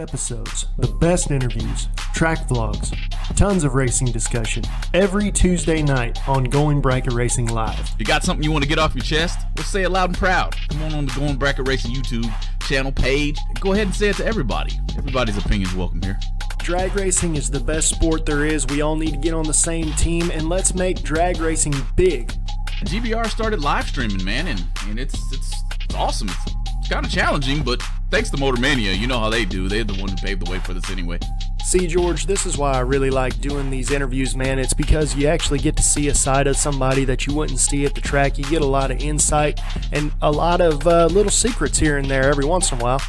episodes, the best interviews, track vlogs, tons of racing discussion every Tuesday night on Going Bracket Racing Live. If you got something you want to get off your chest, well, say it loud and proud. Come on the Going Bracket Racing YouTube channel page. Go ahead and say it to everybody. Everybody's opinion's welcome here. Drag racing is the best sport there is. We all need to get on the same team, and let's make drag racing big. GBR started live streaming, man, and it's awesome. It's kind of challenging, but thanks to Motor Mania, you know how they do. They're the one who paved the way for this anyway. See, George, this is why I really like doing these interviews, man. It's because you actually get to see a side of somebody that you wouldn't see at the track. You get a lot of insight and a lot of little secrets here and there every once in a while.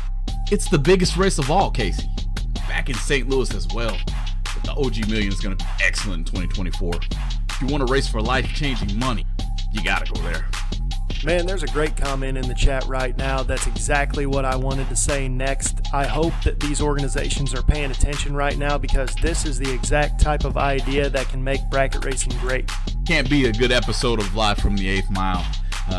It's the biggest race of all, Casey. Back in St. Louis as well. But the OG Million is going to be excellent in 2024. If you want to race for life-changing money, you got to go there. Man, there's a great comment in the chat right now. That's exactly what I wanted to say next. I hope that these organizations are paying attention right now because this is the exact type of idea that can make bracket racing great. Can't be a good episode of Live from the 8th Mile.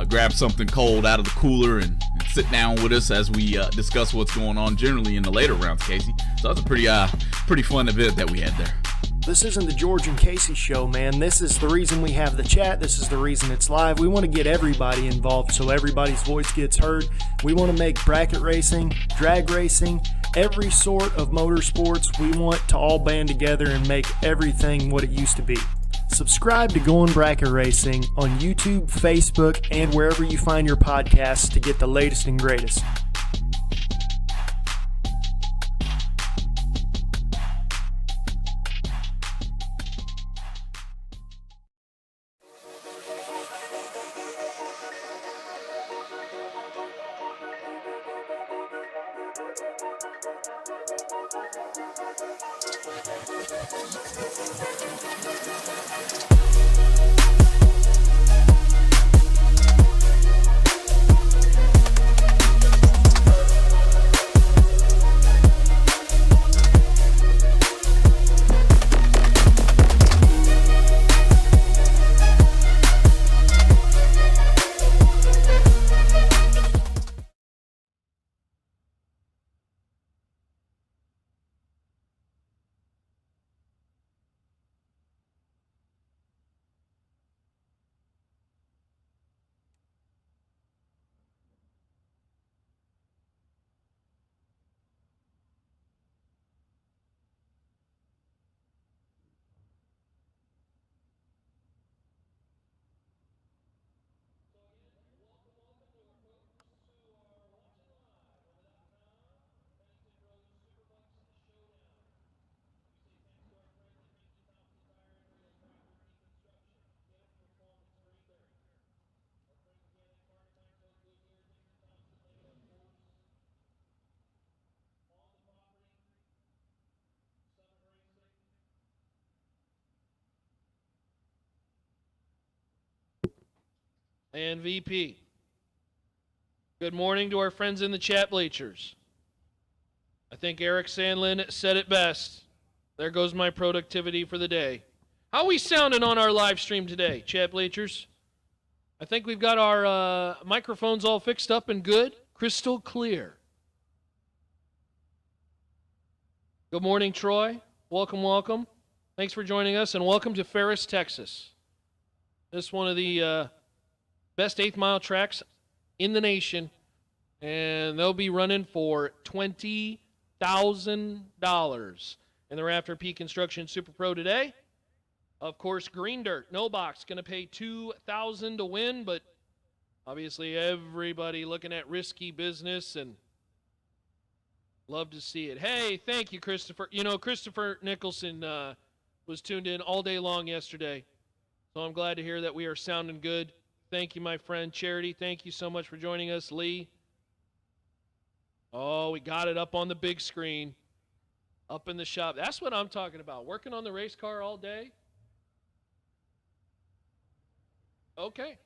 Grab something cold out of the cooler and sit down with us as we discuss what's going on generally in the later rounds, Casey. So that's a pretty fun event that we had there. This isn't the George and Casey show, man. This is the reason we have the chat. This is the reason it's live. We want to get everybody involved so everybody's voice gets heard. We want to make bracket racing, drag racing, every sort of motorsports. We want to all band together and make everything what it used to be. Subscribe to Going Bracket Racing on YouTube, Facebook, and wherever you find your podcasts to get the latest and greatest. And VP. Good morning to our friends in the chat bleachers. I think Eric Sandlin said it best. There goes my productivity for the day. How are we sounding on our live stream today, chat bleachers? I think we've got our microphones all fixed up and good, crystal clear. Good morning, Troy. Welcome, welcome. Thanks for joining us, and welcome to Ferris, Texas. This is one of the best 8th mile tracks in the nation, and they'll be running for $20,000 in the Rafter P Construction Super Pro today. Of course, green dirt, no box, going to pay $2,000 to win, but obviously everybody looking at risky business and love to see it. Hey, thank you, Christopher. You know, Christopher Nicholson was tuned in all day long yesterday, so I'm glad to hear that we are sounding good. Thank you, my friend. Charity, thank you so much for joining us. Lee. Oh, we got it up on the big screen. Up in the shop. That's what I'm talking about. Working on the race car all day. Okay.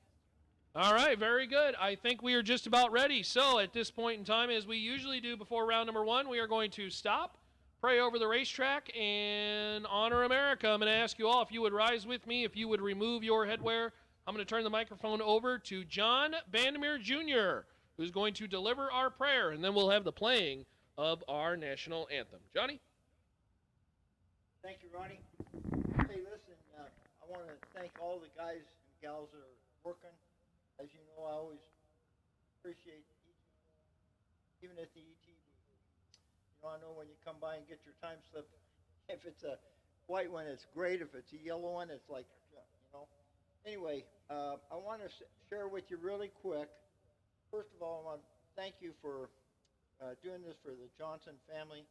All right, very good. I think we are just about ready. So at this point in time, as we usually do before round number 1, we are going to stop, pray over the racetrack, and honor America. I'm going to ask you all if you would rise with me, if you would remove your headwear. I'm going to turn the microphone over to John Vandermeer Jr., who's going to deliver our prayer, and then we'll have the playing of our national anthem. Johnny? Thank you, Ronnie. Hey, listen, I want to thank all the guys and gals that are working. As you know, I always appreciate each, even at the ET booth. You know, I know when you come by and get your time slip, if it's a white one, it's great. If it's a yellow one, it's like, you know. Anyway, I want to share with you really quick. First of all, I want to thank you for doing this for the Johnson family.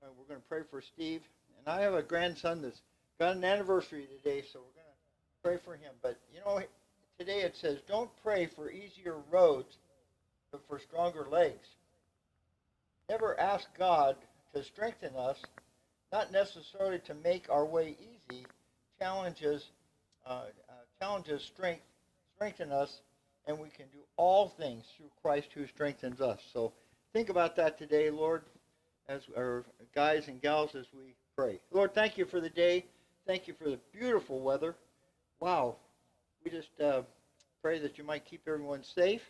We're going to pray for Steve. And I have a grandson that's got an anniversary today, so we're going to pray for him. But, you know, today it says, don't pray for easier roads, but for stronger legs. Never ask God to strengthen us, not necessarily to make our way easy. Challenges strengthen us, and we can do all things through Christ who strengthens us. So think about that today, Lord, as our guys and gals, as we pray. Lord, thank you for the day. Thank you for the beautiful weather. Wow. We just pray that you might keep everyone safe.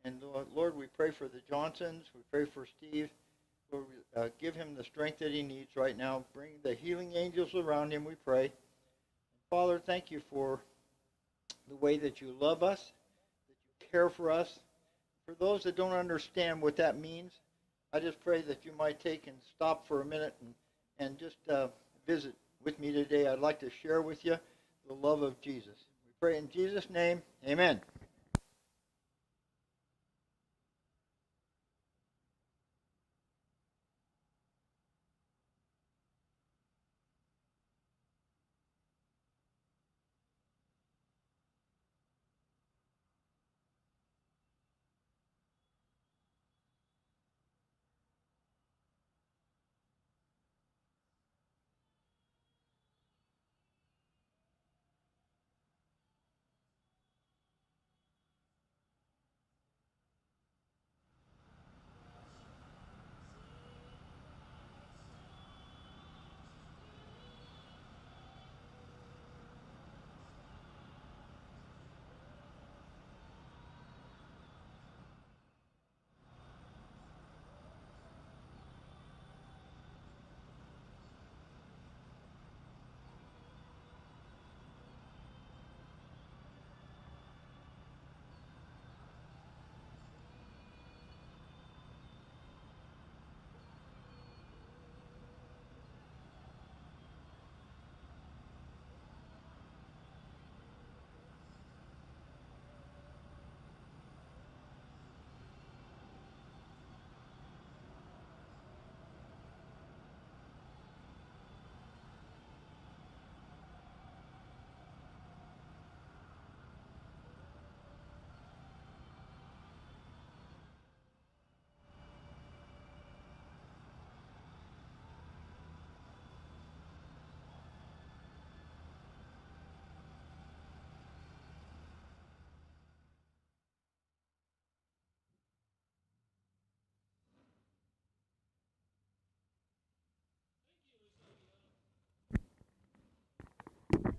And Lord, we pray for the Johnsons. We pray for Steve. Lord, give him the strength that he needs right now. Bring the healing angels around him, we pray. Father, thank you for the way that you love us, that you care for us. For those that don't understand what that means, I just pray that you might take and stop for a minute and just visit with me today. I'd like to share with you the love of Jesus. We pray in Jesus' name, amen.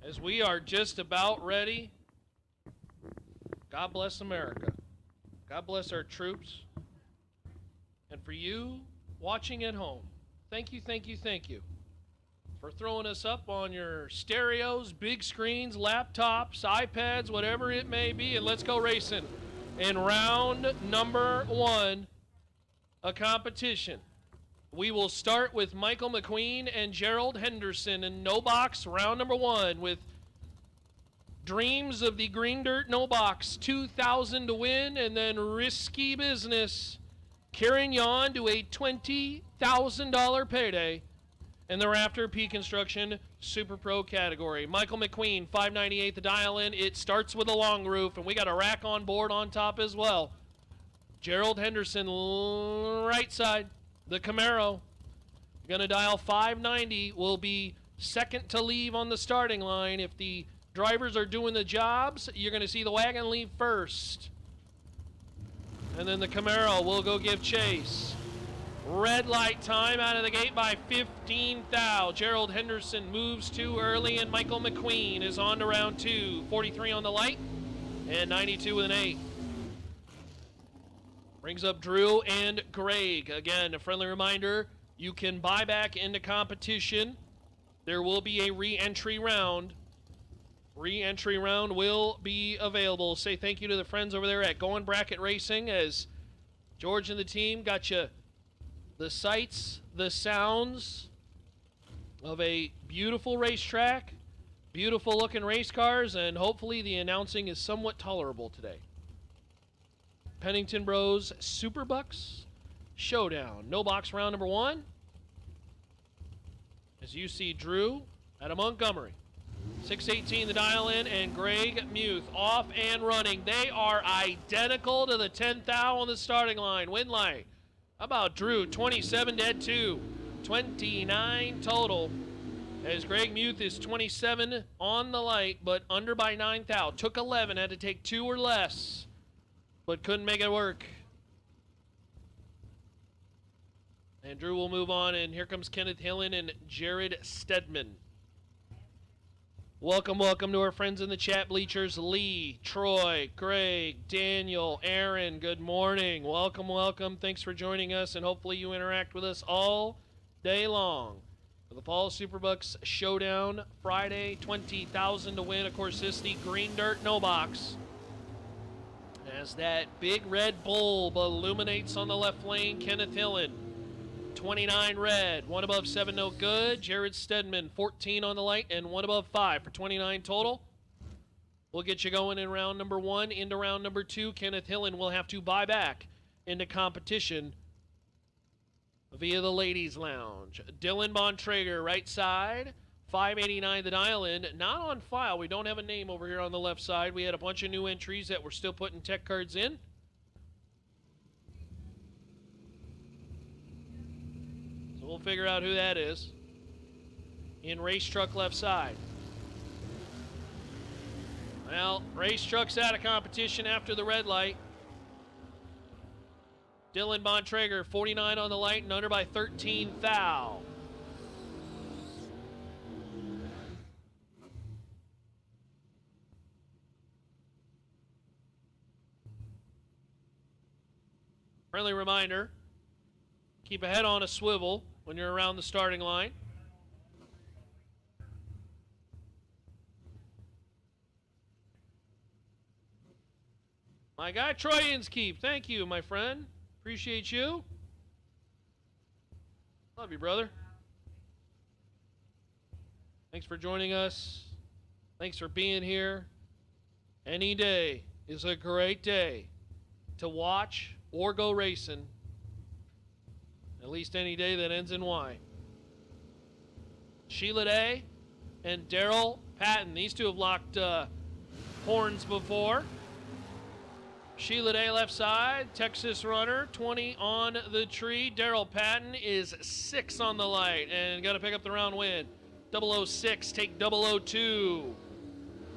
As we are just about ready, God bless America. God bless our troops. And for you watching at home, thank you, thank you, thank you for throwing us up on your stereos, big screens, laptops, iPads, whatever it may be, and let's go racing. In round number 1, a competition. We will start with Michael McQueen and Gerald Henderson in no box, round number 1, with Dreams of the Green Dirt No Box, $2,000 to win, and then Risky Business carrying on to a $20,000 payday in the Rafter P Construction Super Pro category. Michael McQueen, $598 the dial-in. It starts with a long roof, and we got a rack on board on top as well. Gerald Henderson, right side. The Camaro, going to dial 590, will be second to leave on the starting line. If the drivers are doing the jobs, you're going to see the wagon leave first. And then the Camaro will go give chase. Red light time out of the gate by 15 thou. Gerald Henderson moves too early, and Michael McQueen is on to round 2. 43 on the light, and 92 with an 8. Brings up Drew and Greg. Again, a friendly reminder, you can buy back into competition. There will be a re-entry round. Re-entry round will be available. Say thank you to the friends over there at Going Bracket Racing, as George and the team got you the sights, the sounds of a beautiful racetrack, beautiful looking race cars, and hopefully the announcing is somewhat tolerable today. Pennington Bros SuperBucks Showdown. No box round number 1. As you see Drew out of Montgomery. 618 the dial in, and Greg Muth off and running. They are identical to the 10th thou on the starting line. Win light. How about Drew? 27 dead 2. 29 total. As Greg Muth is 27 on the light, but under by 9 thou. Took 11, had to take 2 or less, but couldn't make it work. And Drew will move on, and here comes Kenneth Hillen and Jared Stedman. Welcome, welcome to our friends in the chat bleachers. Lee, Troy, Greg, Daniel, Aaron, good morning. Welcome, welcome. Thanks for joining us, and hopefully you interact with us all day long. For the Fall SuperBucks Showdown, Friday, 20,000 to win. Of course, this is the green dirt no box. As that big red bulb illuminates on the left lane, Kenneth Hillen. 29 red, 1 above 7 no good. Jared Stedman 14 on the light and 1 above 5 for 29 total. We'll get you going in round number 1. Into round number 2, Kenneth Hillen will have to buy back into competition via the ladies lounge. Dylan Bontrager right side, 589 the dial in. Not on file, we don't have a name over here on the left side. We had a bunch of new entries that we're still putting tech cards in. We'll figure out who that is. In race truck left side. Well, race truck's out of competition after the red light. Dylan Bontrager, 49 on the light and under by 13 thou. Friendly reminder, keep a head on a swivel when you're around the starting line. My guy Troy Inskeep, thank you, my friend. Appreciate you. Love you, brother. Thanks for joining us. Thanks for being here. Any day is a great day to watch or go racing. At least any day that ends in Y. Sheila Day and Daryl Patton. These two have locked horns before. Sheila Day left side. Texas runner, 20 on the tree. Daryl Patton is 6 on the light and got to pick up the round win. 006, take 002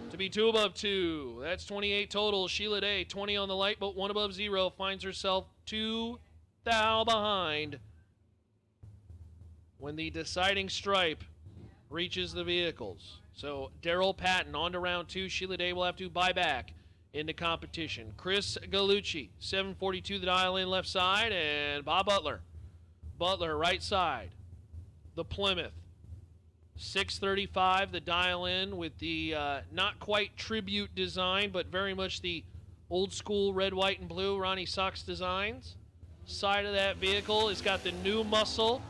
to be 2 above 2. That's 28 total. Sheila Day, 20 on the light, but 1 above 0. Finds herself 2 thou behind when the deciding stripe reaches the vehicles. So Daryl Patton on to round 2. Sheila Day will have to buy back into competition. Chris Gallucci, 742 the dial in left side, and Bob Butler. Butler right side. The Plymouth. 635 the dial in with the not quite tribute design, but very much the old school red, white, and blue Ronnie Sox designs. Side of that vehicle has got the new muscle.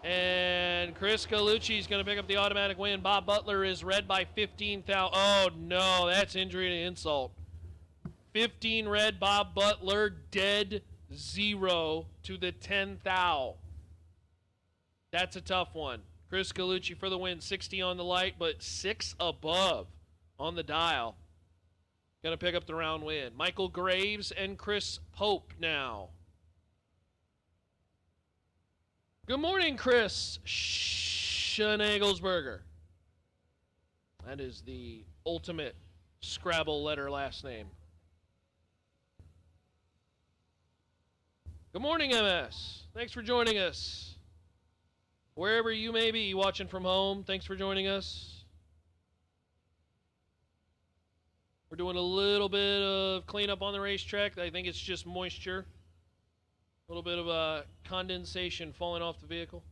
And Chris Gallucci is going to pick up the automatic win. Bob Butler is red by 15 thou. Oh, no, that's injury to insult. 15 red, Bob Butler, dead 0 to the 10 thou. That's a tough one. Chris Gallucci for the win, 60 on the light, but 6 above on the dial. Going to pick up the round win. Michael Graves and Chris Pope now. Good morning, Chris Schnagelsberger. That is the ultimate Scrabble letter last name. Good morning, MS. Thanks for joining us. Wherever you may be watching from home, thanks for joining us. We're doing a little bit of cleanup on the racetrack. I think it's just moisture. A little bit of condensation falling off the vehicle.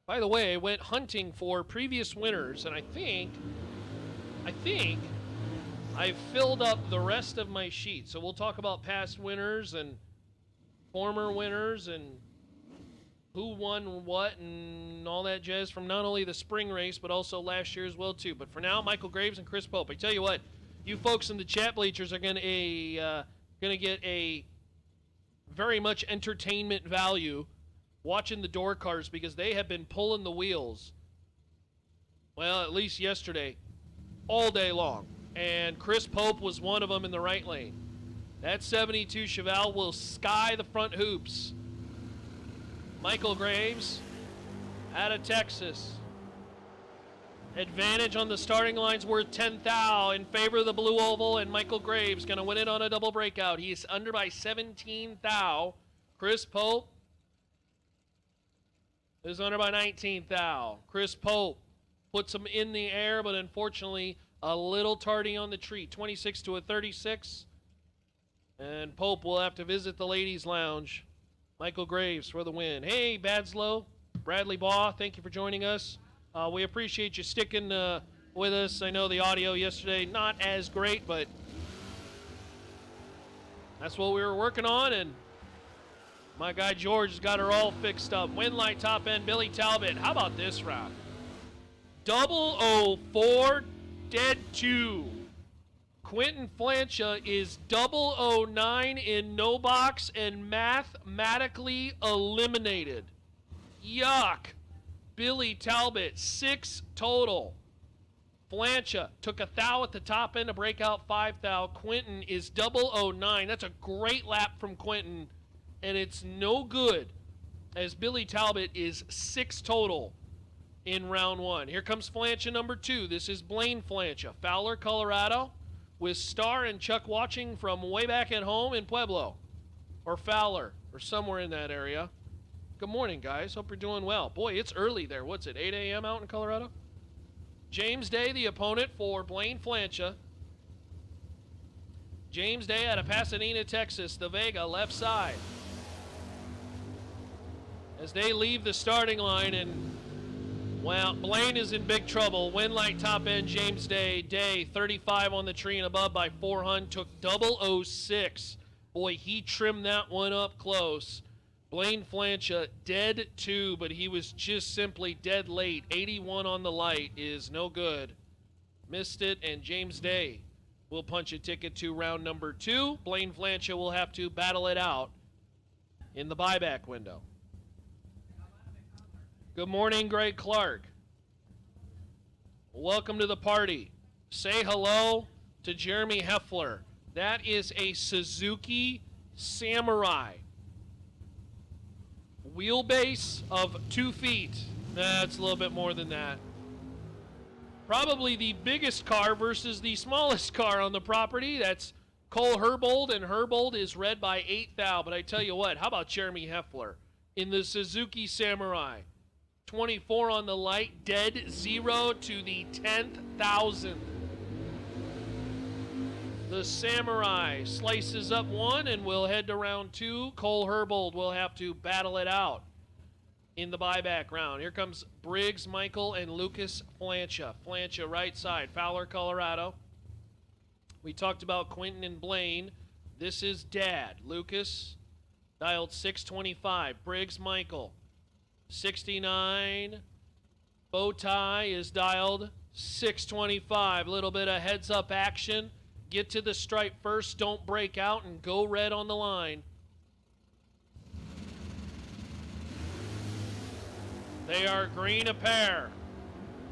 By the way, I went hunting for previous winners, and I think I've filled up the rest of my sheet. So we'll talk about past winners and former winners and who won what and all that jazz from not only the spring race but also last year as well too. But for now, Michael Graves and Chris Pope. I tell you what, you folks in the chat bleachers are gonna get a very much entertainment value watching the door cars, because they have been pulling the wheels, well, at least yesterday, all day long. And Chris Pope was one of them in the right lane. That 72 Chevelle will sky the front hoops. Michael Graves out of Texas. Advantage on the starting line's worth 10,000 in favor of the blue oval, and Michael Graves going to win it on a double breakout. He's under by 17,000. Chris Pope is under by 19,000. Chris Pope puts him in the air, but unfortunately a little tardy on the tree. 26 to a 36. And Pope will have to visit the ladies' lounge. Michael Graves for the win. Hey, Badslow, Bradley Baugh, thank you for joining us. We appreciate you sticking with us. I know the audio yesterday not as great, but that's what we were working on, and my guy George has got her all fixed up. Win light top end, Billy Talbot. How about this round? 004, dead 2. Quentin Flancha is 009 in no box and mathematically eliminated. Yuck. Billy Talbot, 6 total. Flancha took 1,000 at the top end to break out 5,000. Quentin is 009. That's a great lap from Quentin, and it's no good as Billy Talbot is 6 total in round 1. Here comes Flancha number 2. This is Blaine Flancha, Fowler, Colorado, with Star and Chuck watching from way back at home in Pueblo, or Fowler, or somewhere in that area. Good morning, guys. Hope you're doing well. Boy, it's early there. What's it, 8 a.m. out in Colorado? James Day, the opponent for Blaine Flancha. James Day out of Pasadena, Texas, the Vega, left side. As they leave the starting line, and, well, Blaine is in big trouble. Win light top end, James Day. Day, 35 on the tree and above by 400, took 006. Boy, he trimmed that one up close. Blaine Flancha, dead 2, but he was just simply dead late. 81 on the light is no good. Missed it, and James Day will punch a ticket to round number 2. Blaine Flancha will have to battle it out in the buyback window. Good morning, Greg Clark. Welcome to the party. Say hello to Jeremy Heffler. That is a Suzuki Samurai. Wheelbase of 2 feet. That's a little bit more than that. Probably the biggest car versus the smallest car on the property. That's Cole Herbold, and Herbold is red by 8,000. But I tell you what, how about Jeremy Heffler in the Suzuki Samurai? 24 on the light, dead 0 to the 10,000. The Samurai slices up 1 and will head to round 2. Cole Herbold will have to battle it out in the buyback round. Here comes Briggs, Michael, and Lucas Flancha. Flancha right side, Fowler, Colorado. We talked about Quentin and Blaine. This is Dad. Lucas, dialed 625. Briggs, Michael, 69. Bowtie is dialed 625. A little bit of heads-up action. Get to the stripe first, don't break out, and go red on the line. They are green a pair.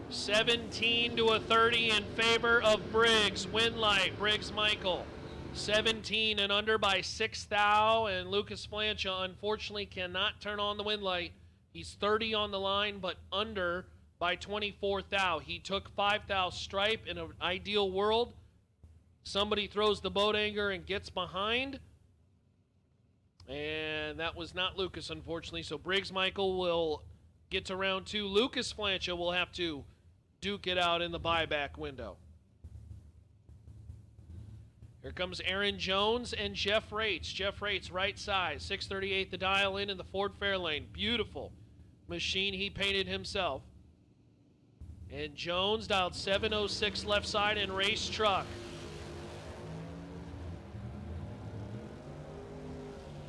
17 to a 30 in favor of Briggs. Win light, Briggs Michael. 17 and under by 6,000, and Lucas Flancha unfortunately cannot turn on the win light. He's 30 on the line, but under by 24,000. He took 5,000 stripe. In an ideal world, somebody throws the boat anchor and gets behind. And that was not Lucas, unfortunately. So Briggs Michael will get to round 2. Lucas Flancha will have to duke it out in the buyback window. Here comes Aaron Jones and Jeff Rates. Jeff Rates, right side, 638 the dial in the Ford Fairlane. Beautiful machine he painted himself. And Jones dialed 706 left side and race truck.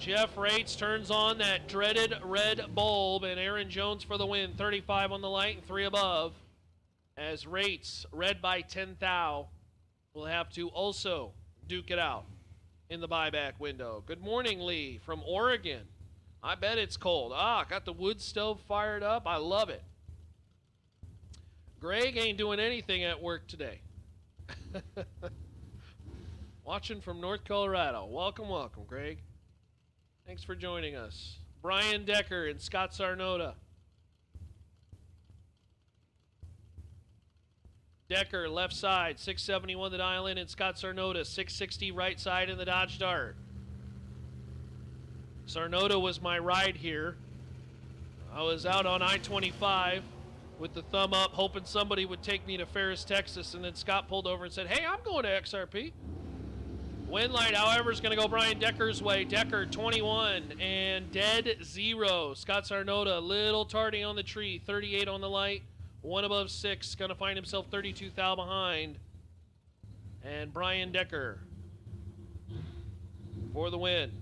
Jeff Rates turns on that dreaded red bulb, and Aaron Jones for the win. 35 on the light and 3 above. As Rates, red by 10 thou, will have to also duke it out in the buyback window. Good morning, Lee from Oregon. I bet it's cold. Got the wood stove fired up. I love it. Greg ain't doing anything at work today. Watching from North Colorado. Welcome, welcome, Greg. Thanks for joining us. Brian Decker and Scott Sarnota. Decker, left side, 671 the dial in, and Scott Sarnota, 660 right side in the Dodge Dart. Sarnota was my ride here. I was out on I-25 with the thumb up, hoping somebody would take me to Ferris, Texas, and then Scott pulled over and said, hey, I'm going to XRP. Wind light, however, is going to go Brian Decker's way. Decker, 21, and dead 0. Scott Sarnota, a little tardy on the tree, 38 on the light. 1 above 6, going to find himself 32 thou behind. And Brian Decker for the win.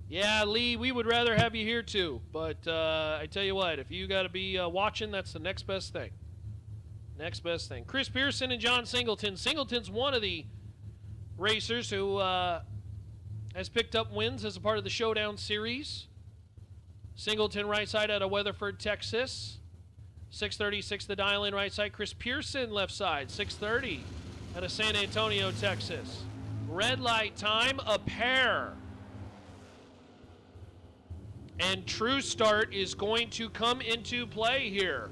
Yeah, Lee, we would rather have you here too. But I tell you what, if you got to be watching, that's the next best thing. Next best thing. Chris Pearson and John Singleton. Singleton's one of the racers who has picked up wins as a part of the Showdown series. Singleton right side out of Weatherford, Texas. 636 the dial in right side. Chris Pearson left side. 630 out of San Antonio, Texas. Red light time, a pair. And True Start is going to come into play here.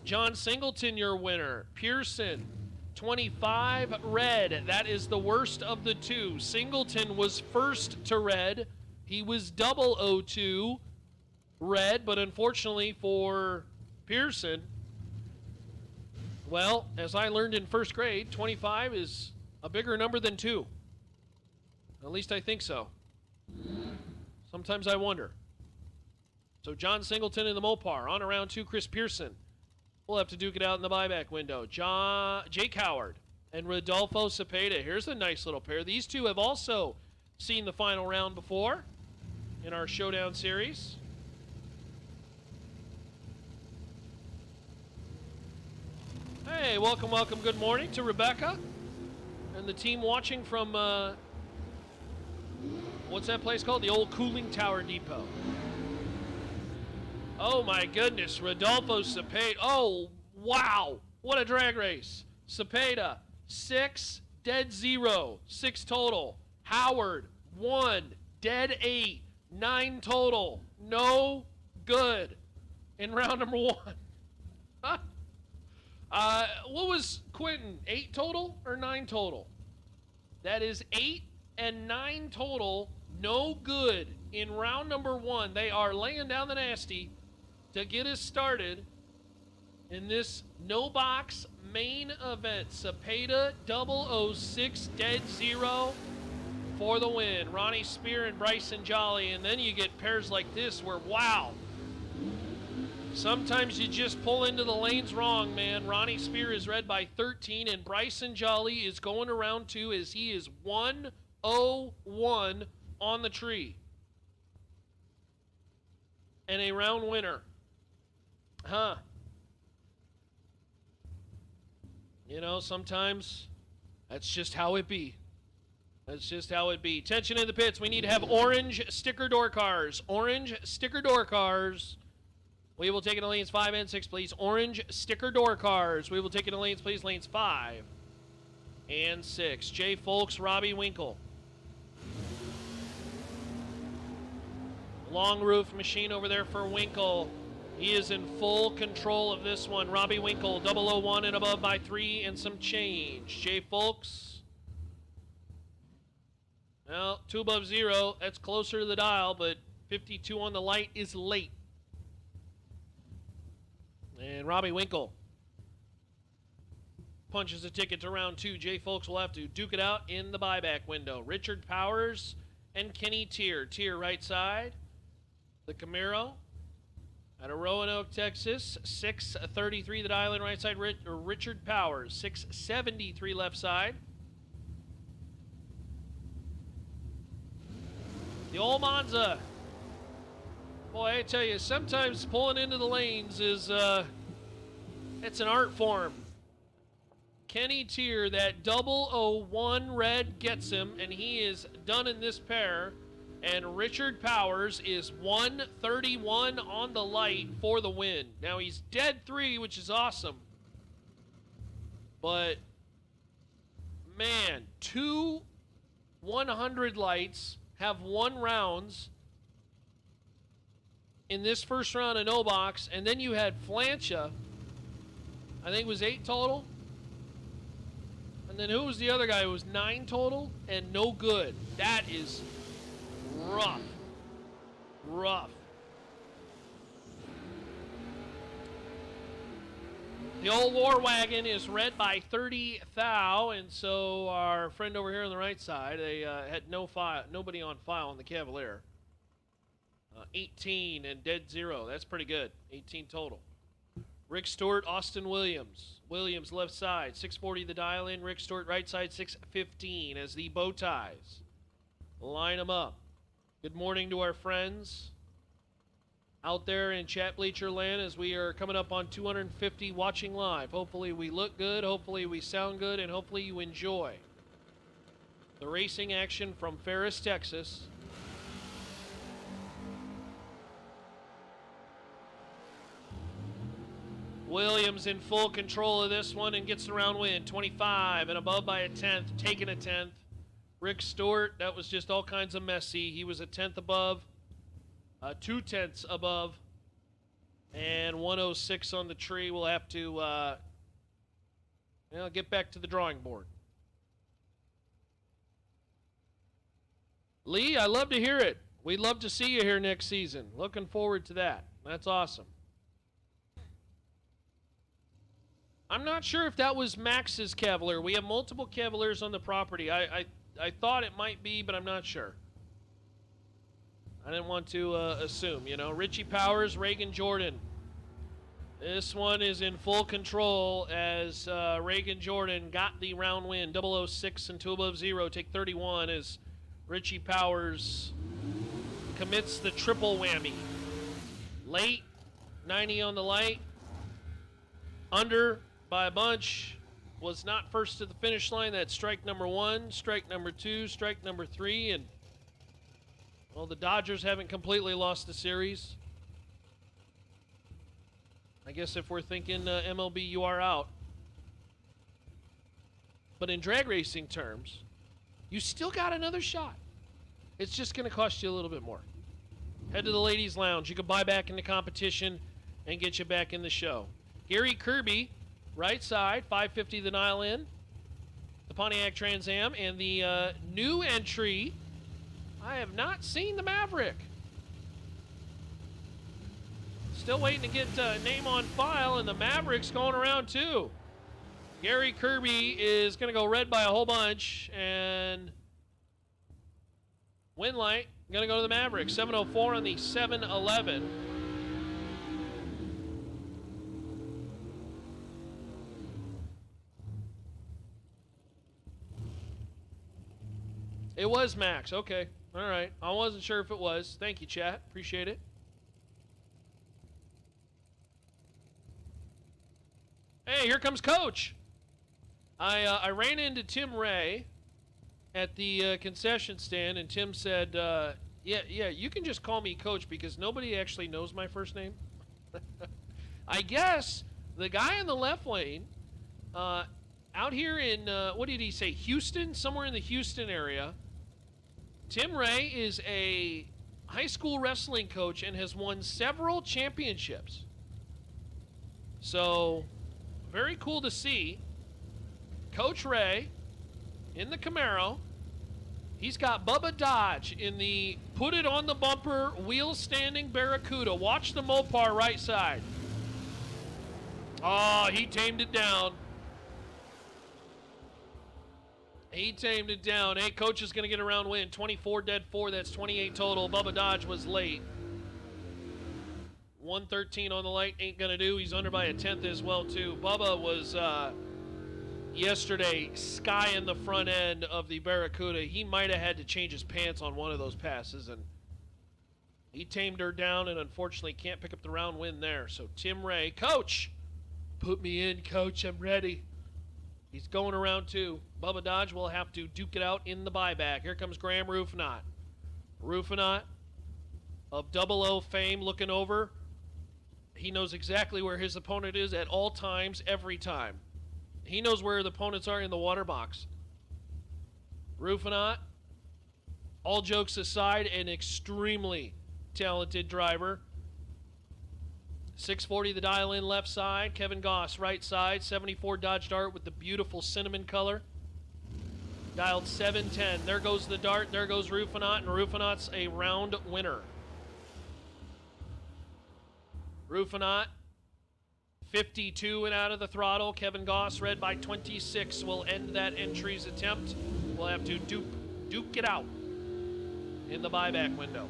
John Singleton, your winner. Pearson, 25 red. That is the worst of the two. Singleton was first to red. He was 002 red, but unfortunately for Pearson, well, as I learned in first grade, 25 is a bigger number than 2. At least I think so. Sometimes I wonder. So John Singleton in the Mopar. On around 2, Chris Pearson. We'll have to duke it out in the buyback window. Jake Howard and Rodolfo Cepeda. Here's a nice little pair. These two have also seen the final round before in our Showdown series. Hey, welcome, welcome. Good morning to Rebecca and the team watching from, what's that place called? The old Cooling Tower Depot. Oh my goodness, Rodolfo Cepeda. Oh, wow. What a drag race. Cepeda, 6, dead 0, 6 total. Howard, 1, dead 8, 9 total. No good in round number 1. What was Quentin? 8 total or 9 total? That is 8 and 9 total. No good in round number 1. They are laying down the nasty to get us started in this no box main event. Cepeda 006 dead 0 for the win. Ronnie Spear and Bryson Jolly. And then you get pairs like this where, wow, sometimes you just pull into the lanes wrong, man. Ronnie Spear is red by 13, and Bryson Jolly is going around 2 as he is 101 on the tree. And a round winner. You know, sometimes that's just how it be. That's just how it be. Tension in the pits. We need to have orange sticker door cars. Orange sticker door cars. We will take it in lanes 5 and 6, please. Orange sticker door cars. We will take it in lanes, please. Lanes 5 and 6. Jay Folks, Robbie Winkle. Long roof machine over there for Winkle. He is in full control of this one. Robbie Winkle, 001 and above by 3 and some change. Jay Folks. Well, 2 above 0. That's closer to the dial, but 52 on the light is late. And Robbie Winkle punches a ticket to round 2. Jay Folks will have to duke it out in the buyback window. Richard Powers and Kenny Tier. Tier right side. The Camaro out of Roanoke, Texas. 633 the dial in right side. Richard Powers. 673 left side. The old Monza. Boy, I tell you, sometimes pulling into the lanes is, it's an art form. Kenny Tier, that 001 red gets him, and he is done in this pair. And Richard Powers is 131 on the light for the win. Now, he's dead 3, which is awesome. But, man, 2 100 lights have 1 rounds in this first round of no box, and then you had Flancha, I think it was 8 total. And then who was the other guy? It was 9 total, and no good. That is rough. Rough. The old War Wagon is red by 30 thou, and so our friend over here on the right side, they had nobody on file on the Cavalier. 18 and dead 0. That's pretty good. 18 total. Rick Stewart, Austin Williams. Williams left side, 640 the dial in. Rick Stewart right side, 615 as the bow ties line them up. Good morning to our friends out there in chat bleacher land as we are coming up on 250 watching live. Hopefully we look good, hopefully we sound good, and hopefully you enjoy the racing action from Ferris, Texas. Williams in full control of this one and gets the round win. 25 and above by a 10th, taking a 10th. Rick Stewart, that was just all kinds of messy. He was a 10th above. 2 tenths above, and 106 on the tree. We'll have to get back to the drawing board. Lee, I love to hear it. We'd love to see you here next season. Looking forward to that. That's awesome. I'm not sure if that was Max's Cavalier. We have multiple Cavaliers on the property. I thought it might be, but I'm not sure. I didn't want to assume, you know. Richie Powers, Reagan Jordan. This one is in full control as Reagan Jordan got the round win. 006 and 2 above 0. Take 31 as Richie Powers commits the triple whammy. Late, 90 on the light. Under by a bunch. Was not first to the finish line. That's strike number 1, strike number 2, strike number 3, and well, the Dodgers haven't completely lost the series. I guess if we're thinking MLB, you are out. But in drag racing terms, you still got another shot. It's just going to cost you a little bit more. Head to the ladies' lounge. You can buy back in the competition and get you back in the show. Gary Kirby, right side, 550 the Nile in. The Pontiac Trans Am, and the new entry. I have not seen the Maverick. Still waiting to get name on file, and the Maverick's going around too. Gary Kirby is going to go red by a whole bunch, and Winlight going to go to the Maverick. 704 on the 711. It was Max. Okay. All right. I wasn't sure if it was. Thank you, chat. Appreciate it. Hey, here comes Coach. I ran into Tim Ray at the concession stand, and Tim said, yeah, you can just call me Coach because nobody actually knows my first name. I guess the guy in the left lane out here in, what did he say, Houston? Somewhere in the Houston area. Tim Ray is a high school wrestling coach and has won several championships. So, very cool to see Coach Ray in the Camaro He's got Bubba Dodge in the put it on the bumper, wheel standing Barracuda. Watch the Mopar right side. Oh, he tamed it down. He tamed it down. Hey, coach is going to get a round win. 24 dead 4. That's 28 total. Bubba Dodge was late. 113 on the light. Ain't going to do. He's under by a tenth as well, too. Bubba was yesterday skying the front end of the Barracuda. He might have had to change his pants on one of those passes, and he tamed her down and unfortunately can't pick up the round win there. So Tim Ray, coach, put me in, coach. I'm ready. He's going around two. Bubba Dodge will have to duke it out in the buyback. Here comes Graham Rufinot. Rufinot of Double O fame looking over. He knows exactly where his opponent is at all times, every time. He knows where the opponents are in the water box. Rufinot, all jokes aside, an extremely talented driver. 640 the dial in left side. Kevin Goss right side. 74 Dodge Dart with the beautiful cinnamon color. Dialed 710. There goes the Dart. There goes Rufinot. And Rufinot's a round winner. Rufinot 52 and out of the throttle. Kevin Goss red by 26 will end that entry's attempt. We'll have to duke it out in the buyback window.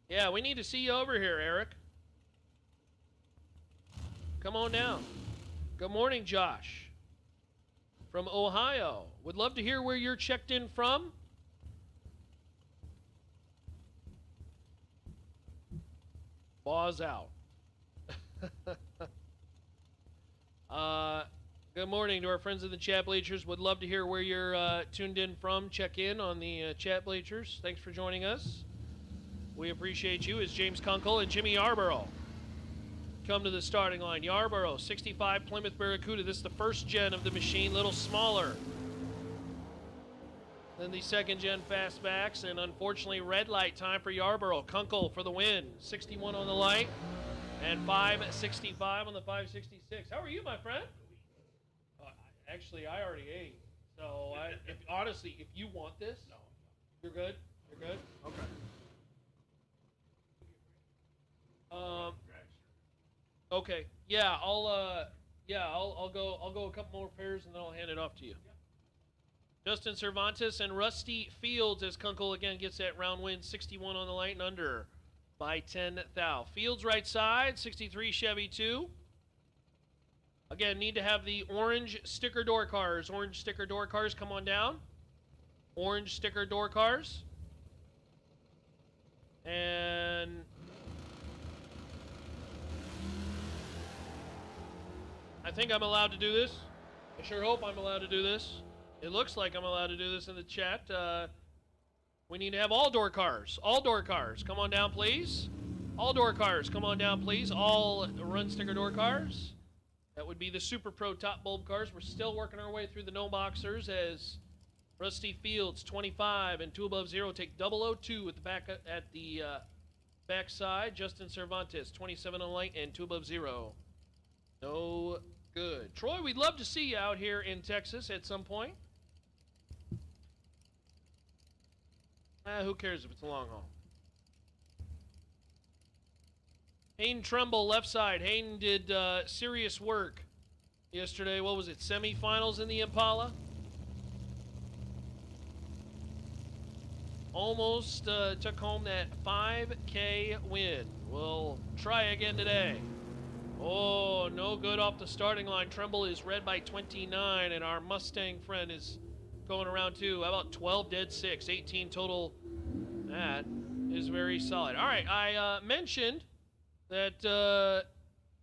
Yeah, we need to see you over here, Eric. Come on down. Good morning, Josh. From Ohio. Would love to hear where you're checked in from. Pause out. Good morning to our friends in the chat bleachers. Would love to hear where you're tuned in from. Check in on the chat bleachers. Thanks for joining us. We appreciate you as James Kunkel and Jimmy Yarborough come to the starting line. Yarborough, 65 Plymouth Barracuda. This is the first gen of the machine, little smaller than the second gen fastbacks, and unfortunately red light time for Yarborough. Kunkel for the win, 61 on the light and 565 on the 566. How are you, my friend? Actually, I already ate. So honestly, if you want this, no. You're good. You're good. Okay. Okay. Yeah, I'll go a couple more pairs and then I'll hand it off to you. Justin Cervantes and Rusty Fields as Kunkel again gets that round win, 61 on the light and under by 10 thou. Fields right side, 63 Chevy 2. Again, need to have the orange sticker door cars. Orange sticker door cars, come on down. Orange sticker door cars. And I think I'm allowed to do this. I sure hope I'm allowed to do this. It looks like I'm allowed to do this in the chat. We need to have all door cars. All door cars. Come on down, please. All door cars. Come on down, please. All run sticker door cars. That would be the Super Pro top bulb cars. We're still working our way through the no boxers as Rusty Fields, 25 and 2 above 0 take 002 at the back back side. Justin Cervantes, 27 on light and 2 above 0. No good. Troy, we'd love to see you out here in Texas at some point. Who cares if it's a long haul? Hayden Trumbull, left side. Hayden did serious work yesterday. What was it? Semifinals in the Impala? Almost took home that 5K win. We'll try again today. Oh, no good off the starting line. Trumbull is red by 29, and our Mustang friend is going around too. How about 12 dead 6, 18 total? That is very solid. All right, I mentioned that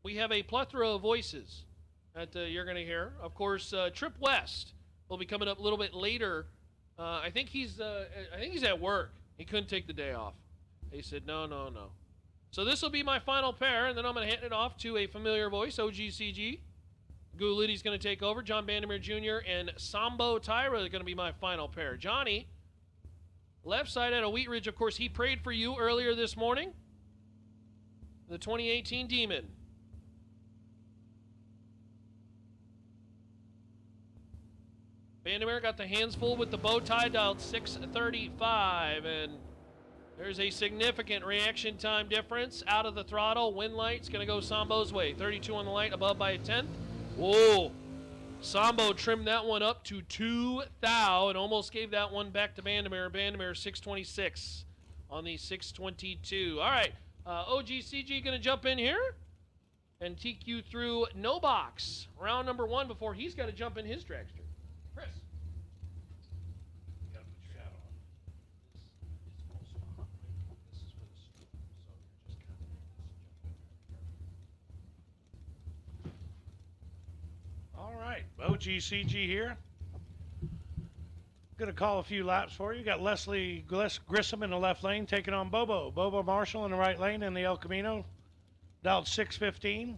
we have a plethora of voices that you're going to hear. Of course, Trip West will be coming up a little bit later. I think he's at work. He couldn't take the day off. He said, no. So this will be my final pair, and then I'm going to hand it off to a familiar voice, OGCG. Goolitty's going to take over. John Vandermeer Jr. and Sambo Tyra are going to be my final pair. Johnny, left side at a Wheat Ridge, of course, he prayed for you earlier this morning. The 2018 Demon. Vandermeer got the hands full with the bow tie, dialed 635, and there's a significant reaction time difference. Out of the throttle, wind light's going to go Sambo's way. 32 on the light, above by a tenth. Whoa. Sambo trimmed that one up to 2 thou and almost gave that one back to Vandermeer. Vandermeer 626 on the 622. All right, OGCG going to jump in here and take you through no box. Round number 1 before he's got to jump in his dragster. Chris. You gotta put your hat on. This is for the stream, so you're just kind of all right, OGCG here. Gonna call a few laps for you. You got Leslie Grissom in the left lane taking on Bobo. Bobo Marshall in the right lane in the El Camino. Dialed 615.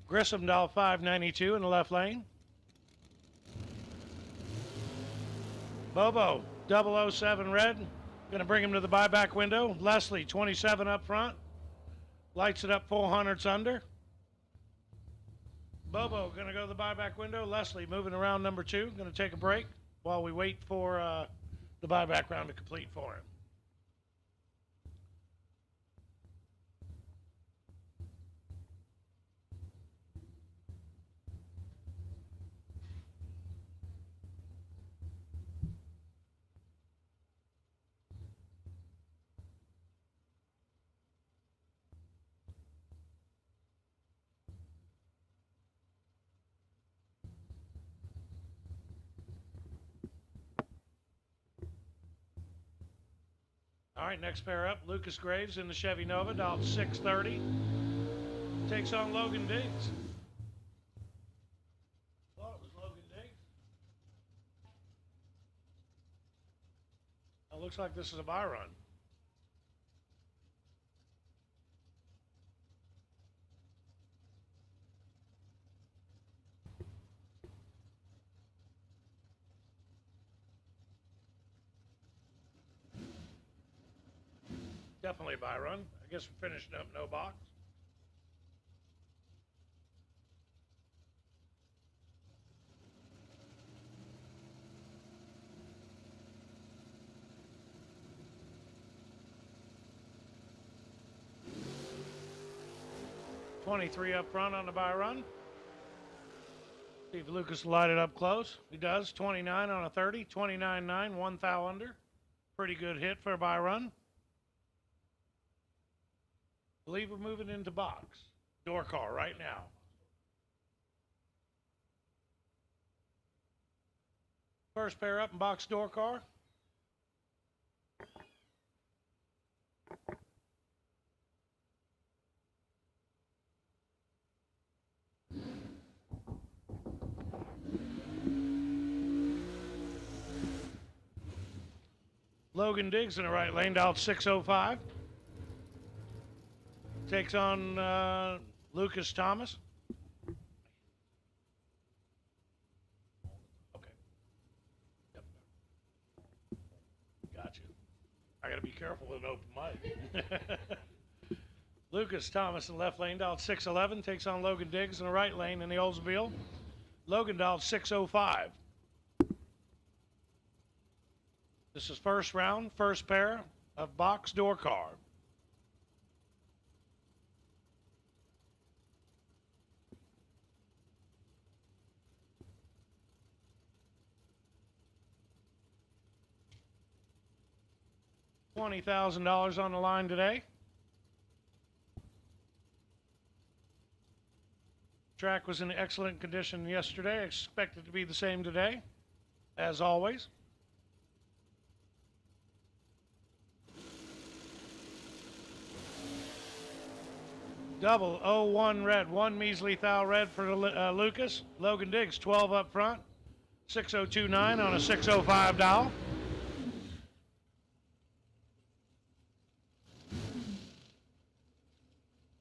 Grissom dialed 592 in the left lane. Bobo 007 red. Gonna bring him to the buyback window. Leslie 27 up front. Lights it up 400s under. Bobo going to go to the buyback window. Leslie moving around number 2. Going to take a break while we wait for the buyback round to complete for him. All right, next pair up, Lucas Graves in the Chevy Nova, dialed 630. Takes on Logan Diggs. Thought it was Logan Diggs. It looks like this is a buy run. Definitely a buy run. I guess we're finishing up no box. $23 up front on the buy run. See if Lucas will light it up close. He does. 29 on a 30. 29.9, 1 thou under. Pretty good hit for a buy run. I believe we're moving into box. Door car right now. First pair up in box door car. Logan Diggs in the right lane, dialed 605. Takes on Lucas Thomas. Okay. Yep. Gotcha. I got to be careful with an open mic. Lucas Thomas in the left lane, dialed 611. Takes on Logan Diggs in the right lane in the Oldsmobile. Logan dialed 605. This is first round, first pair of box door car. $20,000 on the line today. Track was in excellent condition yesterday. I expect it to be the same today, as always. Double 01 red, 1 measly thou red for Lucas. Logan Diggs, 12 up front. 6029 on a 605 dial.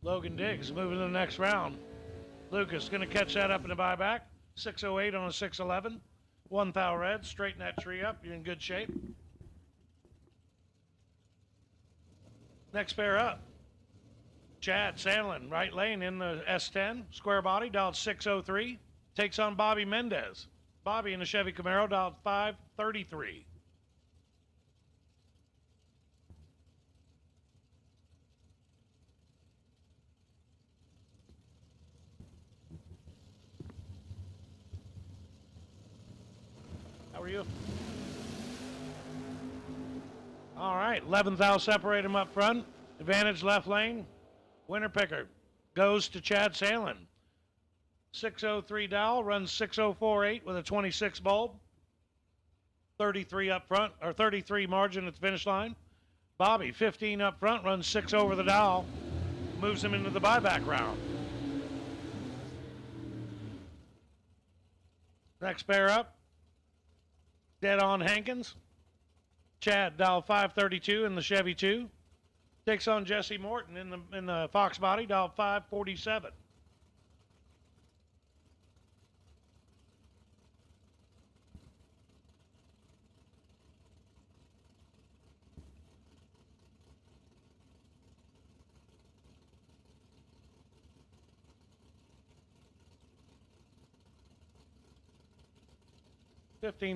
Logan Diggs moving to the next round. Lucas going to catch that up in the buyback. 608 on a 611. 1 thou red. Straighten that tree up. You're in good shape. Next pair up. Chad Sandlin, right lane in the S10. Square body, dialed 603. Takes on Bobby Mendez Bobby in the Chevy Camaro, dialed 533. How are you? All right, 11th out, separate him up front. Advantage left lane. Winner picker goes to Chad Salen. 603 dial, runs 6048 with a 26 bulb. 33 up front, or 33 margin at the finish line. Bobby, 15 up front, runs 6 over the dial. Moves him into the buyback round. Next pair up. Dead on Hankins. Chad, dial 532 in the Chevy 2. Takes on Jesse Morton in the Fox body, dial 547.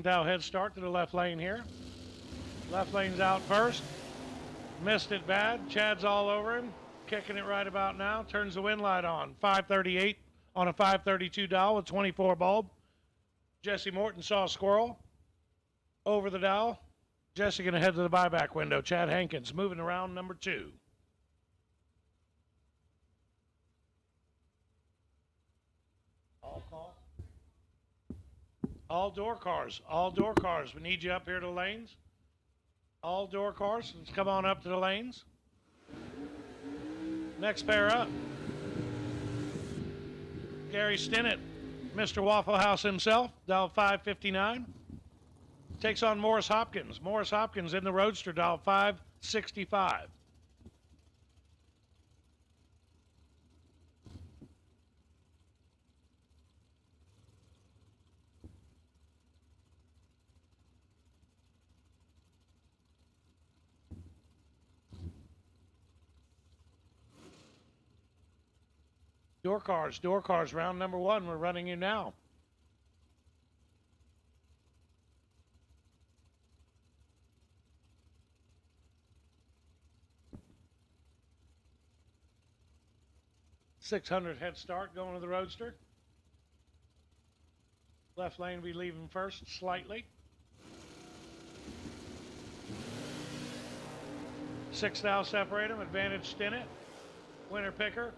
Thou head start to the left lane here. Left lane's out first. Missed it bad. Chad's all over him. Kicking it right about now. Turns the wind light on. 538 on a 532 dial with 24 bulb. Jesse Morton saw a squirrel. Over the dial. Jesse going to head to the buyback window. Chad Hankins moving around number 2. All call. All door cars. All door cars. We need you up here to the lanes. All door cars. Let's come on up to the lanes. Next pair up. Gary Stinnett, Mr. Waffle House himself, dial 559. Takes on Morris Hopkins. Morris Hopkins in the Roadster, dial 565. Door cars, round number 1. We're running you now. .600 head start going to the Roadster. Left lane we leaving first slightly. 6 thou separate them. Advantage Stinnett. Winner picker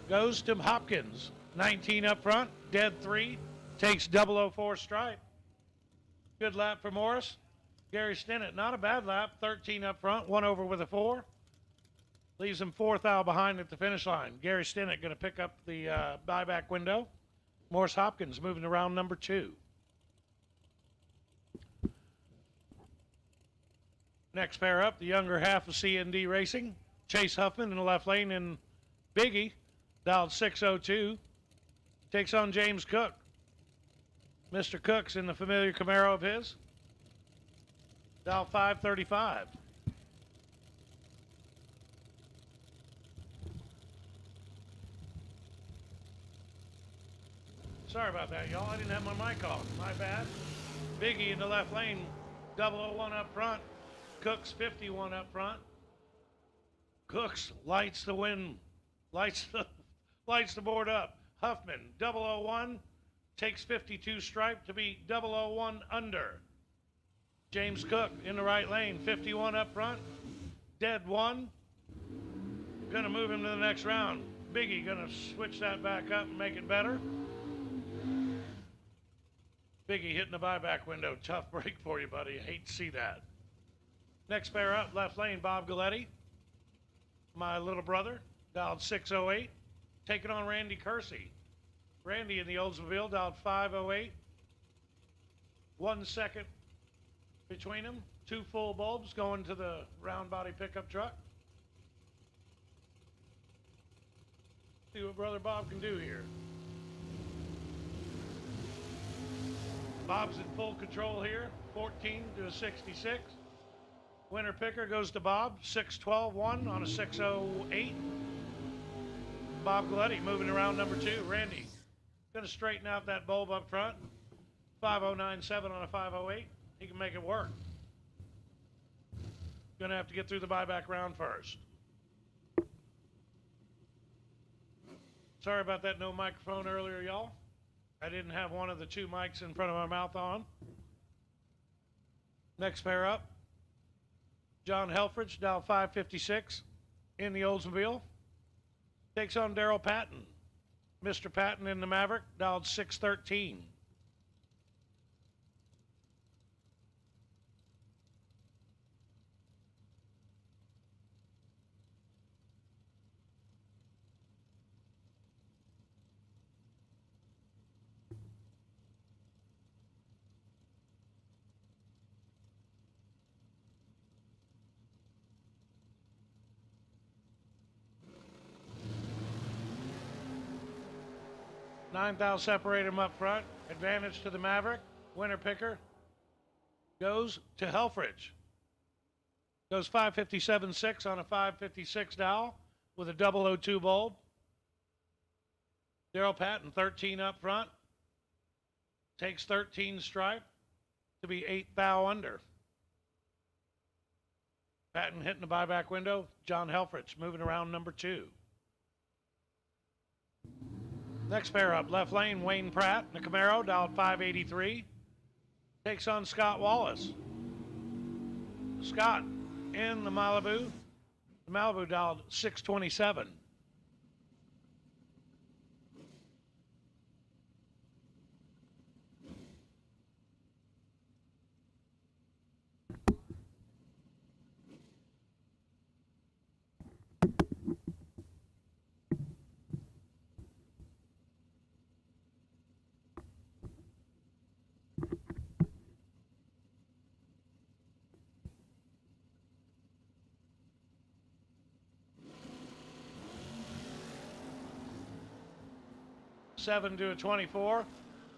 goes to Hopkins. 19 up front, dead 3, takes 004 stripe. Good lap for Morris. Gary Stinnett, not a bad lap. 13 up front, 1 over with a 4. Leaves him 4th out behind at the finish line. Gary Stinnett going to pick up the buyback window. Morris Hopkins moving to round number 2. Next pair up, the younger half of C&D Racing. Chase Huffman in the left lane and Biggie. Dialed 602. Takes on James Cook. Mr. Cook's in the familiar Camaro of his. Dial 535. Sorry about that, y'all. I didn't have my mic on. My bad. Biggie in the left lane. 001 up front. Cook's 51 up front. Cooks lights the wind. Lights the board up. Huffman, 001, takes 52 stripe to be 001 under. James Cook in the right lane, 51 up front, dead 1. Gonna move him to the next round. Biggie gonna switch that back up and make it better. Biggie hitting the buyback window. Tough break for you, buddy. I hate to see that. Next pair up, left lane, Bob Galletti. My little brother, dialed 608. Taking on Randy Kersey. Randy in the Oldsmobile, dialed 508. 1 second between them. 2 full bulbs going to the round body pickup truck. See what brother Bob can do here. Bob's in full control here. 14 to a 66. Winner picker goes to Bob. 612-1 on a 608. Bob Galletti moving around number 2. Randy Going to straighten out that bulb up front. 5097 on a 508. He can make it work. Going to have to get through the buyback round first. Sorry about that no microphone earlier, y'all. I didn't have one of the two mics in front of my mouth on. Next pair up. John Helfrich, dial 556 in the Oldsmobile. Takes on Daryl Patton. Mr. Patton in the Maverick, dialed 613. Nine thou separate him up front. Advantage to the Maverick. Winner picker goes to Helfrich. Goes 557.6 on a 556 dial with a 002 bulb. Daryl Patton, 13 up front. Takes 13 stripe to be 8 thou under. Patton hitting the buyback window. John Helfrich moving around number 2. Next pair up, left lane, Wayne Pratt in the Camaro, dialed 583. Takes on Scott Wallace. Scott in the Malibu. The Malibu dialed 627. Seven to a 24.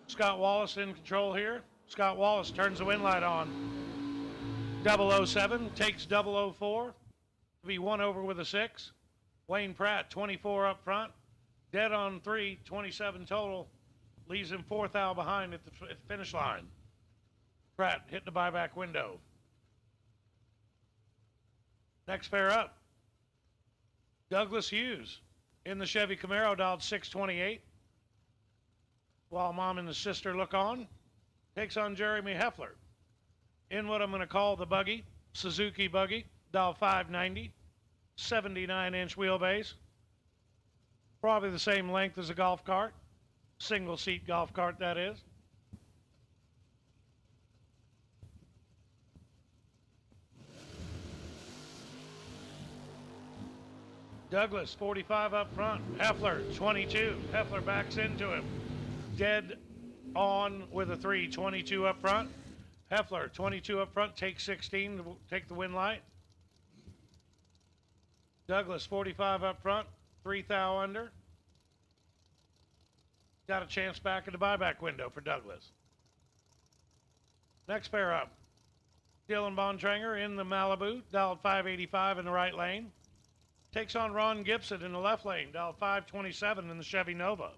Scott Wallace in control here. Scott Wallace turns the wind light on. 007 takes 004 to be 1 over with a 6. Wayne Pratt, 24 up front. Dead on 3, 27 total. Leaves him 4 thou behind at the finish line. Pratt hit the buyback window. Next pair up. Douglas Hughes in the Chevy Camaro, dialed 628. While mom and the sister look on, takes on Jeremy Heffler in what I'm going to call the buggy, Suzuki buggy, dial 590, 79-inch wheelbase. Probably the same length as a golf cart, single seat golf cart that is. Douglas, 45 up front. Heffler, 22. Heffler backs into him. Dead on with a 3, 22 up front. Heffler, 22 up front, takes 16 to take the win light. Douglas, 45 up front, 3 thou under. Got a chance back in the buyback window for Douglas. Next pair up. Dylan Bontrager in the Malibu, dialed 585 in the right lane. Takes on Ron Gibson in the left lane, dialed 527 in the Chevy Nova.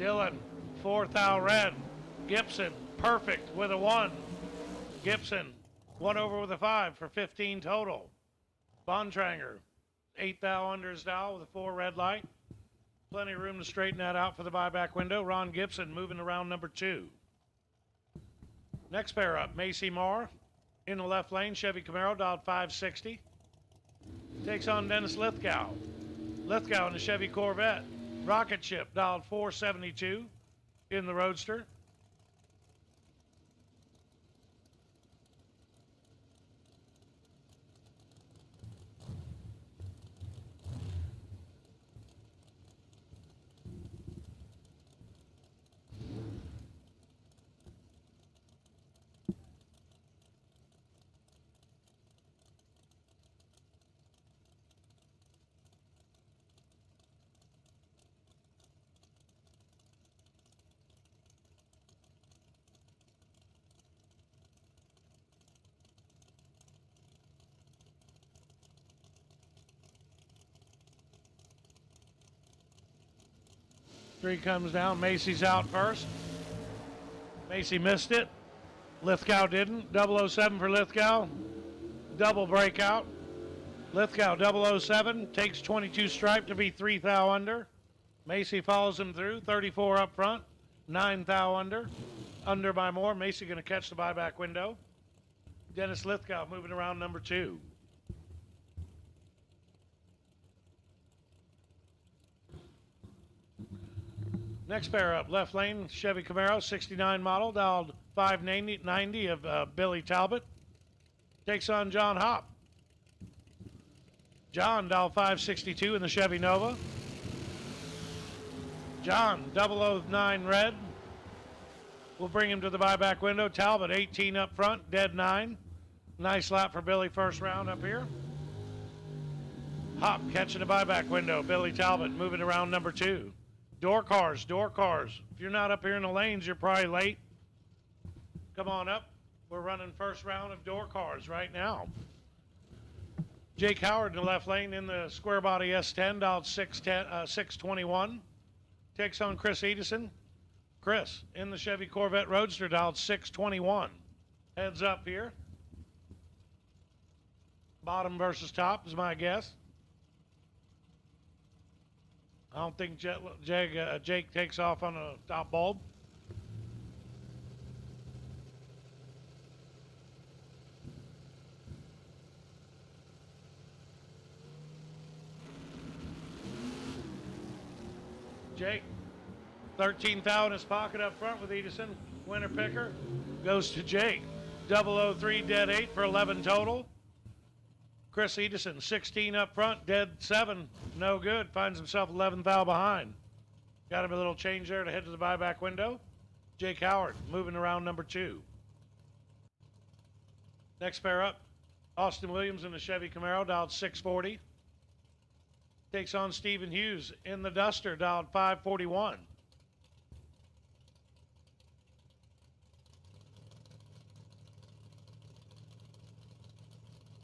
Dylan, 4 thou red. Gibson, perfect with a 1. Gibson, 1 over with a 5 for 15 total. Bontrager, 8 thou under his dial with a 4 red light. Plenty of room to straighten that out for the buyback window. Ron Gibson moving around number 2. Next pair up, Macy Marr in the left lane, Chevy Camaro, dialed 560. Takes on Dennis Lithgow. Lithgow in the Chevy Corvette. Rocket Ship, dialed 472 in the Roadster. 3 comes down. Macy's out first. Macy missed it. Lithgow didn't. 007 for Lithgow. Double breakout. Lithgow 007 takes 22 stripe to be 3 thou under. Macy follows him through. 34 up front. 9 thou under. Under by more. Macy going to catch the buyback window. Dennis Lithgow moving around number 2. Next pair up, left lane, Chevy Camaro, 69 model, dialed 590 of Billy Talbot. Takes on John Hopp. John, dialed 562 in the Chevy Nova. John, 009 red. We'll bring him to the buyback window. Talbot, 18 up front, dead 9. Nice lap for Billy first round up here. Hopp catching the buyback window. Billy Talbot moving around number 2. Door cars, door cars. If you're not up here in the lanes, you're probably late. Come on up. We're running first round of door cars right now. Jake Howard in the left lane in the square body S10, dialed 621. Takes on Chris Edison. Chris in the Chevy Corvette Roadster, dialed 621. Heads up here. Bottom versus top is my guess. I don't think Jake takes off on a top bulb. Jake, 13 thou in his pocket up front with Edison. Winner picker goes to Jake. 003 dead 8 for 11 total. Chris Edison, 16 up front, dead 7, no good. Finds himself 11 thou behind. Got him a little change there to head to the buyback window. Jake Howard moving around number 2. Next pair up, Austin Williams in the Chevy Camaro, dialed 640. Takes on Stephen Hughes in the Duster, dialed 541.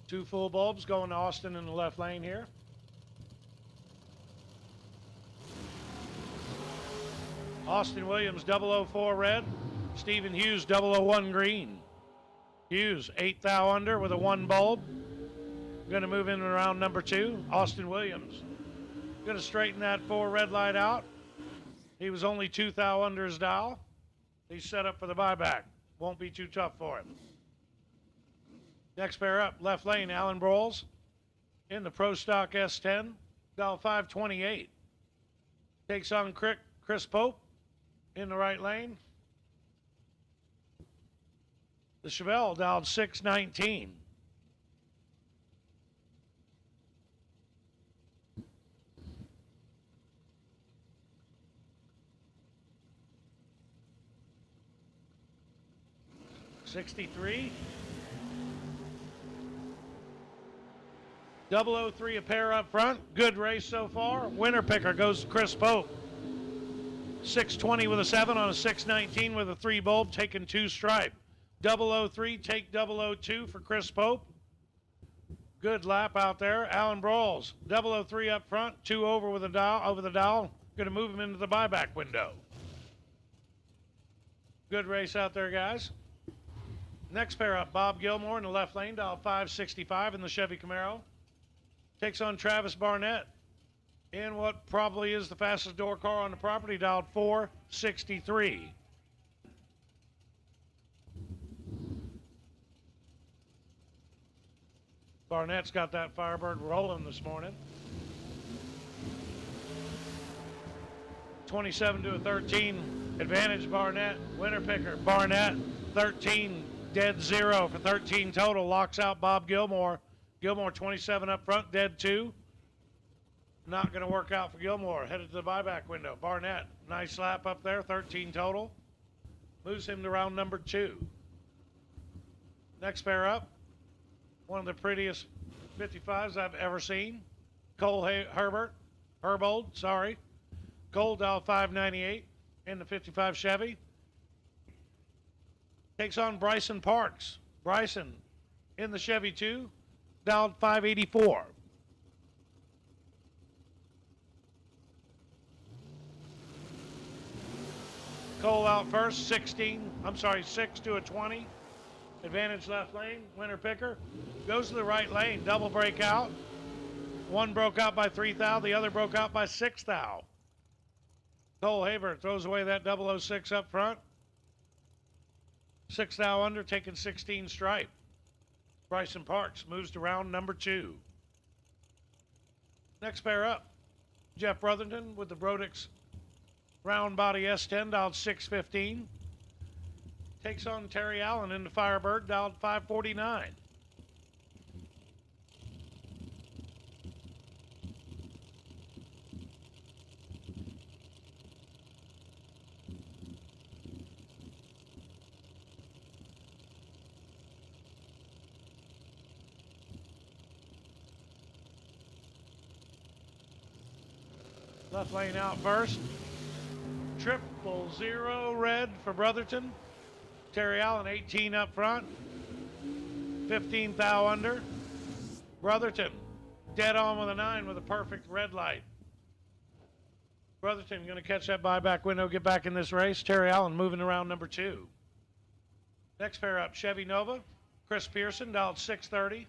Two full bulbs going to Austin in the left lane here. Austin Williams 004 red. Stephen Hughes 001 green. Hughes 8 thou under with a 1 bulb. Going to move in around number 2. Austin Williams going to straighten that 4 red light out. He was only 2 thou under his dial. He's set up for the buyback. Won't be too tough for him. Next pair up, left lane, Alan Broyles in the Pro Stock S10, dial 528. Takes on Chris Pope in the right lane. The Chevelle dialed 619. $63. 003 a pair up front. Good race so far. Winner picker goes to Chris Pope. 620 with a 7 on a 619 with a 3 bulb, taking 2 stripe. 003 take 002 for Chris Pope. Good lap out there. Alan Broyles, 003 up front, 2 over with a dial, over the dial. Going to move him into the buyback window. Good race out there, guys. Next pair up, Bob Gilmore in the left lane, dial 565 in the Chevy Camaro. Takes on Travis Barnett in what probably is the fastest door car on the property, dialed 463. Barnett's got that Firebird rolling this morning. 27 to a 13 advantage Barnett. Winner picker Barnett, 13 dead 0 for 13 total. Locks out Bob Gilmore. Gilmore 27 up front, dead 2. Not going to work out for Gilmore. Headed to the buyback window. Barnett, nice lap up there, 13 total. Moves him to round number 2. Next pair up, one of the prettiest 55s I've ever seen. Cole Herbold, sorry. Cole dial 598 in the 55 Chevy. Takes on Bryson Parks. Bryson in the Chevy 2. Dialed 584. Cole out first, 6 to a 20. Advantage left lane, winner picker. Goes to the right lane, double break out. One broke out by 3 thou, the other broke out by 6 thou. Cole Haber throws away that 006 up front. 6 thou under, taking 16 stripe. Bryson Parks moves to round number 2. Next pair up, Jeff Brotherton with the Brodix round body S10, dialed 615. Takes on Terry Allen in the Firebird, dialed 549. Left lane out first. 000 red for Brotherton. Terry Allen 18 up front. 15 thou under. Brotherton dead on with a 9 with a perfect red light. Brotherton going to catch that buyback window, get back in this race. Terry Allen moving around number 2. Next pair up, Chevy Nova. Chris Pearson, dialed 630.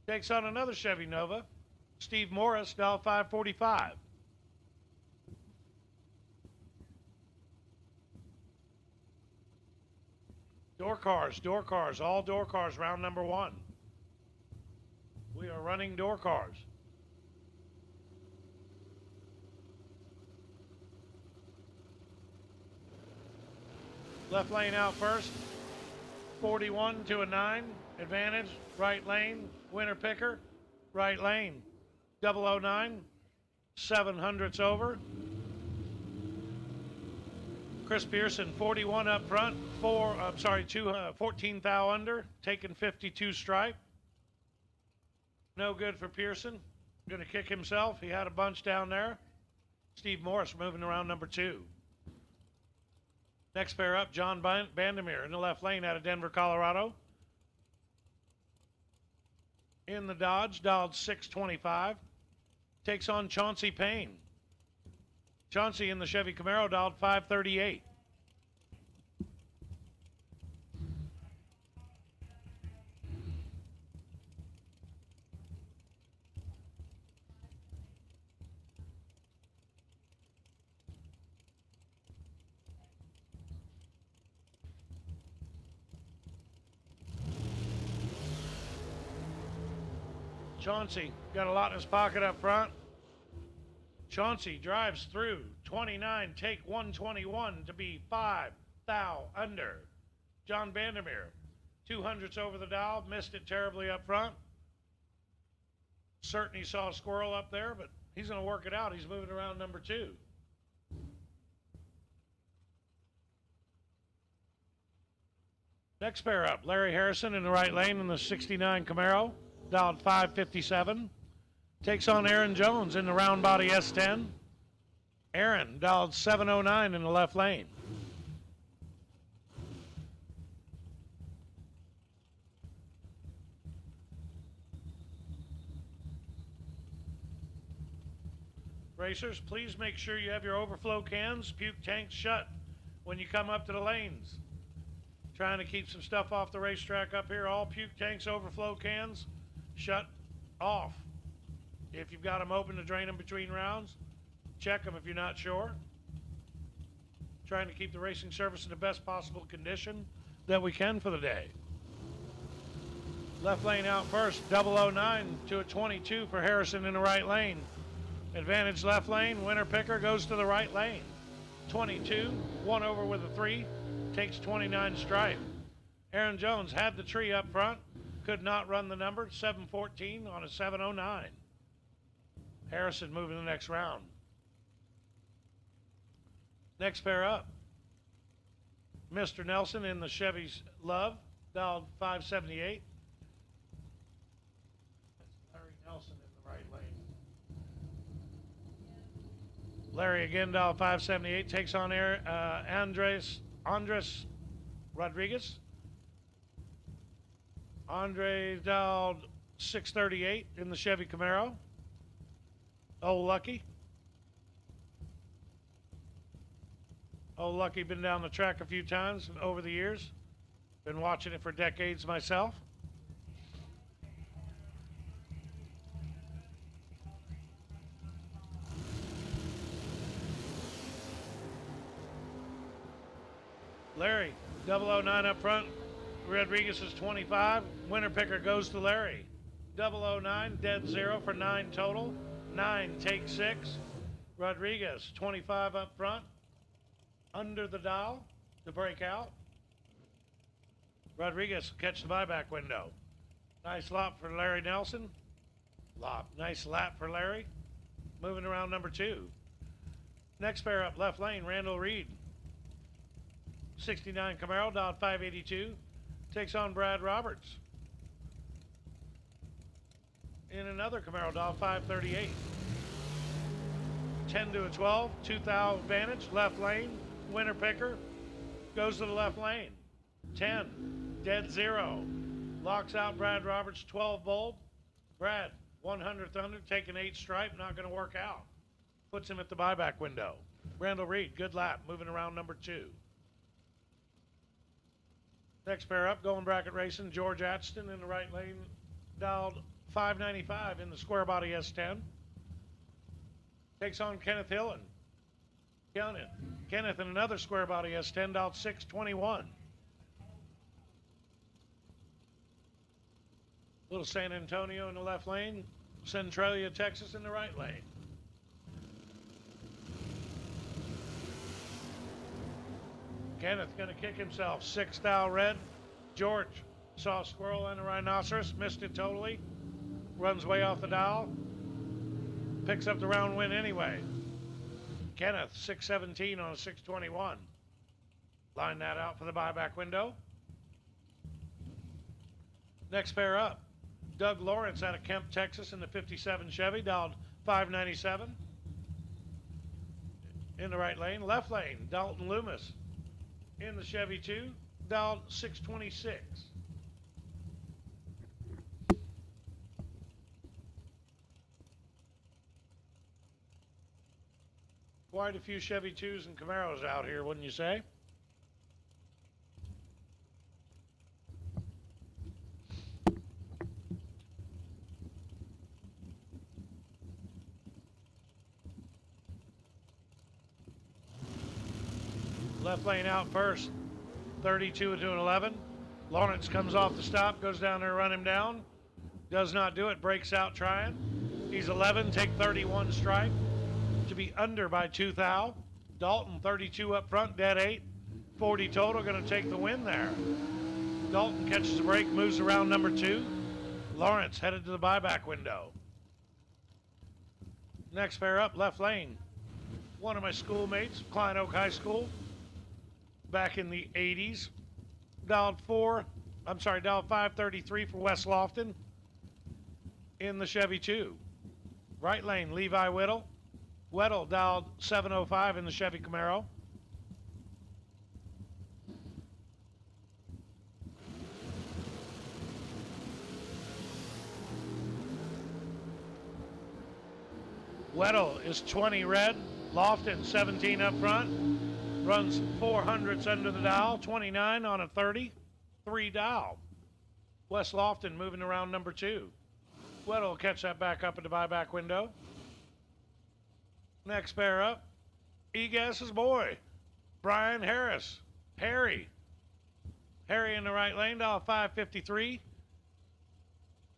Takes on another Chevy Nova. Steve Morris, dialed 545. Door cars, all door cars, round number 1. We are running door cars. Left lane out first, 41 to a 9, advantage, right lane, winner picker, right lane, 009, 700ths over. Chris Pearson, 41 up front, 14 thou under, taking 52 stripe. No good for Pearson. Going to kick himself. He had a bunch down there. Steve Morris moving around number 2. Next pair up, John Bandemir in the left lane out of Denver, Colorado. In the Dodge, dialed 625. Takes on Chauncey Payne. Chauncey in the Chevy Camaro, dialed 538. Chauncey got a lot in his pocket up front. Chauncey drives through 29, take 121 to be 5 thou under. John Bandemir, 200ths over the dial, missed it terribly up front. Certain he saw a squirrel up there, but he's going to work it out. He's moving around number 2. Next pair up, Larry Harrison in the right lane in the 69 Camaro, dialed 557. Takes on Aaron Jones in the round body S10. Aaron dialed 709 in the left lane. Racers, please make sure you have your overflow cans, puke tanks shut when you come up to the lanes. Trying to keep some stuff off the racetrack up here. All puke tanks, overflow cans, shut off. If you've got them open to drain them between rounds, check them if you're not sure. Trying to keep the racing service in the best possible condition that we can for the day. Left lane out first, 009 to a 22 for Harrison in the right lane. Advantage left lane, winner picker goes to the right lane. 22, 1 over with a 3, takes 29 stripe. Aaron Jones had the tree up front, could not run the number, 714 on a 709. Harrison moving the next round. Next pair up, Mr. Nelson in the Chevy's Love, dialed 578. That's Larry Nelson in the right lane. Larry again, dialed 578, takes on Andres Rodriguez. Andre dialed 638 in the Chevy Camaro. Oh, lucky. Oh, Lucky, been down the track a few times over the years. Been watching it for decades myself. Larry, 009 up front. Rodriguez is 25. Winner picker goes to Larry. 009, dead zero for 9 total. 9, take 6. Rodriguez, 25 up front. Under the dial to break out. Rodriguez catch the buyback window. Nice lap for Larry Nelson. Nice lap for Larry. Moving around number 2. Next pair up, left lane, Randall Reed. 69 Camaro, dialed 582. Takes on Brad Roberts. In another Camaro, dialed 538. 10 to a 12, 2,000 advantage, left lane, winner picker, goes to the left lane. 10, dead zero, locks out Brad Roberts, 12 bold. Brad, 100th under, taking 8 stripe, not going to work out. Puts him at the buyback window. Randall Reed, good lap, moving around number 2. Next pair up, going bracket racing, George Atchton in the right lane, dialed 595 in the square body S10. Takes on Kenneth Hillen. Kenneth in another square body S10, dialed 621. Little San Antonio in the left lane, Centralia, Texas in the right lane. Kenneth gonna kick himself. 6 thou red. George saw a squirrel and a rhinoceros, missed it totally. Runs way off the dial. Picks up the round win anyway. Kenneth, 617 on a 621. Line that out for the buyback window. Next pair up, Doug Lawrence out of Kemp, Texas in the 57 Chevy, dialed 597. In the right lane. Left lane, Dalton Loomis in the Chevy 2, dialed 626. Quite a few Chevy 2s and Camaros out here, wouldn't you say? Left lane out first, 32 to an 11. Lawrence comes off the stop, goes down there, run him down. Does not do it, breaks out trying. He's 11, take 31 stripe. To be under by 2 thou. Dalton, 32 up front, dead 8. 40 total, going to take the win there. Dalton catches a break, moves around number 2. Lawrence headed to the buyback window. Next pair up, left lane. One of my schoolmates, Klein Oak High School, back in the 80s. Dialed 533 for West Lofton in the Chevy 2. Right lane, Levi Whittle. Whittle dialed 705 in the Chevy Camaro. Whittle is 20 red. Lofton 17 up front. Runs 400s under the dial. 29 on a 30. 3 dial. West Lofton moving around number 2. Whittle will catch that back up at the buyback window. Next pair up, Egas's boy, Brian Harris. Harry in the right lane, dial 553.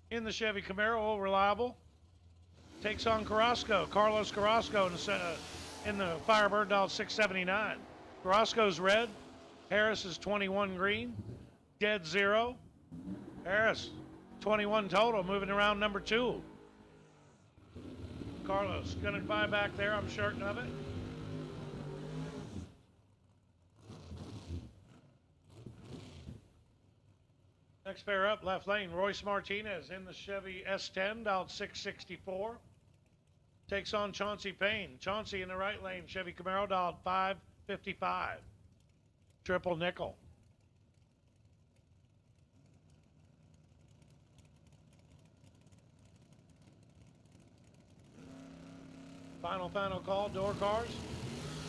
In the Chevy Camaro, all reliable. Takes on Carlos Carrasco in the Firebird, dial 679. Carrasco's red, Harris is 21 green, dead zero. Harris, 21 total, moving around number 2. Carlos, gonna buy back there, I'm certain of it. Next pair up, left lane, Royce Martinez in the Chevy S10, dialed 664. Takes on Chauncey Payne. Chauncey in the right lane, Chevy Camaro, dialed 555. Triple nickel. Final call, door cars.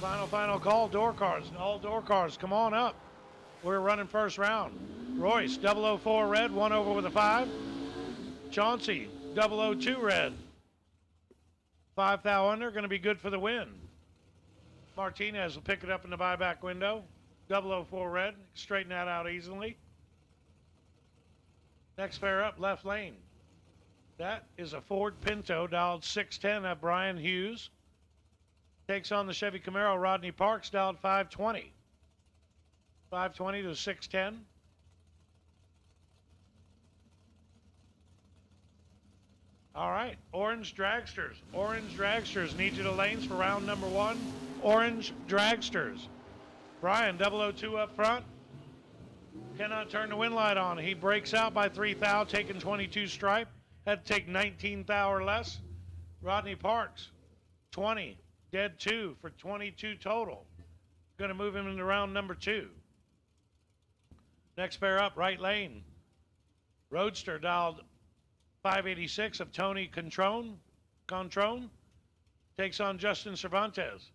Final call, door cars. All door cars, come on up. We're running first round. Royce, 004 red, 1 over with a 5. Chauncey, 002 red. 5 thou under, going to be good for the win. Martinez will pick it up in the buyback window. 004 red, straighten that out easily. Next pair up, left lane. That is a Ford Pinto, dialed 610 at Brian Hughes. Takes on the Chevy Camaro, Rodney Parks, dialed 520. 520 to 610. All right, Orange Dragsters. Orange Dragsters need you to lanes for round number 1. Orange Dragsters. Brian, 002 up front. Cannot turn the wind light on. He breaks out by 3 thou, taking 22 stripe. Had to take 19 thou or less. Rodney Parks, 20. Dead 2 for 22 total. Going to move him into round number 2. Next pair up, right lane. Roadster dialed 586 of Tony Controne. Takes on Justin Cervantes.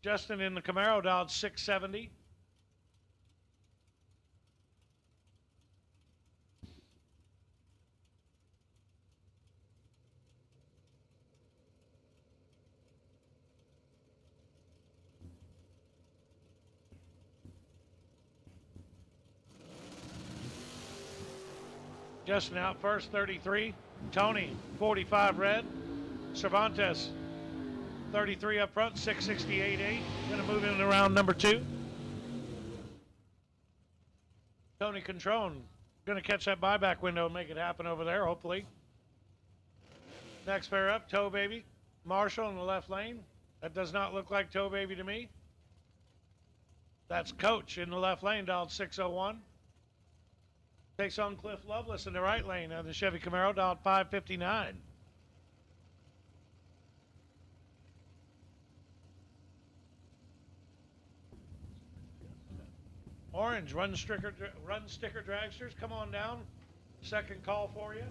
Justin in the Camaro dialed 670. Justin out first, 33. Tony, 45 red. Cervantes, 33 up front, 668.8. Going to move into round number 2. Tony Controne, going to catch that buyback window and make it happen over there, hopefully. Next pair up, Toe Baby. Marshall in the left lane. That does not look like Toe Baby to me. That's Coach in the left lane, dialed 601. Takes on Cliff Lovelace in the right lane of the Chevy Camaro, dialed 559. Orange, run sticker dragsters, come on down. Second call for you.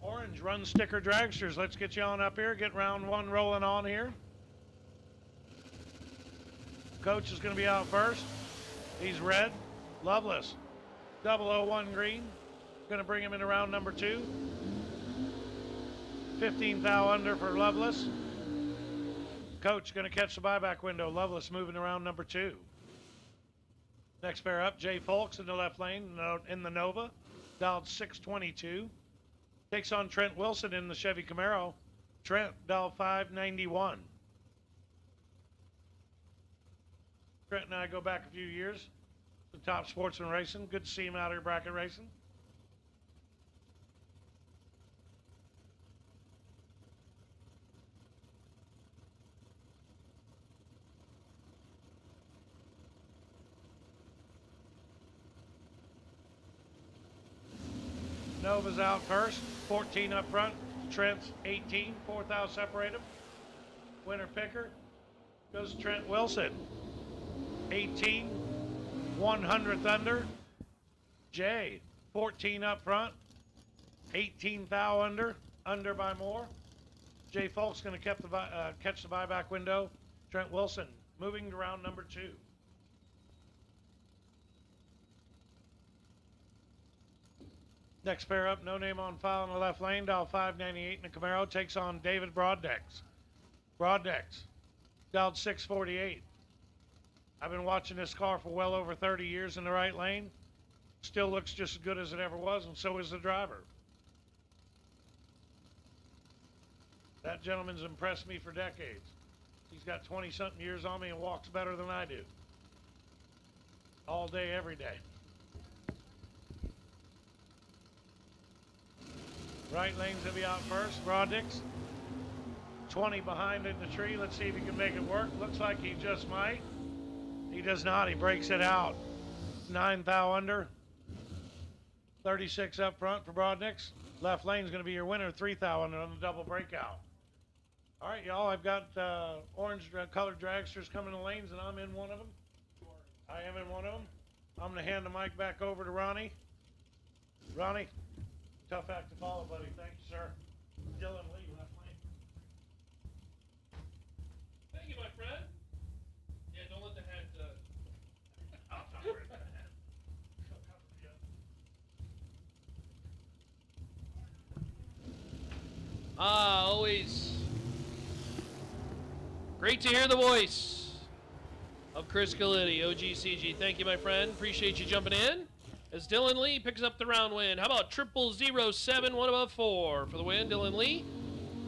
Orange, run sticker dragsters. Let's get you on up here. Get round 1 rolling on here. Coach is going to be out first. He's red. Lovelace. 001 green. Going to bring him into round number 2. 15 thou under for Lovelace. Coach going to catch the buyback window. Lovelace moving around number 2. Next pair up, Jay Folks in the left lane in the Nova. Dialed 622. Takes on Trent Wilson in the Chevy Camaro. Trent, dialed 591. Trent and I go back a few years. The top sportsman racing. Good to see him out here bracket racing. Nova's out first, 14 up front. Trent's 18, 4 thou separate him. Winner picker goes Trent Wilson. 18, 100th under. Jay, 14 up front, 18 thou under by more. Jay Folks going to catch the buyback window. Trent Wilson moving to round number 2. Next pair up, no name on file in the left lane, dial 598 in the Camaro, takes on David Broaddex. Broaddex, dialed 648. I've been watching this car for well over 30 years in the right lane. Still looks just as good as it ever was, and so is the driver. That gentleman's impressed me for decades. He's got 20-something years on me and walks better than I do. All day, every day. Right lane's gonna be out first. Broadix, 20 behind in the tree. Let's see if he can make it work. Looks like he just might. He does not. He breaks it out. 9 thou under. 36 up front for Broadix. Left lane's gonna be your winner. 3 thou under on the double breakout. All right, y'all. I've got orange colored dragsters coming in lanes, and I'm in one of them. I am in one of them. I'm gonna hand the mic back over to Ronnie. Ronnie. Tough act to follow, buddy. Thank you, sir. Dylan Lee, left lane. Thank you, my friend. Always great to hear the voice of Chris Galletti, OGCG. Thank you, my friend. Appreciate you jumping in. As Dylan Lee picks up the round win. How about 0007, 1 above 4 for the win? Dylan Lee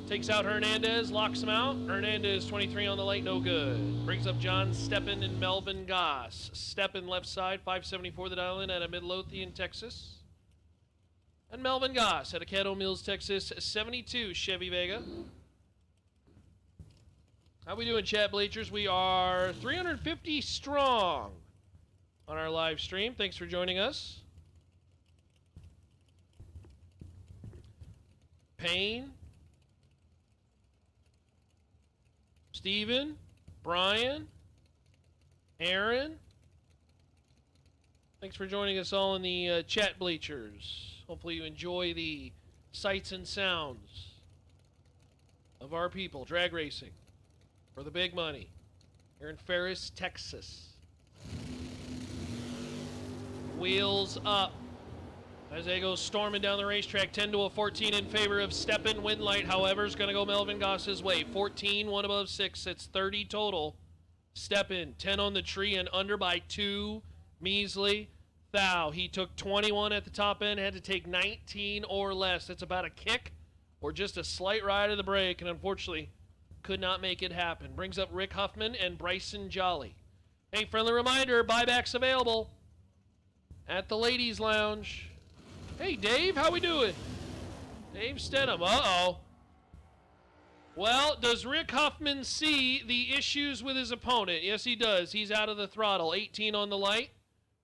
takes out Hernandez, locks him out. Hernandez, 23 on the light, no good. Brings up John Steppen and Melvin Goss. Steppen left side, 574 the dial in out of Midlothian, Texas. And Melvin Goss out of Caddo Mills, Texas, 72 Chevy Vega. How we doing, chat bleachers? We are 350 strong on our live stream. Thanks for joining us. Payne, Steven, Brian, Aaron. Thanks for joining us all in the chat bleachers. Hopefully you enjoy the sights and sounds of our people drag racing for the big money here in Ferris, Texas. Wheels up as they go storming down the racetrack. 10 to a 14 in favor of Steppen. Wind light, however, is going to go Melvin Goss's way. 14, 1 above 6. It's 30 total. Steppen, 10 on the tree and under by 2. Measly. Thou, he took 21 at the top end, had to take 19 or less. That's about a kick or just a slight ride of the brake, and unfortunately could not make it happen. Brings up Rick Huffman and Bryson Jolly. Hey, friendly reminder, buybacks available at the Ladies Lounge. Hey, Dave, how we doing? Dave Stenham, uh-oh. Well, does Rick Huffman see the issues with his opponent? Yes, he does. He's out of the throttle. 18 on the light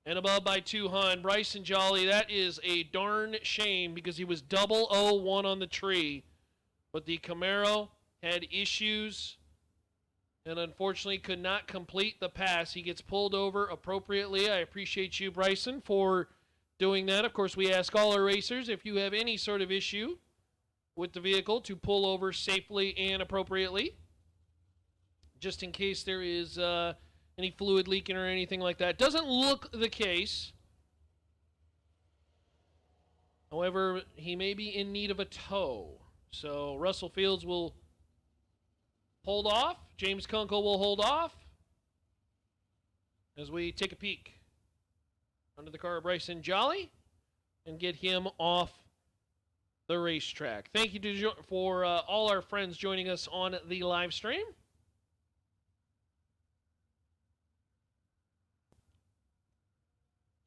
and above by 200. Bryson Jolly, that is a darn shame because he was 001 on the tree. But the Camaro had issues and unfortunately could not complete the pass. He gets pulled over appropriately. I appreciate you, Bryson, for doing that. Of course, we ask all our racers if you have any sort of issue with the vehicle to pull over safely and appropriately, just in case there is any fluid leaking or anything like that. Doesn't look the case. However, he may be in need of a tow. So Russell Fields will hold off. James Kunkel will hold off as we take a peek under the car of Bryson Jolly and get him off the racetrack. Thank you for all our friends joining us on the live stream.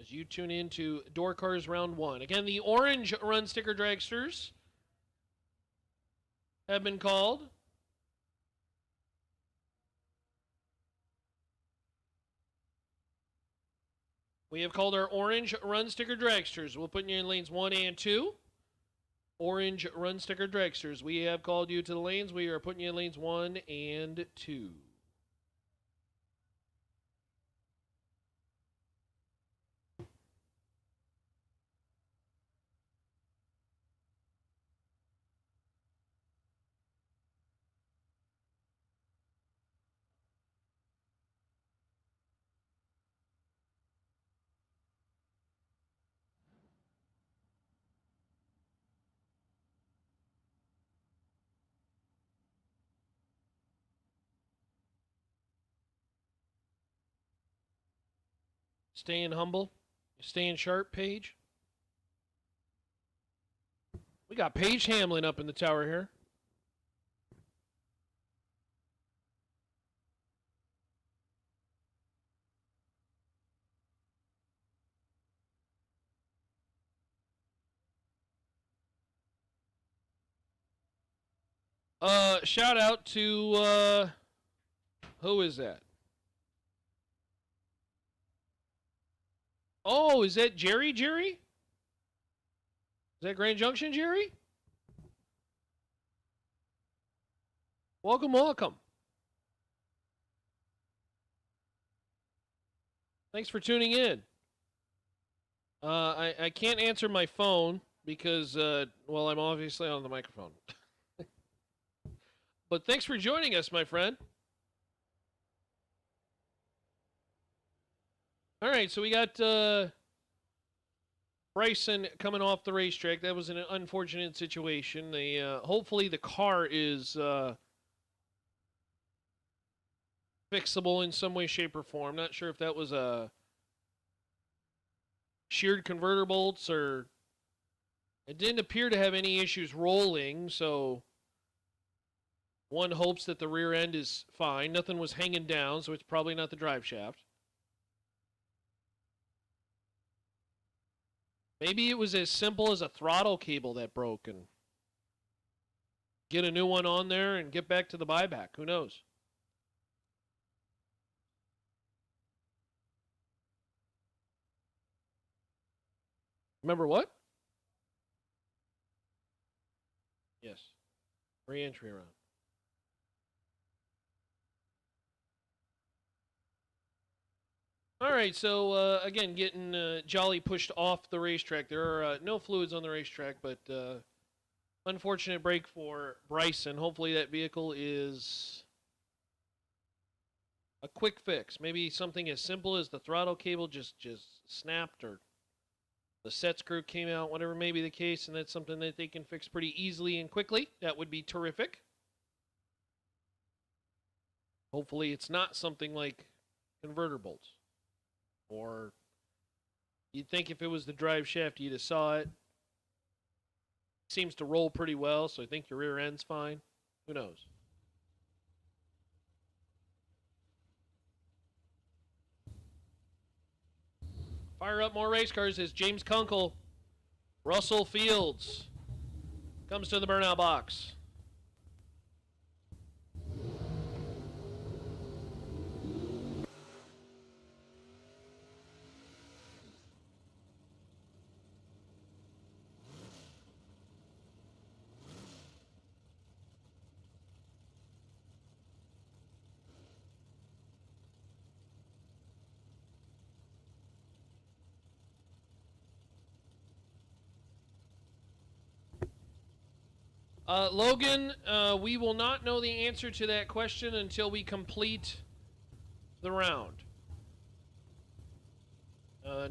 As you tune in to Door Cars Round 1. Again, the orange run sticker dragsters have been called. We have called our orange run sticker dragsters. We'll put you in lanes 1 and 2. Orange run sticker dragsters. We have called you to the lanes. We are putting you in lanes 1 and 2. Staying humble, staying sharp, Paige. We got Paige Hamlin up in the tower here. Shout out to, who is that? Oh, is that Jerry? Is that Grand Junction, Jerry? Welcome, welcome. Thanks for tuning in. I can't answer my phone because, well, I'm obviously on the microphone. But thanks for joining us, my friend. All right, so we got Bryson coming off the racetrack. That was an unfortunate situation. They hopefully the car is fixable in some way, shape, or form. Not sure if that was a sheared converter bolts or it didn't appear to have any issues rolling, so one hopes that the rear end is fine. Nothing was hanging down, so it's probably not the drive shaft. Maybe it was as simple as a throttle cable that broke and get a new one on there and get back to the buyback. Who knows? Remember what? Yes. Re-entry round. All right, so again, getting Jolly pushed off the racetrack. There are no fluids on the racetrack, but unfortunate break for Bryson. Hopefully that vehicle is a quick fix. Maybe something as simple as the throttle cable just snapped or the set screw came out, whatever may be the case, and that's something that they can fix pretty easily and quickly. That would be terrific. Hopefully it's not something like converter bolts. Or you'd think if it was the drive shaft, you'd have saw it. Seems to roll pretty well, so I think your rear end's fine. Who knows? Fire up more race cars as James Kunkel, Russell Fields comes to the burnout box. Logan, we will not know the answer to that question until we complete the round.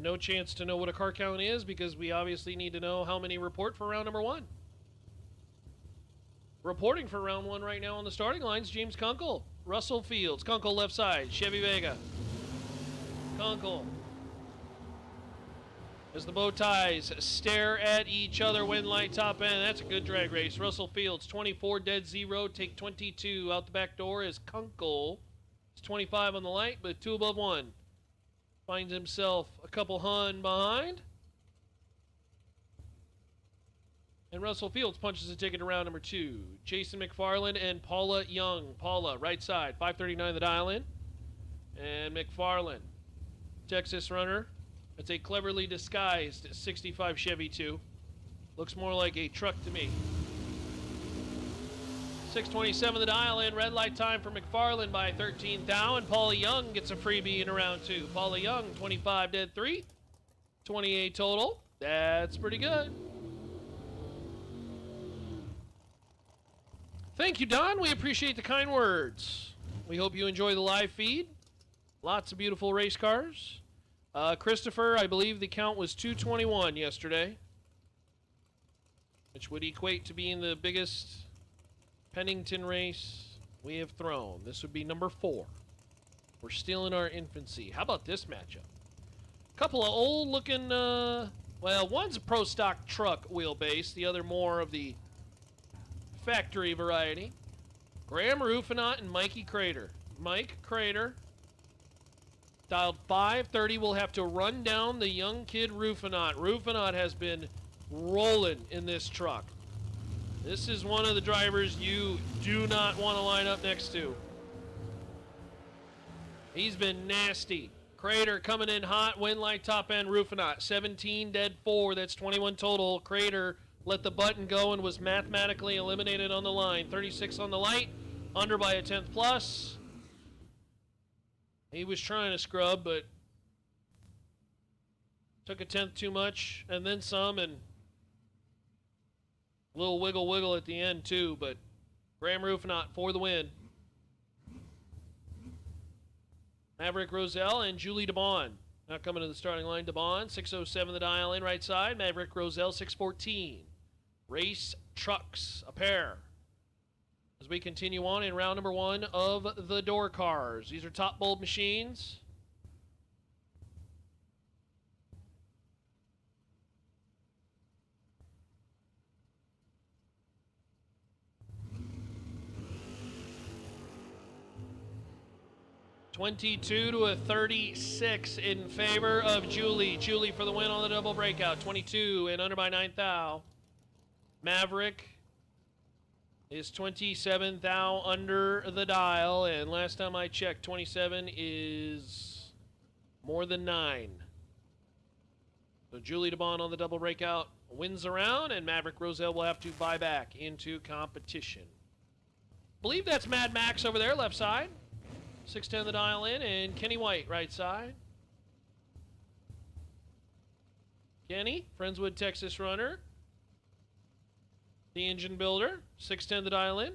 No chance to know what a car count is because we obviously need to know how many report for round number 1. Reporting for round 1 right now on the starting lines, James Kunkel, Russell Fields, Kunkel left side, Chevy Vega, Kunkel. As the bow ties stare at each other, win light top end. That's a good drag race. Russell Fields, 24 dead 0, take 22 out the back door as Kunkel is 25 on the light, but 2 above 1. Finds himself a couple hun behind. And Russell Fields punches a ticket to round number 2. Jason McFarland and Paula Young. Paula, right side, 539 the dial in. And McFarland, Texas runner. It's a cleverly disguised 65 Chevy 2. Looks more like a truck to me. 627 the dial in. Red light time for McFarland by 13 thou. And Paula Young gets a freebie in round 2. Paula Young, 25 dead 3. 28 total. That's pretty good. Thank you, Don. We appreciate the kind words. We hope you enjoy the live feed. Lots of beautiful race cars. Christopher, I believe the count was 221 yesterday, which would equate to being the biggest Pennington race we have thrown. This would be number 4. We're still in our infancy. How about this matchup? A couple of old-looking, well, one's a pro stock truck wheelbase, the other more of the factory variety. Graham Rufinot and Mikey Crater. Mike Crater. Dialed 530 will have to run down the young kid Rufinot. Rufinot has been rolling in this truck. This is one of the drivers you do not want to line up next to. He's been nasty. Crater coming in hot, win light top end Rufinot. 17 dead 4, that's 21 total. Crater let the button go and was mathematically eliminated on the line. 36 on the light, under by a 10th plus. He was trying to scrub, but took a 10th too much, and then some, and a little wiggle at the end, too, but Graham Rufinot for the win. Maverick Roselle and Julie DeBon. Now coming to the starting line, DeBond, 607 the dial in right side. Maverick Roselle, 614. Race Trucks, a pair. As we continue on in round number 1 of the door cars. These are top bulb machines. $22-36 in favor of Julie. Julie for the win on the double breakout. 22 and under by 9 thou. Maverick is 27 thou under the dial, and last time I checked, 27 is more than 9. So Julie DeBond on the double breakout wins the round, and Maverick Roselle will have to buy back into competition. Believe that's Mad Max over there, left side. 610 the dial in, and Kenny White, right side. Kenny, Friendswood, Texas runner. The engine builder, 610 the dial in.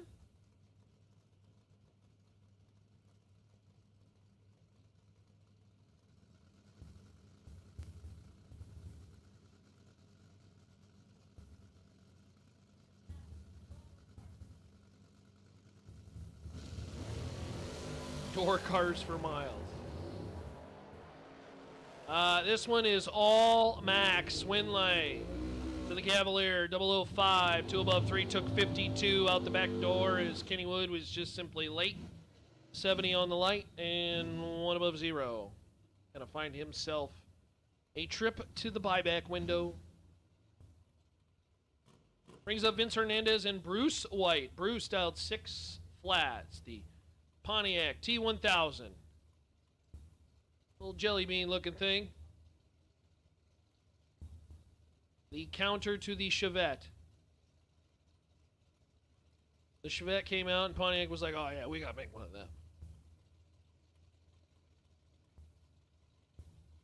Door cars for miles. This one is all max. Win lane to the Cavalier, 005, 2 above 3, took 52 out the back door as Kenny Wood was just simply late. 70 on the light and 1 above 0. Gonna find himself a trip to the buyback window. Brings up Vince Hernandez and Bruce White. Bruce dialed 6 flats. The Pontiac T1000. Little jelly bean looking thing. The counter to the Chevette. The Chevette came out and Pontiac was like, oh yeah, we gotta make one of them.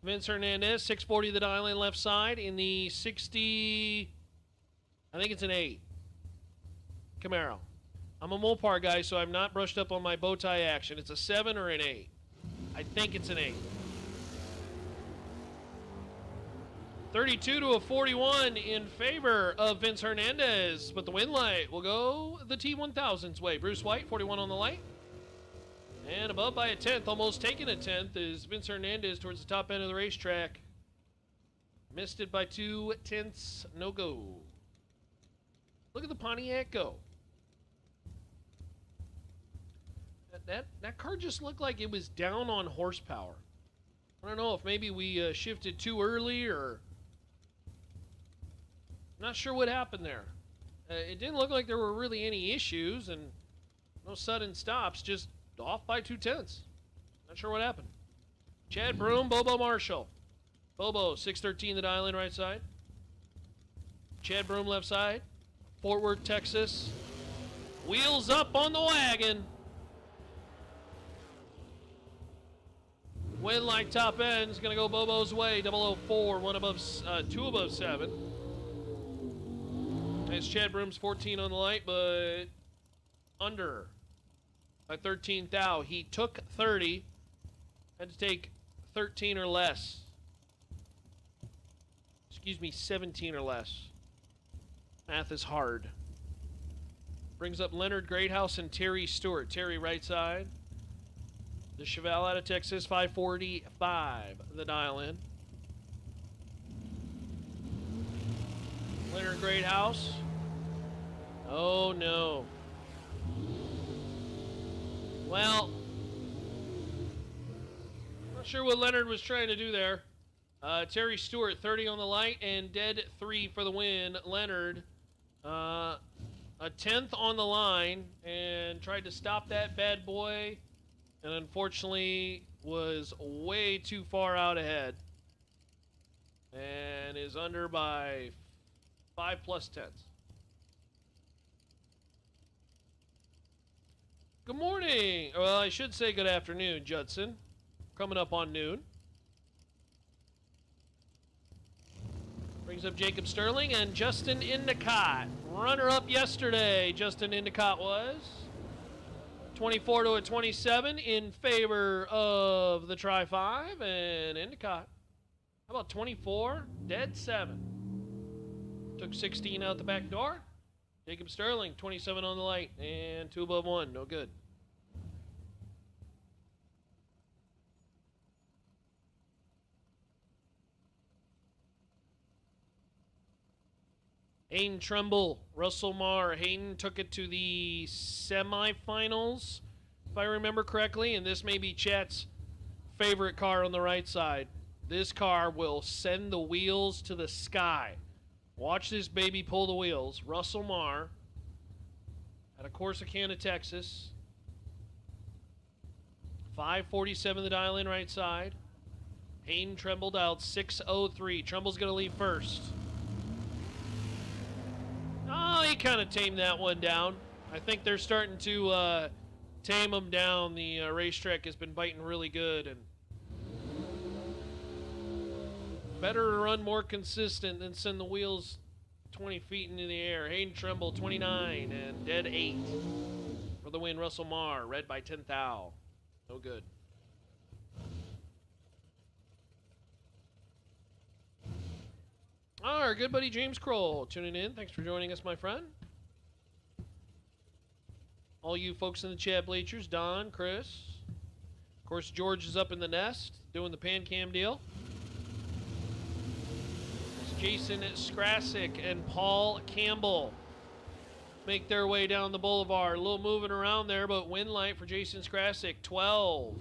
Vince Hernandez, 640 the dial in left side in the 60, I think it's an 8. Camaro. I'm a Mopar guy, so I'm not brushed up on my bow tie action. It's a 7 or an 8. I think it's an 8. 32-41 in favor of Vince Hernandez, but the win light will go the T1000's way. Bruce White, 41 on the light. And above by a 10th, almost taking a 10th, is Vince Hernandez towards the top end of the racetrack. Missed it by 2 tenths, no go. Look at the Pontiac go. That car just looked like it was down on horsepower. I don't know if maybe we shifted too early or... Not sure what happened there. It didn't look like there were really any issues and no sudden stops, just off by 2 tenths. Not sure what happened. Chad Broom, Bobo Marshall. Bobo, 613 the dial in right side. Chad Broom left side. Fort Worth, Texas. Wheels up on the wagon. Win like top end is going to go Bobo's way. 004, 1 above, 2 above 7. It's Chad Broom's 14 on the light, but under by 13 thou. He took 30. Had to take 13 or less. Excuse me, 17 or less. Math is hard. Brings up Leonard Greathouse and Terry Stewart. Terry right side. The Chevelle out of Texas, 545, the dial in. Leonard Greathouse. Oh no. Well, not sure what Leonard was trying to do there. Terry Stewart, 30 on the light and dead 3 for the win. Leonard, a 10th on the line and tried to stop that bad boy. And unfortunately was way too far out ahead. And is under by 5+ tenths. Good morning. Well, I should say good afternoon, Judson. Coming up on noon. Brings up Jacob Sterling and Justin Endicott. Runner up yesterday, Justin Endicott was. 24-27 in favor of the Tri-5, and Endicott How about 24? Dead 7. Took 16 out the back door. Jacob Sterling, 27 on the light, and 2 above 1. No good. Hayden Tremble, Russell Marr. Hayden took it to the semifinals, if I remember correctly, and this may be Chet's favorite car on the right side. This car will send the wheels to the sky. Watch this baby pull the wheels. Russell Marr out of Corsicana, Texas. 547 the dial in right side. Hayden Tremble out 603. Tremble's going to leave first. Oh, he kind of tamed that one down. I think they're starting to tame him down. The racetrack has been biting really good, and better to run more consistent than send the wheels 20 feet into the air. Hayden Tremble, 29, and dead 8 for the win. Russell Marr, red by 10 thou. No good. Our good buddy James Kroll tuning in. Thanks for joining us, my friend. All you folks in the chat bleachers, Don, Chris. Of course, George is up in the nest doing the pan cam deal. It's Jason Skrasik and Paul Campbell make their way down the boulevard. A little moving around there, but win light for Jason Skrasik, 12.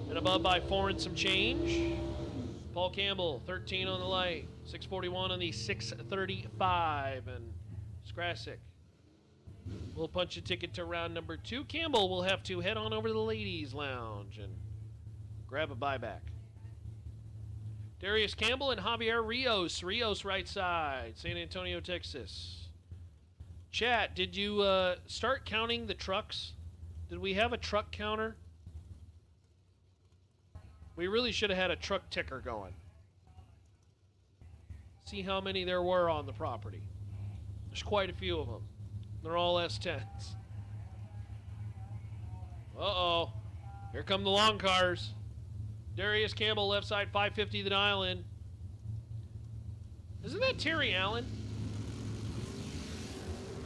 And above by 4 and some change. Paul Campbell, 13 on the light. 641 on the 635, and Skrasik will punch a ticket to round number 2. Campbell will have to head on over to the ladies' lounge and grab a buyback. Darius Campbell and Javier Rios. Rios right side, San Antonio, Texas. Chat, did you start counting the trucks? Did we have a truck counter? We really should have had a truck ticker going. See how many there were on the property. There's quite a few of them. They're all S10s. Uh-oh. Here come the long cars. Darius Campbell, left side, 550 the dial in. Isn't that Terry Allen?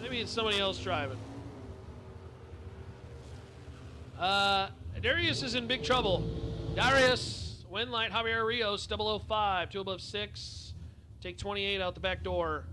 Maybe it's somebody else driving. Darius is in big trouble. Darius, win light, Javier Rios, 005, 2 above 6. Take 28 out the back door.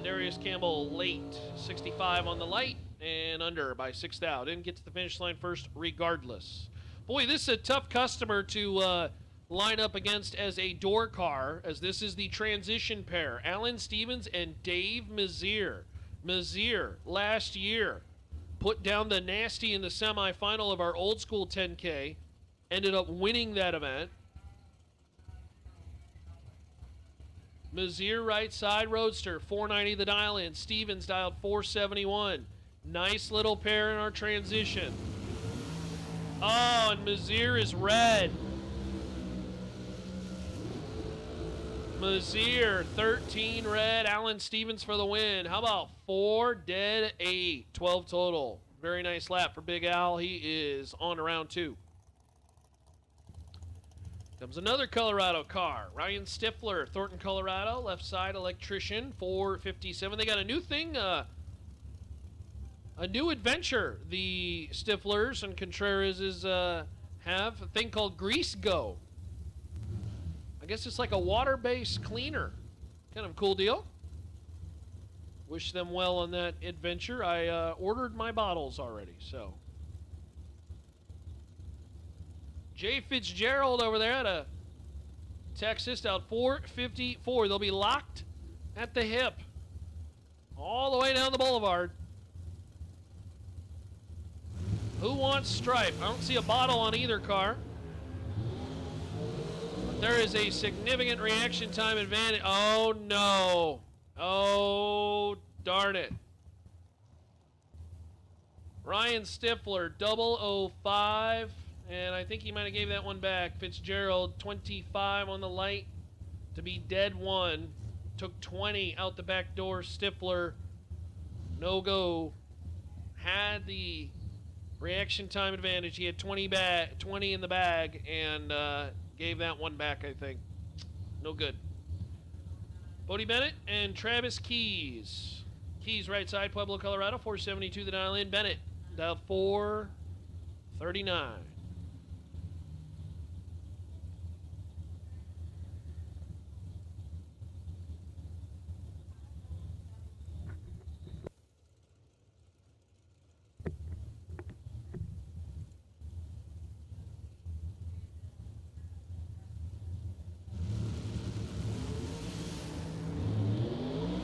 Darius Campbell late, 65 on the light, and under by 6 thou. Didn't get to the finish line first regardless. Boy, this is a tough customer to line up against as a door car, as this is the transition pair. Alan Stevens and Dave Mazier. Mazier, last year, put down the nasty in the semifinal of our old school 10K. Ended up winning that event. Mazier right side roadster, 490 the dial in. Stevens dialed 471. Nice little pair in our transition. Oh, and Mazier is red. Mazier, 13 red. Alan Stevens for the win. How about 4 dead 8? 12 total. Very nice lap for Big Al. He is on to round 2. Comes another Colorado car. Ryan Stifler, Thornton, Colorado. Left side electrician, 457. They got a new thing, a new adventure. The Stiflers and Contreras have a thing called Grease Go. I guess it's like a water-based cleaner. Kind of a cool deal. Wish them well on that adventure. I ordered my bottles already, so. Jay Fitzgerald over there out of Texas, out 454. They'll be locked at the hip all the way down the boulevard. Who wants stripe? I don't see a bottle on either car. But there is a significant reaction time advantage. Oh, no. Oh, darn it. Ryan Stifler, 005. And I think he might have gave that one back. Fitzgerald, 25 on the light to be dead 1. Took 20 out the back door. Stifler, no go. Had the reaction time advantage. He had 20 in the bag and gave that one back, I think. No good. Bodie Bennett and Travis Keys. Keys right side, Pueblo, Colorado, 472 the dial in. Bennett, dial 439.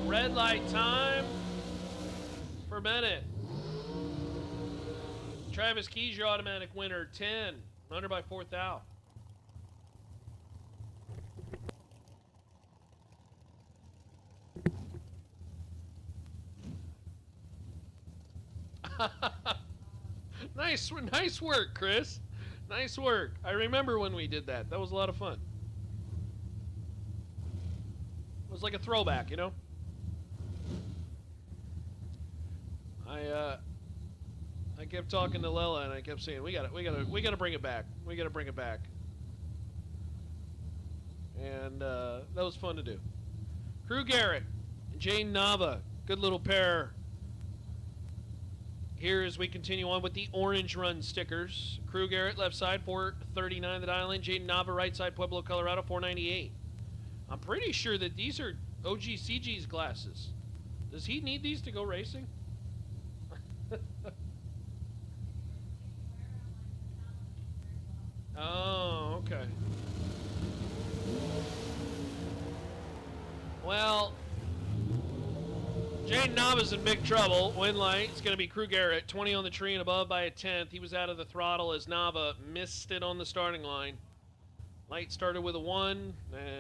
Red light time for Bennett. Travis Keys, your automatic winner, 10. Under by 4th out. Nice work, Chris. Nice work. I remember when we did that. That was a lot of fun. It was like a throwback, you know? I kept talking to Lela and I kept saying we gotta bring it back. We gotta bring it back. And that was fun to do. Crew Garrett and Jane Nava, good little pair. Here as we continue on with the Orange Run stickers. Crew Garrett left side 439 the dial in. Jane Nava right side Pueblo, Colorado 498. I'm pretty sure that these are OGCG's glasses. Does he need these to go racing? Oh, okay. Well, Jane Nava's in big trouble. Win light. It's going to be Crew Garrett, 20 on the tree and above by a 10th. He was out of the throttle as Nava missed it on the starting line. Light started with a 1,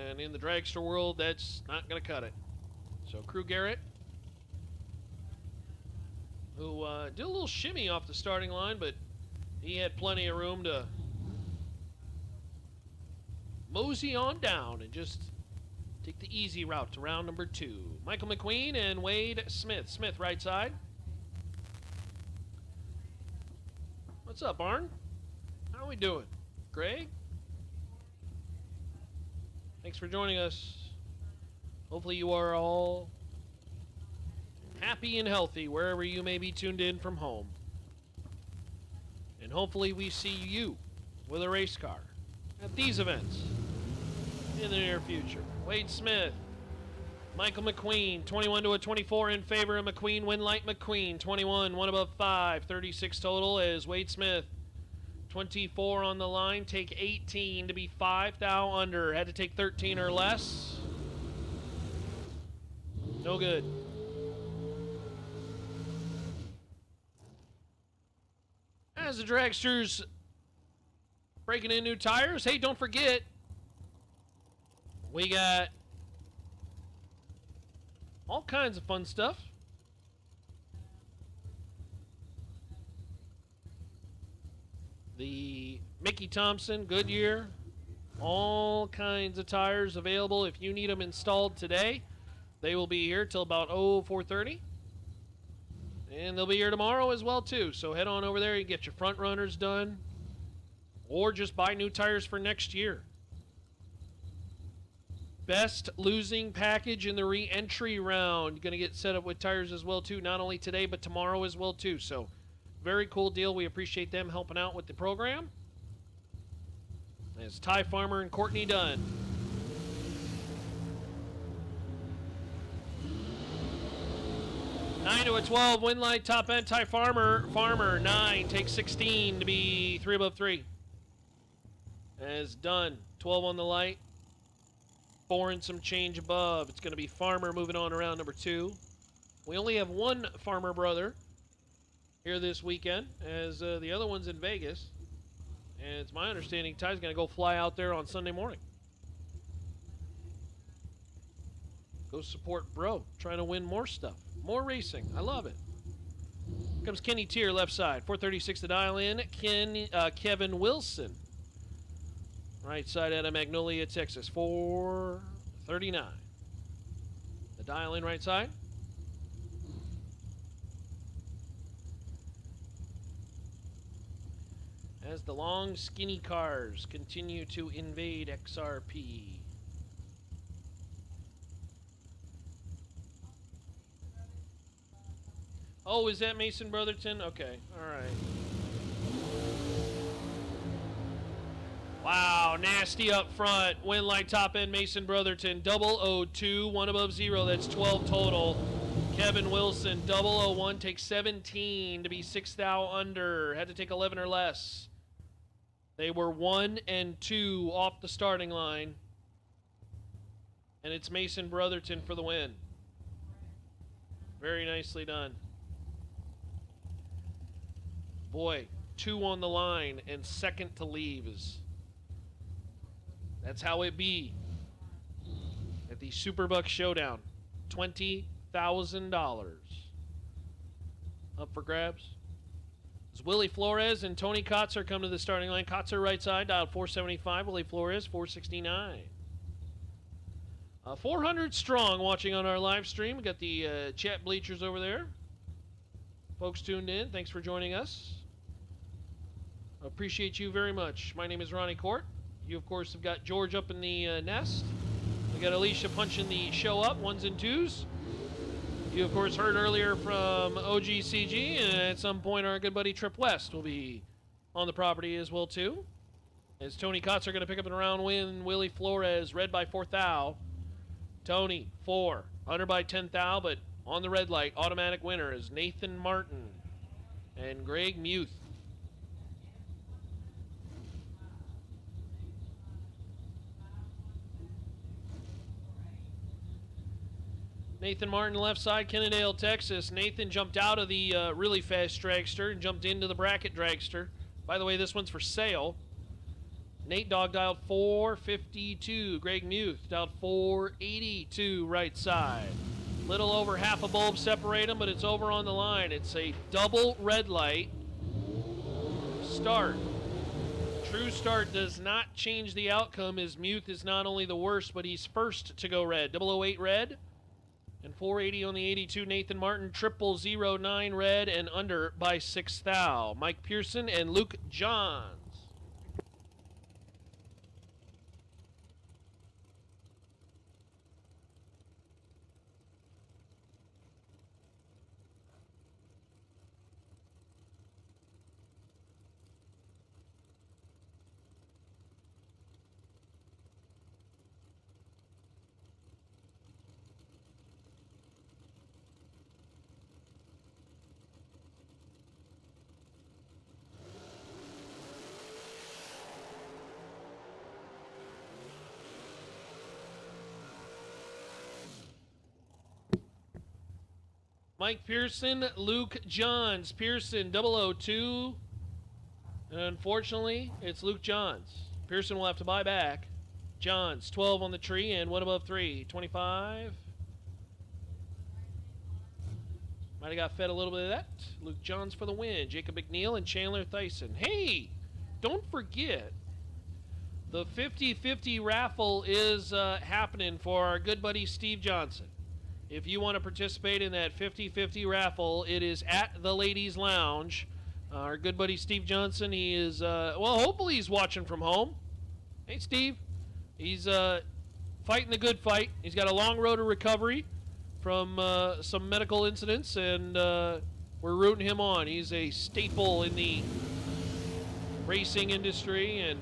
and in the dragster world, that's not going to cut it. So Crew Garrett, who did a little shimmy off the starting line, but he had plenty of room to mosey on down and just take the easy route to round number 2. Michael McQueen and Wade Smith. Smith, right side. What's up, Arn? How are we doing? Greg? Thanks for joining us. Hopefully you are all happy and healthy wherever you may be tuned in from home. And hopefully we see you with a race car at these events in the near future. Wade Smith, Michael McQueen, 21 to a 24 in favor of McQueen. Win light McQueen, 21, 1 above 5, 36 total as Wade Smith, 24 on the line, take 18 to be 5 thou under. Had to take 13 or less. No good. As the dragsters breaking in new tires, hey, don't forget, we got all kinds of fun stuff. The Mickey Thompson, Goodyear, all kinds of tires available. If you need them installed today, they will be here till about 4:30. And they'll be here tomorrow as well, too. So head on over there. You can get your front runners done. Or just buy new tires for next year. Best losing package in the re-entry round. You're going to get set up with tires as well, too. Not only today, but tomorrow as well, too. So very cool deal. We appreciate them helping out with the program. There's Ty Farmer and Courtney Dunn. Nine to a 12, win light, top end, Ty Farmer. Farmer, 9, takes 16 to be 3 above 3. As done, 12 on the light, 4 and some change above. It's going to be Farmer moving on around number 2. We only have one Farmer brother here this weekend, as the other one's in Vegas. And it's my understanding Ty's going to go fly out there on Sunday morning. Go support bro, trying to win more stuff. More racing. I love it. Here comes Kenny Tier, left side. 436 to dial in. Kevin Wilson. Right side out of Magnolia, Texas. 439. The dial in right side. As the long, skinny cars continue to invade XRP. Oh, is that Mason Brotherton? Okay, all right. Wow, nasty up front. Win light top end, Mason Brotherton. 002, 1 above 0. That's 12 total. Kevin Wilson, 001, takes 17 to be 6 thou under. Had to take 11 or less. They were 1 and 2 off the starting line. And it's Mason Brotherton for the win. Very nicely done. Boy, 2 on the line and second to leave is... That's how it be at the SuperBucks Showdown. $20,000 up for grabs. As Willie Flores and Tony Kotzer come to the starting line. Kotzer right side, dialed 475. Willie Flores, 469. 400 strong watching on our live stream. We got the chat bleachers over there. Folks tuned in, thanks for joining us. Appreciate you very much. My name is Ronnie Court. You, of course, have got George up in the nest. We got Alicia punching the show up, 1s and 2s. You, of course, heard earlier from OGCG, and at some point our good buddy Trip West will be on the property as well, too. As Tony Kotzer going to pick up an around win, Willie Flores, red by 4 thou. Tony, 4, under by 10 thou, but on the red light, automatic winner is Nathan Martin and Greg Muth. Nathan Martin, left side, Kennedale, Texas. Nathan jumped out of the really fast dragster and jumped into the bracket dragster. By the way, this one's for sale. Nate Dogg dialed 452. Greg Muth dialed 482 right side. Little over half a bulb separate them, but it's over on the line. It's a double red light start. True start does not change the outcome, as Muth is not only the worst, but he's first to go red. 008 red. And 480 on the 82, Nathan Martin, 009 red and under by 6 thou. Mike Pearson and Luke Johns. Mike Pearson, Luke Johns. Pearson, 002. And unfortunately, it's Luke Johns. Pearson will have to buy back. Johns, 12 on the tree and 1 above 3. 25. Might have got fed a little bit of that. Luke Johns for the win. Jacob McNeil and Chandler Thyssen. Hey, don't forget, the 50-50 raffle is happening for our good buddy Steve Johnson. If you want to participate in that 50-50 raffle, it is at the Ladies Lounge. Our good buddy Steve Johnson, he is, well, hopefully he's watching from home. Hey, Steve. He's fighting the good fight. He's got a long road to recovery from some medical incidents, and we're rooting him on. He's a staple in the racing industry, and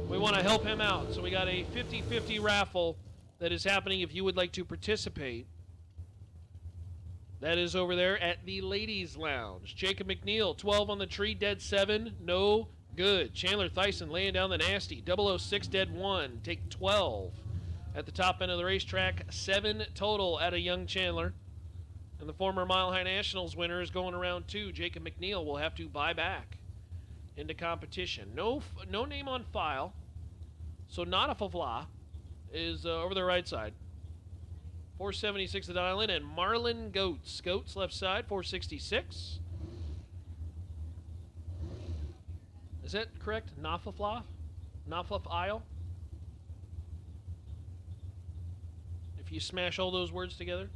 we want to help him out. So we got a 50-50 raffle that is happening if you would like to participate. That is over there at the Ladies Lounge. Jacob McNeil, 12 on the tree, dead 7, no good. Chandler Thyssen laying down the nasty, 006, dead 1, take 12. At the top end of the racetrack, 7 total at a young Chandler. And the former Mile High Nationals winner is going around 2. Jacob McNeil will have to buy back into competition. No name on file, so not a fafla. Is over the right side. 476 the dial in, and Marlon Goats. Goats left side, 466. Is that correct? Nafafla? Nafaf Isle? If you smash all those words together.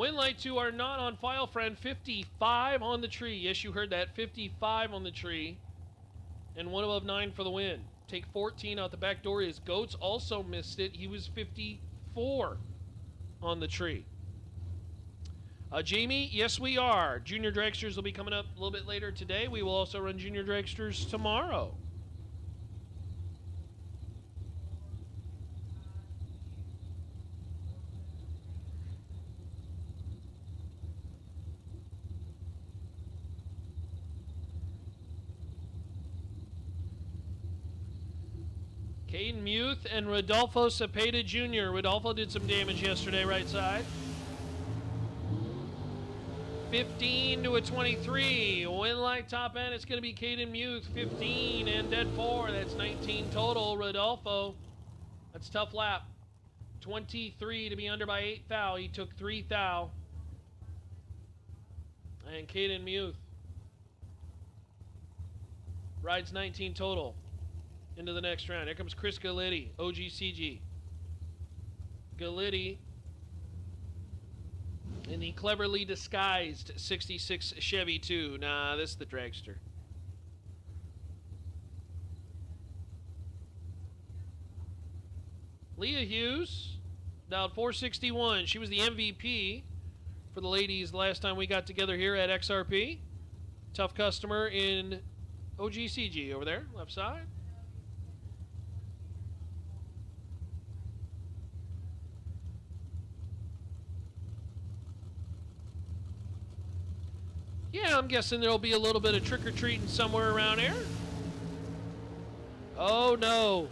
Win light 2 are not on file, friend. 55 on the tree. Yes, you heard that. 55 on the tree. And 1 above 9 for the win. Take 14 out the back door. His Goats also missed it. He was 54 on the tree. Jamie, yes, we are. Junior Dragsters will be coming up a little bit later today. We will also run Junior Dragsters tomorrow. Caden Muth and Rodolfo Cepeda Jr. Rodolfo did some damage yesterday, right side. 15 to a 23. Win light top end. It's going to be Caden Muth, 15 and dead 4. That's 19 total. Rodolfo, that's a tough lap. 23 to be under by 8 thou. He took 3 thou. And Caden Muth rides 19 total into the next round. Here comes Chris Galitti, OGCG. Galitti in the cleverly disguised 66 Chevy 2. Nah, this is the Dragster. Leah Hughes, dialed 461. She was the MVP for the ladies last time we got together here at XRP. Tough customer in OGCG over there, left side. Yeah, I'm guessing there'll be a little bit of trick-or-treating somewhere around here. Oh, no.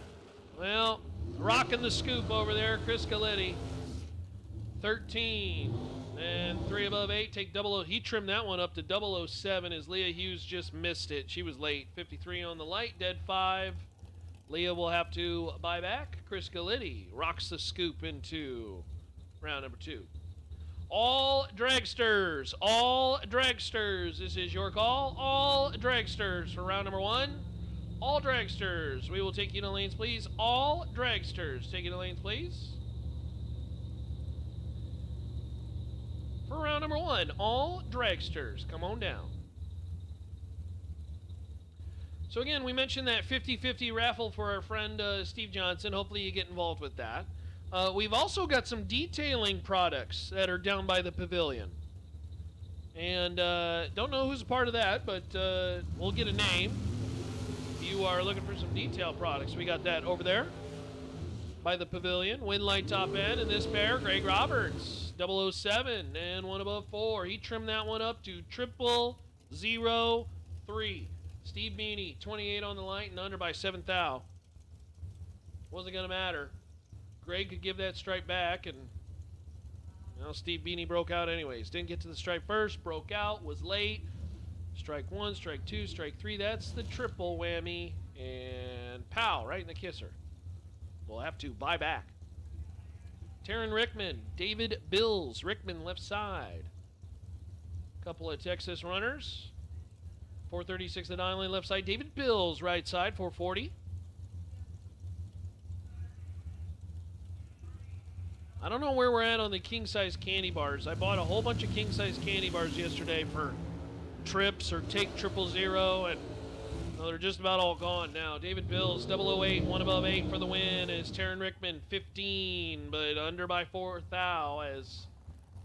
Well, rocking the scoop over there, Chris Galetti. 13 and 3 above 8. Take 00. He trimmed that one up to 007 as Leah Hughes just missed it. She was late. 53 on the light, dead 5. Leah will have to buy back. Chris Galetti rocks the scoop into round number 2. All dragsters, this is your call. All dragsters for round number 1. All dragsters, we will take you to lanes, please. All dragsters, take you to lanes, please. For round number 1, all dragsters, come on down. So again, we mentioned that 50-50 raffle for our friend Steve Johnson. Hopefully you get involved with that. We've also got some detailing products that are down by the pavilion. And don't know who's a part of that, but we'll get a name. If you are looking for some detail products, we got that over there by the pavilion. Win light top end, and this pair, Greg Roberts, 007 and 1 above 4. He trimmed that one up to 0003. Steve Meany, 28 on the light and under by 7 thou. Wasn't going to matter. Greg could give that stripe back, and well, Steve Beanie broke out anyways. Didn't get to the stripe first, broke out, was late. Strike 1, strike 2, strike 3. That's the triple whammy, and pow, right in the kisser. We'll have to buy back. Taryn Rickman, David Bills, Rickman left side. Couple of Texas runners. 436 at Island left side. David Bills right side, 440. I don't know where we're at on the king-size candy bars. I bought a whole bunch of king-size candy bars yesterday for trips or take 000, and well, they're just about all gone now. David Bills, 008, 1 above 8 for the win, as Taryn Rickman, 15, but under by 4 thou, as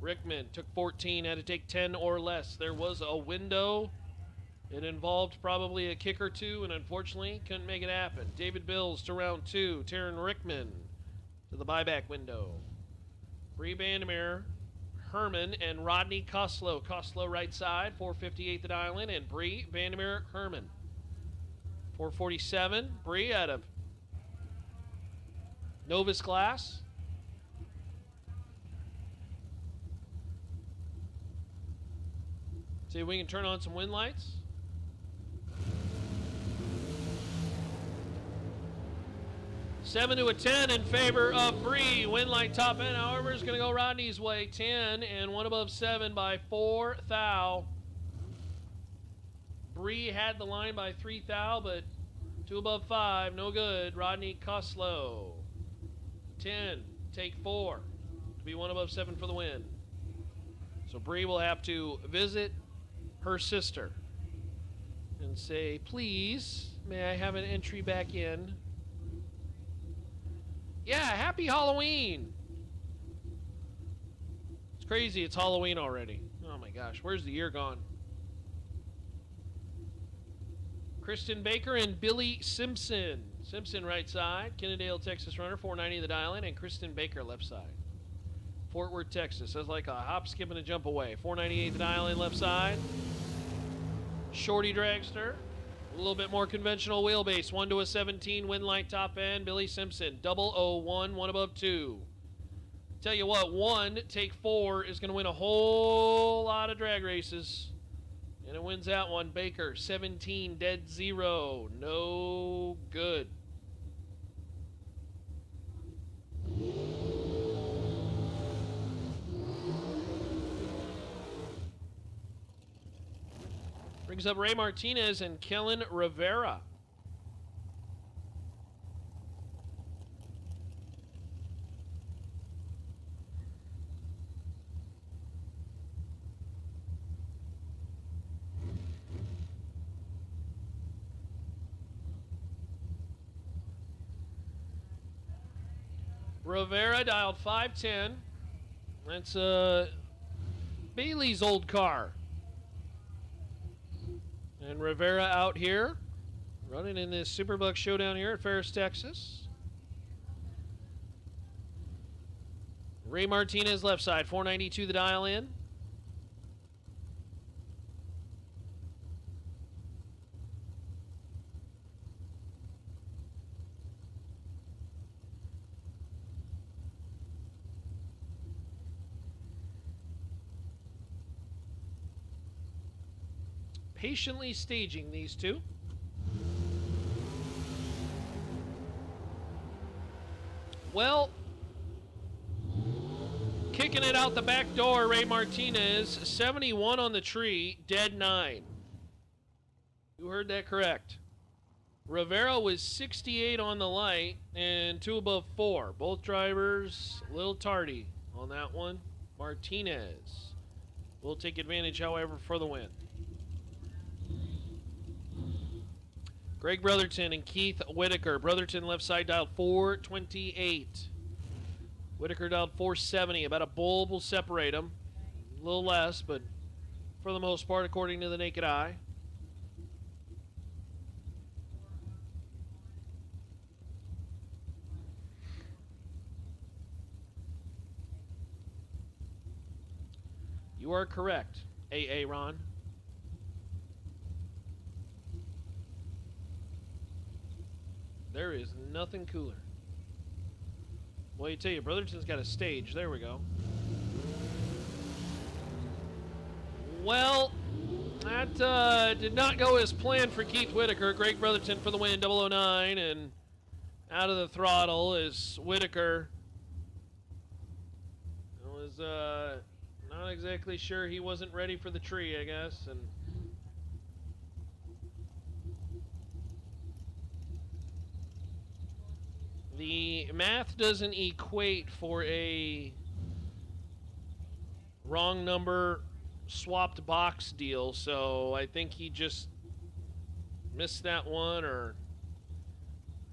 Rickman took 14, had to take 10 or less. There was a window. It involved probably a kick or two, and unfortunately couldn't make it happen. David Bills to round 2, Taryn Rickman to the buyback window. Bree Vandermeer, Herman, and Rodney Koslow. Koslow right side, 458th at Island, and Bree Vandermeer, Herman. 447, Bree out of Novus class. See if we can turn on some wind lights. Seven to a 10 in favor of Bree. Win light top end, however, is going to go Rodney's way. 10 and 1 above 7 by 4 thou. Bree had the line by 3 thou, but 2 above 5, no good. Rodney Koslow. 10, take 4 to be 1 above 7 for the win. So Bree will have to visit her sister and say, please, may I have an entry back in? Yeah, happy Halloween. It's crazy, it's Halloween already. Oh my gosh, where's the year gone? Kristen Baker and Billy Simpson. Simpson right side, Kennedale, Texas runner, 490 the dial in, and Kristen Baker left side. Fort Worth, Texas. That's like a hop, skip, and a jump away. 498 the dial in left side. Shorty Dragster. A little bit more conventional wheelbase. 1 to a 17, wind light top end. Billy Simpson. 001, 1 above 2. Tell you what, 1, take 4 is going to win a whole lot of drag races. And it wins that one. Baker, 17, dead 0. No good. Brings up Ray Martinez and Kellen Rivera. Rivera dialed 510. That's Bailey's old car. And Rivera out here, running in this SuperBucks Showdown here at Ferris, Texas. Ray Martinez left side, 492 the dial in. Patiently staging these two. Well, kicking it out the back door, Ray Martinez, 71 on the tree, dead 9. You heard that correct. Rivera was 68 on the light and 2 above 4. Both drivers a little tardy on that one. Martinez will take advantage, however, for the win. Greg Brotherton and Keith Whitaker. Brotherton left side dialed 428. Whitaker dialed 470. About a bulb will separate them. A little less, but for the most part, according to the naked eye. You are correct, A.A. Ron. There is nothing cooler. Well, you tell you, Brotherton's got a stage. There we go. Well, that did not go as planned for Keith Whitaker. Greg Brotherton for the win, 009, and out of the throttle is Whitaker. I was not exactly sure he wasn't ready for the tree, I guess, and the math doesn't equate for a wrong number swapped box deal, so I think he just missed that one or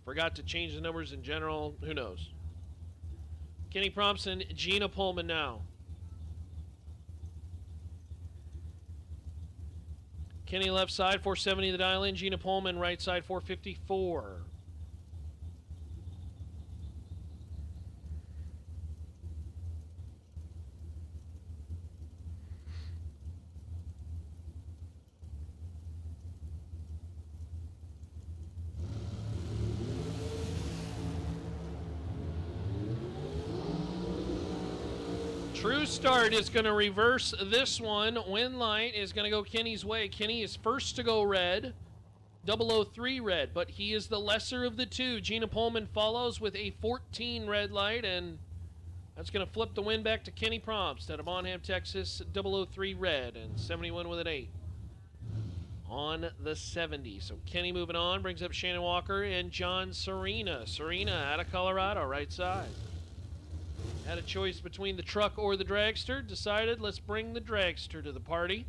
forgot to change the numbers in general. Who knows? Kenny Prompson, Gina Pullman now. Kenny left side, 470 the dial in. Gina Pullman right side, 454. True Start is going to reverse this one. Win light is going to go Kenny's way. Kenny is first to go red. 003 red, but he is the lesser of the two. Gina Pullman follows with a 14 red light, and that's going to flip the win back to Kenny Promst out of Bonham, Texas. 003 red and 71 with an 8 on the 70. So Kenny moving on, brings up Shannon Walker and John Serena. Serena out of Colorado, right side. Had a choice between the truck or the dragster. Decided, let's bring the dragster to the party.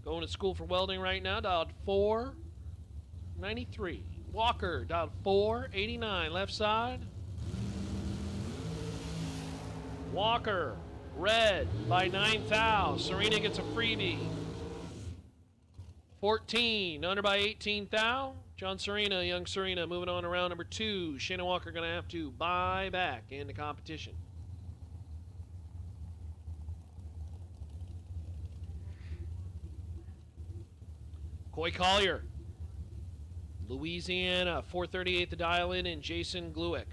Going to school for welding right now. Dialed 493. Walker dialed 489. Left side. Walker, red by 9 thou. Serena gets a freebie. 14, under by 18 thou. John Serena, young Serena, moving on to round number 2. Shannon Walker going to have to buy back into competition. Coy Collier, Louisiana, 438 the dial in, and Jason Gluick.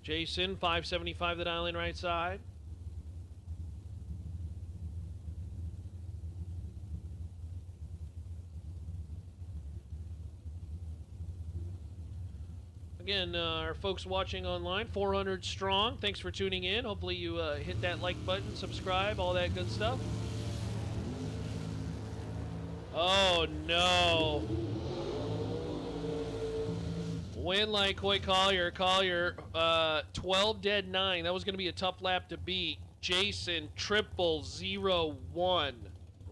Jason, 575 the dial in right side. Again, our folks watching online, 400 strong. Thanks for tuning in. Hopefully you hit that like button, subscribe, all that good stuff. Oh, no. Win like Coy Collier. Collier, 12 dead 9. That was going to be a tough lap to beat. Jason, 0001.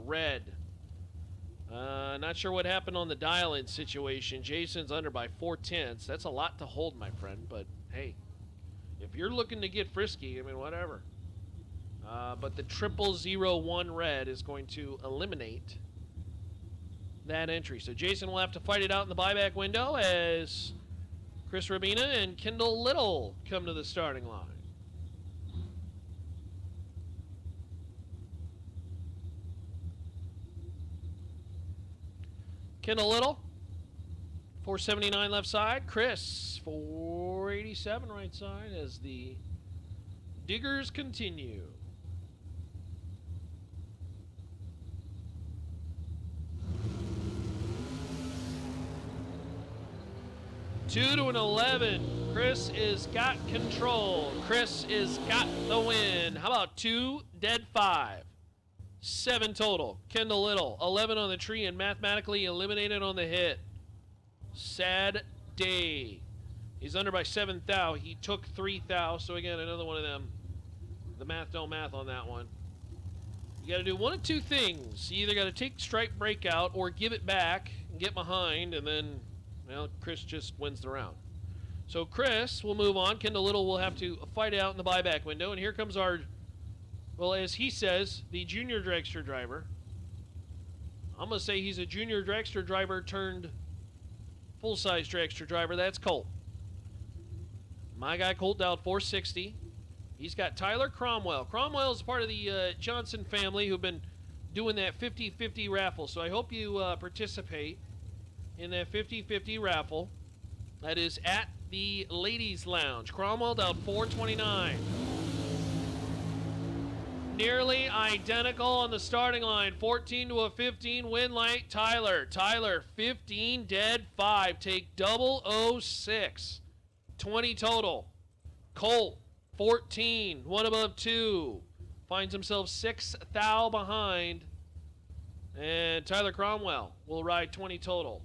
Red. Not sure what happened on the dial-in situation. Jason's under by 4/10. That's a lot to hold, my friend. But, hey, if you're looking to get frisky, I mean, whatever. But the 0001 red is going to eliminate that entry. So Jason will have to fight it out in the buyback window as Chris Rabina and Kendall Little come to the starting line. Kendall Little, 479 left side. Chris, 487 right side as the diggers continue. Two to an 11. Chris is got control. Chris is got the win. How about 2 dead 5? 7 total. Kendall Little, 11 on the tree and mathematically eliminated on the hit. Sad day. He's under by 7 thou. He took 3 thou. So again, another one of them. The math don't math on that one. You got to do one of two things. You either got to take stripe breakout or give it back and get behind, and then, well, Chris just wins the round. So Chris will move on. Kendall Little will have to fight it out in the buyback window. And here comes our, well, as he says, the junior dragster driver. I'm going to say he's a junior dragster driver turned full-size dragster driver. That's Colt. My guy Colt dialed 460. He's got Tyler Cromwell. Cromwell is part of the Johnson family who've been doing that 50-50 raffle. So I hope you participate in that 50-50 raffle. That is at the Ladies Lounge. Cromwell dialed 429. Nearly identical on the starting line. 14 to a 15 win light. Tyler. Tyler, 15 dead 5. Take 006. 20 total. Colt, 14. 1 above 2. Finds himself 6 thou behind. And Tyler Cromwell will ride 20 total.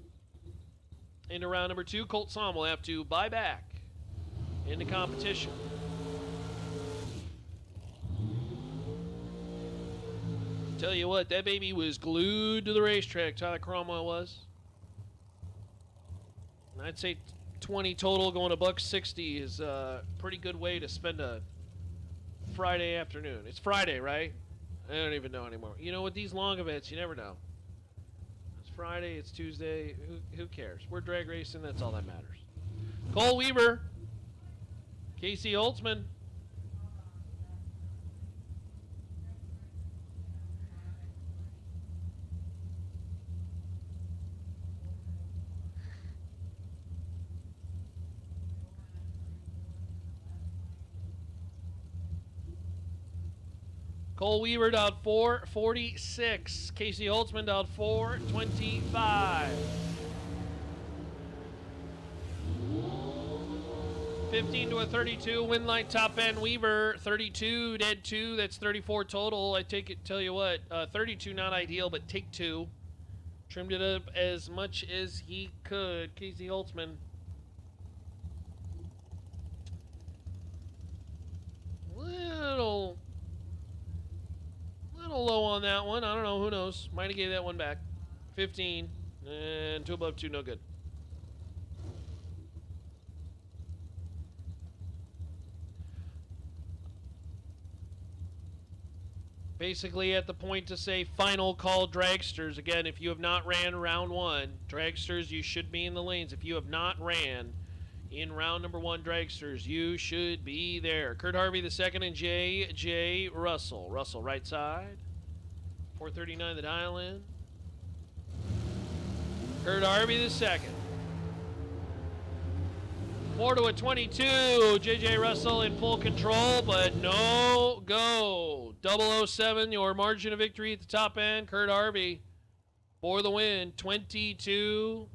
Into round number 2, Colt Som will have to buy back into competition. Tell you what, that baby was glued to the racetrack, Tyler Cromwell was. And I'd say 20 total going to $160 is a pretty good way to spend a Friday afternoon. It's Friday, right? I don't even know anymore. You know, with these long events, you never know. Friday, it's Tuesday, who cares? We're drag racing, that's all that matters. Cole Weaver, Casey Holtzman. Cole Weaver dialed 446. Casey Holtzman dialed 425. 15 to a 32. Win line top end Weaver. 32 dead 2. That's 34 total. I take it, tell you what, 32 not ideal, but take 2. Trimmed it up as much as he could. Casey Holtzman. little low on that one. I don't know. Who knows? Might have gave that one back. 15. And 2 above 2, no good. Basically at the point to say final call dragsters. Again, if you have not ran round 1, dragsters, you should be in the lanes. If you have not ran in round number 1, dragsters, you should be there. Kurt Harvey the second and J.J. Russell. Russell right side. 439 the dial in. Kurt Harvey the second. 4 to a 22. J.J. Russell in full control, but no go. 007, your margin of victory at the top end. Kurt Harvey for the win. 22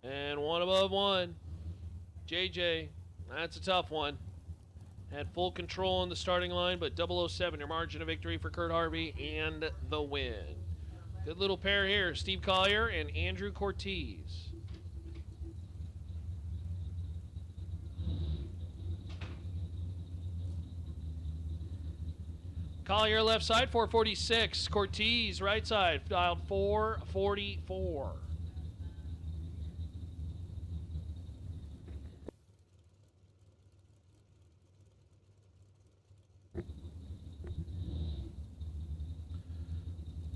and 1 above 1. JJ, that's a tough one. Had full control on the starting line, but 007, your margin of victory for Kurt Harvey and the win. Good little pair here, Steve Collier and Andrew Cortez. Collier left side, 446. Cortez right side, dialed 444.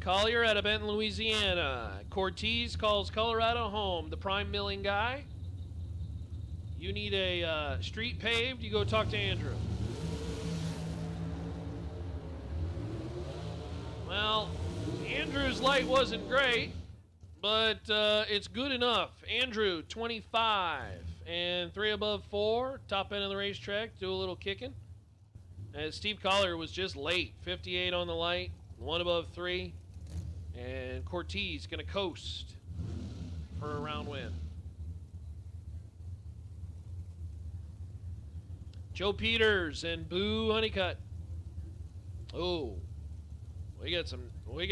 Collier out of Benton, Louisiana. Cortez calls Colorado home. The prime milling guy. You need a street paved, you go talk to Andrew. Well, Andrew's light wasn't great, but it's good enough. Andrew, 25 and 3 above 4. Top end of the racetrack, do a little kicking. And Steve Collier was just late. 58 on the light, 1 above 3. And Cortez going to coast for a round win. Joe Peters and Boo Honeycutt. Oh, we got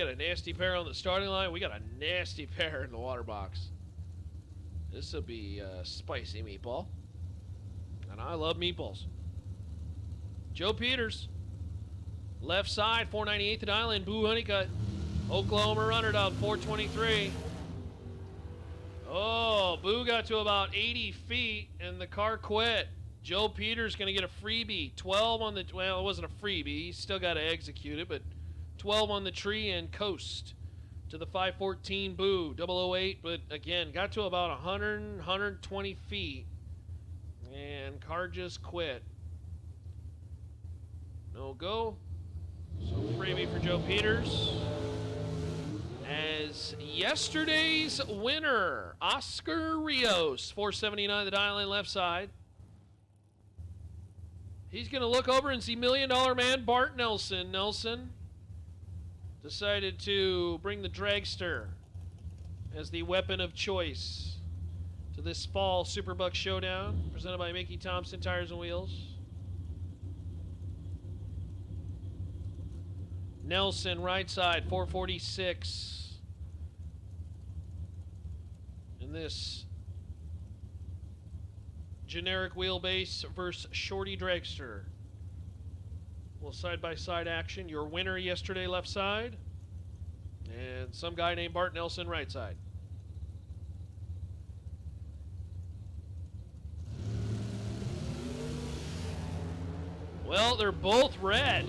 a nasty pair on the starting line. We got a nasty pair in the water box. This will be a spicy meatball. And I love meatballs. Joe Peters. Left side, 498 the dial in. Boo Honeycutt. Oklahoma runner down 423. Oh, Boo got to about 80 feet and the car quit. Joe Peters going to get a freebie. 12 on the, well, it wasn't a freebie. He still got to execute it, but 12 on the tree and coast to the 514 Boo. 008, but again, got to about 100, 120 feet. And car just quit. No go. So freebie for Joe Peters. As yesterday's winner, Oscar Rios, 479 the dial in left side. He's going to look over and see $1 Million Man Bart Nelson. Nelson decided to bring the dragster as the weapon of choice to this fall SuperBucks Showdown, presented by Mickey Thompson Tires and Wheels. Nelson, right side, 446. In this generic wheelbase versus Shorty Dragster. Well, side-by-side action. Your winner yesterday, left side. And some guy named Bart Nelson, right side. Well, they're both red.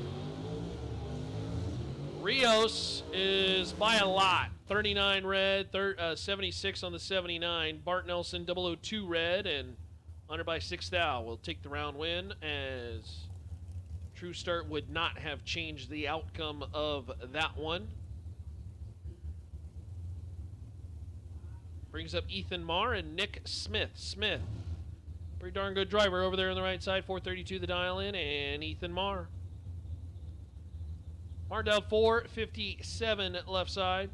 Rios is by a lot. 39 red, 76 on the 79. Bart Nelson 002 red, and under by 6 thou will take the round win, as True Start would not have changed the outcome of that one. Brings up Ethan Marr and Nick Smith. Smith, pretty darn good driver over there on the right side. 432 the dial in, and Ethan Marr. Marr down 457 left side.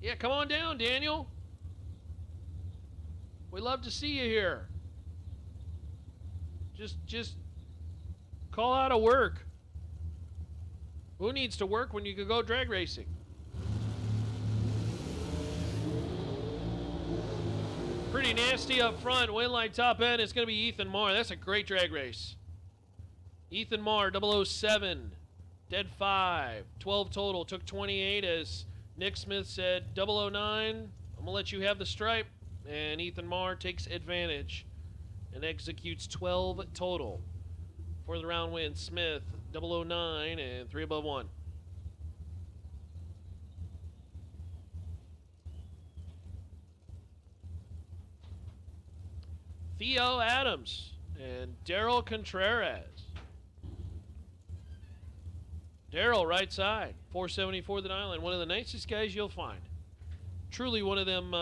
Yeah, come on down, Daniel. We love to see you here. Just call out of work. Who needs to work when you could go drag racing? Pretty nasty up front. Win line top end is going to be Ethan Marr. That's a great drag race. Ethan Marr, 007, dead 5, 12 total, took 28 as Nick Smith said, 009, I'm going to let you have the stripe, and Ethan Marr takes advantage and executes 12 total. For the round win, Smith, 009, and 3 above 1. Theo Adams and Daryl Contreras. Daryl, right side, 474 the island. One of the nicest guys you'll find. Truly one of them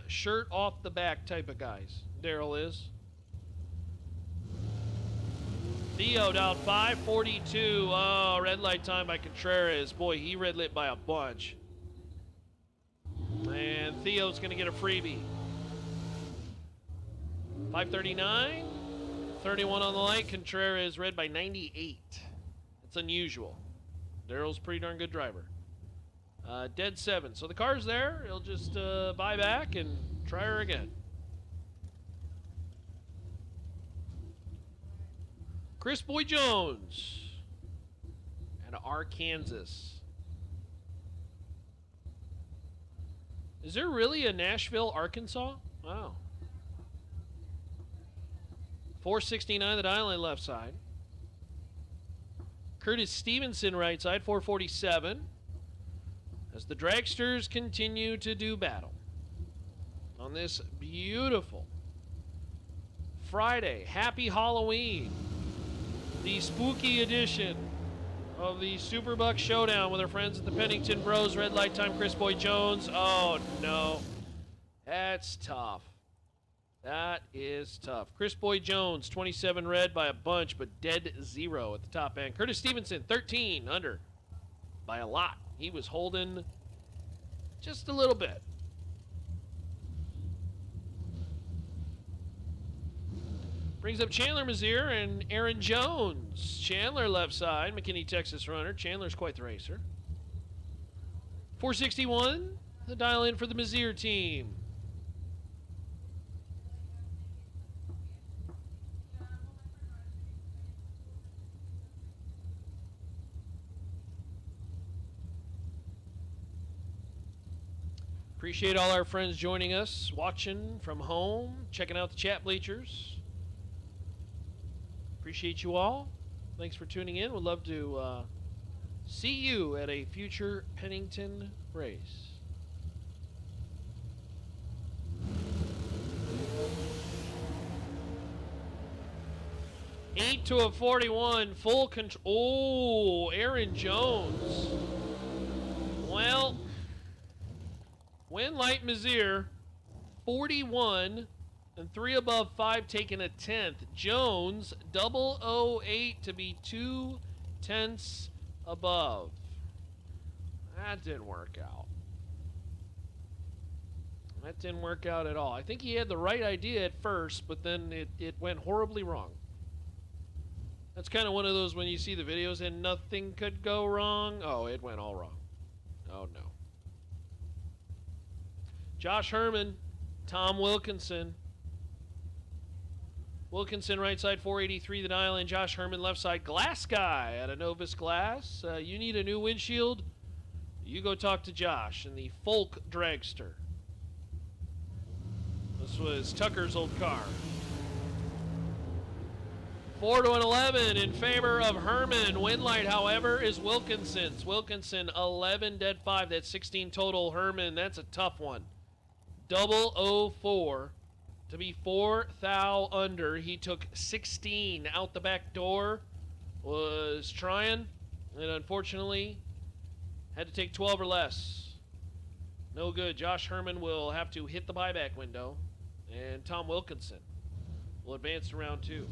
shirt off the back type of guys. Daryl is. Theo down 542. Oh, red light time by Contreras. Boy, he red lit by a bunch. And Theo's going to get a freebie. 539. 31 on the light. Contreras red by 98. It's unusual. Daryl's a pretty darn good driver. Dead 7. So the car's there. He'll just buy back and try her again. Chris Boy Jones out of Arkansas. Is there really a Nashville, Arkansas? Wow. 469 the island left side. Curtis Stevenson right side, 447. As the dragsters continue to do battle on this beautiful Friday. Happy Halloween. The spooky edition of the SuperBucks Showdown with our friends at the Pennington Bros. Red light time, Chris Boy Jones. Oh, no. That's tough. That is tough. Chris Boy Jones, 27 red by a bunch, but dead 0 at the top end. Curtis Stevenson, 13 under by a lot. He was holding just a little bit. Brings up Chandler Mazier and Aaron Jones. Chandler left side, McKinney, Texas runner. Chandler's quite the racer. 461, the dial in for the Mazier team. Appreciate all our friends joining us, watching from home, checking out the chat bleachers. Appreciate you all. Thanks for tuning in. Would love to see you at a future Pennington race. Eight to a 41, full control. Oh, Aaron Jones. Well, win light Mazier, 41. And 3 above 5 taking a 10th. Jones, 008 to be 2 tenths above. That didn't work out. That didn't work out at all. I think he had the right idea at first, but then it went horribly wrong. That's kind of one of those when you see the videos and nothing could go wrong. Oh, it went all wrong. Oh, no. Josh Herman, Tom Wilkinson. Wilkinson right side, 483 the dial in. Josh Herman left side, Glass Guy at a Novus Glass. You need a new windshield? You go talk to Josh in the Folk Dragster. This was Tucker's old car. 4 to an 11 in favor of Herman. Win light, however, is Wilkinson's. Wilkinson, 11 dead 5. That's 16 total. Herman, that's a tough one. 004. To be 4 thou under. He took 16 out the back door. Was trying. And unfortunately, had to take 12 or less. No good. Josh Herman will have to hit the buyback window. And Tom Wilkinson will advance to round 2.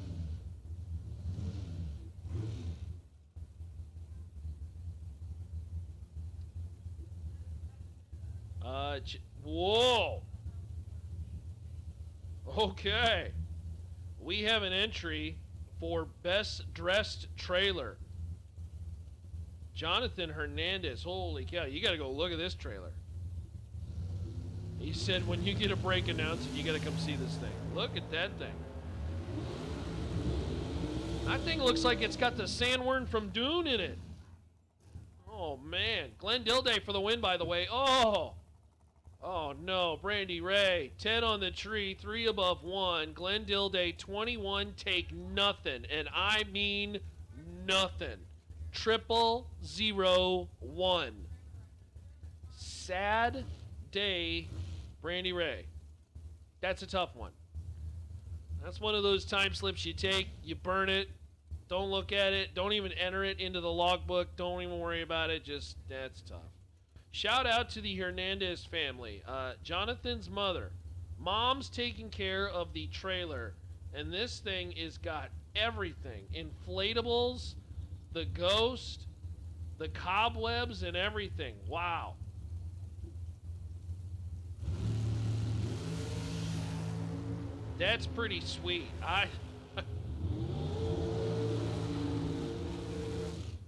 Whoa. Okay, we have an entry for Best Dressed Trailer. Jonathan Hernandez. Holy cow, you got to go look at this trailer. He said when you get a break announced, you got to come see this thing. Look at that thing. That thing looks like it's got the sandworm from Dune in it. Oh, man. Glenn Dilday for the win, by the way. Oh. Oh, no. Brandy Ray. 10 on the tree. 3 above 1. Glenn Dilday, 21. Take nothing. And I mean nothing. 000-1. Sad day, Brandy Ray. That's a tough one. That's one of those time slips you take, you burn it, don't look at it, don't even enter it into the logbook, don't even worry about it, just, that's tough. Shout out to the Hernandez family. Jonathan's mother. Mom's taking care of the trailer, and this thing is got everything. Inflatables, the ghost, the cobwebs, and everything. Wow. That's pretty sweet.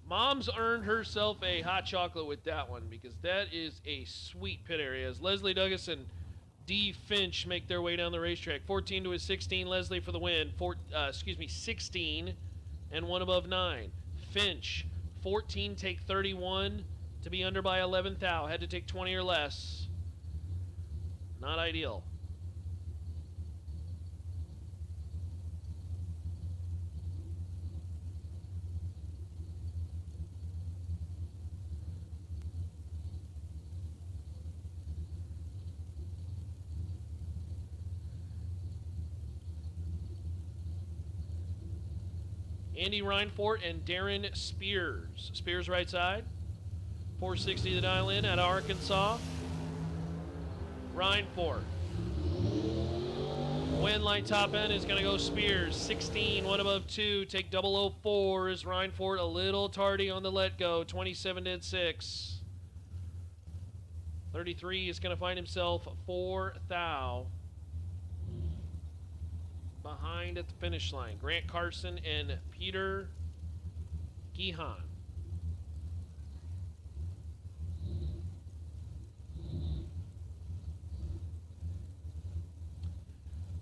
Mom's earned herself a hot chocolate with that one because that is a sweet pit area. As Leslie Douglas and D. Finch make their way down the racetrack. 14 to a 16, Leslie for the win. 16 and 1 above 9. Finch, 14, take 31 to be under by 11 thou. Had to take 20 or less. Not ideal. Andy Reinfort and Darren Spears. Spears right side. 460 to dial in out of Arkansas. Reinfort. Win line top end is going to go Spears. 16, 1 above 2. Take 004 is Reinfort a little tardy on the let go. 27 to 6. 33 is going to find himself 4 thou. Behind at the finish line. Grant Carson and Peter Gihan.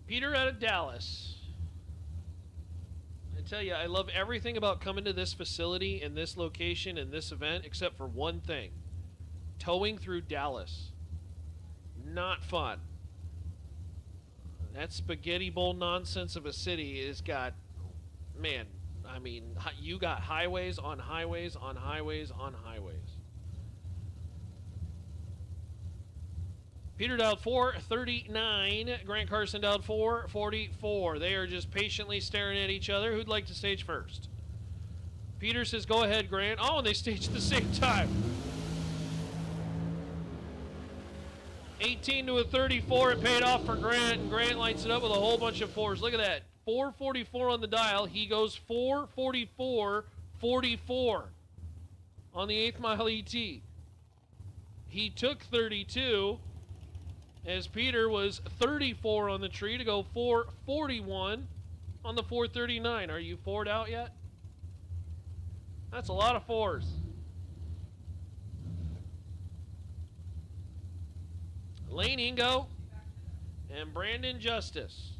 Peter out of Dallas. I tell you, I love everything about coming to this facility and this location and this event except for one thing. Towing through Dallas. Not fun. That spaghetti bowl nonsense of a city has got, man, I mean, you got highways on highways on highways on highways. Peter dialed 439. Grant Carson dialed 444. They are just patiently staring at each other. Who'd like to stage first? Peter says, go ahead, Grant. Oh, and they staged at the same time. 18 to a 34, it paid off for Grant, and Grant lights it up with a whole bunch of 4s. Look at that. 444 on the dial. He goes 444, 44 on the 8th mile ET. He took 32, as Peter was 34 on the tree to go 441 on the 439. Are you 4'd out yet? That's a lot of 4s. Lane Ingo and Brandon Justice.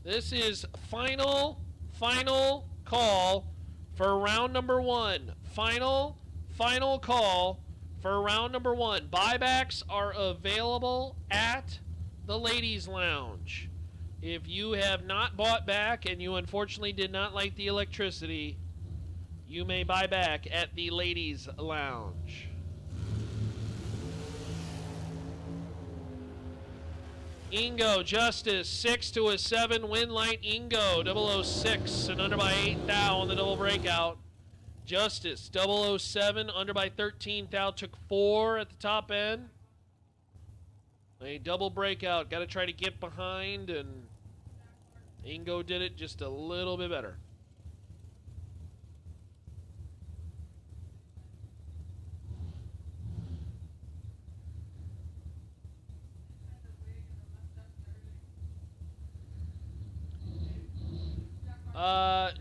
This is final call for round number 1. Final call for round number 1. Buybacks are available at the Ladies Lounge. If you have not bought back and you unfortunately did not like the electricity, you may buy back at the Ladies Lounge. Ingo, Justice, 6 to a 7, win light, Ingo, 006, and under by 8 thou on the double breakout. Justice, 007, under by 13 thou, took 4 at the top end. A double breakout, got to try to get behind, and Ingo did it just a little bit better.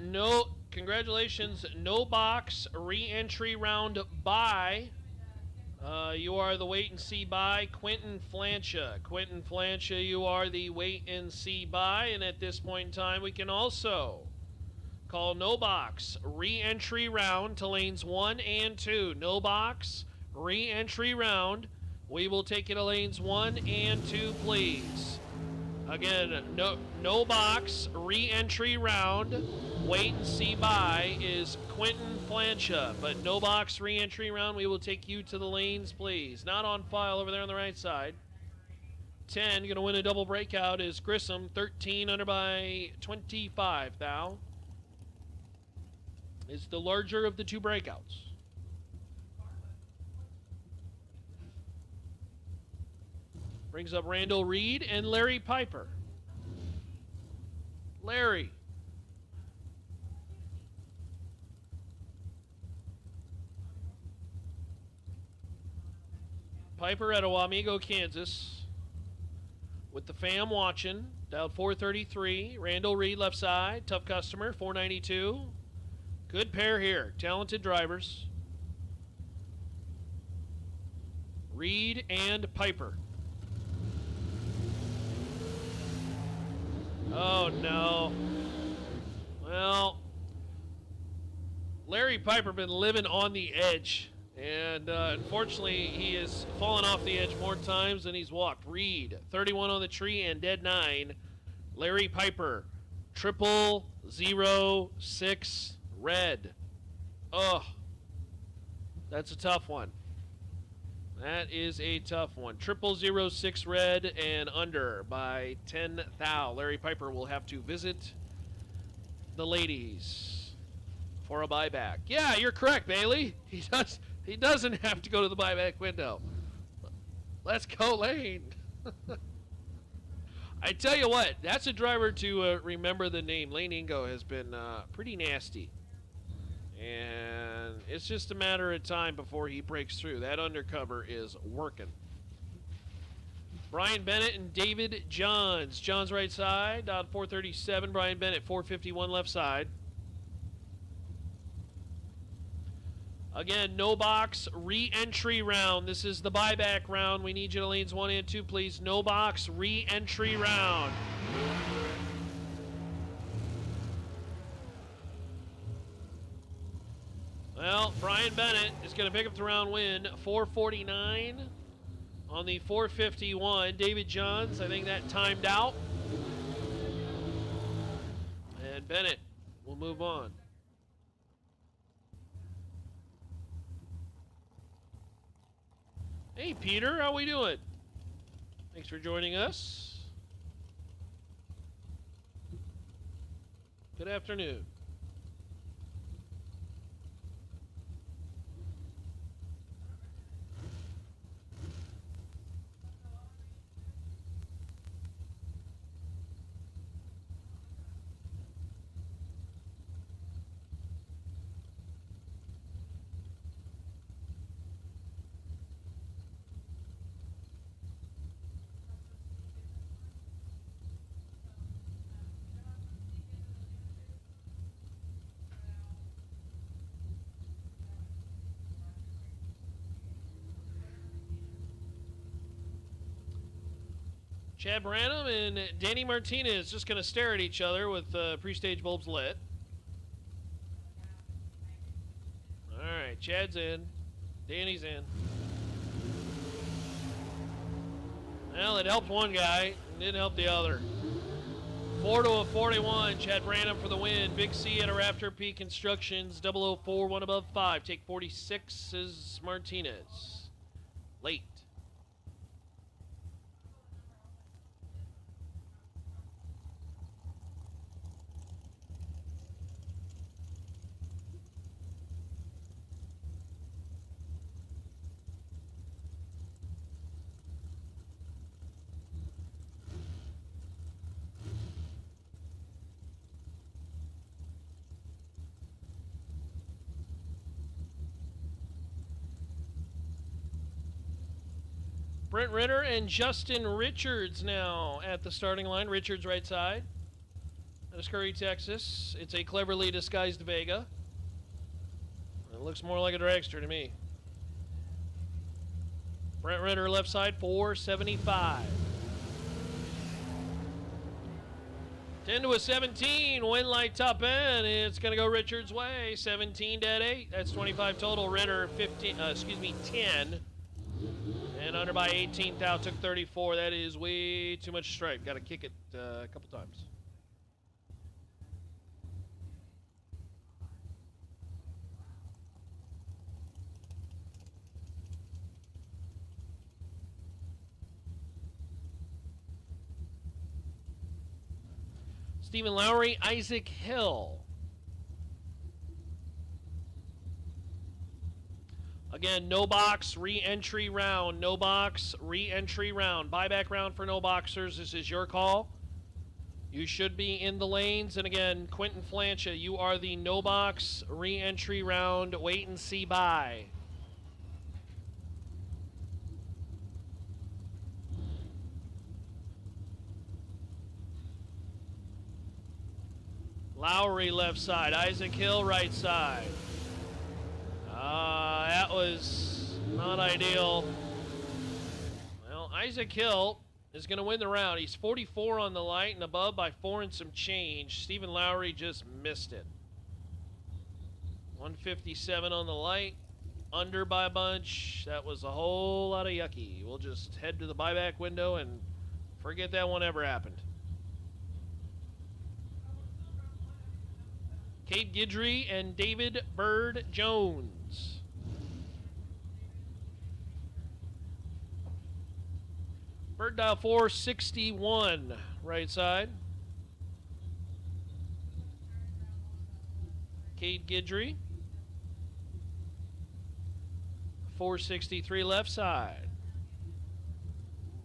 No, congratulations, no box re-entry round bye. You are the wait and see by Quentin Flancha. Quentin Flancha, you are the wait and see by. And at this point in time, we can also call no box re-entry round to lanes 1 and 2. No box re-entry round. We will take you to lanes 1 and 2, please. Again, no box re-entry round. Wait and see by is Quentin Flancha, but no box re-entry round. We will take you to the lanes, please. Not on file over there on the right side. 10, going to win a double breakout is Grissom. 13 under by 25, thou. It's the larger of the two breakouts. Brings up Randall Reed and Larry Piper. Larry. Piper at Owamego, Kansas. With the fam watching. Dialed 433. Randall Reed left side. Tough customer, 492. Good pair here. Talented drivers. Reed and Piper. Oh, no. Well, Larry Piper been living on the edge. And unfortunately, he has fallen off the edge more times than he's walked. Reed, 31 on the tree and dead 9. Larry Piper, 0006 red. Oh, that's a tough one. That is a tough one. 0006 red and under by 10 thou. Larry Piper will have to visit the ladies for a buyback. Yeah, you're correct, Bailey. He doesn't have to go to the buyback window. Let's go, Lane. I tell you what, that's a driver to remember the name. Lane Ingo has been pretty nasty. And it's just a matter of time before he breaks through. That undercover is working. Brian Bennett and David Johns. Johns right side, dialed 437. Brian Bennett, 451 left side. Again, no box re-entry round. This is the buyback round. We need you to lanes 1 and 2, please. No box re-entry round. Well, Brian Bennett is going to pick up the round win. 449 on the 451. David Johns, I think that timed out. And Bennett will move on. Hey, Peter, how we doing? Thanks for joining us. Good afternoon. Chad Branham and Danny Martinez just going to stare at each other with pre-stage bulbs lit. All right, Chad's in. Danny's in. Well, it helped one guy. It didn't help the other. 4 to a 41. Chad Branham for the win. Big C at a Raptor P Constructions. 004, 1 above 5. Take 46 is Martinez. Late. Brent Ritter and Justin Richards now at the starting line. Richards right side. Out of Scurry, Texas. It's a cleverly disguised Vega. It looks more like a dragster to me. Brent Ritter left side, 475. 10 to a 17, win light top end. It's going to go Richard's way. 17 dead 8. That's 25 total. Ritter 10. And under by 18th out, took 34. That is way too much stripe. Got to kick it a couple times. Stephen Lowry, Isaac Hill. Again, no box, re-entry round. No box, re-entry round. Buyback round for no boxers. This is your call. You should be in the lanes. And again, Quentin Flancha, you are the no box, re-entry round. Wait and see buy. Lowry left side, Isaac Hill right side. That was not ideal. Well, Isaac Hill is going to win the round. He's 44 on the light and above by 4 and some change. Stephen Lowry just missed it. 157 on the light, under by a bunch. That was a whole lot of yucky. We'll just head to the buyback window and forget that one ever happened. Cade Guidry and David Bird Jones. Bird dial 461, right side. Cade Guidry. 463 left side.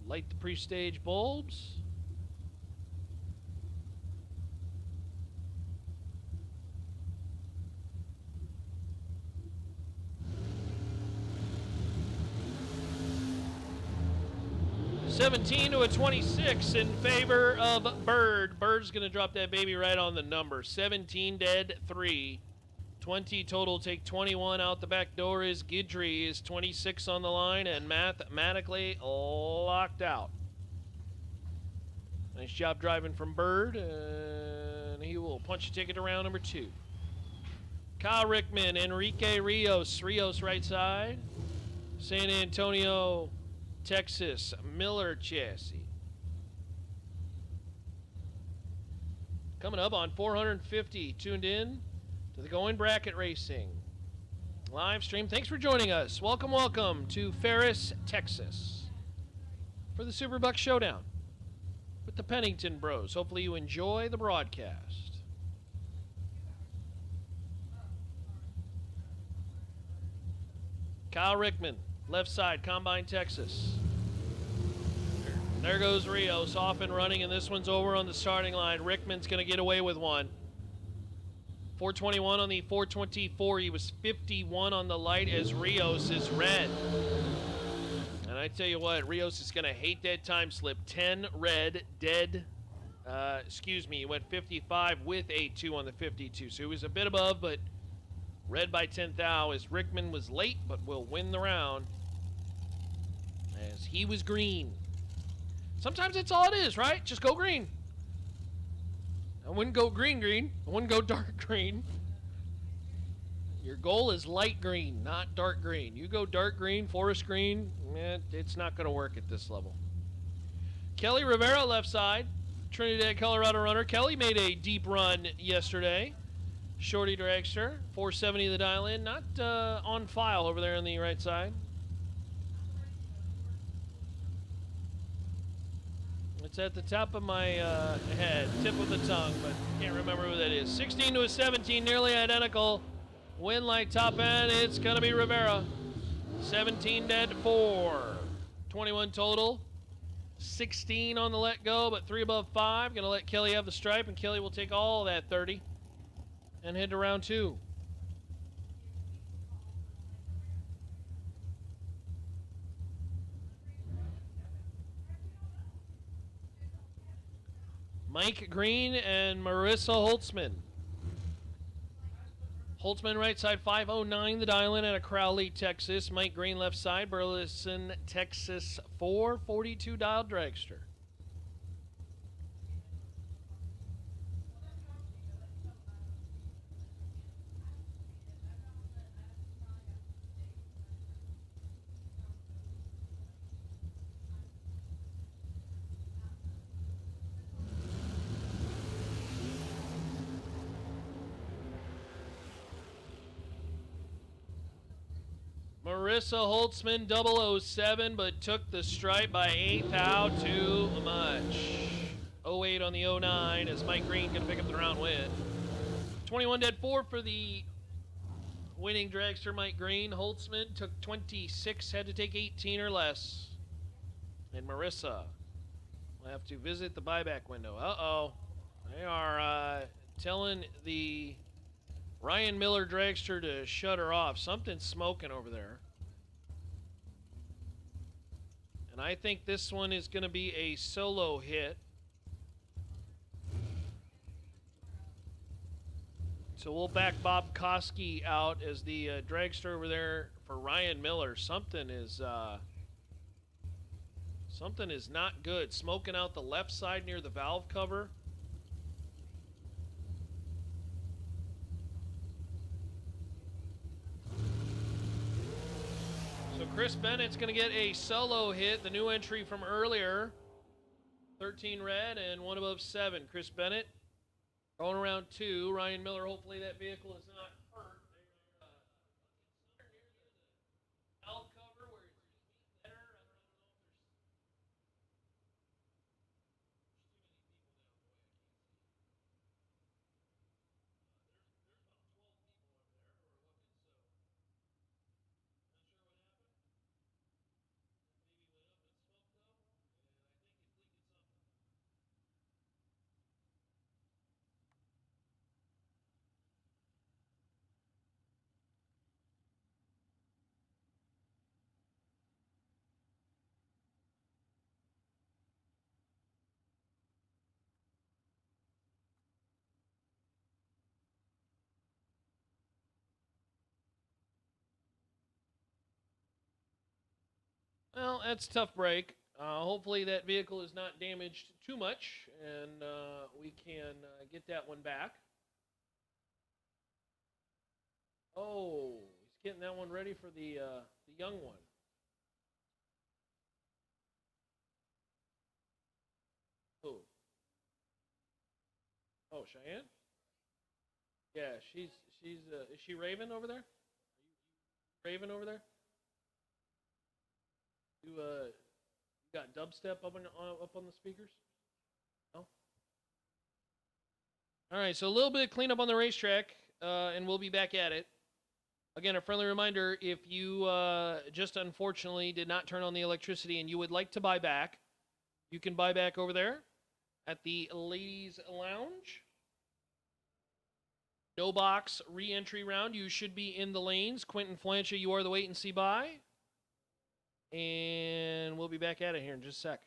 Light the pre-stage bulbs. $17 to a 26 in favor of Bird. Bird's going to drop that baby right on the number. 17 dead, 3. 20 total, take 21 out the back door. Is Guidry is 26 on the line and mathematically locked out. Nice job driving from Bird, and he will punch a ticket around number 2. Kyle Rickman, Enrique Rios. Rios right side. San Antonio, Texas, Miller chassis. Coming up on 450, tuned in to the Going Bracket Racing live stream. Thanks for joining us. Welcome, welcome to Ferris, Texas for the SuperBucks Showdown with the Pennington Bros. Hopefully you enjoy the broadcast. Kyle Rickman, left side, Combine, Texas. There goes Rios, off and running, and this one's over on the starting line. Rickman's going to get away with one. 421 on the 424. He was 51 on the light as Rios is red. And I tell you what, Rios is going to hate that time slip. 10 red, dead. He went 55 with a 2 on the 52. So he was a bit above, but red by 10 thou as Rickman was late, but will win the round as he was green. Sometimes that's all it is, right? Just go green. I wouldn't go green. I wouldn't go dark green. Your goal is light green, not dark green. You go dark green, forest green, it's not going to work at this level. Kelly Rivera, left side. Trinidad, Colorado runner. Kelly made a deep run yesterday. Shorty Dragster, 470 the dial in. Not on file over there on the right side. It's at the top of my head, tip of the tongue, but can't remember who that is. 16 to a 17, nearly identical. Win like top end, it's going to be Rivera. 17 dead, 4. 21 total. 16 on the let go, but 3 above 5. Going to let Kelly have the stripe, and Kelly will take all that 30 and head to round 2. Mike Green and Marissa Holtzman. Holtzman right side 509, the dial in out of Crowley, Texas. Mike Green left side, Burleson, Texas 442 dial Dragster. Marissa Holtzman 007, but took the stripe by 8th out too much. 08 on the 09 as Mike Green going to pick up the round win. 21 dead 4 for the winning dragster Mike Green. Holtzman took 26, had to take 18 or less. And Marissa will have to visit the buyback window. Uh-oh. They are telling the Ryan Miller dragster to shut her off. Something's smoking over there. And I think this one is going to be a solo hit. So we'll back Bob Koski out as the dragster over there for Ryan Miller. Something is not good. Smoking out the left side near the valve cover. So Chris Bennett's going to get a solo hit, the new entry from earlier. 13 red and one above 7. Chris Bennett going around 2. Ryan Miller, hopefully that vehicle is not hurt. They're near the valve cover where it's better. I don't know if there's too many people down the way. There's about 12 people over there who are looking, so not sure what happened. Maybe went up in smoke though, and I think it's leaking something. Well, that's a tough break. Hopefully that vehicle is not damaged too much, and we can get that one back. Oh, he's getting that one ready for the young one. Who? Oh, Cheyenne? Yeah, she's is she Raven over there? Raven over there? You got dubstep up on the speakers? No? All right, so a little bit of cleanup on the racetrack, and we'll be back at it. Again, a friendly reminder, if you just unfortunately did not turn on the electricity and you would like to buy back, you can buy back over there at the Ladies Lounge. No box re-entry round. You should be in the lanes. Quentin Flancha, you are the wait and see buy. And we'll be back at it here in just a sec.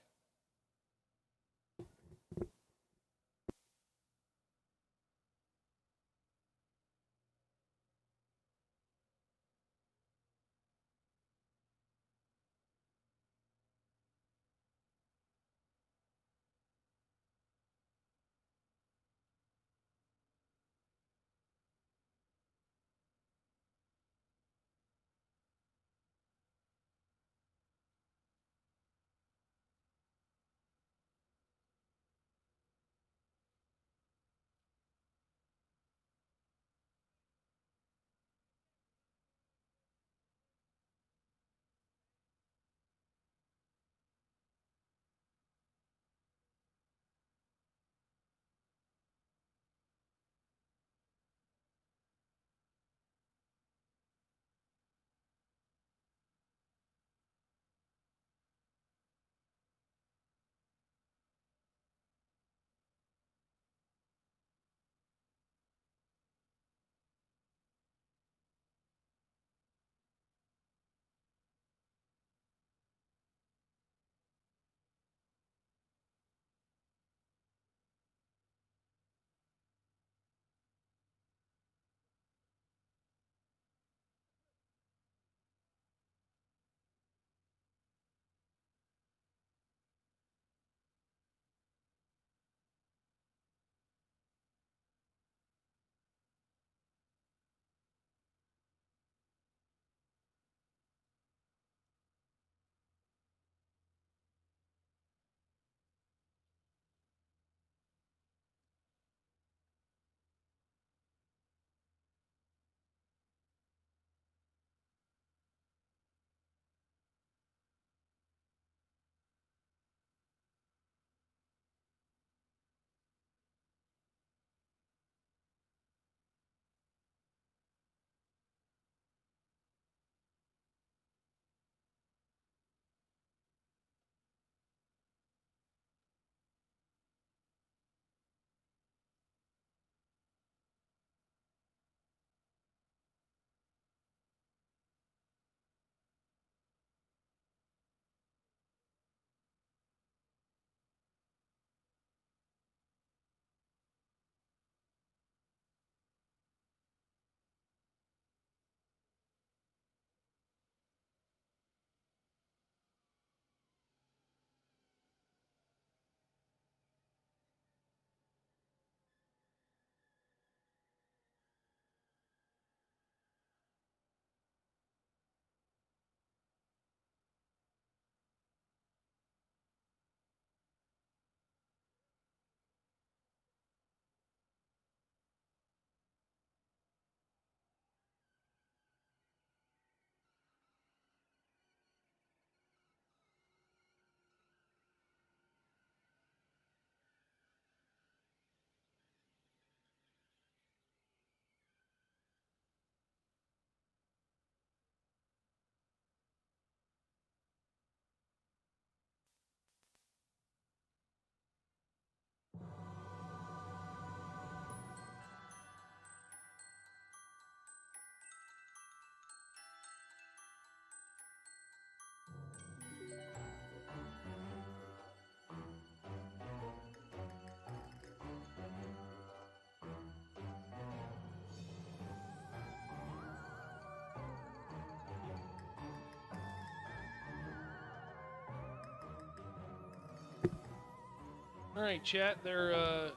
All right, chat. They're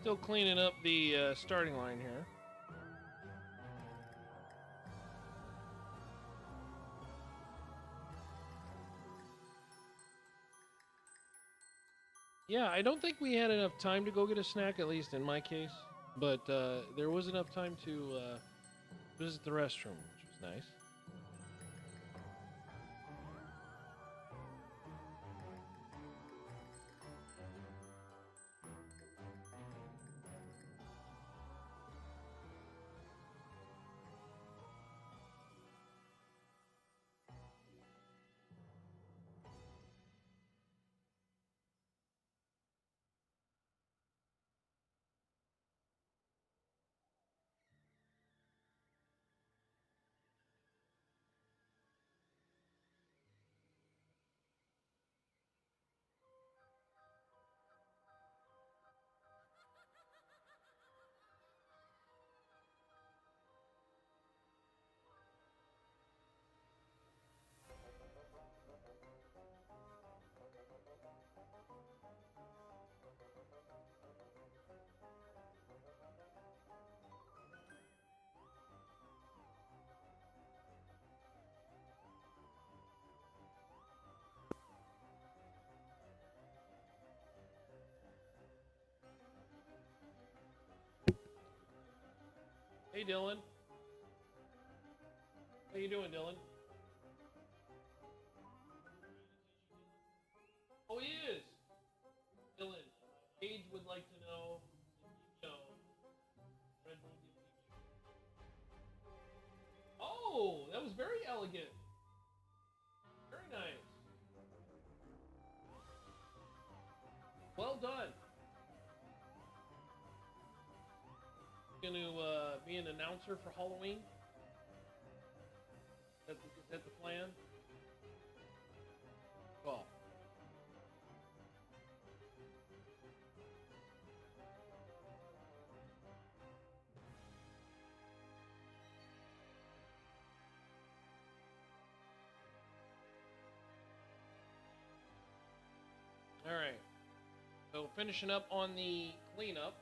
still cleaning up the starting line here. Yeah, I don't think we had enough time to go get a snack, at least in my case. But there was enough time to visit the restroom, which was nice. Hey, Dylan. How you doing, Dylan? Oh, he is. Dylan, Paige would like to know if you know Red Bull gives you. Oh, that was very elegant. Very nice. Well done. Going to be an announcer for Halloween? Is that the plan? Cool. All right. So finishing up on the cleanup.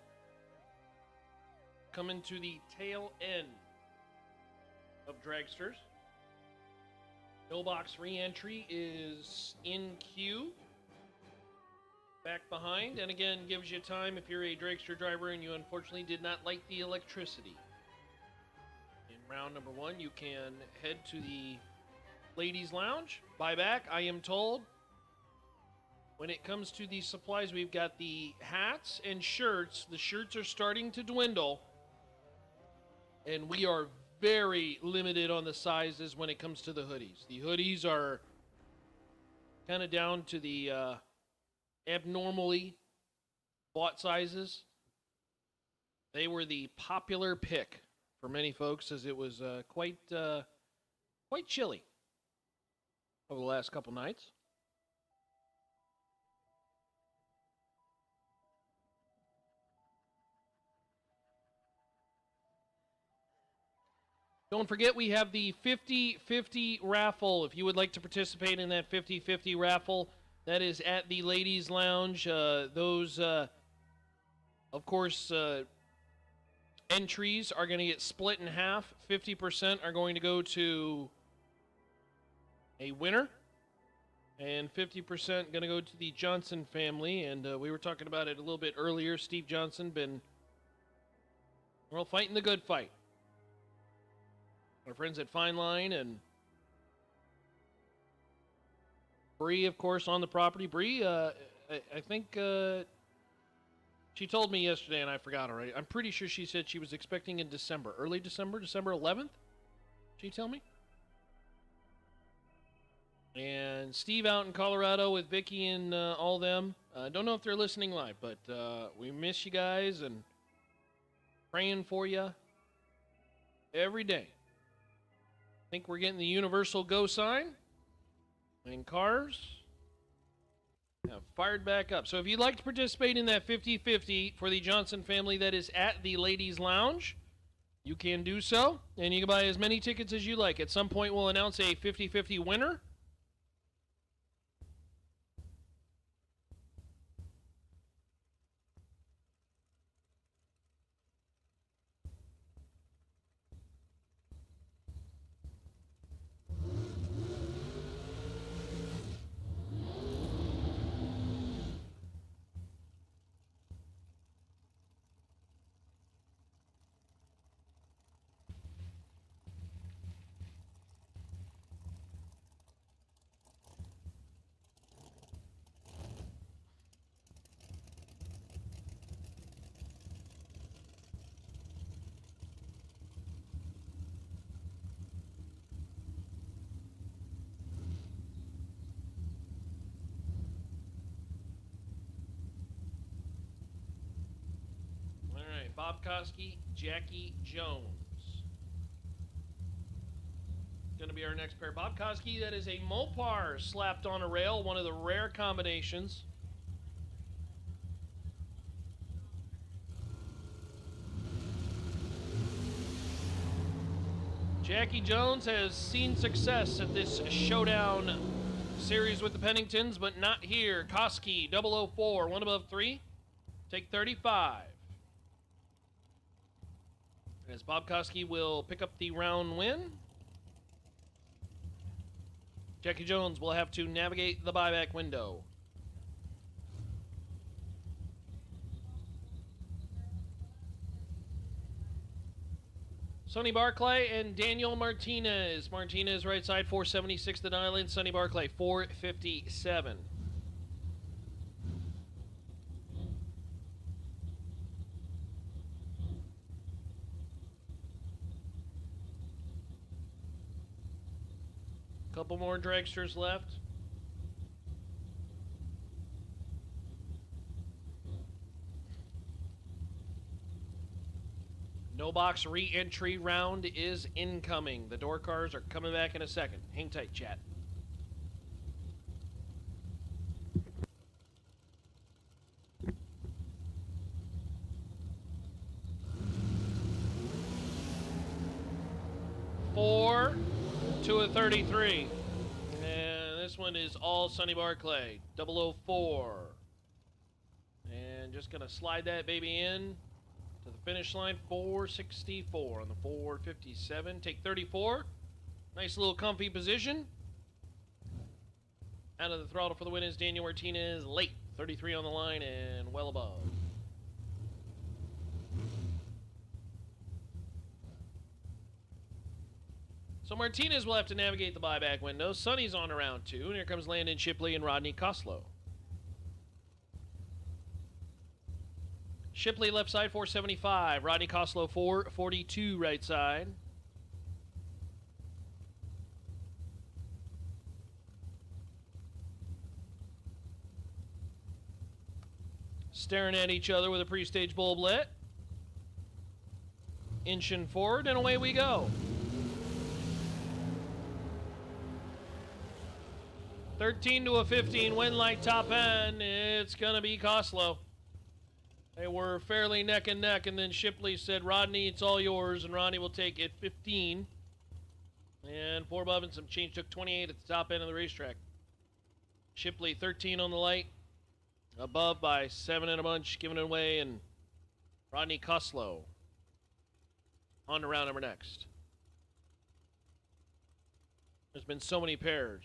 Coming to the tail end of Dragsters. No box re-entry is in queue. Back behind, and again, gives you time if you're a Dragster driver and you unfortunately did not like the electricity. In round number 1, you can head to the ladies' lounge, buy back. I am told when it comes to the supplies, we've got the hats and shirts. The shirts are starting to dwindle. And we are very limited on the sizes when it comes to the hoodies. The hoodies are kind of down to the abnormally bought sizes. They were the popular pick for many folks as it was quite chilly over the last couple nights. Don't forget, we have the 50-50 raffle. If you would like to participate in that 50-50 raffle, that is at the ladies' lounge. Those, of course, entries are going to get split in half. 50% are going to go to a winner, and 50% going to go to the Johnson family. And we were talking about it a little bit earlier. Steve Johnson been, well, fighting the good fight. Our friends at Fine Line and Bree, of course, on the property. Bree, I think she told me yesterday, and I forgot already. I'm pretty sure she said she was expecting in December, early December, December 11th. Did she tell me? And Steve out in Colorado with Vicky and all them. Don't know if they're listening live, but we miss you guys and praying for you every day. I think we're getting the universal go sign. And cars have fired back up. So if you'd like to participate in that 50-50 for the Johnson family that is at the ladies' lounge, you can do so. And you can buy as many tickets as you like. At some point, we'll announce a 50-50 winner. Bob Koski, Jackie Jones. Going to be our next pair. Bob Koski, that is a Mopar slapped on a rail, one of the rare combinations. Jackie Jones has seen success at this showdown series with the Penningtons, but not here. Koski, 004, 1 above 3. Take 35. As Bob Koski will pick up the round win. Jackie Jones will have to navigate the buyback window. Sonny Barclay and Daniel Martinez. Martinez right side, 476 the dial in. Sonny Barclay, 457. Couple more dragsters left. No box re-entry round is incoming. The door cars are coming back in a second. Hang tight, chat. Four to a 33. And this one is all Sonny Barclay. 004. And just going to slide that baby in to the finish line. 464 on the 457. Take 34. Nice little comfy position. Out of the throttle for the win is Daniel Martinez. Late. 33 on the line and well above. So Martinez will have to navigate the buyback window. Sonny's on around 2. And here comes Landon Shipley and Rodney Koslow. Shipley left side, 475. Rodney Koslow, 442 right side. Staring at each other with a pre-stage bulblet. Inching forward, and away we go. 13 to a 15, win light top end. It's going to be Koslow. They were fairly neck and neck, and then Shipley said, Rodney, it's all yours, and Rodney will take it 15. And 4 above and some change took 28 at the top end of the racetrack. Shipley 13 on the light, above by 7 and a bunch, giving it away, and Rodney Koslow on to round number next. There's been so many pairs.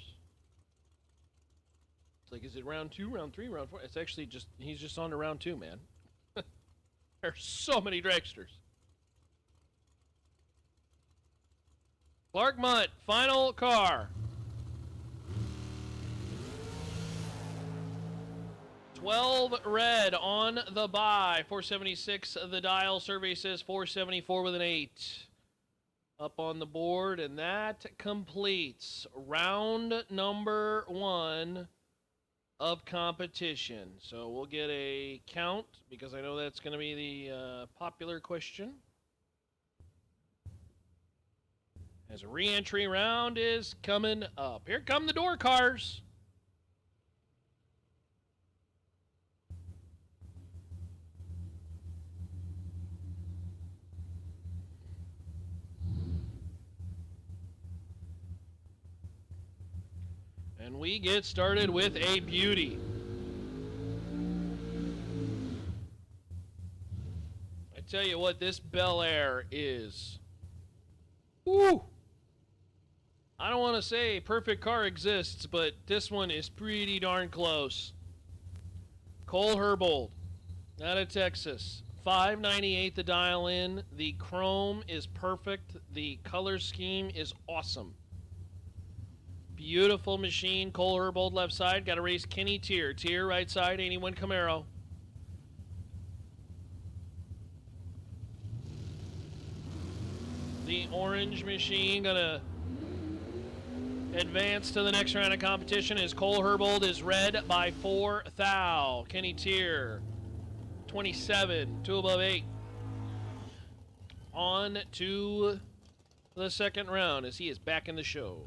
Like, is it round 2, round 3, round 4? It's actually just, he's just on to round 2, man. There's so many dragsters. Clark Munt, final car. 12 red on the buy. 476 the dial. Survey says 474 with an 8. Up on the board, and that completes round number 1 of competition. So we'll get a count because I know that's going to be the popular question. As a re-entry round is coming up. Here come the door cars. And we get started with a beauty. I tell you what, this Bel Air is. Woo! I don't want to say a perfect car exists, but this one is pretty darn close. Cole Herbold, out of Texas. 598 the dial in. The chrome is perfect. The color scheme is awesome. Beautiful machine. Cole Herbold left side. Got to race Kenny Tier. Tier right side. 81 Camaro. The orange machine going to advance to the next round of competition as Cole Herbold is red by 4 thou. Kenny Tier 27. 2 above 8. on to the second round as he is back in the show.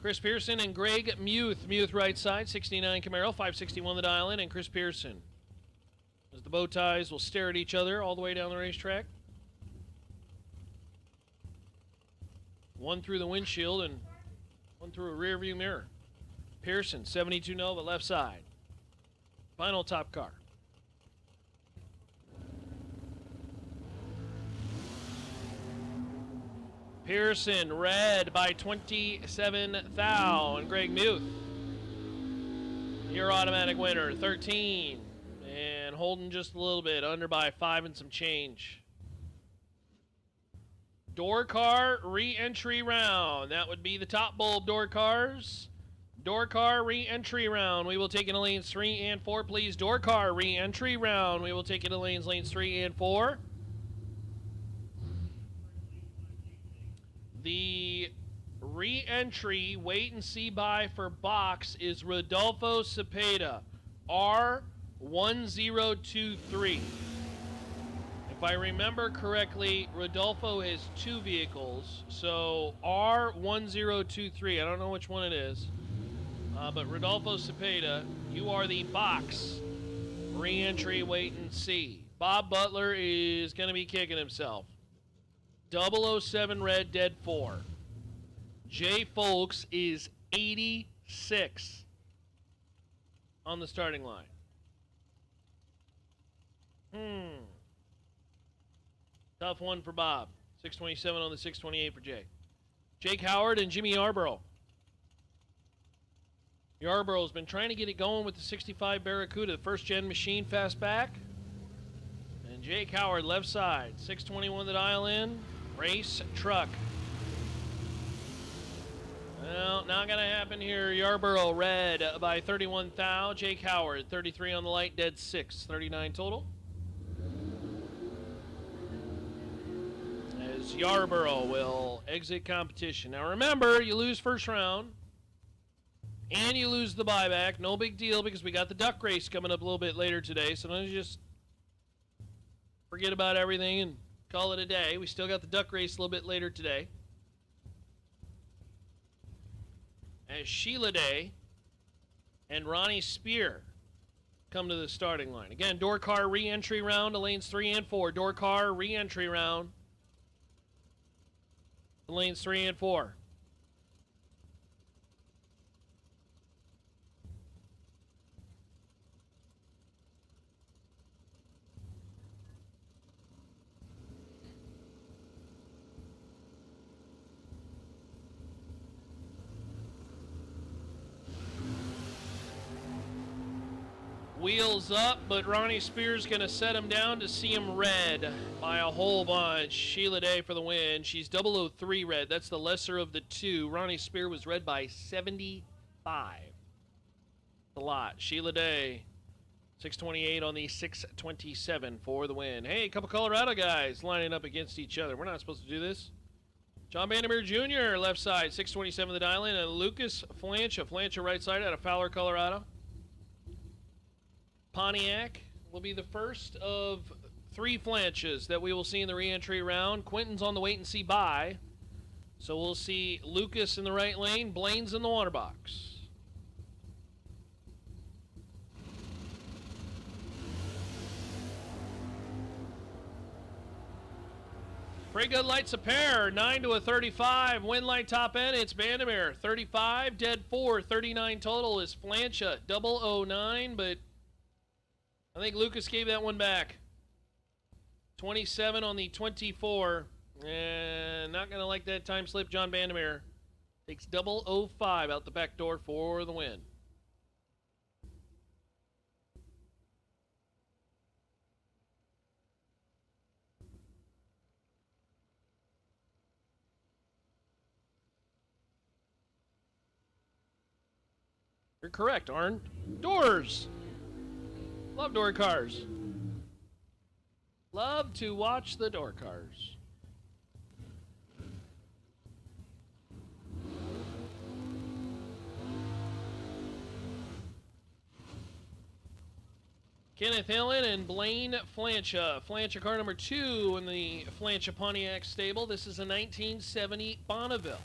Chris Pearson and Greg Muth. Muth right side, 69 Camaro, 561 the dial in, and Chris Pearson. As the bow ties will stare at each other all the way down the racetrack. One through the windshield and one through a rear view mirror. Pearson, 72 Nova, left side. Final top car. Pearson, red by 27 thou, and Greg Muth, your automatic winner, 13, and holding just a little bit, under by 5 and some change. Door car re-entry round. That would be the top bulb door cars. Door car re-entry round. We will take it in lanes 3 and 4, please. Door car re-entry round. We will take it in lanes 3 and 4. The re-entry wait and see buy for box is Rodolfo Cepeda, R1023. If I remember correctly, Rodolfo has 2 vehicles, so R1023, I don't know which one it is, but Rodolfo Cepeda, you are the box re-entry wait and see. Bob Butler is going to be kicking himself. 007 red, dead 4. Jay Folks is 86 on the starting line. Tough one for Bob. 627 on the 628 for Jake. Jake Howard and Jimmy Yarborough. Yarborough's been trying to get it going with the 65 Barracuda, the first-gen machine, fastback. And Jake Howard, left side. 621 the dial in. Race truck. Well, not going to happen here. Yarborough, red by 31 thou. Jake Howard, 33 on the light, dead 6. 39 total. As Yarborough will exit competition. Now remember, you lose first round. And you lose the buyback. No big deal because we got the duck race coming up a little bit later today. So don't just forget about everything and call it a day. We still got the duck race a little bit later today. As Sheila Day and Ronnie Spear come to the starting line. Again, door car re-entry round to lanes 3 and 4. Door car re-entry round to lanes 3 and 4. Wheels up, but Ronnie Spears going to set him down to see him red by a whole bunch. Sheila Day for the win. She's 003 red. That's the lesser of the two. Ronnie Spear was red by 75. A lot. Sheila Day, 628 on the 627 for the win. Hey, a couple Colorado guys lining up against each other. We're not supposed to do this. John Vandermeer Jr., left side, 627 the dial in, and Lucas Flancha right side out of Fowler, Colorado. Pontiac will be the first of 3 Flanches that we will see in the re-entry round. Quentin's on the wait and see buy. So we'll see Lucas in the right lane, Blaine's in the water box. Pretty good lights a pair, 9 to a 35. Win light top end, it's Vandermeer, 35, dead 4, 39 total is Flancha, 009, but I think Lucas gave that one back. 27 on the 24. And not going to like that time slip. John Vandermeer takes 005 out the back door for the win. You're correct, Arn. Doors. Love door cars. Love to watch the door cars. Kenneth Hillen and Blaine Flancha. Flancha car number 2 in the Flancha Pontiac stable. This is a 1970 Bonneville.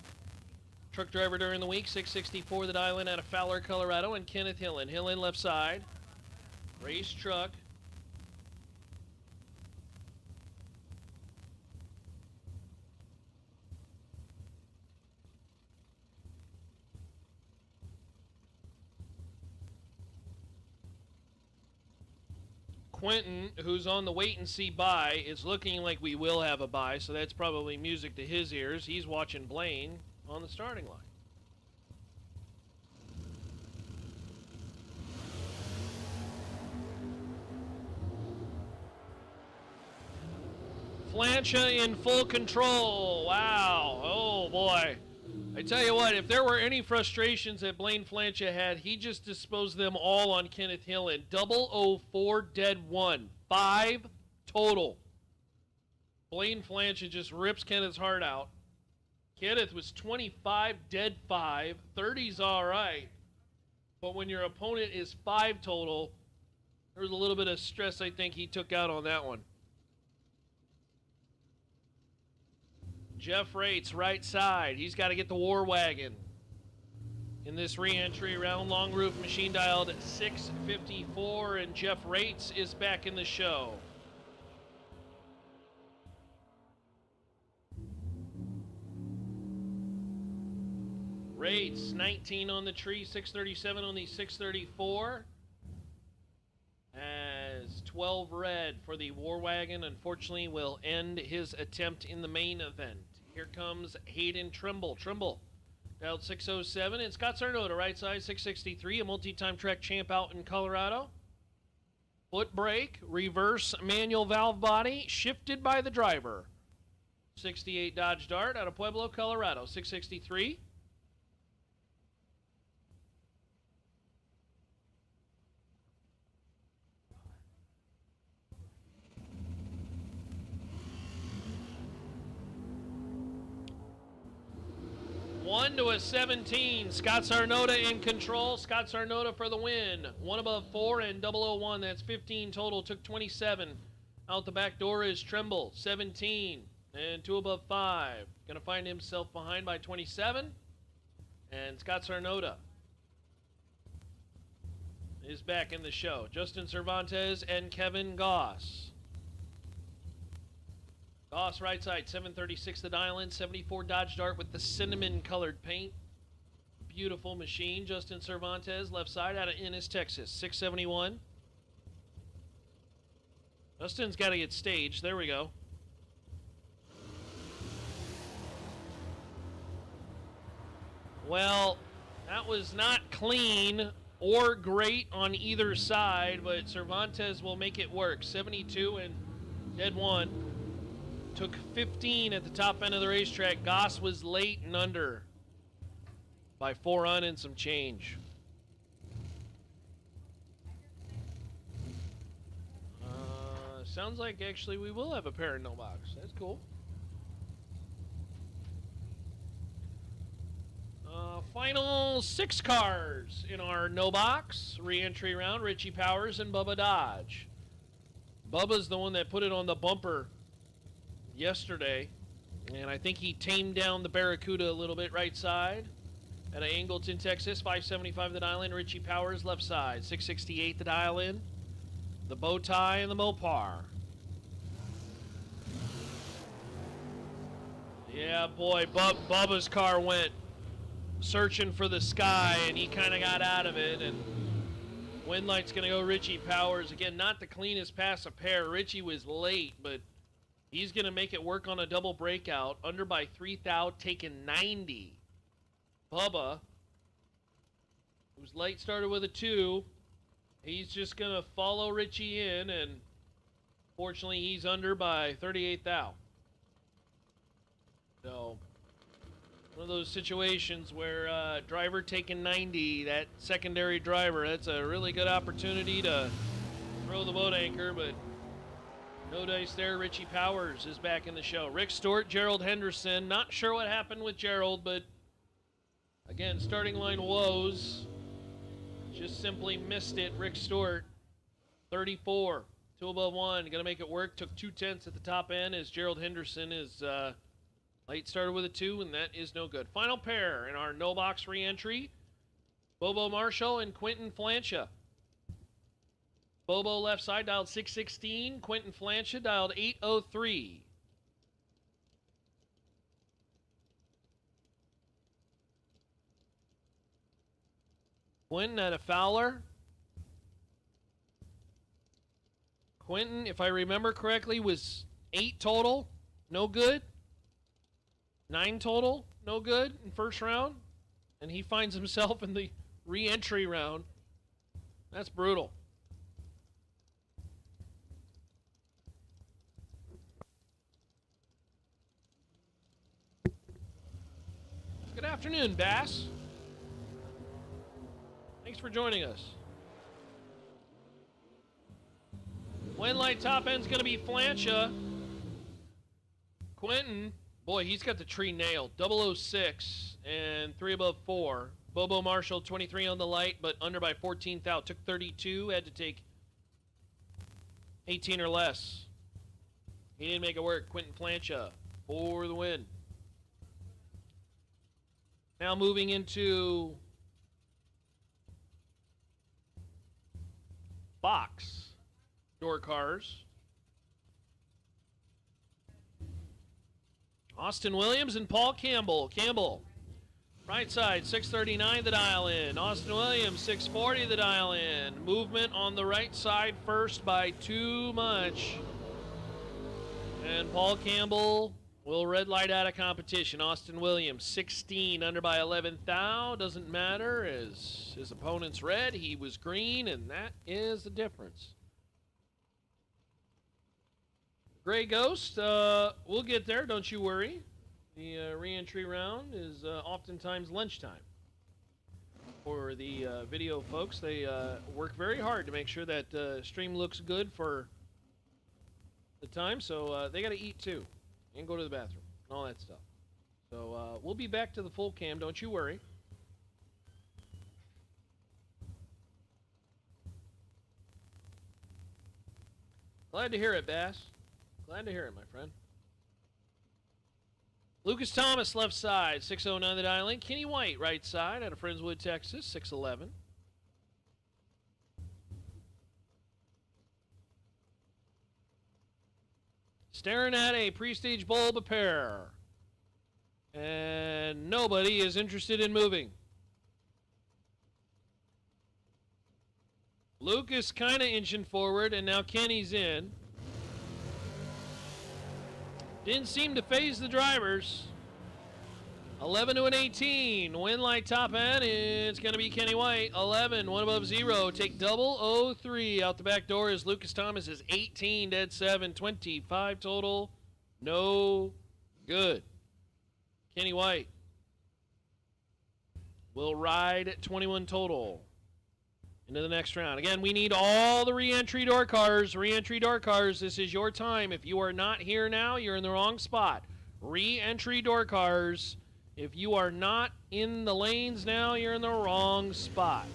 Truck driver during the week, 664 the dial in out of Fowler, Colorado, and Kenneth Hillen. Hillen left side. Race truck. Quentin, who's on the wait-and-see buy, is looking like we will have a buy, so that's probably music to his ears. He's watching Blaine on the starting line. Flancha in full control. Wow. Oh, boy. I tell you what, if there were any frustrations that Blaine Flancha had, he just disposed them all on Kenneth Hillen. 004 dead 1. 5 total. Blaine Flancha just rips Kenneth's heart out. Kenneth was 25 dead 5. 30's all right. But when your opponent is 5 total, there was a little bit of stress I think he took out on that one. Jeff Rates, right side. He's got to get the War Wagon. In this re-entry round, long roof machine dialed 654, and Jeff Rates is back in the show. Rates, 19 on the tree, 637 on the 634. As 12 red for the War Wagon, unfortunately, will end his attempt in the main event. Here comes Hayden Trimble. Trimble, dialed 607. And Scott Sarnota, right side, 663, a multi-time track champ out in Colorado. Foot brake, reverse manual valve body, shifted by the driver. 68 Dodge Dart out of Pueblo, Colorado, 663. One to a 17. Scott Sarnota in control. Scott Sarnota for the win. 1 above 4 and 001. That's 15 total. Took 27. Out the back door is Trimble. 17 and 2 above 5. Going to find himself behind by 27. And Scott Sarnota is back in the show. Justin Cervantes and Kevin Goss. Goss right side, 736 the dial in, 74 Dodge Dart with the cinnamon colored paint. Beautiful machine. Justin Cervantes left side out of Ennis, Texas, 671. Justin's got to get staged. There we go. Well, that was not clean or great on either side, but Cervantes will make it work. 72 and dead 1. Took 15 at the top end of the racetrack. Goss was late and under by 4 on and some change. Sounds like actually we will have a pair in no box. That's cool. Final 6 cars in our no box re-entry round. Richie Powers and Bubba Dodge. Bubba's the one that put it on the bumper yesterday, and I think he tamed down the Barracuda a little bit right side at Angleton, Texas. 575 the dial in. Richie Powers left side, 668 the dial in. The bow tie and the Mopar. Yeah, boy, Bubba's car went searching for the sky, and he kind of got out of it, and wind light's going to go Richie Powers. Again, not the cleanest pass of pair. Richie was late, but he's going to make it work on a double breakout. Under by 3 thou, taking 90. Bubba, whose late started with a 2, he's just going to follow Richie in, and fortunately he's under by 38 thou. So, one of those situations where driver taking 90, that secondary driver, that's a really good opportunity to throw the boat anchor, but no dice there. Richie Powers is back in the show. Rick Stewart, Gerald Henderson. Not sure what happened with Gerald, but again, starting line woes. Just simply missed it. Rick Stewart 34. 2 above 1. Going to make it work. Took 2/10 at the top end as Gerald Henderson is late started with a 2, and that is no good. Final pair in our no box re-entry. Bobo Marshall and Quentin Flancha. Bobo left side dialed 616. Quentin Flancha dialed 803. Quentin at a Fowler. Quentin, if I remember correctly, was 8 total. No good. 9 total. No good in first round. And he finds himself in the re-entry round. That's brutal. Good afternoon, Bass. Thanks for joining us. Wind light top end's going to be Flancha. Quentin, boy, he's got the tree nailed. 006 and 3 above 4. Bobo Marshall, 23 on the light, but under by 14th out. Took 32, had to take 18 or less. He didn't make it work. Quentin Flancha for the win. Now moving into box door cars. Austin Williams and Paul Campbell. Campbell, right side, 639 the dial in. Austin Williams, 640 the dial in. Movement on the right side first by too much. And Paul Campbell will red light out of competition. Austin Williams, 16 under by 11th thou. Doesn't matter as his opponent's red. He was green, and that is the difference. Gray Ghost, we'll get there, don't you worry. The re-entry round is oftentimes lunchtime. For the video folks, they work very hard to make sure that stream looks good for the time, so they got to eat too and go to the bathroom and all that stuff. So we'll be back to the full cam, don't you worry. Glad to hear it, Bass. Glad to hear it, my friend. Lucas Thomas, left side, 609 the dial in. Kenny White, right side, out of Friendswood, Texas, 611. Staring at a pre-stage bulb pair. And nobody is interested in moving. Lucas kind of inching forward, and now Kenny's in. Didn't seem to phase the drivers. 11 to an 18. Wind light top end. It's going to be Kenny White. 11, 1 above 0. Take 003. Out the back door is Lucas Thomas. Is 18, dead 7. 25 total. No good. Kenny White will ride at 21 total into the next round. Again, we need all the re-entry door cars. Re-entry door cars, this is your time. If you are not here now, you're in the wrong spot. Re-entry door cars. If you are not in the lanes now, you're in the wrong spot.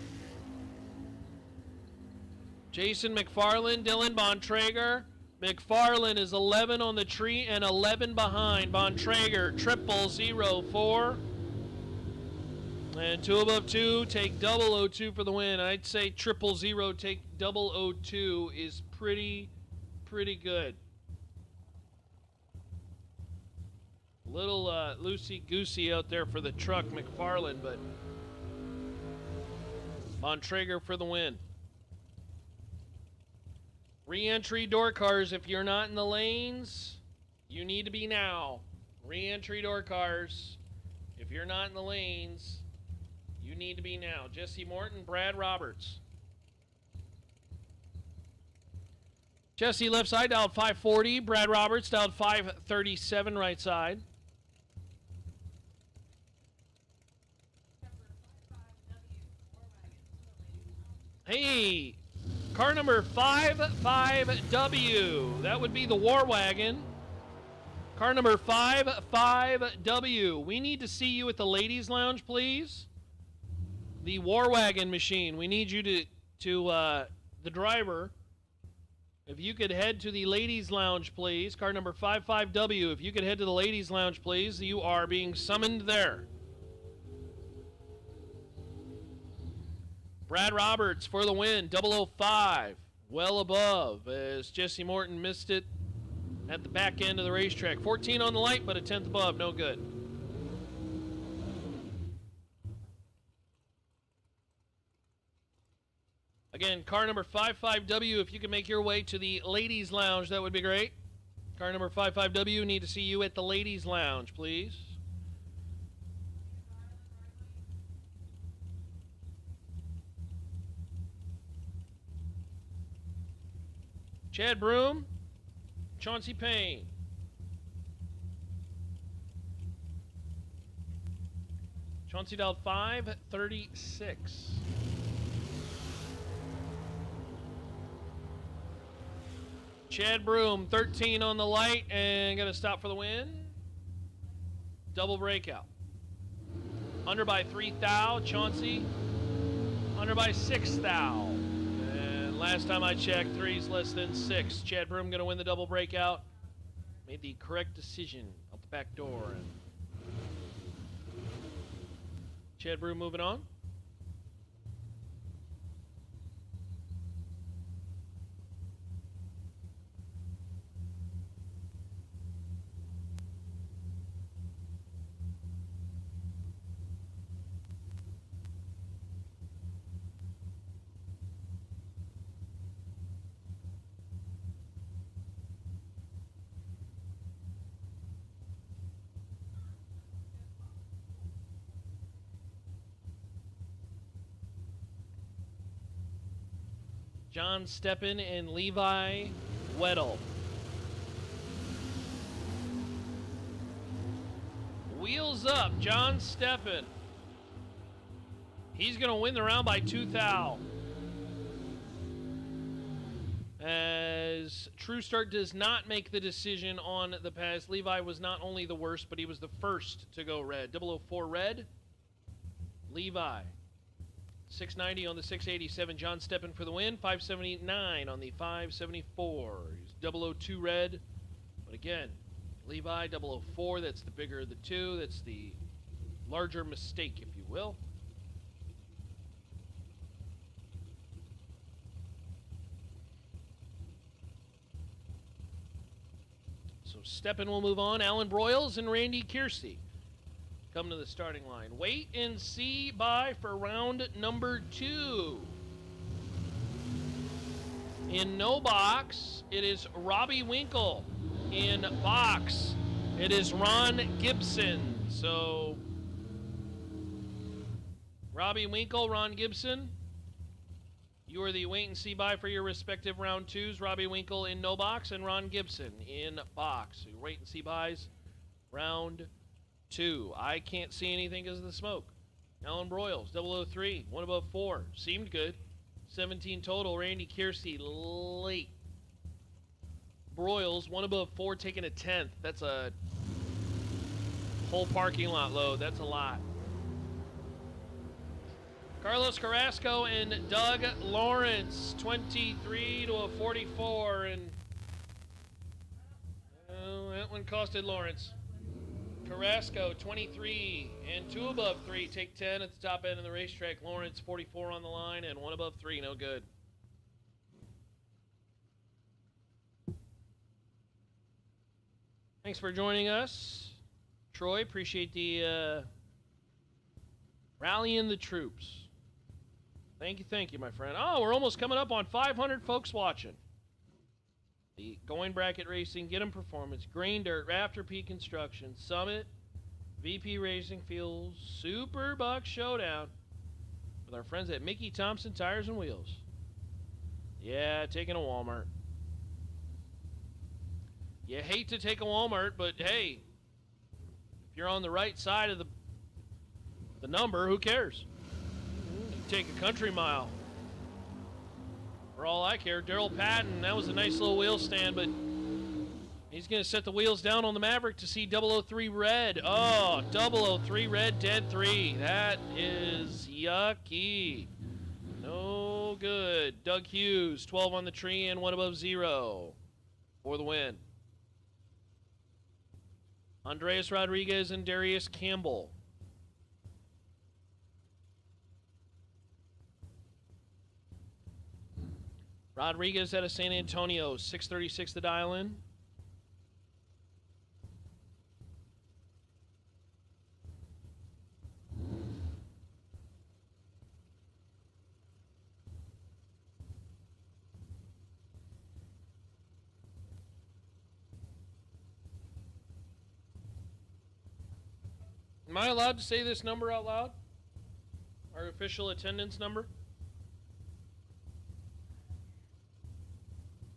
Jason McFarland, Dylan Bontrager. McFarland is 11 on the tree and 11 behind. Bontrager, 004. And 2 above 2, take 002 for the win. I'd say 000, take 002 is pretty good. A little loosey-goosey out there for the truck, McFarland, but Bontrager for the win. Re-entry door cars, if you're not in the lanes, you need to be now. Re-entry door cars, if you're not in the lanes, you need to be now. Jesse Morton, Brad Roberts. Jesse left side, dialed 540. Brad Roberts, dialed 537 right side. Hey, car number 55W. That would be the War Wagon. Car number 55W. We need to see you at the ladies' lounge, please. The War Wagon machine. We need you to the driver If you could head to the ladies' lounge, please. Car number 55W. If you could head to the ladies' lounge, please. You are being summoned there. Brad Roberts for the win. 005. Well above as Jesse Morton missed it at the back end of the racetrack. 14 on the light, but a 10th above. No good. Again, car number 55W, if you can make your way to the ladies' lounge, that would be great. Car number 55W, need to see you at the ladies' lounge, please. Chad Broom, Chauncey Payne. Chauncey dialed 536. Chad Broom, 13 on the light, and going to stop for the win. Double breakout. Under by 3 thou, Chauncey. Under by 6 thou. And last time I checked, 3's less than 6. Chad Broom going to win the double breakout. Made the correct decision out the back door. And Chad Broom moving on. John Steppen and Levi Weddle. Wheels up, John Steppen. He's going to win the round by 2 thou. As True Start does not make the decision on the pass. Levi was not only the worst, but he was the first to go red. 004 red. Levi. 690 on the 687. John Steppen for the win. 579 on the 574. He's 002 red. But again, Levi 004. That's the bigger of the two. That's the larger mistake, if you will. So Steppen will move on. Alan Broyles and Randy Kiersey come to the starting line. Wait and see by for round number 2. In no box, it is Robbie Winkle. In box, it is Ron Gibson. So, Robbie Winkle, Ron Gibson, you are the wait and see by for your respective round 2s. Robbie Winkle in no box and Ron Gibson in box. So, wait and see buys, round 2. I can't see anything because of the smoke. Alan Broyles, 003, 1 above 4. Seemed good. 17 total. Randy Kiersey, late. Broyles, 1 above 4, taking a 10th. That's a whole parking lot load. That's a lot. Carlos Carrasco and Doug Lawrence, 23 to a 44. And that one costed Lawrence. Carrasco, 23, and 2 above 3, take 10 at the top end of the racetrack. Lawrence, 44 on the line, and 1 above 3, no good. Thanks for joining us, Troy. Appreciate the rallying the troops. Thank you, my friend. Oh, we're almost coming up on 500 folks watching. The Going Bracket Racing, Get 'em Performance, Green Dirt, Rafter Peak Construction, Summit, VP Racing Fuels, SuperBucks Showdown with our friends at Mickey Thompson Tires and Wheels. Yeah, taking a Walmart. You hate to take a Walmart, but hey, if you're on the right side of the number, who cares? You take a Country Mile. For all I care, Daryl Patton, that was a nice little wheel stand, but he's going to set the wheels down on the Maverick to see 003 red. Oh, 003 red, dead 3. That is yucky. No good. Doug Hughes, 12 on the tree and 1 above 0 for the win. Andreas Rodriguez and Darius Campbell. Rodriguez out of San Antonio, 636 to dial in. Am I allowed to say this number out loud? Our official attendance number?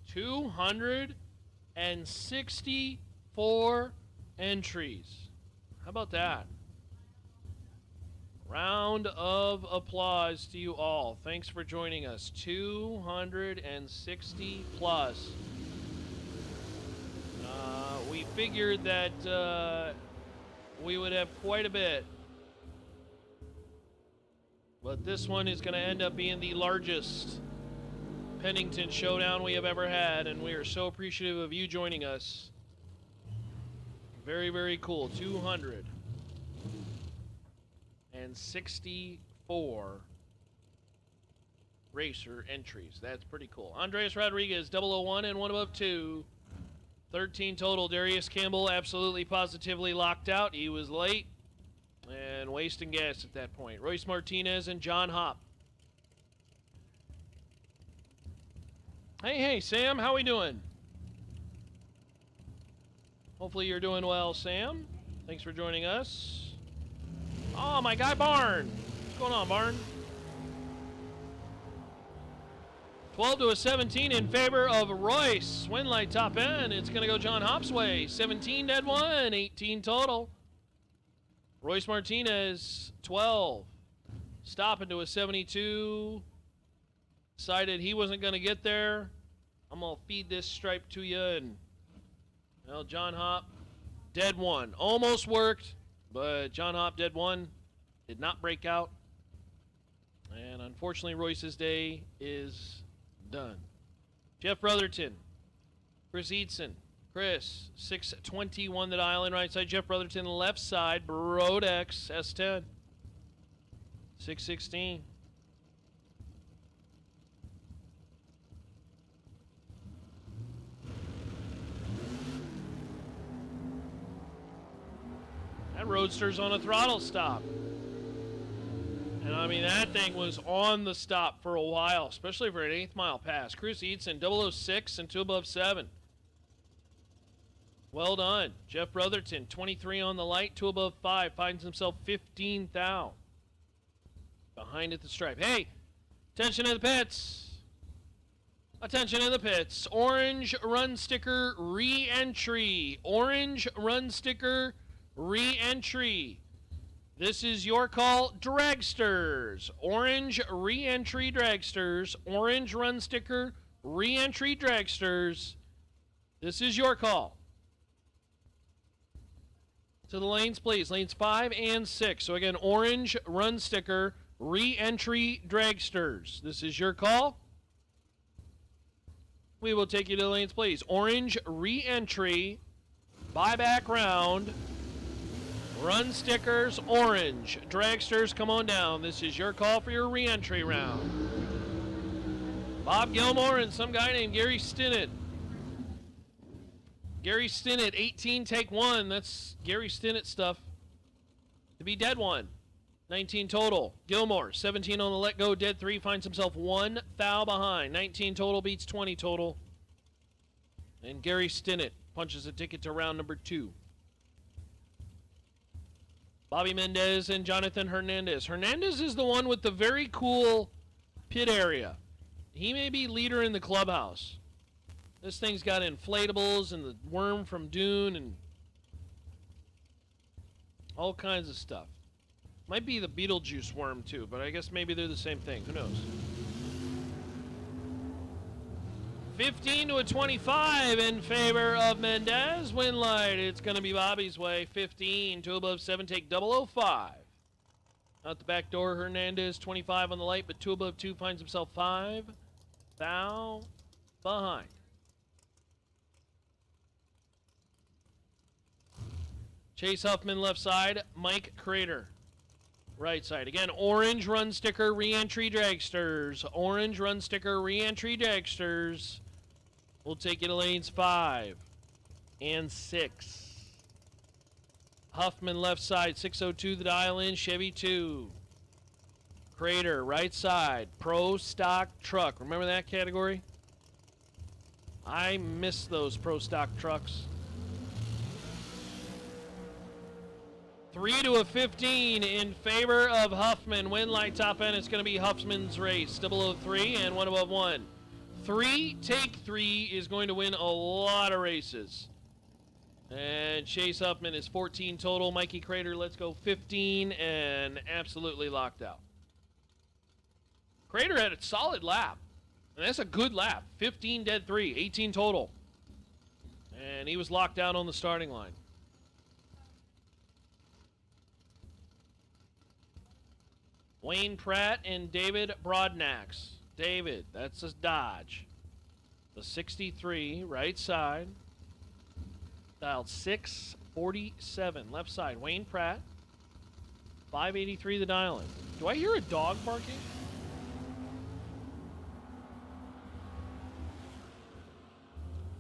264 entries. How about that? Round of applause to you all. Thanks for joining us. 260 plus. We figured that we would have quite a bit. But this one is going to end up being the largest Pennington Showdown we have ever had, and we are so appreciative of you joining us. Very, very cool. 264 racer entries. That's pretty cool. Andreas Rodriguez, 001 and 1 above 2. 13 total. Darius Campbell absolutely positively locked out. He was late and wasting gas at that point. Royce Martinez and John Hopp. Hey, Sam, how we doing? Hopefully you're doing well, Sam. Thanks for joining us. Oh, my guy Barn. What's going on, Barn? 12 to a 17 in favor of Royce. Win light top end. It's going to go John Hopp's way. 17 dead one, 18 total. Royce Martinez, 12. Stopping to a 72. Decided he wasn't going to get there. I'm going to feed this stripe to you. And, well, John Hopp, dead one. Almost worked, but John Hopp, dead one. Did not break out. And unfortunately, Royce's day is done. Jeff Brotherton, Chris Eatson, Chris, 621 the dial in right side. Jeff Brotherton, left side. Brodex, S10, 616. That Roadster's on a throttle stop. And I mean, that thing was on the stop for a while, especially for an 8th mile pass. Chris Eatson, 006 and 2 above 7. Well done. Jeff Brotherton, 23 on the light, 2 above 5. Finds himself 15 thou. Behind at the stripe. Hey, attention to the pits. Attention to the pits. Orange run sticker re-entry. Orange run sticker re-entry. This is your call, Dragsters. Orange re-entry Dragsters. Orange run sticker re-entry Dragsters. This is your call. To the lanes, please. Lanes 5 and 6. So again, orange run sticker re-entry Dragsters. This is your call. We will take you to the lanes, please. Orange re-entry buyback round. Run stickers, orange. Dragsters, come on down. This is your call for your re-entry round. Bob Gilmore and some guy named Gary Stinnett. Gary Stinnett, 18, take 1. That's Gary Stinnett stuff. To be dead 1. 19 total. Gilmore, 17 on the let go, dead 3. Finds himself 1 thou behind. 19 total beats 20 total. And Gary Stinnett punches a ticket to round number 2. Bobby Mendez and Jonathan Hernandez. Hernandez is the one with the very cool pit area. He may be leader in the clubhouse. This thing's got inflatables and the worm from Dune and all kinds of stuff. Might be the Beetlejuice worm too, but I guess maybe they're the same thing. Who knows? 15 to a 25 in favor of Mendez. Win light. It's going to be Bobby's way. 15, 2 above 7, take 005. Out the back door, Hernandez 25 on the light, but 2 above 2 finds himself 5 thou behind. Chase Huffman left side, Mike Crater right side. Again, orange run sticker, re-entry dragsters. Orange run sticker, re-entry dragsters. We'll take you to lanes 5 and 6. Huffman left side, 602 the dial in, Chevy 2. Crater right side, Pro Stock Truck. Remember that category? I miss those Pro Stock trucks. 3 to a 15 in favor of Huffman. Win light top end. It's going to be Huffman's race. 003 and 1 above 1. 3 take 3 is going to win a lot of races. And Chase Huffman is 14 total. Mikey Crater, let's go 15 and absolutely locked out. Crater had a solid lap. And that's a good lap. 15 dead 3, 18 total. And he was locked out on the starting line. Wayne Pratt and David Broadnax. David, that's a Dodge. The 63, right side. Dialed 647, left side. Wayne Pratt. 583 the dial-in. Do I hear a dog barking?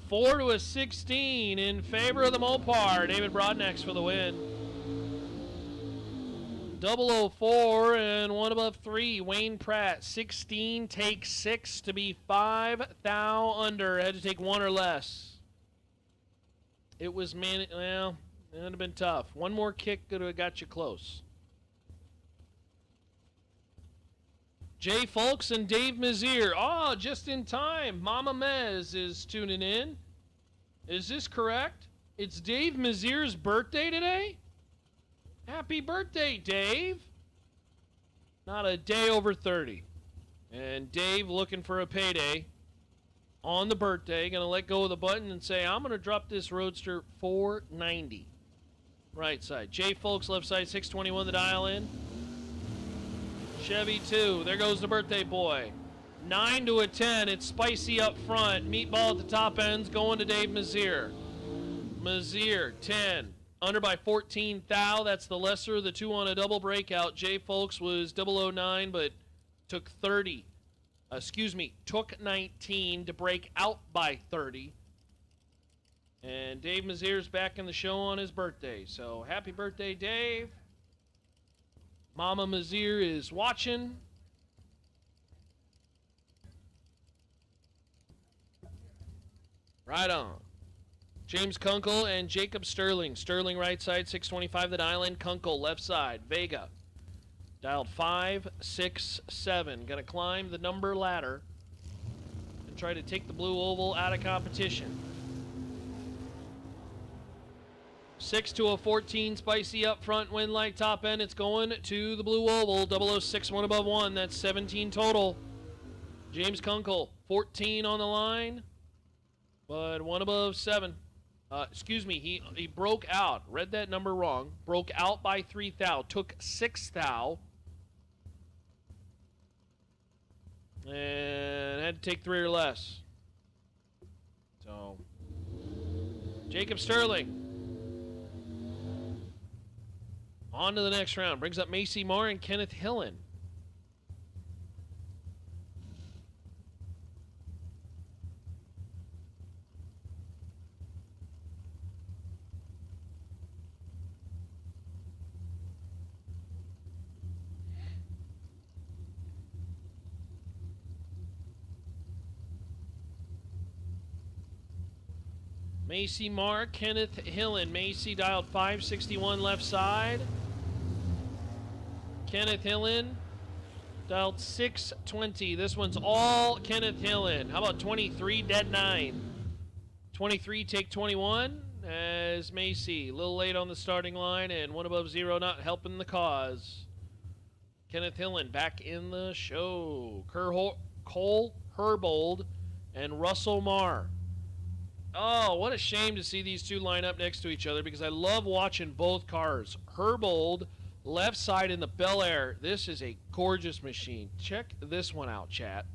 Four to a 16 in favor of the Mopar. David Broadnax for the win. 004 and 1 above 3. Wayne Pratt, 16 take 6 to be 5 thou under. Had to take 1 or less. It was, well, it would have been tough. One more kick could have got you close. Jay Folks and Dave Mazier. Oh, just in time. Mama Mez is tuning in. Is this correct? It's Dave Mazier's birthday today? Happy birthday, Dave. Not a day over 30. And Dave looking for a payday on the birthday. Going to let go of the button and say, I'm going to drop this Roadster $490. Right side. Jay Folks, left side, 621 the dial in. Chevy 2. There goes the birthday boy. 9 to a 10. It's spicy up front. Meatball at the top ends going to Dave Mazier. Mazier, 10. Under by 14 thou. That's the lesser of the 2 on a double breakout. Jay Folks was 009, but took 30. Took 19 to break out by 30. And Dave Mazier's back in the show on his birthday. So happy birthday, Dave. Mama Mazier is watching. Right on. James Kunkel and Jacob Sterling. Sterling right side, 625 the dial in. Kunkel left side. Vega. Dialed 567. Gonna climb the number ladder and try to take the blue oval out of competition. 6 to a 14. Spicy up front. Win light top end. It's going to the blue oval. 006, 1 above 1. That's 17 total. James Kunkel, 14 on the line, but 1 above 7. He broke out. Read that number wrong. Broke out by 3 thou. Took 6 thou. And had to take 3 or less. So, Jacob Sterling. On to the next round. Brings up Macy Marr and Kenneth Hillen. Macy Marr, Kenneth Hillen. Macy dialed 561 left side. Kenneth Hillen dialed 620. This one's all Kenneth Hillen. How about 23, dead 9? 23, take 21 as Macy. A little late on the starting line and 1 above 0 not helping the cause. Kenneth Hillen back in the show. Cole Herbold and Russell Marr. Oh, what a shame to see these two line up next to each other because I love watching both cars. Herbold Left side in the Bel Air. This is a gorgeous machine. Check this one out, chat.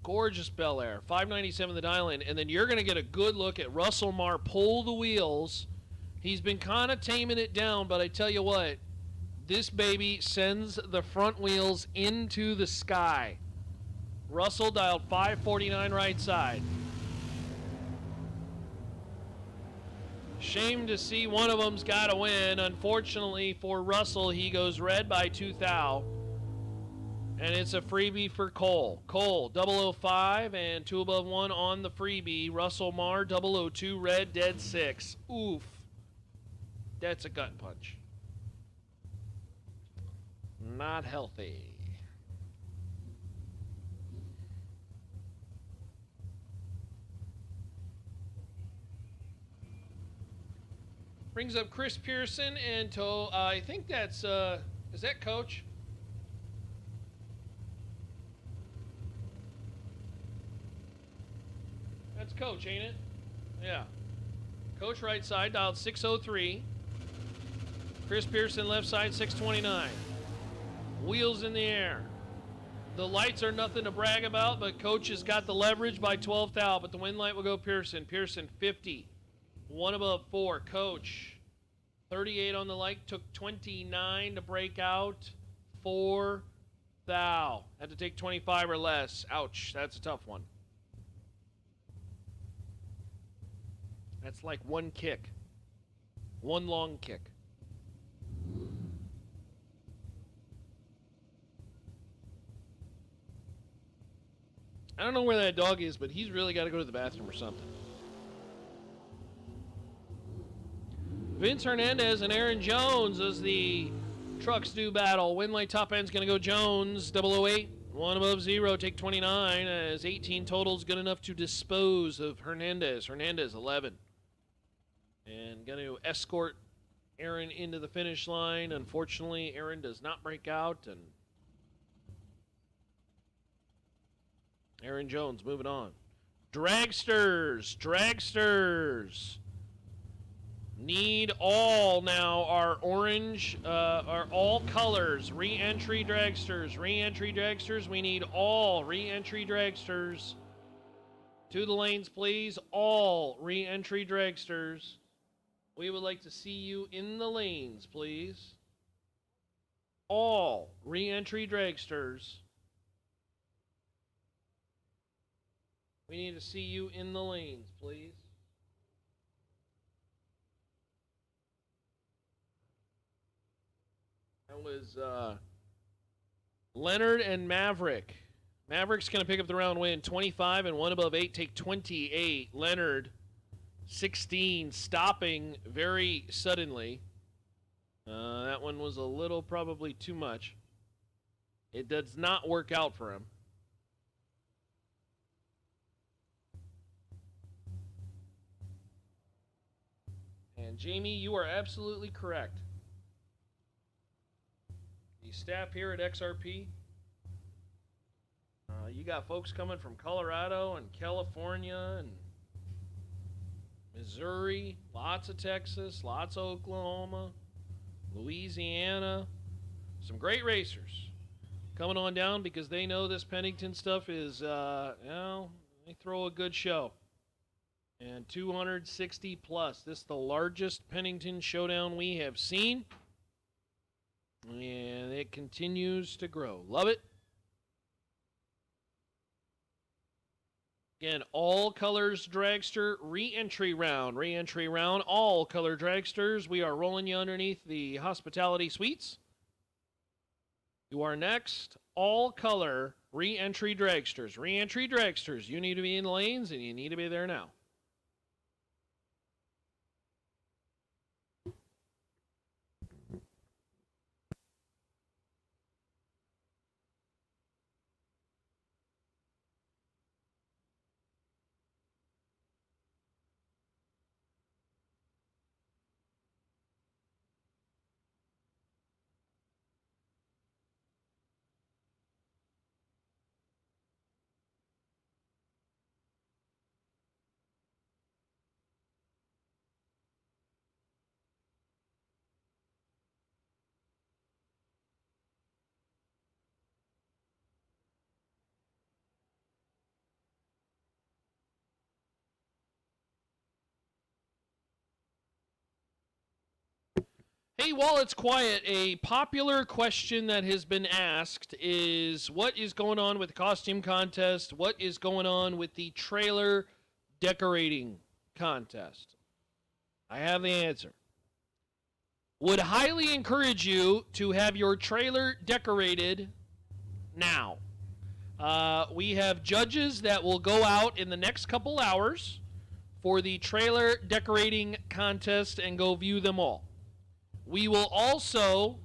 Gorgeous Bel Air. $597 the dial-in. And then you're going to get a good look at Russell Marr pull the wheels. He's been kind of taming it down, but I tell you what, this baby sends the front wheels into the sky. Russell dialed 549 right side. Shame to see one of them's got to win. Unfortunately for Russell, he goes red by 2 thou. And it's a freebie for Cole. Cole, 005 and 2 above 1 on the freebie. Russell Marr, 002, red, dead 6. Oof. That's a gut punch. Not healthy. Brings up Chris Pearson and I think that's, is that Coach? That's Coach, ain't it? Yeah. Coach right side, dialed 603. Chris Pearson left side, 629. Wheels in the air. The lights are nothing to brag about, but Coach has got the leverage by 12 thou, but the win light will go Pearson. Pearson, 50. 1 above 4. Coach, 38 on the light, took 29 to break out. 4 thou. Had to take 25 or less. Ouch, that's a tough one. That's like one kick. One long kick. I don't know where that dog is, but he's really got to go to the bathroom or something. Vince Hernandez and Aaron Jones as the trucks do battle. Win light top end's going to go Jones, 008. 1 above 0, take 29, as 18 total is good enough to dispose of Hernandez. Hernandez, 11. And going to escort Aaron into the finish line. Unfortunately, Aaron does not break out, and Aaron Jones moving on. Dragsters. Need all now our orange, are all colors. Re-entry dragsters. We need all re-entry dragsters. To the lanes, please. All re-entry dragsters. We would like to see you in the lanes, please. All re-entry dragsters. We need to see you in the lanes, please. That was Leonard and Maverick. Maverick's going to pick up the round win. 25 and 1 above 8, take 28. Leonard, 16, stopping very suddenly. That one was a little probably too much. It does not work out for him. And Jamie, you are absolutely correct. The staff here at XRP, you got folks coming from Colorado and California and Missouri, lots of Texas, lots of Oklahoma, Louisiana. Some great racers coming on down because they know this Pennington stuff is, they throw a good show. And 260 plus. This is the largest Pennington showdown we have seen. And it continues to grow. Love it. Again, all colors dragster re-entry round. Re-entry round, all color dragsters. We are rolling you underneath the hospitality suites. You are next. All color re-entry dragsters. Re-entry dragsters. You need to be in the lanes and you need to be there now. Hey, while it's quiet, a popular question that has been asked is what is going on with the costume contest? What is going on with the trailer decorating contest? I have the answer. Would highly encourage you to have your trailer decorated now. We have judges that will go out in the next couple hours for the trailer decorating contest and go view them all. We will also,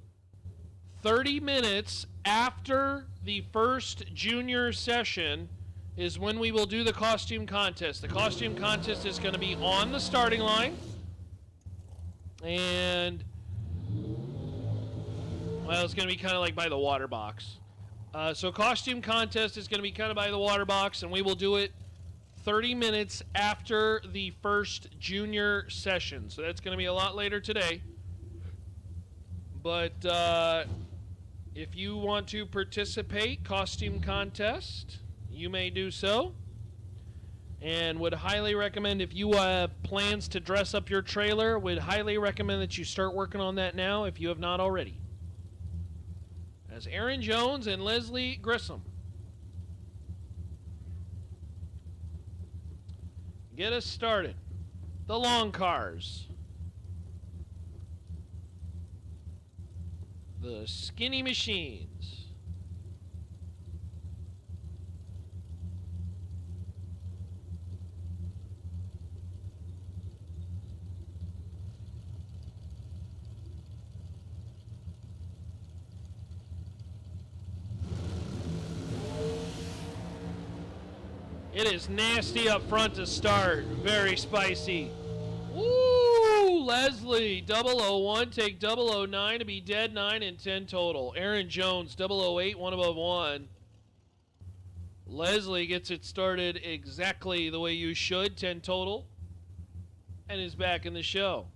30 minutes after the first junior session, is when we will do the costume contest. The costume contest is going to be on the starting line. And, well, it's going to be kind of like by the water box. So costume contest is going to be kind of by the water box, and we will do it 30 minutes after the first junior session. So that's going to be a lot later today. But if you want to participate, costume contest, you may do so. And would highly recommend, if you have plans to dress up your trailer, would highly recommend that you start working on that now if you have not already. As Aaron Jones and Leslie Grissom get us started. The long cars. The skinny machines. It is nasty up front to start. Very spicy. Woo! Leslie, 001, take 009 to be dead 9 and 10 total. Aaron Jones, 008, 1 above 1. Leslie gets it started exactly the way you should, 10 total. And is back in the show.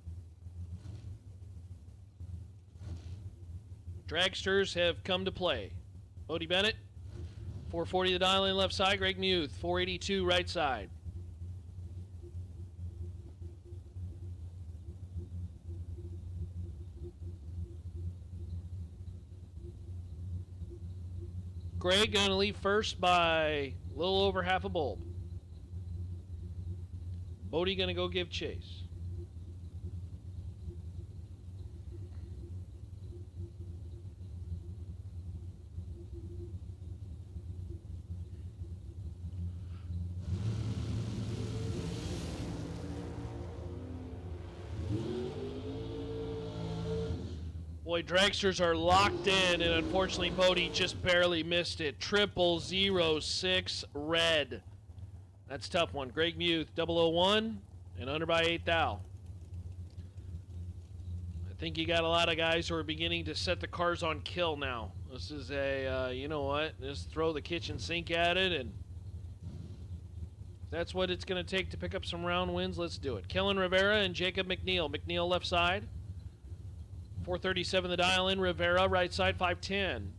Dragsters have come to play. Odie Bennett, 440 the dial in left side. Greg Muth, 482 right side. Greg going to leave first by a little over half a bulb. Bodie going to go give chase. Boy, Dragsters are locked in, and unfortunately, Bodie just barely missed it. 0006 red. That's a tough one. Greg Muth, 001, and under by 8 thou. I think you got a lot of guys who are beginning to set the cars on kill now. This is a, you know what, just throw the kitchen sink at it, and if that's what it's going to take to pick up some round wins, let's do it. Kellen Rivera and Jacob McNeil. McNeil left side. 437 the dial in. Rivera right side, 510.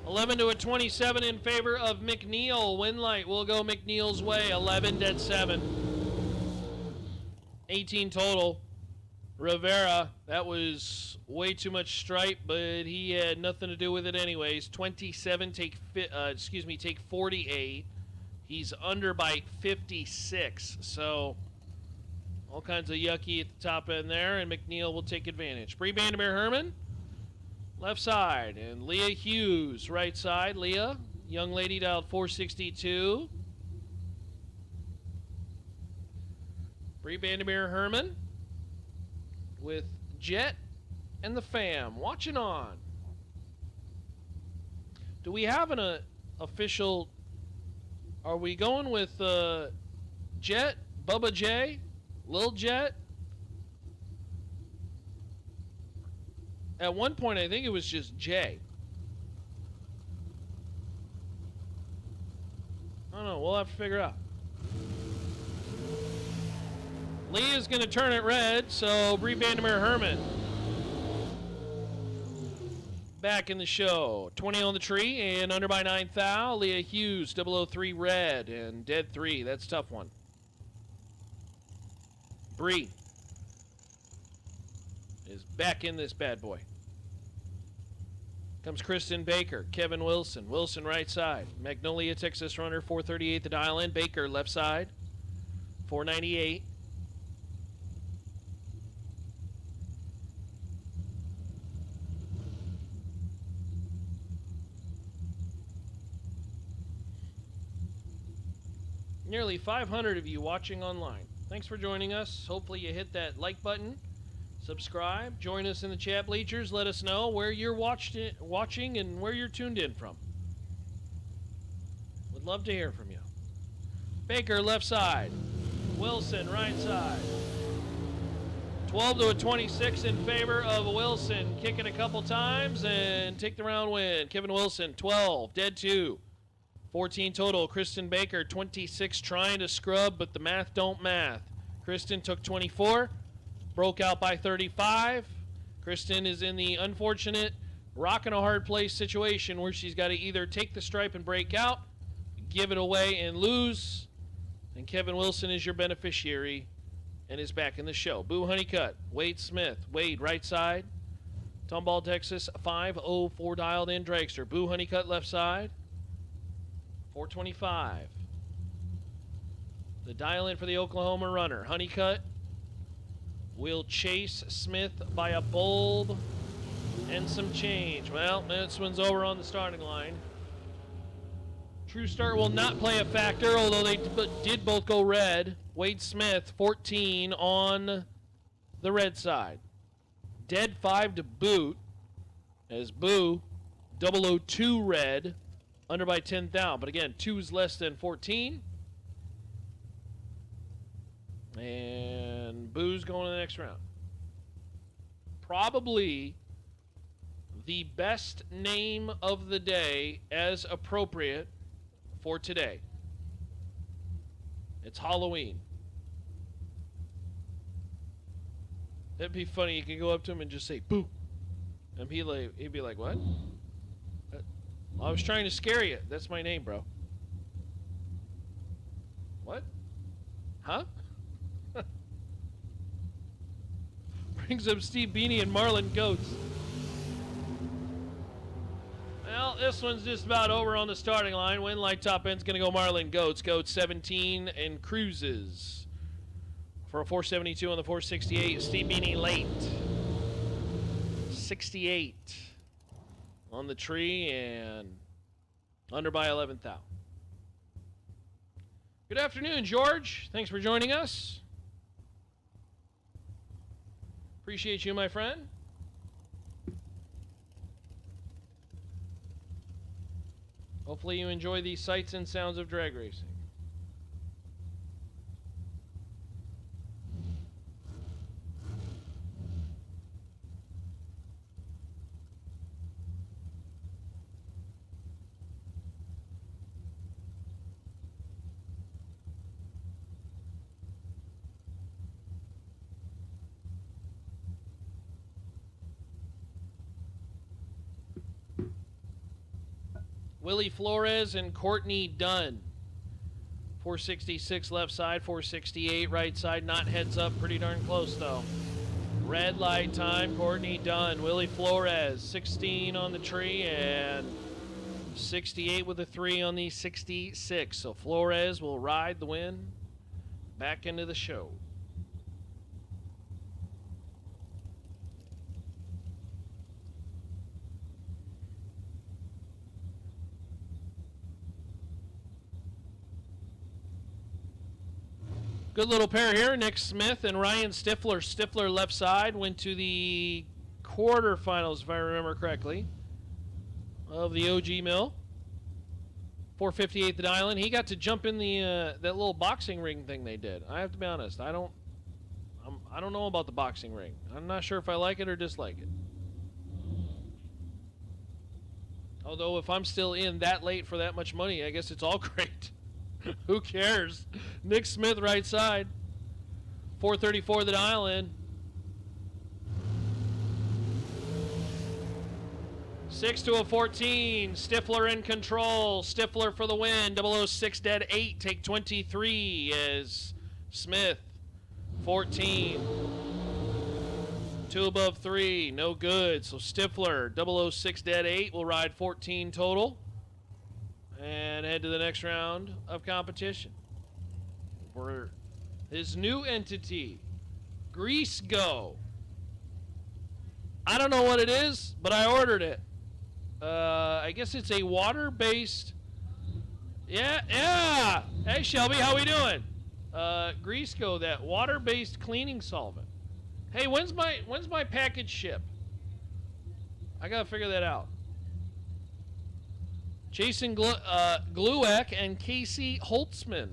$11 to a 27 in favor of McNeil. Win light will go McNeil's way. 11 dead 7. 18 total. Rivera, that was way too much stripe, but he had nothing to do with it anyways. 27, take 48. He's under by 56, so all kinds of yucky at the top end there, and McNeil will take advantage. Bree Vandermeer Herman, left side, and Leah Hughes, right side. Leah, young lady, dialed 462. Bree Vandermeer Herman with Jet and the fam watching on. Do we have an official? Are we going with Jet, Bubba J, Lil Jet? At one point, I think it was just J. don't know. We'll have to figure it out. Lee is going to turn it red, so Bree Vandermeer Herman back in the show. 20 on the tree and under by 9 thou. Leah Hughes, 003 red and dead 3. That's a tough one. Bree is back in this bad boy. Comes Kristen Baker, Kevin Wilson. Wilson right side. Magnolia, Texas runner, 438 the dial in. Baker left side, 498. Nearly 500 of you watching online. Thanks for joining us. Hopefully you hit that like button, subscribe, join us in the chat bleachers. Let us know where you're watching and where you're tuned in from. Would love to hear from you. Baker left side. Wilson right side. 12 to a 26 in favor of Wilson. Kick it a couple times and take the round win. Kevin Wilson, 12, dead 2. 14 total. Kristen Baker, 26, trying to scrub, but the math don't math. Kristen took 24, broke out by 35. Kristen is in the unfortunate rock and a hard place situation where she's got to either take the stripe and break out, give it away and lose, and Kevin Wilson is your beneficiary and is back in the show. Boo Honeycutt, Wade Smith, Wade right side. Tomball, Texas, 504 dialed in. Dragster. Boo Honeycutt left side. 425. The dial in for the Oklahoma runner. Honeycutt will chase Smith by a bulb and some change. Well, this one's over on the starting line. True Start will not play a factor, although they did both go red. Wade Smith, 14 on the red side. Dead 5 to boot as Boo 002 red. Under by 10 thou. But again, 2 is less than 14. And Boo's going to the next round. Probably the best name of the day as appropriate for today. It's Halloween. That'd be funny. You can go up to him and just say, Boo. And he'd be like, what? I was trying to scare you. That's my name, bro. What? Huh? Brings up Steve Beanie and Marlon Goats. Well, this one's just about over on the starting line. Win light top end's going to go Marlon Goats. Goats 17 and cruises for a 472 on the 468. Steve Beanie late. 68. On the tree and under by 11 thou. Good afternoon, George. Thanks for joining us. Appreciate you, my friend. Hopefully you enjoy the sights and sounds of drag racing. Willie Flores and Courtney Dunn. 466 left side, 468 right side. Not heads up, pretty darn close though. Red light time, Courtney Dunn. Willie Flores, 16 on the tree and 68 with a 3 on the 66. So Flores will ride the win back into the show. Good little pair here. Nick Smith and Ryan Stifler. Stifler left side went to the quarterfinals, if I remember correctly, of the OG Mill. 458 the dial in. He got to jump in the that little boxing ring thing they did. I have to be honest. I don't know about the boxing ring. I'm not sure if I like it or dislike it. Although if I'm still in that late for that much money, I guess it's all great. Who cares? Nick Smith, right side. 434 the dial in. 6 to a 14. Stifler in control. Stifler for the win. 006 dead 8. Take 23 as Smith. 14. 2 above 3. No good. So Stifler, 006 dead 8, will ride 14 total. And head to the next round of competition. For his new entity, Grease Go. I don't know what it is, but I ordered it. I guess it's a water-based... Yeah! Hey, Shelby, how we doing? Grease Go, that water-based cleaning solvent. Hey, when's my package ship? I gotta figure that out. Jason Glueck and Casey Holtzman.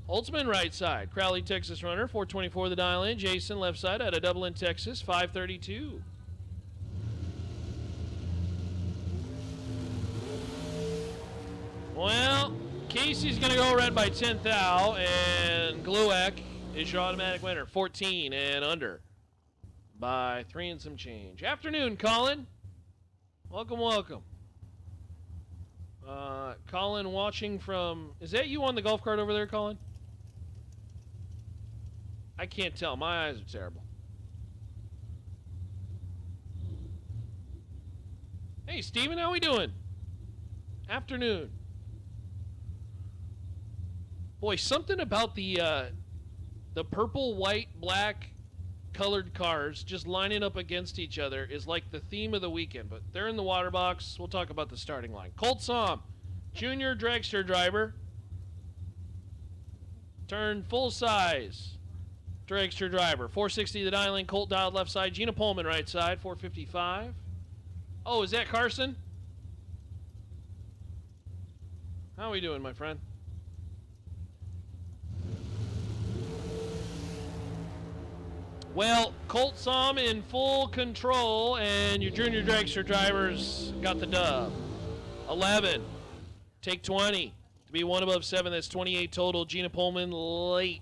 Holtzman right side. Crowley, Texas runner. 424 the dial in. Jason left side out of Dublin, Texas. 532. Well, Casey's going to go red by 10th thou, and Glueck is your automatic winner. 14 and under by 3 and some change. Afternoon, Colin. Welcome, welcome. Colin watching from... Is that you on the golf cart over there, Colin? I can't tell. My eyes are terrible. Hey, Steven, how we doing? Afternoon. Boy, something about the purple, white, black colored cars just lining up against each other is like the theme of the weekend. But they're in the water box. We'll talk about the starting line. Colt Som, junior dragster driver. Turned full size dragster driver. 460 the dialing. Colt dialed left side. Gina Pullman right side. 455. Oh, is that Carson? How are we doing, my friend? Well, Colt Som in full control, and your junior dragster drivers got the dub. 11. Take 20. To be 1 above 7, that's 28 total. Gina Pullman late.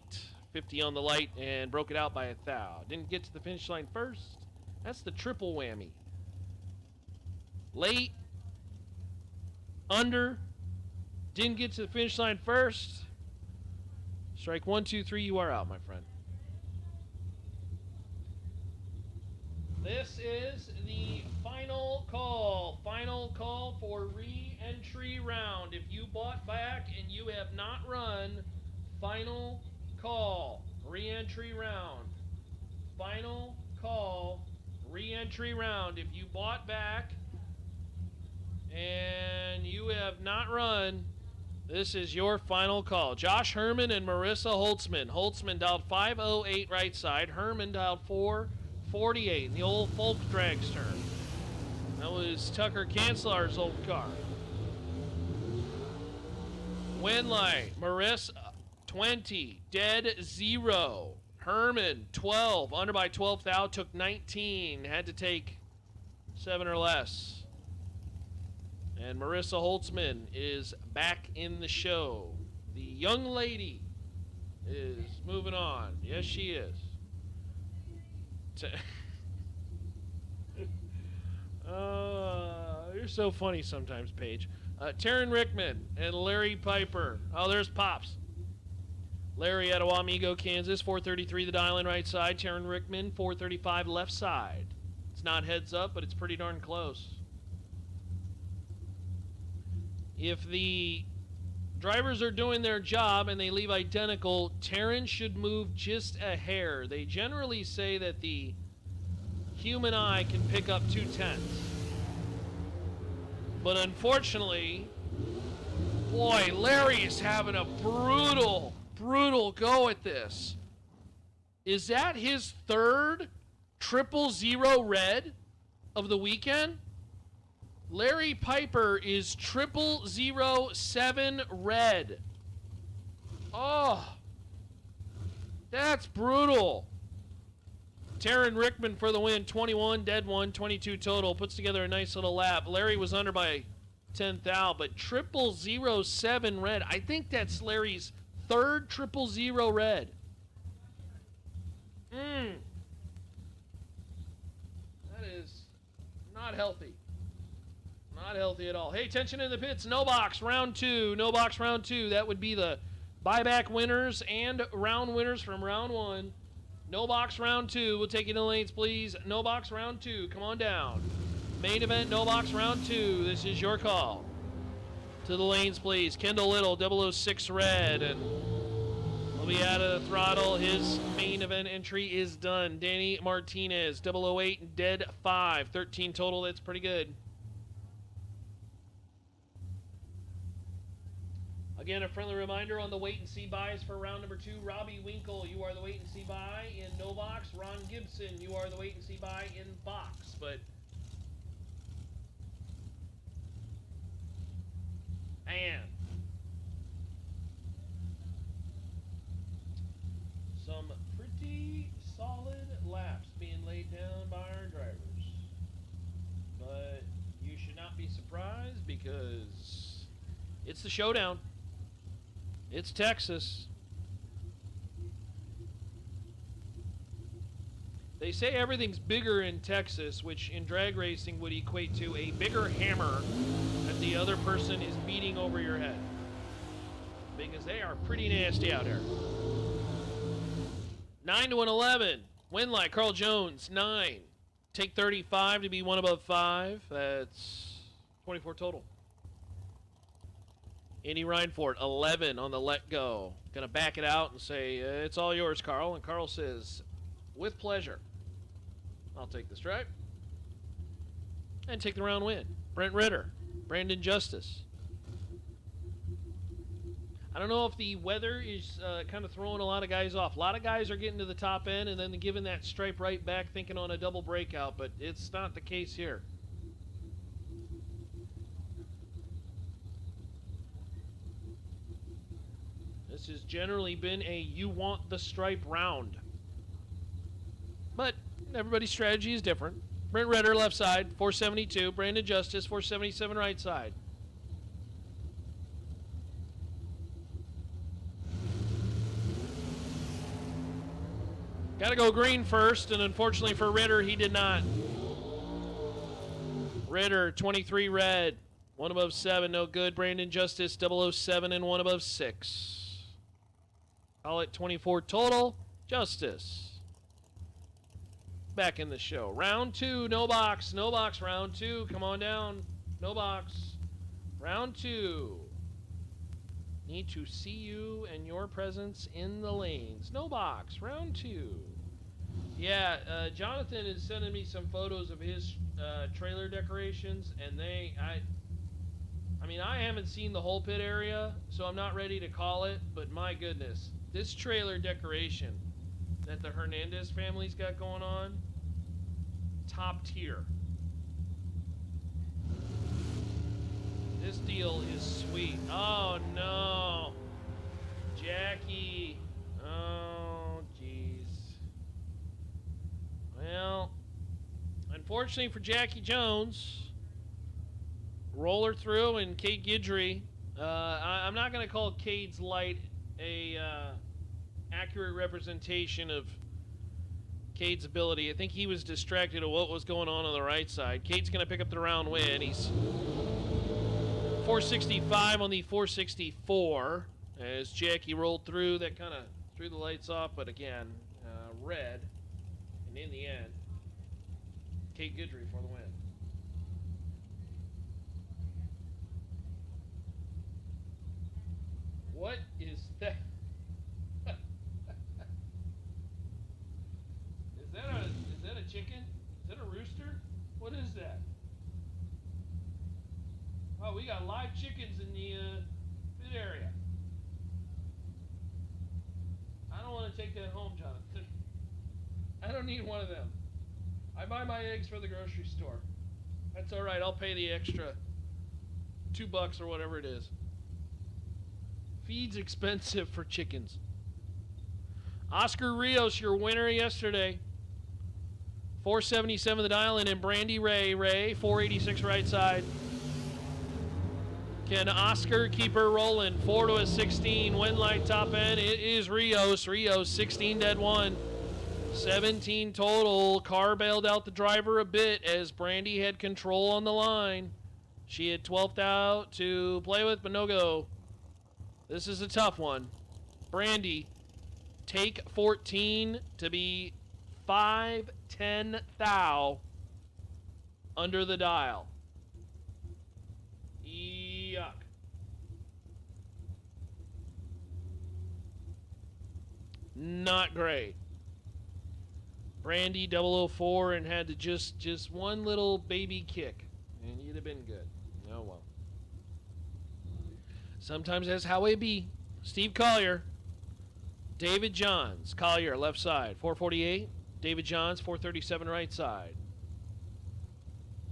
50 on the light, and broke it out by 1 thou. Didn't get to the finish line first. That's the triple whammy. Late. Under. Didn't get to the finish line first. Strike 1, 2, 3, you are out, my friend. This is the final call. Final call for re-entry round. If you bought back and you have not run, final call. Re-entry round. Final call. Re-entry round. If you bought back and you have not run, this is your final call. Josh Herman and Marissa Holtzman. Holtzman dialed 508 right side. Herman dialed 448 in the old folk dragster. That was Tucker Cancelar's old car. Win light, Marissa 20, dead 0. Herman 12, under by 12 thou, took 19, had to take 7 or less. And Marissa Holtzman is back in the show. The young lady is moving on. Yes, she is. You're so funny sometimes, Paige. Taryn Rickman and Larry Piper. Oh, there's Pops. Larry out of Wamego, Kansas. 433 the dial in right side. Taryn Rickman, 435 left side. It's not heads up, but it's pretty darn close. If the drivers are doing their job and they leave identical, Taryn should move just a hair. They generally say that the human eye can pick up 2/10. But unfortunately, boy, Larry is having a brutal go at this. Is that his third 000 red of the weekend? Larry Piper is 0007 red. Oh, that's brutal. Taryn Rickman for the win, 21, dead 1, 22 total. Puts together a nice little lap. Larry was under by 10th out, but 0007 red. I think that's Larry's third 000 red. That is not healthy. Not healthy at all. Hey, attention in the pits. No box, round 2. No box, round 2. That would be the buyback winners and round winners from round 1. No box, round 2. We'll take you to the lanes, please. No box, round 2. Come on down. Main event, no box, round 2. This is your call. To the lanes, please. Kendall Little, 006 red, and he'll be out of the throttle. His main event entry is done. Danny Martinez, 008, dead 5. 13 total, that's pretty good. Again, a friendly reminder on the wait-and-see buys for round number 2. Robbie Winkle, you are the wait-and-see buy in no box. Ron Gibson, you are the wait-and-see buy in box. But, man, some pretty solid laps being laid down by our drivers. But you should not be surprised because it's the showdown. It's Texas. They say everything's bigger in Texas, which in drag racing would equate to a bigger hammer that the other person is beating over your head. Because they are pretty nasty out here. 9 to 11. Win like Carl Jones, 9. Take 35 to be 1 above 5. That's 24 total. Andy Reinfort, 11 on the let go. Going to back it out and say, it's all yours, Carl. And Carl says, with pleasure. I'll take the stripe. And take the round win. Brent Ritter, Brandon Justice. I don't know if the weather is kind of throwing a lot of guys off. A lot of guys are getting to the top end and then giving that stripe right back thinking on a double breakout, but it's not the case here. This has generally been a you want the stripe round. But everybody's strategy is different. Brent Ritter, left side, 472. Brandon Justice, 477, right side. Got to go green first, and unfortunately for Ritter, he did not. Ritter, 23 red, 1 above 7, no good. Brandon Justice, 007 and 1 above 6. Call it 24 total. Justice. Back in the show. Round 2, no box. No box, round 2. Come on down. No box. Round 2. Need to see you and your presence in the lanes. No box, round 2. Yeah, Jonathan is sending me some photos of his trailer decorations, and I mean, I haven't seen the whole pit area, so I'm not ready to call it, but my goodness. This trailer decoration that the Hernandez family's got going on, top tier. This deal is sweet. Oh, no. Jackie. Oh, jeez. Well, unfortunately for Jackie Jones, roller through and Cade Guidry. I'm not going to call Cade's light a accurate representation of Cade's ability. I think he was distracted of what was going on the right side. Cade's going to pick up the round win. He's 465 on the 464 as Jackie rolled through. That kind of threw the lights off, but again, red. And in the end, Cade Guidry for the win. What is that? Is that a chicken? Is that a rooster? What is that? Oh, we got live chickens in the pit area. I don't want to take that home, Jonathan. I don't need one of them. I buy my eggs for the grocery store. That's all right. I'll pay the extra $2 or whatever it is. Feed's expensive for chickens. Oscar Rios, your winner yesterday. 477 the dial in, and Brandy Ray, 486 right side. Can Oscar keep her rolling? 4 to a 16. Win light top end. It is Rios. Rios 16 dead 1. 17 total. Car bailed out the driver a bit as Brandy had control on the line. She had 12th out to play with, but no go. This is a tough one. Brandy, take 14 to be 5-10 thou under the dial. Yuck. Not great. Brandy 004 and had to just one little baby kick, and you'd have been good. Oh well. Sometimes that's how it be. Steve Collier. David Johns. Collier, left side, 448. David Johns, 437, right side.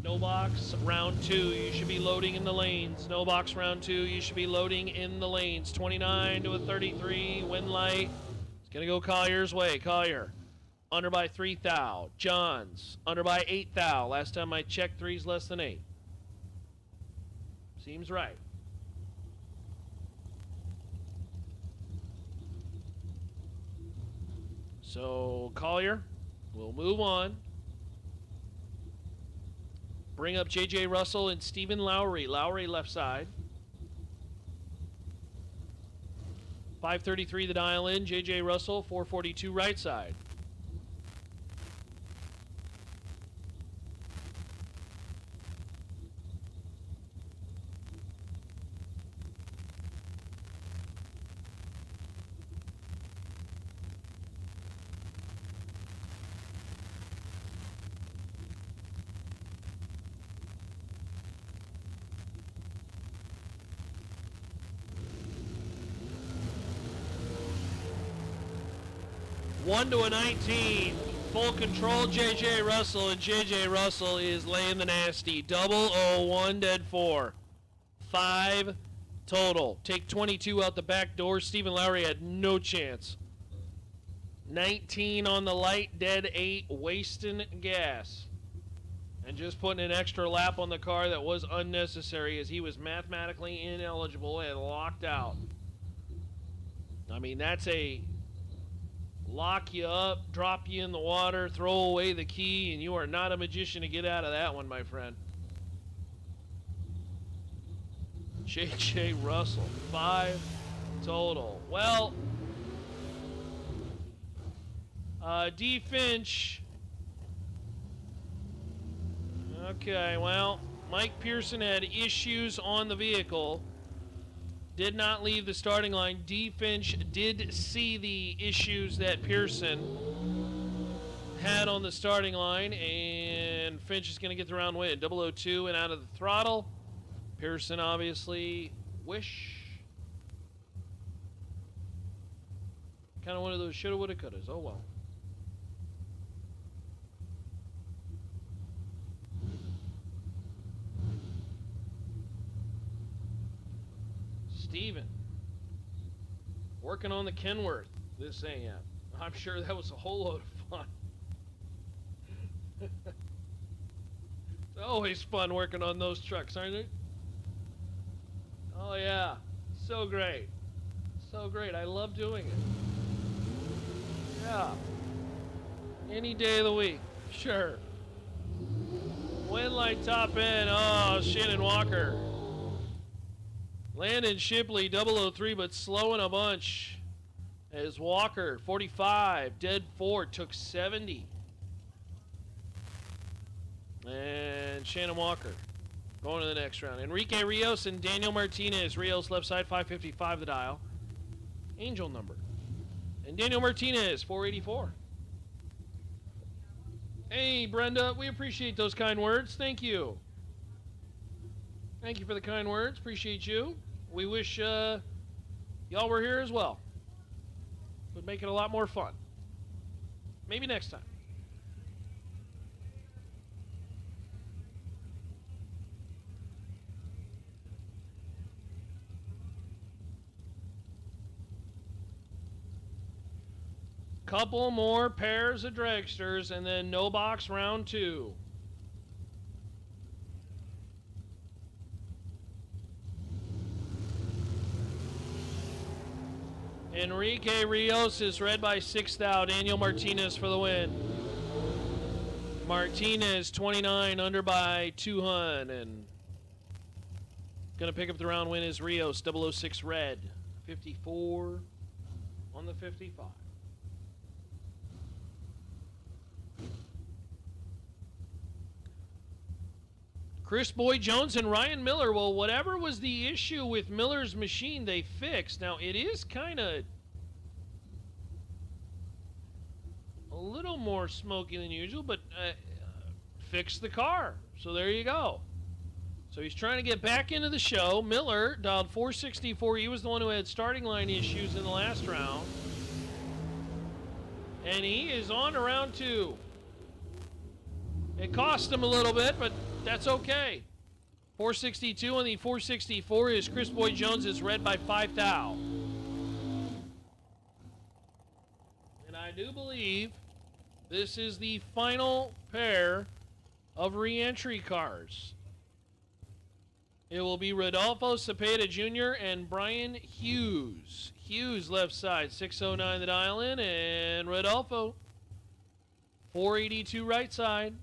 No box, round 2. You should be loading in the lanes. No box, round 2. You should be loading in the lanes. 29 to a 33. Win light. It's going to go Collier's way. Collier. Under by 3 thou. Johns. Under by 8 thou. Last time I checked, 3's less than 8. Seems right. So Collier will move on. Bring up J.J. Russell and Stephen Lowry. Lowry left side. 533 the dial in. J.J. Russell, 442 right side. One to a 19. Full control, J.J. Russell, and J.J. Russell is laying the nasty. 001 dead 4. 5 total. Take 22 out the back door. Stephen Lowry had no chance. 19 on the light, dead 8, wasting gas. And just putting an extra lap on the car that was unnecessary as he was mathematically ineligible and locked out. I mean, that's a lock you up, drop you in the water, throw away the key, and you are not a magician to get out of that one, my friend. J.J. Russell, 5 total. Well, D. Finch. Okay, well, Mike Pearson had issues on the vehicle. Did not leave the starting line. D. Finch did see the issues that Pearson had on the starting line, and Finch is going to get the round win. 002 and out of the throttle. Pearson obviously kind of one of those shoulda, woulda, couldas. Oh well. Steven, working on the Kenworth this AM. I'm sure that was a whole load of fun. It's always fun working on those trucks, aren't it? Oh yeah, so great. So great, I love doing it. Yeah. Any day of the week, sure. Wind light top end, oh, Shannon Walker. Landon Shipley, 003, but slowing a bunch. As Walker, 45, dead 4, took 70. And Shannon Walker going to the next round. Enrique Rios and Daniel Martinez. Rios left side, 555 the dial. Angel number. And Daniel Martinez, 484. Hey, Brenda, we appreciate those kind words. Thank you. Thank you for the kind words. Appreciate you. We wish y'all were here as well. Would make it a lot more fun. Maybe next time. Couple more pairs of dragsters and then no box round 2. Enrique Rios is red by 6th out. Daniel Martinez for the win. Martinez 29 under by 200, and gonna pick up the round win is Rios 006 red 54 on the 55. Chris Boyd Jones and Ryan Miller. Well, whatever was the issue with Miller's machine, they fixed. Now, it is kind of a little more smoky than usual, but fixed the car. So there you go. So he's trying to get back into the show. Miller dialed 464. He was the one who had starting line issues in the last round. And he is on to round 2. It cost him a little bit, but that's okay. 462 on the 464 is Chris Boyd Jones is red by 5 thou. And I do believe this is the final pair of re-entry cars. It will be Rodolfo Cepeda Jr. and Brian Hughes. Hughes left side, 609 the dial in, and Rodolfo 482 right side.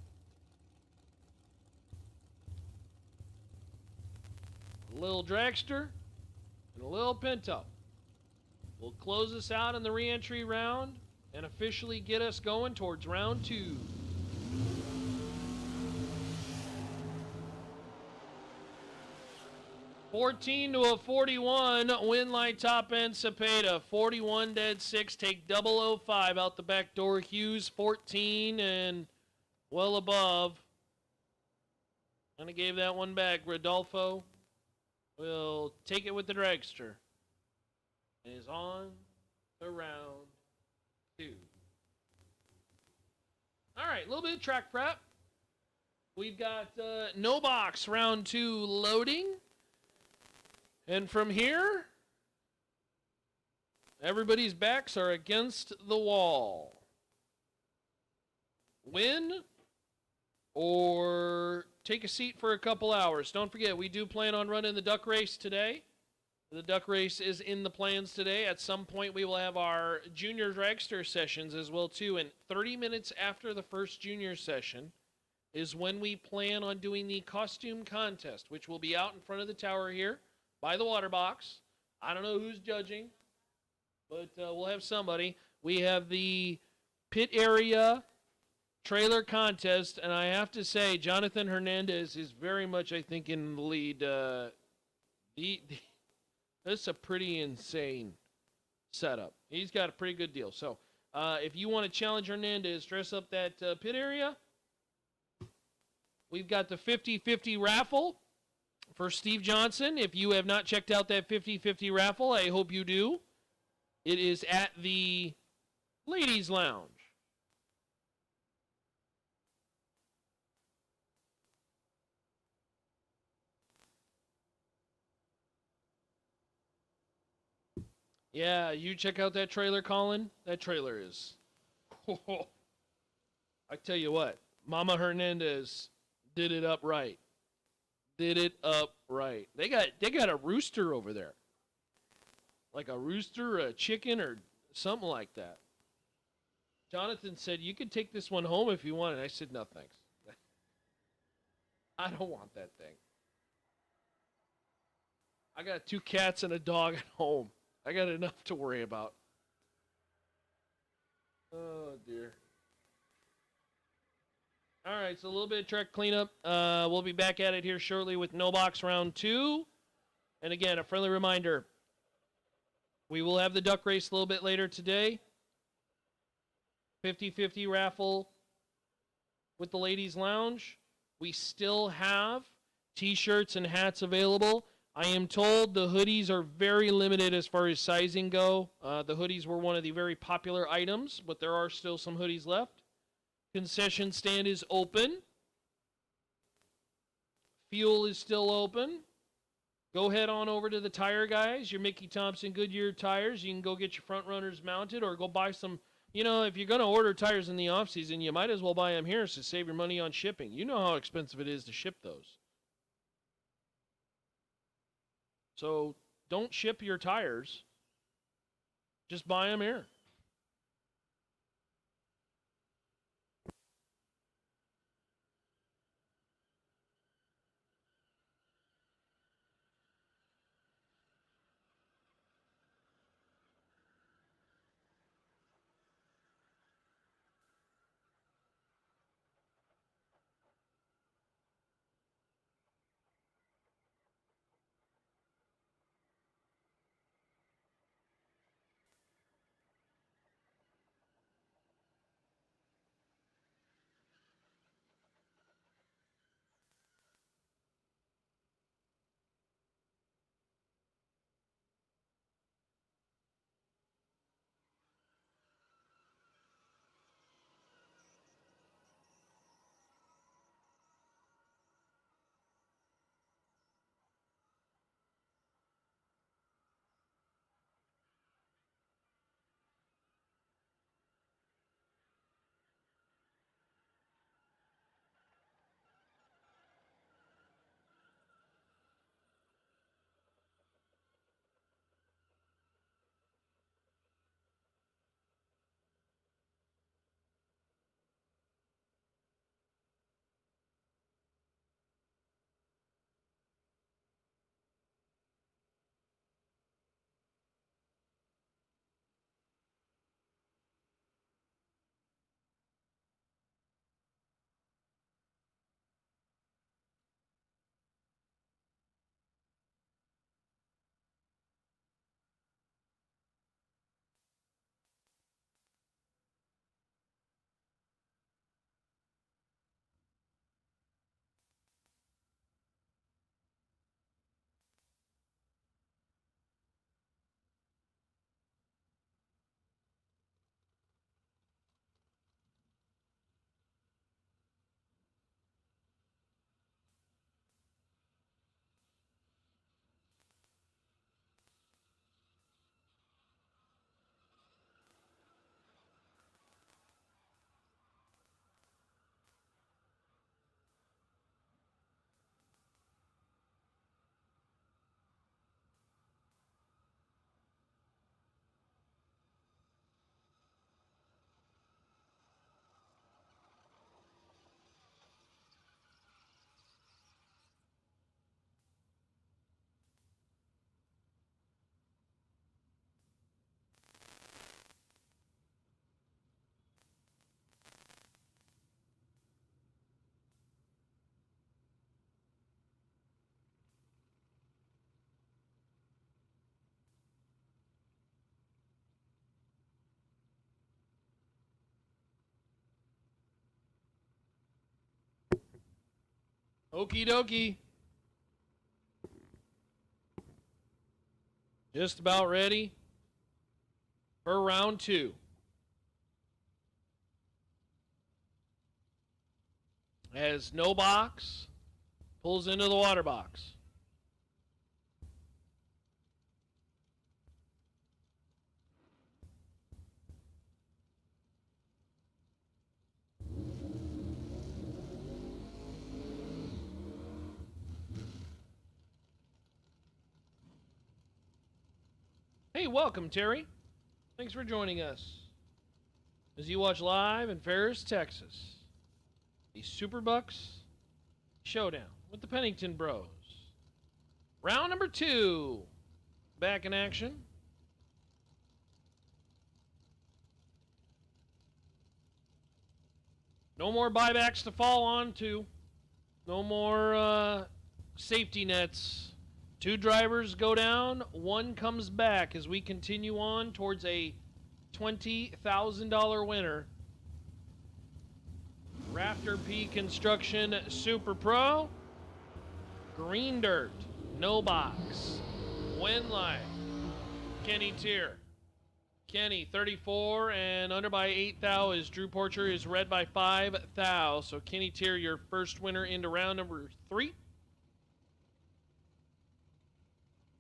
A little dragster and a little Pinto. We'll close us out in the re-entry round and officially get us going towards round 2. $14 to a 41, win light top end Cepeda, 41 dead 6, take 005 out the back door. Hughes 14 and well above. And I gave that one back. Rodolfo will take it with the dragster. And is on to round 2. All right, a little bit of track prep. We've got no box round 2 loading. And from here, everybody's backs are against the wall. Win or take a seat for a couple hours. Don't forget, we do plan on running the duck race today. The duck race is in the plans today. At some point, we will have our junior dragster sessions as well, too. And 30 minutes after the first junior session is when we plan on doing the costume contest, which will be out in front of the tower here by the water box. I don't know who's judging, but we'll have somebody. We have the pit area trailer contest, and I have to say, Jonathan Hernandez is very much, I think, in the lead. That's a pretty insane setup. He's got a pretty good deal. So if you want to challenge Hernandez, dress up that pit area. We've got the 50-50 raffle for Steve Johnson. If you have not checked out that 50-50 raffle, I hope you do. It is at the Ladies Lounge. Yeah, you check out that trailer, Colin. That trailer is... I tell you what, Mama Hernandez did it up right. Did it up right. They got a rooster over there. Like a rooster, a chicken, or something like that. Jonathan said, you could take this one home if you want. And I said, no, thanks. I don't want that thing. I got 2 cats and a dog at home. I got enough to worry about. Oh, dear. All right, so a little bit of track cleanup. We'll be back at it here shortly with no box round 2. And again, a friendly reminder, we will have the duck race a little bit later today. 50-50 raffle with the Ladies Lounge. We still have t-shirts and hats available. I am told the hoodies are very limited as far as sizing go. The hoodies were one of the very popular items, but there are still some hoodies left. Concession stand is open. Fuel is still open. Go head on over to the tire guys, your Mickey Thompson Goodyear tires. You can go get your front runners mounted or go buy some. You know, if you're going to order tires in the off season, you might as well buy them here to save your money on shipping. You know how expensive it is to ship those. So don't ship your tires Just buy them here. Okie dokie. Just about ready for round 2. As no box pulls into the water box. Hey, welcome, Terry. Thanks for joining us as you watch live in Ferris, Texas, the SuperBucks Showdown with the Pennington Bros. Round number 2, back in action. No more buybacks to fall onto. No more safety nets. 2 drivers go down, 1 comes back as we continue on towards a $20,000 winner. Rafter P Construction Super Pro. Green Dirt, no box. Win life. Kenny Tier. Kenny, 34 and under by 8 thou is Drew Porcher, is red by 5 thou. So Kenny Tier, your first winner into round number 3.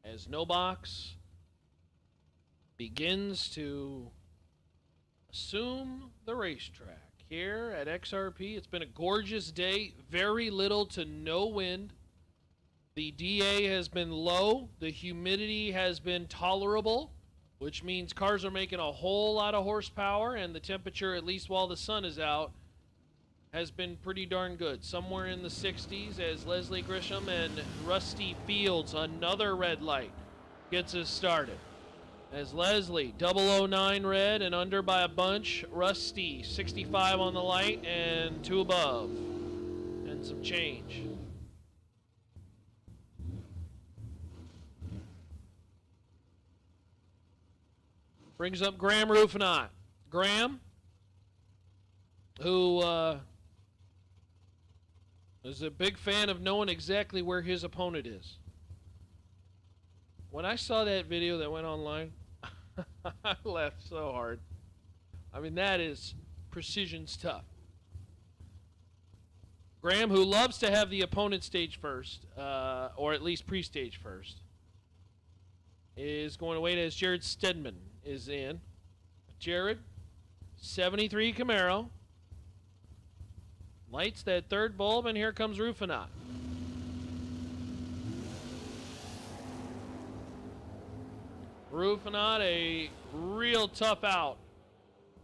As no box begins to assume the racetrack here at XRP. It's been a gorgeous day, very little to no wind. The DA has been low, the humidity has been tolerable. which means cars are making a whole lot of horsepower, and the temperature, at least while the sun is out, has been pretty darn good. Somewhere in the 60s as Leslie Grisham and Rusty Fields, another red light, gets us started. As Leslie, 009 red and under by a bunch. Rusty, 65 on the light and 2 above. And some change. Brings up Graham Rufinot. Graham, who is a big fan of knowing exactly where his opponent is. When I saw that video that went online, I laughed so hard. I mean, that is precision stuff. Graham, who loves to have the opponent stage first, or at least pre-stage first, is going to wait as Jared Stedman is in. Jared, 73 Camaro. Lights that third bulb, and here comes Rufinot. Rufinot, a real tough out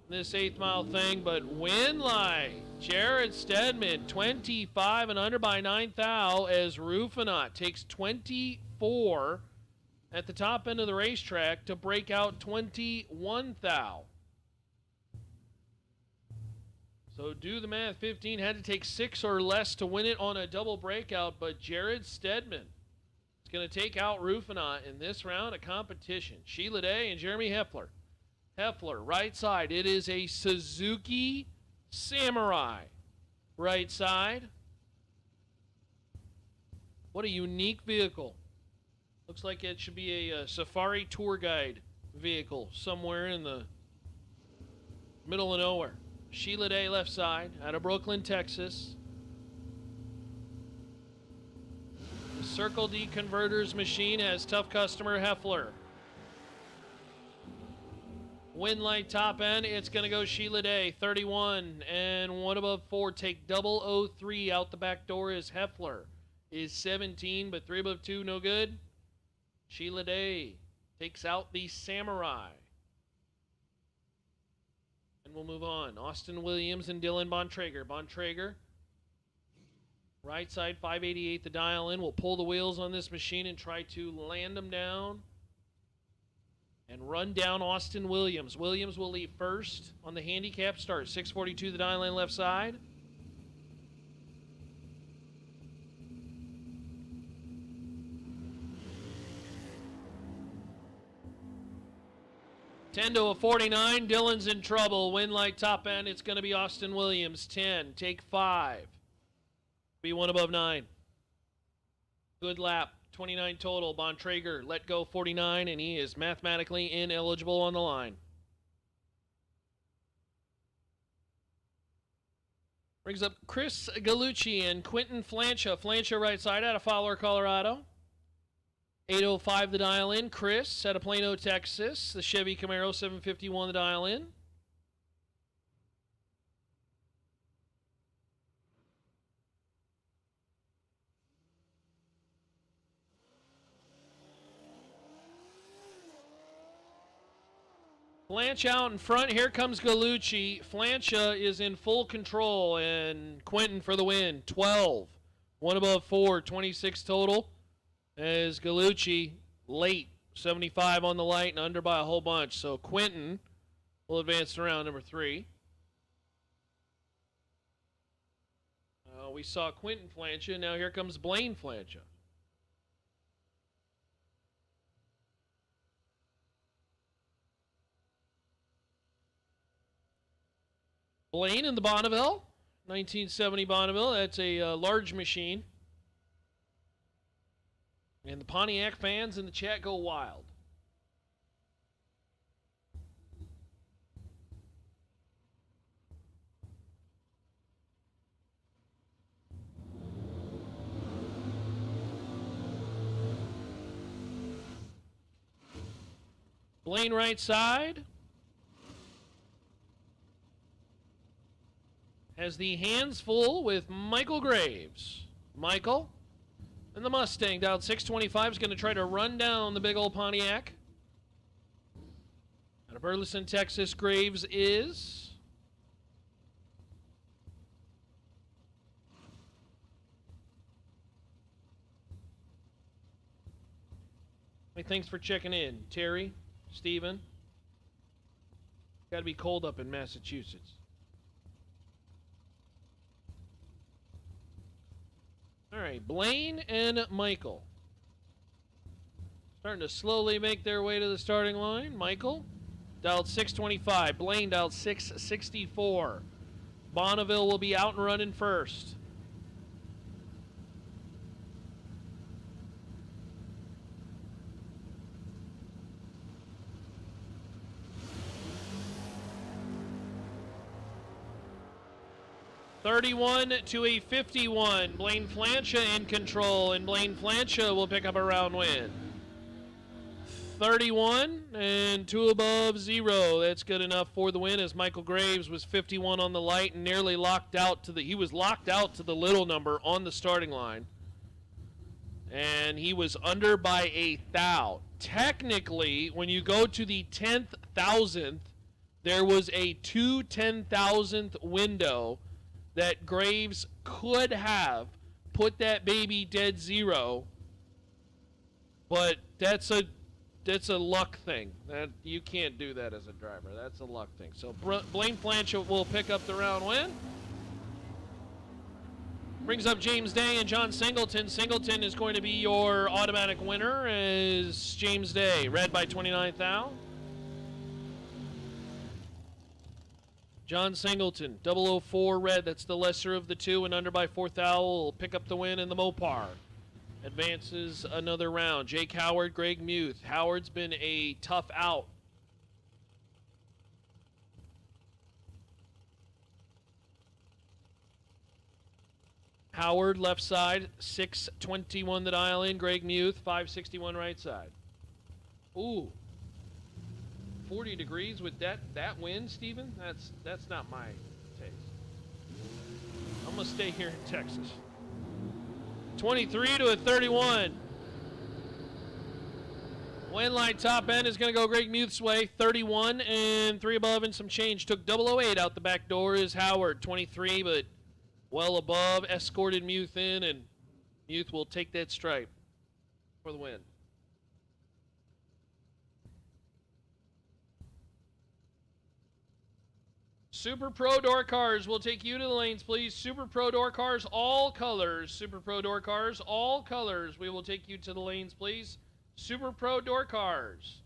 in this 8th mile thing, but win light. Jared Stedman, 25 and under by 9 thou, as Rufinot takes 24 at the top end of the racetrack to break out 21 thou. So do the math, 15 had to take 6 or less to win it on a double breakout, but Jared Stedman is going to take out Rufinot in this round of competition. Sheila Day and Jeremy Heffler. Heffler, right side. It is a Suzuki Samurai. Right side. What a unique vehicle. Looks like it should be a safari tour guide vehicle somewhere in the middle of nowhere. Sheila Day, left side, out of Brooklyn, Texas. The Circle D Converters machine has tough customer Heffler. Win light top end, it's going to go Sheila Day, 31, and 1 above 4. Take 003 out the back door is Heffler, is 17, but 3 above 2, no good. Sheila Day takes out the Samurai. And we'll move on. Austin Williams and Dylan Bontrager. Bontrager, right side, 588 the dial in. We'll pull the wheels on this machine and try to land them down and run down Austin Williams. Williams will leave first on the handicap start. 642 the dial in, left side. Ten to a 49. Dylan's in trouble. Win light top end. It's going to be Austin Williams. 10. Take 5. Be 1 above 9. Good lap. 29 total. Bontrager let go 49, and he is mathematically ineligible on the line. Brings up Chris Gallucci and Quentin Flancha. Flancha right side out of Fowler, Colorado. 805 the dial in. Chris out of Plano, Texas. The Chevy Camaro 751 the dial in. Flancha out in front. Here comes Gallucci. Flancha is in full control, and Quentin for the win. 12. 1 above 4. 26 total. As Gallucci late, 75 on the light and under by a whole bunch. So Quentin will advance to round number 3. We saw Quentin Flancha. Now here comes Blaine Flancha. Blaine in the Bonneville, 1970 Bonneville. That's a large machine. And the Pontiac fans in the chat go wild. Blaine right side. Has the hands full with Michael Graves. Michael and the Mustang down 625 is going to try to run down the big old Pontiac. Burleson, Texas, Graves is... Hey, thanks for checking in. Terry, Steven. Got to be cold up in Massachusetts. All right, Blaine and Michael. Starting to slowly make their way to the starting line. Michael, dialed 625. Blaine, dialed 664. Bonneville will be out and running first. $31 to a 51. Blaine Flancha in control, and Blaine Flancha will pick up a round win. 31 and 2 above 0. That's good enough for the win, as Michael Graves was 51 on the light and nearly locked out to the... He was locked out to the little number on the starting line. And he was under by a thou. Technically, when you go to the 10th thousandth, there was a 2 10,000th window that Graves could have put that baby dead 0, but that's a luck thing. That you can't do that as a driver. That's a luck thing. So Blaine Flancha will pick up the round win. Brings up James Day and John Singleton. Singleton is going to be your automatic winner as James Day, red by 29 thou. John Singleton, 004 red, that's the lesser of the two, and under by 4 thou will pick up the win in the Mopar. Advances another round. Jake Howard, Greg Muth. Howard's been a tough out. Howard, left side, 621 the dial in. Greg Muth, 561 right side. Ooh. 40 degrees with that wind, Steven? That's not my taste. I'm going to stay here in Texas. 23 to a 31. Wind line top end is going to go Greg Muth's way. 31 and 3 above and some change. Took 008 out the back door is Howard. 23, but well above. Escorted Muth in, and Muth will take that stripe for the win. Super Pro Door Cars will take you to the lanes, please. Super Pro Door Cars, all colors. Super Pro Door Cars, all colors. We will take you to the lanes, please. Super Pro Door Cars.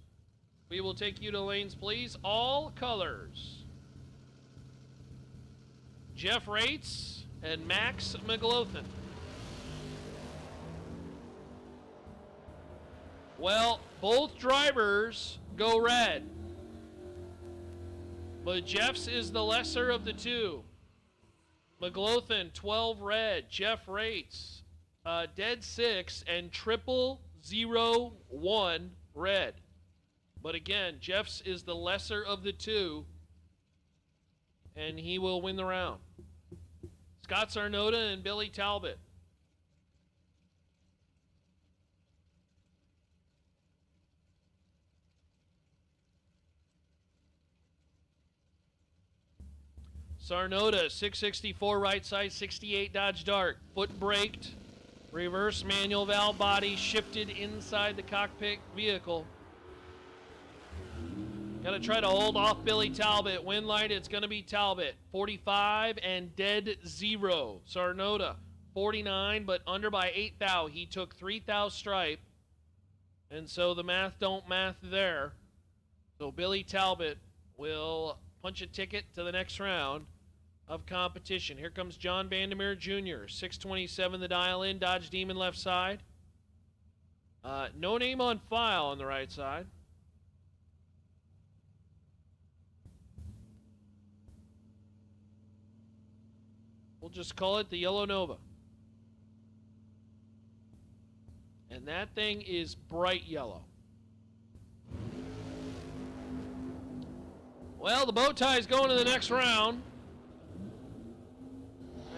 We will take you to the lanes, please. All colors. Jeff Rates and Max McLaughlin. Well, both drivers go red. But Jeff's is the lesser of the two. McLaughlin, 12 red. Jeff Rates, dead 6 and 0001 red. But again, Jeff's is the lesser of the two, and he will win the round. Scott Sarnota and Billy Talbot. Sarnota, 664 right side, 68 Dodge Dart. Foot braked, reverse manual valve body, shifted inside the cockpit vehicle. Got to try to hold off Billy Talbot. Wind light, it's going to be Talbot. 45 and dead 0. Sarnota, 49, but under by 8 thou. He took 3 thou stripe, and so the math don't math there. So Billy Talbot will punch a ticket to the next round of competition. Here comes John Vandermeer Jr., 627 the dial in, Dodge Demon left side. No name on file on the right side. We'll just call it the Yellow Nova. And that thing is bright yellow. Well, the bow tie is going to the next round,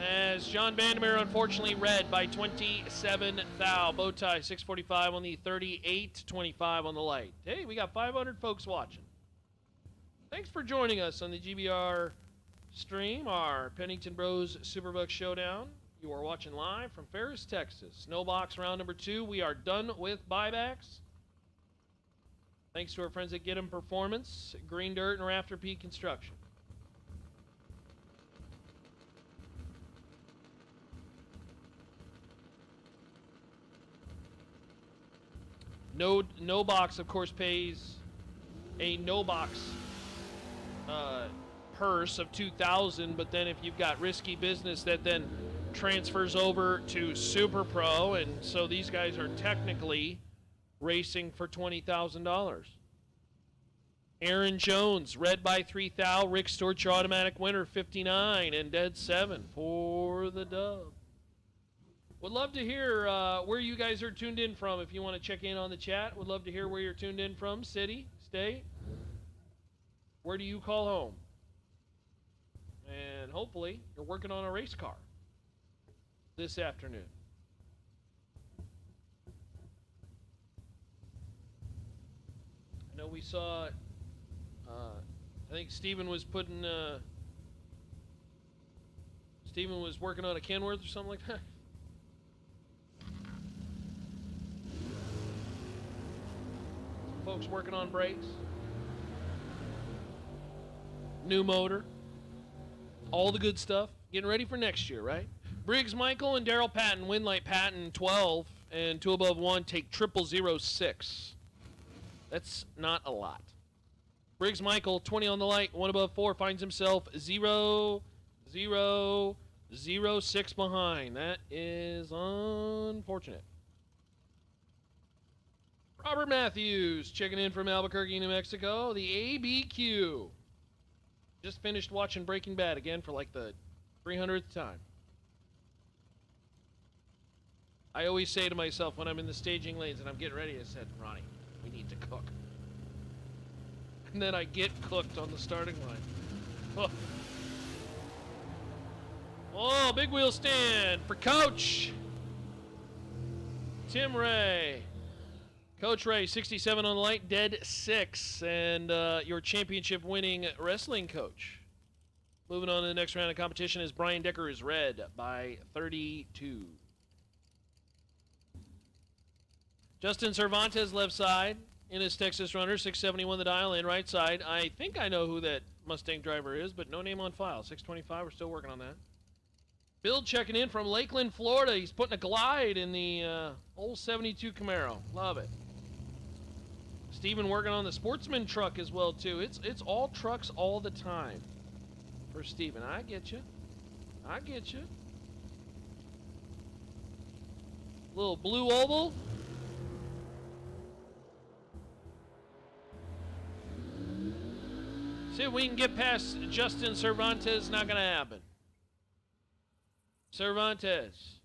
as John Vandermeer, unfortunately, red by 27 thou. Bow tie, 645 on the 38, 25 on the light. Hey, we got 500 folks watching. Thanks for joining us on the GBR stream, our Pennington Bros SuperBucks Showdown. You are watching live from Ferris, Texas. No box round number 2. We are done with buybacks. Thanks to our friends at Get 'em Performance, Green Dirt, and Rafter Peak Construction. No box, of course, pays a no box purse of $2,000, but then if you've got risky business, that then transfers over to Super Pro, and so these guys are technically racing for $20,000. Aaron Jones, red by 3,000. Rick Storch, your automatic winner, 59, and dead 7 for the dub. Would love to hear where you guys are tuned in from. If you want to check in on the chat, would love to hear where you're tuned in from. City, state. Where do you call home? And hopefully you're working on a race car this afternoon. I know we saw, I think Steven was putting, Steven was working on a Kenworth or something like that. Folks working on brakes. New motor. All the good stuff. Getting ready for next year, right? Briggs Michael and Daryl Patton, Winlight Patton 12 and 2 above 1 take 0006. That's not a lot. Briggs Michael 20 on the light, 1 above 4 finds himself 0006 behind. That is unfortunate. Robert Matthews checking in from Albuquerque, New Mexico. The ABQ. Just finished watching Breaking Bad again for like the 300th time. I always say to myself when I'm in the staging lanes and I'm getting ready, I said, Ronnie, we need to cook. And then I get cooked on the starting line. Oh, big wheel stand for Coach Tim Ray. Coach Ray, 67 on the light, dead 6, and your championship-winning wrestling coach. Moving on to the next round of competition is Brian Decker is red by 32. Justin Cervantes, left side, in his Texas Runner, 671 the dial, in right side. I think I know who that Mustang driver is, but no name on file. 625, we're still working on that. Bill checking in from Lakeland, Florida. He's putting a glide in the old 72 Camaro. Love it. Steven working on the Sportsman truck as well, too. It's all trucks all the time for Steven. I get you. I get you. Little blue oval. See if we can get past Justin Cervantes. Not going to happen. Cervantes,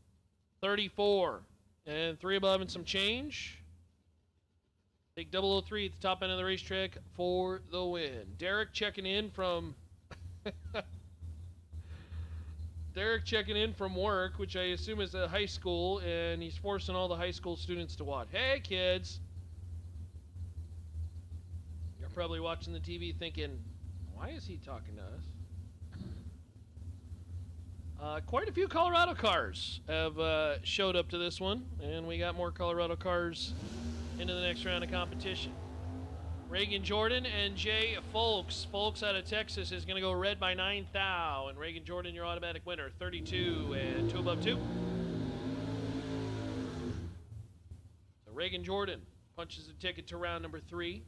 34 and 3 above and some change. Take 003 at the top end of the racetrack for the win. Derek checking in from work, which I assume is a high school, and he's forcing all the high school students to watch. Hey, kids. You're probably watching the TV thinking, why is he talking to us? Quite a few Colorado cars have showed up to this one, and we got more Colorado cars into the next round of competition. Reagan Jordan and Jay Folks. Folks out of Texas is going to go red by 9,000, and Reagan Jordan, your automatic winner, 32 and 2 above 2. So Reagan Jordan punches the ticket to round number 3.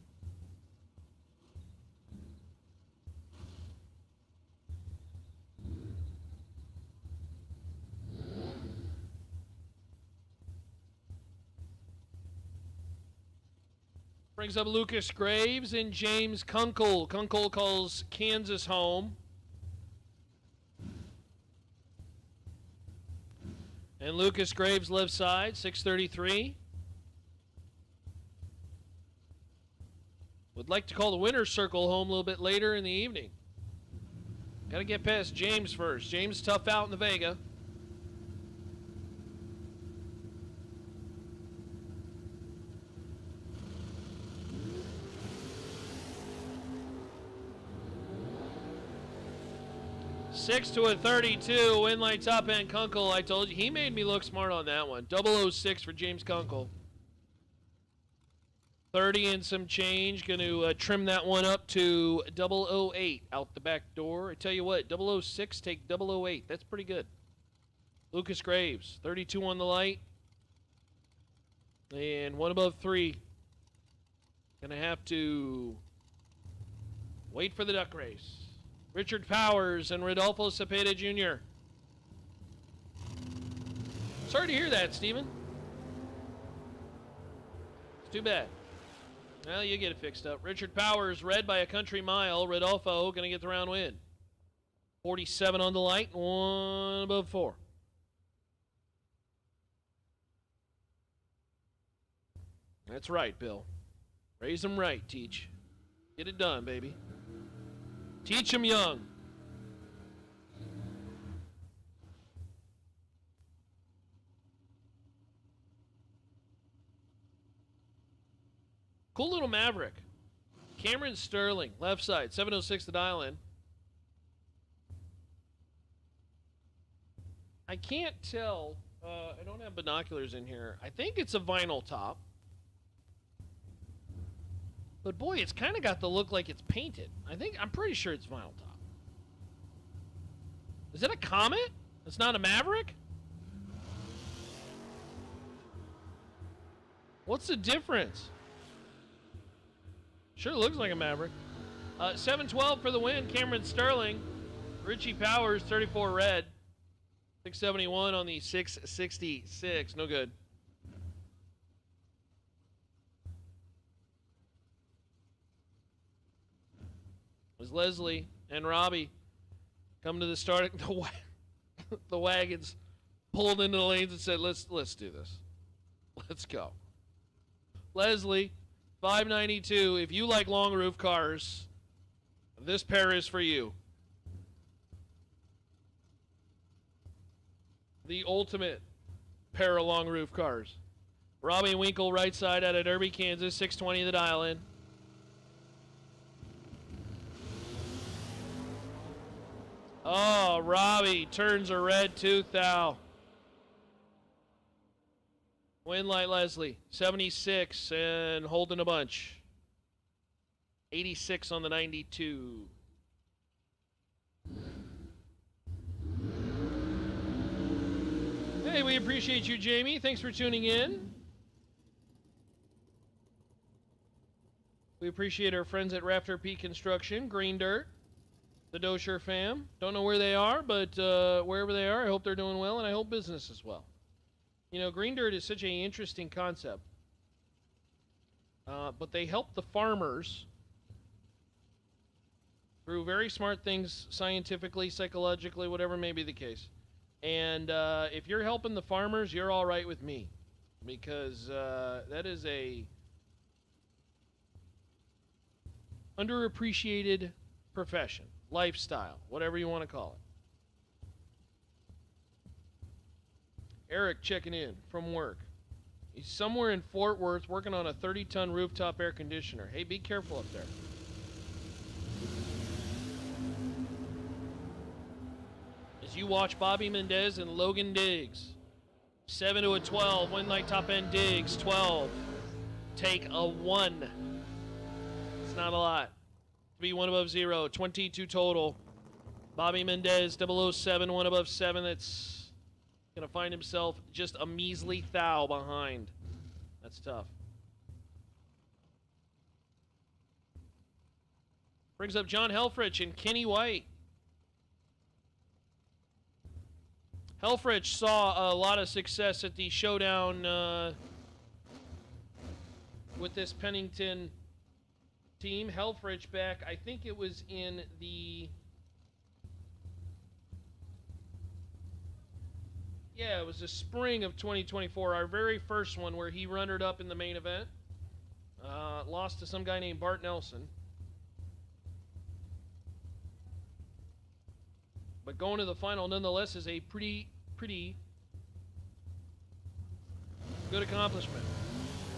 Brings up Lucas Graves and James Kunkel. Kunkel calls Kansas home. And Lucas Graves left side, 633. Would like to call the winner's circle home a little bit later in the evening. Got to get past James first. James tough out in the Vega. 6 to a 32. Win light top end Kunkel. I told you. He made me look smart on that one. 006 for James Kunkel. 30 and some change. Going to trim that one up to 008 out the back door. I tell you what, 006 take 008. That's pretty good. Lucas Graves, 32 on the light. And one above 3. Going to have to wait for the duck race. Richard Powers and Rodolfo Cepeda Jr. Sorry to hear that, Steven. It's too bad. Well, you get it fixed up. Richard Powers, red by a country mile. Rodolfo going to get the round win. 47 on the light, 1 above 4. That's right, Bill. Raise them right, Teach. Get it done, baby. Teach them young. Cool little Maverick. Cameron Sterling, left side, 706 to dial in. I can't tell. I don't have binoculars in here. I think it's a vinyl top. But boy, it's kind of got the look like it's painted. I'm pretty sure it's vinyl top. Is it a Comet? It's not a Maverick? What's the difference? Sure looks like a Maverick. 712 for the win. Cameron Sterling. Richie Powers, 34 red. 671 on the 666. No good. As Leslie and Robbie come to the start, the wagons pulled into the lanes and said, let's do this. Let's go. Leslie, 592. If you like long roof cars, this pair is for you. The ultimate pair of long roof cars. Robbie Winkle, right side out of Derby, Kansas, 620 the dial in. Oh, Robbie turns a red tooth thou. Win light Leslie, 76 and holding a bunch. 86 on the 92. Hey, we appreciate you, Jamie. Thanks for tuning in. We appreciate our friends at Rafter Peak Construction, Green Dirt, the Dosher fam. Don't know where they are, but wherever they are, I hope they're doing well, and I hope business as well. You know, Green Dirt is such an interesting concept. But they help the farmers through very smart things, scientifically, psychologically, whatever may be the case. And if you're helping the farmers, you're all right with me. Because that is a underappreciated profession, lifestyle, whatever you want to call it. Eric checking in from work. He's somewhere in Fort Worth working on a 30-ton rooftop air conditioner. Hey, be careful up there. As you watch Bobby Mendez and Logan Diggs. 7 to a 12. Win like top end Diggs. 12. Take a 1. It's not a lot. To be 1 above 0. 22 total. Bobby Mendez, 007, 1 above 7. That's going to find himself just a measly thou behind. That's tough. Brings up John Helfrich and Kenny White. Helfrich saw a lot of success at the showdown with this Pennington team. Helfrich back, I think it was in the... Yeah, it was the spring of 2024, our very first one where he runnered up in the main event. Lost to some guy named Bart Nelson. But going to the final nonetheless is a pretty good accomplishment,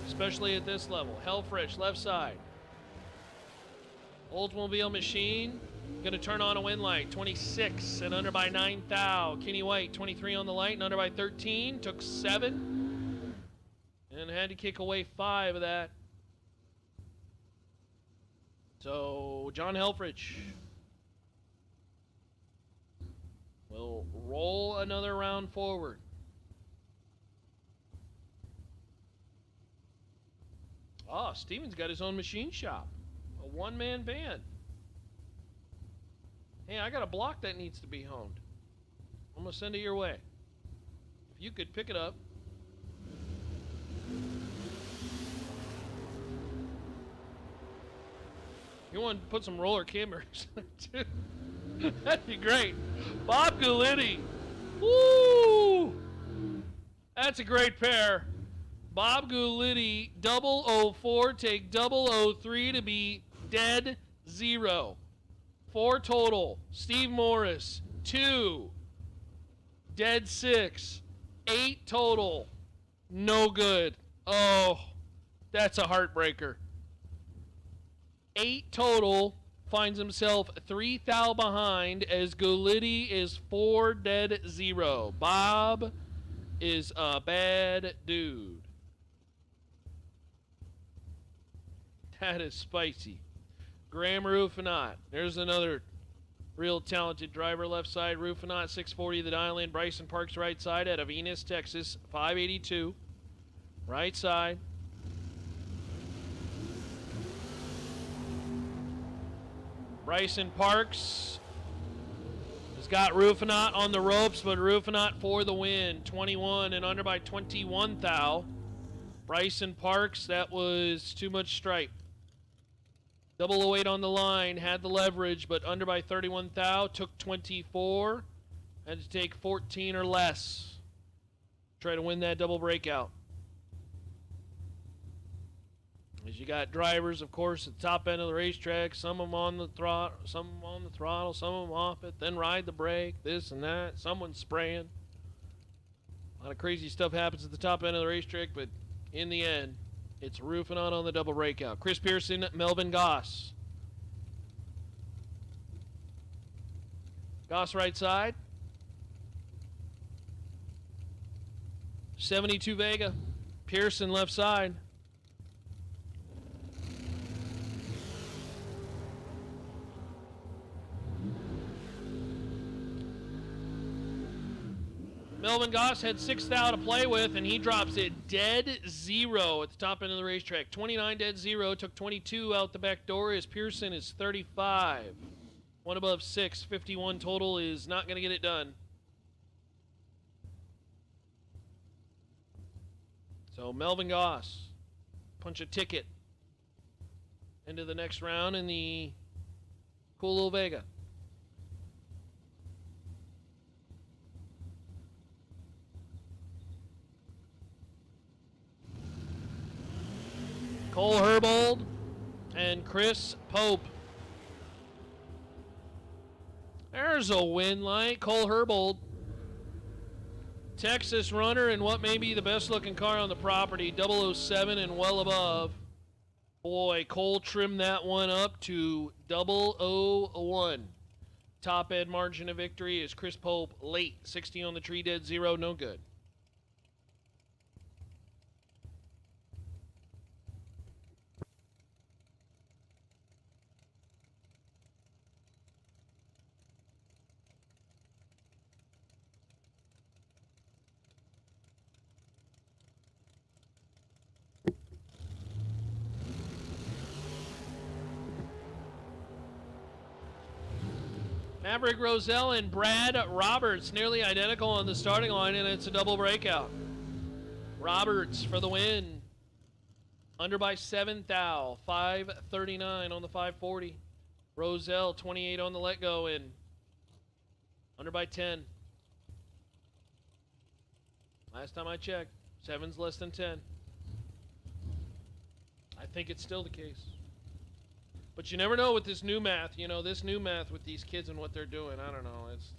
especially at this level. Helfrich, left side. Oldsmobile Machine gonna turn on a win light. 26 and under by 9 thou. Kenny White 23 on the light and under by 13. Took 7 and had to kick away 5 of that. So John Helfrich will roll another round forward. Oh, Steven's got his own machine shop. A one-man band. Hey, I got a block that needs to be honed. I'm going to send it your way. If you could pick it up. You want to put some roller cameras too? That'd be great. Bob Gulitti. Woo! That's a great pair. Bob Gulitti, 004, take 003 to be dead 0. 4 total. Steve Morris, 2. Dead 6. 8 total. No good. Oh, that's a heartbreaker. 8 total. Finds himself 3 thou behind as Gulitti is 4 dead 0. Bob is a bad dude. That is spicy. Graham Rufinot. There's another real talented driver left side. Rufinot, 640 the dial in. Bryson Parks right side out of Enos, Texas, 582. Right side. Bryson Parks has got Rufinot on the ropes, but Rufinot for the win. 21 and under by 21 thou. Bryson Parks, that was too much stripe. 008 on the line, had the leverage, but under by 31 thou, took 24. Had to take 14 or less. Try to win that double breakout. As you got drivers, of course, at the top end of the racetrack, some of them on the throttle, some of them off it, then ride the brake, this and that, someone's spraying. A lot of crazy stuff happens at the top end of the racetrack, but in the end, it's Rufinot on the double breakout. Chris Pearson, Melvin Goss. Goss right side. 72 Vega. Pearson left side. Melvin Goss had 6 thou to play with, and he drops it dead 0 at the top end of the racetrack. 29 dead 0, took 22 out the back door as Pearson is 35. 1 above 6, 51 total is not going to get it done. So Melvin Goss, punch a ticket into the next round in the cool little Vega. Cole Herbold and Chris Pope. There's a win light. Cole Herbold, Texas runner in what may be the best looking car on the property, 007 and well above. Boy, Cole trimmed that one up to 001. Top end margin of victory is Chris Pope late. 60 on the tree, dead 0, no good. Maverick Roselle and Brad Roberts nearly identical on the starting line, and it's a double breakout. Roberts for the win. Under by 7 thou, 539 on the 540. Roselle 28 on the let go and under by 10. Last time I checked, 7's less than 10. I think it's still the case. But you never know with this new math. You know, this new math with these kids and what they're doing. I don't know. It's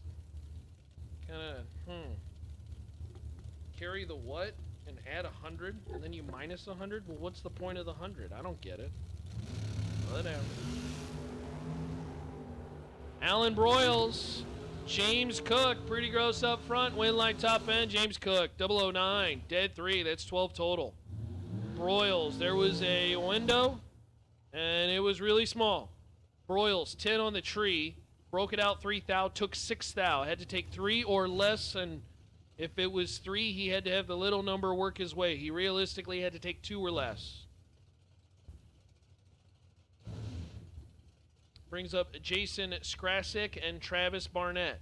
kind of, Carry the what and add 100 and then you minus 100? Well, what's the point of the 100? I don't get it. Whatever. Alan Broyles, James Cook, pretty gross up front, win like top end. James Cook, 009, dead 3, that's 12 total. Broyles, there was a window, and it was really small. Broyles, 10 on the tree, broke it out 3 thou, took 6 thou. Had to take 3 or less, and if it was 3, he had to have the little number work his way. He realistically had to take 2 or less. Brings up Jason Skrasik and Travis Barnett.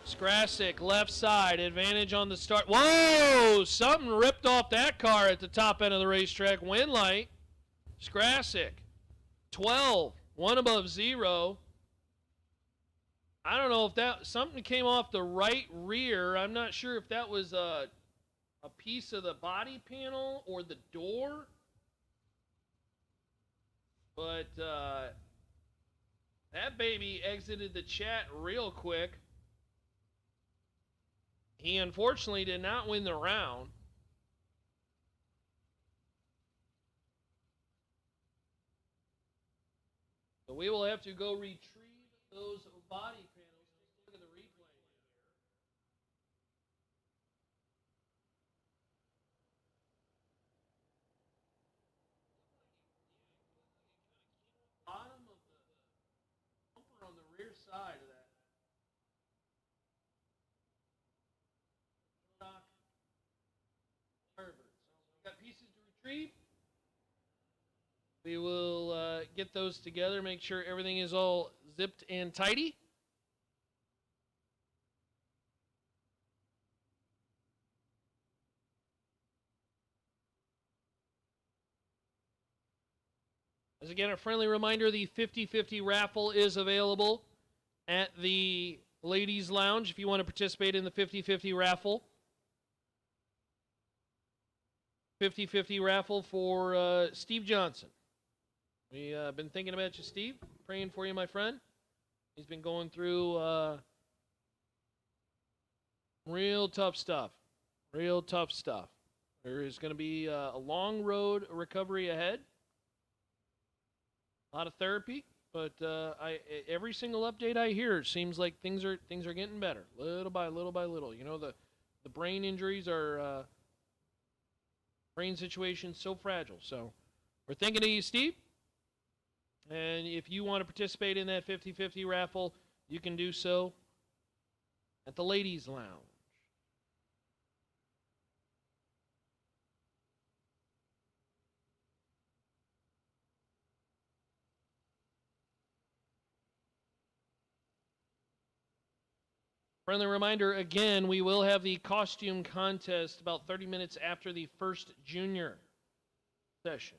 Skrasik, left side, advantage on the start. Whoa! Something ripped off that car at the top end of the racetrack. Win light. Skrasik, 12, 1 above 0. I don't know if that, something came off the right rear. I'm not sure if that was a piece of the body panel or the door. But that baby exited the chat real quick. He unfortunately did not win the round. So we will have to go retrieve those body panels. Look at the replay. Bottom of the bumper on the rear side of that. Got pieces to retrieve. We will get those together, make sure everything is all zipped and tidy. As again, a friendly reminder, the 50-50 raffle is available at the Ladies Lounge if you want to participate in the 50-50 raffle. 50-50 raffle for Steve Johnson. We've been thinking about you, Steve. Praying for you, my friend. He's been going through real tough stuff. Real tough stuff. There is going to be a long road recovery ahead. A lot of therapy, but every single update I hear, it seems like things are getting better, little by little. You know, the brain injuries are brain situation's so fragile. So we're thinking of you, Steve. And if you want to participate in that 50-50 raffle, you can do so at the Ladies Lounge. Friendly reminder, again, we will have the costume contest about 30 minutes after the first junior session.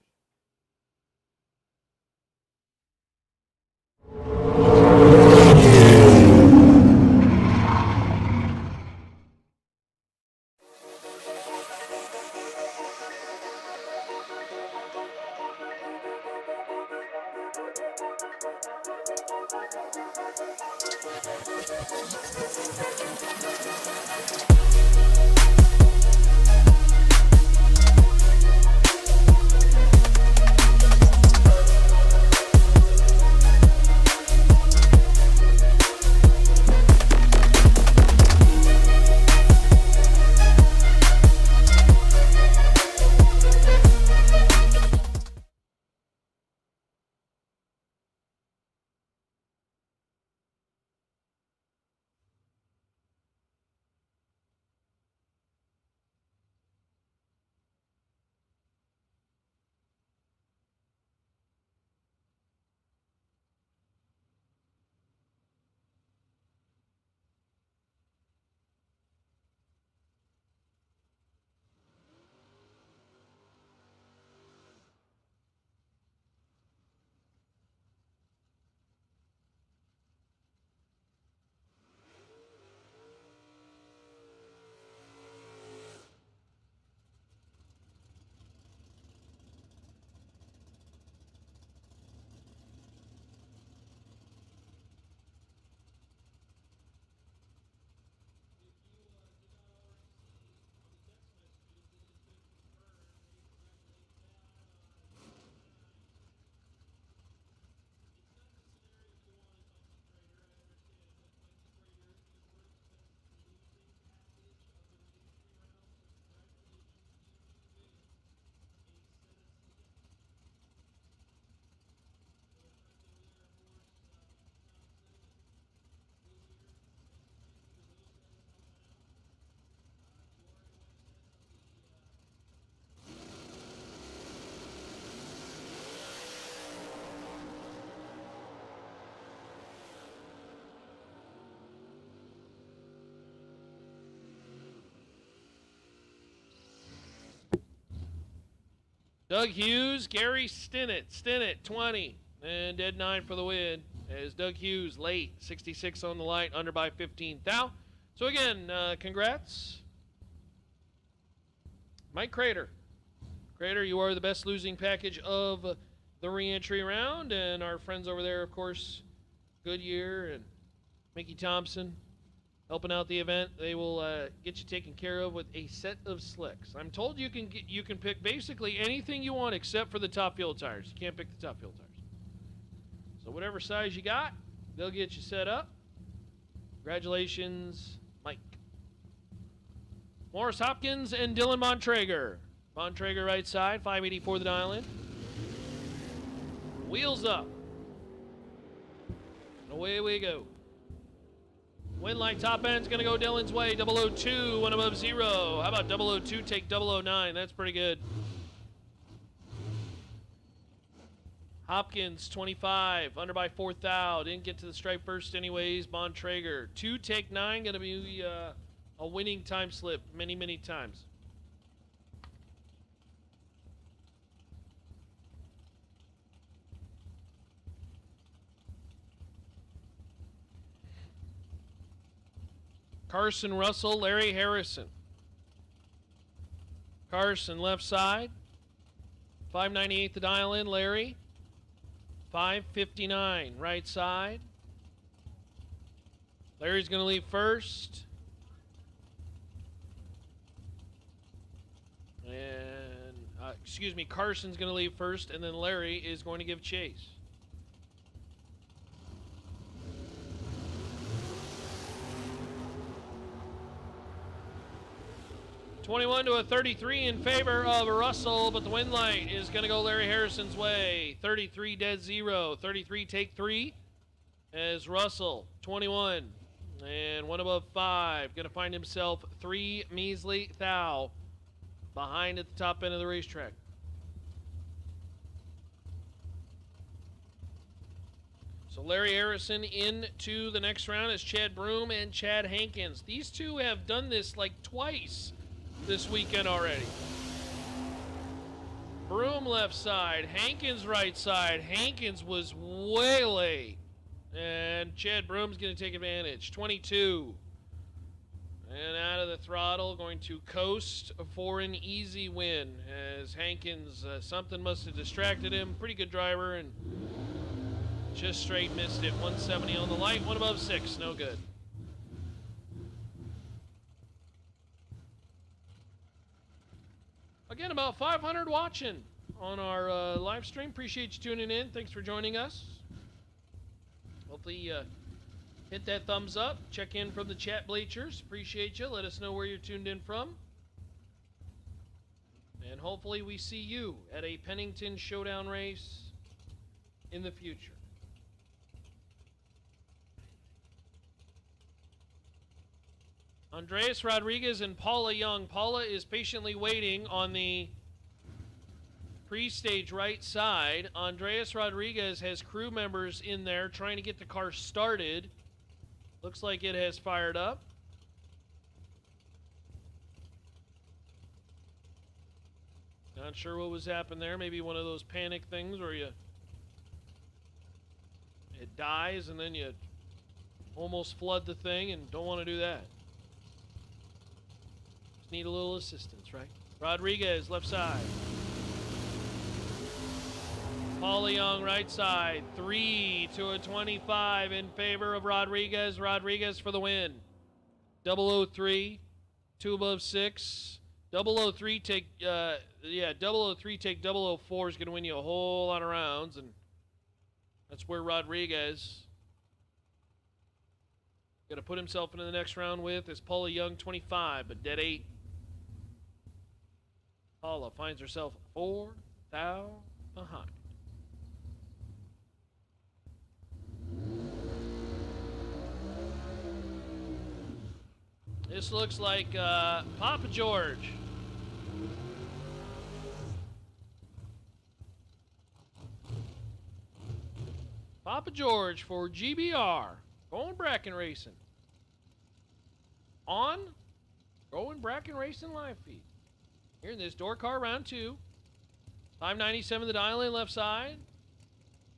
Doug Hughes, Gary Stinnett, 20. And dead 9 for the win. As Doug Hughes, late, 66 on the light, under by 15 thou. So again, congrats. Mike Crater. Crater, you are the best losing package of the re-entry round. And our friends over there, of course, Goodyear and Mickey Thompson, helping out the event. They will get you taken care of with a set of slicks. I'm told you can pick basically anything you want except for the top fuel tires. You can't pick the top fuel tires. So whatever size you got, they'll get you set up. Congratulations, Mike. Morris Hopkins and Dylan Montrager. Montrager right side, 584 the dial in. Wheels up. And away we go. Win light top end's going to go Dylan's way. 002, 1 above 0. How about 002 take 009? That's pretty good. Hopkins, 25, under by 4 thou. Didn't get to the stripe first anyways. Bontrager, 2 take 9, going to be a winning time slip many, many times. Carson Russell, Larry Harrison. Carson left side. 598 the dial in, Larry. 559 right side. Larry's going to leave first. And, excuse me, Carson's going to leave first, and then Larry is going to give chase. $21 to a 33 in favor of Russell, but the win light is going to go Larry Harrison's way. 33 dead 0. 33 take 3 as Russell, 21. And 1 above 5. Going to find himself 3 measly thou behind at the top end of the racetrack. So Larry Harrison into the next round is Chad Broom and Chad Hankins. These two have done this like twice this weekend already. Broom left side, Hankins right side. Hankins was way late. And Chad Broom's going to take advantage. 22. And out of the throttle, going to coast for an easy win. As Hankins, something must have distracted him. Pretty good driver and just straight missed it. 170 on the light, 1 above 6, no good. Again, about 500 watching on our live stream. Appreciate you tuning in. Thanks for joining us. Hopefully hit that thumbs up. Check in from the chat bleachers. Appreciate you. Let us know where you're tuned in from. And hopefully we see you at a Pennington Showdown race in the future. Andreas Rodriguez and Paula Young. Paula is patiently waiting on the pre-stage right side. Andreas Rodriguez has crew members in there trying to get the car started. Looks like it has fired up. Not sure what was happening there. Maybe one of those panic things where it dies and then you almost flood the thing and don't want to do that. Need a little assistance, right? Rodriguez, left side. Paula Young, right side. 3 to a 25 in favor of Rodriguez. Rodriguez for the win. 003, 2 above 6. 003 take, 003 take 004 is going to win you a whole lot of rounds, and that's where Rodriguez going to put himself into the next round with is Paula Young, 25, but dead 8. Paula finds herself 4 thou behind. This looks like Papa George. Papa George for GBR. Going bracket racing. On Going bracket racing live feed. Here in this door car round 2. 597 the dial in left side.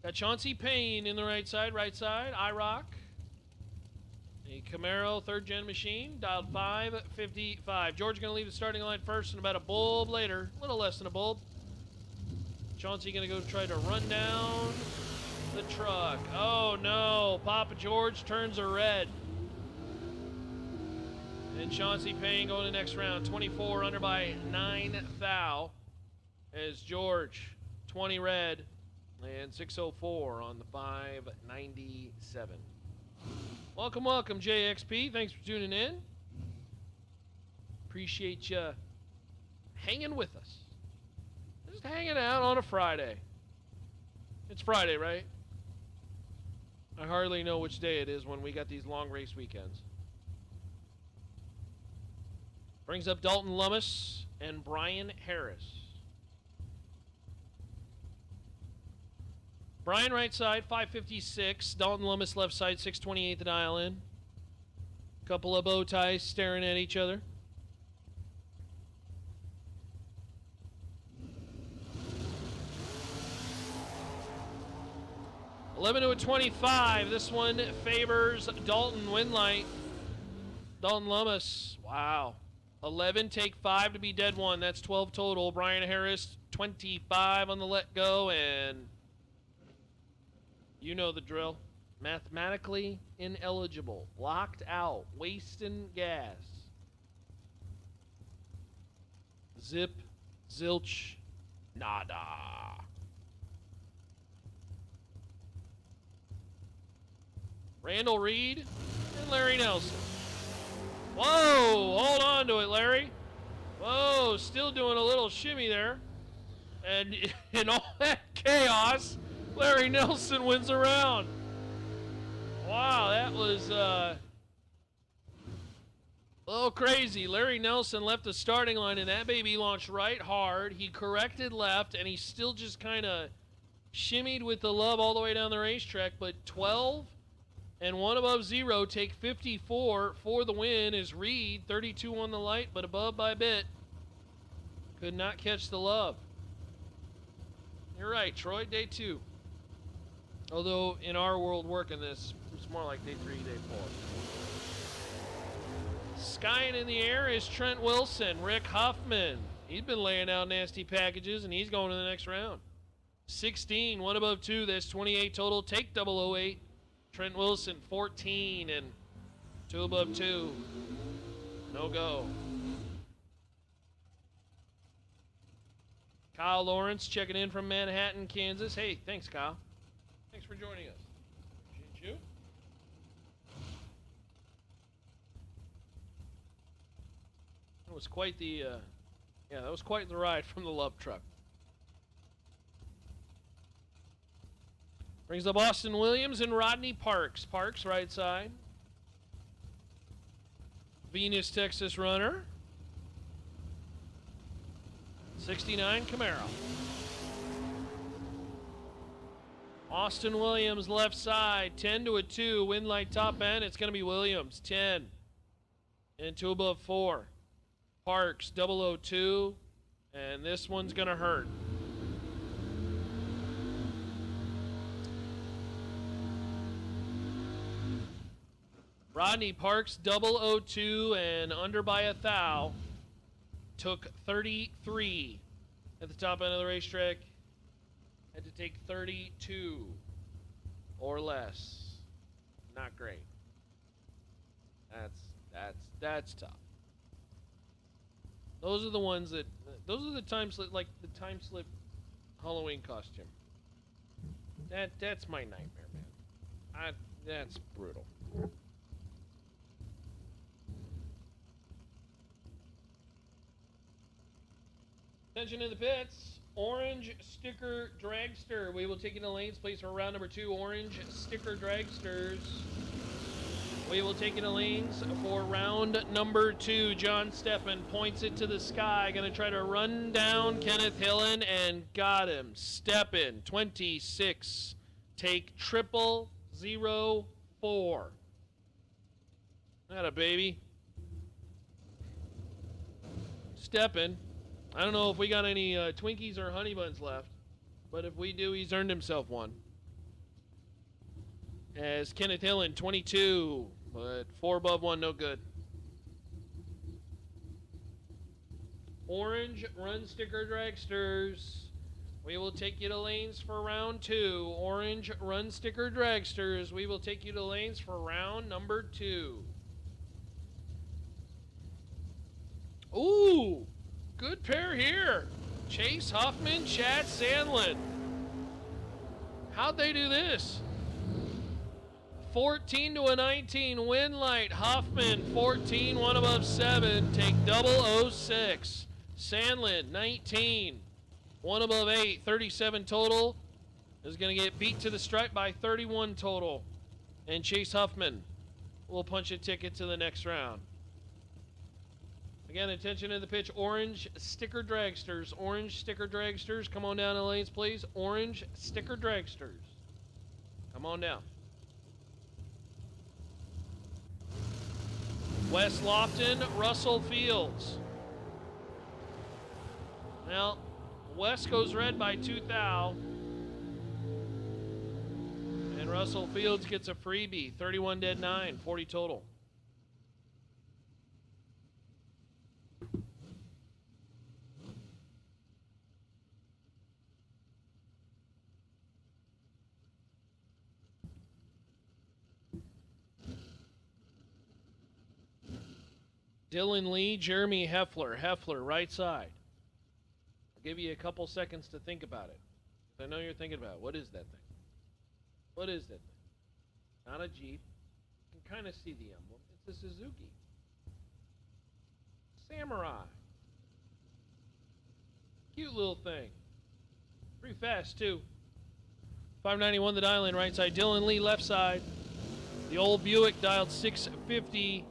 Got Chauncey Payne in the right side, IROC. A Camaro 3rd gen machine, dialed 555. George going to leave the starting line first and about a bulb later, a little less than a bulb. Chauncey going to go try to run down the truck. Oh no, Papa George turns a red. And Chauncey Payne going to the next round. 24 under by 9 thou. As George, 20 red. And 604 on the 597. Welcome, welcome, JXP. Thanks for tuning in. Appreciate you hanging with us. Just hanging out on a Friday. It's Friday, right? I hardly know which day it is when we got these long race weekends. Brings up Dalton Lummis and Brian Harris. Brian right side, 556. Dalton Lummis left side, 628 the dial in. Couple of bow ties staring at each other. $11-25. This one favors Dalton Winlight. Dalton Lummis. Wow. 11, take 5 to be dead one. That's 12 total. Brian Harris, 25 on the let go, and you know the drill. Mathematically ineligible. Locked out. Wasting gas. Zip. Zilch. Nada. Randall Reed and Larry Nelson. Whoa! Hold on to it, Larry. Whoa! Still doing a little shimmy there. And in all that chaos, Larry Nelson wins a round. Wow, that was a little crazy. Larry Nelson left the starting line, and that baby launched right hard. He corrected left, and he still just kind of shimmied with the love all the way down the racetrack. But 12 and 1 above 0 take 54 for the win is Reed. 32 on the light, but above by a bit. Could not catch the love. You're right, Troy, day 2. Although, in our world working this, it's more like day 3, day 4. Skying in the air is Trent Wilson. Rick Huffman. He's been laying out nasty packages, and he's going to the next round. 16, 1 above 2. That's 28 total. Take 008. Trent Wilson, 14, and 2 above 2. No go. Kyle Lawrence checking in from Manhattan, Kansas. Hey, thanks, Kyle. Thanks for joining us. Appreciate you. That was quite the, that was quite the ride from the Love Truck. Brings up Austin Williams and Rodney Parks. Parks, right side. Venus, Texas runner. 69 Camaro. Austin Williams, left side, 10 to a 2. Winlight top end. It's going to be Williams, 10. And 2 above 4. Parks, 002. And this one's going to hurt. Rodney Parks, 002 and under by a thou. Took 33 at the top end of the racetrack. Had to take 32 or less. Not great. That's tough. Those are the ones that, those are the time slip, like the time slip Halloween costume. That's my nightmare, man. That's brutal. Attention in the pits. Orange sticker dragster. We will take you to lanes, please, for round number 2. Orange sticker dragsters. We will take you to lanes for round number 2. John Steffen points it to the sky. Going to try to run down Kenneth Hillen and got him. Steppen, 26. Take 0004. That a baby. Steppen. I don't know if we got any Twinkies or honey buns left, but if we do, he's earned himself one. As Kenneth Hillen, 22, but 4 above 1, no good. Orange Run Sticker Dragsters. We will take you to lanes for round 2. Orange Run Sticker Dragsters. We will take you to lanes for round number 2. Ooh, good pair here. Chase Huffman, Chad Sandlin. How'd they do this? 14 to a 19, win light. Huffman, 14, 1 above 7. Take 006. Sandlin, 19. 1 above 8, 37 total, is going to get beat to the stripe by 31 total. And Chase Huffman will punch a ticket to the next round. Again, attention to the pitch. Orange Sticker Dragsters. Orange Sticker Dragsters. Come on down the lanes, please. Orange Sticker Dragsters. Come on down. Wes Lofton, Russell Fields. Now, West goes red by 2 thou. And Russell Fields gets a freebie. 31 dead 9, 40 total. Dylan Lee, Jeremy Heffler. Heffler, right side. Give you a couple seconds to think about it. I know you're thinking about it. What is that thing? What is that thing? Not a Jeep. You can kind of see the emblem. It's a Suzuki. Samurai. Cute little thing. Pretty fast, too. 591 the dial in right side. Dylan Lee left side. The old Buick dialed 650.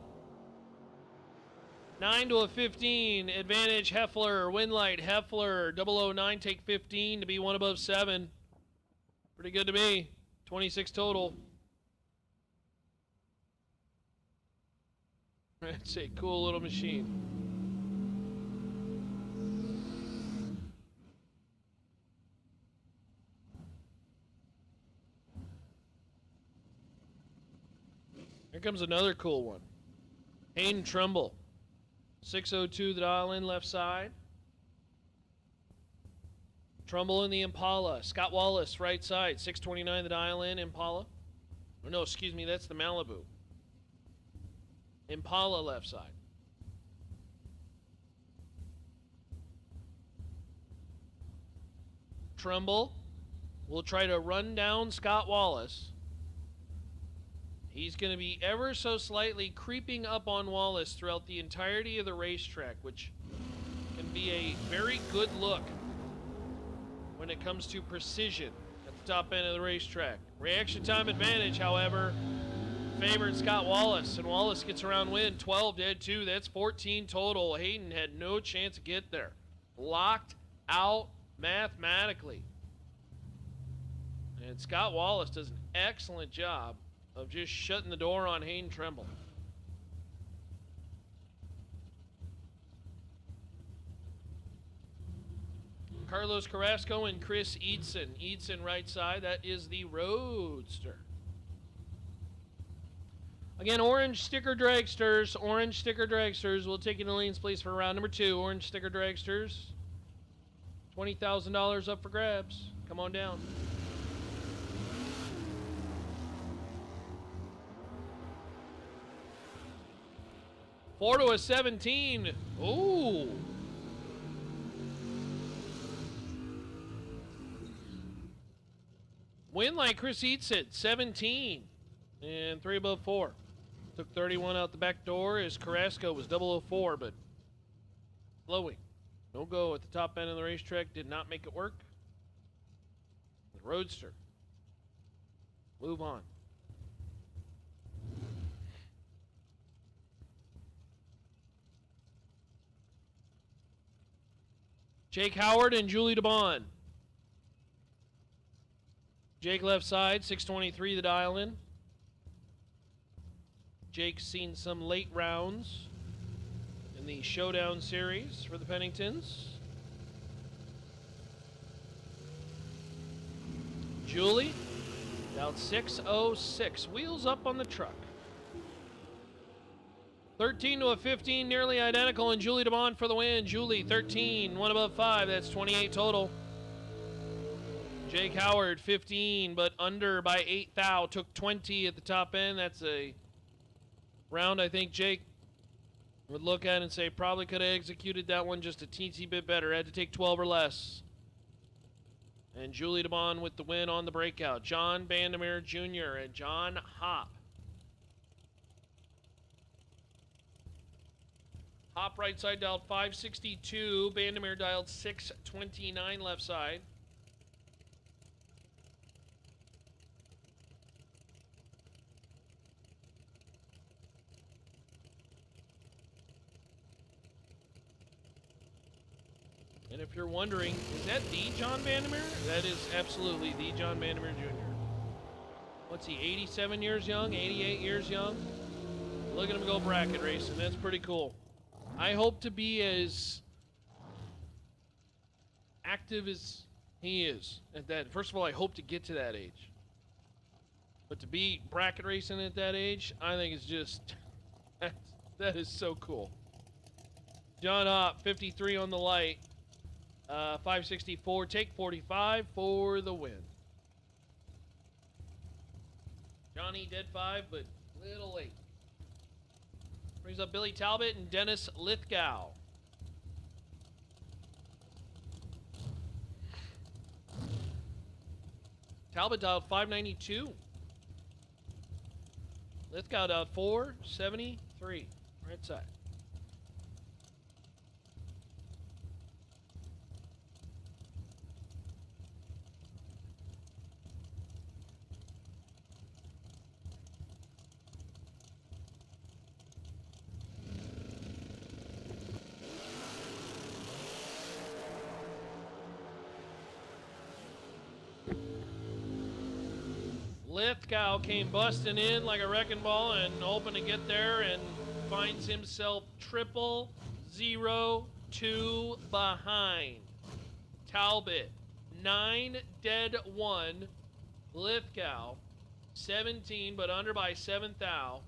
9 to a 15, advantage Heffler, win light Heffler, 009, take 15 to be 1 above 7. Pretty good to me. 26 total. That's a cool little machine. Here comes another cool one. Hayden Trumbull. 602 the dial in left side. Trumbull in the Impala. Scott Wallace right side. 629 the dial in Impala. Oh, no, excuse me, that's the Malibu. Impala left side. Trumbull will try to run down Scott Wallace. He's going to be ever so slightly creeping up on Wallace throughout the entirety of the racetrack, which can be a very good look when it comes to precision at the top end of the racetrack. Reaction time advantage, however, favored Scott Wallace, and Wallace gets around win. 12 dead 2. That's 14 total. Hayden had no chance to get there. Locked out mathematically. And Scott Wallace does an excellent job of just shutting the door on Hayden Trumbull. Carlos Carrasco and Chris Eidson. Eidson right side. That is the Roadster. Again, Orange Sticker Dragsters. Orange Sticker Dragsters. We'll take you to lanes, please, for round number 2. Orange Sticker Dragsters. $20,000 up for grabs. Come on down. Four to a 17. Ooh. Win like Chris Eidson, 17. And 3 above 4. Took 31 out the back door as Carrasco was 004, but flowing. No go at the top end of the racetrack. Did not make it work. The Roadster. Move on. Jake Howard and Julie DeBond. Jake left side, 623 the dial in. Jake's seen some late rounds in the Showdown series for the Penningtons. Julie, dialed 606. Wheels up on the truck. 13 to a 15, nearly identical, and Julie DeBond for the win. Julie, 13, one above 5. That's 28 total. Jake Howard, 15, but under by 8 thou. Took 20 at the top end. That's a round I think Jake would look at and say probably could have executed that one just a teensy bit better. Had to take 12 or less. And Julie DeBond with the win on the breakout. John Vandermeer Jr. and John Hopp. Hopp right side dialed 562. Vandermeer dialed 629 left side. And if you're wondering, is that the John Vandermeer? That is absolutely the John Vandermeer Jr. What's he, 87 years young, 88 years young? Look at him go bracket racing. That's pretty cool. I hope to be as active as he is at that. First of all, I hope to get to that age. But to be bracket racing at that age, I think it's just, that is so cool. John Hopp, 53 on the light. 564, take 45 for the win. Johnny dead 5, but a little late. Brings up Billy Talbot and Dennis Lithgow. Talbot dialed 592. Lithgow dialed 473. Right side. Lithgow came busting in like a wrecking ball and hoping to get there and finds himself 0-0-2 behind. Talbot, 9 dead 1. Lithgow, 17 but under by 7 thou.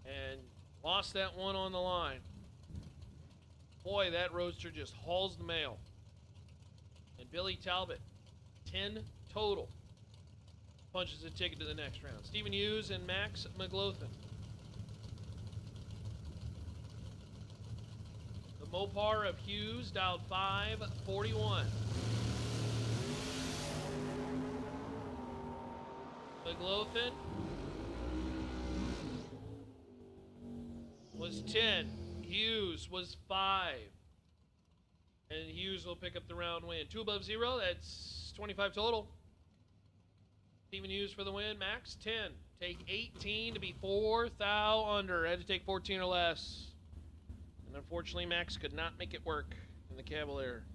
And lost that one on the line. Boy, that roadster just hauls the mail. And Billy Talbot, 10 total. Punches a ticket to the next round. Stephen Hughes and Max McLaughlin. The Mopar of Hughes dialed 541. McLaughlin was 10. Hughes was 5. And Hughes will pick up the round win. 2 above 0, that's 25 total. Stephen Hughes for the win. Max, 10. Take 18 to be 4 thou under. Had to take 14 or less. And unfortunately, Max could not make it work in the Cavalier.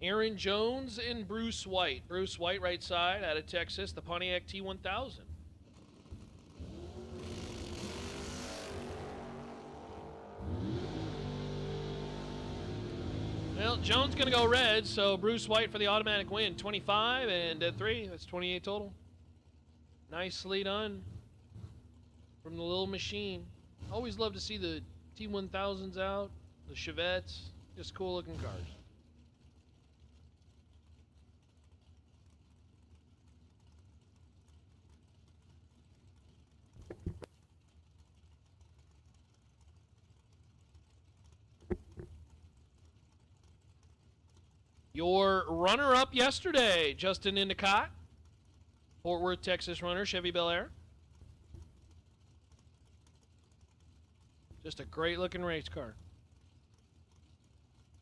Aaron Jones and Bruce White. Bruce White, right side, out of Texas, the Pontiac T1000. Well, Jones going to go red, so Bruce White for the automatic win. 25 and dead 3. That's 28 total. Nicely done from the little machine. Always love to see the T1000s out, the Chevettes. Just cool looking cars. Your runner-up yesterday, Justin Endicott, Fort Worth, Texas runner, Chevy Bel Air. Just a great-looking race car.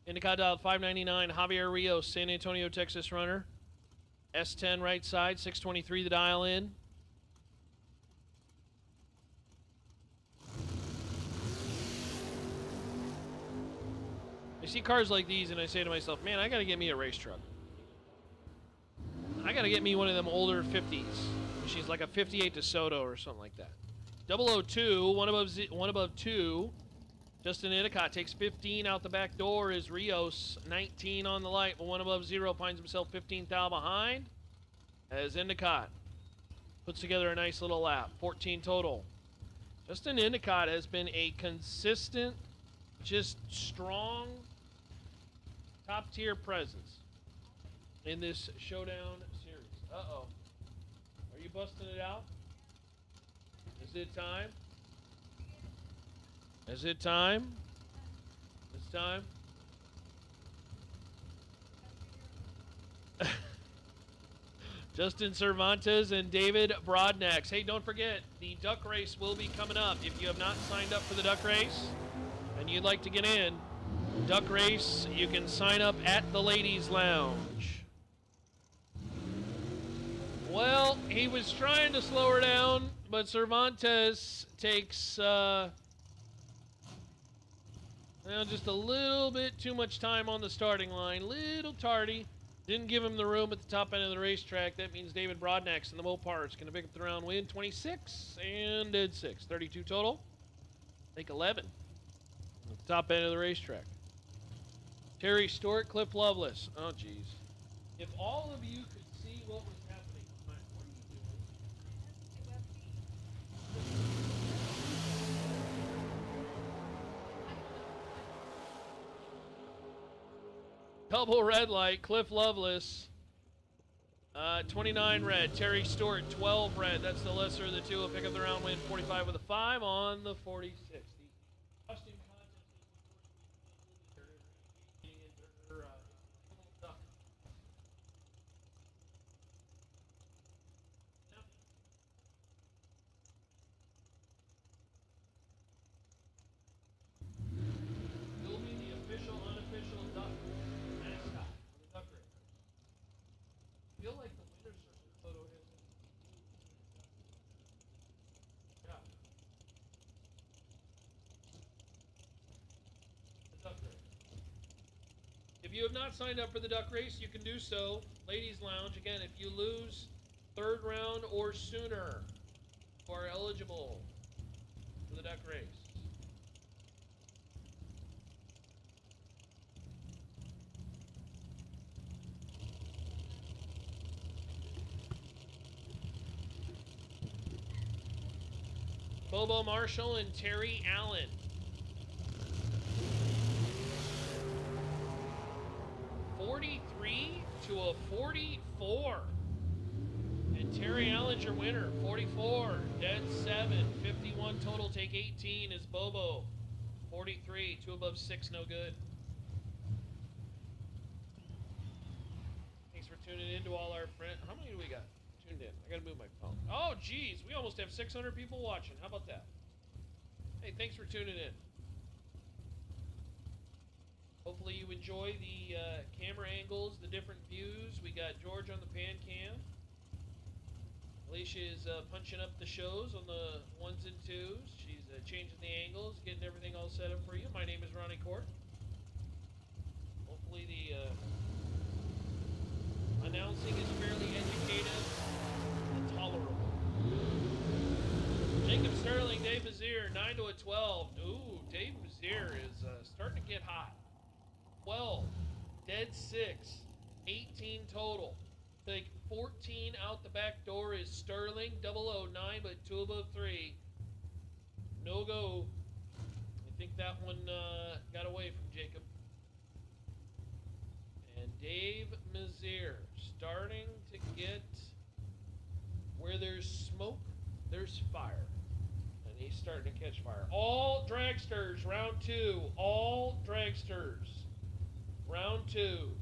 Endicott dialed 599, Javier Rios, San Antonio, Texas runner. S10 right side, 623 the dial in. I see cars like these and I say to myself, man, I gotta get me a race truck. I gotta get me one of them older 50s. She's like a 58 DeSoto or something like that. 002, one above 2. Justin Endicott takes 15 out the back door is Rios. 19 on the light, but one above 0 finds himself 15th thou behind. As Endicott puts together a nice little lap. 14 total. Justin Endicott has been a consistent, just strong, top-tier presence in this Showdown series. Uh-oh. Are you busting it out? Is it time? Is it time? It's time? Justin Cervantes and David Broadnax. Hey, don't forget, the duck race will be coming up. If you have not signed up for the duck race and you'd like to get in, duck race, you can sign up at the ladies' lounge. Well, he was trying to slow her down, but Cervantes takes just a little bit too much time on the starting line. Little tardy. Didn't give him the room at the top end of the racetrack. That means David Broadnax in the Mopar is going to pick up the round win. 26 and dead 6. 32 total. I think 11 at the top end of the racetrack. Terry Stewart, Cliff Loveless. Oh, geez. If all of you could see what was happening tonight, what are you doing? Double red light, Cliff Loveless, 29 red. Terry Stewart, 12 red. That's the lesser of the two. Will pick up the round win, 45 with a 5 on the 46. The costume contest will be the official, unofficial duck mascot for the duck race. I feel like the winner's circle photo is. Yeah. The duck race. If you have not signed up for the duck race, you can do so. Ladies Lounge, again, if you lose third round or sooner, you are eligible for the duck race. Bobo Marshall and Terry Allen. $43 to a 44. And Terry Allen's your winner. 44, dead 7. 51 total, take 18 is Bobo. 43, 2 above 6, no good. Thanks for tuning in to all our friends. How many do we got tuned in? I gotta move my phone. Oh, geez, we almost have 600 people watching. How about that? Hey, thanks for tuning in. Hopefully you enjoy the camera angles, the different views. We got George on the pan cam. Alicia is punching up the shows on the 1s and 2s. She's changing the angles, getting everything all set up for you. My name is Ronnie Court. Hopefully the announcing is fairly educative and tolerable. Jacob Sterling, Dave Mazier, 9 to a 12. Ooh, Dave Mazier is starting to get hot. 12, dead 6, 18 total. Take 14 out the back door is Sterling, 009, but 2 above 3. No go. I think that one got away from Jacob. And Dave Mazier starting to get where there's smoke, there's fire. And he's starting to catch fire. All dragsters, round 2. All dragsters, round 2.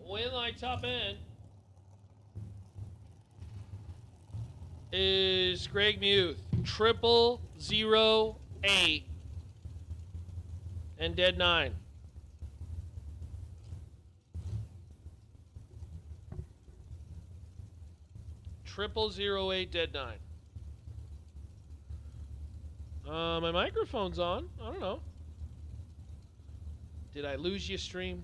Win line top end is Greg Muth, 0008 and dead 9. Triple 08 dead 9. My microphone's on. I don't know. Did I lose you, stream?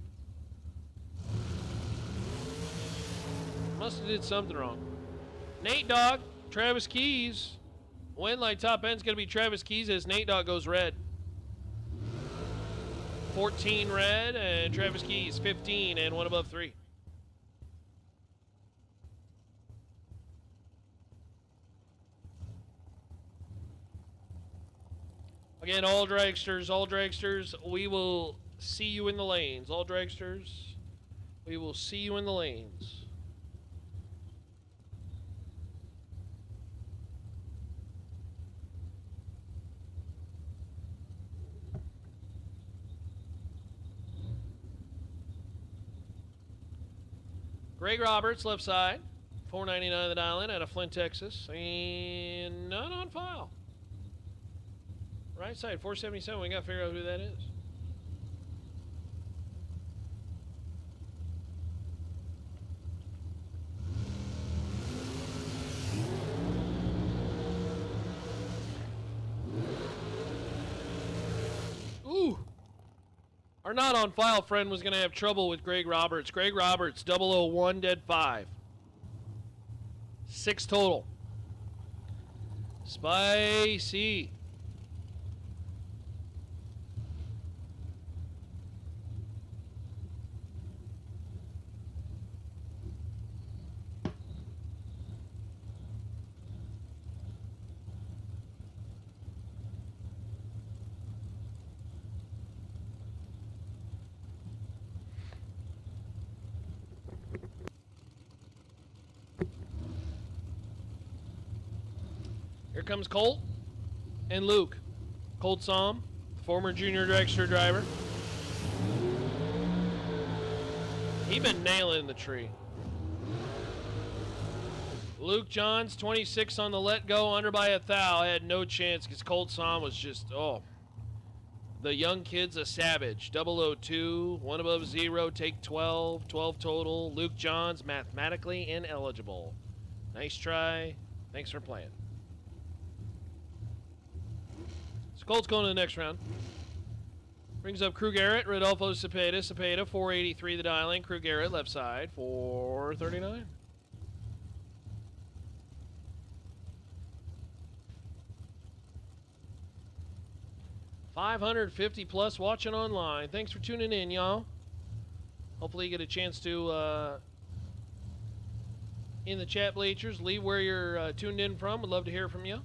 Must have did something wrong. Nate Dogg, Travis Keys. Win light top end's going to be Travis Keys as Nate Dogg goes red. 14 red and Travis Keys 15 and 1 above 3. Again, all dragsters, we will see you in the lanes. All dragsters, we will see you in the lanes. Greg Roberts, left side, $4.99 the dial in out of Flint, Texas, and none on file. Right side, 477. We got to figure out who that is. Ooh. Our not on file friend was going to have trouble with Greg Roberts. Greg Roberts, 001, dead 5. 6 total. Spicy. Here comes Colt and Luke. Colt Somm, former junior dragster driver. He been nailing the tree. Luke Johns, 26 on the let go, under by a thou. Had no chance because Colt Somm was just, the young kid's a savage. 002, 1 above 0, take 12, 12 total. Luke Johns, mathematically ineligible. Nice try. Thanks for playing. Colt's going to the next round. Brings up Crew Garrett, Rodolfo Cepeda. Cepeda, 483 the dialing. Crew Garrett, left side, 439. $550+ watching online. Thanks for tuning in, y'all. Hopefully you get a chance to, in the chat bleachers, leave where you're tuned in from. Would love to hear from you.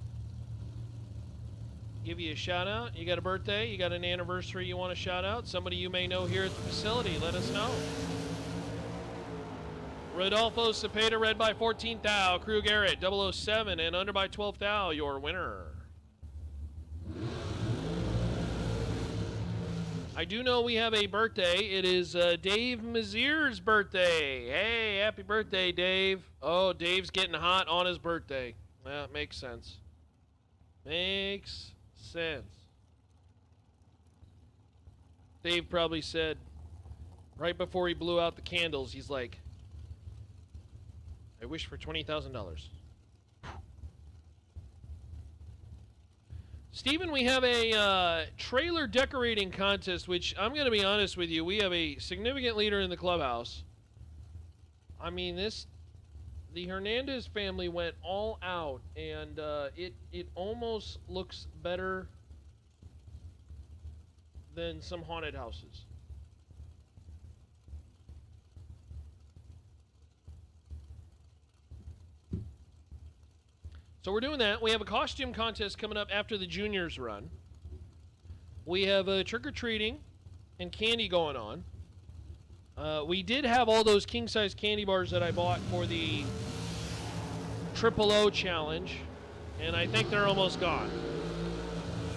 Give you a shout out. You got a birthday, you got an anniversary you want to shout out, somebody you may know here at the facility, let us know. Rodolfo Cepeda, red by 14 thou. Crew Garrett, 007 and under by 12 thou, your winner. I do know we have a birthday. It is Dave Mazier's birthday. Hey, happy birthday, Dave. Oh, Dave's getting hot on his birthday. Well, it makes sense. Makes sense. Dave probably said right before he blew out the candles, he's like, I wish for $20,000. Steven, we have a trailer decorating contest, which I'm going to be honest with you, we have a significant leader in the clubhouse. I mean, the Hernandez family went all out, and it almost looks better than some haunted houses. So we're doing that. We have a costume contest coming up after the juniors run. We have a trick-or-treating and candy going on. We did have all those king-size candy bars that I bought for the Triple O challenge, and I think they're almost gone.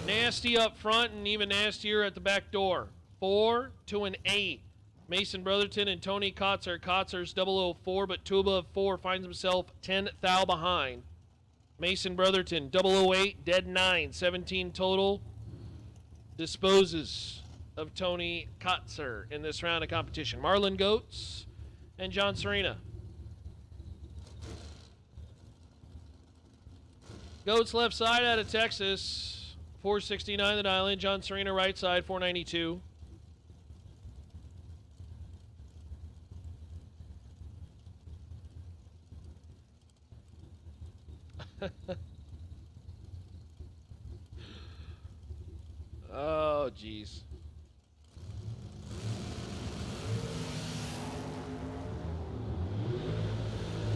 Nasty up front and even nastier at the back door. 4 to an 8. Mason Brotherton and Tony Kotzer. Kotzer's 004, but 2 above 4 finds himself 10 thou behind. Mason Brotherton, 008, dead 9, 17 total. Disposes of Tony Kotzer in this round of competition. Marlon Goetz and John Serena. Goetz left side out of Texas, 469 the dial in. John Serena right side, 492. Oh, jeez.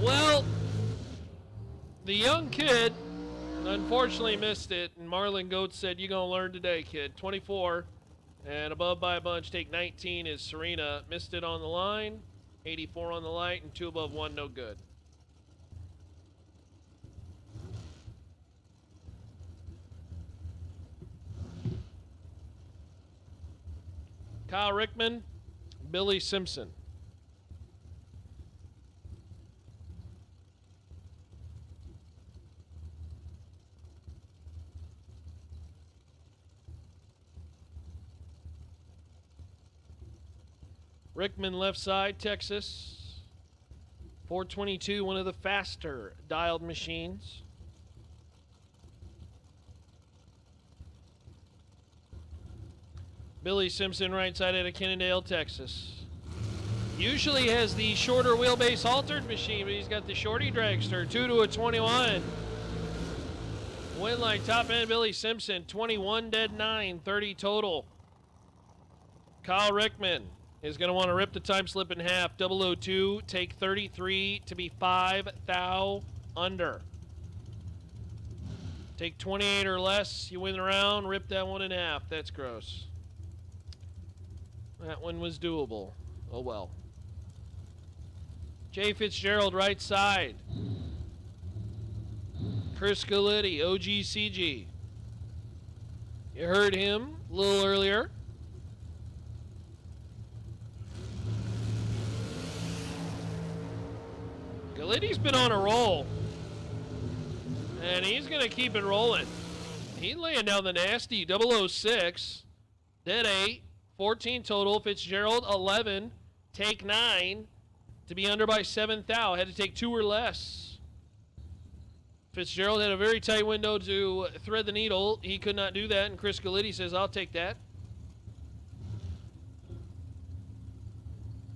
Well, the young kid unfortunately missed it, and Marlon Goetz said, "You gonna learn today, kid." 24 and above by a bunch. Take 19 is Serena. Missed it on the line. 84 on the light, and 2 above 1, no good. Kyle Rickman, Billy Simpson. Rickman left side, Texas. 422, one of the faster dialed machines. Billy Simpson right side out of Kennedale, Texas. Usually has the shorter wheelbase altered machine, but he's got the shorty dragster. 2 to a 21. Win line top end, Billy Simpson. 21 dead 9, 30 total. Kyle Rickman is going to want to rip the time slip in half. 002, take 33 to be 5 thou under. Take 28 or less, you win the round, rip that one in half. That's gross. That one was doable. Oh well. Jay Fitzgerald, right side. Chris Galitti, OGCG. You heard him a little earlier. Galitti's been on a roll. And he's going to keep it rolling. He's laying down the nasty. 006. Dead 8. 14 total. Fitzgerald, 11. Take 9. To be under by 7 thou. Had to take 2 or less. Fitzgerald had a very tight window to thread the needle. He could not do that. And Chris Galitti says, I'll take that.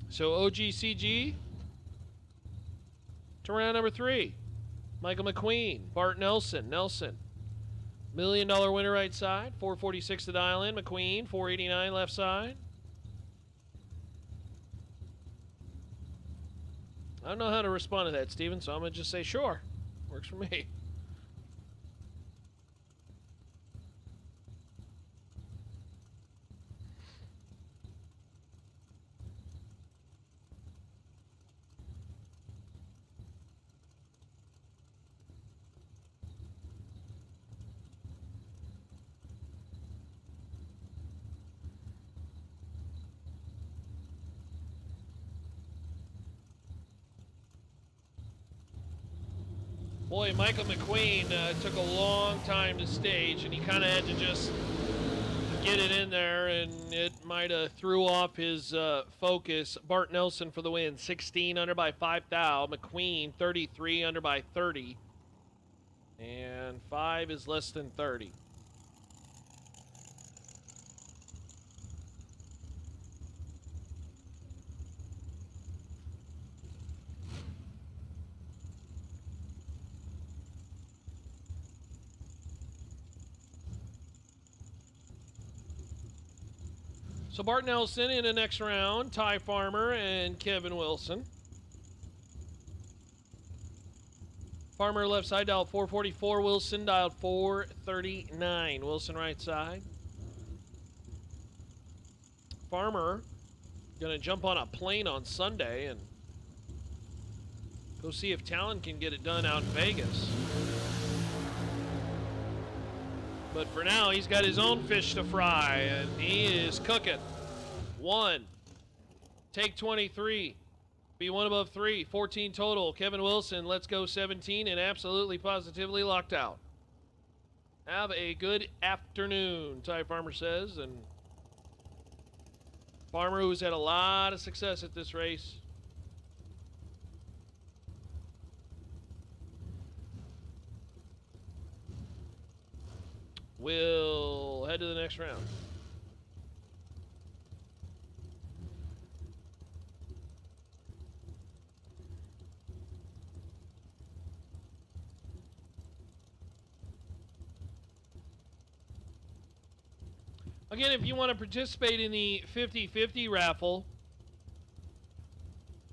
So OGCG to round number 3. Michael McQueen, Bart Nelson, $1 million winner right side, 446 to dial in. McQueen, 489 left side. I don't know how to respond to that, Steven, so I'm going to just say sure. Works for me. Boy, Michael McQueen took a long time to stage, and he kind of had to just get it in there, and it might have threw off his focus. Bart Nelson for the win, 16 under by 5 thou. McQueen, 33 under by 30. And 5 is less than 30. So Bart Nelson in the next round, Ty Farmer and Kevin Wilson. Farmer left side dialed 444, Wilson dialed 439. Wilson right side. Farmer gonna jump on a plane on Sunday and go see if Talon can get it done out in Vegas. But for now, he's got his own fish to fry, and he is cooking. 1. Take 23. Be 1 above 3. 14 total. Kevin Wilson, let's go 17, and absolutely positively locked out. Have a good afternoon, Ty Farmer says. And Farmer, who's had a lot of success at this race. Will head to the next round. Again, if you want to participate in the 50-50 raffle,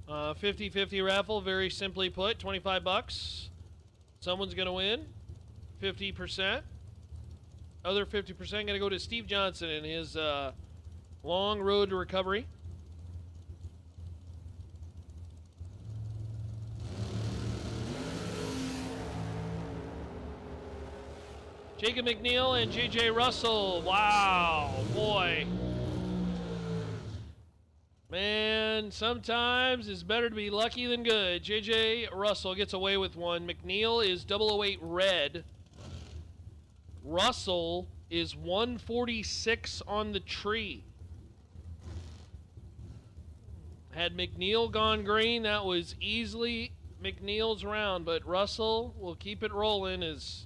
50-50 raffle, very simply put, 25 bucks. Someone's going to win 50%. Other 50% going to go to Steve Johnson and his long road to recovery. Jacob McNeil and J.J. Russell. Wow, boy. Man, sometimes it's better to be lucky than good. J.J. Russell gets away with one. McNeil is 008 red. Russell is 146 on the tree. Had McNeil gone green, that was easily McNeil's round, but Russell will keep it rolling as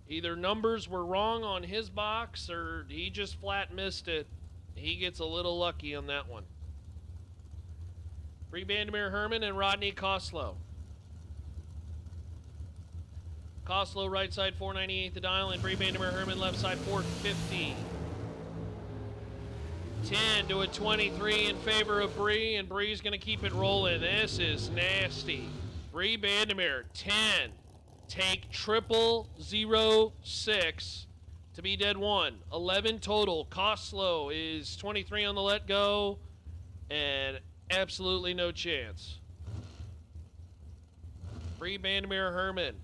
either numbers were wrong on his box or he just flat missed it. He gets a little lucky on that one. Bree Bandemir Herman and Rodney Koslow. Koslow right side 498 the dial, and Bree Bandemir Herman left side 450. 10 to a 23 in favor of Bree, and Bree's going to keep it rolling. This is nasty. Bree Bandemir 10. Take 0006 to be dead one. 11 total. Koslow is 23 on the let go, and absolutely no chance. Bree Bandemir Herman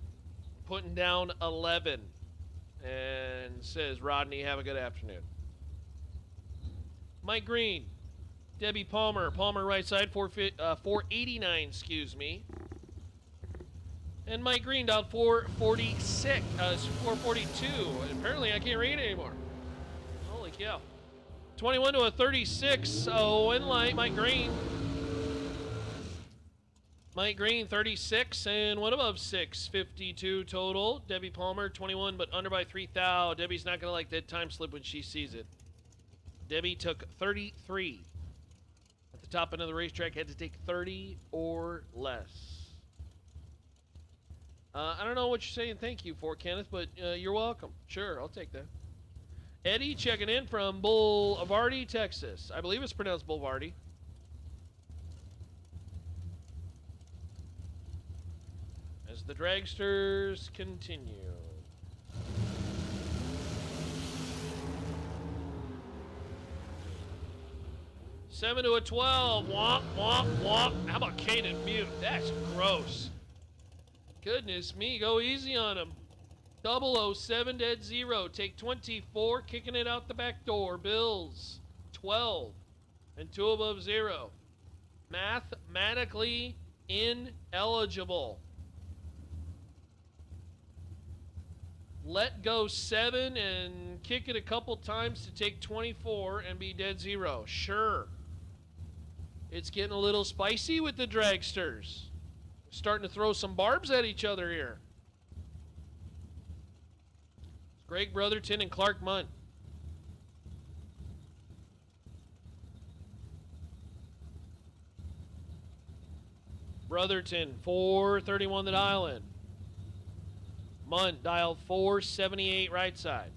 putting down 11 and says, Rodney, have a good afternoon. Mike Green, Debbie Palmer, Palmer right side 489, excuse me. And Mike Green dialed 446, 442. Apparently I can't read it anymore. Holy cow. 21 to a 36. Oh, in light, Mike Green. Mike Green, 36, and one above 6, 52 total. Debbie Palmer, 21, but under by 3 thou. Debbie's not going to like that time slip when she sees it. Debbie took 33. At the top end of the racetrack, had to take 30 or less. I don't know what you're saying thank you for, Kenneth, but you're welcome. Sure, I'll take that. Eddie checking in from Boulevardy, Texas. I believe it's pronounced Boulevardy. As the dragsters continue. Seven to a 12. Womp, womp, womp. How about Caden Mute? That's gross. Goodness me, go easy on him. 007 dead 0. Take 24, kicking it out the back door. Bills, 12, and 2 above 0. Mathematically ineligible. Let go 7 and kick it a couple times to take 24 and be dead 0. Sure. It's getting a little spicy with the dragsters. Starting to throw some barbs at each other here. It's Greg Brotherton and Clark Munn. Brotherton, 431 the dial in. Munn dialed 478 right side.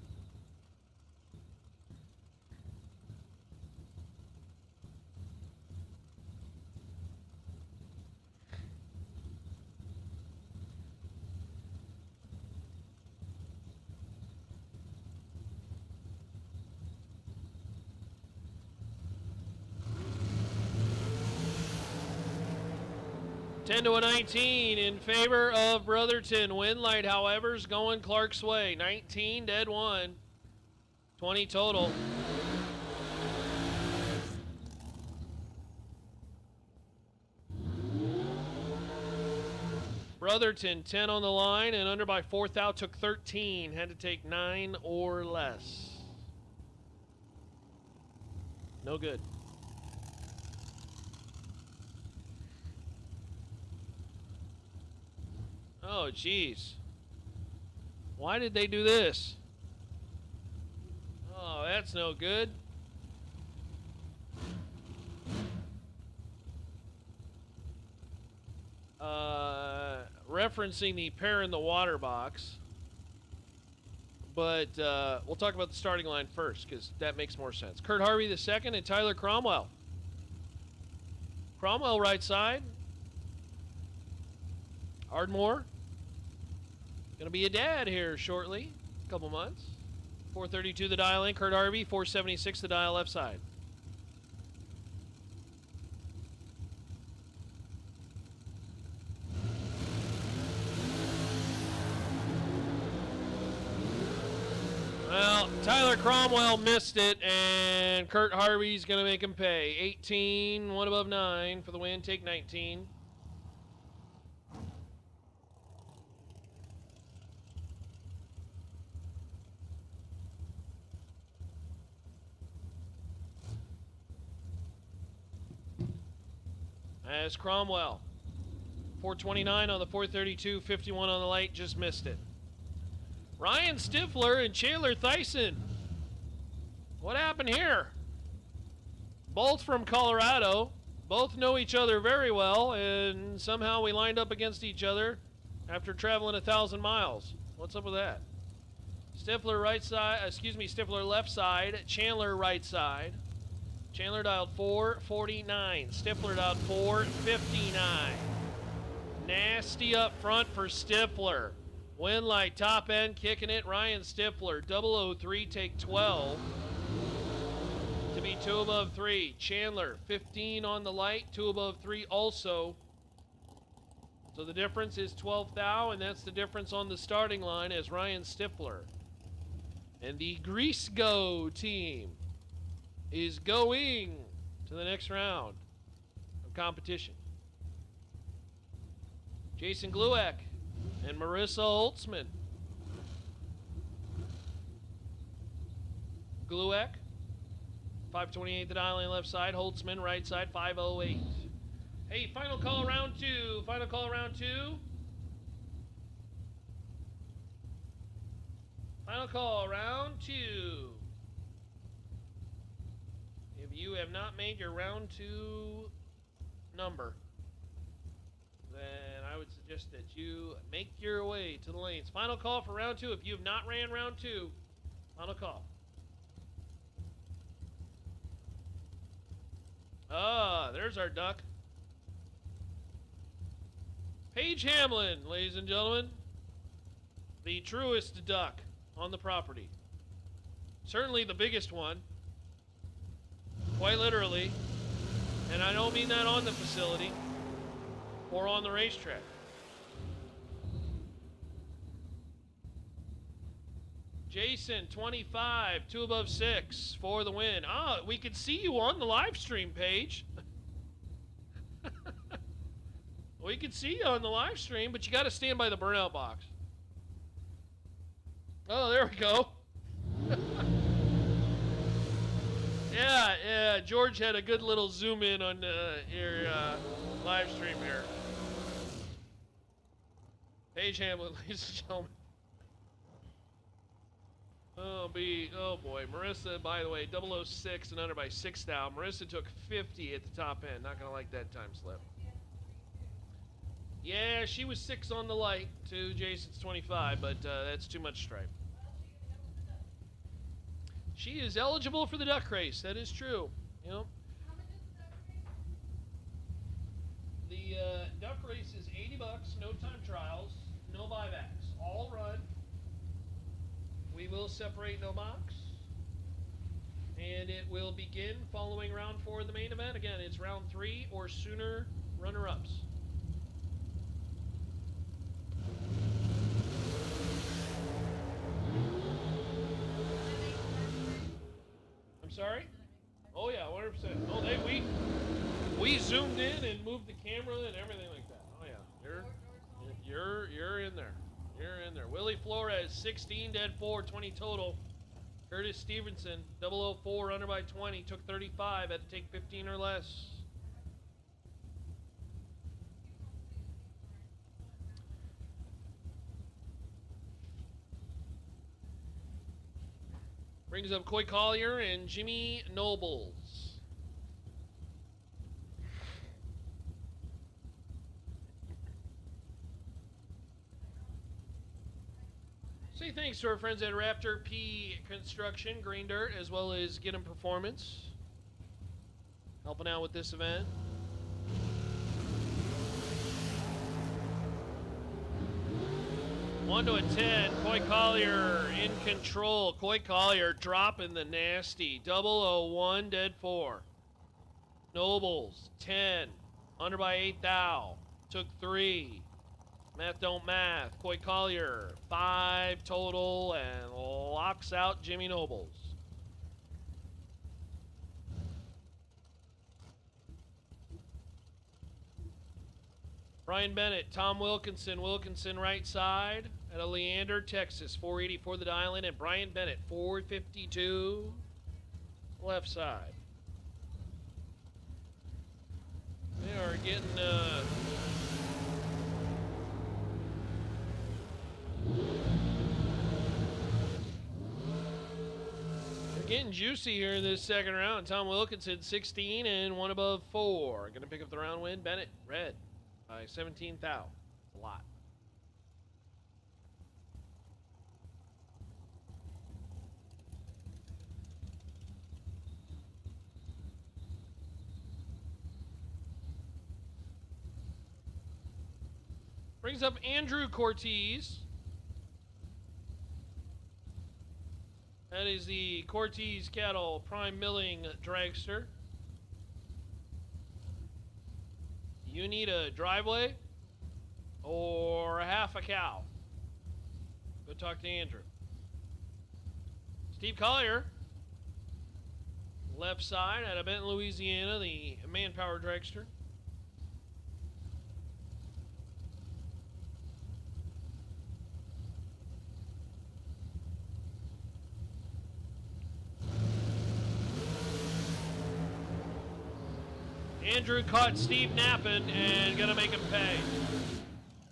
Ten to a 19 in favor of Brotherton. Wind light, however, is going Clark's way. 19 dead 1. 20 total. Brotherton 10 on the line and under by 4 thou. Took 13. Had to take 9 or less. No good. Oh, jeez. Why did they do this? Oh, That's no good. Referencing the pair in the water box. But we'll talk about the starting line first, because that makes more sense. Kurt Harvey the second and Tyler Cromwell. Cromwell right side. Ardmore. Going to be a dad here shortly. A couple months. 432 the dial in. Kurt Harvey. 476 the dial left side. Well, Tyler Cromwell missed it, and Kurt Harvey's going to make him pay. 18, one above 9 for the win. Take 19. As Cromwell. 429 on the 432, 51 on the light, just missed it. Ryan Stifler and Chandler Thyssen. What happened here? Both from Colorado. Both know each other very well, and somehow we lined up against each other after traveling 1,000 miles. What's up with that? Stifler right side, Stifler left side, Chandler right side. Chandler dialed 449. Stifler dialed 459. Nasty up front for Stifler. Win light, top end, kicking it. Ryan Stifler, 003, take 12. To be 2 above 3. Chandler, 15 on the light, 2 above 3 also. So the difference is 12 thou, and that's the difference on the starting line as Ryan Stifler. And the Grease Go team is going to the next round of competition. Jason Glueck and Marissa Holtzman. Glueck, 528 the dial lane left side. Holtzman right side, 508. Hey, final call round 2. Final call round 2. Final call round 2. If you have not made your round 2 number, then I would suggest that you make your way to the lanes. Final call for round 2. If you have not ran round 2, final call. Ah, there's our duck. Paige Hamlin, ladies and gentlemen. The truest duck on the property. Certainly the biggest one. Quite literally. And I don't mean that on the facility or on the racetrack. Jason, 25, 2 above 6 for the win. Ah, we could see you on the live stream page. We could see you on the live stream, but you got to stand by the burnout box. Oh, there we go. Yeah, George had a good little zoom in on your live stream here. Paige Hamlin, ladies and gentlemen. Oh boy, Marissa, by the way, 006 and under by 6 thou. Marissa took 50 at the top end. Not gonna like that time slip. Yeah, she was 6 on the light to Jason's 25, but that's too much stripe. She is eligible for the duck race. That is true. You know, the duck race is $80, no time trials, no buybacks, all run. We will separate no box, and it will begin following round 4 of the main event. Again, it's round 3 or sooner runner-ups. I'm sorry? Oh yeah, 100%. Oh, we zoomed in and moved the camera and everything like that. Oh yeah, you're in there. You're in there. Willie Flores, 16, dead 4, 20 total. Curtis Stevenson, 004, under by 20, took 35, had to take 15 or less. Brings up Coy Collier and Jimmy Nobles. Say thanks to our friends at Raptor P Construction, Green Dirt, as well as Get 'em Performance, helping out with this event. One to a 10. Coy Collier in control. Coy Collier dropping the nasty. 001, dead 4. Nobles, 10. Under by 8 thou. Took 3. Math don't math. Coy Collier, 5 total, and locks out Jimmy Nobles. Brian Bennett, Tom Wilkinson, right side at a Leander, Texas, 480 for the dial-in, and Brian Bennett, 452, left side. They are getting, they're getting juicy here in this second round. Tom Wilkinson, 16 and 1 above 4. Gonna pick up the round win. Bennett, red. 17 thou. A lot. Brings up Andrew Cortez. That is the Cortez Cattle Prime Milling Dragster. You need a driveway or a half a cow? Go talk to Andrew. Steve Collier, left side out of Benton, Louisiana, the Manpower Dragster. Andrew caught Steve napping and gonna make him pay.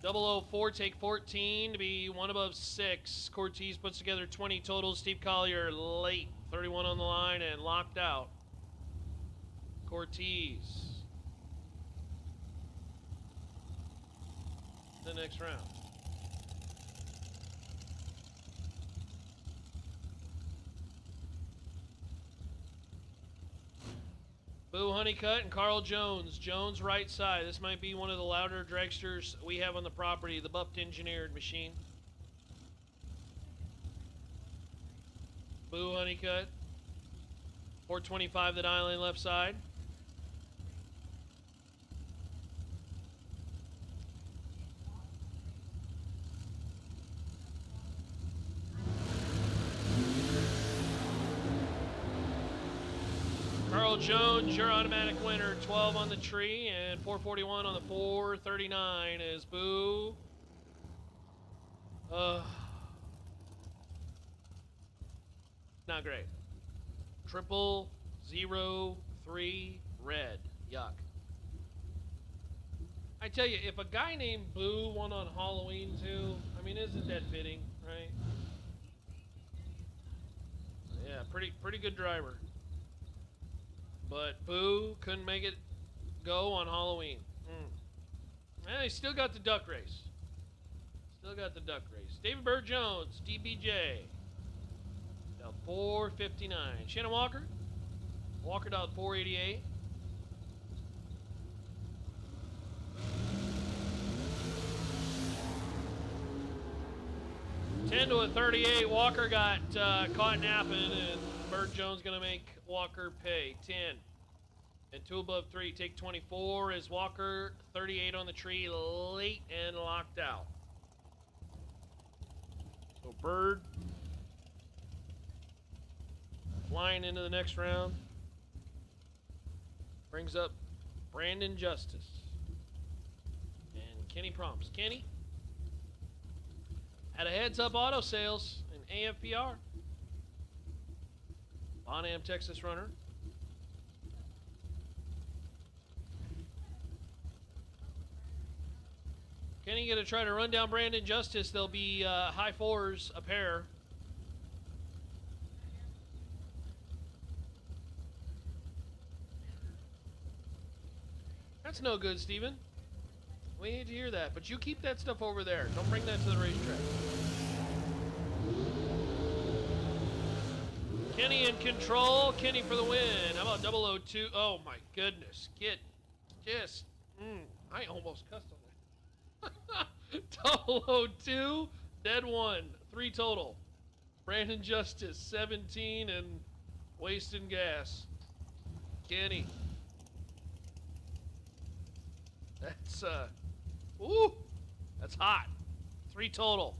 004, take 14 to be 1 above 6. Cortez puts together 20 total. Steve Collier late, 31 on the line and locked out. Cortez. The next round. Boo Honeycutt and Carl Jones. Jones right side. This might be one of the louder dragsters we have on the property, the buffed engineered machine. Boo Honeycutt. 425 the dial in left side. Carl Jones, your automatic winner. 12 on the tree and 441 on the 439 is Boo. Not great. 0003 red. Yuck. I tell you, if a guy named Boo won on Halloween too, I mean, isn't that fitting, right? Yeah, pretty good driver. But Boo couldn't make it go on Halloween. And he still got the duck race. David Bird Jones, DBJ. Down 459. Shannon Walker. Walker down 488. $10 to a 38. Walker got caught napping, and Bird Jones gonna make Walker pay 10 and 2 above 3. Take 24 is Walker. 38 on the tree, late and locked out. So Bird flying into the next round. Brings up Brandon Justice and Kenny Prompts. Kenny had a Heads Up Auto Sales in AFPR. Bonham, Texas runner. Kenny gonna try to run down Brandon Justice. They'll be high fours a pair. That's no good, Steven. We need to hear that. But you keep that stuff over there. Don't bring that to the racetrack. Kenny in control. Kenny for the win. How about 002? Oh, my goodness. I almost cussed on that. 002, dead 1. 3 total. Brandon Justice, 17 and wasting gas. Kenny. That's, that's hot. 3 total.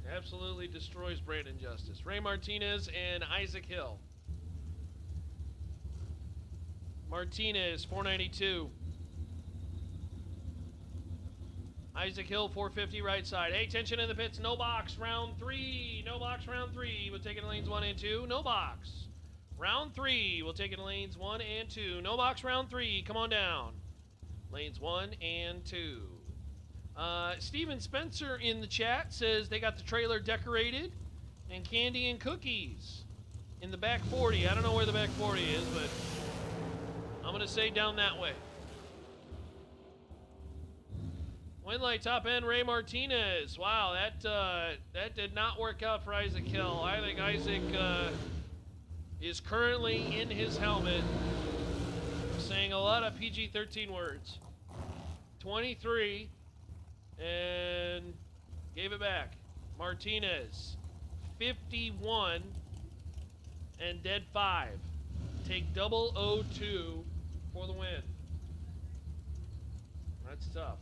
Absolutely destroys Brandon Justice. Ray Martinez and Isaac Hill. Martinez, 492. Isaac Hill, 450 right side. Hey, tension in the pits. No box, round 3. No box, round 3. We'll take it in lanes 1 and 2. No box. Round 3. We'll take it in lanes 1 and 2. No box, round 3. Come on down. Lanes 1 and 2. Steven Spencer in the chat says they got the trailer decorated and candy and cookies in the back 40. I don't know where the back 40 is, but I'm going to say down that way. Winlight top end, Ray Martinez. Wow, that did not work out for Isaac Hill. I think Isaac is currently in his helmet saying a lot of PG-13 words. 23 and gave it back. Martinez, 51 and dead 5. Take 002 for the win. That's tough.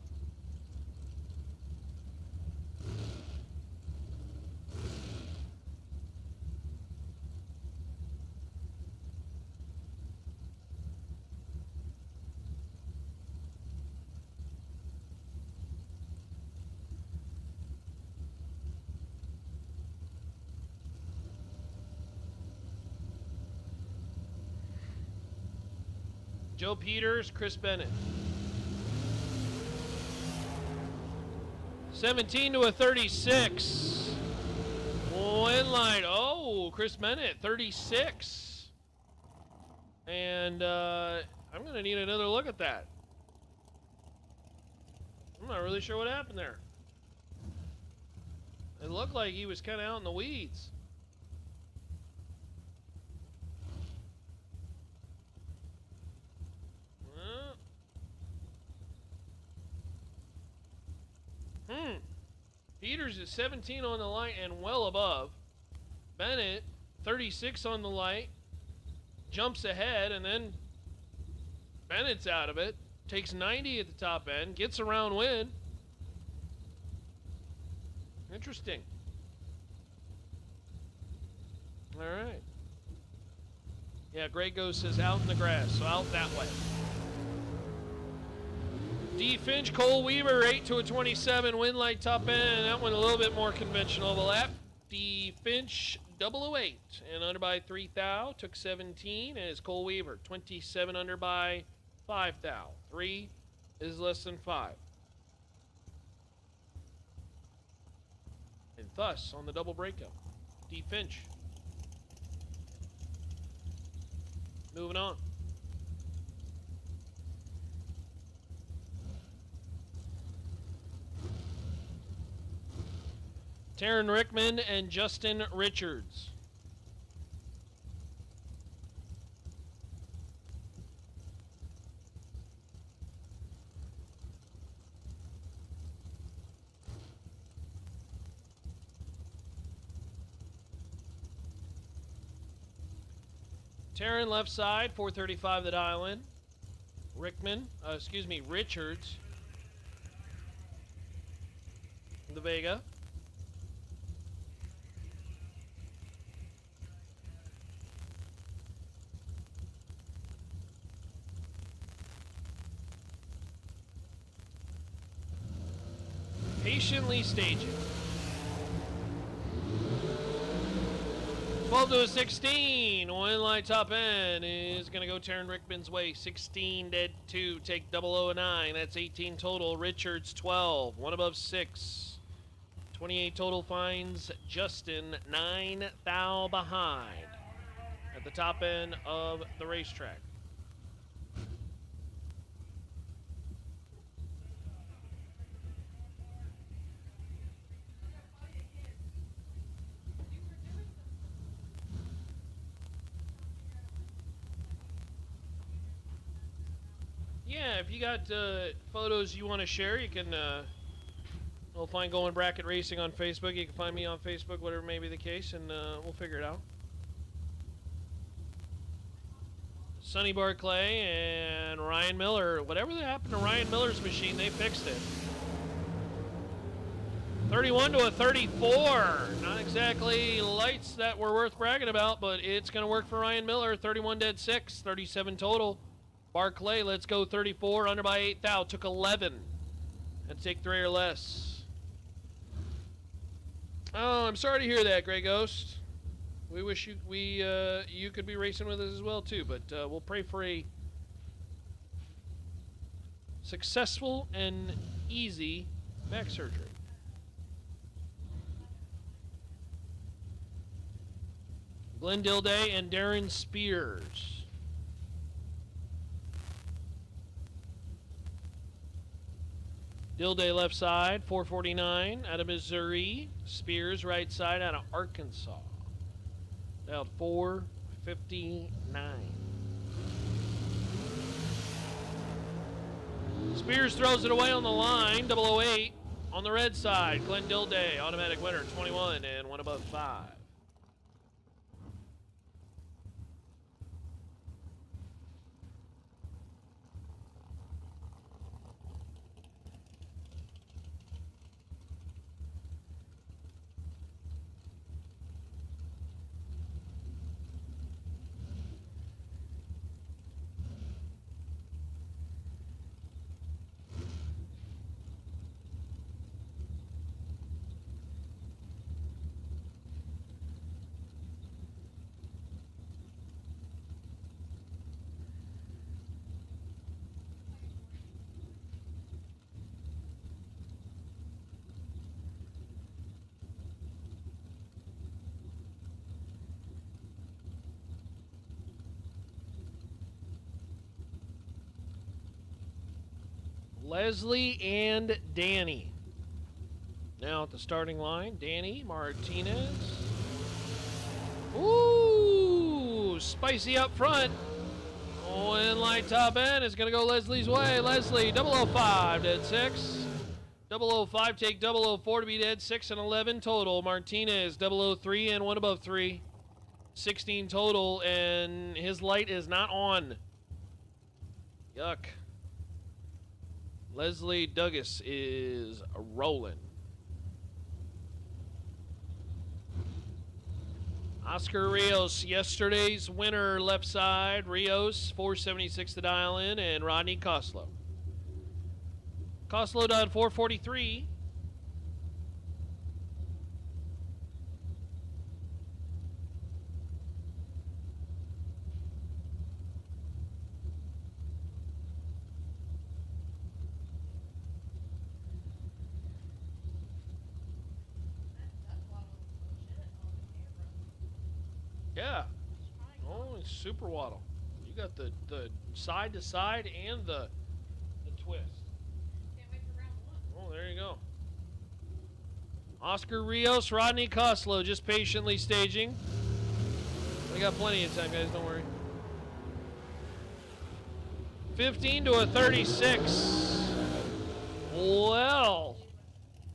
Joe Peters, Chris Bennett. 17 to a 36. Winlight. Oh, Chris Bennett, 36. And I'm going to need another look at that. I'm not really sure what happened there. It looked like he was kind of out in the weeds. Peters is 17 on the light and well above. Bennett, 36 on the light, jumps ahead, and then Bennett's out of it. Takes 90 at the top end, gets a round win. Interesting. All right. Yeah, Grey Ghost says out in the grass, so out that way. D. Finch, Cole Weaver, 8 to a 27, Winlight top end. That one a little bit more conventional of a lap. D. Finch, 008, and under by 3 thou, took 17, and it's Cole Weaver, 27 under by 5 thou. 3 is less than 5. And thus, on the double breakup, D. Finch. Moving on. Taryn Rickman and Justin Richards. Taryn left side, 435 the dial in. Richards. The Vega. Patiently staging. 12 to a 16. Winlight top end is going to go Taryn Rickman's way. 16 dead 2. Take 009. That's 18 total. Richards 12. 1 above 6. 28 total finds Justin 9 thou behind at the top end of the racetrack. Yeah, if you got photos you want to share, you can. We'll find Going Bracket Racing on Facebook. You can find me on Facebook, whatever may be the case, and we'll figure it out. Sonny Barclay and Ryan Miller. Whatever happened to Ryan Miller's machine, they fixed it. 31 to a 34. Not exactly lights that were worth bragging about, but it's going to work for Ryan Miller. 31 dead 6, 37 total. Barclay, let's go 34, under by 8 thou. Took 11. And take 3 or less. Oh, I'm sorry to hear that, Grey Ghost. We wish you could be racing with us as well too, but we'll pray for a successful and easy back surgery. Glenn Dilday and Darren Spears. Dilday left side, 449 out of Missouri. Spears right side out of Arkansas. Down 459. Spears throws it away on the line, 008 on the red side. Glenn Dilday, automatic winner, 21 and 1 above 5. Leslie and Danny. Now at the starting line, Danny Martinez. Ooh, spicy up front. Oh, in light top end is going to go Leslie's way. Leslie, 005, dead 6. 005, take 004 to be dead 6 and 11 total. Martinez, 003 and 1 above 3. 16 total, and his light is not on. Yuck. Leslie Douglas is rolling. Oscar Rios, yesterday's winner, left side. Rios, 476 to dial in, and Rodney Koslow. Koslow dialed 443. Yeah. Oh, it's super waddle. You got the side to side and the twist. Can't wait for round 1. Oh, there you go. Oscar Rios, Rodney Koslow just patiently staging. We got plenty of time, guys. Don't worry. 15 to a 36. Well,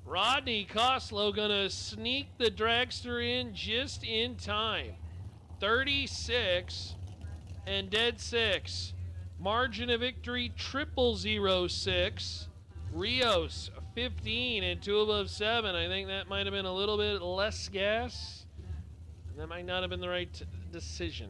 Rodney Koslow gonna sneak the dragster in just in time. 36 and dead 6. Margin of victory 0006. Rios 15 and 2 above 7. I think that might have been a little bit less gas. That might not have been the right decision.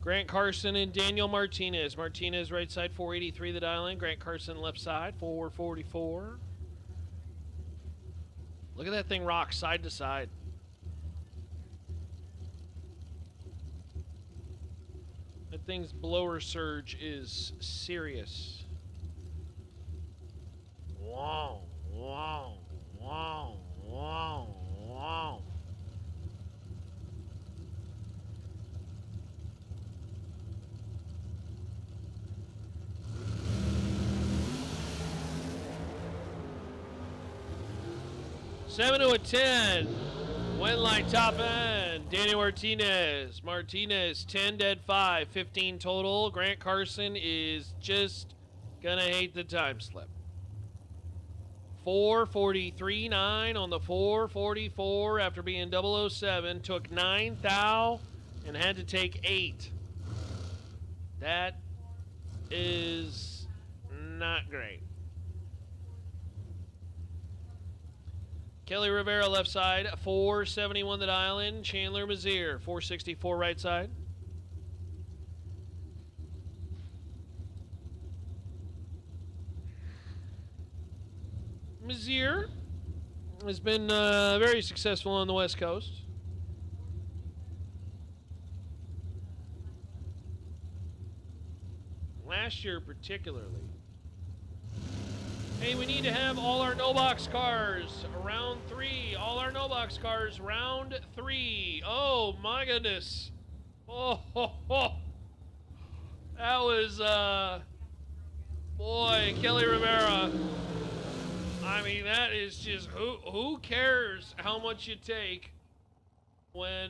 Grant Carson and Daniel Martinez. Martinez right side, 483 the dial in. Grant Carson left side, 444. Look at that thing rock side to side. That thing's blower surge is serious. Wow, wow, wow, wow, wow. 7 to a 10. Went line top end. Danny Martinez. Martinez, 10 dead 5, 15 total. Grant Carson is just gonna hate the time slip. 443.9 on the 444 after being 007. Took 9 thou and had to take 8. That is not great. Kelly Rivera left side, 471 the dial in. Chandler Mazier, 464 right side. Mazier has been very successful on the West Coast. Last year particularly. Hey, we need to have all our no-box cars round 3. All our no-box cars round 3. Oh, my goodness. Oh, ho, ho. That was, boy, Kelly Rivera. I mean, that is just, who cares how much you take when,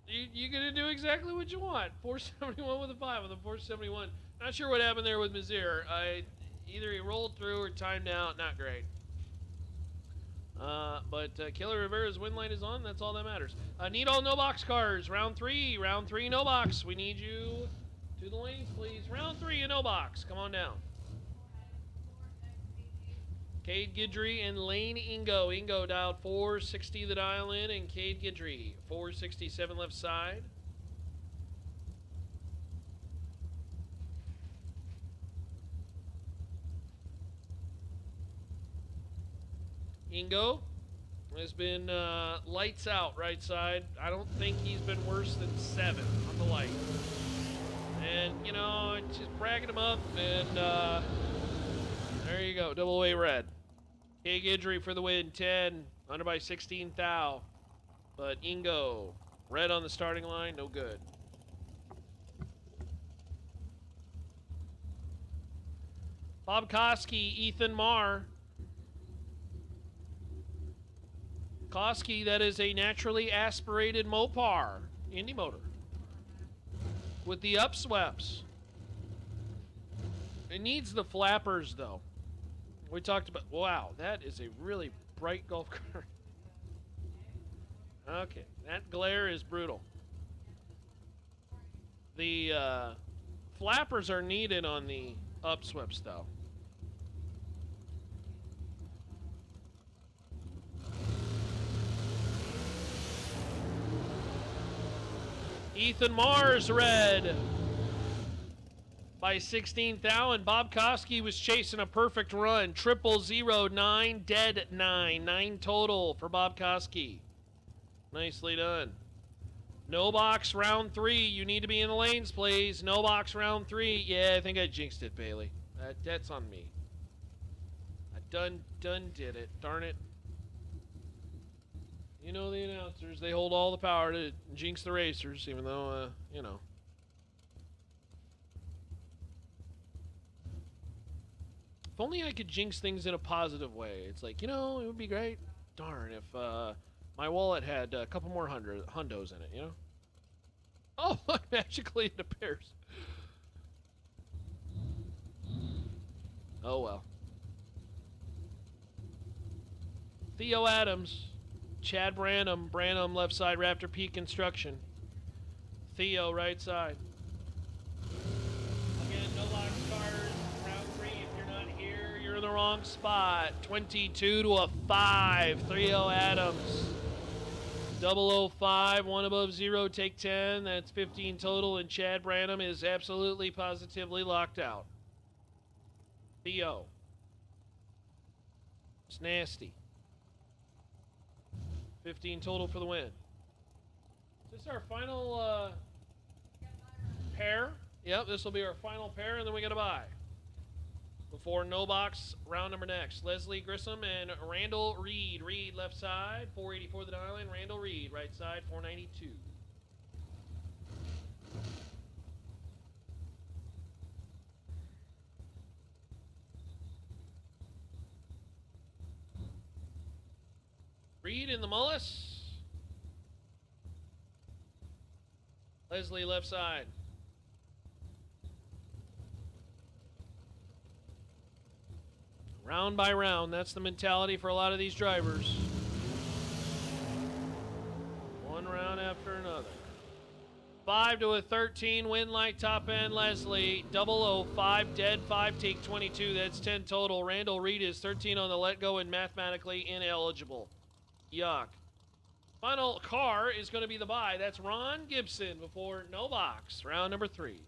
you're going to do exactly what you want. 471 with a 5 on the 471. Not sure what happened there with Mazier. Either he rolled through or timed out. Not great. But Kelly Rivera's win line is on. That's all that matters. Need all no-box cars. Round 3. Round 3 no-box. We need you to the lanes, please. Round 3 in no-box. Come on down. Cade Guidry and Lane Ingo. Ingo dialed 460 the dial in, and Cade Guidry 467 left side. Ingo has been lights out right side. I don't think he's been worse than 7 on the light. And, you know, just bragging him up, and there you go, double A red. Cade Guidry for the win, 10, under by 16 thou. But Ingo, red on the starting line, no good. Bob Koski, Ethan Marr. Koski, that is a naturally aspirated Mopar, Indy motor. With the upsweps. It needs the flappers, though. We talked about, wow, that is a really bright golf cart. Okay, that glare is brutal. The flappers are needed on the upsweps, though. Ethan Mars red by 16 thou, and Bob Koski was chasing a perfect run. 009, dead 9. 9 total for Bob Koski. Nicely done. No box round 3. You need to be in the lanes, please. No box round 3. Yeah, I think I jinxed it, Bailey. That's on me. I done did it. Darn it. You know the announcers, they hold all the power to jinx the racers, even though, you know. If only I could jinx things in a positive way. It's like, you know, it would be great. Darn, if my wallet had a couple more hundos in it, you know? Oh, look, magically it appears. Oh, well. Theo Adams. Chad Branham left side, Raptor Peak Construction. Theo right side. Again, no box cars, round 3. If you're not here, you're in the wrong spot. 22 to a 5, Theo Adams. 005, 1 above 0, take 10. That's 15 total, and Chad Branham is absolutely, positively locked out. Theo. It's nasty. 15 total for the win. Is this our final pair? Yep, this will be our final pair, and then we got to buy. Before no box, round number next. Leslie Grissom and Randall Reed. Reed left side, 484 the dial in. Randall Reed right side, 492. Reed in the Mullis. Leslie left side. Round by round, that's the mentality for a lot of these drivers. One round after another. 5 to a 13, win light top end, Leslie. 005, dead 5, take 22, that's 10 total. Randall Reed is 13 on the let go and mathematically ineligible. Yuck. Final car is going to be the bye. That's Ron Gibson before no box. Round number 3.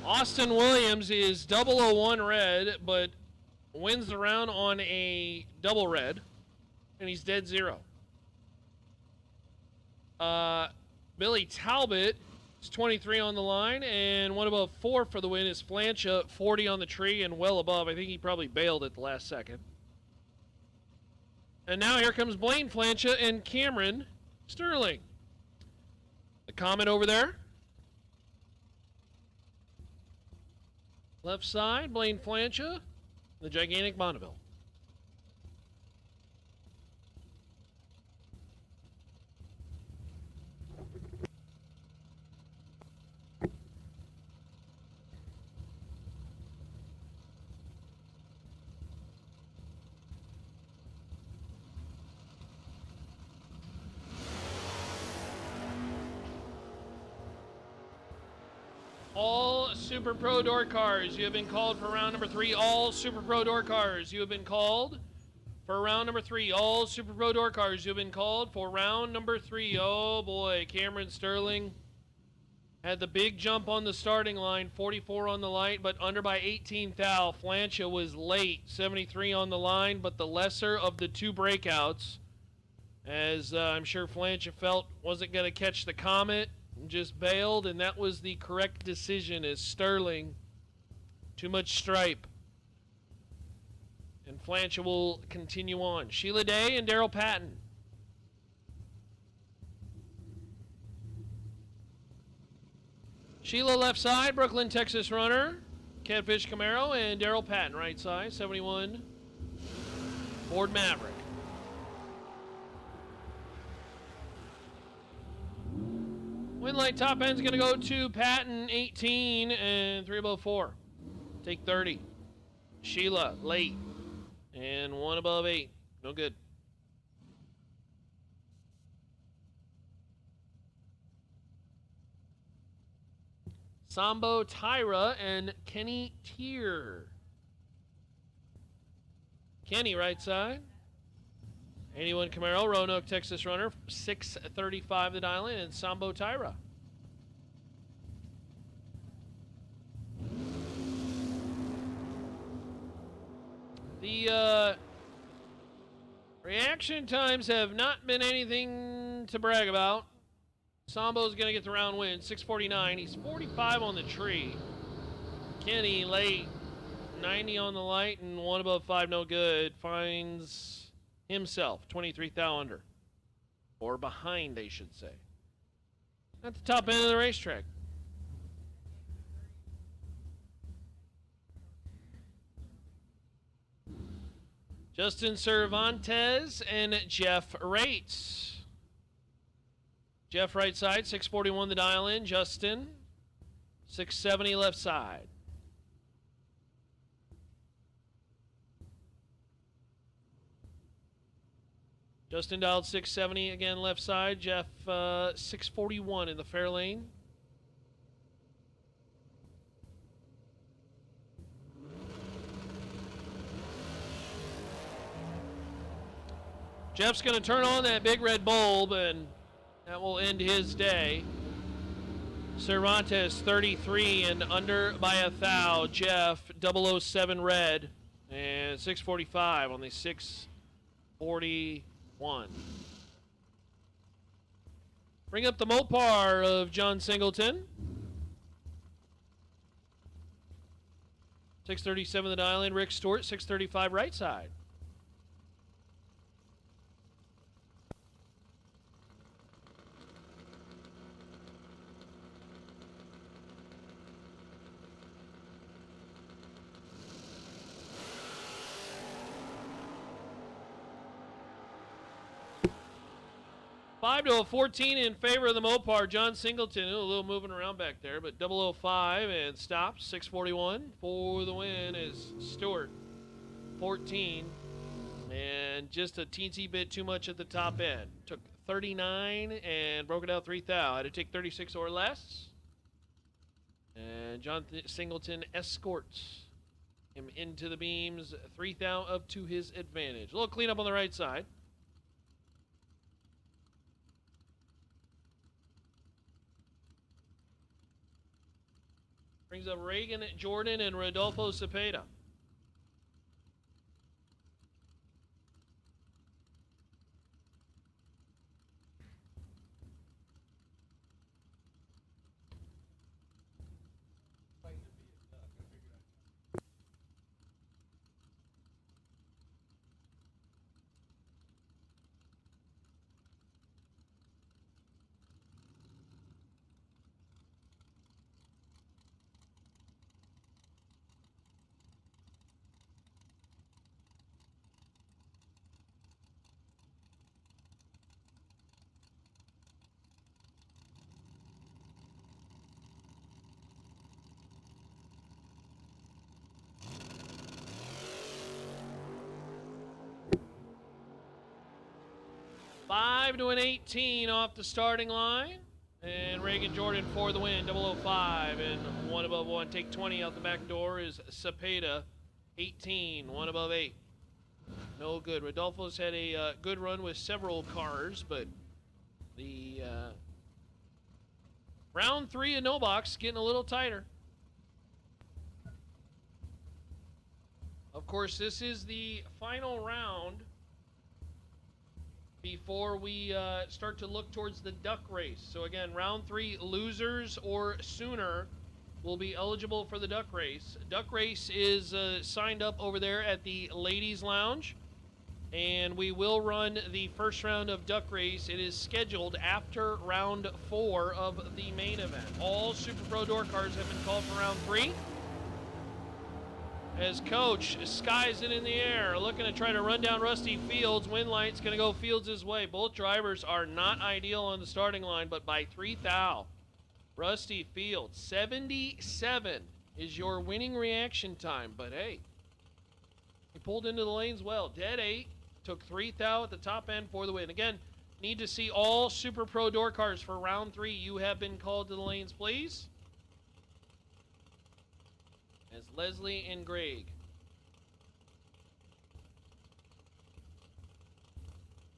Austin Williams is 001 red, but wins the round on a double red, and he's dead 0. Billy Talbot is 23 on the line, and one above 4 for the win is Flancha, 40 on the tree and well above. I think he probably bailed at the last second. And now here comes Blaine Flancha and Cameron Sterling. The Comet over there. Left side, Blaine Flancha, the gigantic Bonneville. All Super Pro door cars, you have been called for round number 3. All Super Pro door cars, you have been called for round number 3. All Super Pro door cars, you have been called for round number 3. Oh boy, Cameron Sterling had the big jump on the starting line, 44 on the light, but under by 18 thou. Flancha was late, 73 on the line, but the lesser of the two breakouts. as I'm sure Flancha felt wasn't going to catch the comet and just bailed, and that was the correct decision as Sterling, too much stripe. And Flancha will continue on. Sheila Day and Daryl Patton. Sheila left side, Brooklyn, Texas runner. Catfish Camaro and Daryl Patton right side, 71 Ford Maverick. Win light top end's going to go to Patton, 18 and 3 above 4. Take 30. Sheila, late. And 1 above 8. No good. Sambo Tyra and Kenny Tier. Kenny right side. 81 Camaro, Roanoke, Texas runner. 635 the dial in, and Sambo Tyra. The reaction times have not been anything to brag about. Sambo's going to get the round win, 649. He's 45 on the tree. Kenny late, 90 on the light, and 1 above 5 no good. Finds himself 23 thou under. Or behind, they should say. At the top end of the racetrack. Justin Cervantes and Jeff Rates. Jeff right side, 641 the dial in. Justin, 670 left side. Justin dialed 670 again left side. Jeff 641 in the fair lane. Jeff's going to turn on that big red bulb, and that will end his day. Cervantes 33 and under by a thou. Jeff 007 red and 645 on the 641. Bring up the Mopar of John Singleton. 637 the dial in. Rick Stewart 635 right side. Five to a 14 in favor of the Mopar. John Singleton, a little moving around back there, but 005 and stops. 641 for the win is Stewart. 14 and just a teensy bit too much at the top end. Took 39 and broke it out 3 thou. Had to take 36 or less. And John Singleton escorts him into the beams. 3 thou up to his advantage. A little cleanup on the right side. Brings up Reagan Jordan and Rodolfo Cepeda. Five to an 18 off the starting line. And Reagan Jordan for the win, 005 and 1 above 1. Take 20 out the back door is Cepeda, 18, 1 above 8. No good. Rodolfo's had a good run with several cars, but the round 3 of no box getting a little tighter. Of course, this is the final round before we start to look towards the duck race. So again, round 3, losers or sooner will be eligible for the duck race. Duck race is signed up over there at the ladies lounge, and we will run the first round of duck race. It is scheduled after round 4 of the main event. All Super Pro door cars have been called for round 3. As Coach skies it in the air, looking to try to run down Rusty Fields. Win light's going to go Fields' way. Both drivers are not ideal on the starting line, but by 3 thou. Rusty Fields, 77 is your winning reaction time. But hey, he pulled into the lanes well. Dead 8, took 3 thou at the top end for the win. Again, need to see all Super Pro door cars for round 3. You have been called to the lanes, please. As Leslie and Greg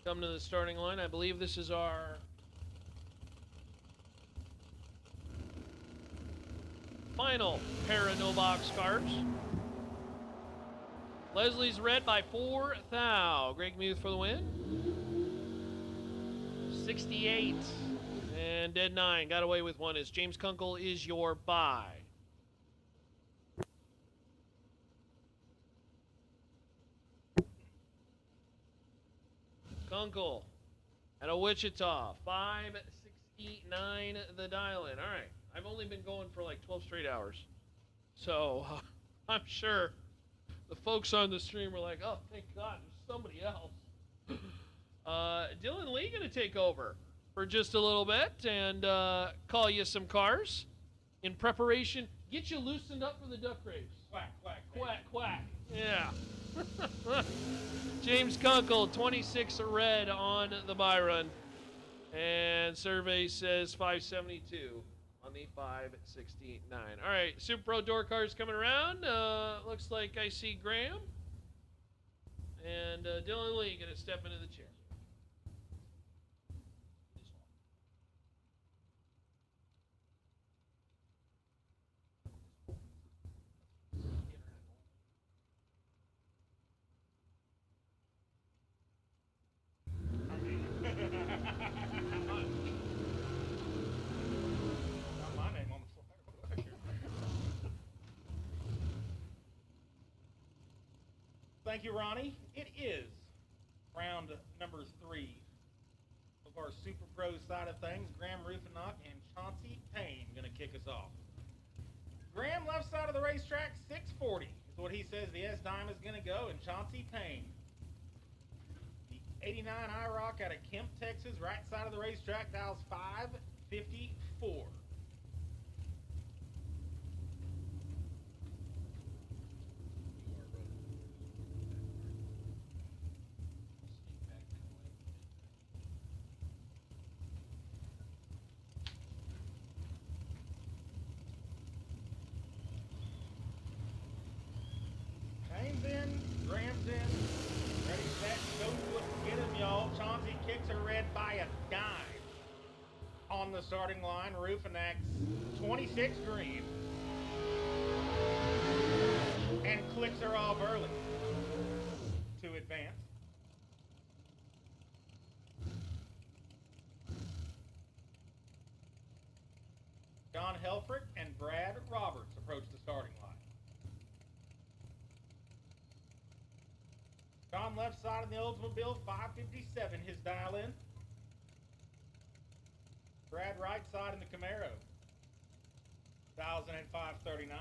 come to the starting line. I believe this is our final pair of no-box cars. Leslie's red by 4 thou. Greg Muth for the win. 68. And dead 9. Got away with 1 as James Kunkel is your bye. Kunkel out of Wichita, 569 the dial-in. All right, I've only been going for like 12 straight hours, so I'm sure the folks on the stream were like, "Oh, thank God, there's somebody else." Dylan Lee gonna take over for just a little bit and call you some cars in preparation. Get you loosened up for the duck race. Quack, quack, Quack, quack. Yeah. James Kunkel, 26 red on the buy run. And survey says 572 on the 569. All right, Super Pro door cars coming around. Looks like I see Graham. And Dylan Lee going to step into the chair. Got my name on the flyer. Thank you, Ronnie. It is round number 3 of our Super Pro side of things. Graham Rufinock and Chauncey Payne going to kick us off. Graham, left side of the racetrack, 640 is what he says the S-Dime is going to go, and Chauncey Payne, the 89 IROC out of Kemp, Texas, right side of the racetrack, dials 554. Payne's in, Graham's in, ready, set, go to it, get him, y'all. Chauncey kicks her red by a dime on the starting line. Rufinack's 26 green and clicks her off early to advance. John Helfrich and Brad Roberts approach the starting line. John left side of the Oldsmobile, 557 his dial in. Brad right side in the Camaro, dials in at 539.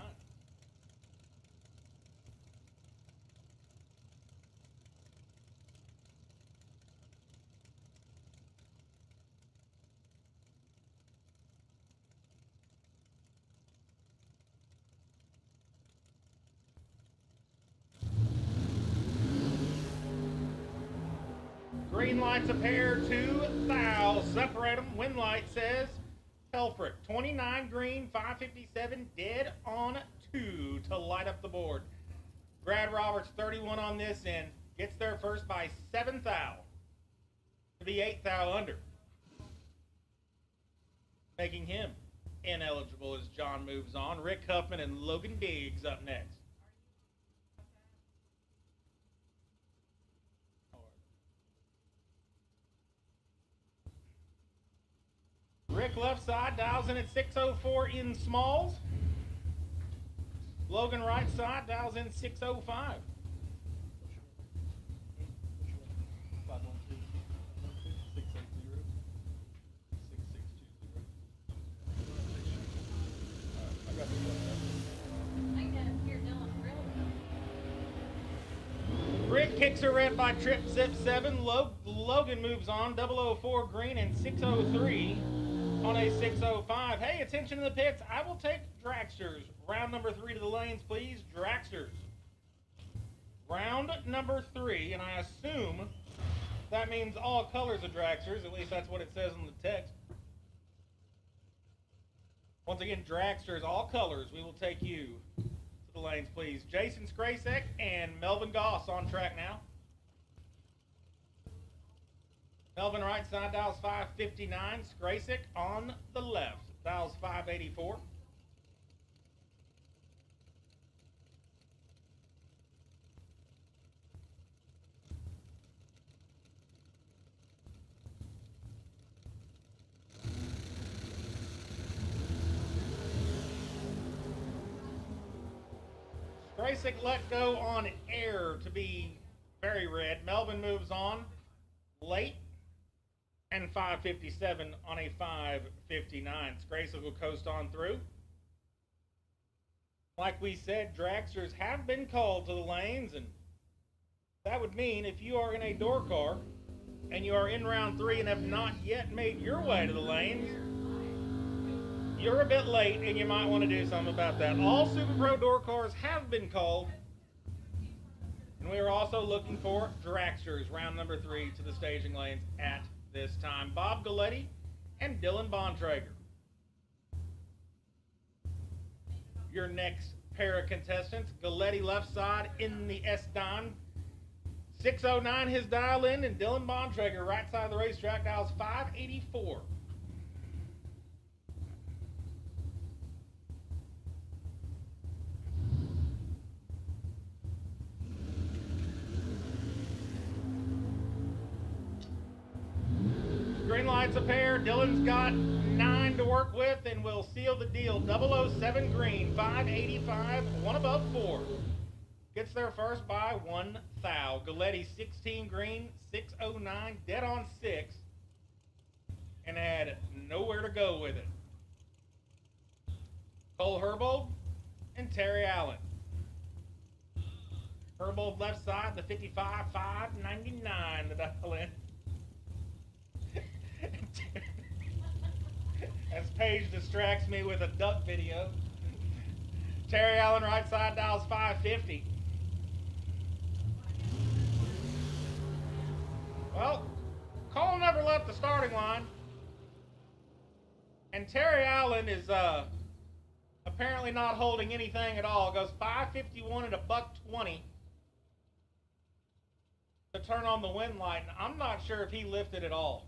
Green lights a pair, 2 thou, separate them. Win light says Helfrich, 29 green, 557, dead on 2 to light up the board. Brad Roberts, 31 on this end, gets there first by 7 thou to be 8 thou under, making him ineligible as John moves on. Rick Huffman and Logan Diggs up next. Rick left side dials in at 604 in smalls. Logan right side dials in 605. Rick kicks her red by trip zip 7. Logan moves on 004 green and 603 on a 605. Hey, attention to the pits. I will take Dragsters. Round number 3 to the lanes, please. Dragsters. Round number 3, and I assume that means all colors of Dragsters. At least that's what it says in the text. Once again, Dragsters, all colors. We will take you to the lanes, please. Jason Skrasek and Melvin Goss on track now. Melvin right side dials 559. Skrasek on the left dials 584. Skrasek let go on air to be very red. Melvin moves on late and 557 on a 559. Skrasek will coast on through. Like we said, dragsters have been called to the lanes, and that would mean if you are in a door car and you are in round 3 and have not yet made your way to the lanes, you're a bit late and you might want to do something about that. All Super Pro door cars have been called, and we are also looking for dragsters, round number 3 to the staging lanes at this time. Bob Galletti and Dylan Bontrager. Your next pair of contestants, Galletti left side in the S-Don. 609 his dial in, and Dylan Bontrager right side of the racetrack dials 584. Green light's a pair. Dylan's got 9 to work with and will seal the deal. 007 green, 585, one above 4. Gets there first by 1 thou. Galletti 16 green, 609, dead on 6, and had nowhere to go with it. Cole Herbold and Terry Allen. Herbold left side, the 55, 599, the dial in. As Paige distracts me with a duck video. Terry Allen right side dials 550. Well, Cole never left the starting line. And Terry Allen is apparently not holding anything at all. Goes 551 at $1.20 to turn on the wind light. And I'm not sure if he lifted at all.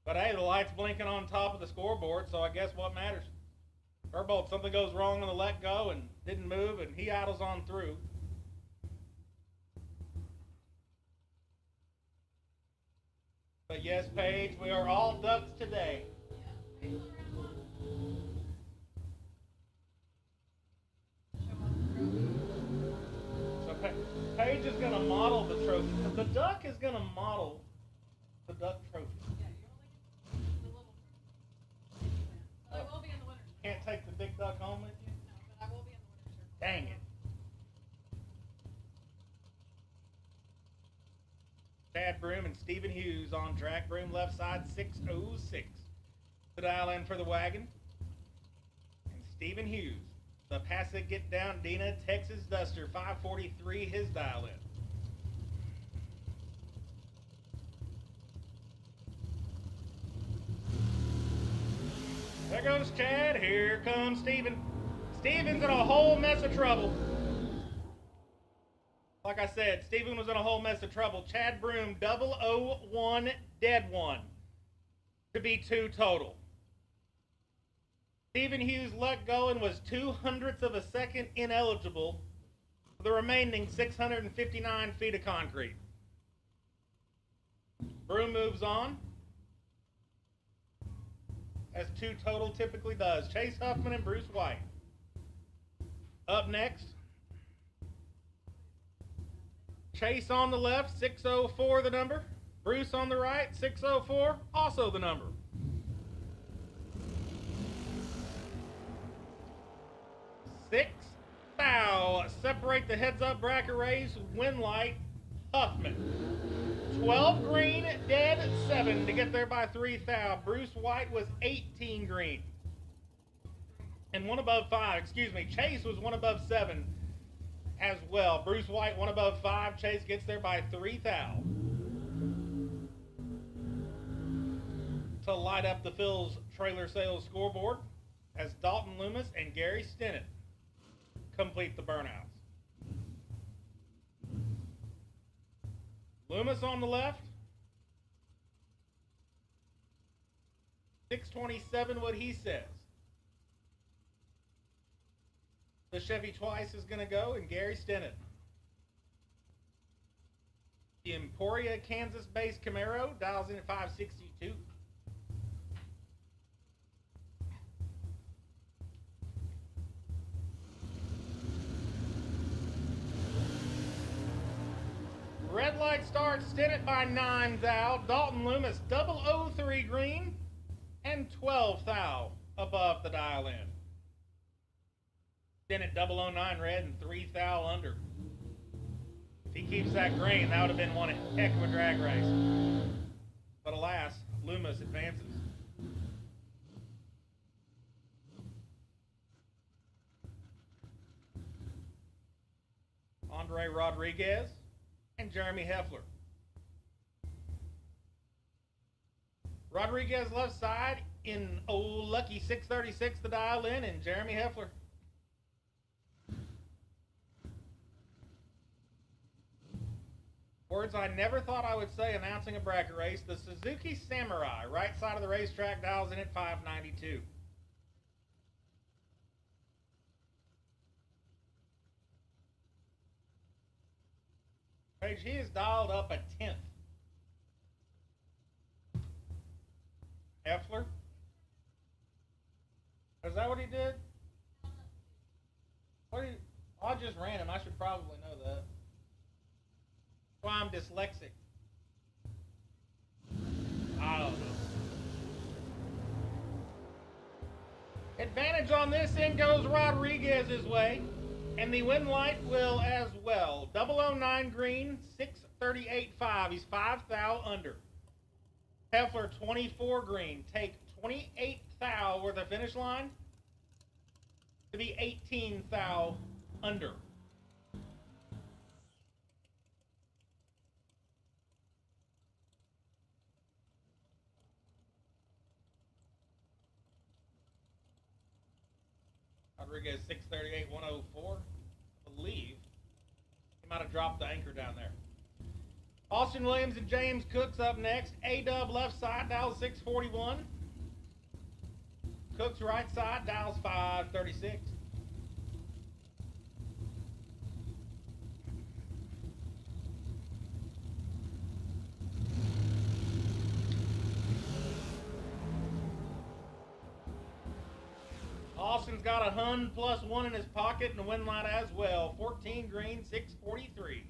But hey, the light's blinking on top of the scoreboard, so I guess what matters? Herbold, something goes wrong on the let go and didn't move, and he idles on through. But yes, Paige, we are all ducks today. So Paige is going to model the trophy. The duck is going to model the duck trophy. I will be in the winner's circle. Can't take the big duck home with you? No, but I will be in the winner's circle. Dang it. Chad Broom and Stephen Hughes on track. Broom left side 606. The dial in for the wagon. And Stephen Hughes. The Passage Get Down Dina Texas Duster 543 his dial in. There goes Chad. Here comes Steven. Steven's in a whole mess of trouble. Like I said, Steven was in a whole mess of trouble. Chad Broom, 001, dead 1. To be 2 total. Stephen Hughes let go and was 0.02 of a second ineligible for the remaining 659 feet of concrete. Broom moves on, as 2 total typically does. Chase Huffman and Bruce White. Up next, Chase on the left, 604 the number. Bruce on the right, 604, also the number. Six thou. Separate the heads-up bracket race. Win light, Huffman. 12 green, dead 7 to get there by 3 thou. Bruce White was 18 green. And 1 above 5. Excuse me. Chase was 1 above 7 as well. Bruce White 1 above 5. Chase gets there by 3 thou. To light up the Phil's trailer sales scoreboard as Dalton Loomis and Gary Stennett complete the burnouts. Loomis on the left. 627 what he says. The Chevy Twice is going to go, and Gary Stennett. The Emporia Kansas-based Camaro dials in at 562. Red light starts, Stennett by 9 thou. Dalton Loomis 003 green and 12 thou above the dial in. Stennett 009 red and 3 thou under. If he keeps that green, that would have been one heck of a drag race. But alas, Loomis advances. Andre Rodriguez and Jeremy Heffler. Rodriguez left side in old lucky 636 the dial in, and Jeremy Heffler. Words I never thought I would say announcing a bracket race. The Suzuki Samurai, right side of the racetrack, dials in at 592. Page, he is dialed up a 10th. Heffler? Is that what he did? I just ran him. I should probably know that. That's why I'm dyslexic. I don't know. Advantage on this end goes Rodriguez's way. And the win light will as well. 009 green, 638.5. He's 5 thou under. Heffler 24 green. Take 28 thou over the finish line to be 18 thou under. Rodriguez 638, 104. I believe he might have dropped the anchor down there. Austin Williams and James Cooks up next. A-Dub left side, dials 641. Cooks right side, dials 536. Austin's got a Hun +1 in his pocket and a win light as well. 14 green, 643.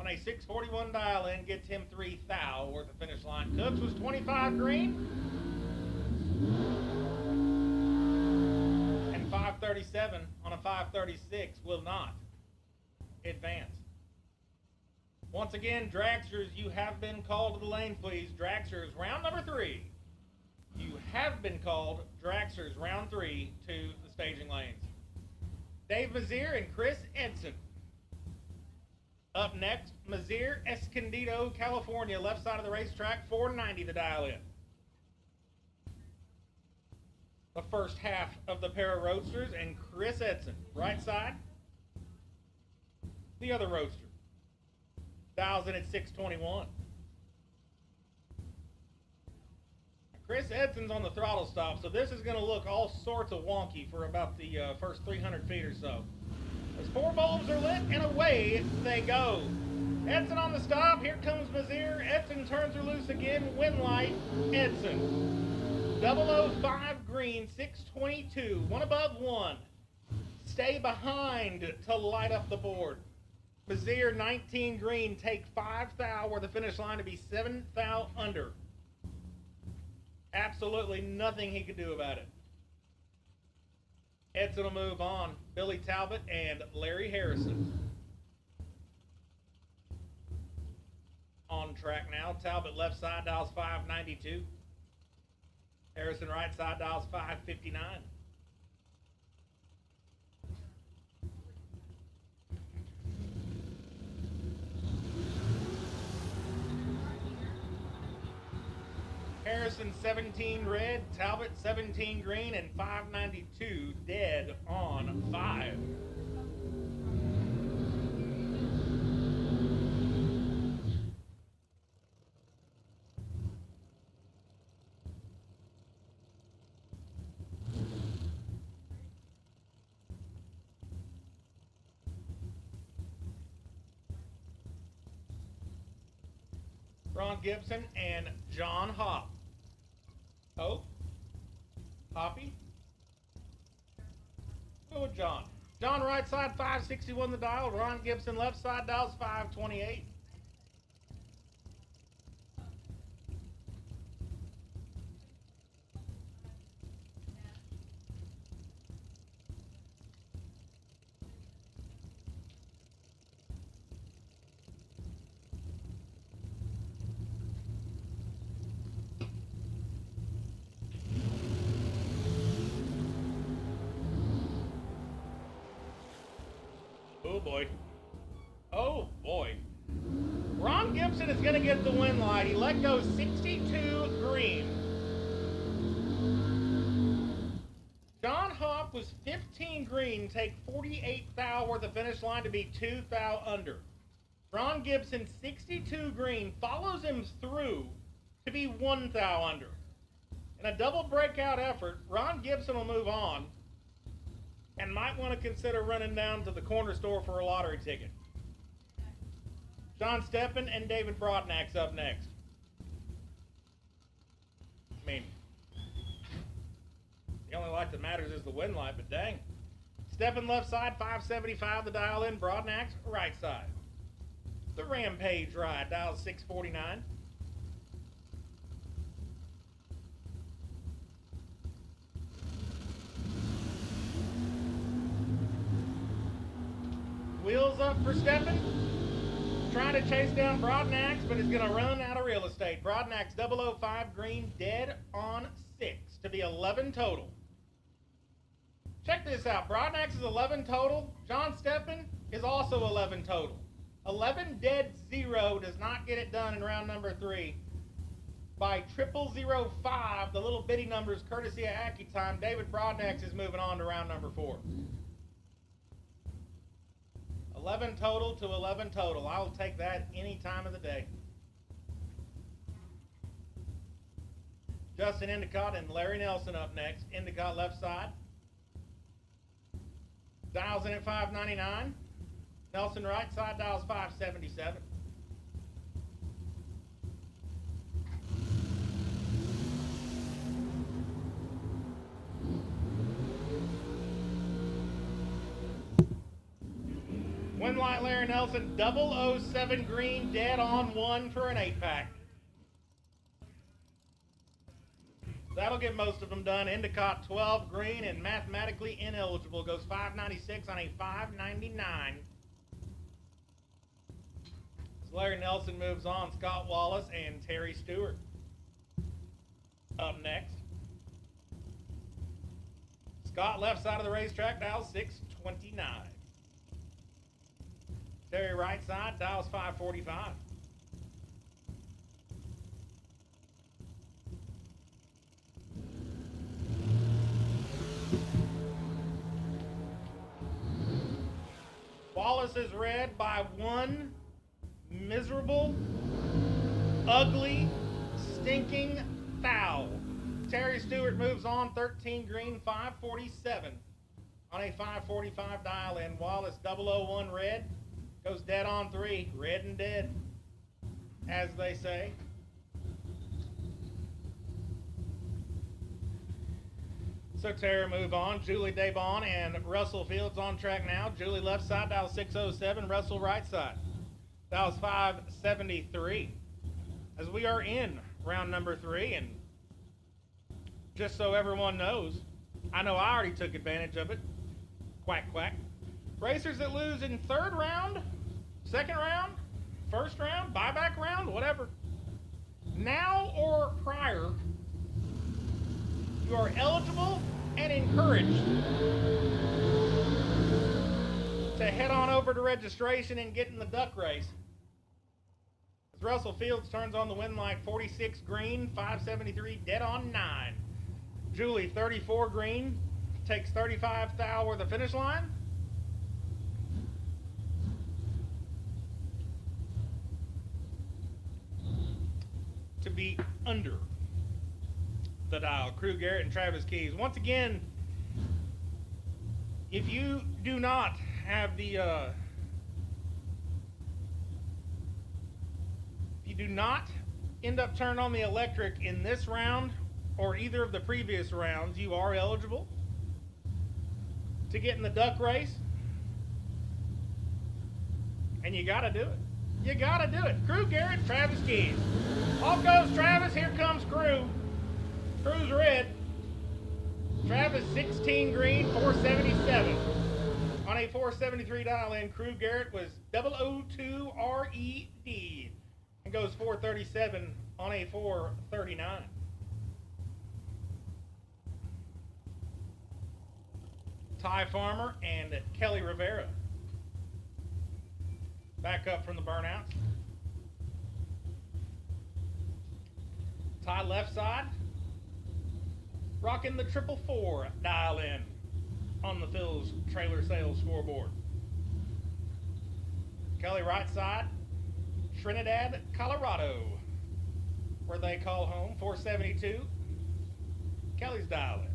On a 641 dial in, gets him 3 thou worth the finish line. Cooks was 25 green. And 537 on a 536 will not advance. Once again, dragsters, you have been called to the lane, please. Dragsters, round number 3. You have been called, dragsters, round 3 to the staging lanes. Dave Mazier and Chris Edson. Up next, Mazier, Escondido, California, left side of the racetrack, 490 to dial in. The first half of the pair of roadsters, and Chris Edson, right side. The other roadster. Dials in at 621. Chris Edson's on the throttle stop, so this is going to look all sorts of wonky for about the first 300 feet or so. As 4 bulbs are lit, and away they go. Edson on the stop. Here comes Mazier. Edson turns her loose again. Win light. Edson. 005 green, 622. One above one. Stay behind to light up the board. Mazier, 19 green. Take 5 thou where the finish line to be 7 thou under. Absolutely nothing he could do about it. Edson will move on. Billy Talbot and Larry Harrison. On track now. Talbot left side dials 592. Harrison right side dials 559. Harrison 17 red, Talbot 17 green, and 592 dead on 5. Ron Gibson and John Hopp. Hope? Hoppy? Go with John. John right side 561 the dial. Ron Gibson left side dials 528. Oh boy. Oh boy. Ron Gibson is going to get the win light. He let go 62 green. John Hopp was 15 green, take 48 thou where the finish line to be 2 thou under. Ron Gibson 62 green follows him through to be 1 thou under. In a double breakout effort, Ron Gibson will move on and might want to consider running down to the corner store for a lottery ticket. John Steppen and David Broadnack's up next. I mean, the only light that matters is the win light, but dang. Steppen left side, 575 the dial in, Broadnack's right side. The Rampage ride, dial 649. Wheels up for Steppen. Trying to chase down Broadnax, but is going to run out of real estate. Broadnax 005 green, dead on 6 to be 11 total. Check this out. Broadnax is 11 total. John Steppen is also 11 total. 11 dead 0 does not get it done in round number 3. By 0005, the little bitty numbers courtesy of AccuTime, David Broadnax is moving on to round number 4. 11 total to 11 total. I will take that any time of the day. Justin Endicott and Larry Nelson up next. Endicott left side. Dials in at 599. Nelson right side dials 577. Winlight Larry Nelson, 007 green, dead on 1 for an 8-pack. That'll get most of them done. Endicott 12 green and mathematically ineligible. Goes 596 on a 599. As Larry Nelson moves on, Scott Wallace and Terry Stewart up next. Scott left side of the racetrack, dial 629. Terry right side, dials 545. Wallace is red by 1 miserable, ugly, stinking foul. Terry Stewart moves on, 13 green, 547 on a 545 dial in. Wallace 001 red, Goes dead on 3, red and dead, as they say. So Tara move on. Julie Dabon and Russell Fields on track now. Julie left side, dial 607. Russell right side, dials 573. As we are in round number 3, and just so everyone knows, I know I already took advantage of it. Quack, quack. Racers that lose in 3rd round, 2nd round, 1st round, buyback round, whatever, now or prior, you are eligible and encouraged to head on over to registration and get in the duck race. As Russell Fields turns on the win light, 46 green, 573 dead on 9. Julie, 34 green, takes 35 thou worth of finish line. To be under the dial. Crew Garrett and Travis Keys. Once again, if you do not have the if you do not end up turning on the electric in this round or either of the previous rounds, you are eligible to get in the duck race. And you gotta do it. You gotta do it. Crew Garrett, Travis Keys. Off goes Travis, here comes Crew. Crew's red. Travis 16 green, 477. On a 473 dial in, Crew Garrett was 002 RED and goes 437 on a 439. Ty Farmer and Kelly Rivera back up from the burnouts. Ty left side, rocking the 444 dial in on the Phil's trailer sales scoreboard. Kelly right side, Trinidad, Colorado, where they call home, 472. Kelly's dial in.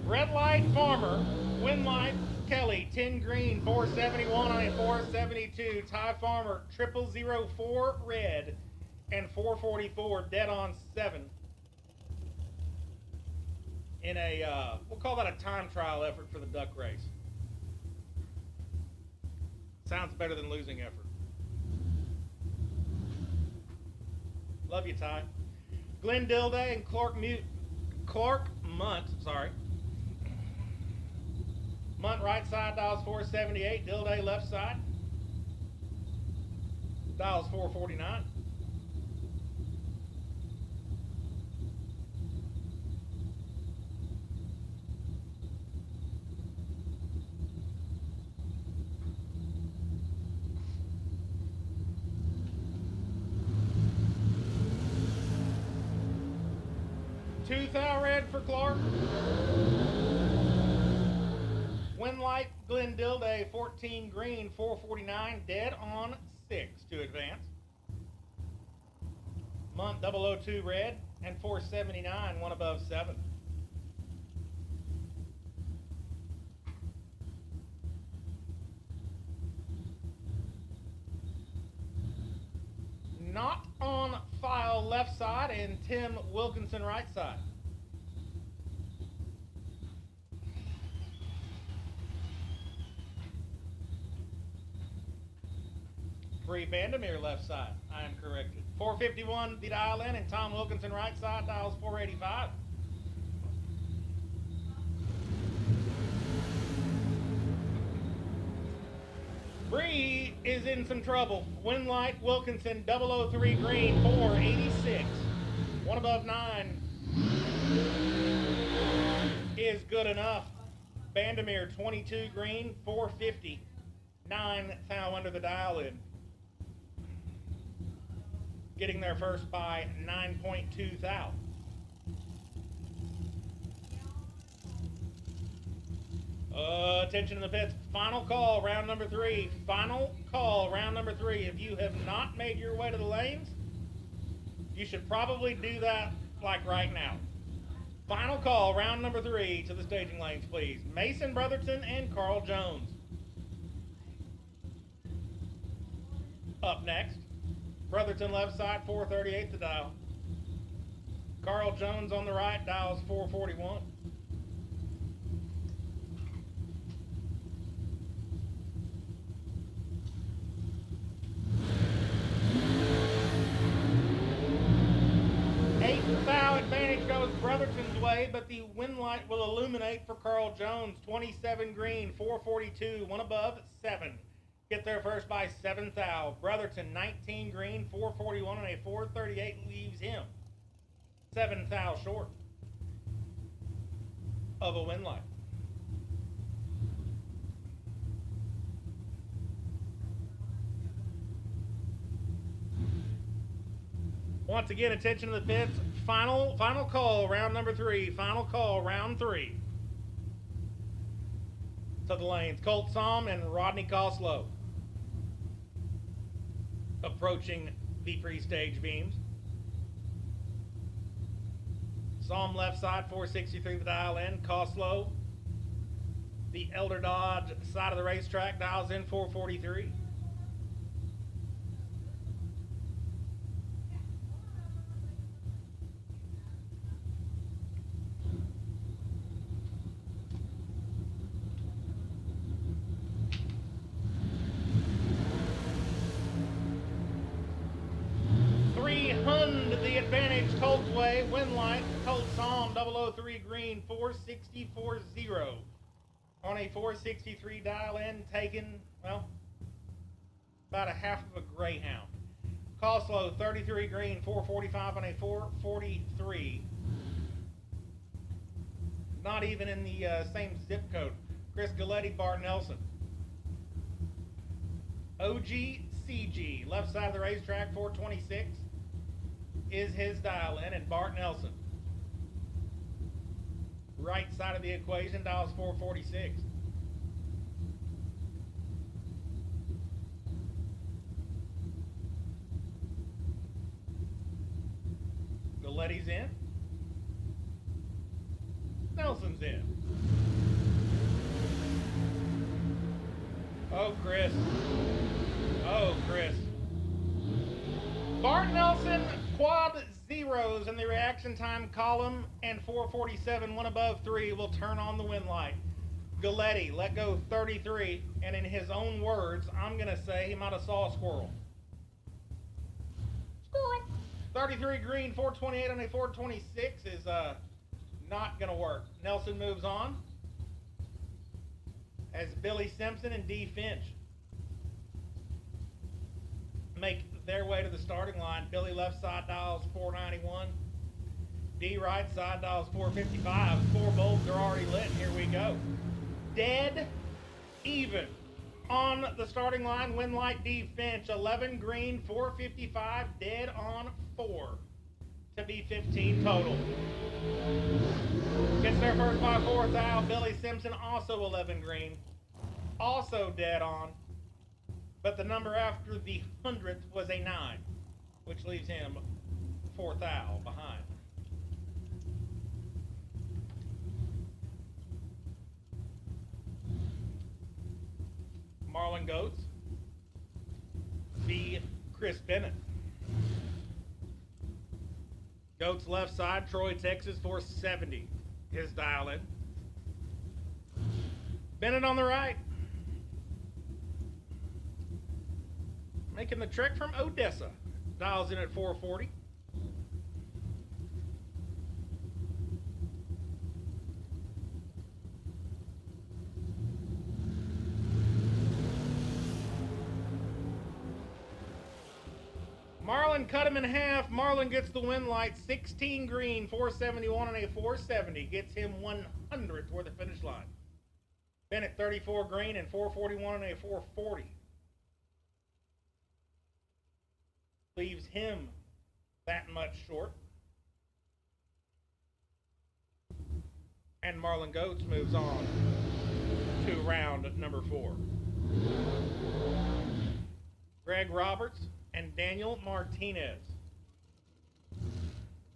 Red light Farmer, win light Kelly, 10 green, 471 on a 472. Ty Farmer, 0004 red and 444 dead on 7. In a, we'll call that a time trial effort for the duck race. Sounds better than losing effort. Love you, Ty. Glenn Dilday and Clark Munt, sorry. Munt right side, dials 478. Dilday left side, dials 449. Two thou red for Clark. Win light Glenn Dilday, 14 green, 449, dead on 6 to advance. Munt 002 red and 479, one above 7. Not on file left side and Tim Wilkinson right side. Bree Vandermeer left side, I am corrected. 451 the dial in and Tom Wilkinson right side, dials 485. Bree is in some trouble. Win light Wilkinson 003 green, 486. One above 9 is good enough. Vandermeer 22 green, 450. 9 thou under the dial in. Getting there first by 9.2 thou. Attention in the pits. Final call, round number 3. Final call, round number 3. If you have not made your way to the lanes, you should probably do that like right now. Final call, round number 3 to the staging lanes, please. Mason Brotherton and Carl Jones. Up next, Brotherton left side, 438 the dial. Carl Jones on the right, dials 441. Foul advantage goes Brotherton's way, but the win light will illuminate for Carl Jones. 27 green, 442, one above, 7. Get there first by 7 thou. Brotherton, 19 green, 441, and a 438 leaves him 7 thou short of a win light. Once again, attention to the pits. Final call, round number 3. Final call, round 3. To the lanes, Colt Somm and Rodney Coslow. Approaching the pre-stage beams. Somm left side, 463 the dial in. Coslow, the Elder Dodge side of the racetrack, dials in 443. The advantage Colt's way, win light, Colt Somm, 003 green, 464-0. On a 463 dial in, taken, well, about a half of a Greyhound. Coslow, 33 green, 445 on a 443. Not even in the same zip code. Chris Galletti, Bart Nelson. OGCG, left side of the racetrack, 426. Is his dial in, and Bart Nelson, right side of the equation, dials 446. Galletti's in. Nelson's in. Oh, Chris. Oh, Chris. Bart Nelson, quad zeros in the reaction time column, and 447, one above 3, will turn on the win light. Galletti let go 33, and in his own words, I'm going to say he might have saw a squirrel. Squirrel. 33 green, 428 on a 426 is not going to work. Nelson moves on as Billy Simpson and D. Finch make their way to the starting line. Billy left side dials 491. D right side dials 455. 4 bulbs are already lit. Here we go. Dead even on the starting line. Win light D Finch, 11 green, 455. Dead on 4 to be 15 total. Gets there first by 4 thou. Billy Simpson, also 11 green, also dead on. But the number after the 100th was a 9, which leaves him 4 thou behind. Marlon Goetz v. Chris Bennett. Goetz left side, Troy, Texas, 470. His dial in. Bennett on the right. Making the trek from Odessa. Dials in at 440. Marlon cut him in half. Marlon gets the win light. 16 green, 471 and a 470. Gets him 100th toward the finish line. Bennett 34 green and 441 and a 440. Leaves him that much short. And Marlon Goetz moves on to round number 4. Greg Roberts and Daniel Martinez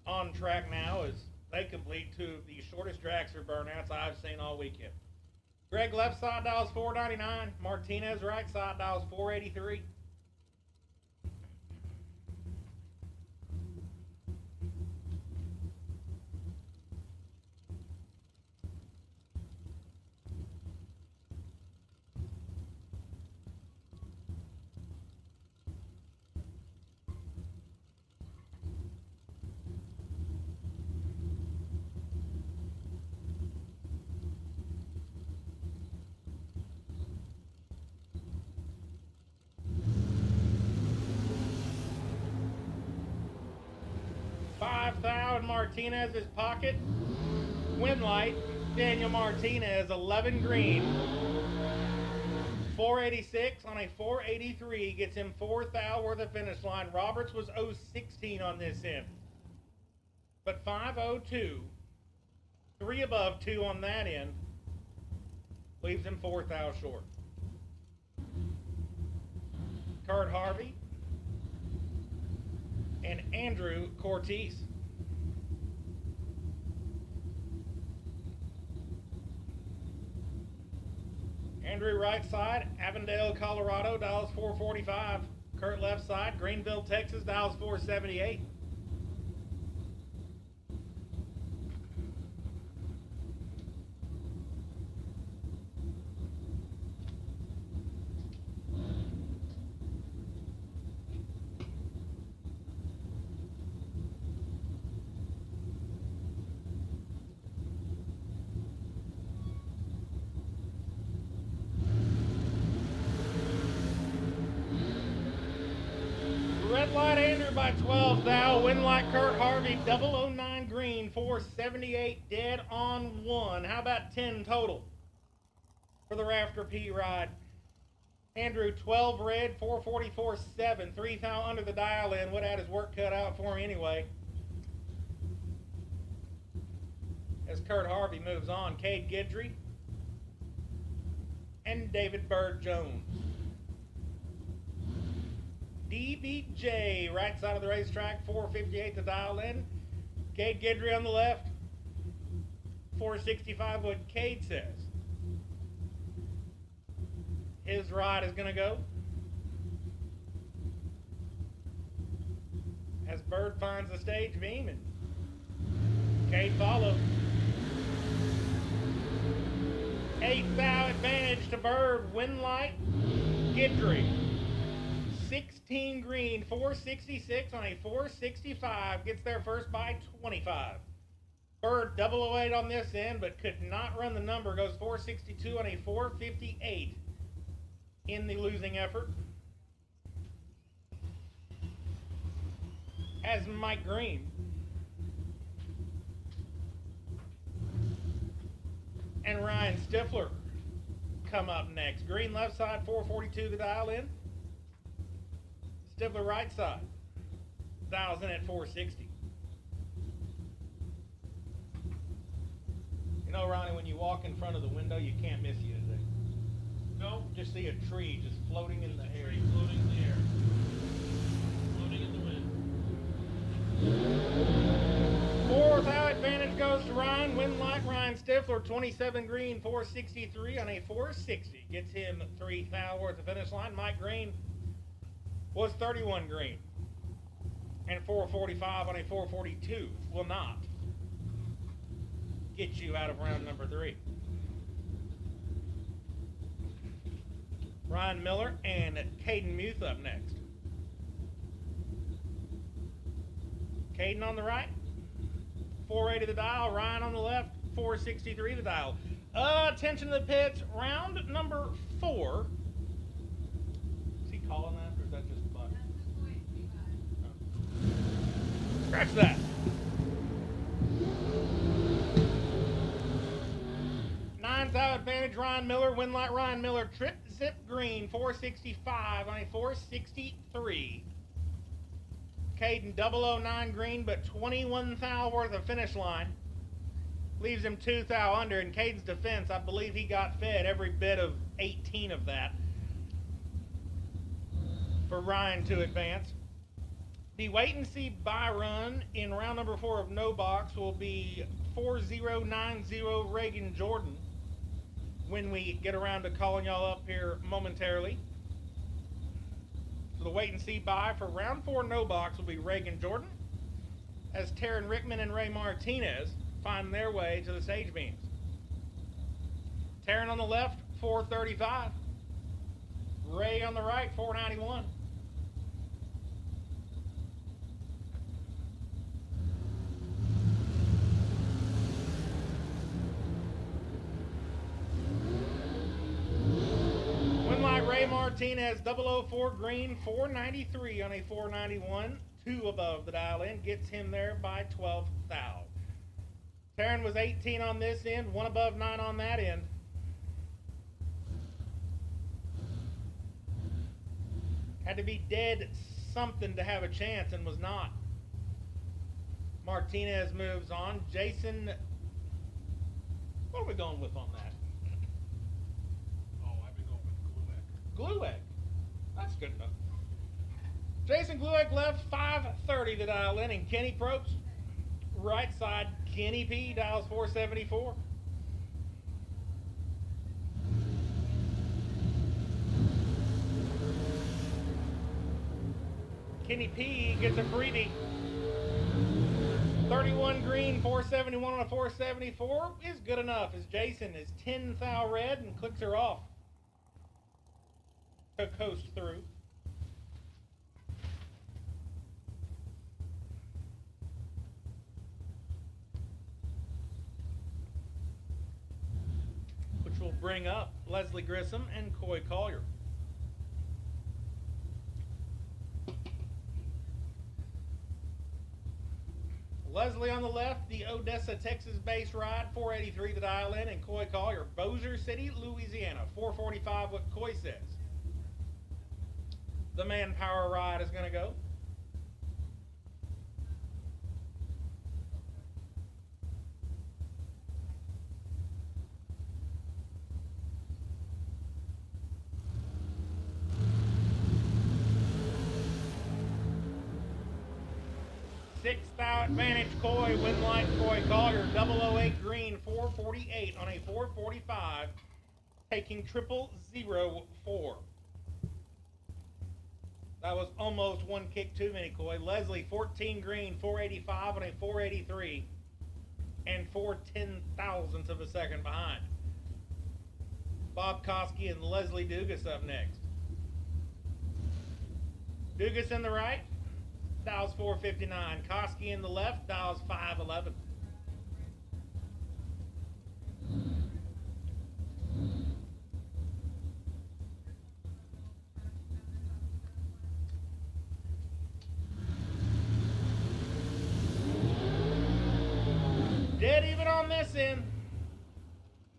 on track now as they complete 2 of the shortest dragster burnouts I've seen all weekend. Greg left side dials 499. Martinez right side dials 483. Martinez's pocket. Win light. Daniel Martinez, 11 green. 486 on a 483 gets him 4 thou worth of finish line. Roberts was 016 on this end. But 502, 3 above 2 on that end, leaves him 4 thou short. Kurt Harvey and Andrew Cortez. Andrew right side, Avondale, Colorado, dials 445. Kurt left side, Greenville, Texas, dials 478. Red light Andrew by 12 thou. Win light Kurt Harvey, 009 green, 478 dead on 1. How about 10 total for the Rafter P ride? Andrew 12 red, 444 7, 3 thou under the dial in. Would have had his work cut out for him anyway. As Kurt Harvey moves on, Cade Guidry and David Bird Jones. DBJ, right side of the racetrack, 458 the dial in. Cade Guidry on the left, 465 what Cade says. His ride is going to go as Bird finds the stage beam and Cade follows. 8 thou advantage to Bird. Win light Guidry. 16 green, 466 on a 465, gets there first by 25. Bird 008 on this end, but could not run the number, goes 462 on a 458 in the losing effort. As Mike Green and Ryan Stifler come up next. Green left side, 442 the dial in. Stifler right side, dials in at 460. You know, Ronnie, when you walk in front of the window, you can't miss you today. No, just see a tree just floating in the air. Floating in the air. Floating in the wind. 4 thou advantage goes to Ryan. Win light Ryan Stifler, 27 green, 463 on a 460. Gets him 3 thou worth of finish line. Mike Green was 31 green and 445 on a 442. Will not get you out of round number 3. Ryan Miller and Caden Muth up next. Caden on the right, 480 the dial. Ryan on the left, 463 the dial. Attention to the pits, round number 4. Is he calling that, or is that just Buck? Scratch that. 9 thou advantage Ryan Miller. Win light Ryan Miller. Trip zip green, 465 on a 463. Caden 009 green, but 21 thou worth of finish line. Leaves him 2 thou under. In Caden's defense, I believe he got fed every bit of 18 of that for Ryan to advance. The wait and see buy run in round number 4 of no box will be 4090 Reagan Jordan when we get around to calling y'all up here momentarily. So the wait and see buy for round 4 no box will be Reagan Jordan as Taryn Rickman and Ray Martinez find their way to the stage beams. Taryn on the left, 435. Ray on the right, 491. Winlight Ray Martinez, 004 green, 493 on a 491. 2 above the dial in, gets him there by 12 thou. Taryn was 18 on this end, 1 above 9 on that end. Had to be dead something to have a chance and was not. Martinez moves on. Jason, what are we going with on that? Oh, I've been going with glue egg. Glue egg. That's good enough. Jason Glueck left, 530 to dial in, and Kenny Probst, right side, Kenny P, dials 474. Kenny P gets a freebie. 31 green, 471 on a 474 is good enough as Jason is 10 thou red and clicks her off to coast through. Which will bring up Leslie Grissom and Coy Collier. Leslie on the left, the Odessa, Texas base ride, 483 the dial in, and Coy Collier, Bossier City, Louisiana, 445 what Coy says. The Manpower ride is going to go. Sixth thou advantage Coy, Winlight Coy Collier, 008 green, 448 on a 445, taking 0004. That was almost one kick too many, Coy. Leslie, 14 green, 485 on a 483, and 4/10,000ths of a second behind. Bob Koski and Leslie Dugas up next. Dugas in the right, dials 459. Koski in the left, dials 511. Dead even on this end.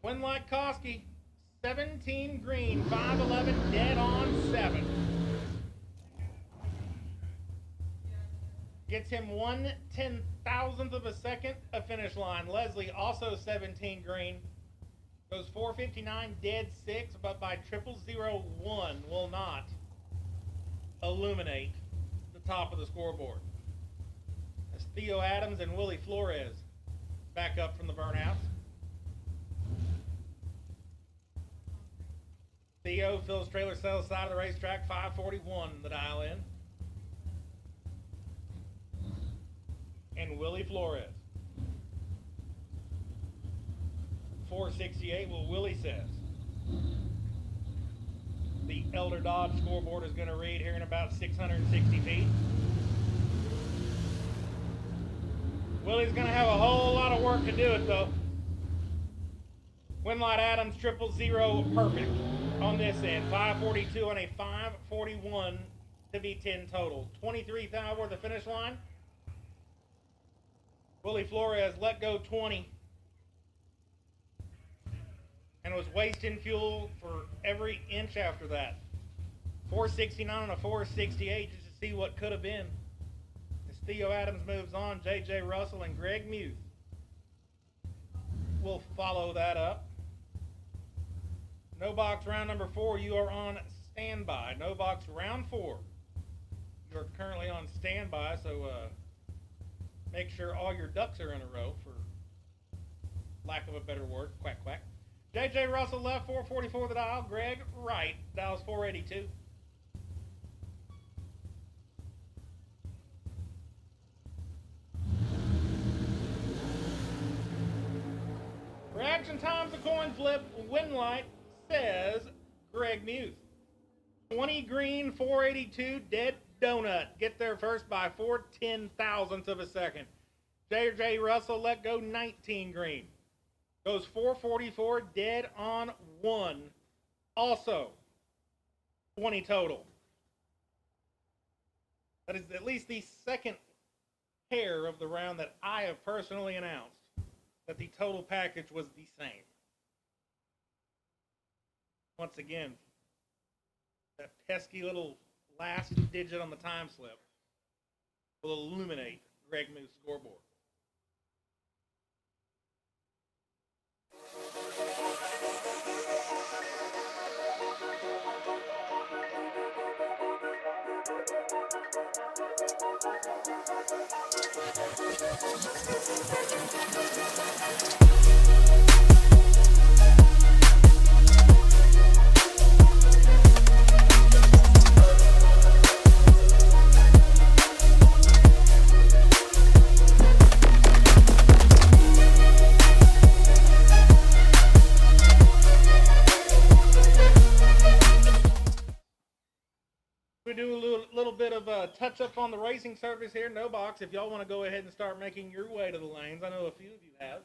Winlight Koski, 17 green, 511, dead on 7. Gets him 1/10,000th of a second a finish line. Leslie also 17 green. Goes 459, dead 6, but by 0001 will not illuminate the top of the scoreboard. As Theo Adams and Willie Flores back up from the burnouts. Theo, Phil's trailer sales side of the racetrack, 541 the dial in. And Willie Flores. 468, well, Willie says. The Elder Dodge scoreboard is going to read here in about 660 feet. Willie's going to have a whole lot of work to do it, though. Winlight Adams, 000 perfect on this end. 542 on a 541 to be 10 total. 23 thou worth the finish line. Willie Flores let go 20 and was wasting fuel for every inch after that. 469 on a 468 just to see what could have been. As Theo Adams moves on, J.J. Russell and Greg Muth will follow that up. No box round number 4, you are on standby. No box round 4, you're currently on standby, so make sure all your ducks are in a row, for lack of a better word. Quack, quack. JJ Russell left, 444 the dial. Greg right, dial's 482. Reaction time's a coin flip. Win light says Greg Muth. 20 green, 482, dead donut. Get there first by 4/10,000ths of a second. JJ Russell let go 19 green. Goes 444, dead on 1. Also, 20 total. That is at least the second pair of the round that I have personally announced that the total package was the same. Once again, that pesky little last digit on the time slip will illuminate Greg Moose's scoreboard. We do a little bit of a touch up on the racing service here. No box, if y'all want to go ahead and start making your way to the lanes. I know a few of you have.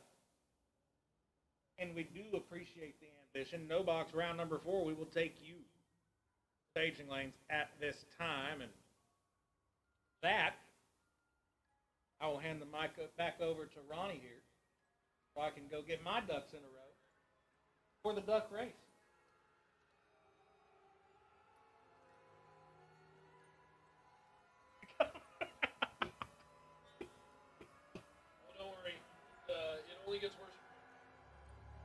And we do appreciate the ambition. No box round number 4, we will take you staging lanes at this time. And that, I will hand the mic back over to Ronnie here, so I can go get my ducks in a row for the duck race. Only gets worse.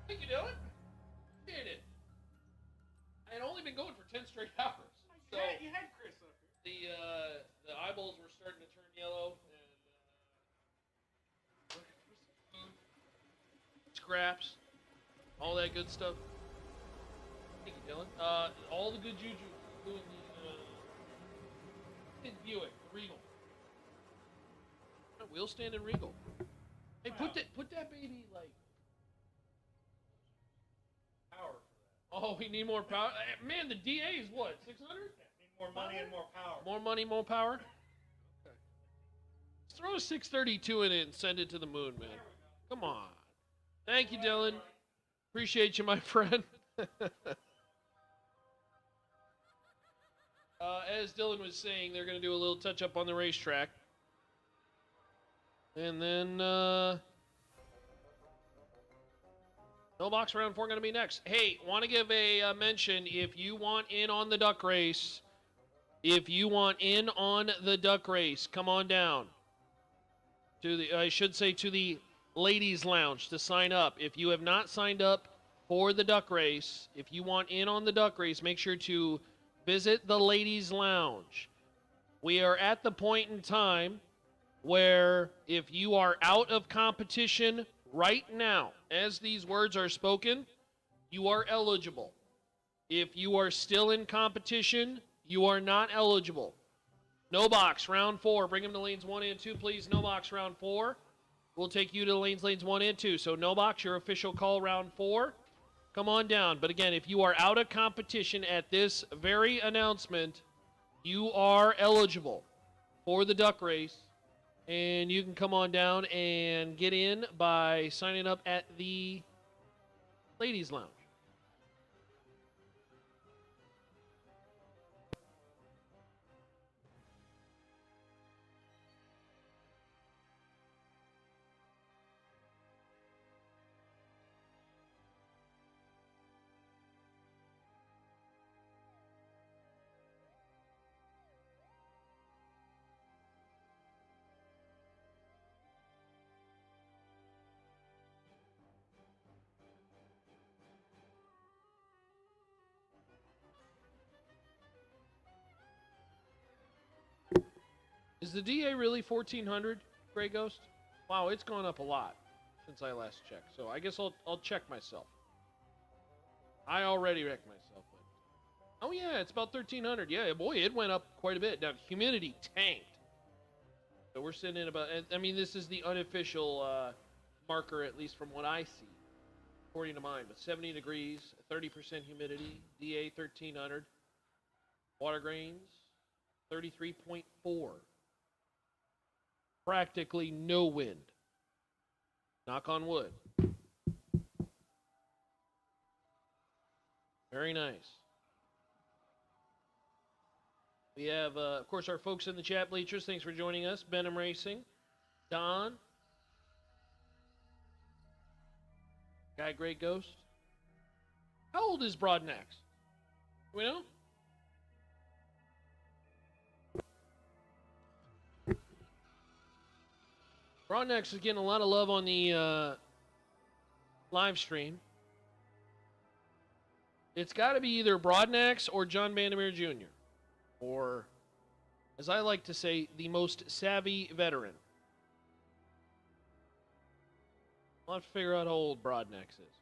Thank you, Dylan. Did it. I had only been going for 10 straight hours. So You had Chris up here. The eyeballs were starting to turn yellow, and scraps, all that good stuff. Thank you, Dylan. All the good juju, including the Buick, the Regal. Wheel stand and Regal. Hey, put that baby, like, Power. oh, we need more power. Man, the DA is what, 600? Need more money and more power. More money, more power? Okay. Let's throw a 632 in it and send it to the moon, man. Come on. Thank you, Dylan. Appreciate you, my friend. As Dylan was saying, they're going to do a little touch-up on the racetrack. And then, no box round 4 going to be next. Hey, want to give a mention, if you want in on the duck race, come on down to the ladies lounge to sign up. If you have not signed up for the duck race, if you want in on the duck race, make sure to visit the ladies lounge. We are at the point in time where if you are out of competition right now, as these words are spoken, you are eligible. If you are still in competition, you are not eligible. No box, round 4. Bring them to lanes 1 and 2, please. No box, round 4. We'll take you to lanes 1 and 2. So no box, your official call, round 4. Come on down. But again, if you are out of competition at this very announcement, you are eligible for the duck race. And you can come on down and get in by signing up at the ladies' lounge. the DA really 1400, Gray Ghost? Wow, it's gone up a lot since I last checked. So I guess I'll check myself. I already wrecked myself. But... oh yeah, it's about 1300. Yeah, boy, it went up quite a bit. Now humidity tanked. So we're sitting in about. I mean, this is the unofficial marker, at least from what I see, according to mine. But 70 degrees, 30% humidity, DA 1300, water grains 33.4. Practically no wind. Knock on wood. Very nice. We have, of course, our folks in the chat bleachers. Thanks for joining us. Benham Racing. Don. Guy Great Ghost. How old is Broadnax? Do we know? Broadnax is getting a lot of love on the live stream. It's got to be either Broadnax or John Vandermeer Jr. Or, as I like to say, the most savvy veteran. I'll have to figure out how old Broadnax is.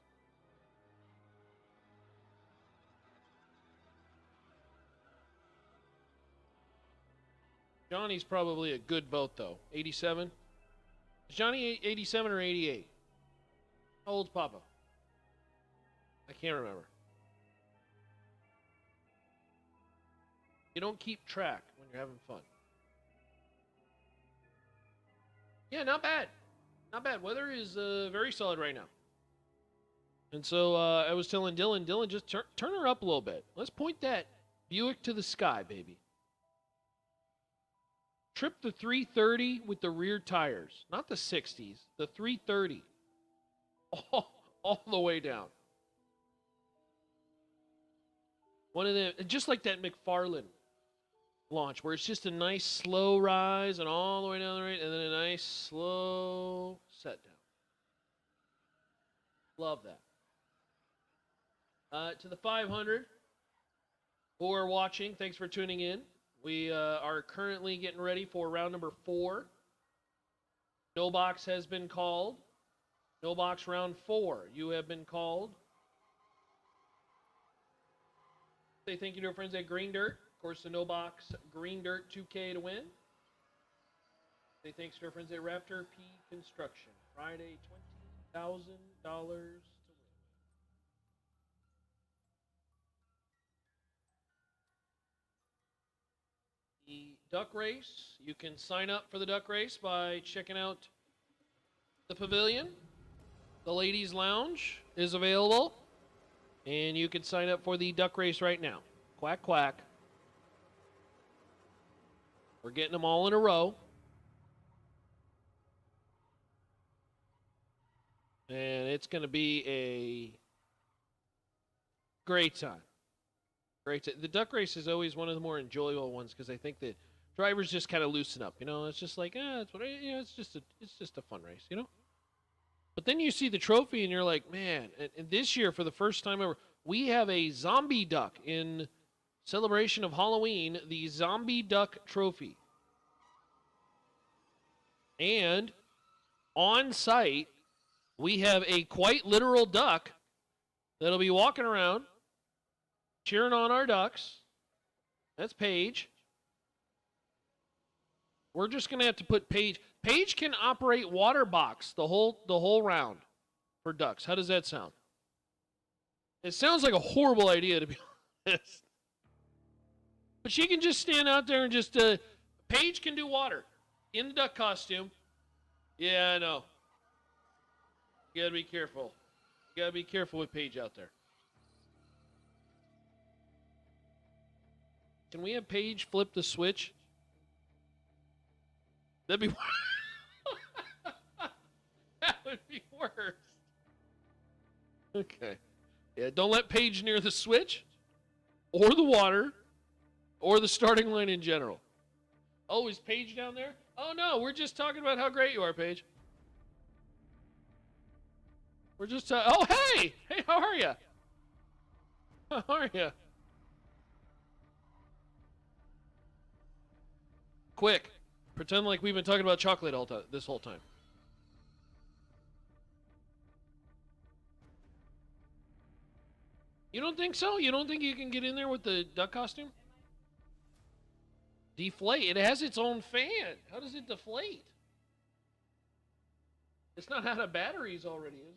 Johnny's probably a good boat, though. 87? Is Johnny 87 or 88? How old's Papa? I can't remember. You don't keep track when you're having fun. Yeah, not bad. Not bad. Weather is very solid right now. And so I was telling Dylan, just turn her up a little bit. Let's point that Buick to the sky, baby. Trip the 330 with the rear tires. Not the 60s. The 330. All the way down. One of them, just like that McFarlane launch, where it's just a nice slow rise and all the way down the right, and then a nice slow set down. Love that. To the 500 who are watching, thanks for tuning in. We are currently getting ready for round number 4. No box has been called. No box round 4. You have been called. Say thank you to our friends at Green Dirt. Of course, the No Box Green Dirt 2K to win. Say thanks to our friends at Raptor P Construction. Friday, $20,000 to win. The duck race, you can sign up for the duck race by checking out the pavilion. The ladies' lounge is available, and you can sign up for the duck race right now. Quack, quack. We're getting them all in a row. And it's going to be a great time. Great. The duck race is always one of the more enjoyable ones because I think the drivers just kind of loosen up. You know, it's just like, it's what it's just a fun race. You know. But then you see the trophy and you're like, man. And this year, for the first time ever, we have a zombie duck in celebration of Halloween. The zombie duck trophy. And on site, we have a quite literal duck that'll be walking around, cheering on our ducks. That's Paige. We're just going to have to put Paige. Paige can operate water box the whole round for ducks. How does that sound? It sounds like a horrible idea, to be honest. But she can just stand out there and just... Paige can do water in the duck costume. Yeah, I know. You got to be careful. You got to be careful with Paige out there. Can we have Paige flip the switch? That'd be that would be worse. Okay. Yeah, don't let Paige near the switch or the water or the starting line in general. Oh, is Paige down there? Oh, no, we're just talking about how great you are, Paige. We're just oh, hey! Hey, how are you? How are you? Quick. Pretend like we've been talking about chocolate this whole time. You don't think so? You don't think you can get in there with the duck costume? Deflate. It has its own fan. How does it deflate? It's not out of batteries already, is it?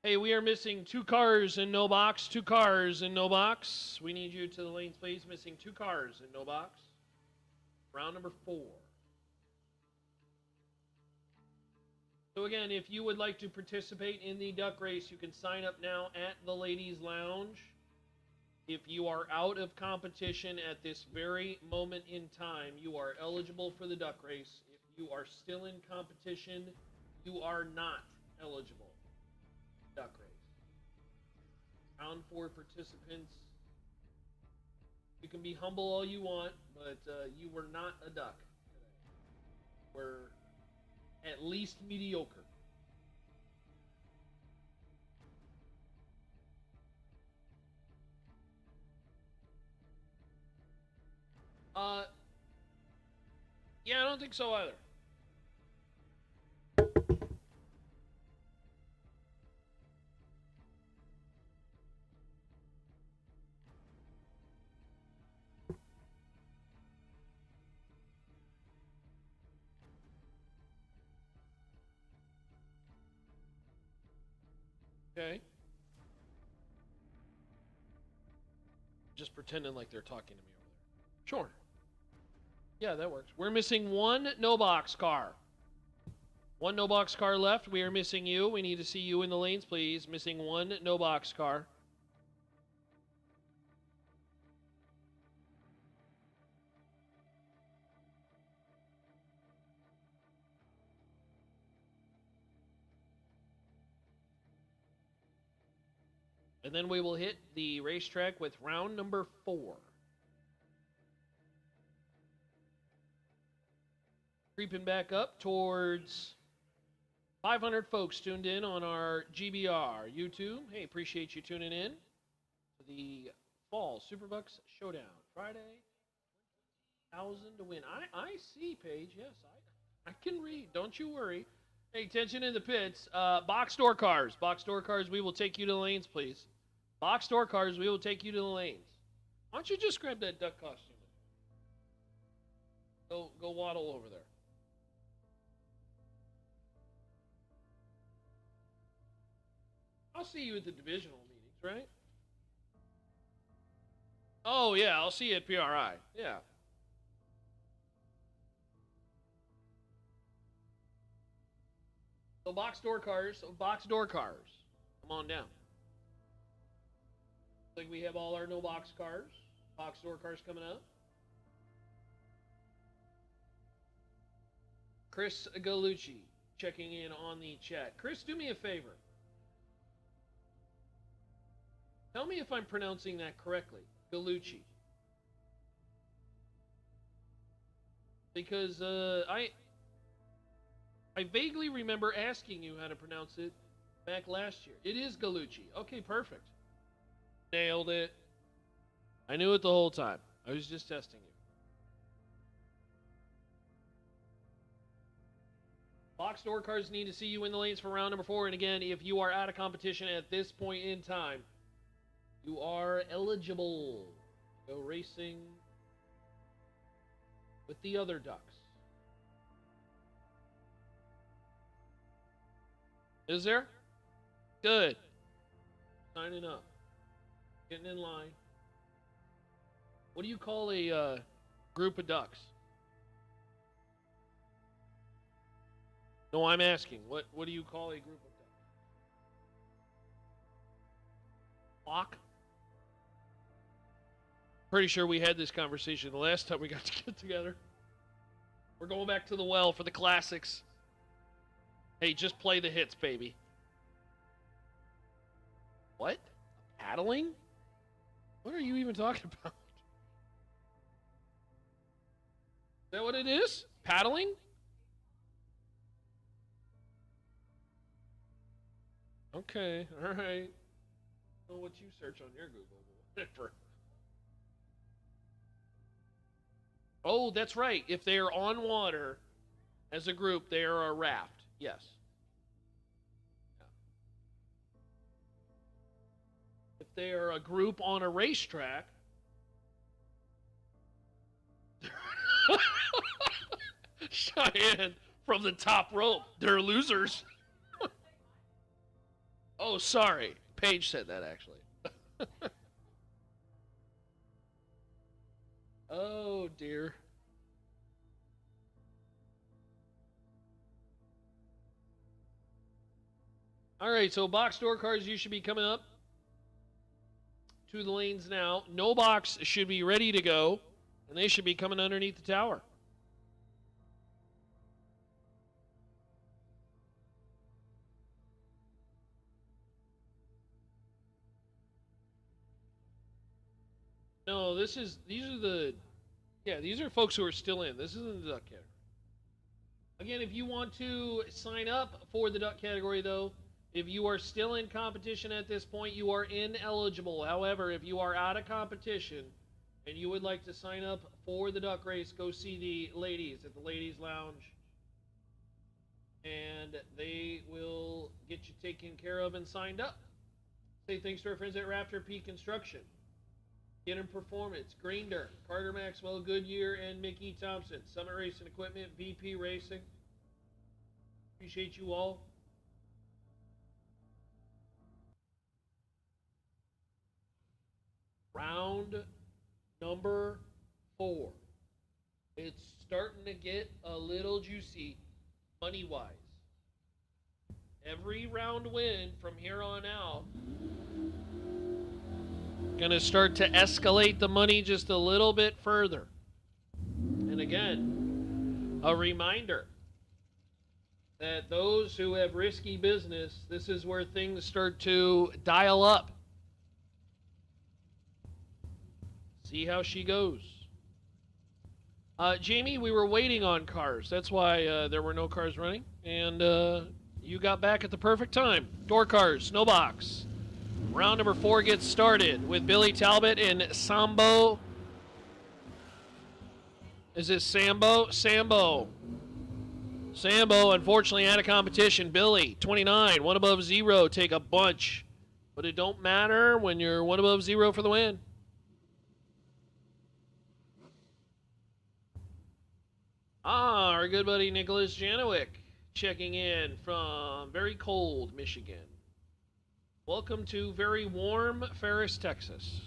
Hey, we are missing 2 cars and no box. 2 cars and no box. We need you to the lanes, please. Missing 2 cars and no box. Round number 4. So again, if you would like to participate in the duck race, you can sign up now at the Ladies Lounge. If you are out of competition at this very moment in time, you are eligible for the duck race. If you are still in competition, you are not eligible. Duck race. Round 4 participants. You can be humble all you want, but you were not a duck today. We're at least mediocre. Yeah, I don't think so either. Okay. Just pretending like they're talking to me over there. Sure. Yeah, that works. We're missing 1 no box car. 1 no box car left. We are missing you. We need to see you in the lanes, please. Missing 1 no box car. And then we will hit the racetrack with round number 4. Creeping back up towards 500 folks tuned in on our GBR YouTube. Hey, appreciate you tuning in to the Fall SuperBucks Showdown. Friday, 1,000 to win. I see, Paige. Yes, I can read. Don't you worry. Hey, attention in the pits. Box door cars. Box door cars, we will take you to the lanes, please. Box door cars, we will take you to the lanes. Why don't you just grab that duck costume? Go waddle over there. I'll see you at the divisional meetings, right? Oh, yeah, I'll see you at PRI. Yeah. So box door cars, come on down. Like we have all our no box cars, box door cars coming up. Chris Galucci checking in on the chat. Chris, do me a favor. Tell me if I'm pronouncing that correctly. Galucci. Because I vaguely remember asking you how to pronounce it back last year. It is Galucci. Okay, perfect. Nailed it. I knew it the whole time. I was just testing you. Box door cars need to see you in the lanes for round number 4. And again, if you are out of competition at this point in time, you are eligible to go racing with the other ducks. Is there? Good. Signing up. Getting in line. What do you call a group of ducks? No, I'm asking. What do you call a group of ducks? Flock? Pretty sure we had this conversation the last time we got to get together. We're going back to the well for the classics. Hey, just play the hits, baby. What? Paddling? What are you even talking about? Is that what it is? Paddling? Okay, all right. I don't know what you search on your Google, but whatever. Oh, that's right. If they are on water as a group, they are a raft. Yes. If they are a group on a racetrack, Cheyenne from the top rope, they're losers. Oh, sorry. Paige said that, actually. Oh, dear. All right, so box door cars, you should be coming up to the lanes now. No box should be ready to go, and they should be coming underneath the tower. No, these are folks who are still in. This isn't the duck category. Again, if you want to sign up for the duck category, though, if you are still in competition at this point, you are ineligible. However, if you are out of competition and you would like to sign up for the duck race, go see the ladies at the ladies lounge, and they will get you taken care of and signed up. Say thanks to our friends at Raptor P Construction, Get in Performance, Green Dirt, Carter Maxwell, Goodyear, and Mickey Thompson, Summit Racing Equipment, VP Racing. Appreciate you all. Round number 4. It's starting to get a little juicy money-wise. Every round win from here on out going to start to escalate the money just a little bit further. And again, a reminder that those who have risky business, this is where things start to dial up. See how she goes. Jamie, we were waiting on cars. That's why there were no cars running. And you got back at the perfect time. Door cars, no box. Round number 4 gets started with Billy Talbot and Sambo. Is this Sambo? Sambo, unfortunately, out of competition. Billy, 29, 1 above 0, take a bunch. But it don't matter when you're 1 above 0 for the win. Our good buddy Nicholas Janowick checking in from very cold Michigan. Welcome to very warm Ferris, Texas.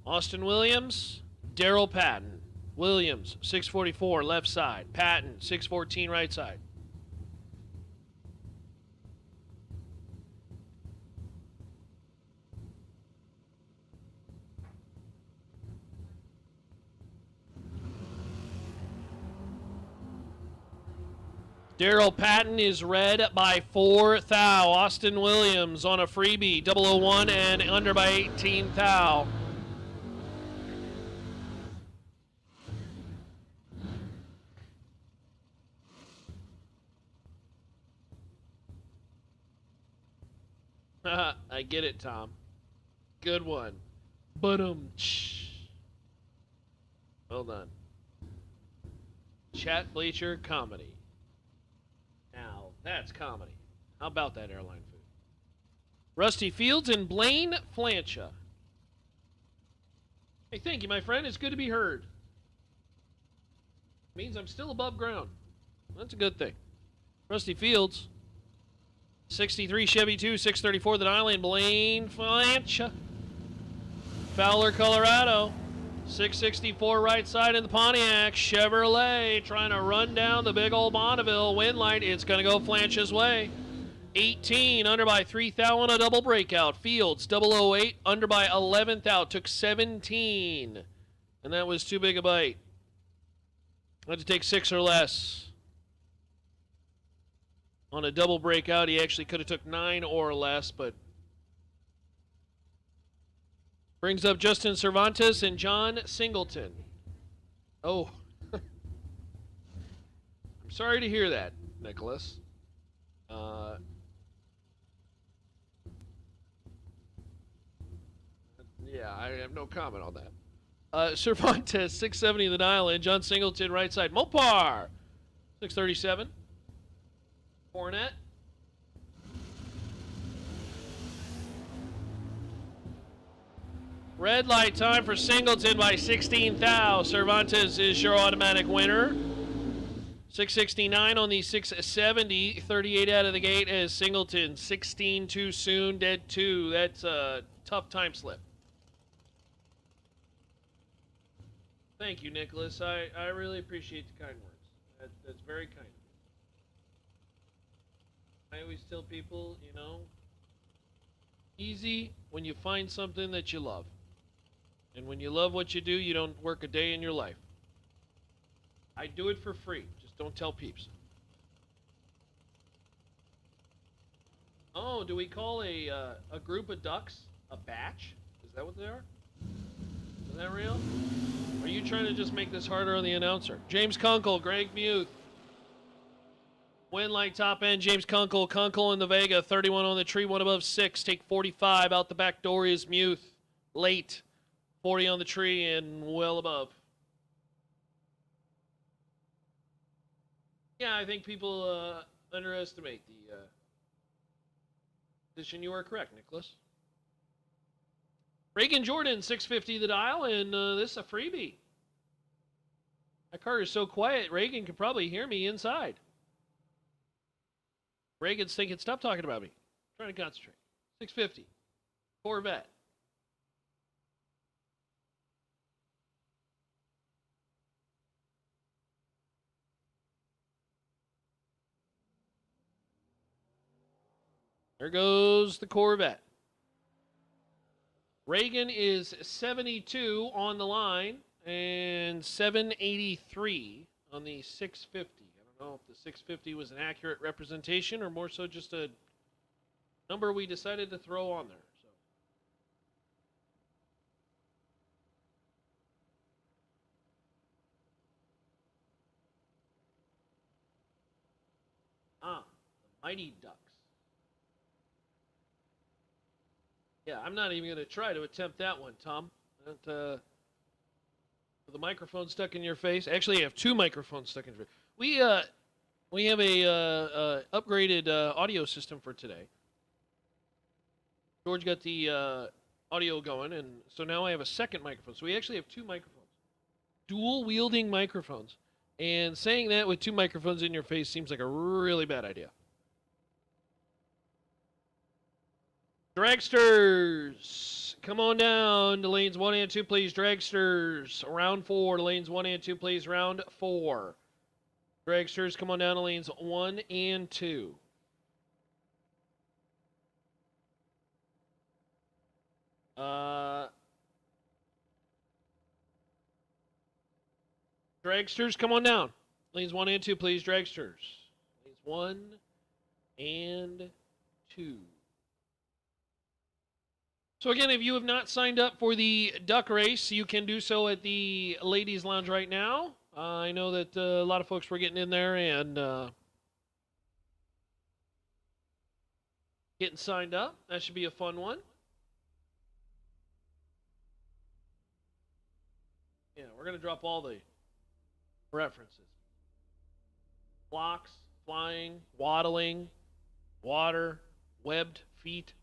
Austin Williams, Daryl Patton. Williams, 644, left side. Patton, 614, right side. Daryl Patton is red by 4 thou. Austin Williams on a freebie, 001 and under by 18 thou. I get it, Tom. Good one. Well done. Chat Bleacher Comedy. Now, that's comedy. How about that airline food? Rusty Fields and Blaine Flancha. Hey, thank you, my friend. It's good to be heard. Means I'm still above ground. That's a good thing. Rusty Fields. 63 Chevy 2, 634 the Island. Blaine Flancha. Fowler, Colorado. 664 right side in the Pontiac. Chevrolet trying to run down the big old Bonneville wind line. It's going to go Flancha's way. 18 under by 3 thou on a double breakout. Fields 008 under by 11 thou. Took 17. And that was too big a bite. Had to take 6 or less. On a double breakout, he actually could have took 9 or less, but brings up Justin Cervantes and John Singleton. Oh. I'm sorry to hear that, Nicholas. Yeah, I have no comment on that. Cervantes, 670 the dial in. John Singleton, right side. Mopar, 637. Cornet. Red light time for Singleton by 16 thou. Cervantes is your automatic winner. 669 on the 670. 38 out of the gate as Singleton. 16 too soon, dead 2. That's a tough time slip. Thank you, Nicholas. I really appreciate the kind words. That's very kind. I always tell people, you know, easy when you find something that you love. And when you love what you do, you don't work a day in your life. I do it for free. Just don't tell peeps. Oh, do we call a group of ducks a batch? Is that what they are? Is that real? Are you trying to just make this harder on the announcer? James Kunkel, Greg Muth. Win light top end, James Kunkel. Kunkel in the Vega, 31 on the tree, 1 above 6. Take 45. Out the back door is Muth. Late. 40 on the tree and well above. Yeah, I think people underestimate the position. You are correct, Nicholas. Reagan Jordan, 650 the dial, and this is a freebie. My car is so quiet, Reagan can probably hear me inside. Reagan's thinking, stop talking about me. I'm trying to concentrate. 650. Corvette. There goes the Corvette. Reagan is 72 on the line and 783 on the 650. I don't know if the 650 was an accurate representation or more so just a number we decided to throw on there. So. The Mighty Ducks. Yeah, I'm not even going to try to attempt that one, Tom. With the microphone stuck in your face. Actually, I have 2 microphones stuck in your face. We have a upgraded audio system for today. George got the audio going, and so now I have a second microphone. So we actually have 2 microphones. Dual-wielding microphones. And saying that with 2 microphones in your face seems like a really bad idea. Dragsters, come on down to lanes 1 and 2, please. Dragsters, round 4 to lanes 1 and 2, please. Round 4. Dragsters, come on down to lanes 1 and 2. Dragsters, come on down. Lanes 1 and 2, please. Dragsters. Lanes 1 and 2. So again, if you have not signed up for the duck race, you can do so at the ladies' lounge right now. I know that a lot of folks were getting in there and getting signed up. That should be a fun one. Yeah, we're going to drop all the references. Blocks, flying, waddling, water, webbed feet.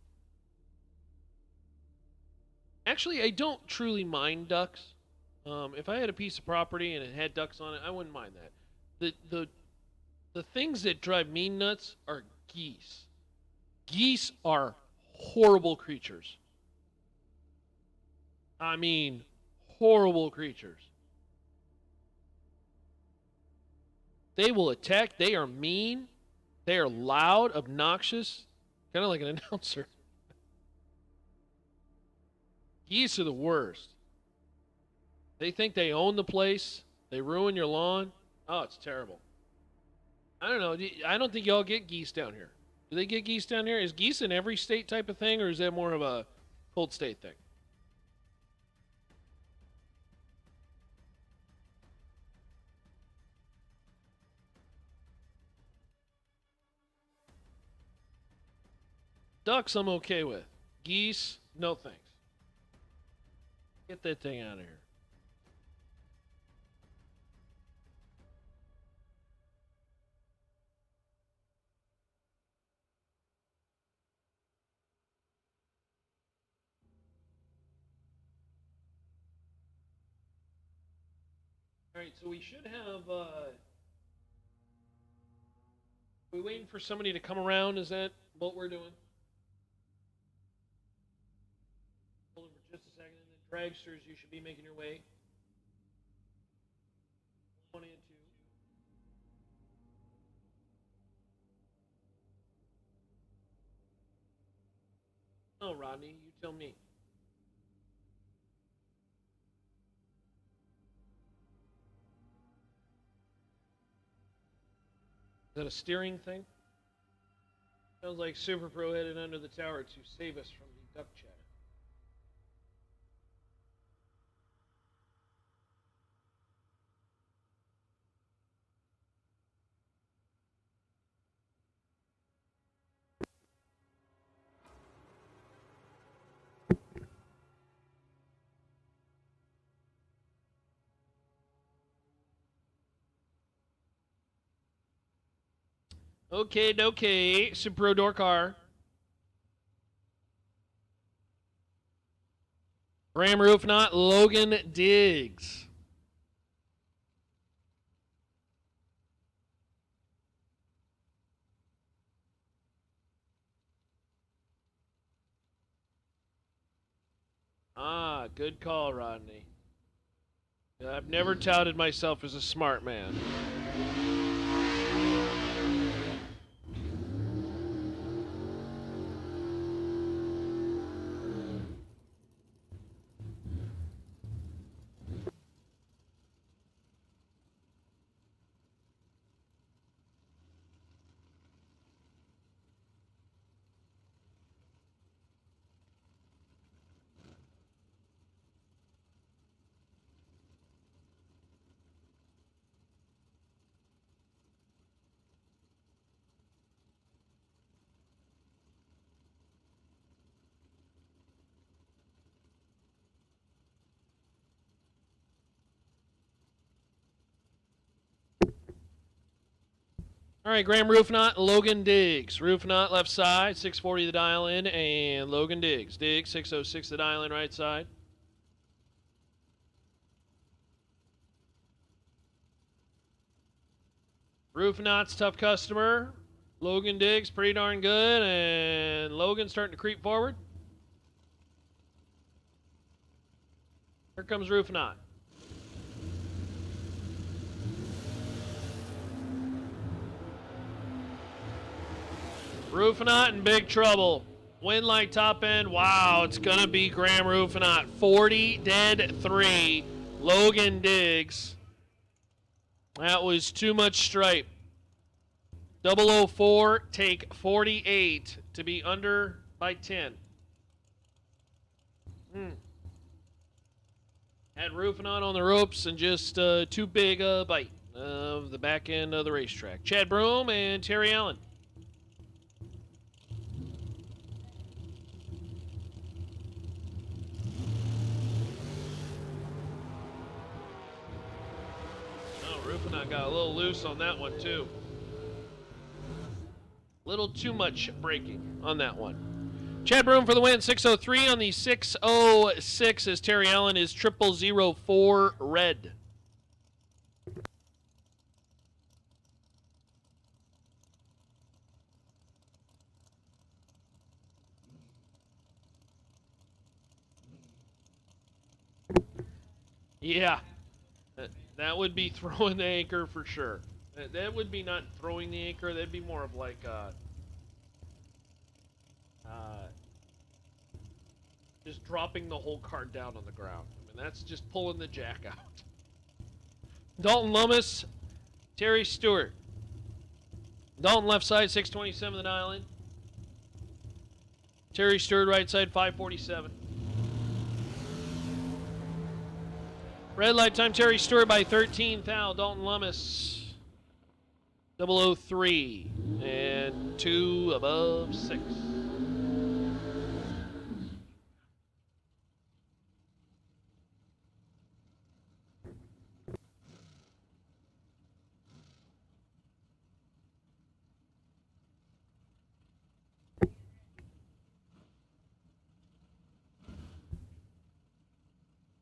Actually, I don't truly mind ducks. If I had a piece of property and it had ducks on it, I wouldn't mind that. The things that drive me nuts are geese. Geese are horrible creatures. I mean, horrible creatures. They will attack. They are mean. They are loud, obnoxious, kind of like an announcer. Geese are the worst. They think they own the place. They ruin your lawn. Oh, it's terrible. I don't know. I don't think y'all get geese down here. Do they get geese down here? Is geese in every state type of thing, or is that more of a cold state thing? Ducks I'm okay with. Geese, no thanks. Get that thing out of here. All right, so we should have, we waiting for somebody to come around? Is that what we're doing? Hold on for just a second, and then dragsters, you should be making your way. 1 and 2. Oh, Rodney, you tell me. Is that a steering thing? Sounds like Super Pro headed under the tower to save us from the duck chatter. Okay, Super Pro door car. Graham Roofnot, Logan Diggs. Ah, good call, Rodney. I've never touted myself as a smart man. All right, Graham Roofnot, Logan Diggs. Roofnot left side, 640 the dial in, and Logan Diggs. Diggs, 606 the dial in right side. Roofnot's tough customer. Logan Diggs, pretty darn good, and Logan starting to creep forward. Here comes Roofnot. Roofnot in big trouble. Wind like top end. Wow, it's going to be Graham Roofnot. 40 dead 3. Logan Diggs. That was too much stripe. 004, take 48 to be under by 10. Had Roofnot on the ropes and just too big a bite of the back end of the racetrack. Chad Broom and Terry Allen. Roofnot got a little loose on that one, too. Little too much braking on that one. Chad Broom for the win, 603 on the 606 as Terry Allen is 0004 red. Yeah. That would be throwing the anchor for sure. That would be not throwing the anchor. That'd be more of like just dropping the whole car down on the ground. I mean, that's just pulling the jack out. Dalton Lummis, Terry Stewart. Dalton left side, 627 the dial in. Terry Stewart right side, 547. Red light time, Terry Stewart by 13 thou. Dalton Lummis, 003. And 2 above 6.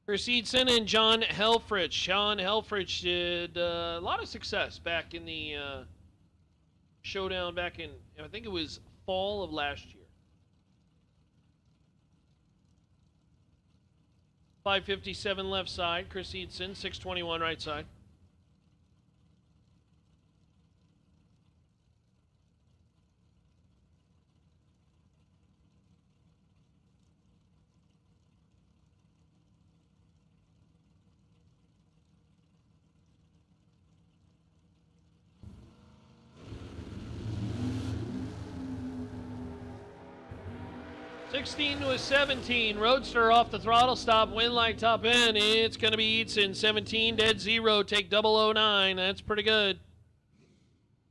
Chris Eadson and John Helfrich. John Helfrich did a lot of success back in the showdown back in, I think it was fall of last year. 557 left side, Chris Eadson, 621 right side. To a 17. Roadster off the throttle stop. Wind light top end. It's going to be Eadson. 17 dead 0. Take 009. That's pretty good.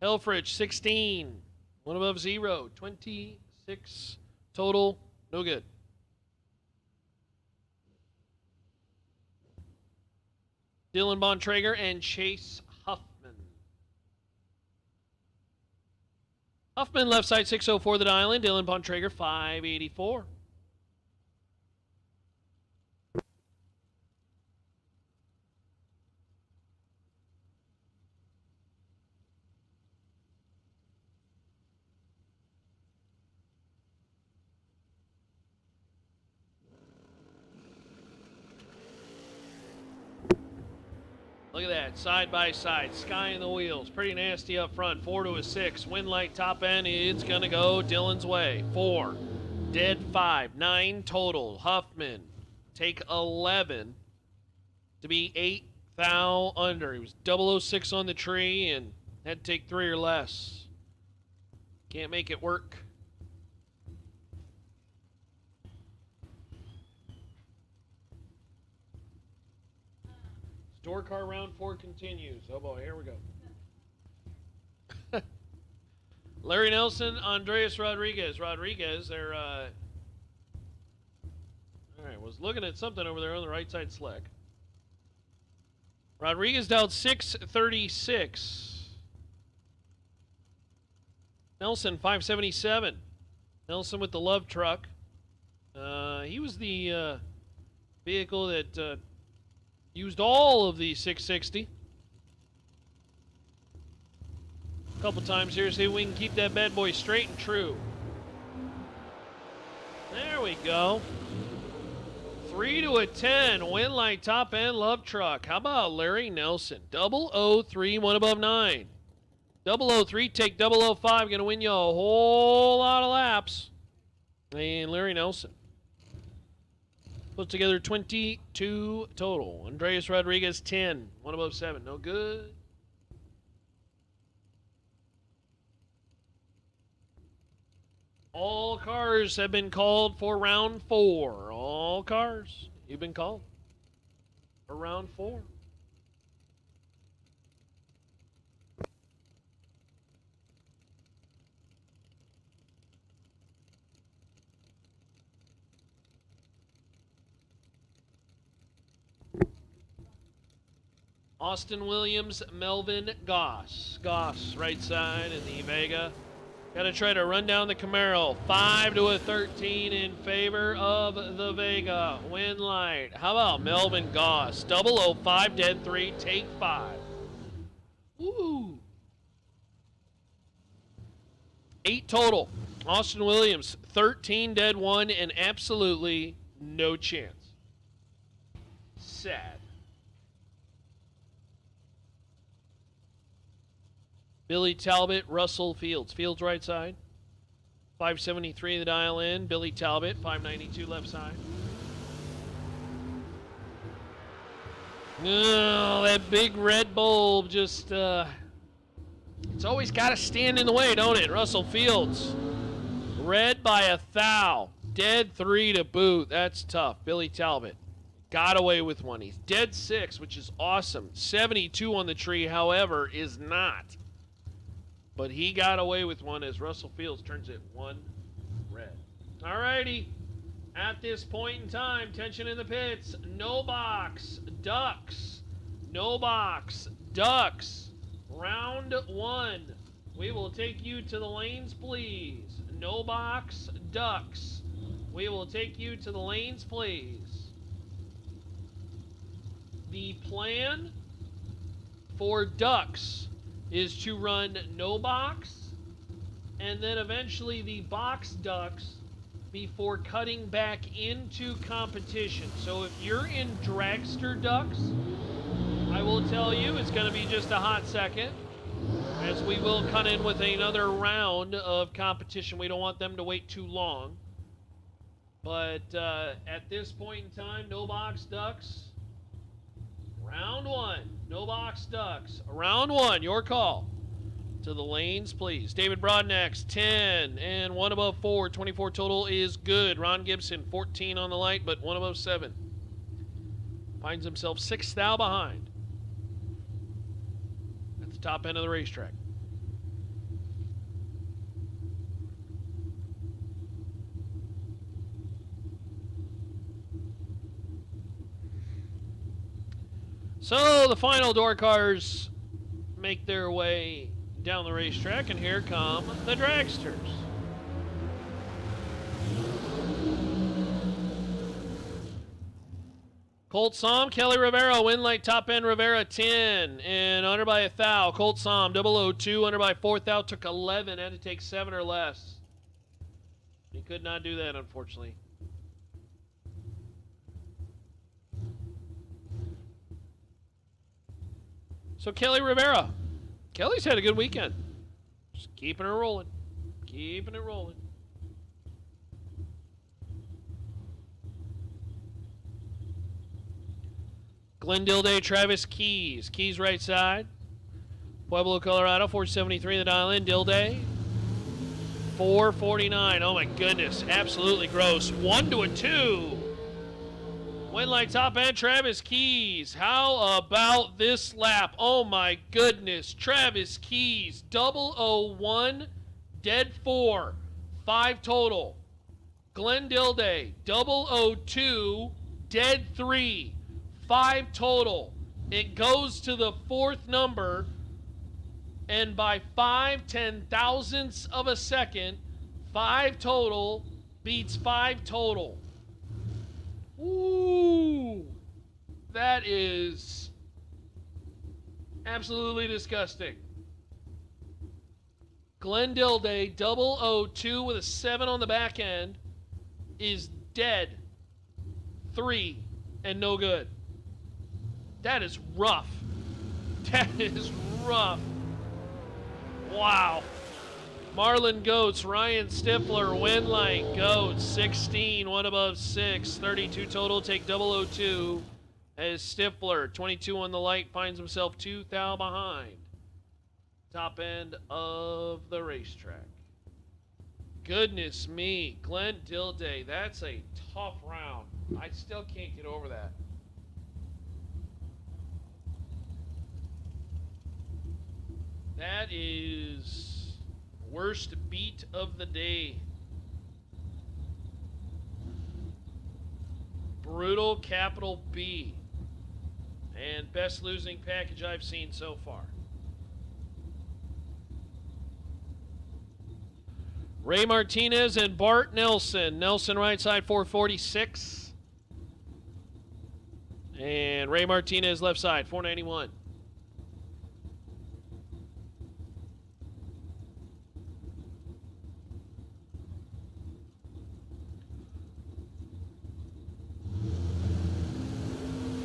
Helfrich 16. One above 0. 26 total. No good. Dylan Bontrager and Chase Huffman. Huffman left side 604 the dial in. Dylan Bontrager 584. Look at that, side by side, sky in the wheels, pretty nasty up front. 4 to a 6, wind light top end, it's gonna go Dylan's way. 4, dead 5, 9 total. Huffman, take 11 to be 8 thou under. He was 006 on the tree and had to take 3 or less. Can't make it work. Door car round 4 continues. Oh boy, here we go. Larry Nelson, Andreas Rodriguez. Rodriguez, they're, all right, was looking at something over there on the right side slick. Rodriguez dialed 636. Nelson, 577. Nelson with the love truck. He was the vehicle that used all of the 660. A couple times here, see if we can keep that bad boy straight and true. There we go. 3 to a 10. Wind light top end love truck. How about Larry Nelson? 003, 1 above 9. 003, take 005. Going to win you a whole lot of laps. And Larry Nelson put together 22 total. Andreas Rodriguez, 10. 1 above 7. No good. All cars have been called for round 4. All cars, you've been called for round 4. Austin Williams, Melvin Goss. Goss, right side in the Vega. Got to try to run down the Camaro. 5 to a 13 in favor of the Vega. Wind light. How about Melvin Goss? 005, dead 3, take 5. Woo! 8 total. Austin Williams, 13 dead 1, and absolutely no chance. Sad. Billy Talbot, Russell Fields. Fields right side. 573 the dial in. Billy Talbot, 592 left side. Oh, that big red bulb just, it's always got to stand in the way, don't it? Russell Fields. Red by a thou. Dead 3 to boot. That's tough. Billy Talbot got away with one. He's dead 6, which is awesome. 72 on the tree, however, is not. But he got away with one as Russell Fields turns it 1 red. All righty. At this point in time, tension in the pits. No box, ducks. No box, ducks. Round 1. We will take you to the lanes, please. No box, ducks. We will take you to the lanes, please. the plan for Ducks is to run no box and then eventually the Box Ducks before cutting back into competition. So if you're in Dragster Ducks, I will tell you it's going to be just a hot second, as we will cut in with another round of competition. We don't want them to wait too long. But at this point in time, no Box Ducks. Round one, no Box Ducks. Round one, your call. To the lanes, please. David Broadnax, 10 and 1 above 4. 24 total is good. Ron Gibson, 14 on the light, but 1 above 7. Finds himself 6 thou behind. At the top end of the racetrack. So the final door cars make their way down the racetrack, and here come the dragsters. Colt Som, Kelly Rivera, win light top end Rivera 10 and under by a thou. Colt Som 002 under by 4 thou, took 11, had to take 7 or less. He could not do that, unfortunately. So Kelly Rivera. Kelly's had a good weekend. Just keeping her rolling. Keeping it rolling. Glendale Day, Travis Keys. Keys right side. Pueblo, Colorado, 473 the dial in. Dilday. 449. Oh my goodness. Absolutely gross. 1 to a 2. Win light top end, Travis Keys. How about this lap? Oh my goodness. Travis Keys, 001, dead 4, 5 total. Glenn Dilday, 002, dead 3, 5 total. It goes to the 4th number, and by 5/10,000ths of a second, 5 total beats 5 total. Ooh, that is absolutely disgusting. Glenn Dilday, 002 with a 7 on the back end, is dead 3 and no good. That is rough. That is rough. Wow. Marlon Goats, Ryan Stifler, win light, Goats, 16, 1 above 6, 32 total, take 002 as Stifler, 22 on the light, finds himself 2 thou behind. Top end of the racetrack. Goodness me, Glenn Dilday, that's a tough round. I still can't get over that. That is worst beat of the day. Brutal, capital B. And best losing package I've seen so far. Ray Martinez and Bart Nelson. Nelson right side 446. And Ray Martinez left side 491.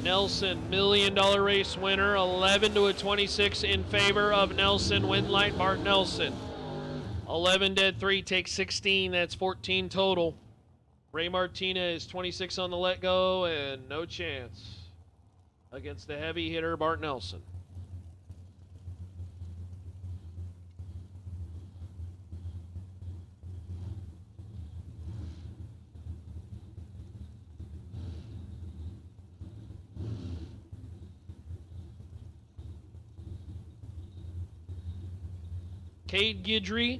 Nelson, $1 million race winner, 11 to a 26 in favor of Nelson. Win light, Bart Nelson. 11 dead 3, takes 16, that's 14 total. Ray Martinez, 26 on the let go, and no chance against the heavy hitter, Bart Nelson. Cade Guidry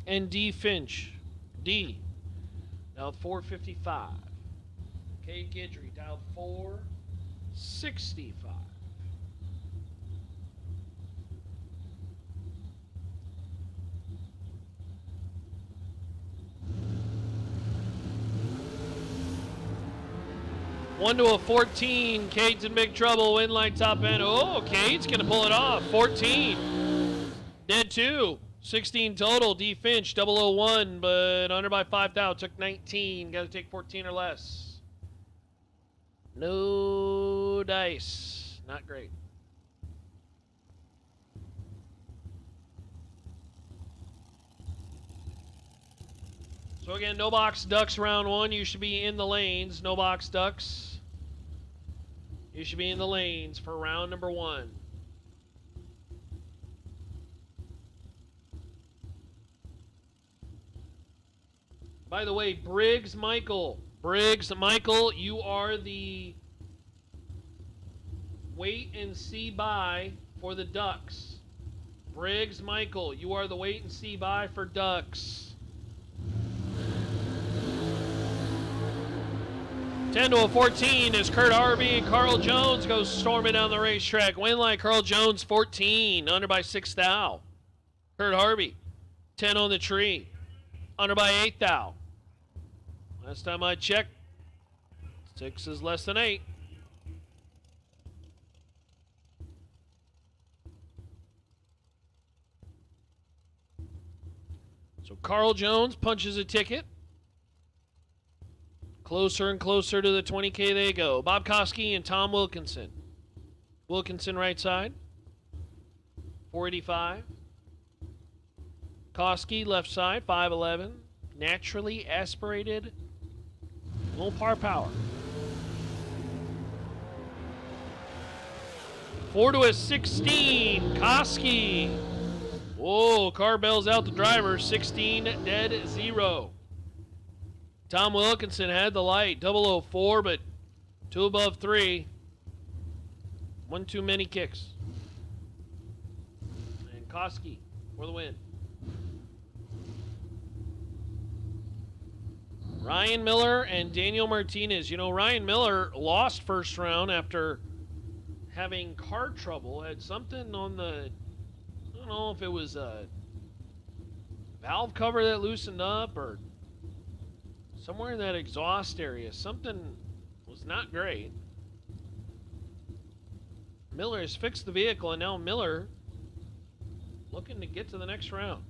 and D. Finch. D. Dialed 455. Cade Guidry dialed 465. 1 to a 14. Cade's in big trouble. Win light top end. Oh, Cade's going to pull it off. 14. Dead 2. 16 total. D Finch 001, but under by 5,000. Took 19. Got to take 14 or less. No dice. Not great. So again, no box ducks round 1. You should be in the lanes. No box ducks. You should be in the lanes for round number 1. By the way, Briggs Michael, you are the wait and see buy for the ducks. Briggs Michael, you are the wait and see buy for ducks. 10 to a 14 as Kurt Harvey and Carl Jones goes storming down the racetrack. Win like Carl Jones 14, under by 6 thou. Kurt Harvey, 10 on the tree, under by 8 thou. Last time I checked, 6 is less than 8. So Carl Jones punches a ticket. Closer and closer to the 20K they go. Bob Koski and Tom Wilkinson. Wilkinson right side. 485. Koski left side. 511. Naturally aspirated. Low par power. 4 to a 16. Koski. Whoa, car bails out the driver. 16 dead 0. Tom Wilkinson had the light, 004, but 2 above 3. 1 too many kicks. And Koski for the win. Ryan Miller and Daniel Martinez. You know, Ryan Miller lost first round after having car trouble. Had something on the, I don't know if it was a valve cover that loosened up or somewhere in that exhaust area. Something was not great. Miller has fixed the vehicle, and now Miller looking to get to the next round.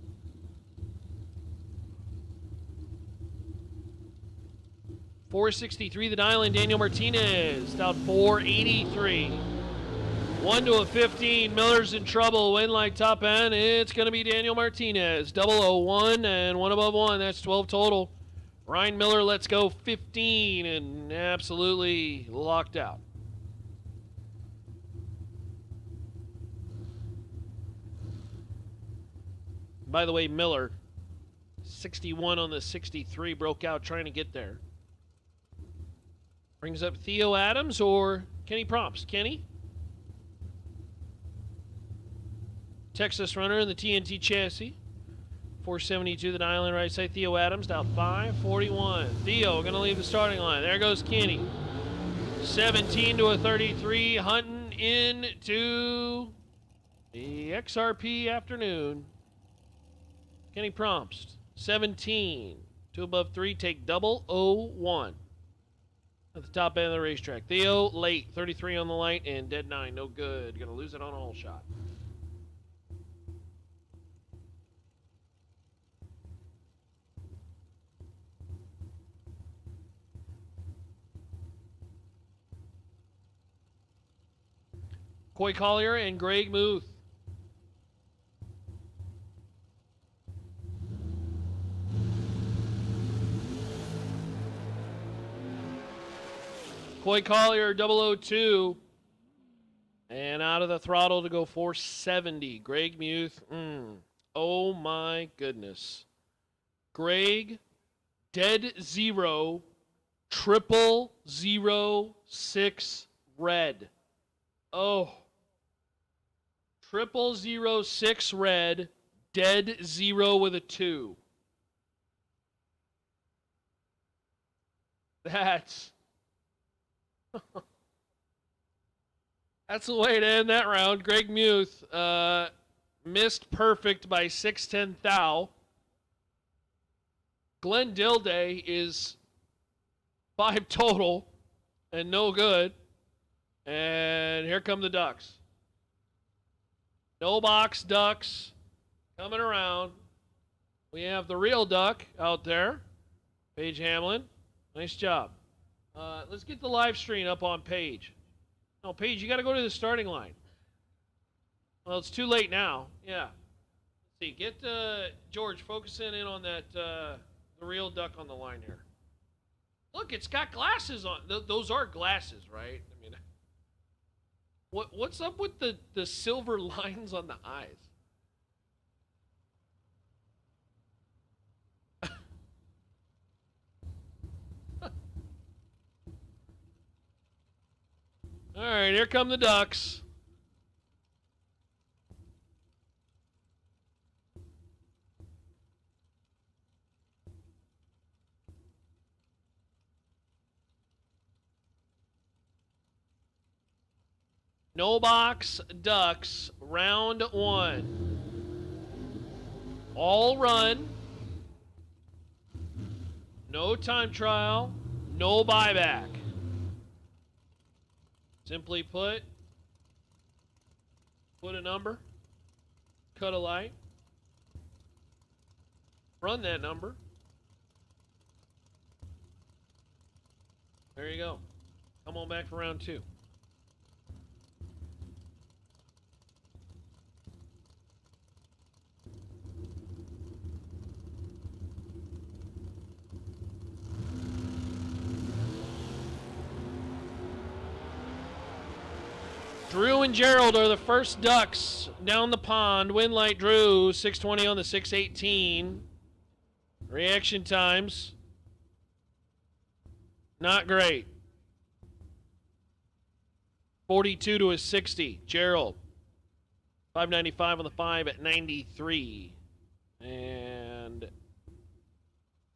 .463 the dial in. Daniel Martinez down 483. 1 to a 15. Miller's in trouble. Win like top end. It's going to be Daniel Martinez. 001 and 1 above 1. That's 12 total. Ryan Miller lets go 15 and absolutely locked out. By the way, Miller, 61 on the 63, broke out trying to get there. Brings up Theo Adams or Kenny Props. Kenny? Texas runner in the TNT chassis. 472 the dial in right side. Theo Adams down 541. Theo going to leave the starting line. There goes Kenny. 17 to a 33. Hunting into the XRP afternoon. Kenny Prompst. 17. 2 above 3. Take 001. At the top end of the racetrack. Theo late. 33 on the light and dead 9. No good. Going to lose it on a hole shot. Coy Collier and Greg Muth. Coy Collier 002. And out of the throttle to go 470. Greg Muth. Oh my goodness. Greg, dead 0, 0006 red. Oh. 0006 red, dead 0 with a 2. That's the way to end that round. Greg Muth missed perfect by 6/10 thou. Glenn Dilday is 5 total and no good. And here come the ducks. No box ducks coming around. We have the real duck out there. Paige Hamlin. Nice job. Let's get the live stream up on Paige. No, Paige, you got to go to the starting line. Well, it's too late now. Yeah. Let's see. Get George focusing in on that the real duck on the line here. Look, it's got glasses on. Those are glasses, right? I mean, what's up with the silver lines on the eyes? All right, here come the ducks. No box ducks, round 1. All run. No time trial. No buyback. Simply put a number, cut a light, run that number. There you go. Come on back for round 2. Drew and Gerald are the first ducks down the pond. Wind light Drew, 620 on the 618. Reaction times, not great. 42 to a 60. Gerald, 595 on the 5 at 93. And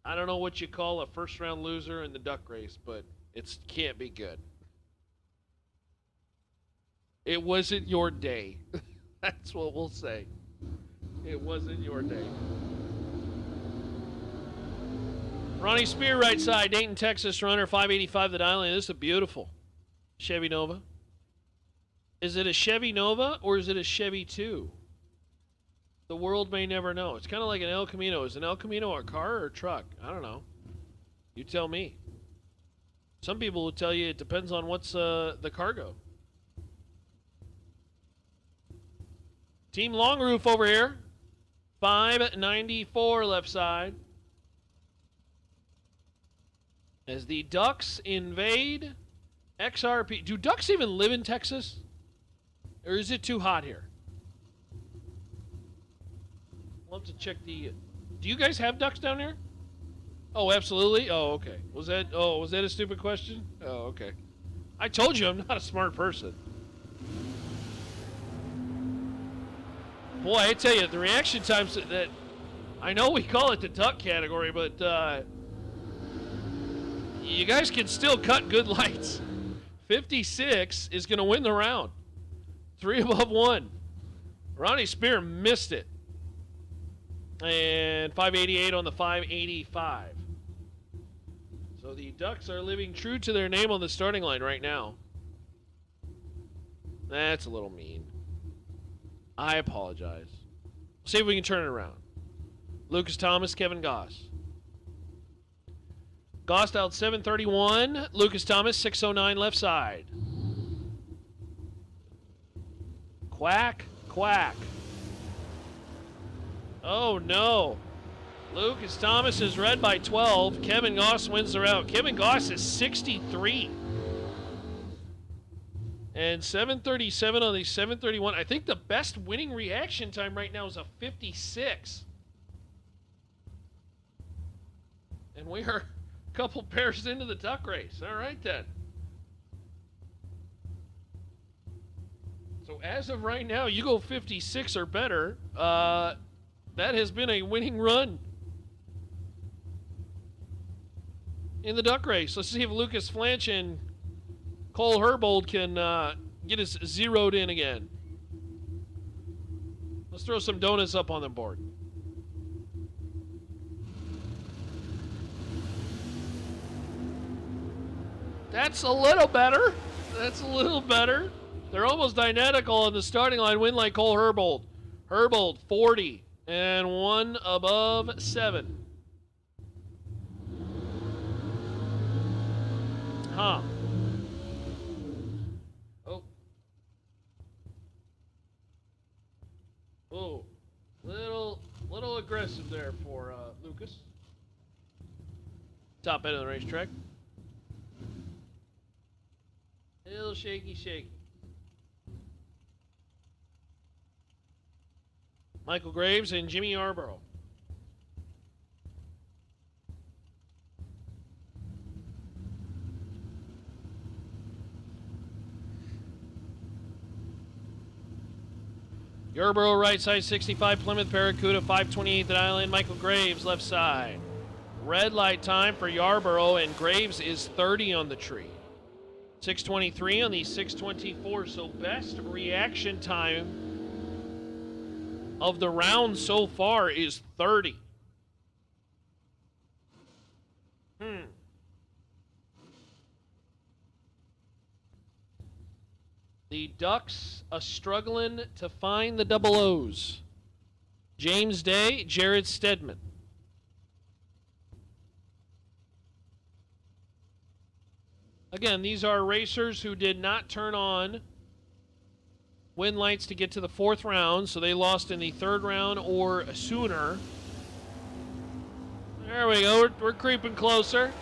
I don't know what you call a first round loser in the duck race, but it can't be good. It wasn't your day. That's what we'll say. It wasn't your day. Ronnie Spear, right side. Dayton, Texas runner, 585 the dial. This is a beautiful Chevy Nova. Is it a Chevy Nova or is it a Chevy 2? The world may never know. It's kind of like an El Camino. Is an El Camino a car or a truck? I don't know. You tell me. Some people will tell you it depends on what's the cargo. Team Long Roof over here. 594 left side. As the Ducks invade XRP. Do Ducks even live in Texas? Or is it too hot here? We'll have to check the... Do you guys have ducks down here? Oh, absolutely. Oh, okay. Was that a stupid question? Oh, okay. I told you I'm not a smart person. Boy, I tell you, the reaction times that... I know we call it the duck category, but you guys can still cut good lights. 56 is going to win the round. 3 above 1. Ronnie Spear missed it. And 588 on the 585. So the Ducks are living true to their name on the starting line right now. That's a little mean. I apologize. See if we can turn it around. Lucas Thomas, Kevin Goss. Goss out 731. Lucas Thomas, 609 left side. Quack, quack. Oh, no. Lucas Thomas is red by 12. Kevin Goss wins the round. Kevin Goss is 63. And 737 on the 731. I think the best winning reaction time right now is a 56. And we are a couple pairs into the duck race. All right, then. So as of right now, you go 56 or better. That has been a winning run in the duck race. Let's see if Lucas Flanch and Cole Herbold can get us zeroed in again. Let's throw some donuts up on the board. That's a little better. That's a little better. They're almost identical on the starting line. Win like Cole Herbold. Herbold, 40. And one above 7. Huh. Oh. Oh. Little aggressive there for Lucas. Top end of the racetrack. A little shaky. Michael Graves and Jimmy Yarborough. Yarborough right side 65, Plymouth Barracuda 528th at Island. Michael Graves left side. Red light time for Yarborough, and Graves is 30 on the tree. 623 on the 624, so best reaction time of the round so far is 30. The Ducks are struggling to find the double O's. James Day, Jared Stedman. Again, these are racers who did not turn on win lights to get to the 4th round, so they lost in the 3rd round or sooner. There we go. We're creeping closer.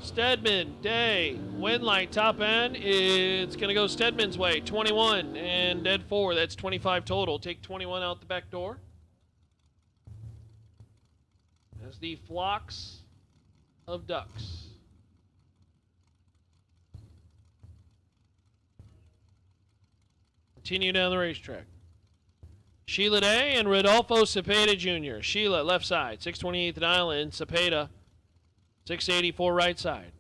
Stedman, Day, win light, top end. It's going to go Stedman's way. 21 and dead 4. That's 25 total. Take 21 out the back door. As the flocks of ducks. Continue down the racetrack. Sheila Day and Rodolfo Cepeda Jr. Sheila, left side, 628th at Island. Cepeda, 684 right side.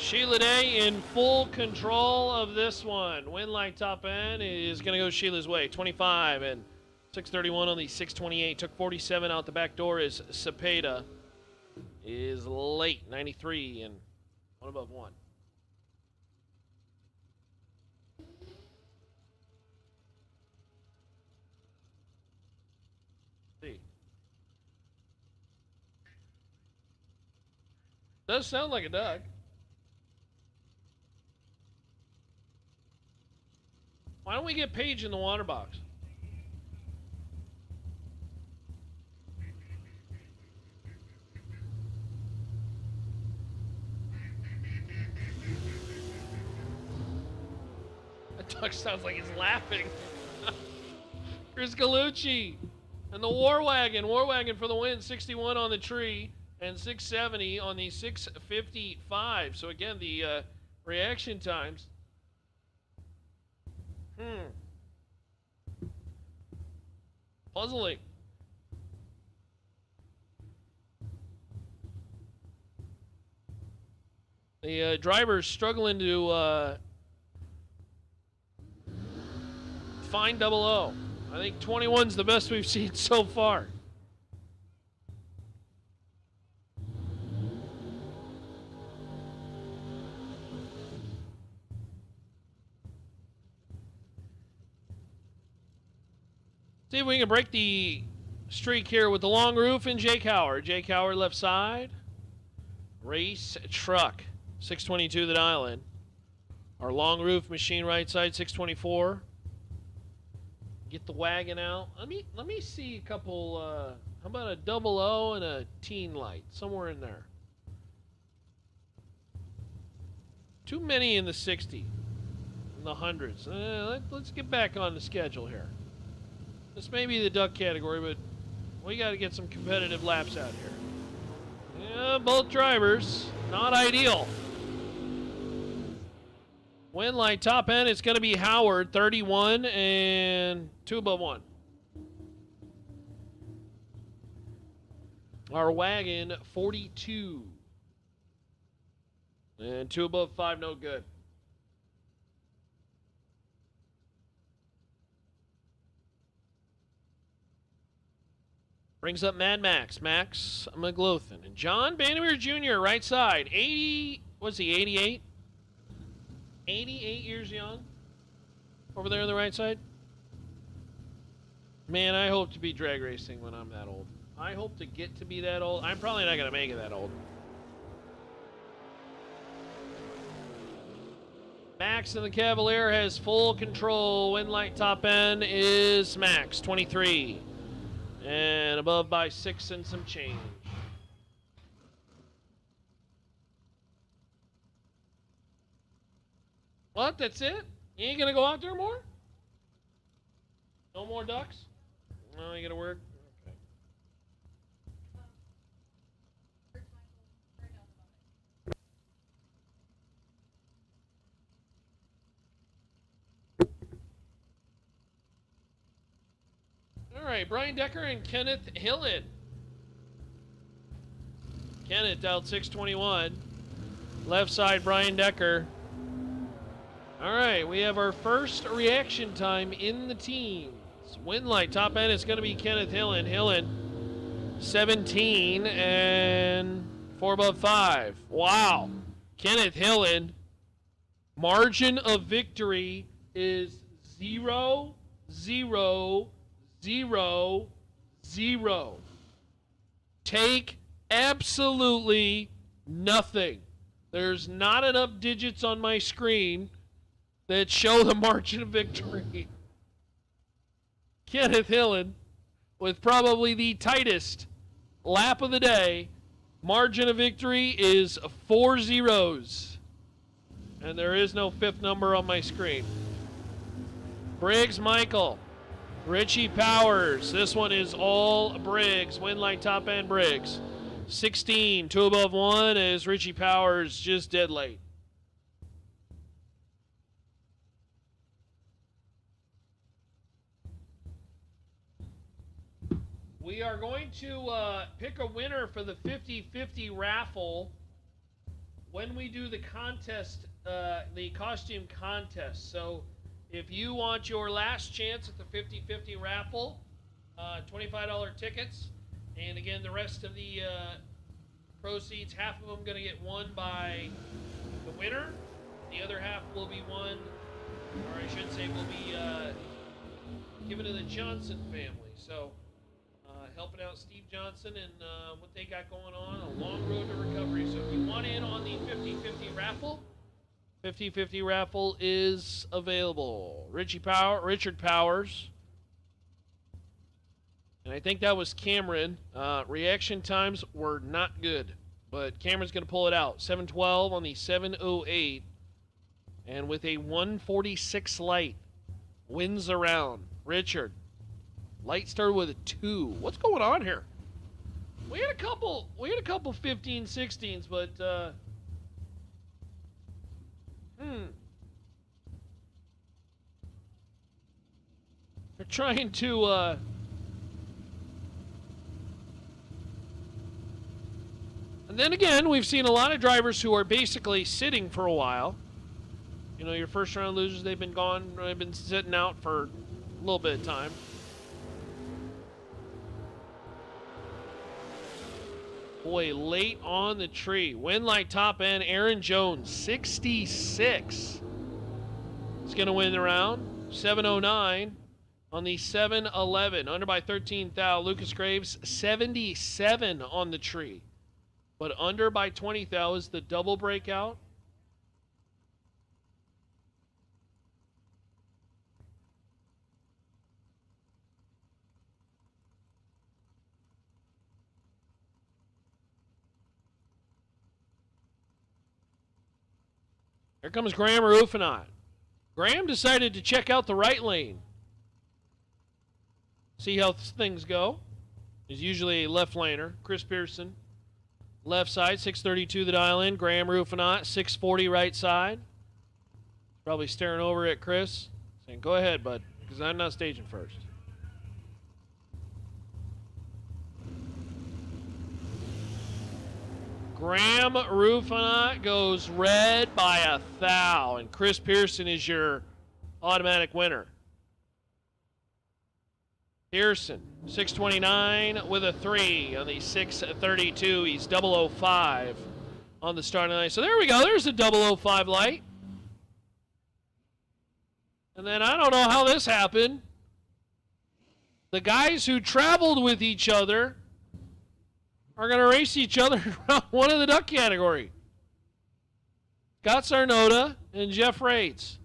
Sheila Day in full control of this one. Win light top end is going to go Sheila's way. 25 and 631 on the 628. Took 47 out the back door as Cepeda is late. 93 and 1 above 1. See. Does sound like a duck. Why don't we get Paige in the water box? That duck sounds like he's laughing. Chris Galucci and the War Wagon. War Wagon for the win. 61 on the tree and 670 on the 655. So again, the reaction times. Puzzling. The driver's struggling to find double O. I think 21's the best we've seen so far. See if we can break the streak here with the long roof and Jake Howard. Jake Howard left side. Race truck, 622 that island. Our long roof machine right side, 624. Get the wagon out. Let me see a couple. How about a double O and a teen light somewhere in there? Too many in the 60, in the hundreds. Let's get back on the schedule here. This may be the duck category, but we got to get some competitive laps out here. Yeah, both drivers, not ideal. Win light top end, it's going to be Howard, 31, and 2 above 1. Our wagon, 42. And 2 above 5, no good. Brings up Mad Max, Max McLothin. And John Bannimer Jr., right side. 80, what's he, 88? 88 years young. Over there on the right side. Man, I hope to be drag racing when I'm that old. I hope to get to be that old. I'm probably not going to make it that old. Max and the Cavalier has full control. Win light top end is Max, 23. And above by 6 and some change. What? That's it? You ain't going to go out there more? No more ducks? No, you got to work? Okay. All right, Brian Decker and Kenneth Hillen. Kenneth dialed 621. Left side, Brian Decker. All right, we have our first reaction time in the teams. Win light top end, it's going to be Kenneth Hillen. Hillen, 17 and 4 above 5. Wow. Kenneth Hillen, margin of victory is 0, 0, 0, 0. Take absolutely nothing. There's not enough digits on my screen that show the margin of victory. Kenneth Hillen, with probably the tightest lap of the day, margin of victory is 4 zeros. And there is no 5th number on my screen. Briggs Michael. Richie Powers. This one is all Briggs. Win light top end Briggs. 16, 2 above 1 is Richie Powers, just dead late. We are going to pick a winner for the 50-50 raffle when we do the contest, the costume contest. So if you want your last chance at the 50-50 raffle, $25 tickets. And again, the rest of the proceeds, half of them going to get won by the winner. The other half will be won, or I should say will be given to the Johnson family. So helping out Steve Johnson and what they got going on, a long road to recovery. So if you want in on the 50-50 raffle, 50-50 raffle is available. Richard Powers. And I think that was Cameron. Reaction times were not good, but Cameron's going to pull it out. 712 on the 708. And with a 146 light, wins around. Richard. Light started with a 2. What's going on here? We had a couple 15, 16s, but they're trying to and then again, we've seen a lot of drivers who are basically sitting for a while. You know, your first round losers, they've been gone, they've been sitting out for a little bit of time. Boy, late on the tree. Win light top end, Aaron Jones, 66. He's going to win the round. 709 on the 711. Under by 13 thou. Lucas Graves, 77 on the tree. But under by 20 thou is the double breakout. Here comes Graham Rufinot. Graham decided to check out the right lane. See how things go. He's usually a left laner. Chris Pearson, left side, 632 the dial in. Graham Rufinot, 640 right side. Probably staring over at Chris, saying, go ahead, bud, because I'm not staging first. Graham Rufinot goes red by 1,000, and Chris Pearson is your automatic winner. Pearson, 629 with a 3 on the 632. He's 005 on the starting line. So there we go. There's a 005 light. And then I don't know how this happened. The guys who traveled with each other are going to race each other around one of the duck category. Scott Sarnota and Jeff Rates.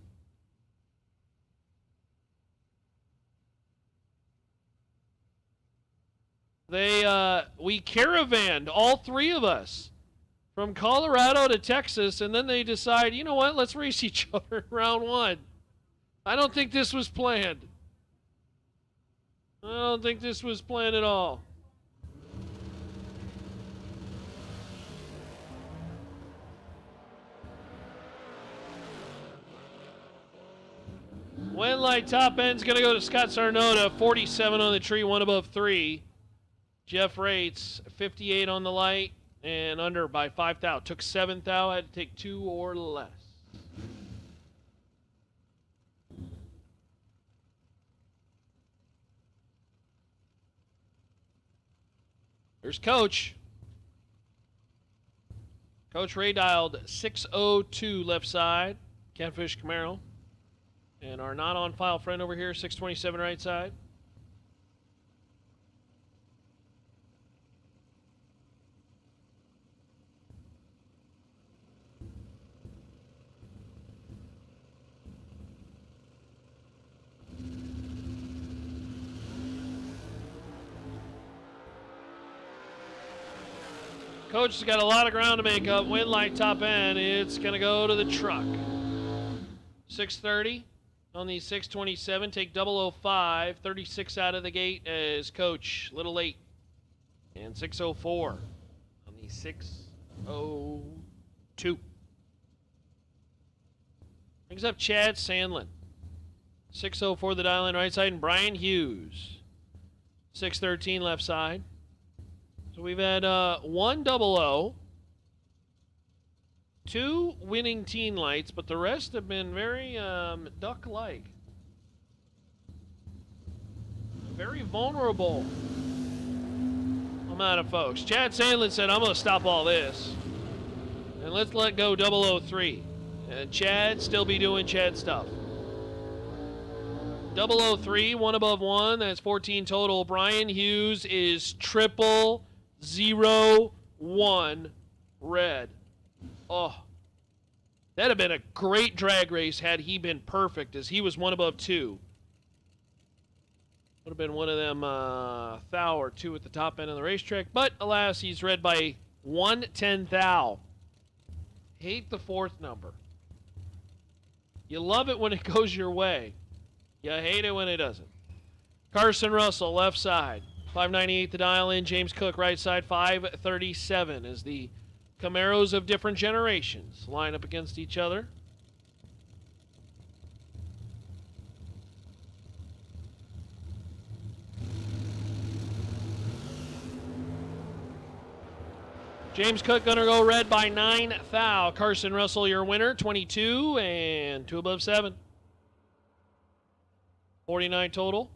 We caravanned, all three of us, from Colorado to Texas, and then they decide, you know what, let's race each other in round one. I don't think this was planned. I don't think this was planned at all. Wind light top end's going to go to Scott Sarnota, 47 on the tree, 1 above 3. Jeff Rates, 58 on the light, and under by 5 thou. Took 7 thou, had to take 2 or less. There's Coach. Coach Ray dialed 602 left side, Catfish Camaro. And our not on file friend over here, 627 right side. Coach has got a lot of ground to make up. Wind light top end. It's going to go to the truck. 630 on the 627. Take 005. 36 out of the gate as Coach. Little late. And 604 on the 602. Brings up Chad Sandlin. 604 the dial in right side. And Brian Hughes. 613 left side. So we've had 1 00, 2 winning teen lights, but the rest have been very duck-like. Very vulnerable amount of folks. Chad Sandlin said, I'm going to stop all this. And let's let go 003. And Chad still be doing Chad stuff. 003, 1 above 1. That's 14 total. Brian Hughes is 001 red. Oh, that'd have been a great drag race had he been perfect, as he was 1 above 2. Would have been one of them thou or 2 at the top end of the racetrack. But alas, he's red by 1/10 thou. Hate the 4th number. You love it when it goes your way. You hate it when it doesn't. Carson Russell, left side. 598 the dial in. James Cook, right side. 537 as the Camaros of different generations line up against each other. James Cook gonna go red by 9 thou. Carson Russell, your winner, 22 and 2 above 7. 49 total.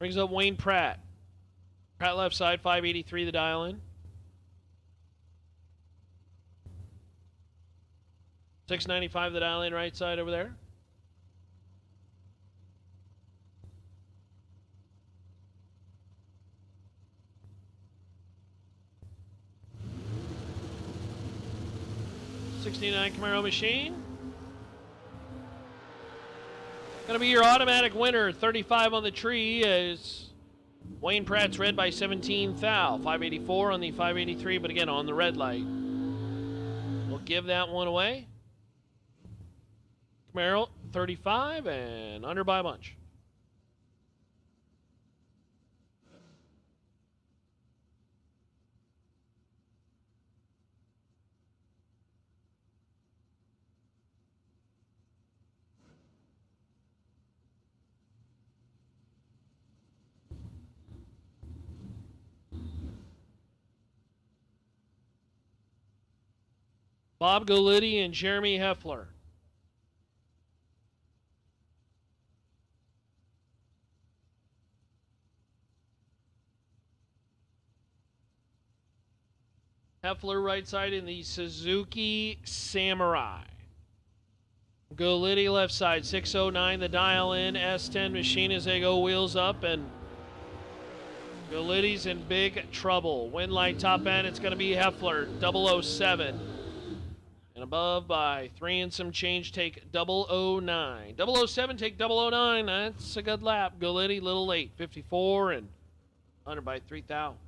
Brings up Wayne Pratt. Pratt left side, 583 the dial in. 695 the dial in right side over there. '69 Camaro machine. Going to be your automatic winner. 35 on the tree as Wayne Pratt's red by 17 thou. 584 on the 583, but again on the red light. We'll give that one away. Camaro, 35 and under by a bunch. Bob Golitti and Jeremy Heffler. Heffler right side in the Suzuki Samurai. Golitti left side, 609, the dial in, S10 machine as they go wheels up, and Golitti's in big trouble. Wind light top end, it's going to be Heffler, 007. And above by 3 and some change, take 009. 007, take 009. That's a good lap. Golitti, little late. 54 and under by 3,000.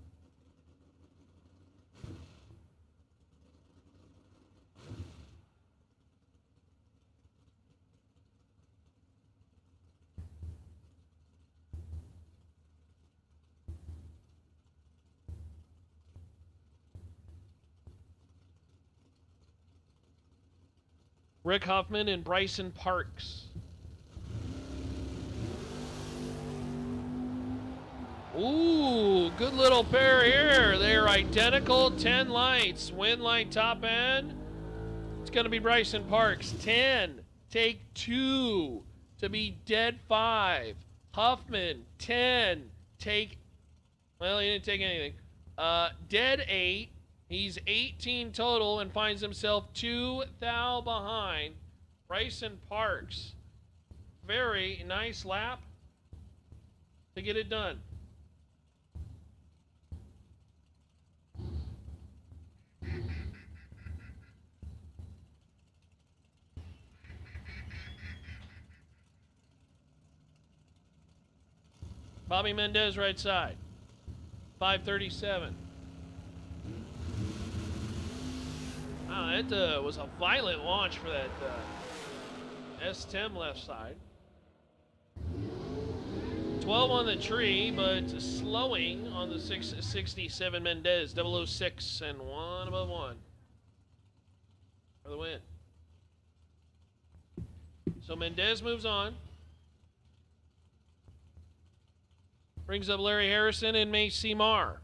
Rick Huffman and Bryson Parks. Ooh, good little pair here. They're identical, 10 lights. Wind light top end. It's going to be Bryson Parks. 10, take 2 to be dead 5. Huffman, 10, take, well, he didn't take anything. Dead 8. He's 18 total and finds himself 2 thou behind. Bryson Parks. Very nice lap to get it done. Bobby Mendez right side. 537. Wow, that was a violent launch for that S10 left side. 12 on the tree, but slowing on the 667 Mendez. 006 and 1 above 1 for the win. So Mendez moves on. Brings up Larry Harrison and Macy Marr.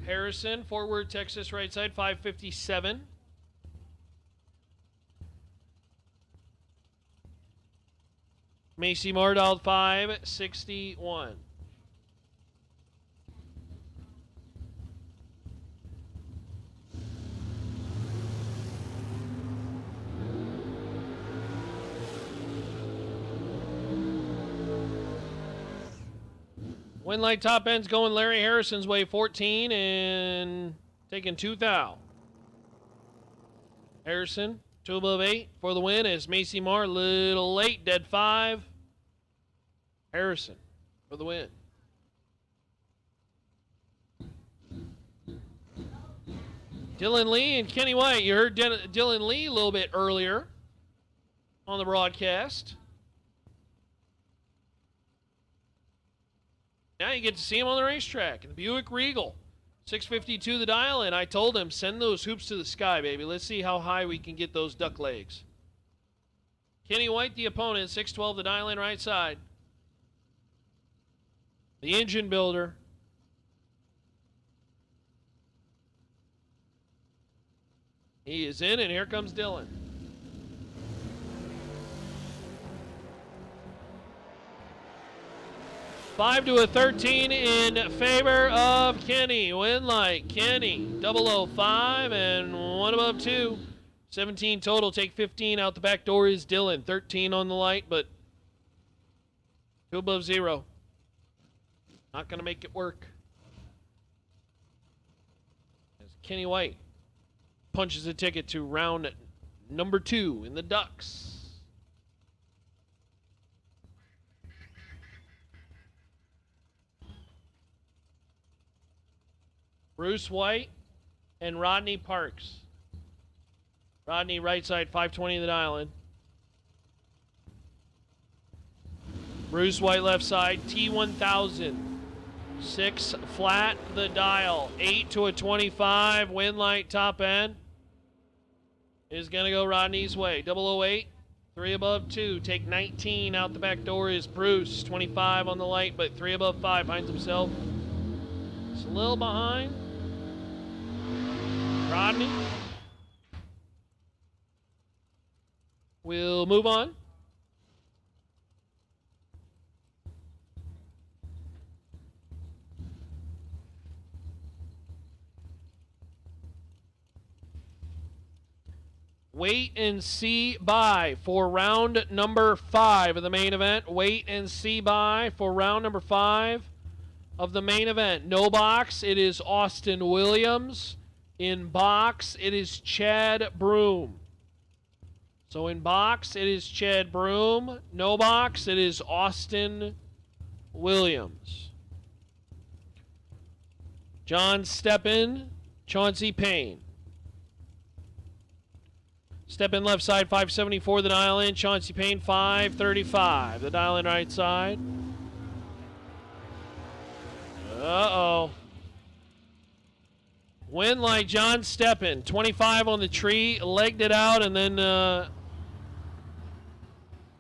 Harrison, forward Texas right side, 557. Macy Marr dialed 561. Wind light top end's going Larry Harrison's way, 14 and taking 2 thou. Harrison, 2 above 8 for the win as Macy Marr, little late, dead 5. Harrison for the win. Dylan Lee and Kenny White. You heard Dylan Lee a little bit earlier on the broadcast. Now you get to see him on the racetrack in the Buick Regal. 652 the dial, and I told him, send those hoops to the sky, baby. Let's see how high we can get those duck legs. Kenny White, the opponent, 612 the dial in right side. The engine builder. He is in, and here comes Dylan. Five to a 13 in favor of Kenny. Win light, Kenny, 005 and 1 above 2. 17 total, take 15 out the back door is Dylan. 13 on the light, but 2 above 0. Not going to make it work. As Kenny White punches a ticket to round number 2 in the Ducks. Bruce White and Rodney Parks. Rodney, right side, 520 the dial in. Bruce White, left side, T1000. 6 flat the dial. 8 to a 25. Wind light top end is going to go Rodney's way. 008. 3 above 2. Take 19 out the back door is Bruce. 25 on the light, but 3 above 5 finds himself. It's a little behind. Rodney. We'll move on. Wait and see by for round number 5 of the main event. Wait and see by for round number 5 of the main event. No box, it is Austin Williams. In box, it is Chad Broom. So in box, it is Chad Broom. No box, it is Austin Williams. John Steppen, Chauncey Payne. Step in left side, 574 the dial in. Chauncey Payne, 535. The dial in right side. Uh-oh. Wind light, John Steppen, 25 on the tree. Legged it out and then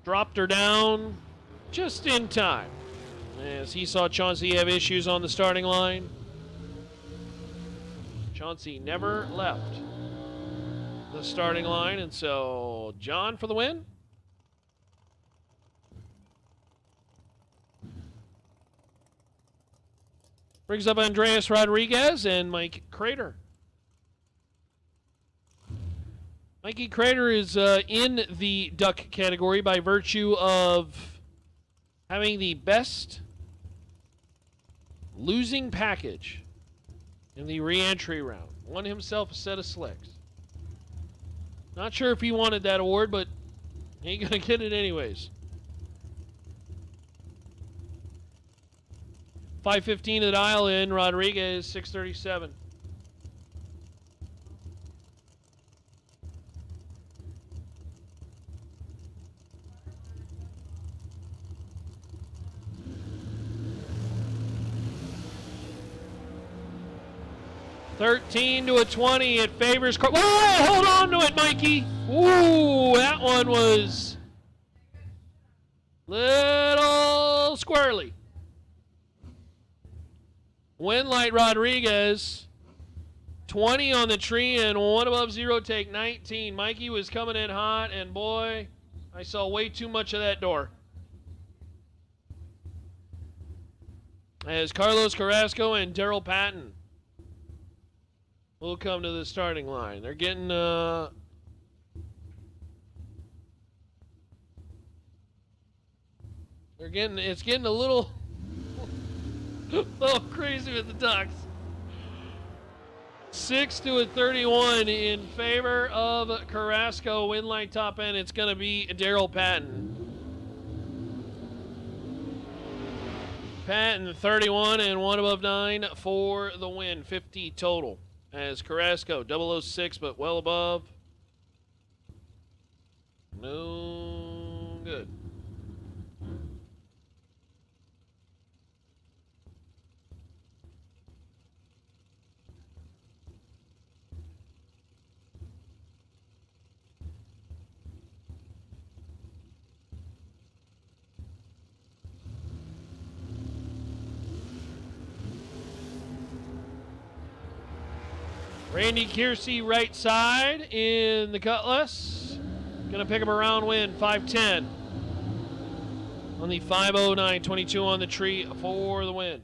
dropped her down just in time. As he saw Chauncey have issues on the starting line. Chauncey never left the starting line, and so John for the win. Brings up Andreas Rodriguez and Mike Crater. Mikey Crater is in the duck category by virtue of having the best losing package in the re-entry round. Won himself a set of slicks. Not sure if he wanted that award, but he ain't going to get it anyways. 515 to the dial in. Rodriguez, 637. $13 to a 20. It favors Car. Whoa! Hold on to it, Mikey. Ooh, that one was little squirrely. Windlight Rodriguez, 20 on the tree and 1 above 0. Take 19. Mikey was coming in hot, and boy, I saw way too much of that door. As Carlos Carrasco and Daryl Patton will come to the starting line. They're getting it's getting a little crazy with the Ducks. 6 to a 31 in favor of Carrasco. Win line top end. It's going to be Daryl Patton. Patton 31 and 1 above 9 for the win. 50 total. As Carrasco 006 but well above. No good. Randy Kiersey right side in the Cutlass. Gonna pick up a round win, 510. On the 509, 22 on the tree for the win.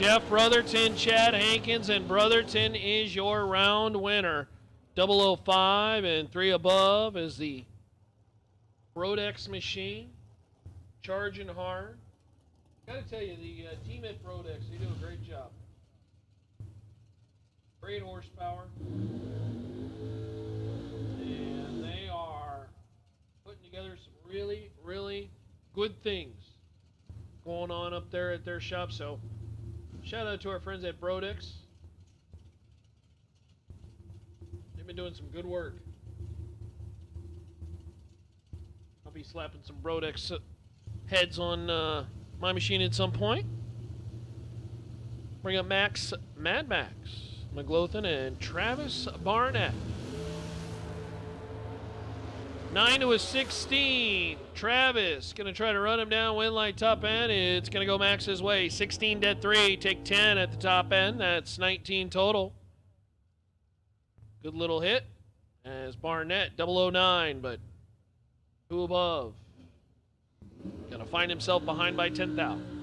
Jeff Brotherton, Chad Hankins, and Brotherton is your round winner. 005 and 3 above is the Brodex machine. Charging hard. Gotta tell you, the team at Brodex, they do a great job. Great horsepower. And they are putting together some really, really good things going on up there at their shop. So, shout out to our friends at Brodex. They've been doing some good work. I'll be slapping some Brodex heads on my machine at some point. Bring up Max, Mad Max McLaughlin, and Travis Barnett. 9 to a 16. Travis going to try to run him down, win light top end. It's going to go Max's way. 16 dead 3, take 10 at the top end. That's 19 total. Good little hit as Barnett 009, but who above? Going to find himself behind by 10,000.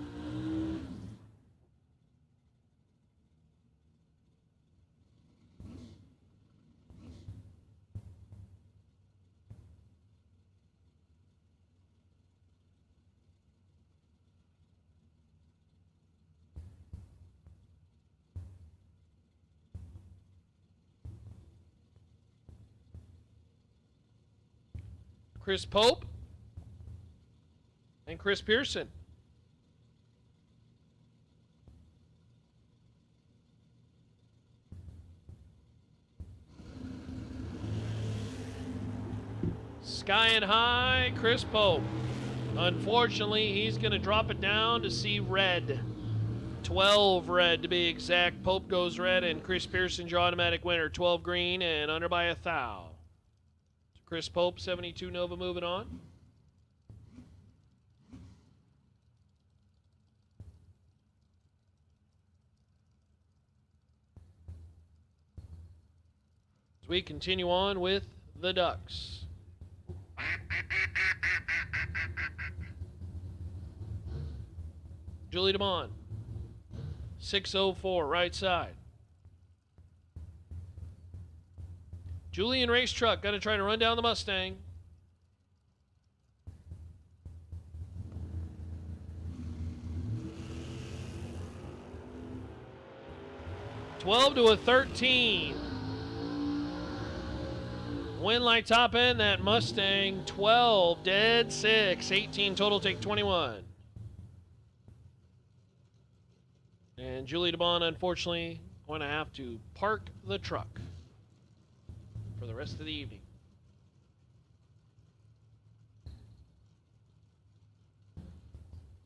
Chris Pope and Chris Pearson. Sky and high, Chris Pope. Unfortunately, he's going to drop it down to see red. 12 red to be exact. Pope goes red, and Chris Pearson's your automatic winner. 12 green and under by 1,000. Chris Pope, 72 Nova, moving on. As we continue on with the Ducks. Julie DeMond, 604, right side. Julian Race Truck, going to try to run down the Mustang. $12 to a 13. Win light top end, that Mustang. 12, dead 6. 18 total, take 21. And Julie DeBon, unfortunately, going to have to park the truck for the rest of the evening.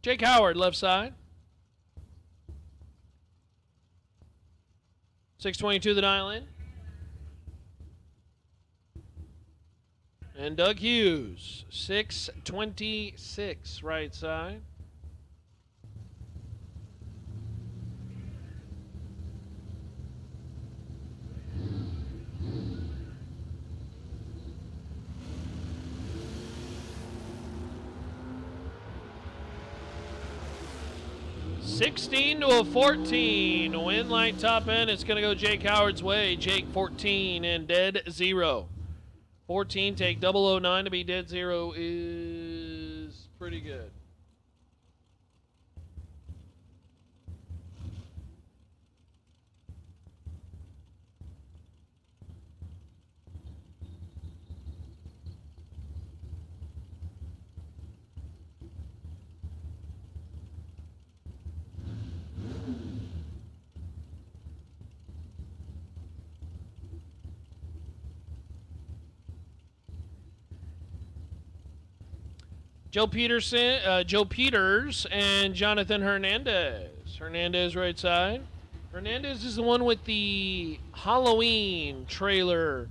Jake Howard, left side. 622 the dial in. And Doug Hughes, 626 right side. $16 to a 14. Win light top end. It's going to go Jake Howard's way. Jake 14 and dead 0. 14 take 009 to be dead 0 is pretty good. Joe Peters and Jonathan Hernandez. Hernandez right side. Hernandez is the one with the Halloween trailer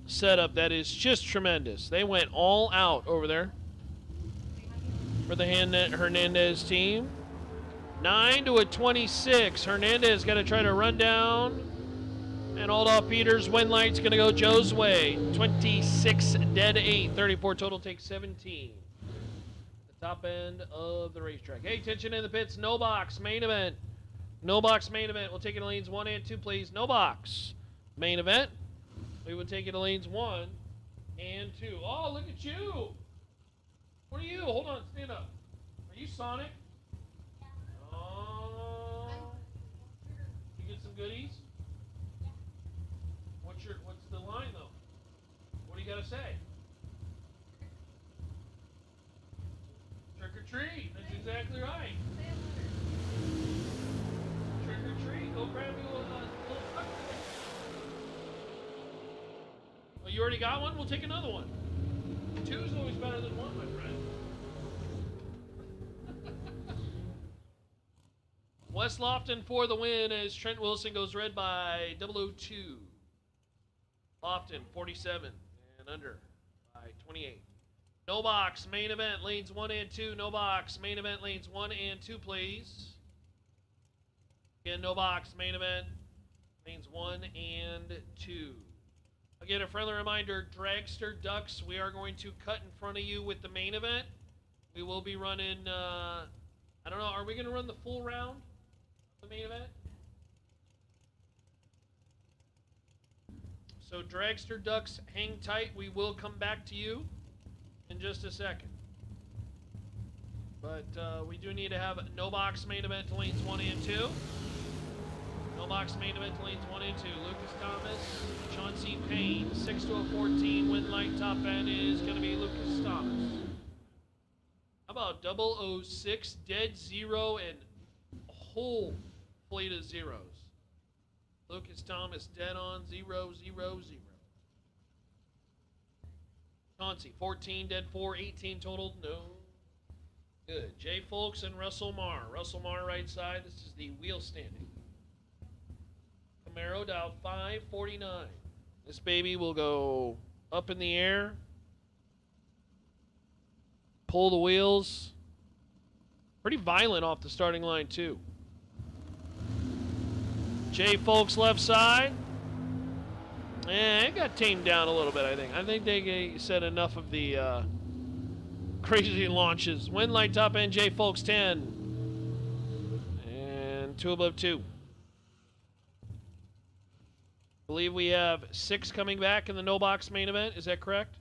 setup that is just tremendous. They went all out over there for the Hernandez team. 9 to a 26. Hernandez got to try to run down. And Aldolph Peters, win light's going to go Joe's way. 26 dead 8. 34 total, take 17. Top end of the racetrack. Hey, attention in the pits, no box, main event. No box main event. We'll take it to lanes 1 and 2, please. No box main event. We will take it to lanes 1 and 2. Oh, look at you. What are you? Hold on. Stand up. Are you Sonic? Oh. You get some goodies? What's the line, though? What do you got to say? Trick or treat. That's exactly right. Trick or treat. Go grab me a little puck. Well, you already got one? We'll take another one. 2's always better than 1, my friend. West Lofton for the win as Trent Wilson goes red by 002. Lofton, 47 and under by 28. No box, main event, lanes 1 and 2. No box, main event, lanes 1 and 2, please. Again, no box, main event, lanes 1 and 2. Again, a friendly reminder, Dragster Ducks, we are going to cut in front of you with the main event. We will be running, I don't know, are we going to run the full round of the main event? So Dragster Ducks, hang tight. We will come back to you in just a second. But we do need to have no box main event to lanes 1 and 2. No box main event to lanes 1 and 2. Lucas Thomas, Chauncey Payne, 6 to a 14. Win light top end is going to be Lucas Thomas. How about 006, dead 0, and a whole fleet of zeros? Lucas Thomas dead on 0, 0, 0. Chauncey 14, dead 4, 18 total. No. Good. Jay Folks and Russell Marr. Russell Marr right side. This is the wheel standing. Camaro dialed 549. This baby will go up in the air. Pull the wheels. Pretty violent off the starting line too. Jay Folks left side. It got tamed down a little bit, I think. I think they said enough of the crazy launches. Win light top end, Jay Folks 10. And 2 above 2. I believe we have 6 coming back in the no box main event. Is that correct?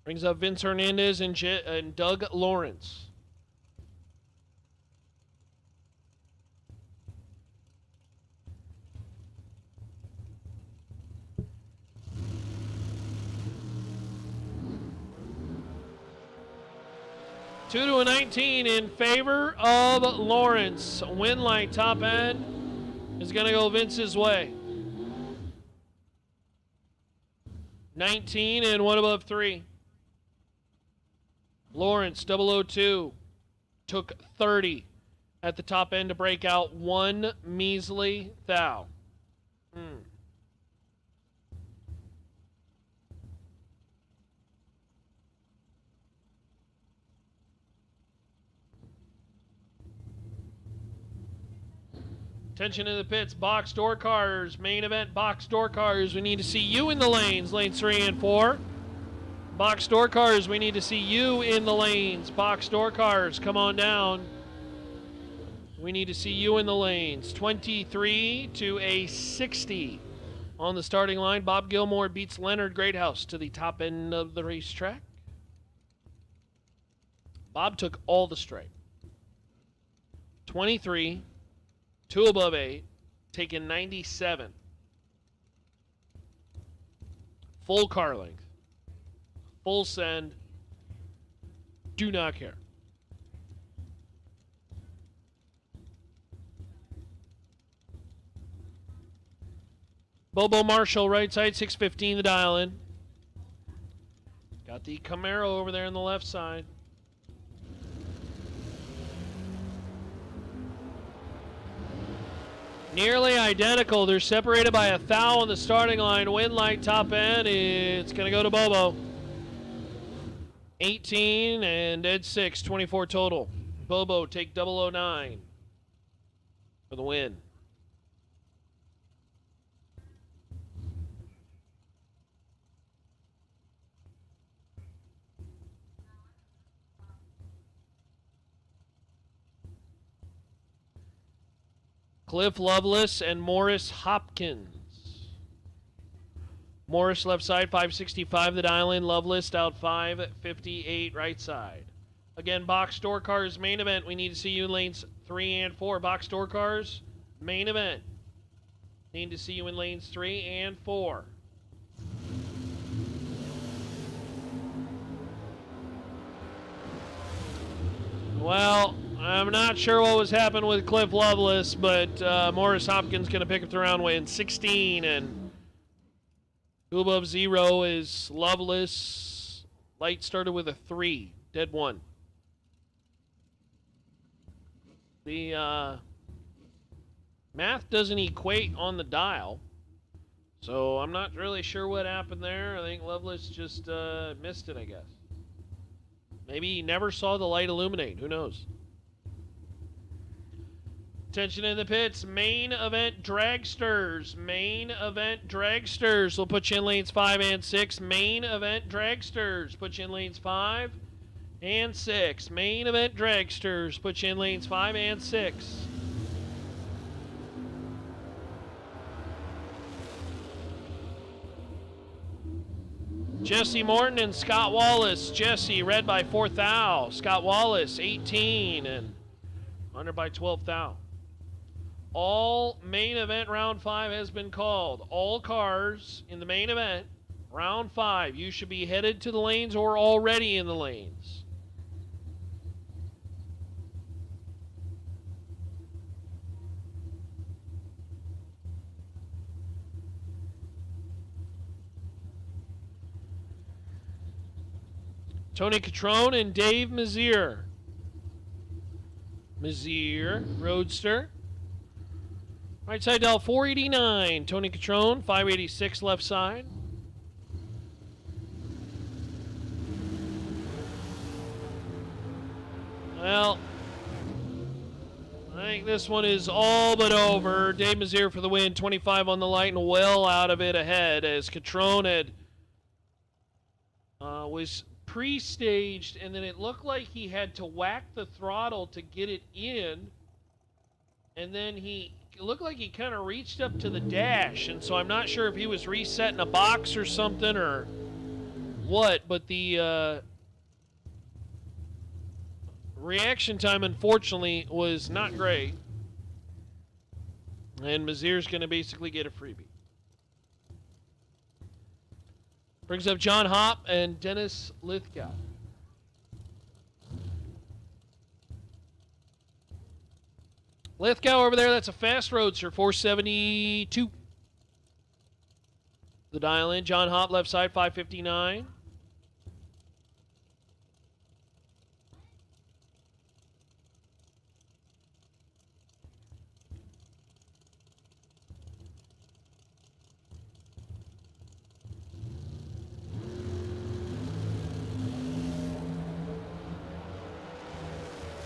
Brings up Vince Hernandez and Doug Lawrence. Two to a 19 in favor of Lawrence. Win light top end is going to go Vince's way. 19 and 1 above 3. Lawrence, 002, took 30 at the top end to break out 1 measly thou. Attention in the pits, box door cars, main event box door cars. We need to see you in the lanes, lanes 3 and 4. Box door cars, we need to see you in the lanes. Box door cars, come on down. We need to see you in the lanes. 23 to a 60 on the starting line. Bob Gilmore beats Leonard Greathouse to the top end of the racetrack. Bob took all the straight. 23, 2 above 8, taking 97. Full car length. Full send. Do not care. Bobo Marshall, right side, 615, the dial in. Got the Camaro over there on the left side. Nearly identical. They're separated by a thou on the starting line. Win light top end. It's going to go to Bobo. 18 and dead 6, 24 total. Bobo take 009 for the win. Cliff Lovelace and Morris Hopkins. Morris left side, 565 the dial in. Lovelace out 558 right side. Again, box door cars main event. We need to see you in lanes 3 and 4. Box door cars main event. Need to see you in lanes 3 and 4. Well, I'm not sure what was happening with Cliff Lovelace, but Morris Hopkins going to pick up the round win. 16 and two above 0 is Lovelace. Light started with a 3. Dead 1. The math doesn't equate on the dial, so I'm not really sure what happened there. I think Lovelace just missed it, I guess. Maybe he never saw the light illuminate. Who knows? Attention in the pits. Main event dragsters. Main event dragsters. We'll put you in lanes 5 and 6. Main event dragsters. Put you in lanes 5 and 6. Main event dragsters. Put you in lanes 5 and 6. Jesse Morton and Scott Wallace. Jesse, red by 4 thou. Scott Wallace, 18 and under by 12 thou. All main event round 5 has been called. All cars in the main event, round 5, you should be headed to the lanes or already in the lanes. Tony Catrone and Dave Mazier. Mazier, Roadster. Right side dial 489. Tony Catrone, 586 left side. Well, I think this one is all but over. Dave Mazier for the win, 25 on the light and well out of it ahead as Catrone had was pre-staged, and then it looked like he had to whack the throttle to get it in, and then it looked like he kind of reached up to the dash, and so I'm not sure if he was resetting a box or something or what, but the reaction time, unfortunately, was not great, and Mazier's going to basically get a freebie. Brings up John Hopp and Dennis Lithgow. Lithgow over there, that's a fast roadster, 472. The dial in, John Hopp left side, 559.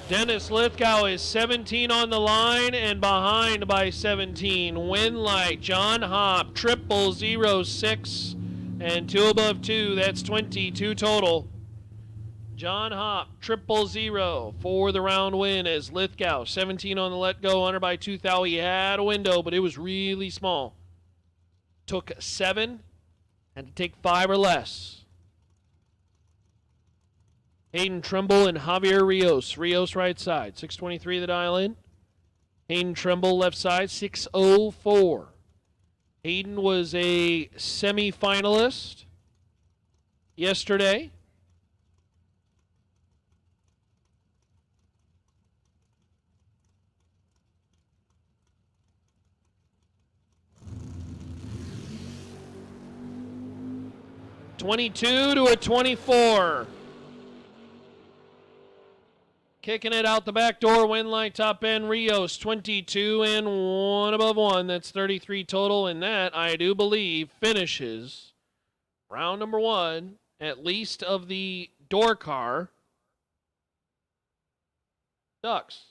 Dennis Lithgow is 17 on the line and behind by 17. Winlight, John Hopp, 0006 and 2 above 2. That's 22 total. John Hopp, 000 for the round win as Lithgow, 17 on the let go, under by 2 thou. He had a window, but it was really small. Took 7, had to take 5 or less. Hayden Trimble and Javier Rios. Rios right side, 623 the dial in. Hayden Trimble left side, 604. Hayden was a semi-finalist yesterday. (22 to a 24). Kicking it out the back door, Winlight top end, Rios, 22 and 1 above 1. That's 33 total, and that, I do believe, finishes round number 1, at least of the door car. Ducks.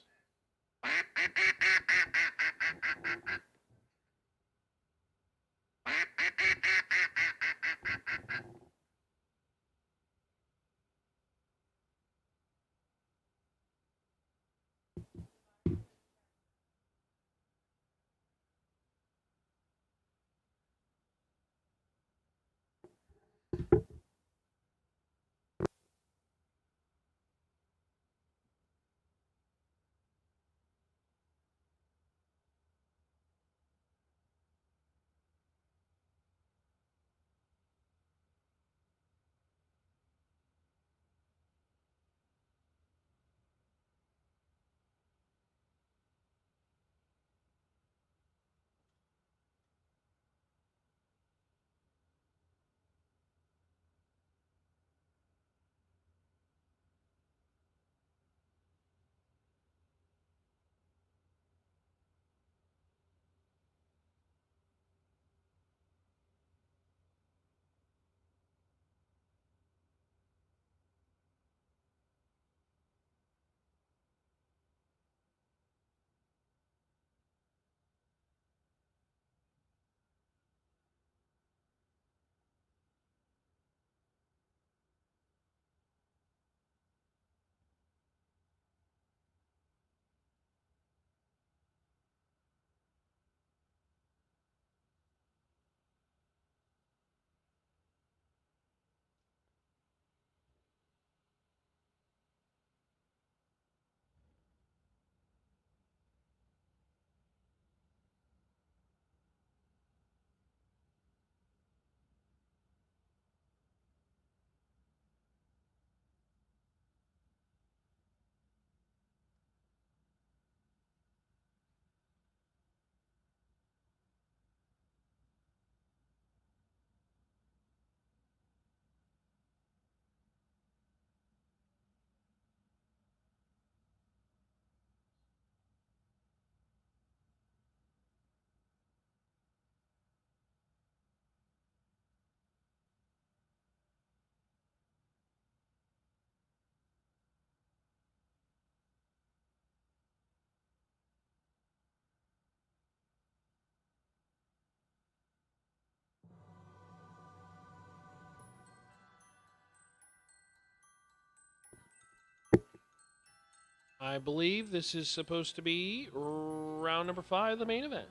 I believe this is supposed to be round number 5 of the main event.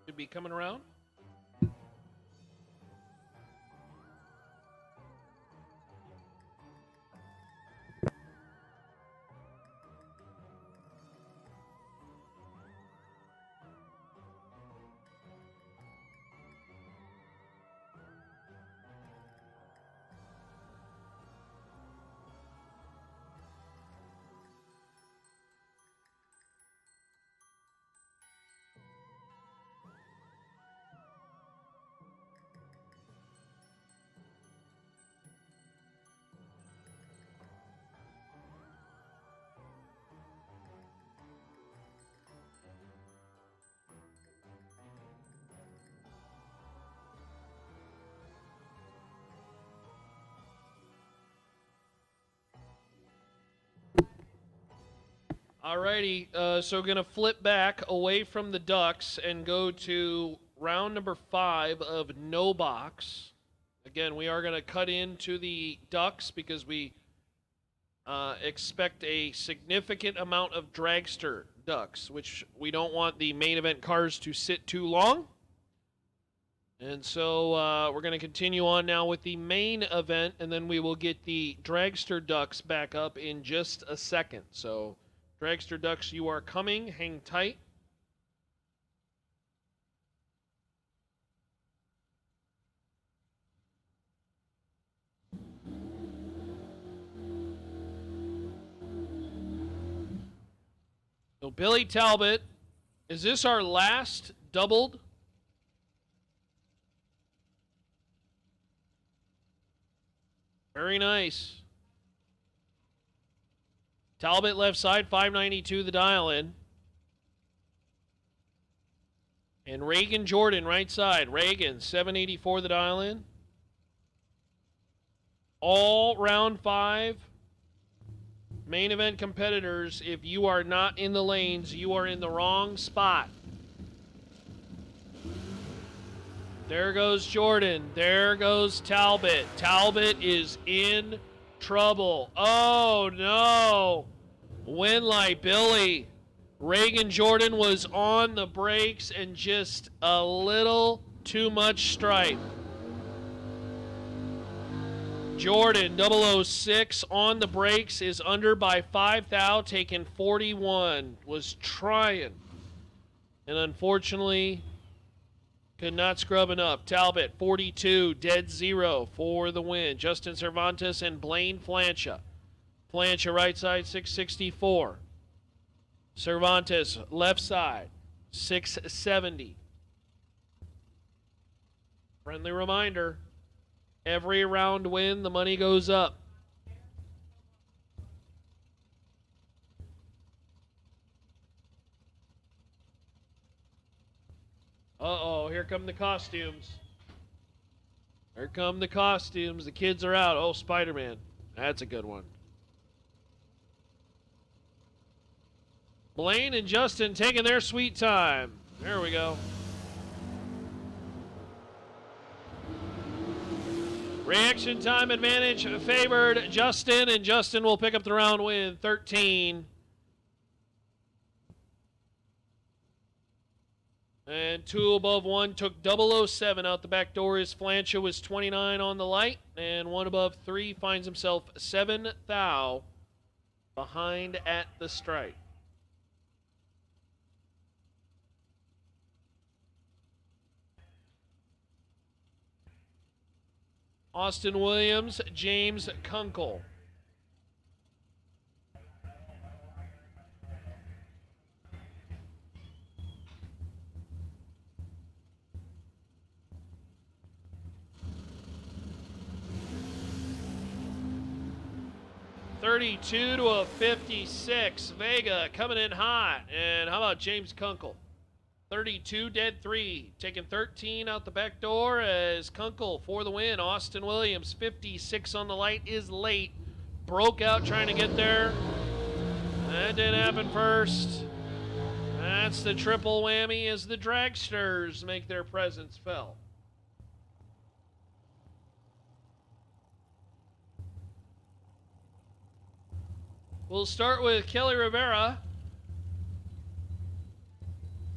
Should be coming around. Alrighty, so going to flip back away from the Ducks and go to round number 5 of no box. Again, we are going to cut into the Ducks because we expect a significant amount of Dragster Ducks, which we don't want the main event cars to sit too long. And so we're going to continue on now with the main event, and then we will get the Dragster Ducks back up in just a second. So, Dragster Ducks, you are coming. Hang tight. So, Billy Talbot, is this our last doubled? Very nice. Talbot left side, 592 the dial in. And Reagan Jordan right side. Reagan, 784 the dial in. All round 5 main event competitors, if you are not in the lanes, you are in the wrong spot. There goes Jordan. There goes Talbot. Talbot is in trouble. Oh, no. Win like Billy. Reagan Jordan was on the brakes and just a little too much stripe. Jordan, 006 on the brakes, is under by 5 thou, taking 41. Was trying. And unfortunately, could not scrub enough. Talbot, 42, dead zero for the win. Justin Cervantes and Blaine Flancha. Flancha right side, 664. Cervantes left side, 670. Friendly reminder, every round win, the money goes up. Uh-oh, here come the costumes. Here come the costumes. The kids are out. Oh, Spider-Man. That's a good one. Blaine and Justin taking their sweet time. There we go. Reaction time advantage favored Justin, and Justin will pick up the round win, 13. And 2 above 1 took 007 out the back door. His Flancha was 29 on the light. And 1 above 3 finds himself 7 thou behind at the stripe. Austin Williams, James Kunkel. $32 to a 56. Vega coming in hot. And how about James Kunkel? 32, dead 3. Taking 13 out the back door as Kunkel for the win. Austin Williams, 56 on the light, is late. Broke out trying to get there. That didn't happen first. That's the triple whammy as the Dragsters make their presence felt. We'll start with Kelly Rivera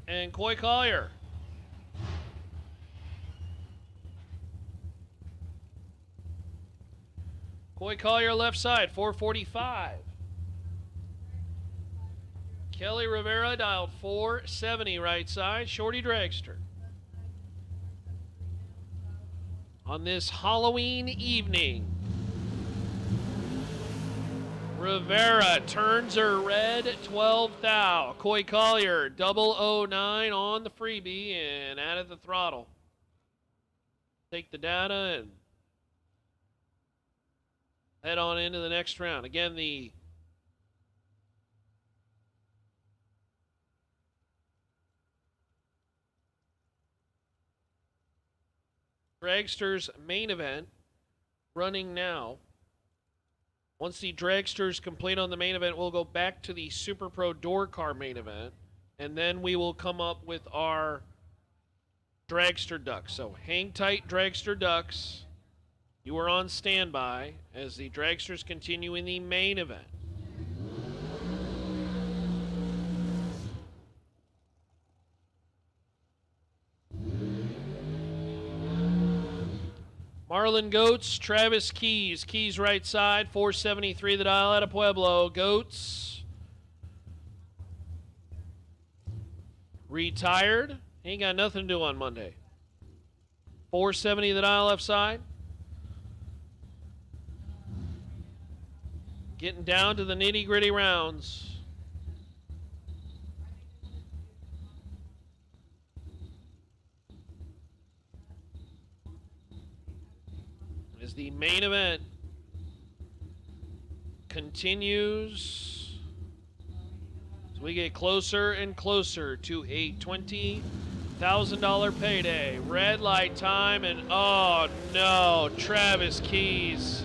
and Coy Collier. Coy Collier left side, 445. Kelly Rivera dialed 470 right side, Shorty Dragster. On this Halloween evening, Rivera turns her red 12 thou. Coy Collier 009 on the freebie and added the throttle. Take the data and head on into the next round. Again, the Dragsters main event running now. Once the Dragsters complete on the main event, we'll go back to the Super Pro Door Car main event, and then we will come up with our Dragster Ducks. So hang tight, Dragster Ducks. You are on standby as the Dragsters continue in the main event. Marlon Goats, Travis Keys. Keys right side, 473 the dial out of Pueblo. Goats retired. Ain't got nothing to do on Monday. 470 the dial left side. Getting down to the nitty-gritty rounds. As the main event continues, as we get closer and closer to a $20,000 payday. Red light time, and oh no, Travis Keys.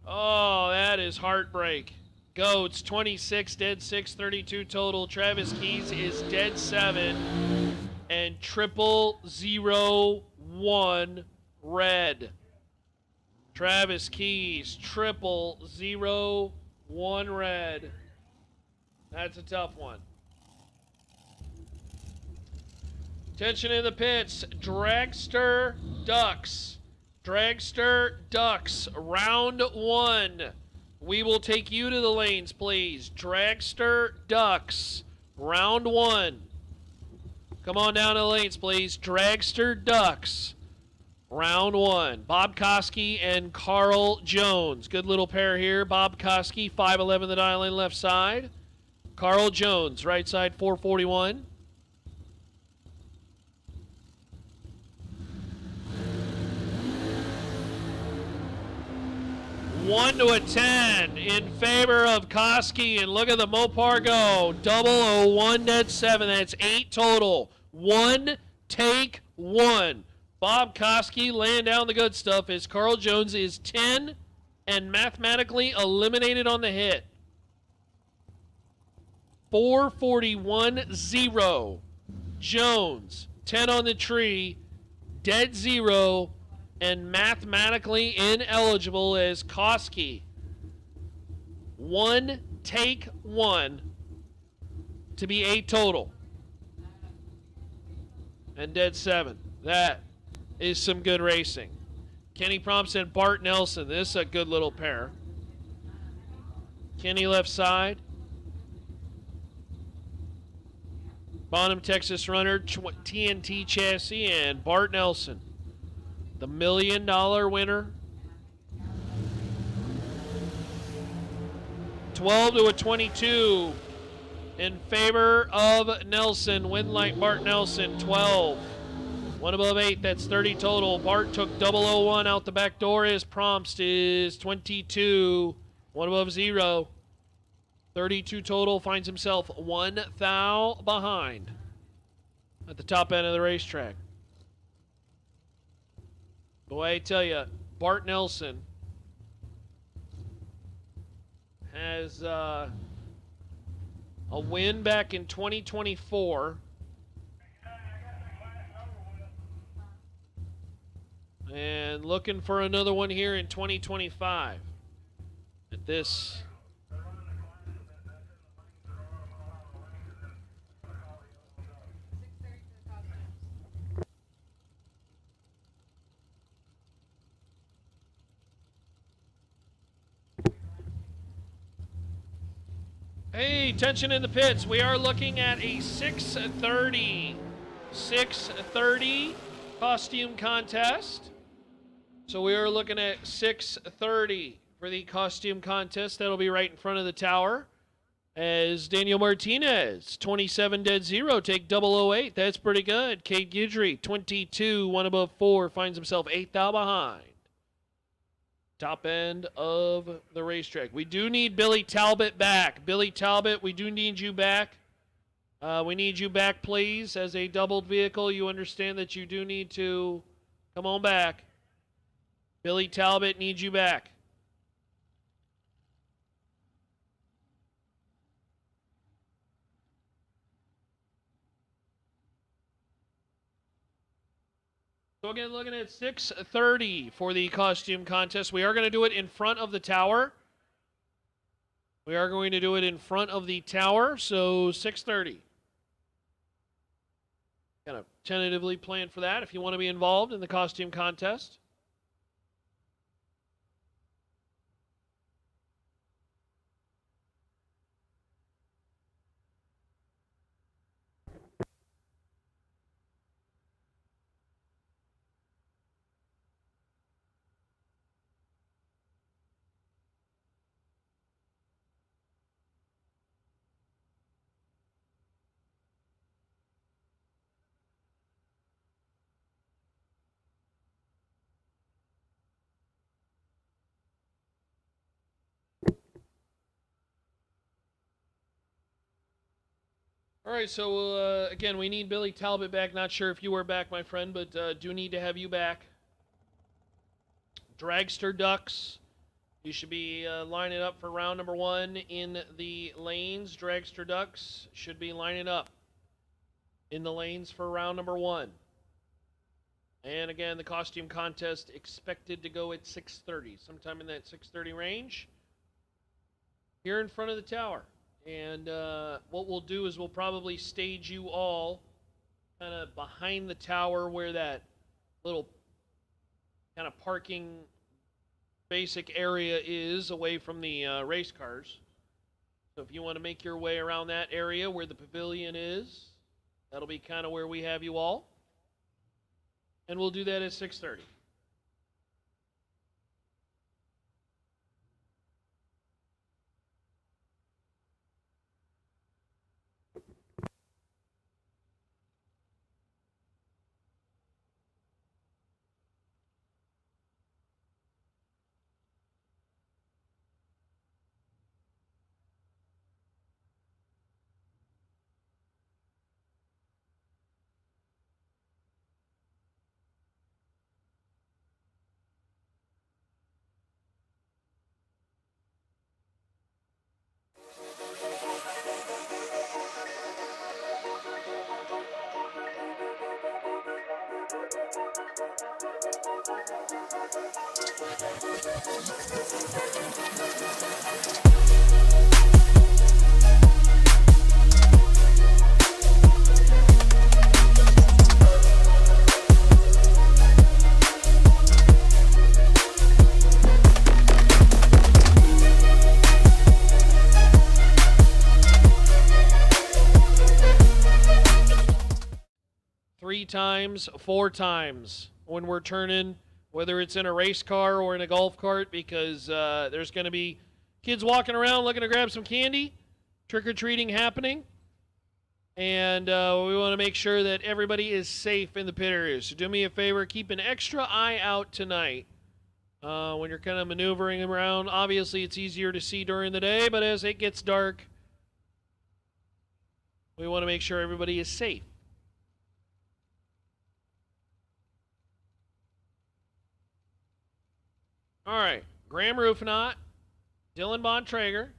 Oh, that is heartbreak. Goats 26, dead 6, 32 total. Travis Keys is dead 7 and 001 red. Travis Keys 001 red. That's a tough one. Attention in the pits. Dragster Ducks. Dragster Ducks, round 1. We will take you to the lanes, please. Dragster Ducks, round 1. Come on down to the lanes, please. Dragster Ducks, round 1. Bob Koski and Carl Jones. Good little pair here. Bob Koski, 5'11", the dial in left side. Carl Jones, right side, 441. One to a 10 in favor of Koski, and look at the Mopar go. 001 dead 7. That's 8 total. One take 1. Bob Koski laying down the good stuff as Carl Jones is 10 and mathematically eliminated on the hit. 441-0. Jones 10 on the tree, dead 0. And mathematically ineligible as Koski. One take 1 to be 8 total. And dead 7. That is some good racing. Kenny Prompts and Bart Nelson. This is a good little pair. Kenny left side. Bonham, Texas runner, TNT chassis, and Bart Nelson. The $1 million winner. 12 to a 22 in favor of Nelson. Win like Bart Nelson, 12. One above 8, that's 30 total. Bart took 001 out the back door. His Prompts is 22. One above 0. 32 total, finds himself 1 thou behind at the top end of the racetrack. Boy, I tell you, Bart Nelson has a win back in 2024. And looking for another one here in 2025 at this Hey, tension in the pits. We are looking at a 6:30 costume contest. So we are looking at 6:30 for the costume contest. That'll be right in front of the tower. As Daniel Martinez, 27 dead 0, take 008. That's pretty good. Cade Guidry, 22, 1 above 4, finds himself 8th out behind. Top end of the racetrack. We do need Billy Talbot back. Billy Talbot, we do need you back. We need you back, please. As a doubled vehicle, you understand that you do need to come on back. Billy Talbot needs you back. So again, looking at 6:30 for the costume contest. We are going to do it in front of the tower. We are going to do it in front of the tower, so 6:30. Kind of tentatively plan for that if you want to be involved in the costume contest. All right, so again, we need Billy Talbot back. Not sure if you were back, my friend, but do need to have you back. Dragster Ducks, you should be lining up for round number 1 in the lanes. Dragster Ducks should be lining up in the lanes for round number 1. And again, the costume contest expected to go at 6:30, sometime in that 6:30 range, here in front of the tower. And what we'll do is we'll probably stage you all kind of behind the tower where that little kind of parking basic area is, away from the race cars. So if you want to make your way around that area where the pavilion is, that'll be kind of where we have you all. And we'll do that at 6:30. Times, 4 times when we're turning, whether it's in a race car or in a golf cart, because there's going to be kids walking around looking to grab some candy, trick-or-treating happening, and we want to make sure that everybody is safe in the pit area. So do me a favor, keep an extra eye out tonight when you're kind of maneuvering around. Obviously, it's easier to see during the day, but as it gets dark, we want to make sure everybody is safe. All right, Graham Rufinot, Dylan Bontrager.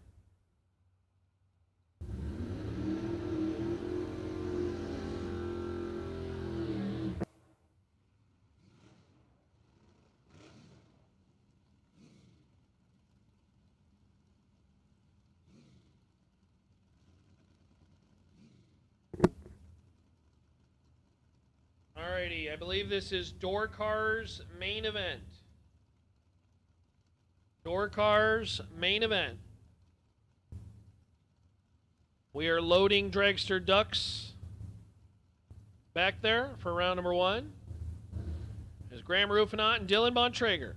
All righty, I believe this is Door Cars main event. Door Cars main event. We are loading Dragster Ducks back there for round number 1. There's Graham Rufinot and Dylan Bontrager.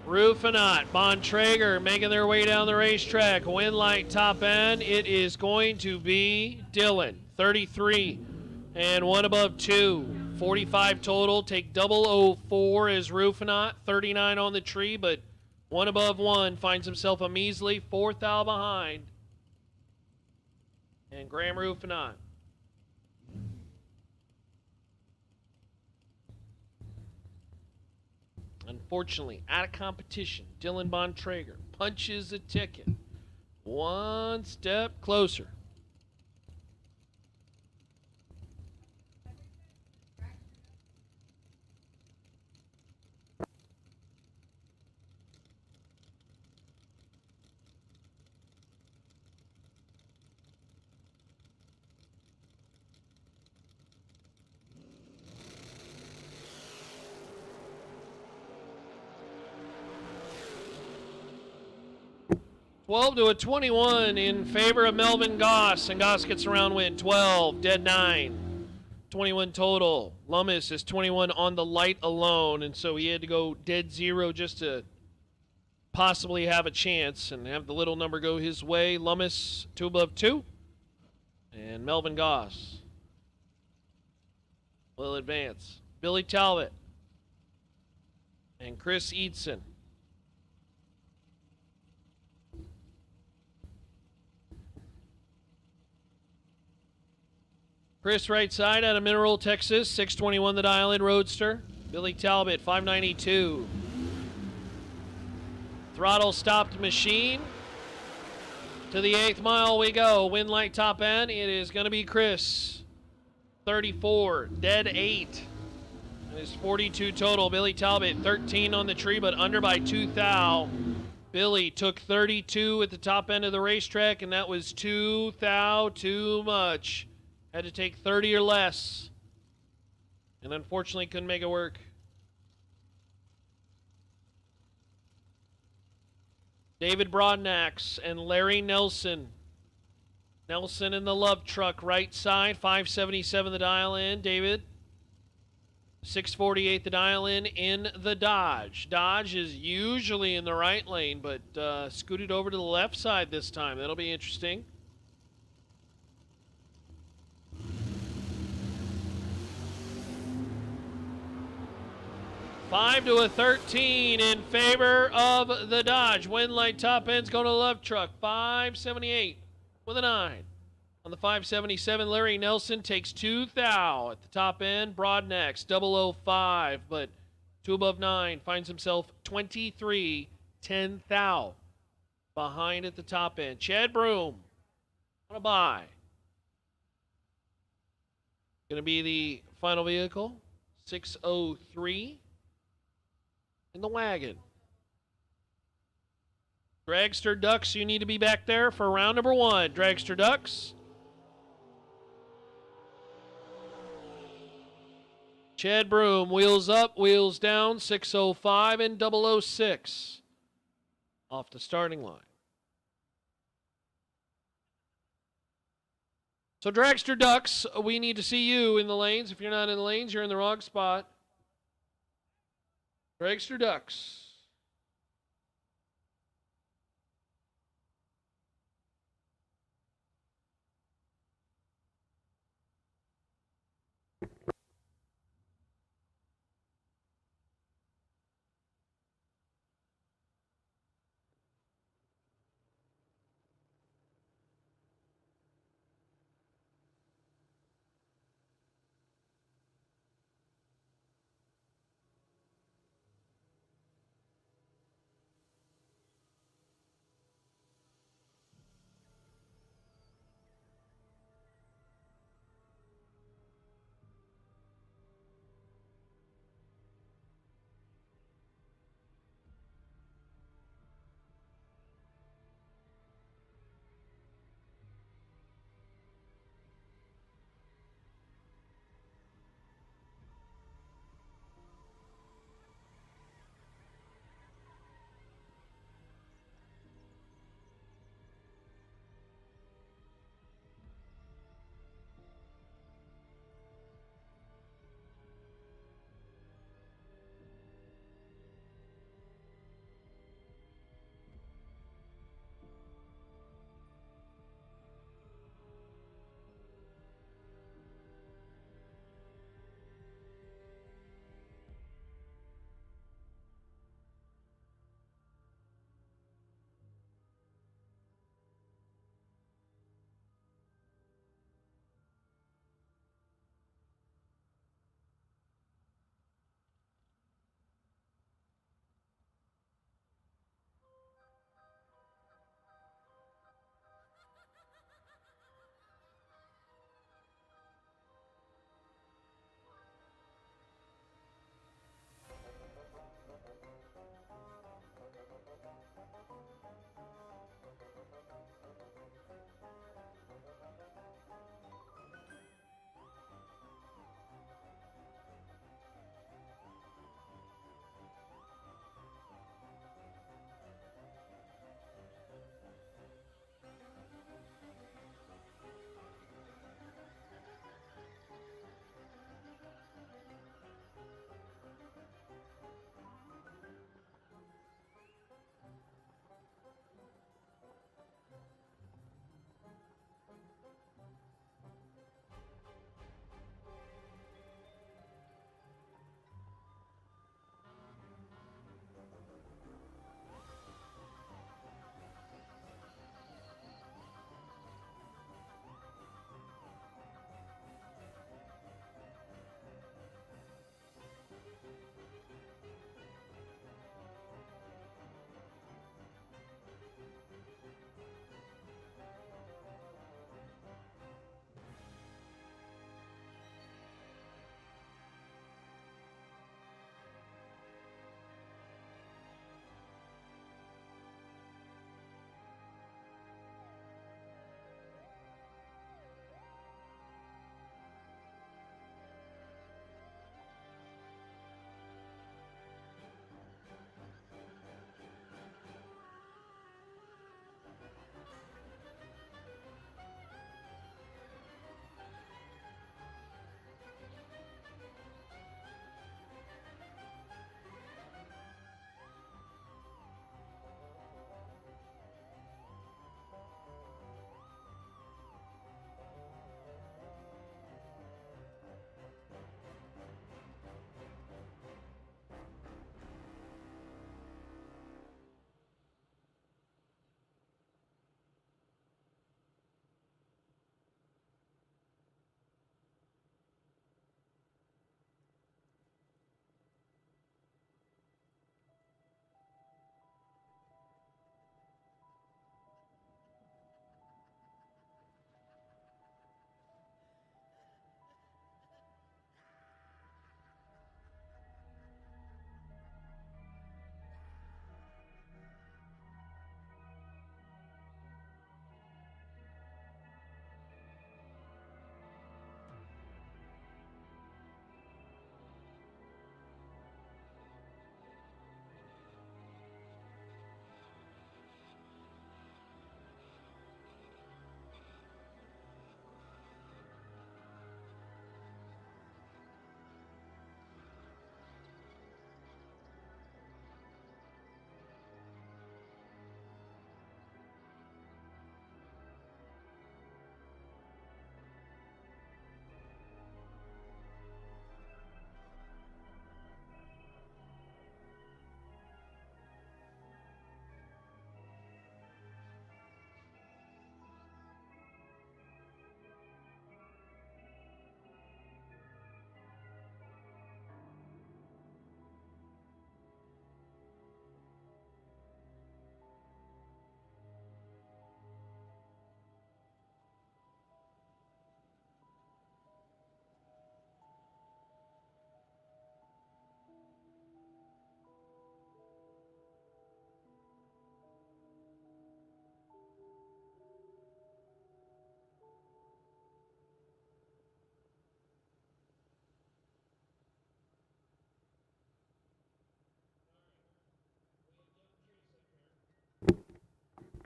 Rufinot, Bontrager making their way down the racetrack. Win light top end. It is going to be Dylan, 33 and 1 above 2. 45 total. Take 004 as Rufinot, 39 on the tree, but 1 above 1 finds himself a measly 4th out behind. And Graham Rufinot. Unfortunately, out of competition, Dylan Bontrager punches a ticket. 1 step closer. $12 to a 21 in favor of Melvin Goss, and Goss gets a round win. 12, dead 9, 21 total. Lummis is 21 on the light alone, and so he had to go dead 0 just to possibly have a chance and have the little number go his way. Lummis 2 above 2, and Melvin Goss will advance. Billy Talbot and Chris Eidson. Chris right side out of Mineral, Texas, 621 the dial-in Roadster. Billy Talbot, 592. Throttle stopped machine. To the 8th mile we go. Win light top end. It is going to be Chris. 34, dead 8. It is 42 total. Billy Talbot, 13 on the tree, but under by 2 thou. Billy took 32 at the top end of the racetrack, and that was 2 thou too much. Had to take 30 or less, and unfortunately couldn't make it work. David Broadnax and Larry Nelson. Nelson in the love truck, right side, 577 the dial in. David, 648 the dial in the Dodge. Dodge is usually in the right lane, but scooted over to the left side this time. That'll be interesting. 5 to a 13 in favor of the Dodge. Win light top end's going to the love truck. 578 with a 9. On the 577, Larry Nelson takes 2 thou at the top end. Broadnax, 005, but 2 above 9 finds himself 23, 10 thou behind at the top end. Chad Broom on a bye. Going to be the final vehicle, 603. In the wagon. Dragster Ducks, you need to be back there for round number 1. Dragster Ducks. Chad Broom, wheels up, wheels down, 605 and 006 off the starting line. So Dragster Ducks, we need to see you in the lanes. If you're not in the lanes, you're in the wrong spot. Dragster Ducks.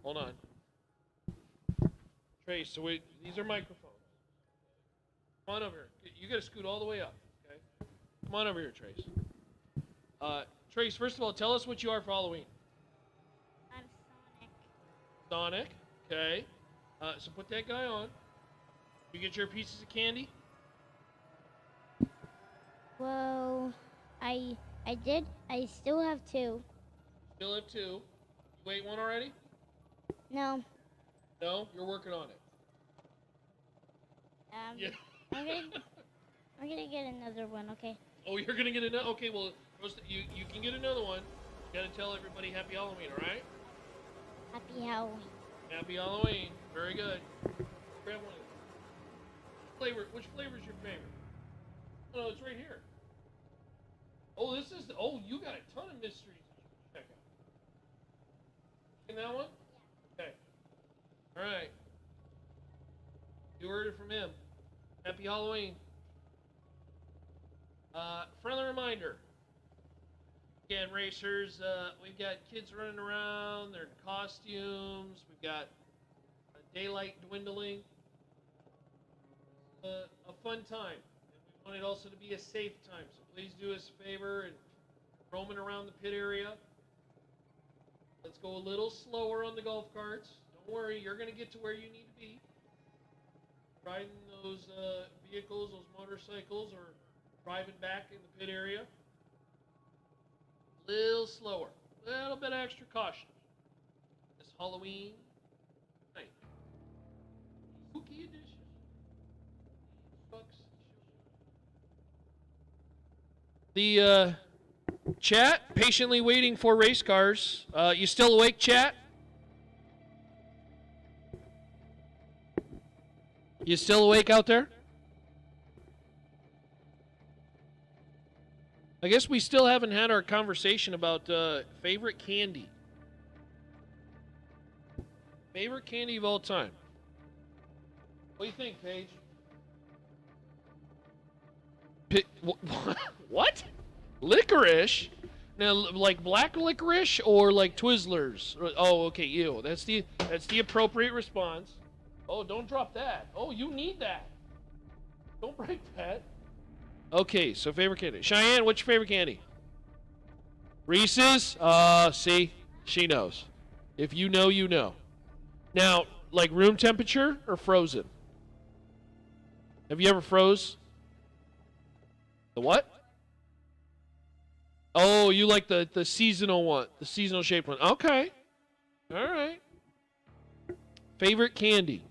Hold on. Trace, so wait, these are microphones. Come on over here. You got to scoot all the way up, okay? Come on over here, Trace. Trace, first of all, tell us what you are for Halloween. I'm Sonic. Sonic, okay. So put that guy on. You get your pieces of candy? Well, I did. I still have 2. Still have 2. You ate one already? No. No? You're working on it. Yeah. I'm gonna get another one. Okay. Oh, you're gonna get another. Okay, well, you can get another one. You gotta tell everybody Happy Halloween, all right? Happy Halloween. Happy Halloween. Very good. Grab one. Which flavor is your favorite? Oh, no, it's right here. Oh, this is. Oh, you got a ton of mysteries that you can check out. In that one? Okay. All right. You heard it from him. Happy Halloween. Friendly reminder. Again, racers, we've got kids running around, their costumes, we've got daylight dwindling. A fun time. And we want it also to be a safe time, so please do us a favor and roaming around the pit area. Let's go a little slower on the golf carts. Don't worry, you're going to get to where you need to be. Riding those vehicles, those motorcycles, or driving back in the pit area. A little slower. A little bit extra caution. This Halloween night. Spooky edition. Bucks Showdown. The chat, patiently waiting for race cars. You still awake, chat? You still awake out there? I guess we still haven't had our conversation about favorite candy. Favorite candy of all time. What do you think, Paige? What? Licorice? Now, like black licorice or like Twizzlers? Oh, okay, ew. That's the appropriate response. Oh, don't drop that. Oh, you need that. Don't break that. Okay, so favorite candy. Cheyenne, what's your favorite candy? Reese's? See? She knows. If you know, you know. Now, like room temperature or frozen? Have you ever froze? The what? Oh, you like the seasonal one. The seasonal shaped one. Okay. All right. Favorite candy?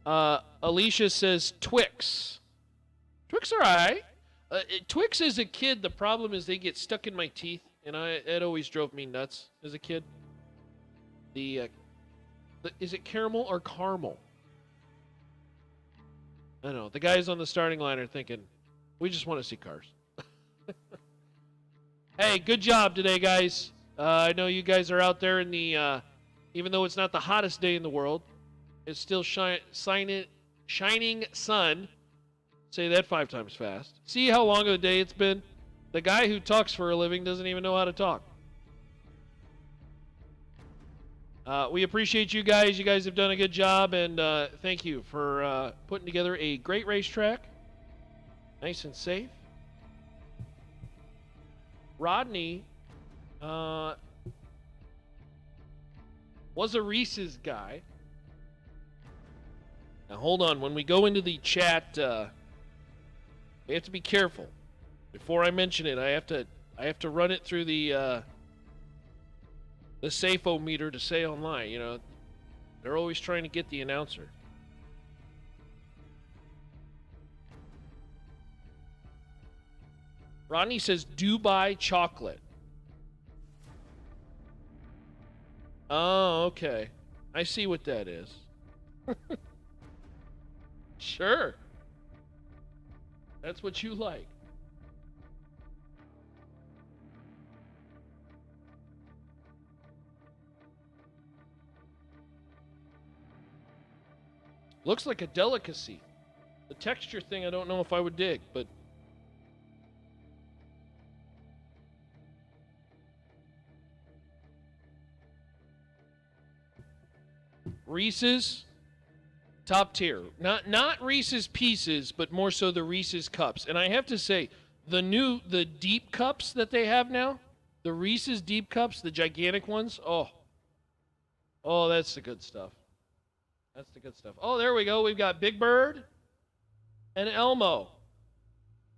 Alicia says Twix. Twix are alright. Twix as a kid, the problem is they get stuck in my teeth, and it always drove me nuts as a kid. Is it caramel or caramel? I don't know. The guys on the starting line are thinking, we just want to see cars. Hey, good job today, guys. I know you guys are out there in the, even though it's not the hottest day in the world, it's still shining sun. Say that 5 times fast. See how long of a day it's been? The guy who talks for a living doesn't even know how to talk. We appreciate you guys. You guys have done a good job, and thank you for putting together a great racetrack. Nice and safe. Rodney was a Reese's guy. Now hold on. When we go into the chat, we have to be careful. Before I mention it, I have to run it through the SAFO meter to say online. You know, they're always trying to get the announcer. Rodney says Dubai chocolate. Oh, okay. I see what that is. Sure. That's what you like. Looks like a delicacy. The texture thing, I don't know if I would dig, but Reese's, top tier. Not Reese's Pieces, but more so the Reese's Cups. And I have to say, the deep cups that they have now, the Reese's deep cups, the gigantic ones, oh, that's the good stuff. That's the good stuff. Oh, there we go. We've got Big Bird and Elmo.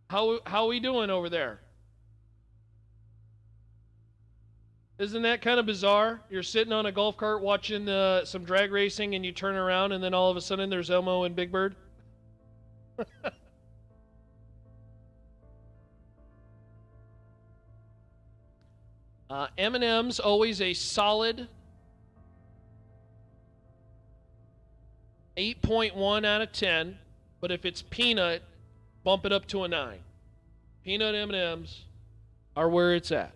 How we doing over there? Isn't that kind of bizarre? You're sitting on a golf cart watching some drag racing, and you turn around, and then all of a sudden there's Elmo and Big Bird. M&M's always a solid 8.1 out of 10, but if it's peanut, bump it up to a 9. Peanut M&M's are where it's at.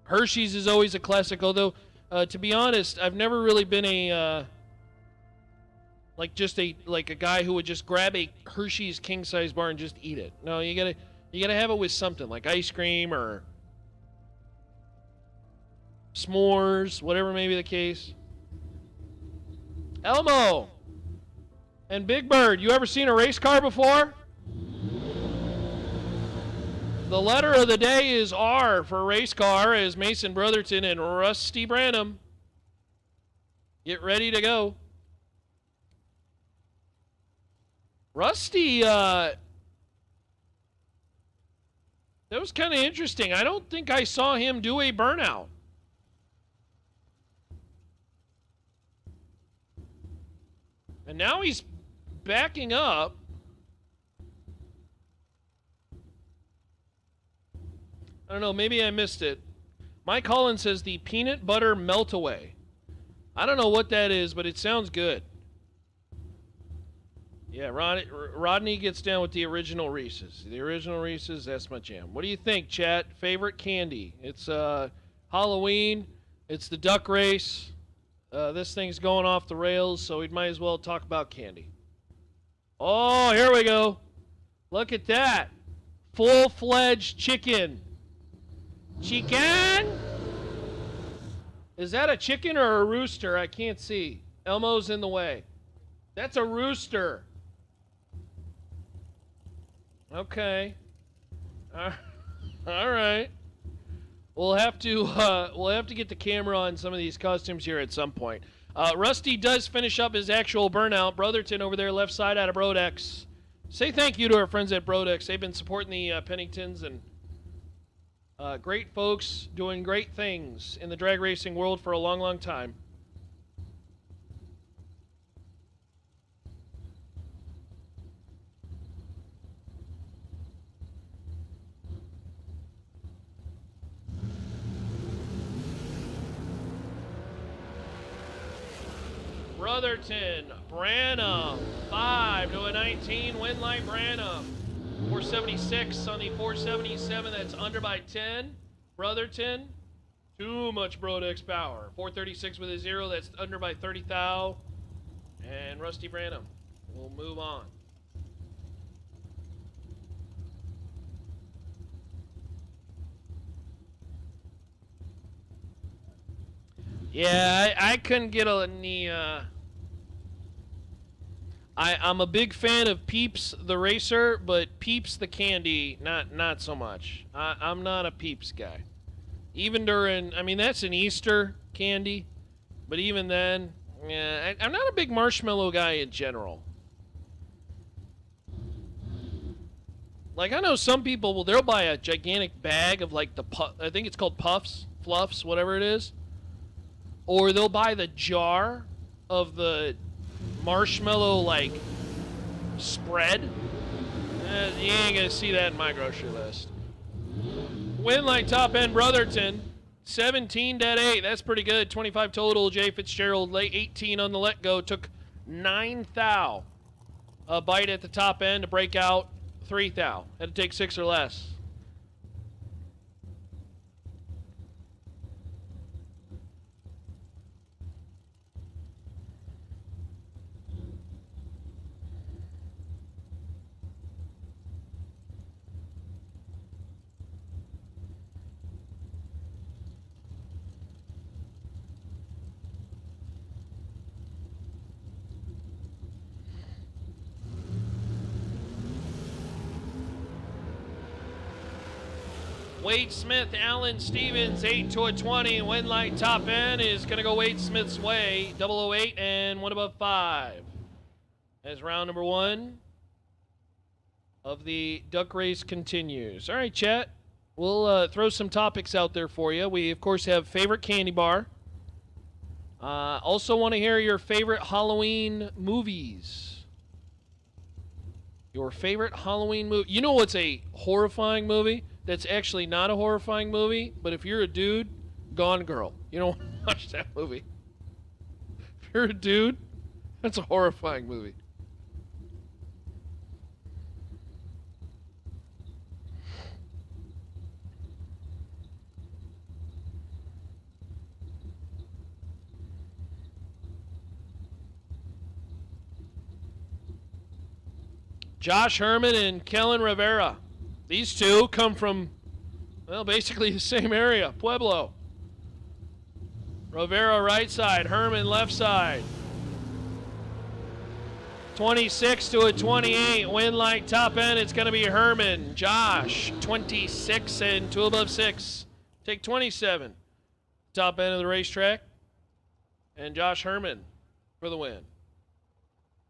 Hershey's is always a classic, although, to be honest, I've never really been a guy who would just grab a Hershey's king-size bar and just eat it. No, you gotta have it with something, like ice cream or s'mores, whatever may be the case. Elmo and Big Bird, you ever seen a race car before? The letter of the day is R for race car, as Mason Brotherton and Rusty Branham get ready to go. Rusty, that was kind of interesting. I don't think I saw him do a burnout. And now he's backing up. I don't know, maybe I missed it. Mike Holland says the peanut butter melt away. I don't know what that is, but it sounds good. Yeah, Rodney gets down with the original Reese's. The original Reese's, that's my jam. What do you think, chat? Favorite candy? It's Halloween. It's the duck race. This thing's going off the rails, so we might as well talk about candy. Oh, here we go. Look at that. Full-fledged chicken. Chicken? Is that a chicken or a rooster? I can't see. Elmo's in the way. That's a rooster. Okay. All right. We'll have to get the camera on some of these costumes here at some point. Rusty does finish up his actual burnout. Brotherton over there, left side out of Brodex. Say thank you to our friends at Brodex. They've been supporting the Penningtons, and great folks doing great things in the drag racing world for a long, long time. Brotherton, Branham, 5 to a 19, win light Branham. 476 on the 477, that's under by 10. Brotherton, too much Brodex power. 436 with a 0, that's under by 30 thou. And Rusty Branham will move on. Yeah, I couldn't get any. I'm a big fan of Peeps the racer, but Peeps the candy, not so much. I'm not a Peeps guy. Even during, I mean, that's an Easter candy, but even then, yeah, I'm not a big marshmallow guy in general. Like, I know some people, they'll buy a gigantic bag of, like, I think it's called Puffs, Fluffs, whatever it is. Or they'll buy the jar of the marshmallow, like, spread. You ain't gonna see that in my grocery list. Winlight top end Brotherton, 17.8. That's pretty good. 25 total. Jay Fitzgerald, late 18 on the let go. Took 9 thou. A bite at the top end to break out 3 thou. Had to take 6 or less. Wade Smith, Allen Stevens, 8 to a 20. Win light top end is going to go Wade Smith's way. 008 and 1 above 5. As round number 1 of the duck race continues. All right, chat. We'll throw some topics out there for you. We, of course, have favorite candy bar. Also want to hear your favorite Halloween movies. Your favorite Halloween movie. You know what's a horrifying movie? That's actually not a horrifying movie, but if you're a dude, Gone Girl. You don't want to watch that movie. If you're a dude, that's a horrifying movie. Josh Herman and Kellen Rivera. These two come from, well, basically the same area, Pueblo. Rivera right side, Herman left side. 26 to a 28, win light top end, it's going to be Herman. Josh, 26 and 2 above 6. Take 27, top end of the racetrack. And Josh Herman for the win.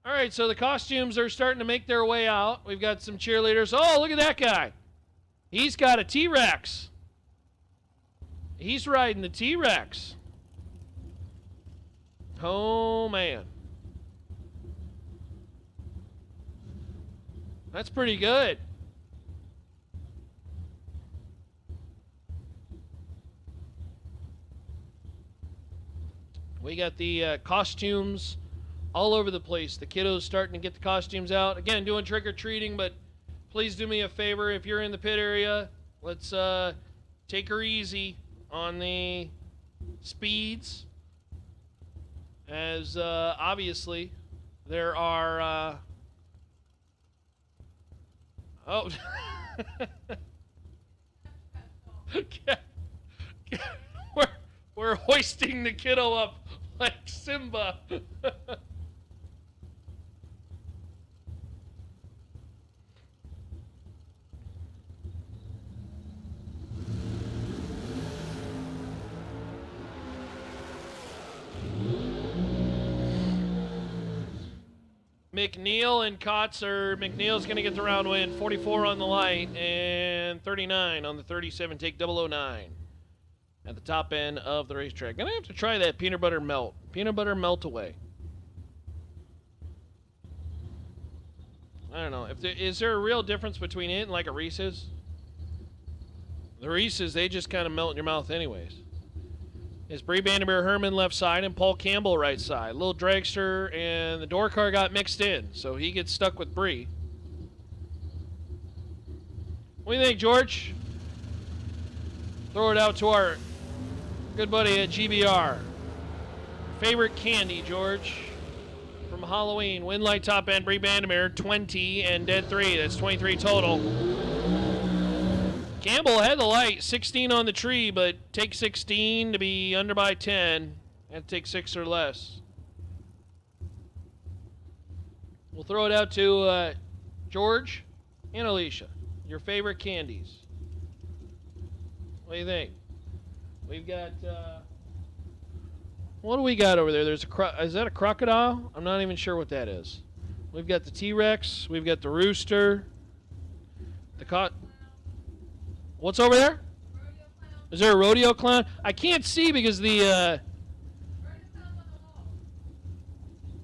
All right, so the costumes are starting to make their way out. We've got some cheerleaders. Oh, look at that guy. He's got a T-Rex. He's riding the T-Rex. Oh, man. That's pretty good. We got the costumes all over the place. The kiddos starting to get the costumes out. Again, doing trick-or-treating, but please do me a favor. If you're in the pit area, let's take her easy on the speeds. As obviously there are... Oh. We're hoisting the kiddo up like Simba. McNeil and Kotzer. McNeil's going to get the round win. 44 on the light and 39 on the 37. Take 009 at the top end of the racetrack. Going to have to try that peanut butter melt. Peanut butter melt away. I don't know. Is there a real difference between it and like a Reese's? The Reese's, they just kind of melt in your mouth anyways. Is Bree Vandermeer Herman left side and Paul Campbell right side. Little dragster and the door car got mixed in, so he gets stuck with Bree. What do you think, George? Throw it out to our good buddy at GBR. Favorite candy, George, from Halloween. Win light top end, Bree Vandermeer, 20 and dead 3. That's 23 total. Campbell had the light, 16 on the tree, but take 16 to be under by 10. Have to take 6 or less. We'll throw it out to George and Alicia. Your favorite candies. What do you think? We've got, what do we got over there? There's is that a crocodile? I'm not even sure what that is. We've got the T-Rex. We've got the rooster. What's over there? Is there a rodeo clown? I can't see because the...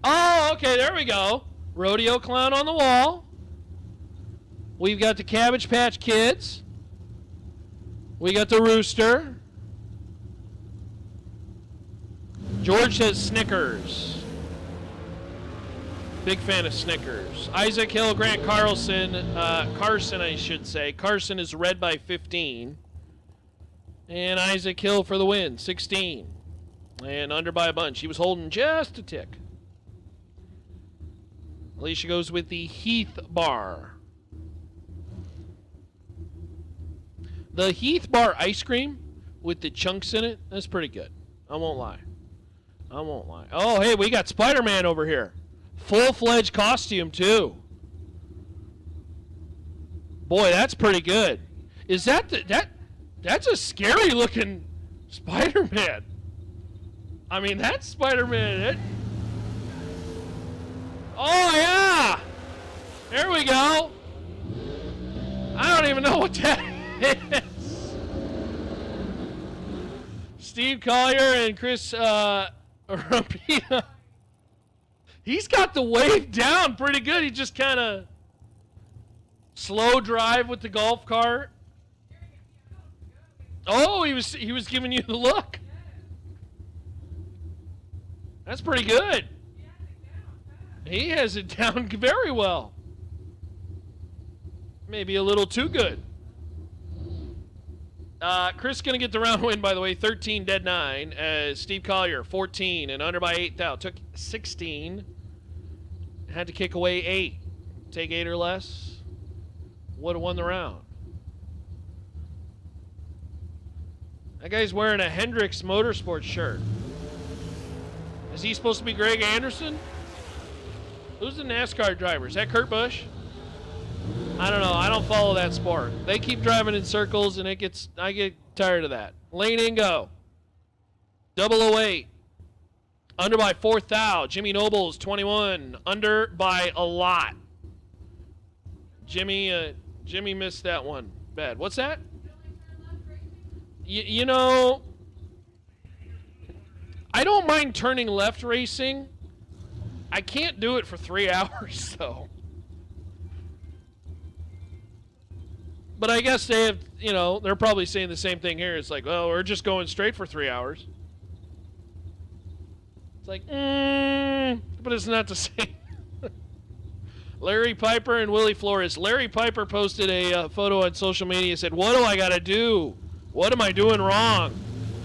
Oh, okay, there we go. Rodeo clown on the wall. We've got the Cabbage Patch Kids. We got the rooster. George says Snickers. Big fan of Snickers. Isaac Hill, Grant Carlson, Carson, I should say. Carson is red by 15. And Isaac Hill for the win, 16. And under by a bunch. He was holding just a tick. Alicia goes with the Heath Bar. The Heath Bar ice cream with the chunks in it, that's pretty good. I won't lie. Oh, hey, we got Spider-Man over here. Full-fledged costume, too. Boy, that's pretty good. Is that That's a scary looking Spider-Man. I mean, that's Spider-Man. Oh, yeah. There we go. I don't even know what that is. Steve Collier and Chris Rampina. He's got the wave down pretty good. He just kind of slow drive with the golf cart. Oh, he was giving you the look. That's pretty good. He has it down very well. Maybe a little too good. Chris going to get the round win, by the way. 13, dead 9. As Steve Collier, 14, and under by 8 thou. Took 16. Had to kick away 8. Take 8 or less. Would have won the round. That guy's wearing a Hendricks Motorsports shirt. Is he supposed to be Greg Anderson? Who's the NASCAR driver? Is that Kurt Busch? I don't know. I don't follow that sport. They keep driving in circles, and I get tired of that. Lane in go. 008. Under by 4 thou. Jimmy Nobles, 21. Under by a lot. Jimmy missed that one. Bad. What's that? You know, I don't mind turning left racing. I can't do it for 3 hours, though. But I guess they have, you know, they're probably saying the same thing here. It's like, well, we're just going straight for 3 hours. It's like, but it's not the same. Larry Piper and Willie Flores. Larry Piper posted a photo on social media and said, what do I got to do? What am I doing wrong?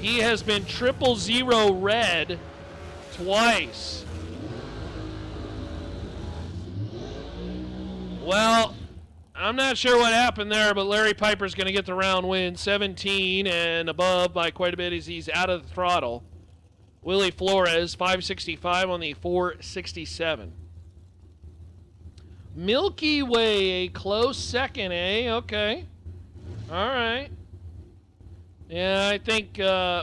He has been 000 red twice. Well, I'm not sure what happened there, but Larry Piper's going to get the round win. 17 and above by quite a bit as he's out of the throttle. Willie Flores, 565 on the 467. Milky Way, a close second, eh? Okay. All right. Yeah, I think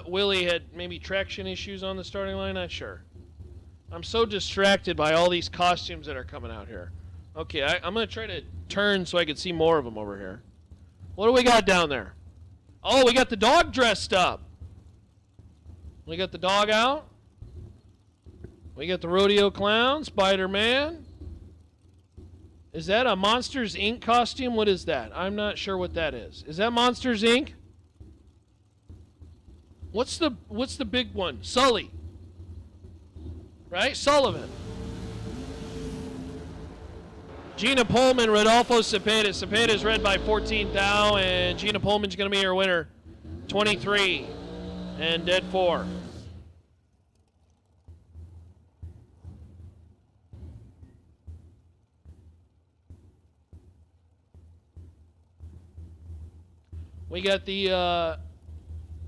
Willie had maybe traction issues on the starting line. Not sure. I'm so distracted by all these costumes that are coming out here. Okay, I'm going to try to turn so I can see more of them over here. What do we got down there? Oh, we got the dog dressed up. We got the dog out. We got the rodeo clown, Spider-Man. Is that a Monsters, Inc. costume? What is that? I'm not sure what that is. Is that Monsters, Inc.? What's the big one? Sully. Right? Sullivan. Gina Pullman, Rodolfo Cepeda. Cepeda's red by 14 thou, and Gina Pullman's going to be her winner. 23 and dead 4. We got the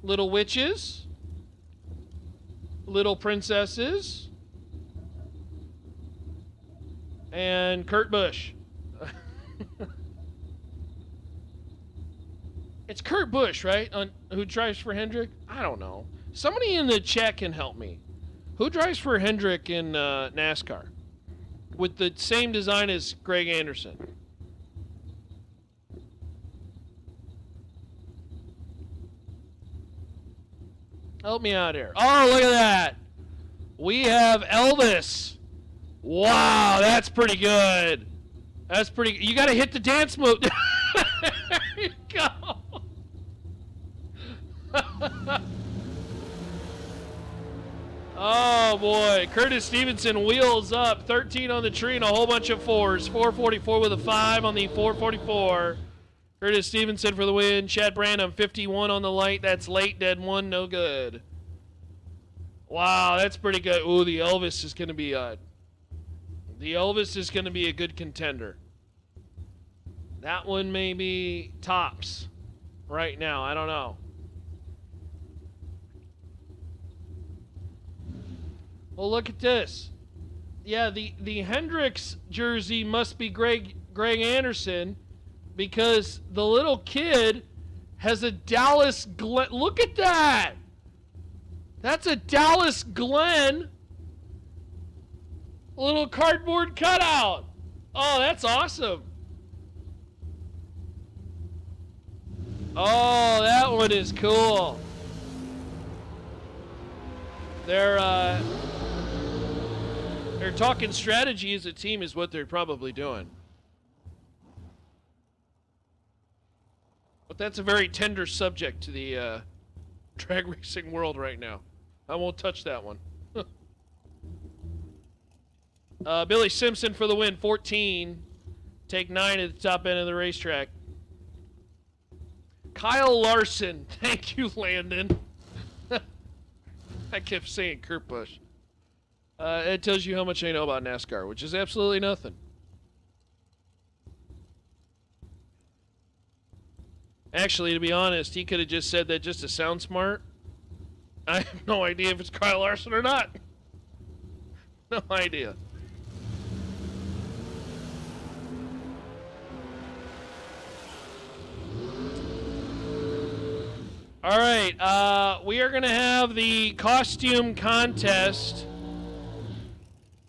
little witches, little princesses, and Kurt Busch. It's Kurt Busch, right? Who drives for Hendrick? I don't know. Somebody in the chat can help me. Who drives for Hendrick in NASCAR? With the same design as Greg Anderson. Help me out here. Oh, look at that. We have Elvis. Wow, that's pretty good. That's pretty. You got to hit the dance move. There you go. Oh, boy. Curtis Stevenson wheels up. 13 on the tree and a whole bunch of 4s. 444 with a 5 on the 444. Curtis Stevenson for the win. Chad Branham, 51 on the light. That's late, dead 1, no good. Wow, that's pretty good. Ooh, the Elvis is going to be a good contender. That one may be tops right now. I don't know. Well, look at this. Yeah, the Hendricks jersey must be Greg Anderson, because the little kid has a Dallas Glen. Look at that. That's a Dallas Glen. A little cardboard cutout. Oh, that's awesome. Oh, that one is cool. They're talking strategy as a team is what they're probably doing. But that's a very tender subject to the drag racing world right now. I won't touch that one. Billy Simpson for the win, 14. Take 9 at the top end of the racetrack. Kyle Larson. Thank you, Landon. I kept saying Kurt Busch. It tells you how much I know about NASCAR, which is absolutely nothing. Actually, to be honest, he could have just said that just to sound smart. I have no idea if it's Kyle Larson or not. No idea. All right, we are going to have the costume contest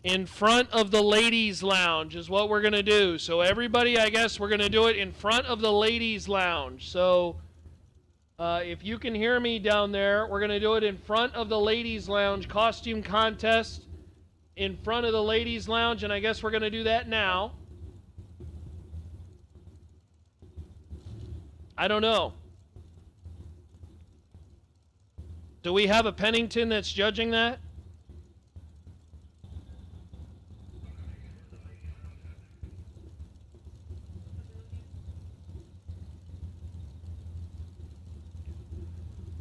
in front of the ladies' lounge is what we're going to do. So everybody, I guess we're going to do it in front of the ladies' lounge. So if you can hear me down there, we're going to do it in front of the ladies' lounge. Costume contest in front of the ladies' lounge, and I guess we're going to do that now. I don't know. Do we have a Pennington that's judging that?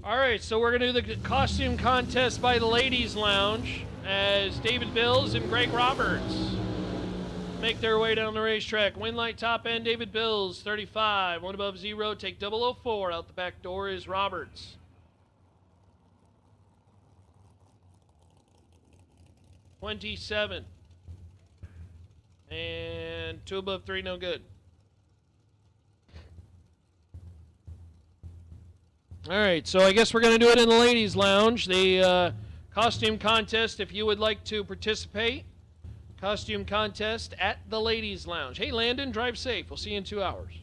All right, so we're going to do the costume contest by the ladies' lounge as David Bills and Greg Roberts make their way down the racetrack. Win light top end, David Bills, 35. One above 0, take 004. Out the back door is Roberts. 27. And 2 above 3, no good. All right, so I guess we're going to do it in the ladies' lounge. The costume contest, if you would like to participate, costume contest at the ladies' lounge. Hey, Landon, drive safe. We'll see you in 2 hours.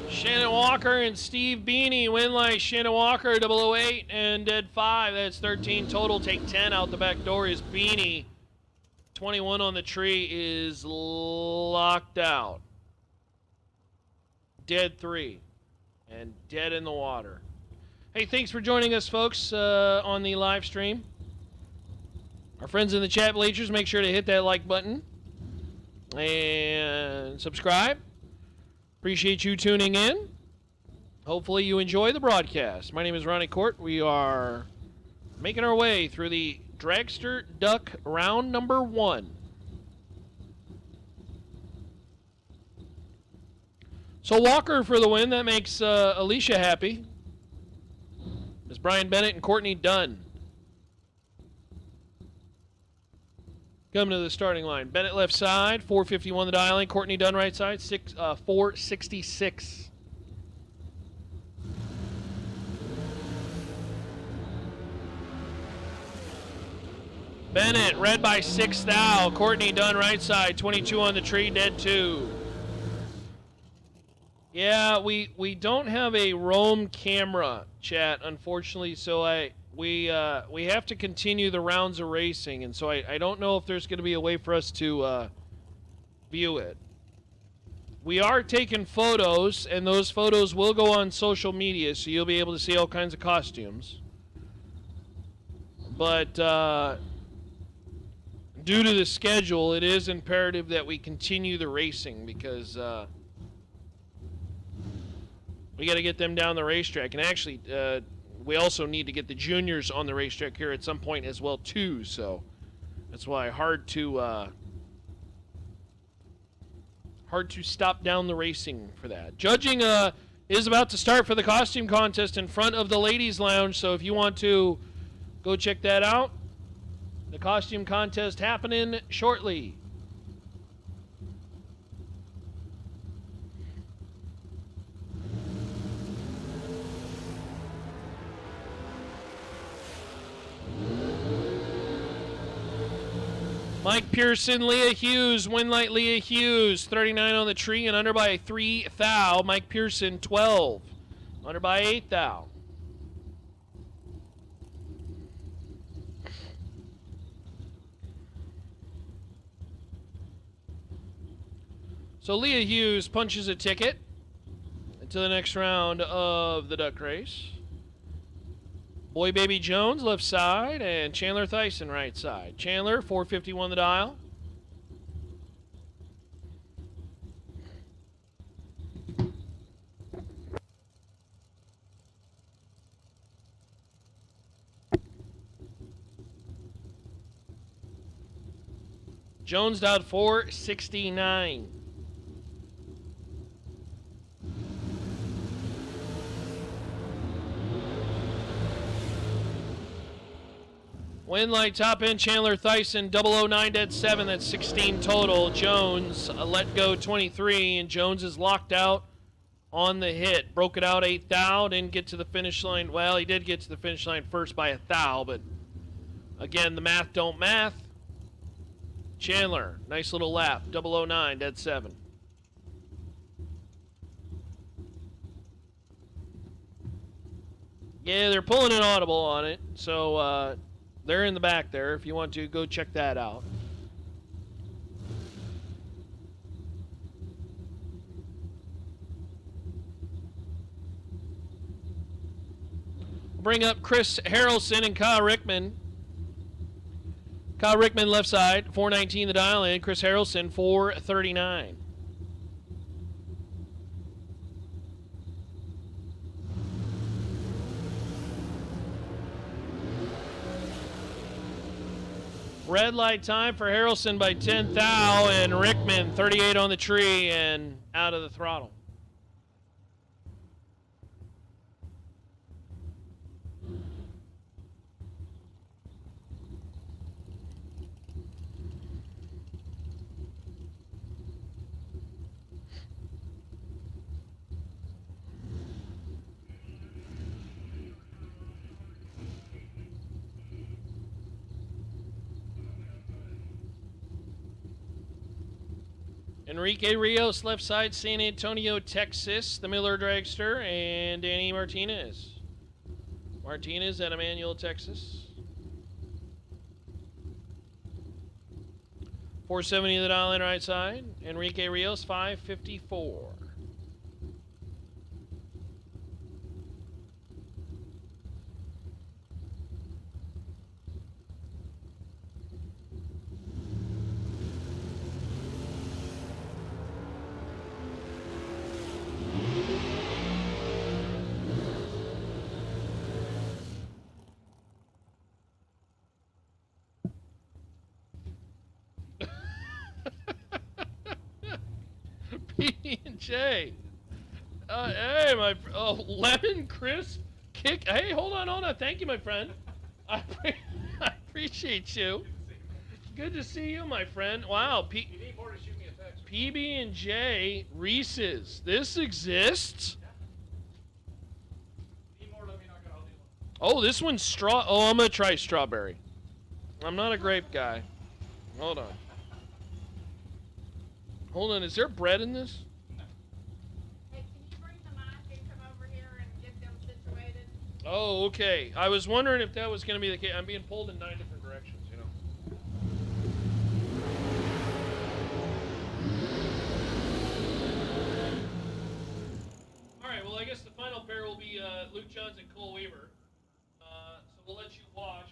Shannon Walker and Steve Beanie win light. Shannon Walker 008 and dead 5. That's 13 total. Take 10 out the back door is Beanie. 21 on the tree is locked out. Dead 3 and dead in the water. Hey, thanks for joining us, folks, on the live stream. Our friends in the chat bleachers, make sure to hit that like button and subscribe. Appreciate you tuning in. Hopefully you enjoy the broadcast. My name is Ronnie Court. We are making our way through the Dragster Duck round number 1. So Walker for the win. That makes Alicia happy. It's Brian Bennett and Courtney Dunn. Coming to the starting line. Bennett left side, 451 the dialing. Courtney Dunn right side, 466. Bennett, red by 6 thou. Courtney Dunn right side, 22 on the tree, dead 2. Yeah, we don't have a roam camera, chat, unfortunately, so we have to continue the rounds of racing, and so I don't know if there's going to be a way for us to view it. We are taking photos, and those photos will go on social media, so you'll be able to see all kinds of costumes. But due to the schedule, it is imperative that we continue the racing because we got to get them down the racetrack. And actually, we also need to get the juniors on the racetrack here at some point as well, too. So That's why hard to stop down the racing for that. Judging is about to start for the costume contest in front of the ladies' lounge. So if you want to go check that out, the costume contest happening shortly. Mike Pearson, Leah Hughes, Winlight Leah Hughes, 39 on the tree and under by a 3 thou. Mike Pearson, 12, under by 8 thou. So Leah Hughes punches a ticket to the next round of the duck race. Boy Baby Jones, left side, and Chandler Thyssen, right side. Chandler, 451 the dial. Jones dialed 469. Winlight top end, Chandler Thyssen, 009.7, that's 16 total. Jones let go 23, and Jones is locked out on the hit. Broke it out 8 thou, didn't get to the finish line. Well, he did get to the finish line first by a thou, but again, the math don't math. Chandler, nice little lap, 009.7. Yeah, they're pulling an audible on it, so they're in the back there. If you want to, go check that out. Bring up Chris Harrelson and Kyle Rickman. Kyle Rickman left side, 419 the dial in. Chris Harrelson, 439. Red light time for Harrelson by 10 thou, and Rickman 38 on the tree and out of the throttle. Enrique Rios, left side, San Antonio, Texas, the Miller Dragster, and Danny Martinez. Martinez at Emmanuel, Texas. 470 the dial in right side. Enrique Rios, 554. P&J. Hey, lemon crisp kick. Hey, hold on. Thank you, my friend. I appreciate you. Good to see you, my friend. Wow. You need more to shoot me a text. PB&J Reese's. This exists? Need more, let me know. I'll do Oh, one. this one's straw. Oh, I'm going to try strawberry. I'm not a grape guy. Hold on. Hold on. Is there bread in this? Hey, can you bring the mic and come over here and get them situated? Oh, okay. I was wondering if that was going to be the case. I'm being pulled in 9 different directions, you know. All right, well, I guess the final pair will be Luke Johns and Cole Weaver. So we'll let you watch.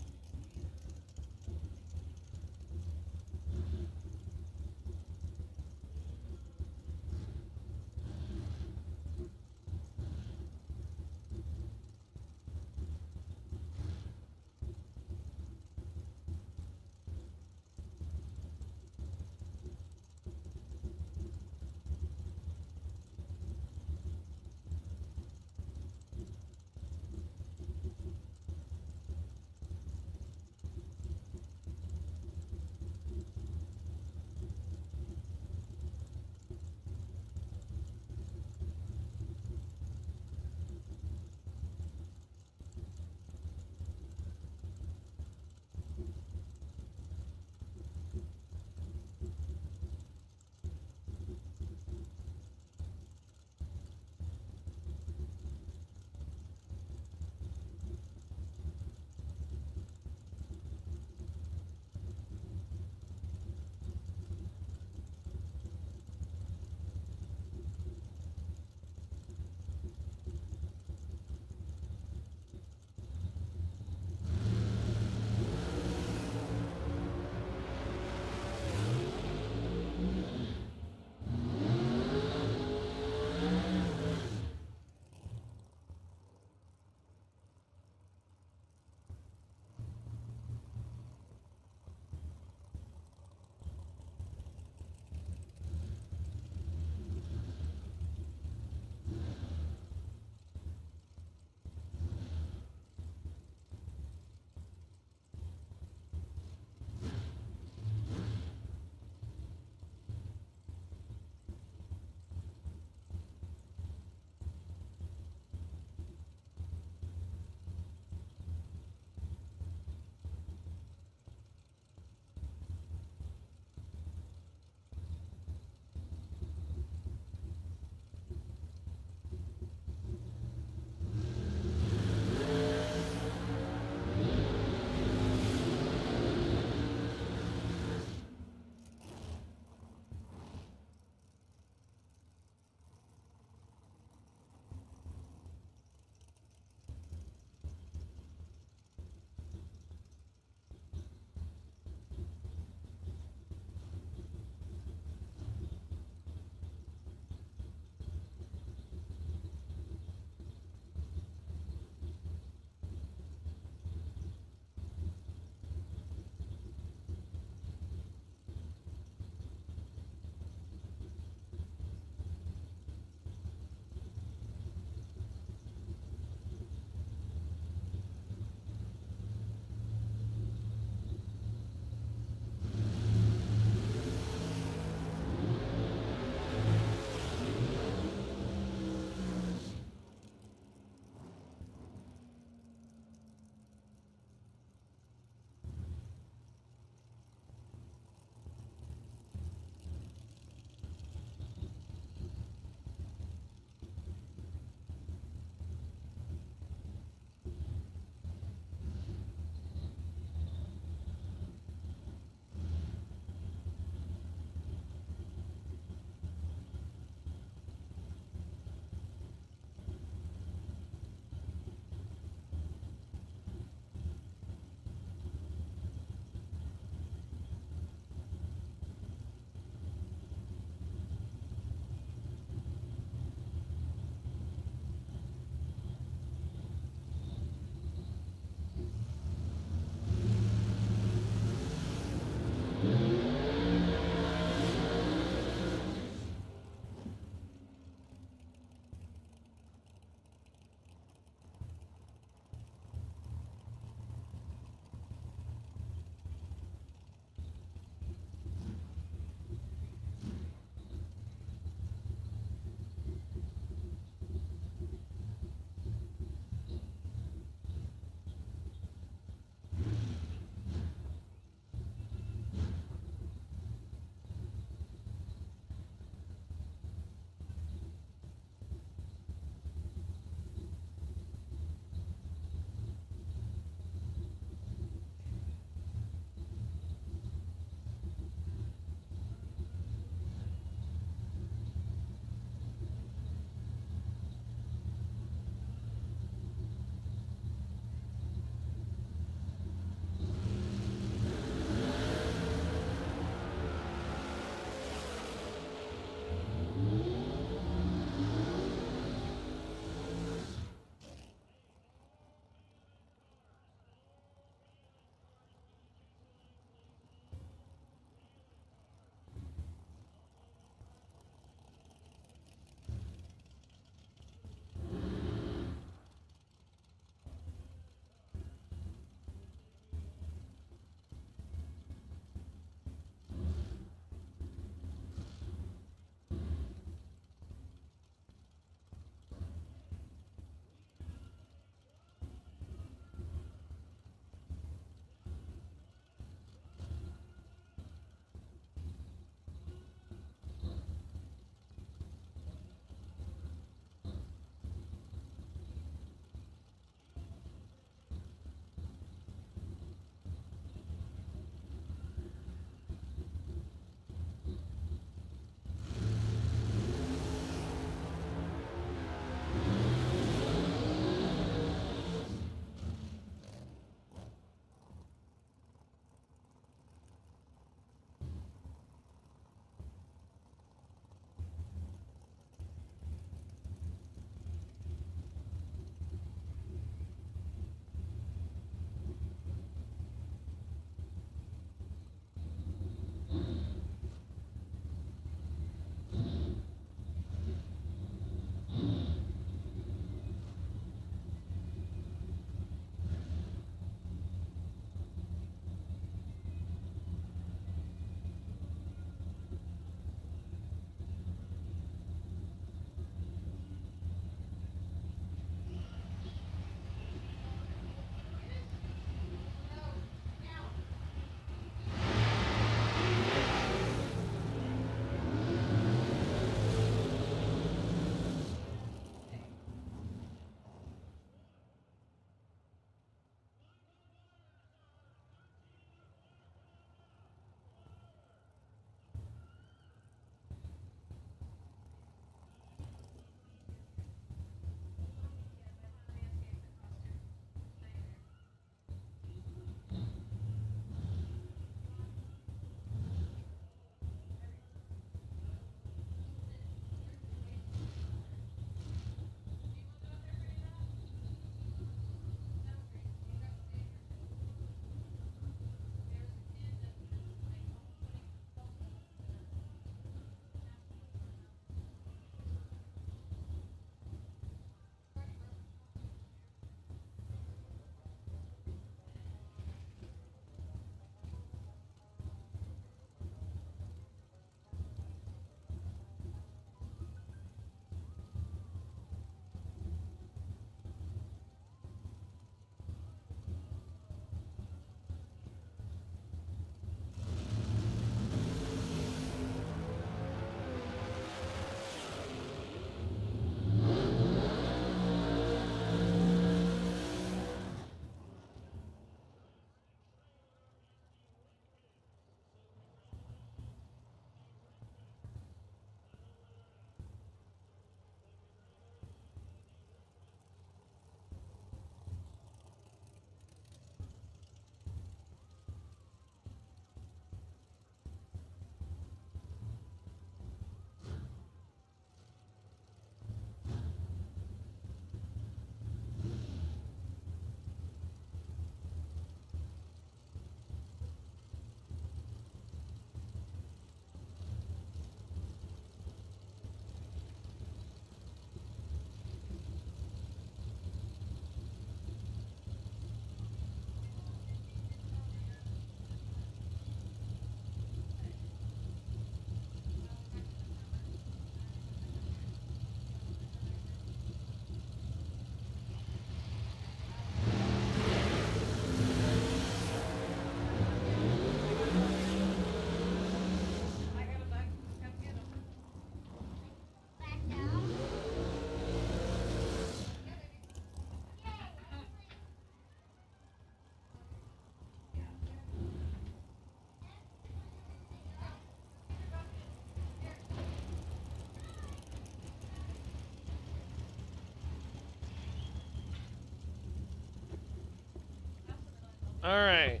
All right.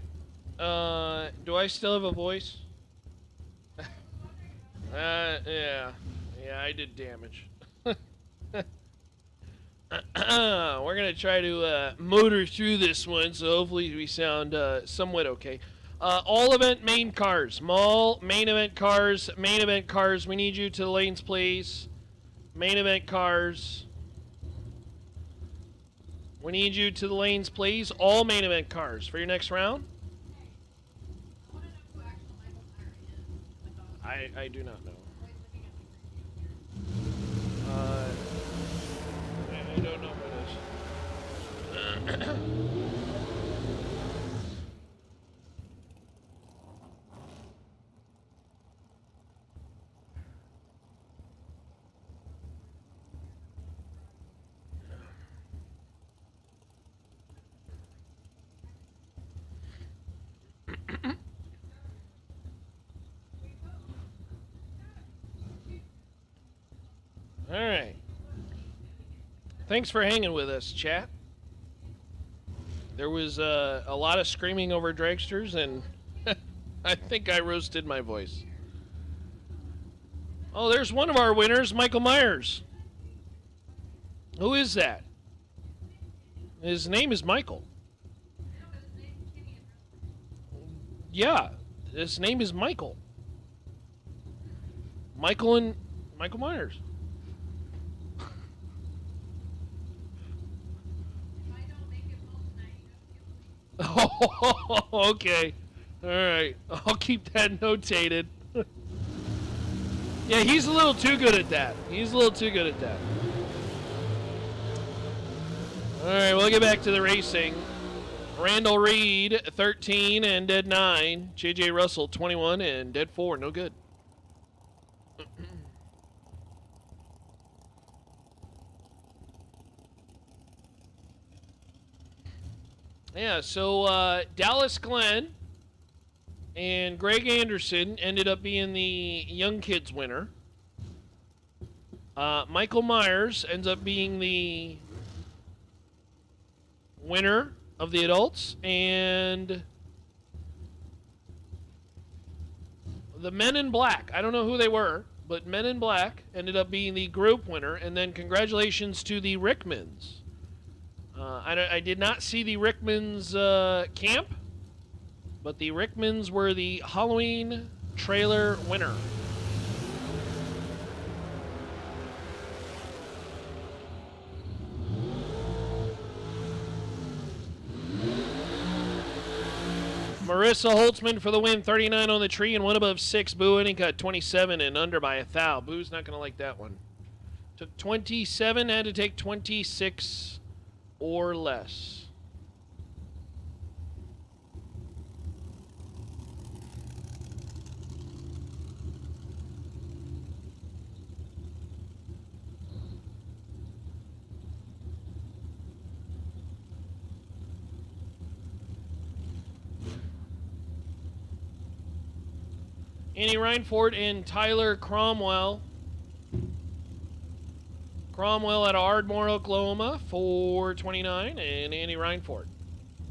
Do I still have a voice? Yeah. Yeah, I did damage. We're going to try to motor through this one, so hopefully we sound somewhat okay. All event main cars. Mall, main event cars, main event cars. We need you to the lanes, please. Main event cars. We need you to the lanes, please. All main event cars for your next round. I do not know. I don't know what it is. All right. Thanks for hanging with us, chat. There was a lot of screaming over dragsters, and I think I roasted my voice. Oh, there's one of our winners, Michael Myers. Who is that? His name is Michael. Yeah, his name is Michael. Michael Myers. Oh, okay. All right. I'll keep that notated. Yeah, he's a little too good at that. All right, we'll get back to the racing. Randall Reed, 13 and dead 9. J.J. Russell, 21 and dead 4. No good. Yeah, so Dallas Glenn and Greg Anderson ended up being the young kids winner. Michael Myers ends up being the winner of the adults, and the Men in Black, I don't know who they were, but Men in Black ended up being the group winner, and then congratulations to the Rickmans. I did not see the Rickmans camp, but the Rickmans were the Halloween trailer winner. Marissa Holtzman for the win, 39 on the tree and one above 6. Boo Honeycutt, 27 and under by 1,000. Boo's not going to like that one. Took 27, had to take 26 or less. Annie Reinford and Tyler Cromwell. Cromwell out of Ardmore, Oklahoma, 429, and Annie Reinford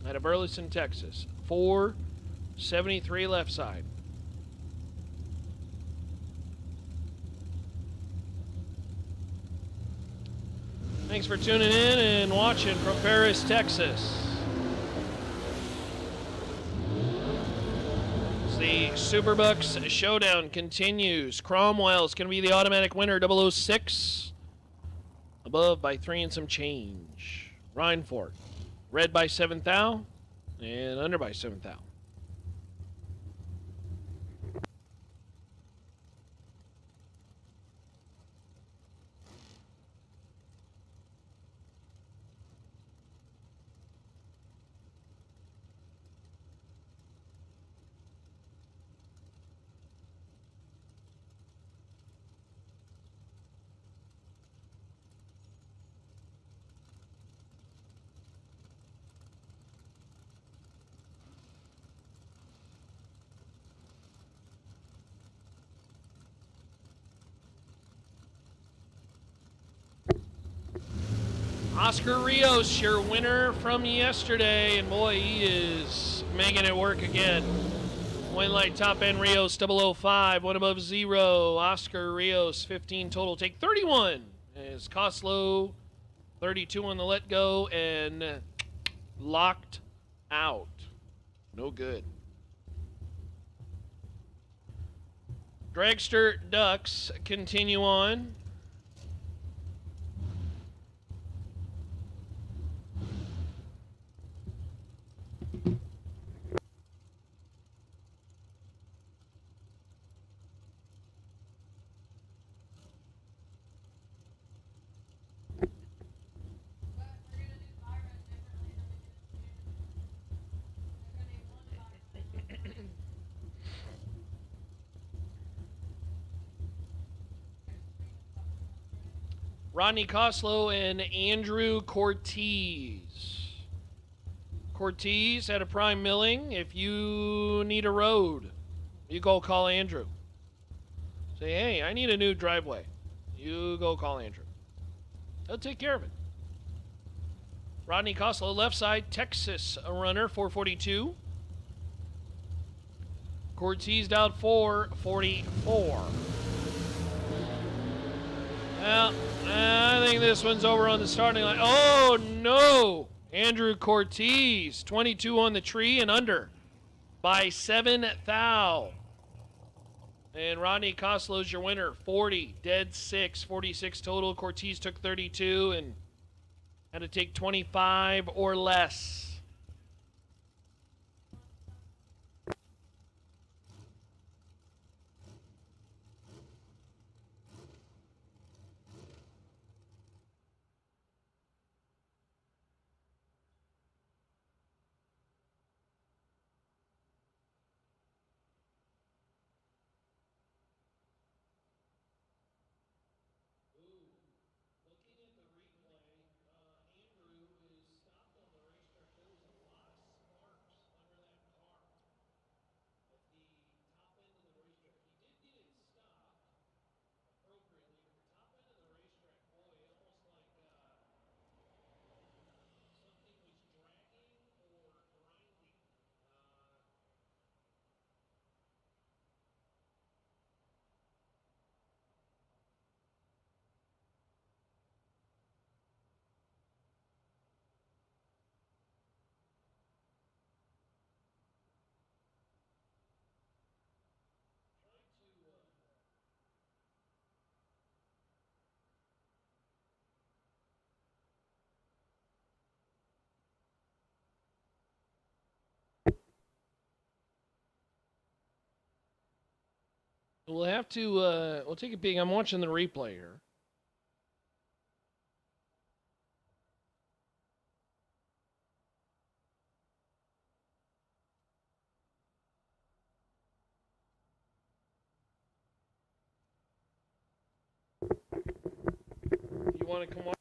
out of Burleson, Texas, 473 left side. Thanks for tuning in and watching from Paris, Texas. The SuperBucks Showdown continues. Cromwell's going to be the automatic winner, 006. Above by 3 and some change. Reinford, red by 7,000 and under by 7,000. Oscar Rios, your winner from yesterday, and boy, he is making it work again. Win light top end Rios 005, one above 0. Oscar Rios 15 total. Take 31 as Coslow 32 on the let go and locked out. No good. Dragster Ducks continue on. Rodney Coslow and Andrew Cortez. Cortez at a prime milling. If you need a road, you go call Andrew. Say, hey, I need a new driveway. You go call Andrew. He'll take care of it. Rodney Coslow, left side, Texas, a runner, 442. Cortez down 444. Well, I think this one's over on the starting line. Oh, no. Andrew Cortez, 22 on the tree and under by 7 thou. And Rodney Coslow's your winner, 40, dead 6, 46 total. Cortez took 32 and had to take 25 or less. We'll have to, we'll take a peek. I'm watching the replay here. You want to come on?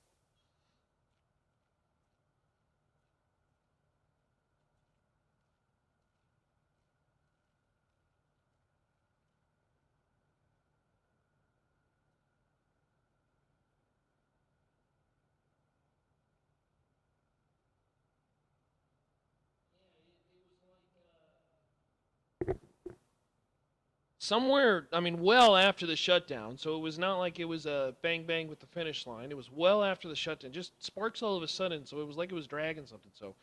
Somewhere, I mean, well after the shutdown, so it was not like it was a bang bang with the finish line. It was well after the shutdown, just sparks all of a sudden, so it was like it was dragging something. So,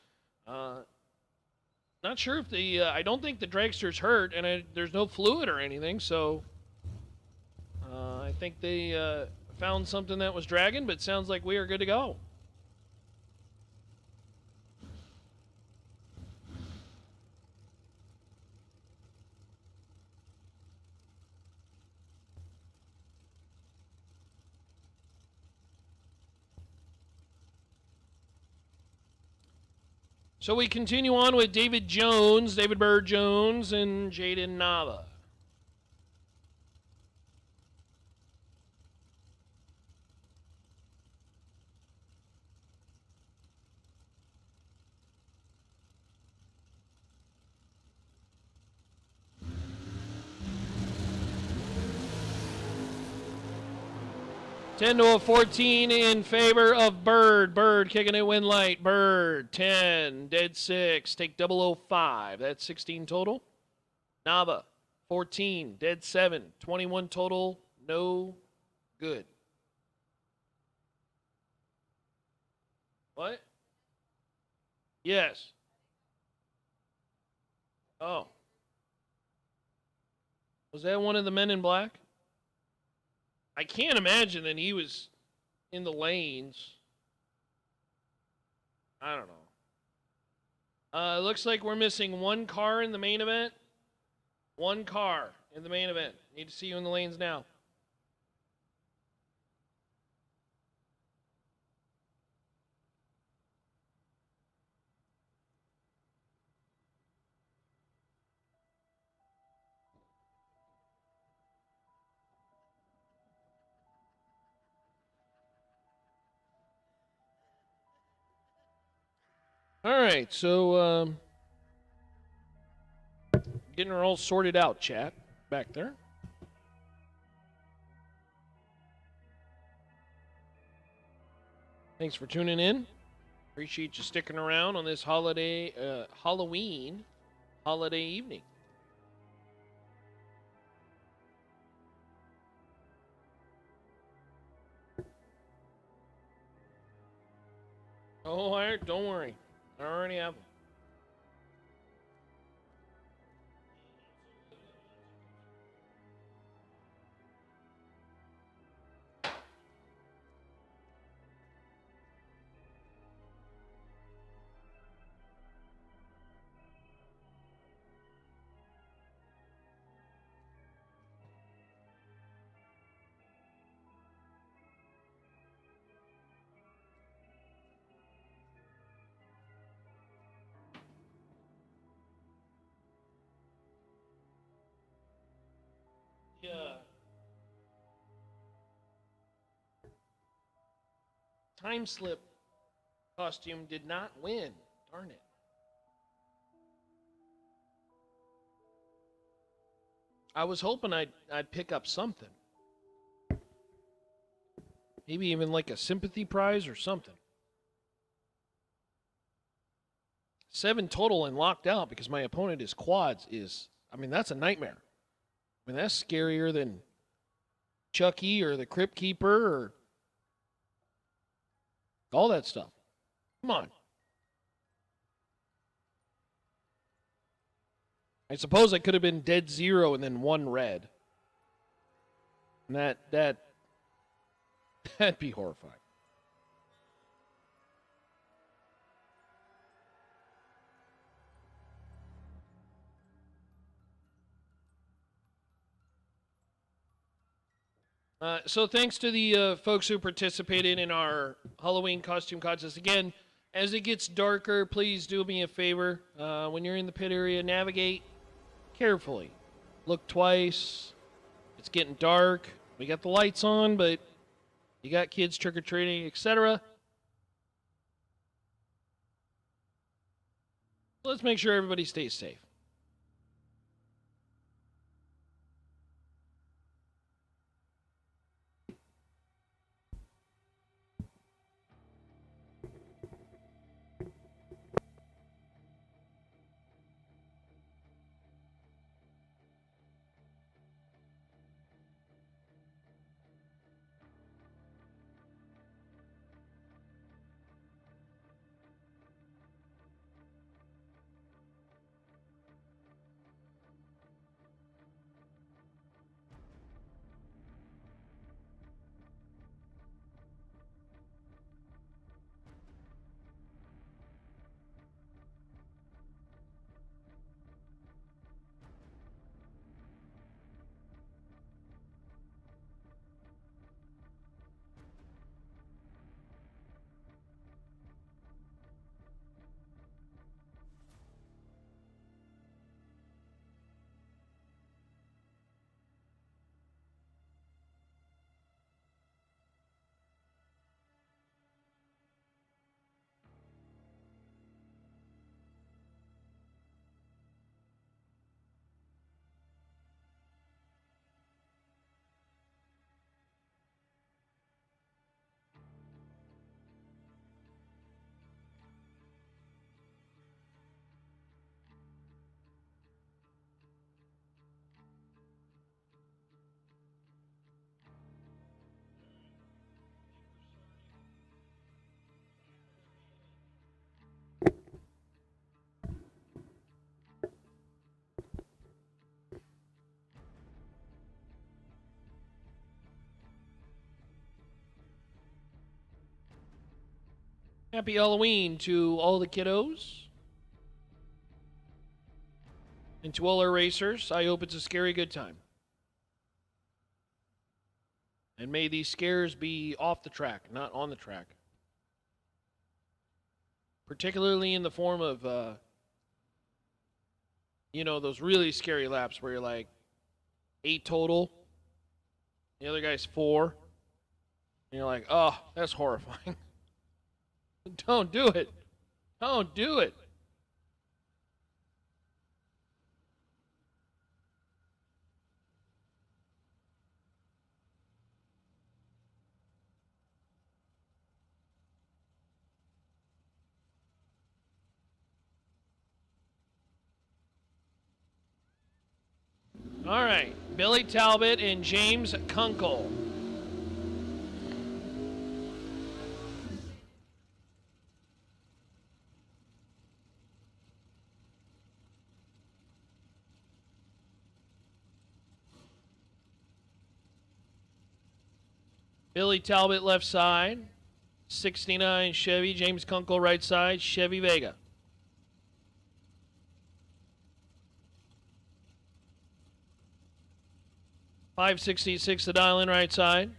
not sure if the, I don't think the dragster's hurt, and there's no fluid or anything, so I think they found something that was dragging, but it sounds like we are good to go. So we continue on with David Bird Jones, and Jaden Nava. 10 to a 14 in favor of Bird. Bird kicking it win light. Bird 10, dead 6. Take 005. That's 16 total. Nava 14, dead 7. 21 total. No good. What? Yes. Oh. Was that one of the men in black? I can't imagine that he was in the lanes. I don't know. It looks like we're missing one car in the main event. One car in the main event. Need to see you in the lanes now. All right, so getting her all sorted out, chat, back there. Thanks for tuning in. Appreciate you sticking around on this Halloween holiday evening. Oh, don't worry. I already have them. Yeah. Time slip costume did not win. Darn it. I was hoping I'd pick up something. Maybe even like a sympathy prize or something. 7 total and locked out because my opponent is quads that's a nightmare. I mean, that's scarier than Chucky or the Crypt Keeper or all that stuff. Come on. I suppose I could have been dead 0 and then 1 red. And that'd be horrifying. So thanks to the folks who participated in our Halloween costume contest. Again, as it gets darker, please do me a favor. When you're in the pit area, navigate carefully. Look twice. It's getting dark. We got the lights on, but you got kids trick-or-treating, etc. Let's make sure everybody stays safe. Happy Halloween to all the kiddos. And to all our racers, I hope it's a scary good time. And may these scares be off the track, not on the track. Particularly in the form of, those really scary laps where you're like 8 total. The other guy's 4. And you're like, oh, that's horrifying. Don't do it. Don't do it. All right, Billy Talbot and James Kunkel. Billy Talbot left side, 69 Chevy. James Kunkel right side, Chevy Vega. .566 the dial in right side.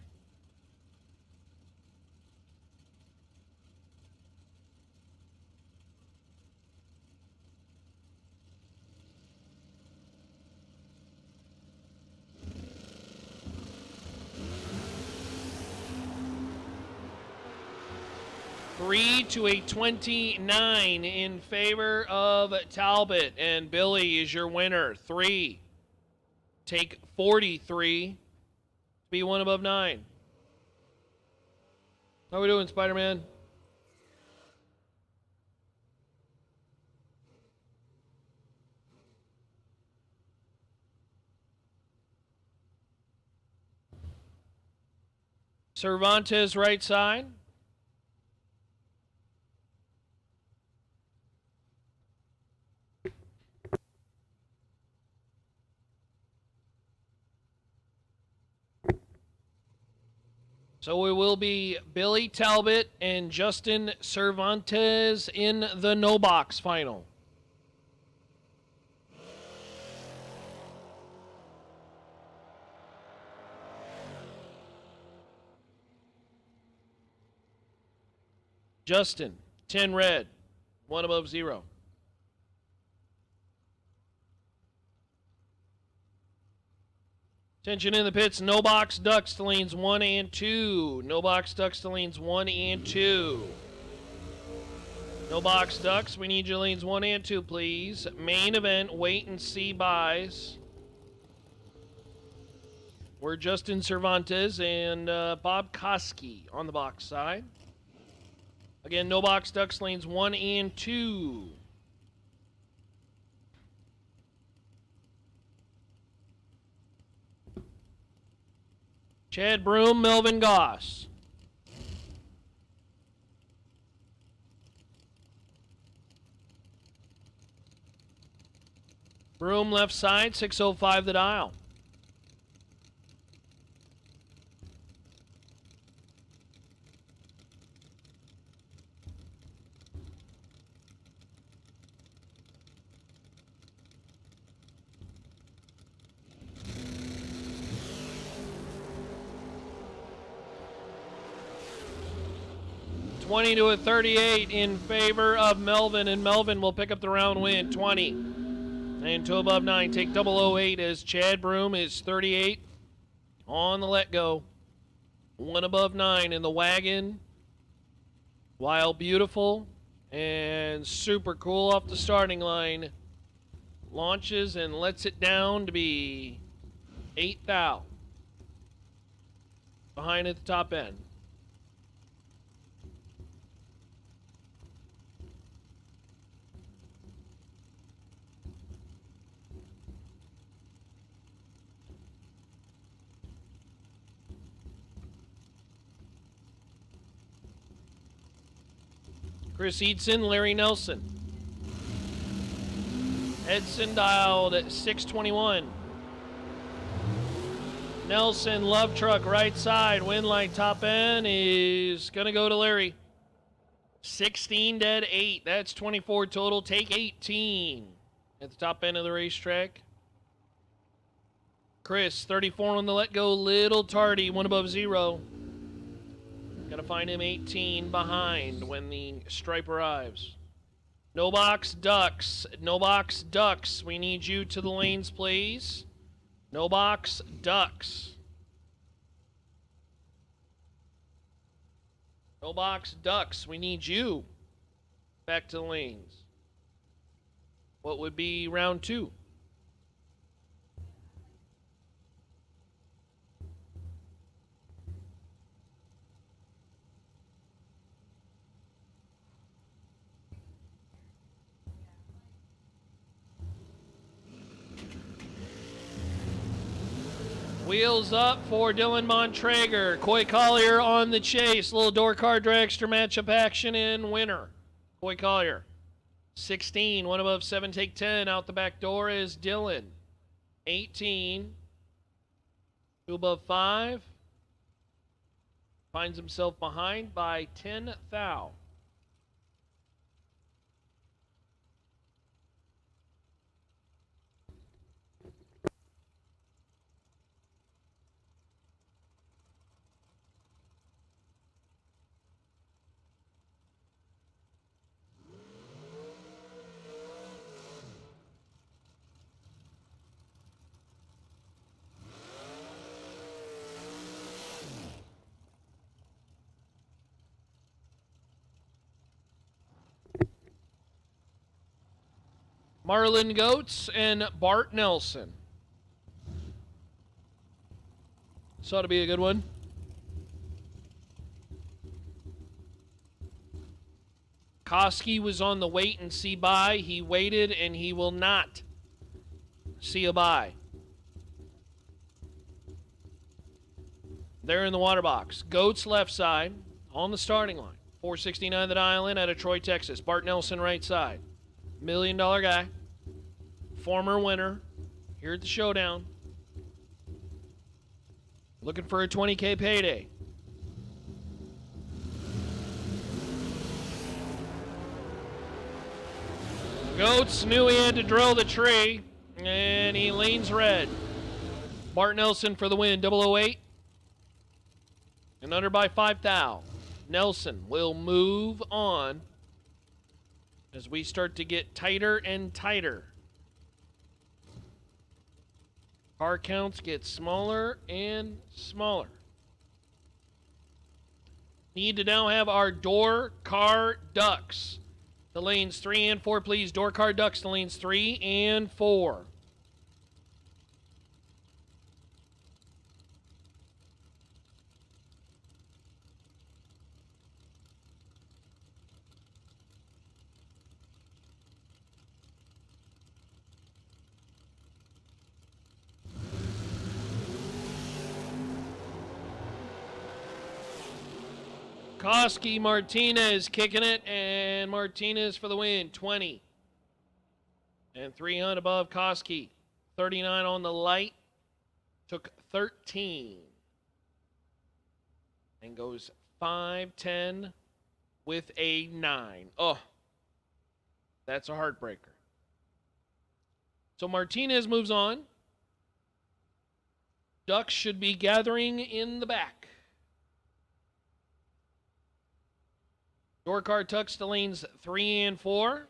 Three to a 29 in favor of Talbot, and Billy is your winner. 3. Take 43. Be 1 above 9. How we doing, Spider-Man? Cervantes right side. So it will be Billy Talbot and Justin Cervantes in the no box final. Justin, 10 red, 1 above 0. Attention in the pits, no box ducks to lanes 1 and 2. No box ducks to lanes 1 and 2. No box ducks, we need your lanes 1 and 2, please. Main event, wait and see buys. We're Justin Cervantes and Bob Koski on the box side. Again, no box ducks, lanes 1 and 2. Chad Broom, Melvin Goss. Broom left side, 605 the dial. To a 38 in favor of Melvin, and Melvin will pick up the round win, 20. And 2 above 9, take 008 as Chad Broom is 38 on the let go. 1 above 9 in the wagon. Wild Beautiful and super cool off the starting line. Launches and lets it down to be 8 thou. Behind at the top end. Chris Eadson, Larry Nelson. Edson dialed at 621. Nelson, Love Truck, right side. Wind light top end is going to go to Larry. 16 dead, 8. That's 24 total. Take 18 at the top end of the racetrack. Chris, 34 on the let go. Little tardy, 1 above 0. Got to find him 18 behind when the stripe arrives. No Box Ducks. No Box Ducks. We need you to the lanes, please. No Box Ducks. No Box Ducks. We need you back to the lanes. What would be round 2? Wheels up for Dylan Montrager. Coy Collier on the chase. Little door car dragster matchup action in winner. Coy Collier. 16, 1 above 7, take 10. Out the back door is Dylan. 18, 2 above 5. Finds himself behind by 10 thou. Marlon Goetz and Bart Nelson. This ought to be a good one. Koski was on the wait and see buy. He waited and he will not see a buy. There in the water box. Goats left side on the starting line. 469 the dial in out of Troy, Texas. Bart Nelson right side. $1 million guy. Former winner here at the Showdown. Looking for a 20K payday. Goats knew he had to drill the tree, and he leans red. Bart Nelson for the win, 008. And under by 5 thou. Nelson will move on as we start to get tighter and tighter. Car counts get smaller and smaller. Need to now have our door car ducks. The lanes 3 and 4, please. Door car ducks, the lanes 3 and 4. Koski Martinez kicking it, and Martinez for the win, 20. And 300 above Koski. 39 on the light. Took 13. And goes 5-10 with a 9. Oh, that's a heartbreaker. So Martinez moves on. Ducks should be gathering in the back. Door car tucks to lanes 3 and 4.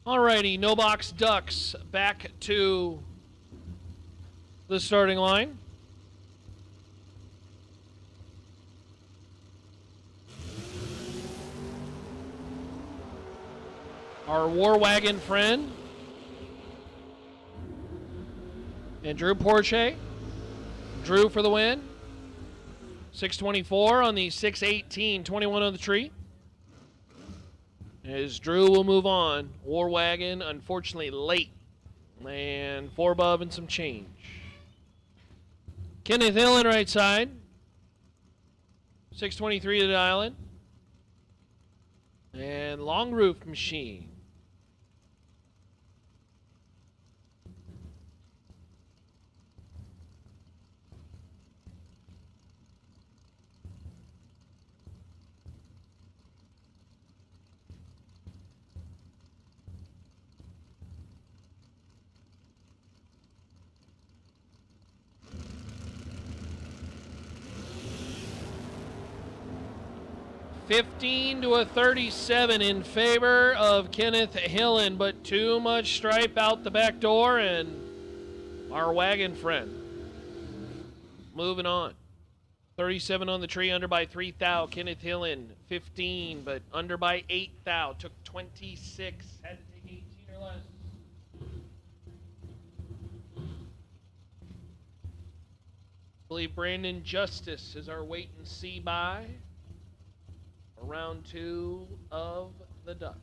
Alrighty, no box ducks back to the starting line. Our War Wagon friend and Drew Porsche. Drew for the win. 624 on the 618, 21 on the tree. As Drew will move on. War Wagon, unfortunately, late. And 4 bob and some change. Kenneth Hill in right side. 623 to the island. And Long Roof Machine. $15 to a 37 in favor of Kenneth Hillen, but too much stripe out the back door, and our wagon friend moving on. 37 on the tree, under by 3 thou. Kenneth Hillen, 15, but under by 8 thou. Took 26, had to take 18 or less. I believe Brandon Justice is our wait and see by. Round 2 of the Ducks.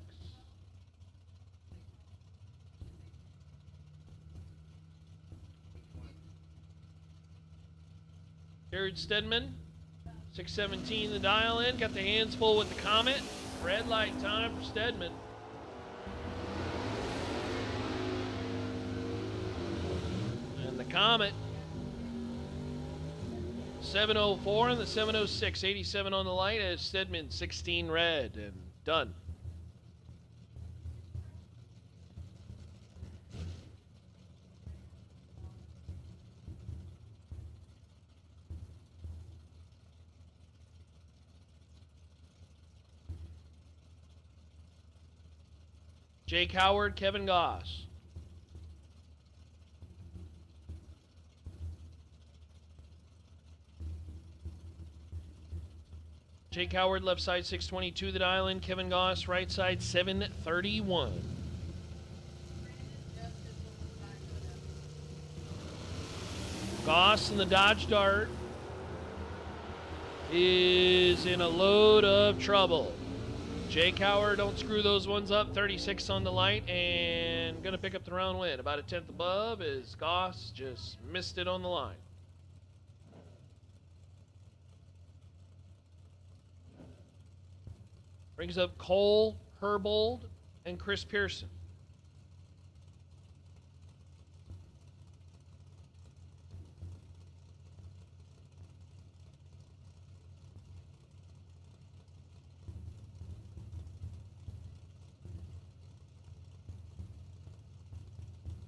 Jared Stedman, 617 the dial in, got the hands full with the Comet. Red light time for Stedman. And the Comet, 704 and the 706, 87 on the light as Stedman, 16 red, and done. Jake Howard, Kevin Goss. Jake Howard, left side 622 the dial in. Kevin Goss, right side 731. Goss in the Dodge Dart is in a load of trouble. Jake Howard, don't screw those ones up. 36 on the light and going to pick up the round win. About a tenth above as Goss just missed it on the line. Brings up Cole, Herbold, and Chris Pearson.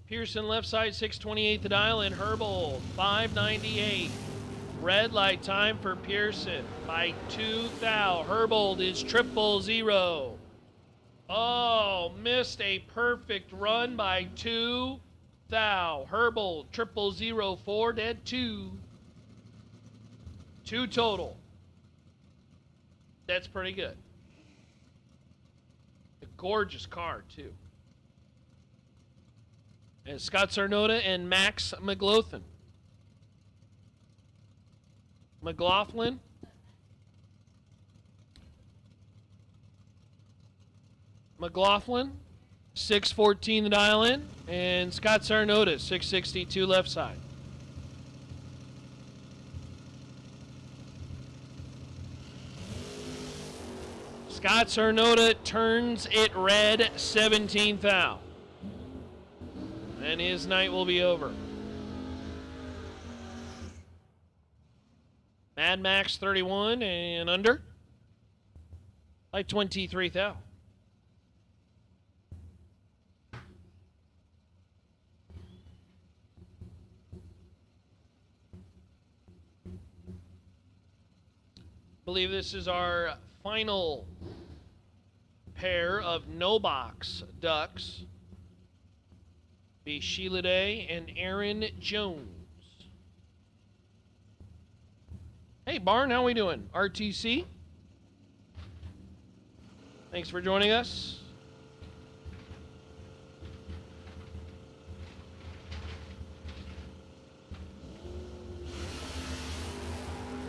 Pearson left side 628 the dial in. Herbold 598. Red light time for Pearson by 2 thou. Herbold is 000. Oh, missed a perfect run by 2 thou. Herbold 0004 dead 2. 2 total. That's pretty good. A gorgeous car too. And Scott Sarnota and Max McLaughlin. McLaughlin. McLaughlin, 614 the dial in. And Scott Sarnota, 662 left side. Scott Sarnota turns it red, 17 thou. And his night will be over. Mad Max 31 and under by 23 thou. I believe this is our final pair of no box ducks be Sheila Day and Aaron Jones. Hey, Barn, how we doing? RTC? Thanks for joining us.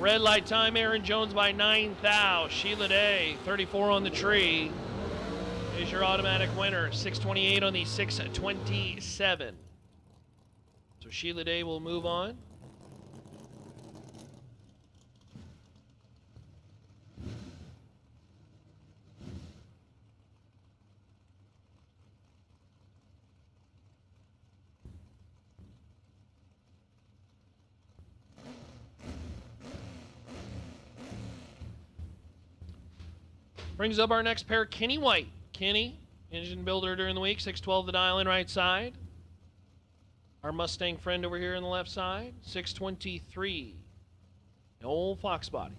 Red light time, Aaron Jones by 9 thou. Sheila Day, 34 on the tree, is your automatic winner. 628 on the 627. So Sheila Day will move on. Brings up our next pair, Kenny White. Kenny, engine builder during the week, 612 the dial in right side. Our Mustang friend over here on the left side, 623. The old Fox body.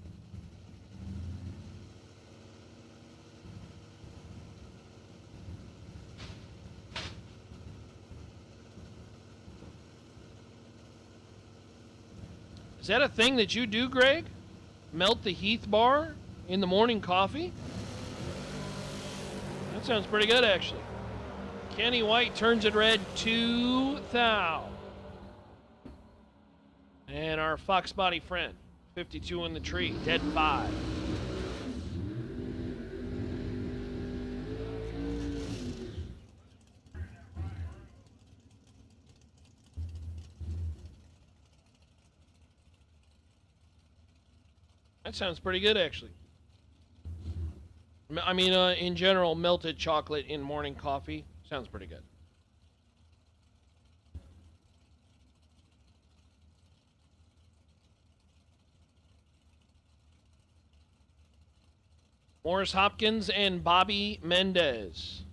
Is that a thing that you do, Greg? Melt the Heath bar in the morning coffee? That sounds pretty good, actually. Kenny White turns it red 2 thou. And our Fox body friend, 52 in the tree, dead 5. That sounds pretty good, actually. I mean, in general, melted chocolate in morning coffee sounds pretty good. Morris Hopkins and Bobby Mendez.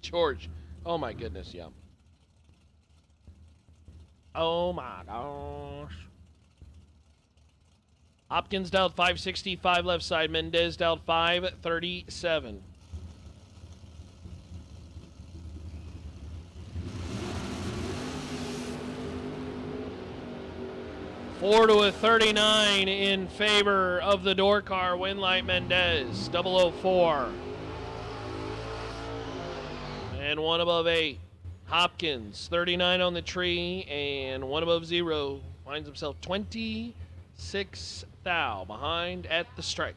George. Oh, my goodness, yeah. Oh, my gosh. Hopkins dialed 565 left side. Mendez dialed 537. Four to a 39 in favor of the door car. Winlight Mendez, 004. And one above 8. Hopkins, 39 on the tree, and one above 0. Finds himself 26 thou behind at the stripe.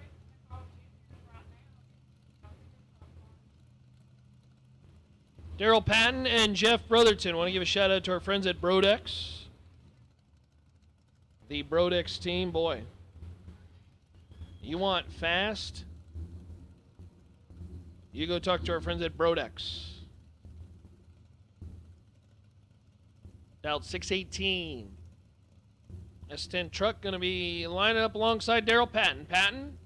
Daryl Patton and Jeff Brotherton. Want to give a shout out to our friends at Brodex. The Brodex team, boy. You want fast? You go talk to our friends at Brodex. Dialed 618. S10 truck going to be lining up alongside Daryl Patton. Patton,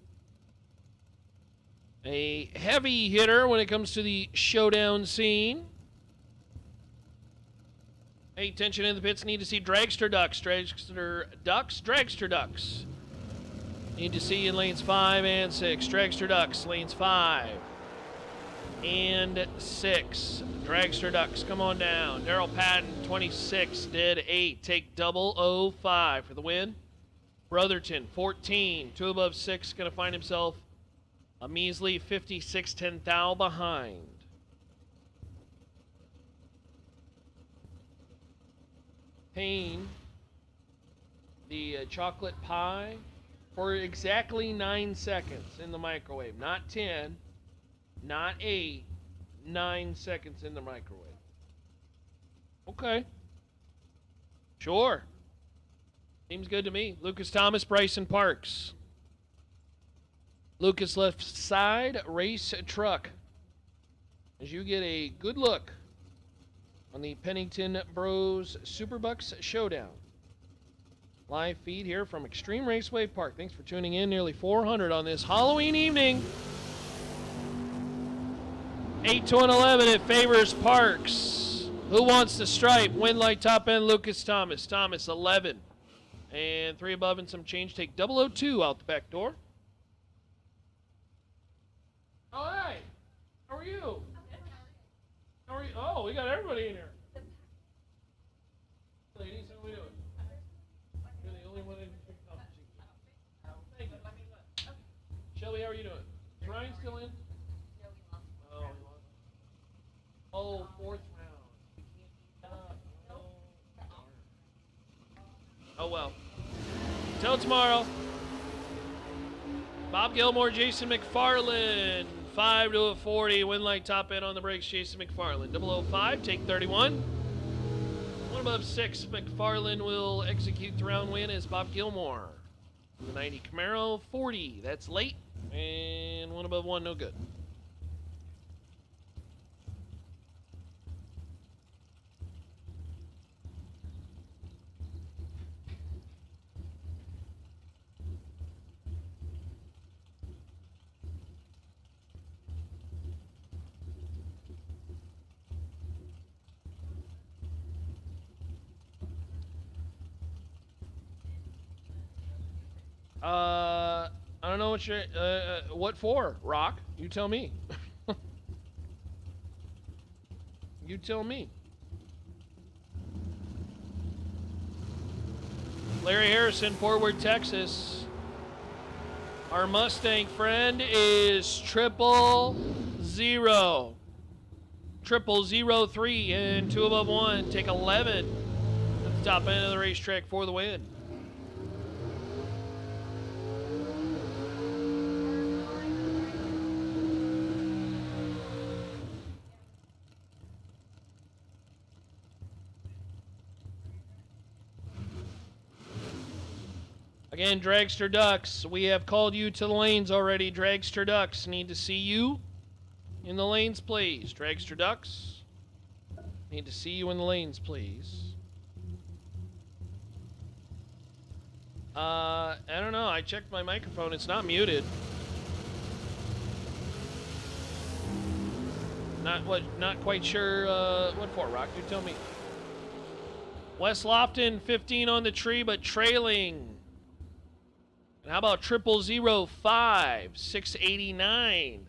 a heavy hitter when it comes to the showdown scene. Pay attention in the pits. Need to see Dragster Ducks. Dragster Ducks. Dragster Ducks. Need to see in lanes 5 and 6. Dragster Ducks, lanes 5 and 6. Dragster Ducks, come on down. Daryl Patton, 26, did 8. Take 005 for the win. Brotherton, 14, 2 above 6. Going to find himself a measly 56 10 thou behind. Payne, the chocolate pie, for exactly 9 seconds in the microwave. Not 10, not 8, 9 seconds in the microwave. Okay. Sure. Seems good to me. Lucas Thomas, Bryson Parks. Lucas left side, race truck. As you get a good look on the Pennington Bros SuperBucks Showdown. Live feed here from Xtreme Raceway Park. Thanks for tuning in. Nearly 400 on this Halloween evening. 8 to an 11, it favors Parks. Who wants the stripe? Winlight top end, Lucas Thomas. Thomas, 11. And 3 above and some change. Take 002 out the back door. All right. How are you? How are you? Oh, we got everybody in here. Ladies, how are we doing? You're the only one in here. Oh, thank you. Shelby, how are you doing? Is Ryan still in? Oh, he lost. Oh, fourth round. Oh, well. Till tomorrow. Bob Gilmore, Jason McFarland. 5 to a 40. Win like top end on the brakes. Jason McFarland. 005, take 31. 1 above 6. McFarland will execute the round win as Bob Gilmore. The 90 Camaro, 40. That's late. And 1 above 1, no good. I don't know what you're, what for, Rock? You tell me. You tell me. Larry Harrison, Forward, Texas. Our Mustang friend is 000. 0003 and 2 above 1. Take 11 at the top end of the racetrack for the win. Again, Dragster Ducks, we have called you to the lanes already. Dragster Ducks, need to see you in the lanes, please. Dragster Ducks, need to see you in the lanes, please. I don't know. I checked my microphone. It's not muted. Not quite sure what for, Rock. You tell me. Wes Lofton, 15 on the tree, but trailing. And how about 0005, 689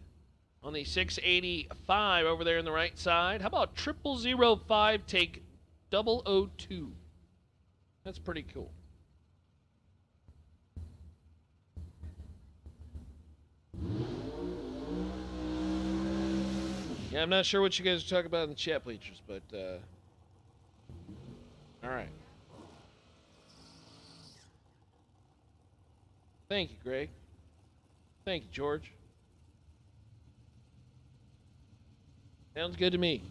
on the 685 over there on the right side. How about 0005 take 002? That's pretty cool. Yeah, I'm not sure what you guys are talking about in the chat bleachers, but all right. Thank you, Greg. Thank you, George. Sounds good to me.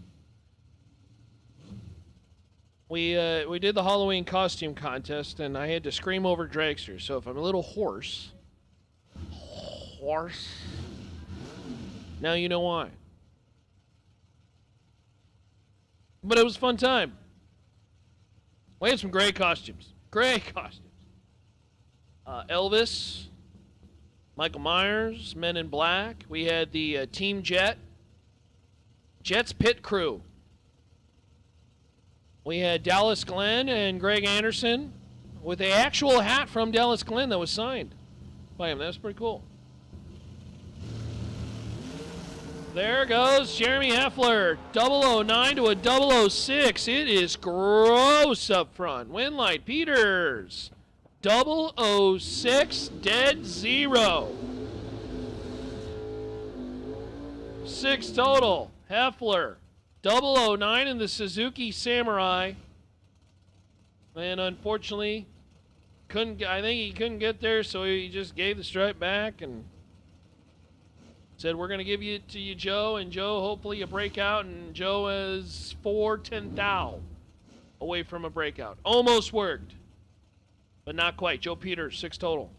We did the Halloween costume contest, and I had to scream over Dragster. So if I'm a little hoarse, now you know why. But it was a fun time. We had some great costumes. Great costumes. Elvis, Michael Myers, Men in Black. We had the Team Jet, Jet's Pit Crew. We had Dallas Glenn and Greg Anderson with the actual hat from Dallas Glenn that was signed by him. That was pretty cool. There goes Jeremy Heffler, 009 to a 006. It is gross up front. Winlight Peters. 006, dead 0. 6 total. Heffler, 009 in the Suzuki Samurai. And unfortunately, I think he couldn't get there, so he just gave the stripe back and said, we're going to give it to you, Joe. And Joe, hopefully you break out. And Joe is 410 away from a breakout. Almost worked. But not quite. Joe Peters, 6 total.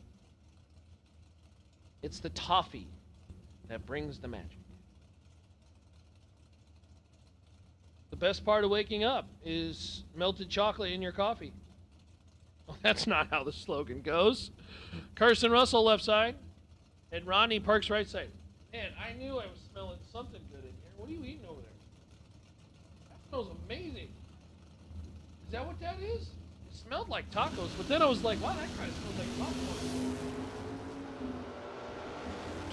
It's the toffee that brings the magic. The best part of waking up is melted chocolate in your coffee. Well, that's not how the slogan goes. Carson Russell, left side. And Rodney Parks, right side. Man, I knew I was smelling something good in here. What are you eating over there? That smells amazing. Is that what that is? Smelled like tacos, but then I was like, wow, that kind of smells like tacos.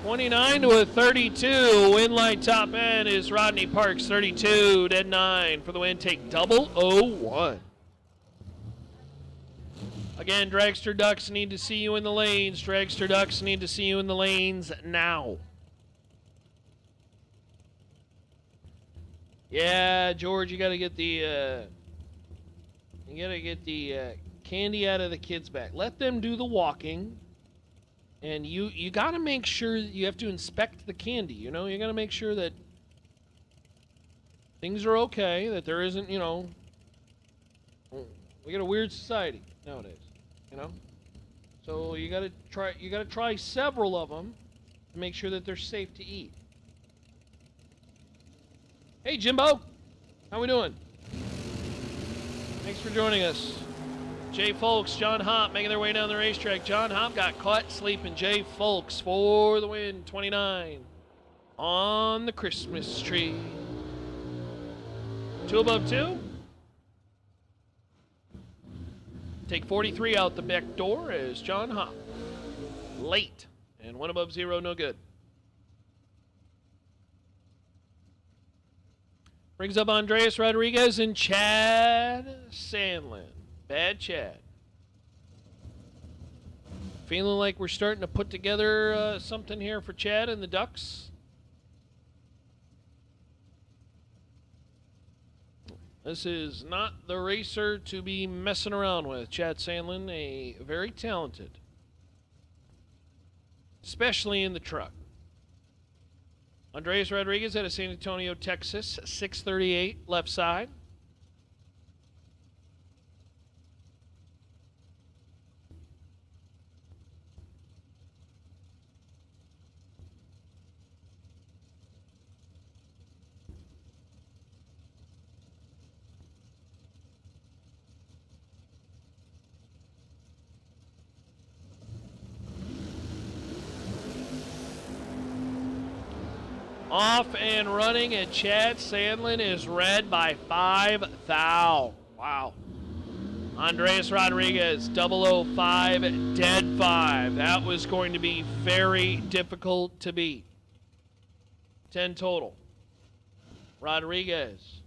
29 to a 32. Win line top end is Rodney Parks, 32, dead 9 for the win. Take 001. Again, Dragster Ducks need to see you in the lanes. Dragster Ducks need to see you in the lanes now. Yeah, George, you got to get the candy out of the kids' back. Let them do the walking. And you got to make sure you have to inspect the candy, you know? You got to make sure that things are okay, that there isn't, you know, we got a weird society nowadays, you know? So you got to try several of them to make sure that they're safe to eat. Hey Jimbo, how we doing? Thanks for joining us. Jay Folks, John Hopp making their way down the racetrack. John Hopp got caught sleeping. Jay Folks for the win, 29 on the Christmas tree. 2 above 2. Take 43 out the back door as John Hopp. Late. And 1 above 0, no good. Brings up Andreas Rodriguez and Chad Sandlin. Bad Chad. Feeling like we're starting to put together something here for Chad and the Ducks. This is not the racer to be messing around with. Chad Sandlin, a very talented, especially in the truck. Andreas Rodriguez out of San Antonio, Texas, 638 left side. Off and running, and Chad Sandlin is red by 5 thou. Wow. Andreas Rodriguez, 005, dead 5. That was going to be very difficult to beat. 10 total. Rodriguez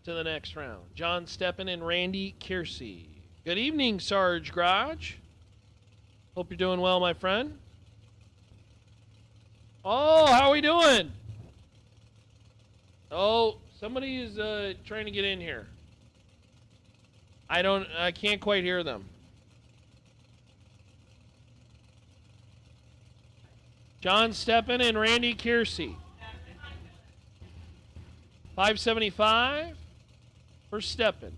to the next round. John Steppen and Randy Kiersey. Good evening, Sarge Garage. Hope you're doing well, my friend. Oh, how are we doing? Oh, somebody is trying to get in here. I can't quite hear them. John Steppen and Randy Kiersey. 575 for Steppen.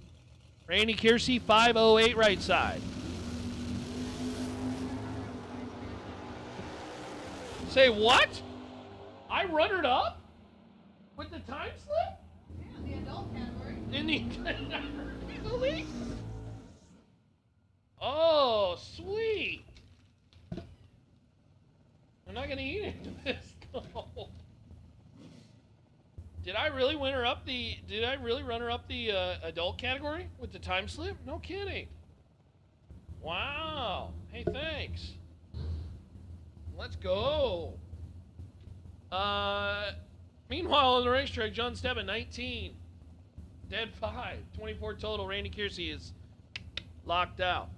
Randy Kiersey, 508 right side. Say what? I runnered up? With the time slip? Yeah, the adult category. In the really? Oh, sweet. I'm not gonna eat into this. No. Did I really run her up the adult category with the time slip? No kidding. Wow. Hey, thanks. Let's go. Meanwhile, on the racetrack, John Steppen, 19. Dead 5. 24 total. Randy Kiersey is locked out.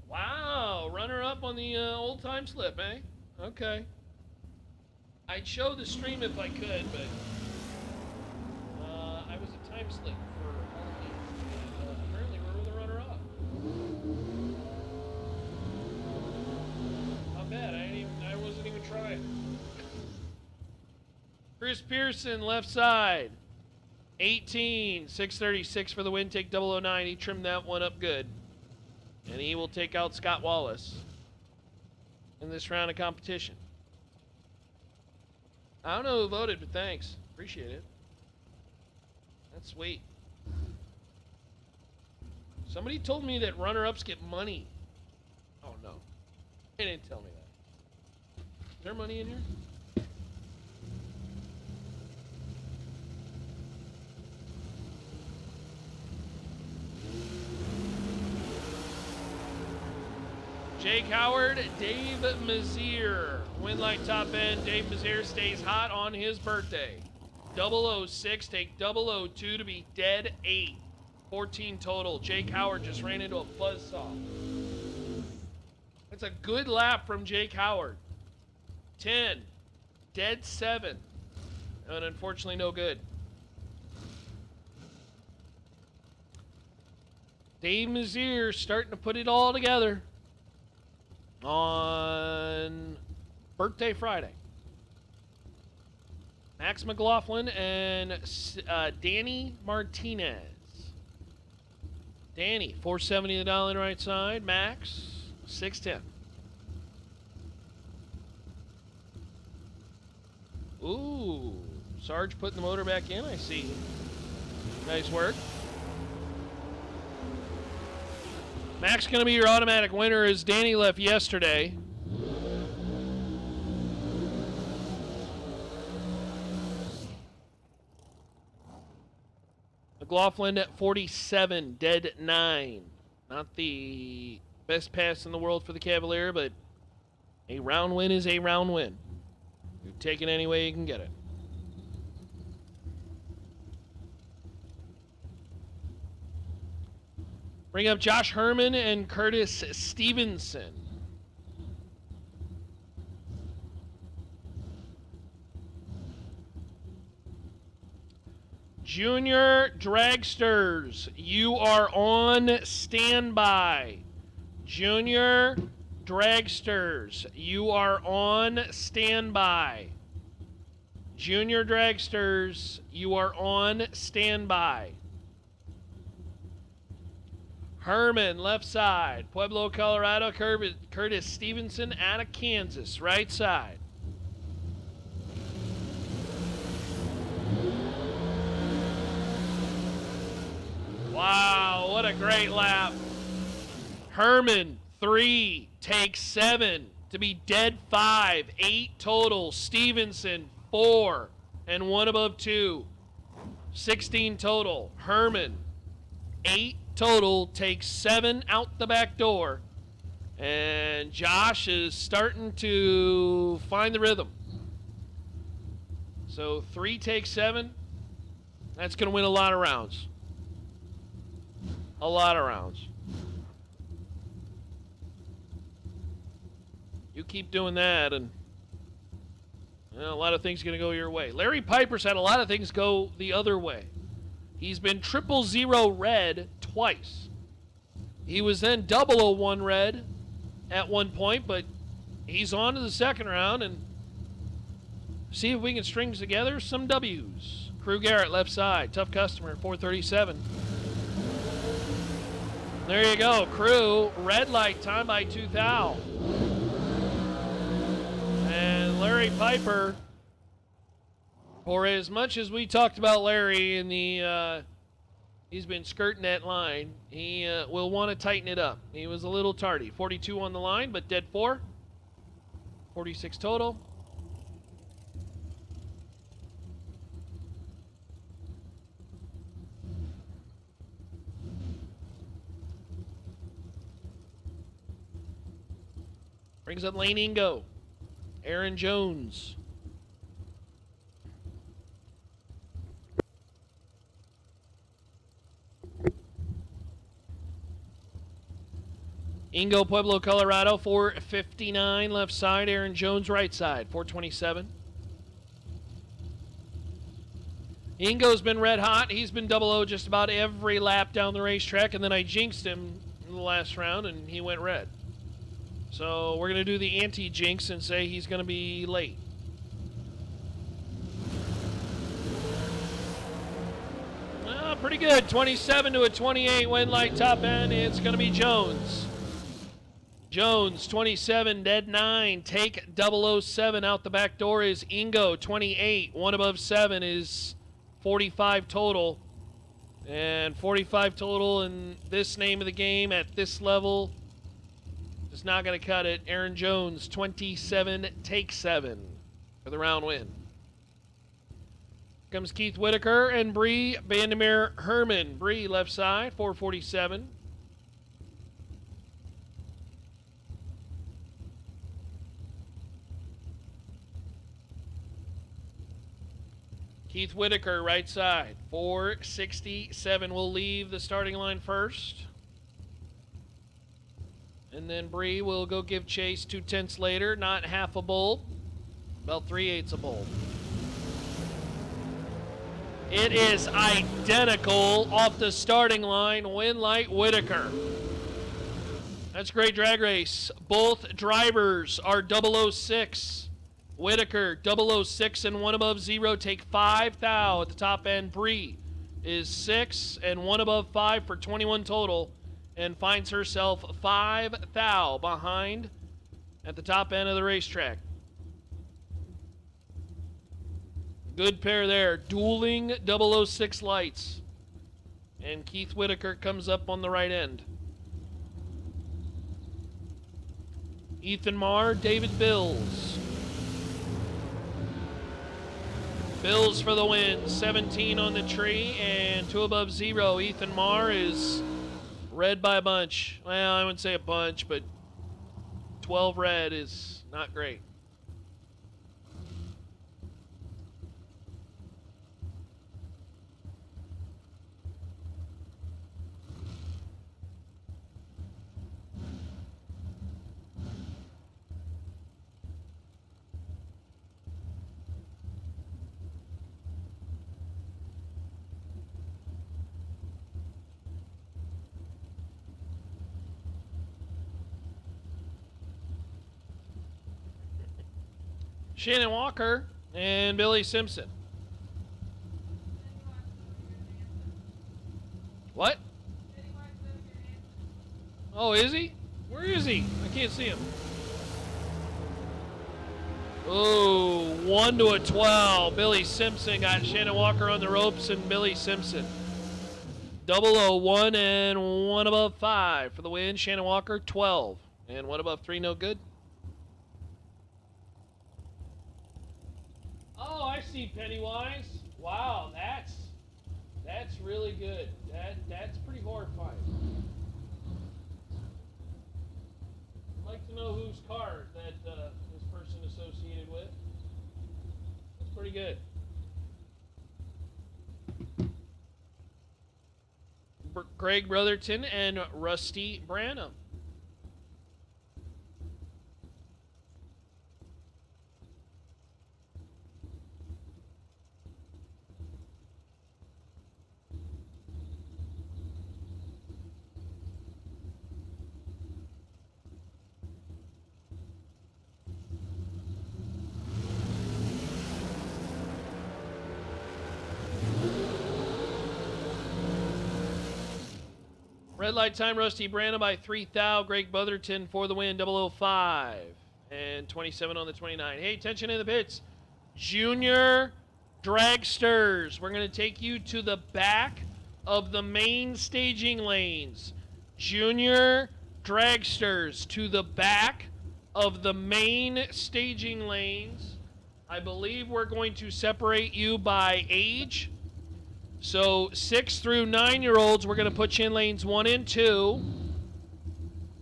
Wow. Runner up on the old time slip, eh? Okay. I'd show the stream if I could, but I was a time slip for all of you. Apparently, we're the runner up. Not bad. I wasn't even trying. Chris Pearson, left side. 18, 636 for the win. Take 009. He trimmed that one up good. And he will take out Scott Wallace in this round of competition. I don't know who voted, but thanks. Appreciate it. That's sweet. Somebody told me that runner-ups get money. Oh, no. They didn't tell me that. Is there money in here? Jake Howard, Dave Mazier, Win light top end. Dave Mazier stays hot on his birthday. 006, take 002 to be dead 8. 14 total. Jake Howard just ran into a buzzsaw. That's a good lap from Jake Howard. 10, dead 7. And unfortunately no good. Dave Mazier starting to put it all together on birthday Friday. Max McLaughlin and Danny Martinez. Danny, $470 the dollar right side. Max, $610. Ooh, Sarge putting the motor back in, I see. Nice work. Max going to be your automatic winner as Danny left yesterday. McLaughlin at 47, dead 9. Not the best pass in the world for the Cavalier, but a round win is a round win. You take it any way you can get it. Bring up Josh Herman and Curtis Stevenson. Junior Dragsters, you are on standby. Junior Dragsters, you are on standby. Junior Dragsters, you are on standby. Herman, left side. Pueblo, Colorado. Curtis Stevenson out of Kansas, right side. Wow, what a great lap. Herman, 3, takes 7 to be dead 5. 8 total. Stevenson, 4, and 1 above 2. 16 total. Herman, 8 total, takes 7 out the back door. And Josh is starting to find the rhythm. So 3 takes 7. That's going to win a lot of rounds. A lot of rounds. You keep doing that, and a lot of things are going to go your way. Larry Piper's had a lot of things go the other way. He's been 000 red twice. He was then 001 red at one point, but he's on to the second round, and see if we can string together some W's. Crew Garrett, left side. Tough customer at 437. There you go, Crew. Red light time by 2 thou. And Larry Piper, for as much as we talked about Larry in the, he's been skirting that line, he will want to tighten it up. He was a little tardy. 42 on the line, but dead 4. 46 total. Brings up Lane Ingo. Aaron Jones. Ingo, Pueblo, Colorado, 459 left side. Aaron Jones, right side, 427. Ingo's been red hot. He's been 00 just about every lap down the racetrack, and then I jinxed him in the last round, and he went red. So we're going to do the anti-jinx and say he's going to be late. Pretty good. 27 to a 28 win light top end. It's going to be Jones. Jones, 27, dead 9. Take 007 out the back door is Ingo, 28. 1 above 7 is 45 total. And 45 total in this name of the game at this level is not going to cut it. Aaron Jones, 27, take 7 for the round win. Comes Keith Whitaker and Bree Bandemir Herman. Bree left side, 447. Keith Whitaker, right side. 467 will leave the starting line first. And then Bree will go give chase 2/10 later. Not half a bulb, about 3/8 a bulb. It is identical off the starting line. Winlight Whitaker. That's a great drag race. Both drivers are 006. Whitaker, 006 and 1 above 0, take 5 thou at the top end. Bree is 6 and 1 above 5 for 21 total and finds herself 5 thou behind at the top end of the racetrack. Good pair there. Dueling 006 lights. And Keith Whitaker comes up on the right end. Ethan Marr, David Bills. Bills for the win. 17 on the tree and 2 above 0. Ethan Marr is red by a bunch. Well, I wouldn't say a bunch, but 12 red is not great. Shannon Walker and Billy Simpson. What? Oh, is he? Where is he? I can't see him. Oh, 1 to a 12. Billy Simpson got Shannon Walker on the ropes and Billy Simpson. 001 and 1 above 5 for the win. Shannon Walker, 12. And 1 above 3, no good. Oh, I see Pennywise. Wow, that's really good. That's pretty horrifying. I'd like to know whose car that this person associated with. That's pretty good. Craig Brotherton and Rusty Branham. Red light time, Rusty Branham by 3 thou. Greg Brotherton for the win, 005. And 27 on the 29. Hey, attention in the pits. Junior dragsters. We're going to take you to the back of the main staging lanes. Junior dragsters to the back of the main staging lanes. I believe we're going to separate you by age. So 6 through 9-year-olds, we're going to put you in lanes 1 and 2.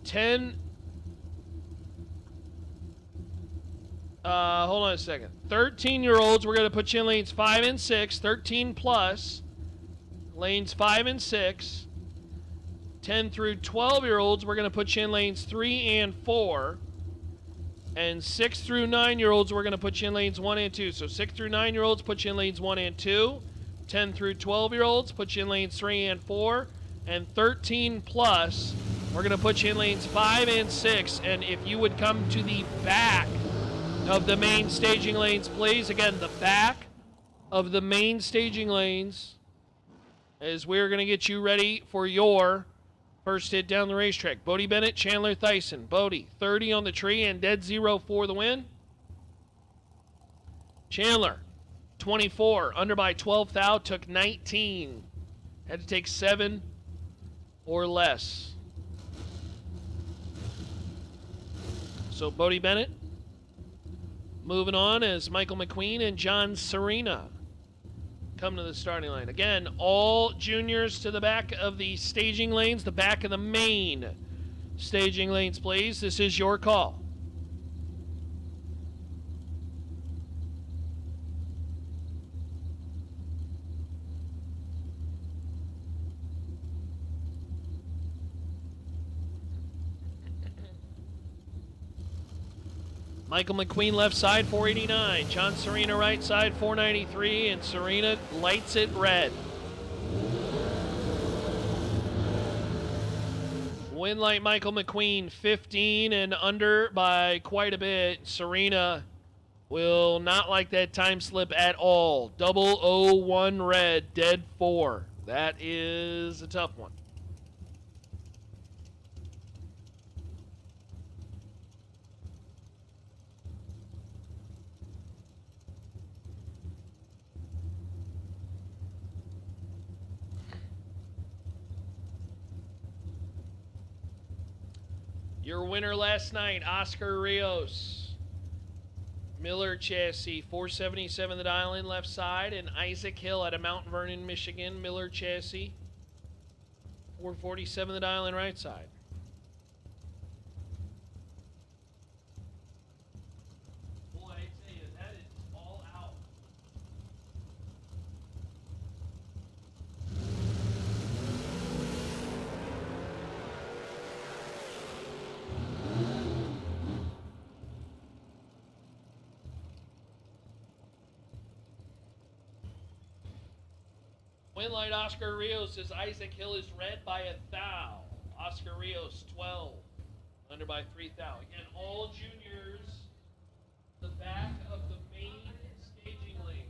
10. Hold on a second. 13-year-olds, we're going to put you in lanes 5 and 6. 13 plus. Lanes 5 and 6. 10 through 12-year-olds, we're going to put you in lanes 3 and 4. And 6 through 9-year-olds, we're going to put you in lanes 1 and 2. So 6 through 9-year-olds, put you in lanes 1 and 2. 10 through 12-year-olds, put you in lanes 3 and 4. And 13 plus, we're going to put you in lanes 5 and 6. And if you would come to the back of the main staging lanes, please. Again, the back of the main staging lanes, as we're going to get you ready for your first hit down the racetrack. Bodie Bennett, Chandler Thyssen. Bodie, 30 on the tree and dead 0 for the win. Chandler, 24, under by 12 thou, took 19. Had to take 7 or less. So Bodie Bennett moving on as Michael McQueen and John Serena come to the starting line. Again, all juniors to the back of the staging lanes, the back of the main staging lanes, please. This is your call. Michael McQueen left side, 489. John Serena right side, 493. And Serena lights it red. Win light Michael McQueen, 15 and under by quite a bit. Serena will not like that time slip at all. 001 red, dead 4. That is a tough one. Your winner last night, Oscar Rios. Miller chassis, 477 the dial in left side, and Isaac Hill out of Mount Vernon, Michigan. Miller chassis, 447 the dial in right side. Boy, I tell you, that is all out. Win light Oscar Rios says Isaac Hill is red by 1,000. Oscar Rios 12. Under by 3,000. Again, all juniors. The back of the main staging lane.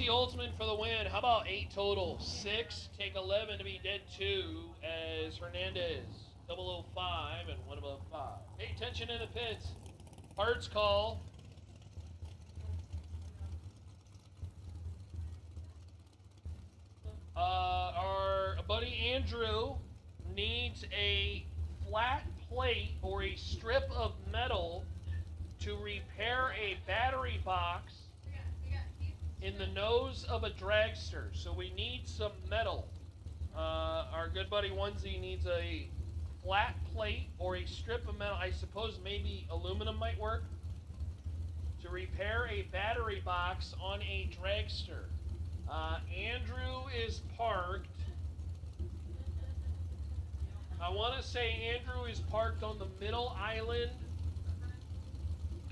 Holtzman for the win. How about 8 total? 6, take 11 to be dead 2 as Hernandez. 005 and 1 above 5. Pay attention in the pits. Parts call. Our buddy Andrew needs a flat plate or a strip of metal to repair a battery box in the nose of a dragster. So we need some metal. Our good buddy Onesie needs a flat plate or a strip of metal. I suppose maybe aluminum might work, to repair a battery box on a dragster. Andrew is parked. I want to say Andrew is parked on the middle island,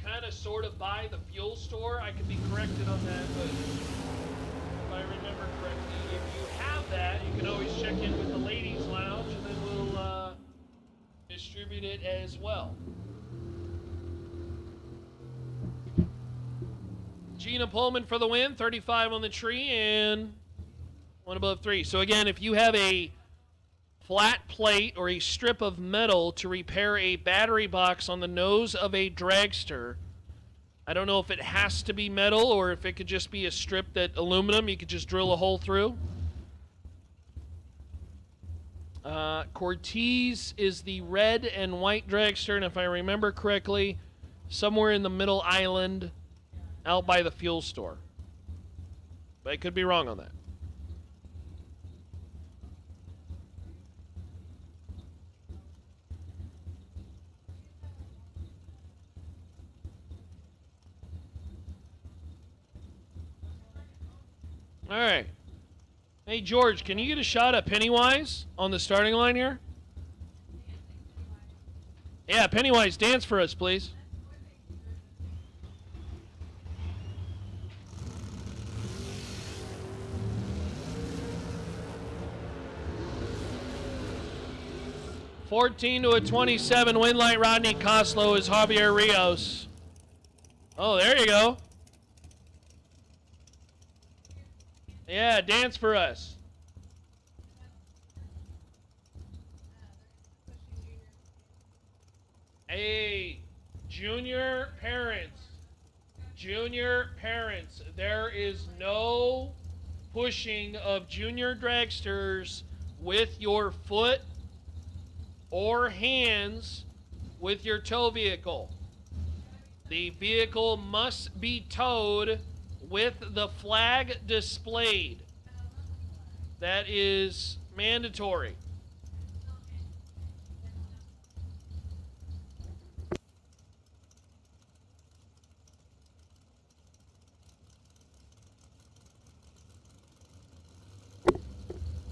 kind of sort of by the fuel store. I could be corrected on that, but if I remember correctly, if you have that, you can always check in with the ladies' lounge, and then we'll distribute it as well. Gina Pullman for the win, 35 on the tree and 1 above 3. So again, if you have a flat plate or a strip of metal to repair a battery box on the nose of a dragster, I don't know if it has to be metal or if it could just be a strip that aluminum you could just drill a hole through. Cortez is the red and white dragster, and if I remember correctly, somewhere in the middle island out by the fuel store. But I could be wrong on that. All right. Hey, George, can you get a shot at Pennywise on the starting line here? Yeah, Pennywise, dance for us, please. 14 to a 27. Winlight Rodney Coslow is Javier Rios. Oh, there you go. Yeah, dance for us. Hey, junior parents, there is no pushing of junior dragsters with your foot or hands with your tow vehicle. The vehicle must be towed with the flag displayed. That is mandatory.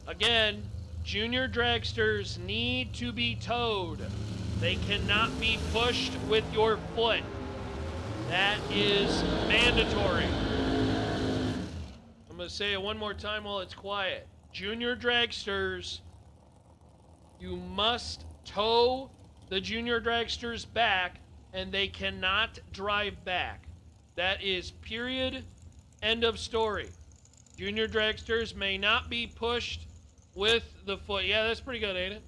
Again, junior dragsters need to be towed. They cannot be pushed with your foot. That is mandatory. I'm going to say it one more time while it's quiet. Junior dragsters, you must tow the junior dragsters back, and they cannot drive back. That is period, end of story. Junior dragsters may not be pushed with the foot. Yeah, that's pretty good, ain't it?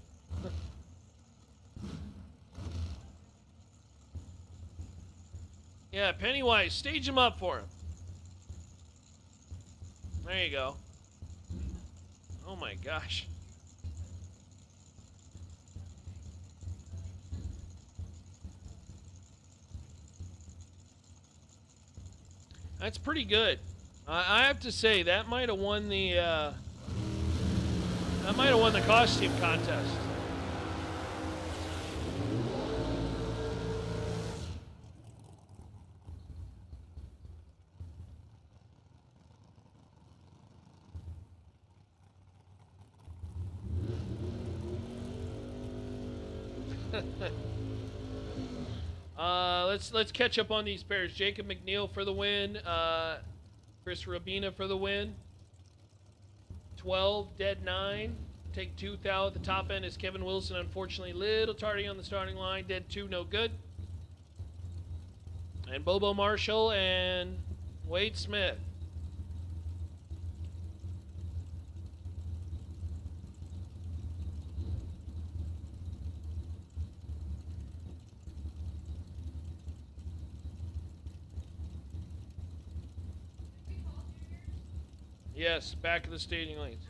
Yeah, Pennywise, stage him up for him. There you go. Oh my gosh. That's pretty good. I have to say that might have won the costume contest. Let's catch up on these pairs. Jacob McNeil for the win. Chris Rabina for the win. 12, dead 9. Take 2 thou at the top end is Kevin Wilson. Unfortunately, little tardy on the starting line. Dead 2, no good. And Bobo Marshall and Wade Smith. Yes, back of the staging lanes.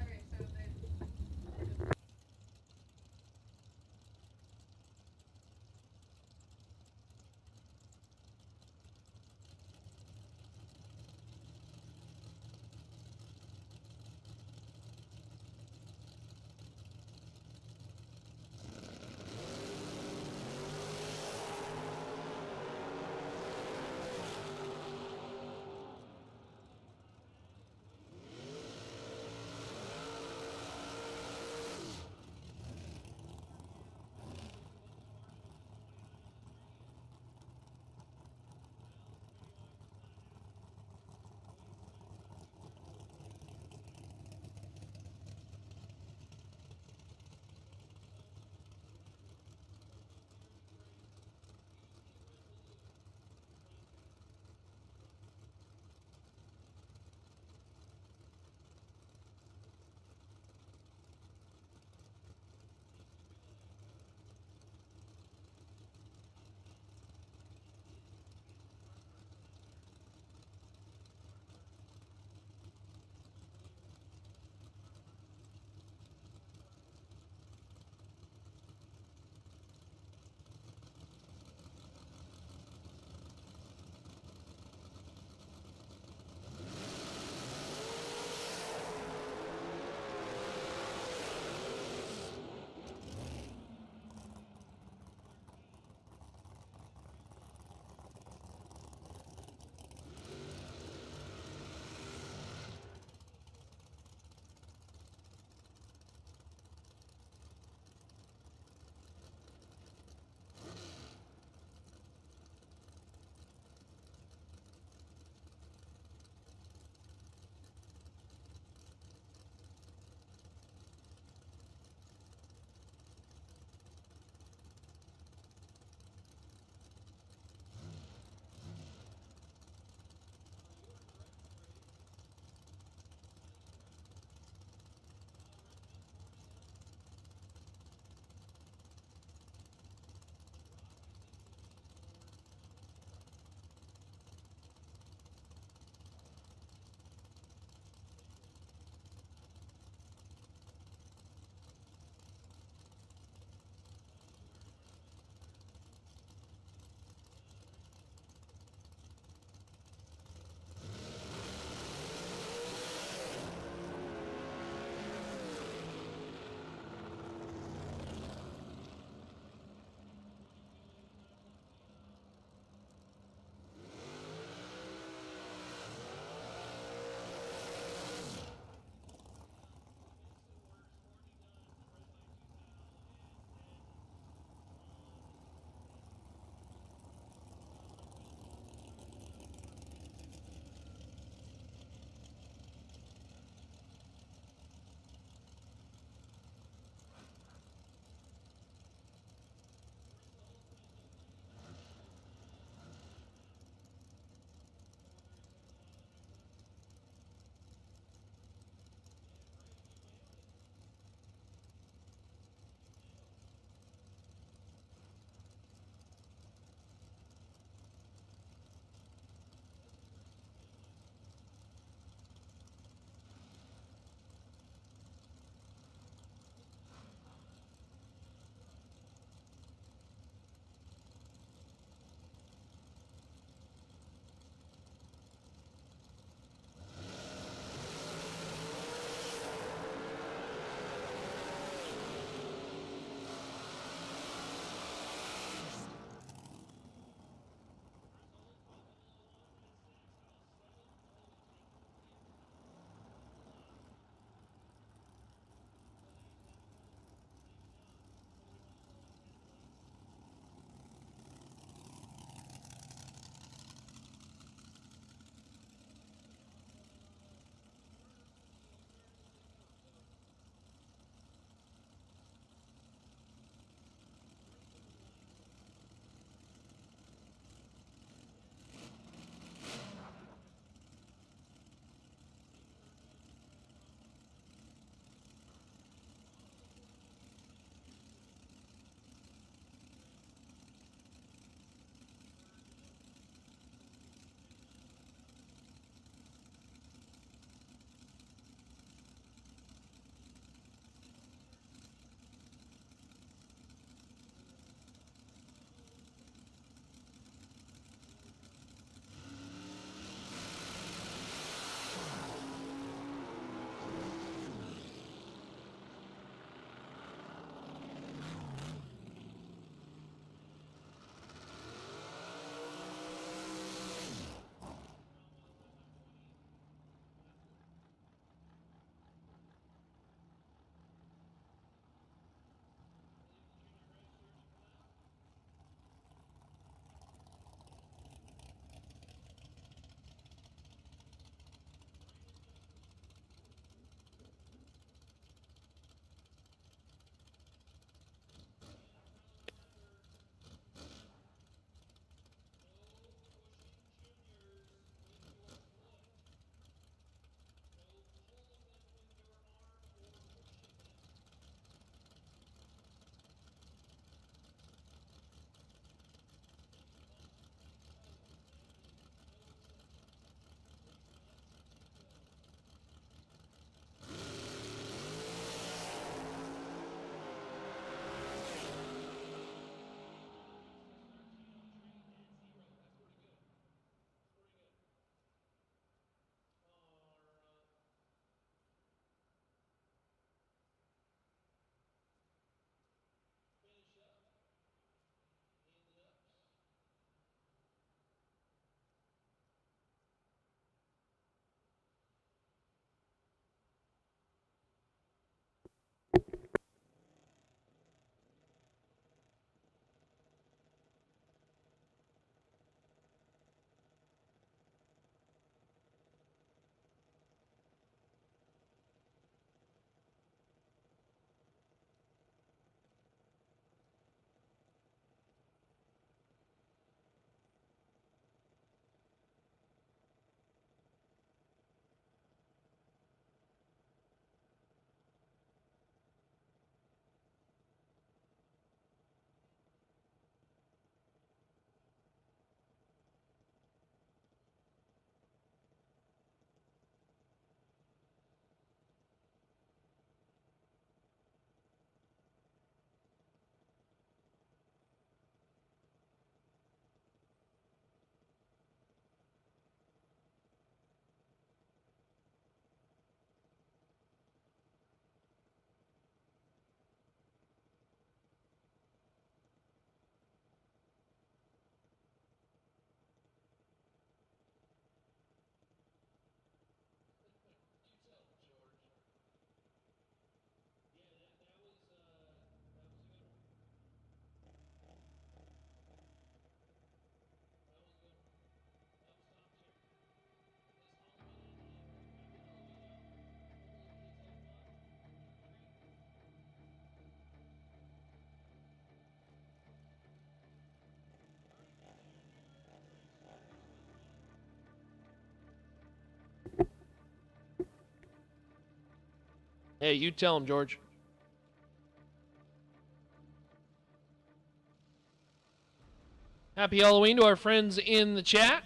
Hey, you tell him, George. Happy Halloween to our friends in the chat.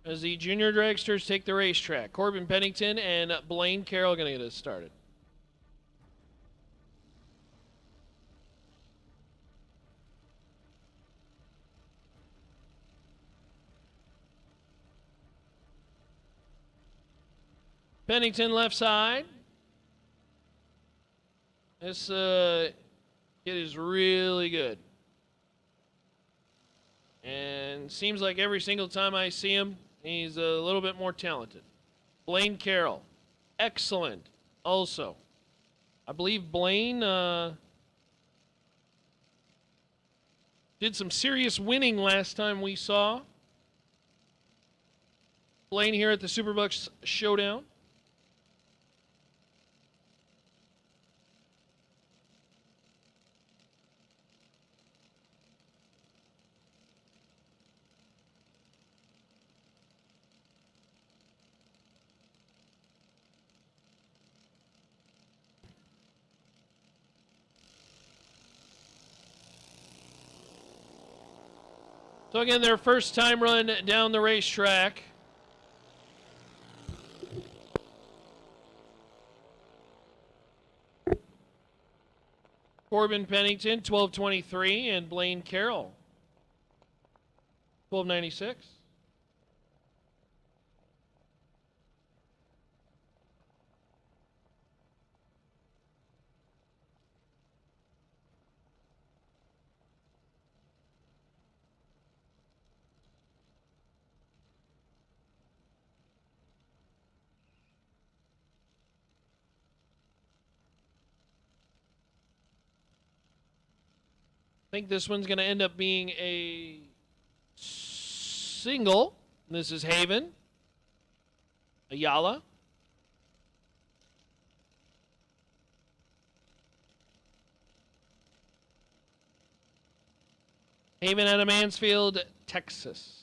As the junior dragsters take the racetrack, Corbin Pennington and Blaine Carroll going to get us started. Pennington left side. This kid is really good. And seems like every single time I see him, he's a little bit more talented. Blaine Carroll, excellent also. I believe Blaine did some serious winning last time we saw Blaine here at the SuperBucks Showdown. So again, their first time run down the racetrack. Corbin Pennington, 12:23, and Blaine Carroll, 12:96. I think this one's going to end up being a single. This is Haven. Ayala. Haven out of Mansfield, Texas.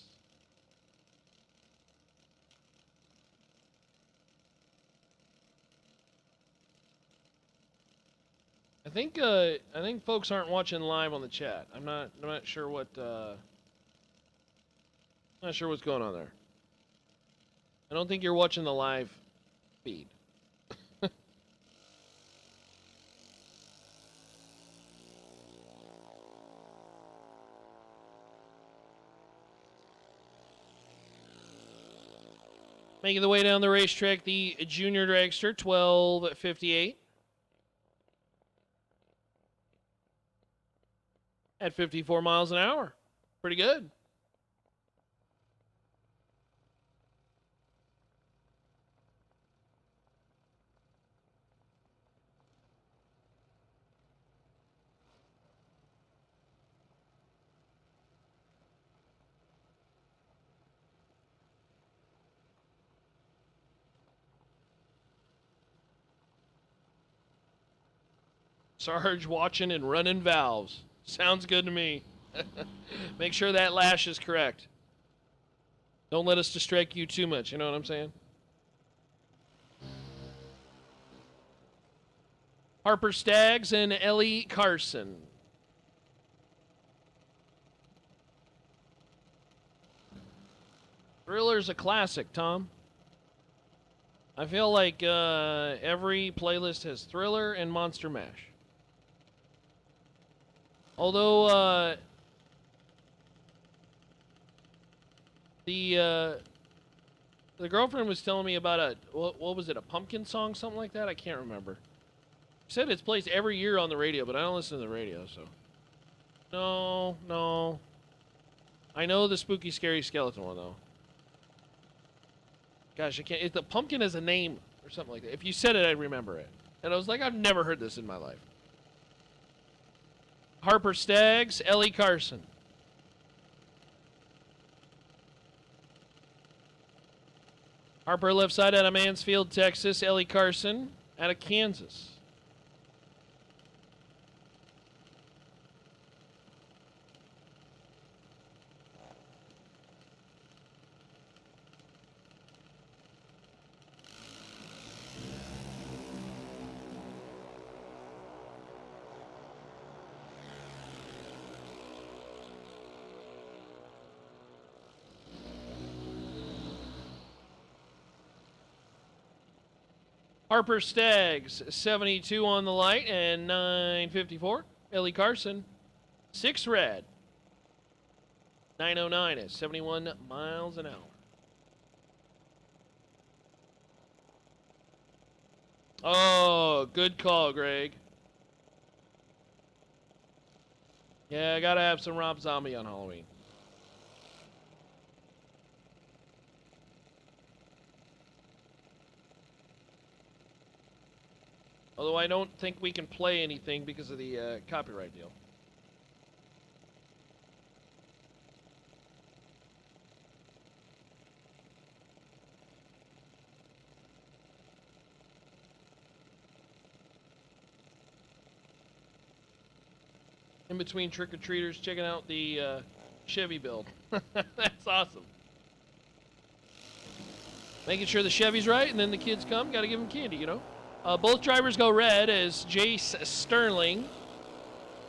I think folks aren't watching live on the chat. I'm not sure what not sure what's going on there. I don't think you're watching the live feed. Making the way down the racetrack, the junior dragster, 12:58. At 54 miles an hour. Pretty good. Sarge watching and running valves. Sounds good to me. Make sure that lash is correct. Don't let us distract you too much. You know what I'm saying? Harper Staggs and Ellie Carson. Thriller's a classic, Tom. I feel like every playlist has Thriller and Monster Mash. Although the girlfriend was telling me about a what was it, a pumpkin song, something like that? I can't remember. She said it's placed every year on the radio, but I don't listen to the radio, so no. I know the spooky, scary skeleton one though. Gosh, I can't. If the pumpkin has a name or something like that. If you said it, I'd remember it. And I was like, I've never heard this in my life. Harper Staggs, Ellie Carson. Harper left side out of Mansfield, Texas. Ellie Carson out of Kansas. Harper Staggs, 72 on the light and 954. Ellie Carson, 6 red. 909 at 71 miles an hour. Oh, good call, Greg. Yeah, I gotta have some Rob Zombie on Halloween. Although I don't think we can play anything because of the copyright deal. In between trick-or-treaters checking out the Chevy build. That's awesome. Making sure the Chevy's right, and then the kids come. Got to give them candy, you know. Both drivers go red as Jace Sterling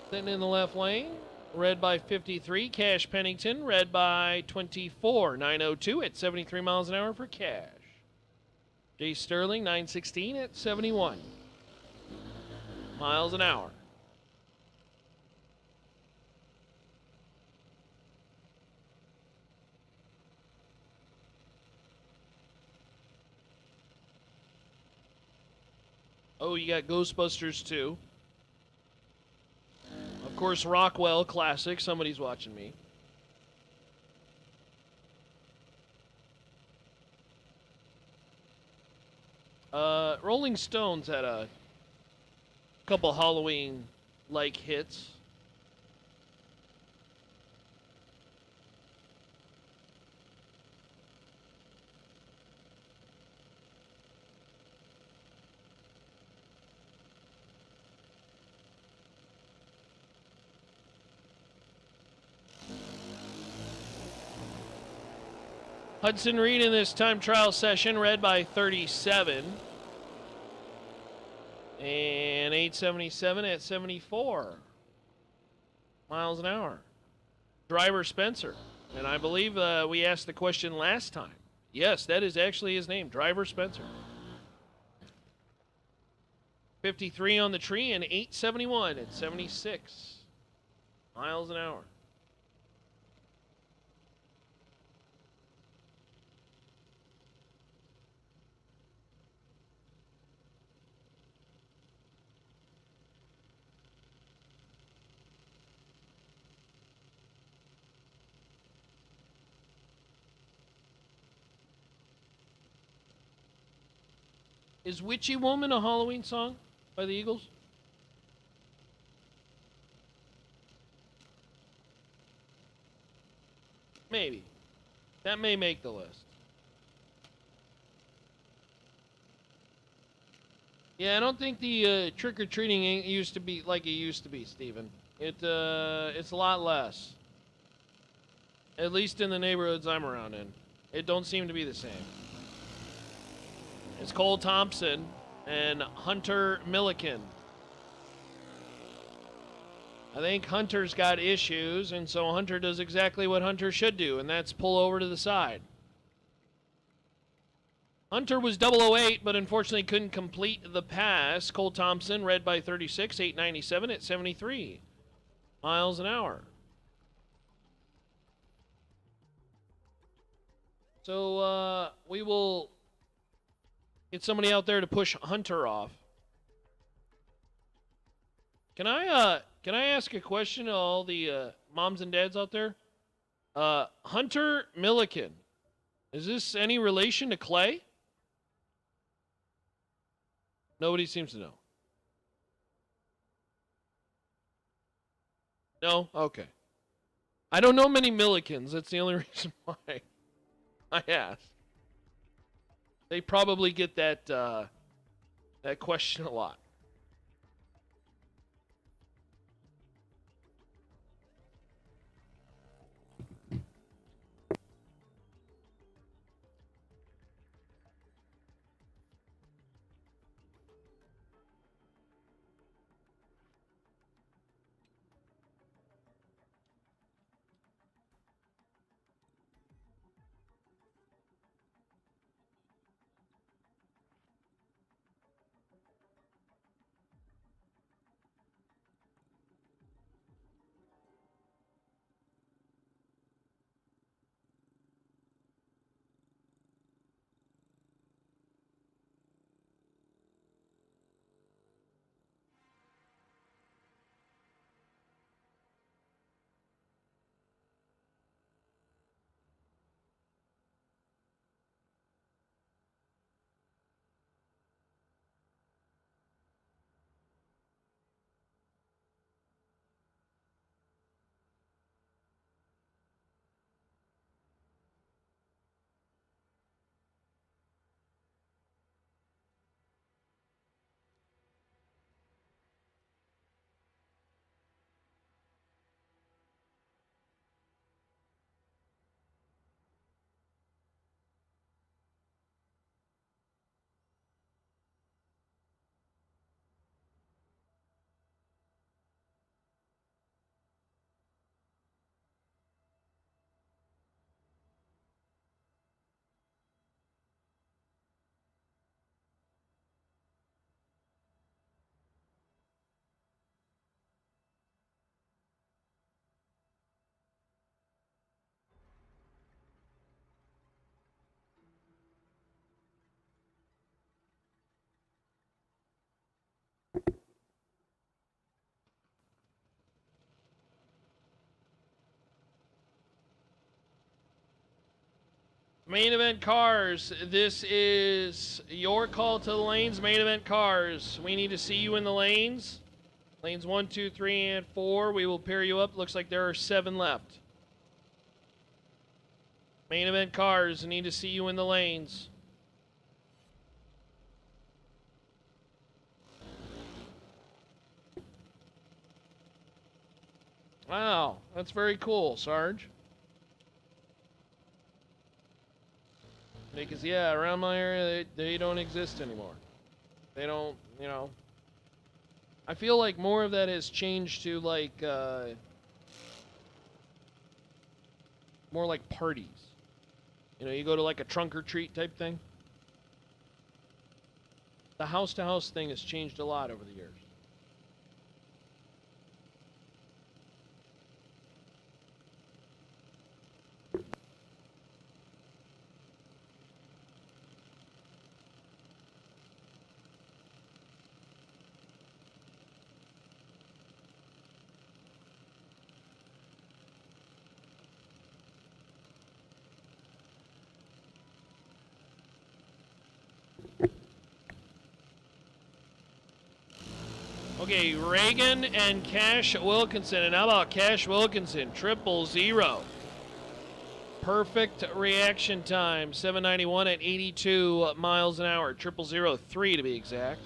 sitting in the left lane. Red by 53. Cash Pennington, red by 24. 902 at 73 miles an hour for Cash. Jace Sterling, 916 at 71 miles an hour. Oh, you got Ghostbusters 2. Of course, Rockwell Classic. Somebody's watching me. Rolling Stones had a couple Halloween-like hits. Hudson Reed in this time trial session, red by 37. And 877 at 74 miles an hour. Driver Spencer. And I believe we asked the question last time. Yes, that is actually his name, Driver Spencer. 53 on the tree and 871 at 76 miles an hour. Is Witchy Woman a Halloween song by the Eagles? Maybe. That may make the list. Yeah, I don't think the trick-or-treating ain't used to be like it used to be, Steven. It's a lot less. At least in the neighborhoods I'm around in. It don't seem to be the same. It's Cole Thompson and Hunter Milliken. I think Hunter's got issues, and so Hunter does exactly what Hunter should do, and that's pull over to the side. Hunter was 008, but unfortunately couldn't complete the pass. Cole Thompson, red by 36, 897 at 73 miles an hour. So we will get somebody out there to push Hunter off. Can I ask a question to all the moms and dads out there? Hunter Milliken, is this any relation to Clay? Nobody seems to know. No? Okay. I don't know many Millikens. That's the only reason why I asked. They probably get that that question a lot. Main event cars, this is your call to the lanes. Main event cars, we need to see you in the lanes. Lanes 1, 2, 3, and 4. We will pair you up. Looks like there are 7 left. Main event cars, need to see you in the lanes. Wow, that's very cool, Sarge. Because, yeah, around my area, they don't exist anymore. They don't, you know. I feel like more of that has changed to, like, more like parties. You know, you go to, like, a trunk or treat type thing. The house-to-house thing has changed a lot over the years. Okay, Reagan and Cash Wilkinson. And how about Cash Wilkinson? 000. Perfect reaction time. 791 at 82 miles an hour. 0003 to be exact.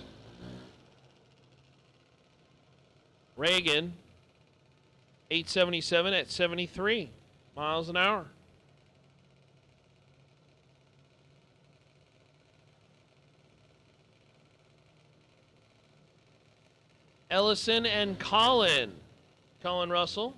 Reagan, 877 at 73 miles an hour. Ellison and Colin. Colin Russell.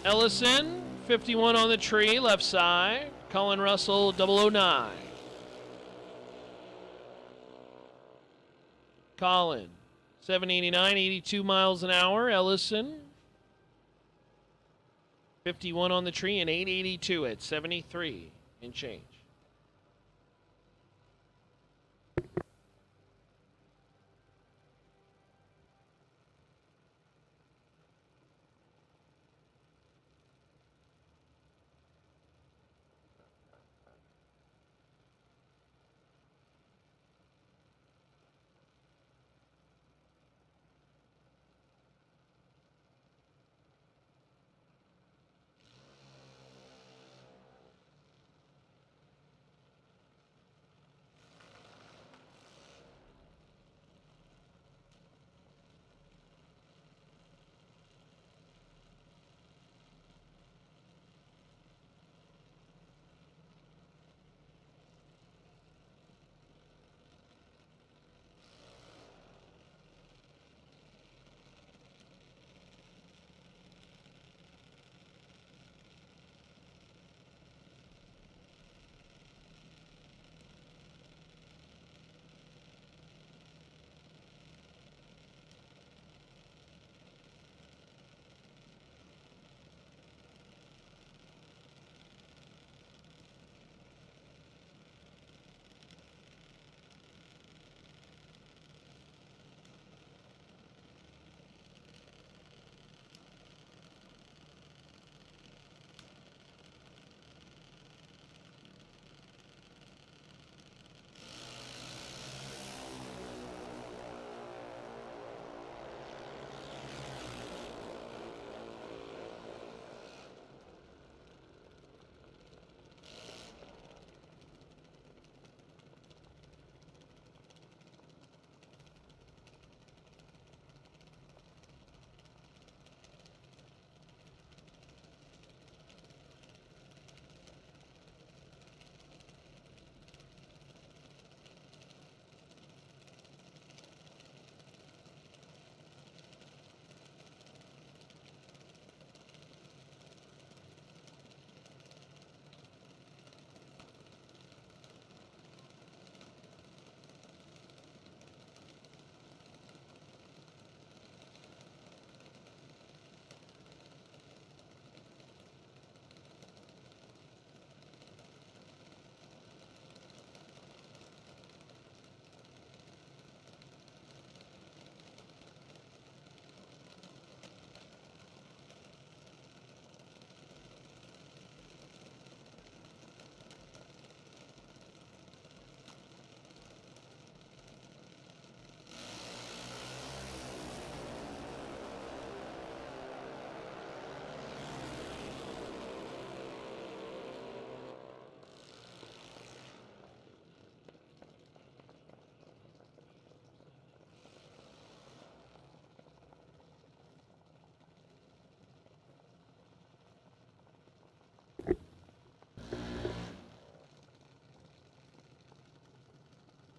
Ellison, 51 on the tree, left side. Colin Russell, 009. Colin, 789, 82 miles an hour. Ellison, 51 on the tree and 882 at 73 and change.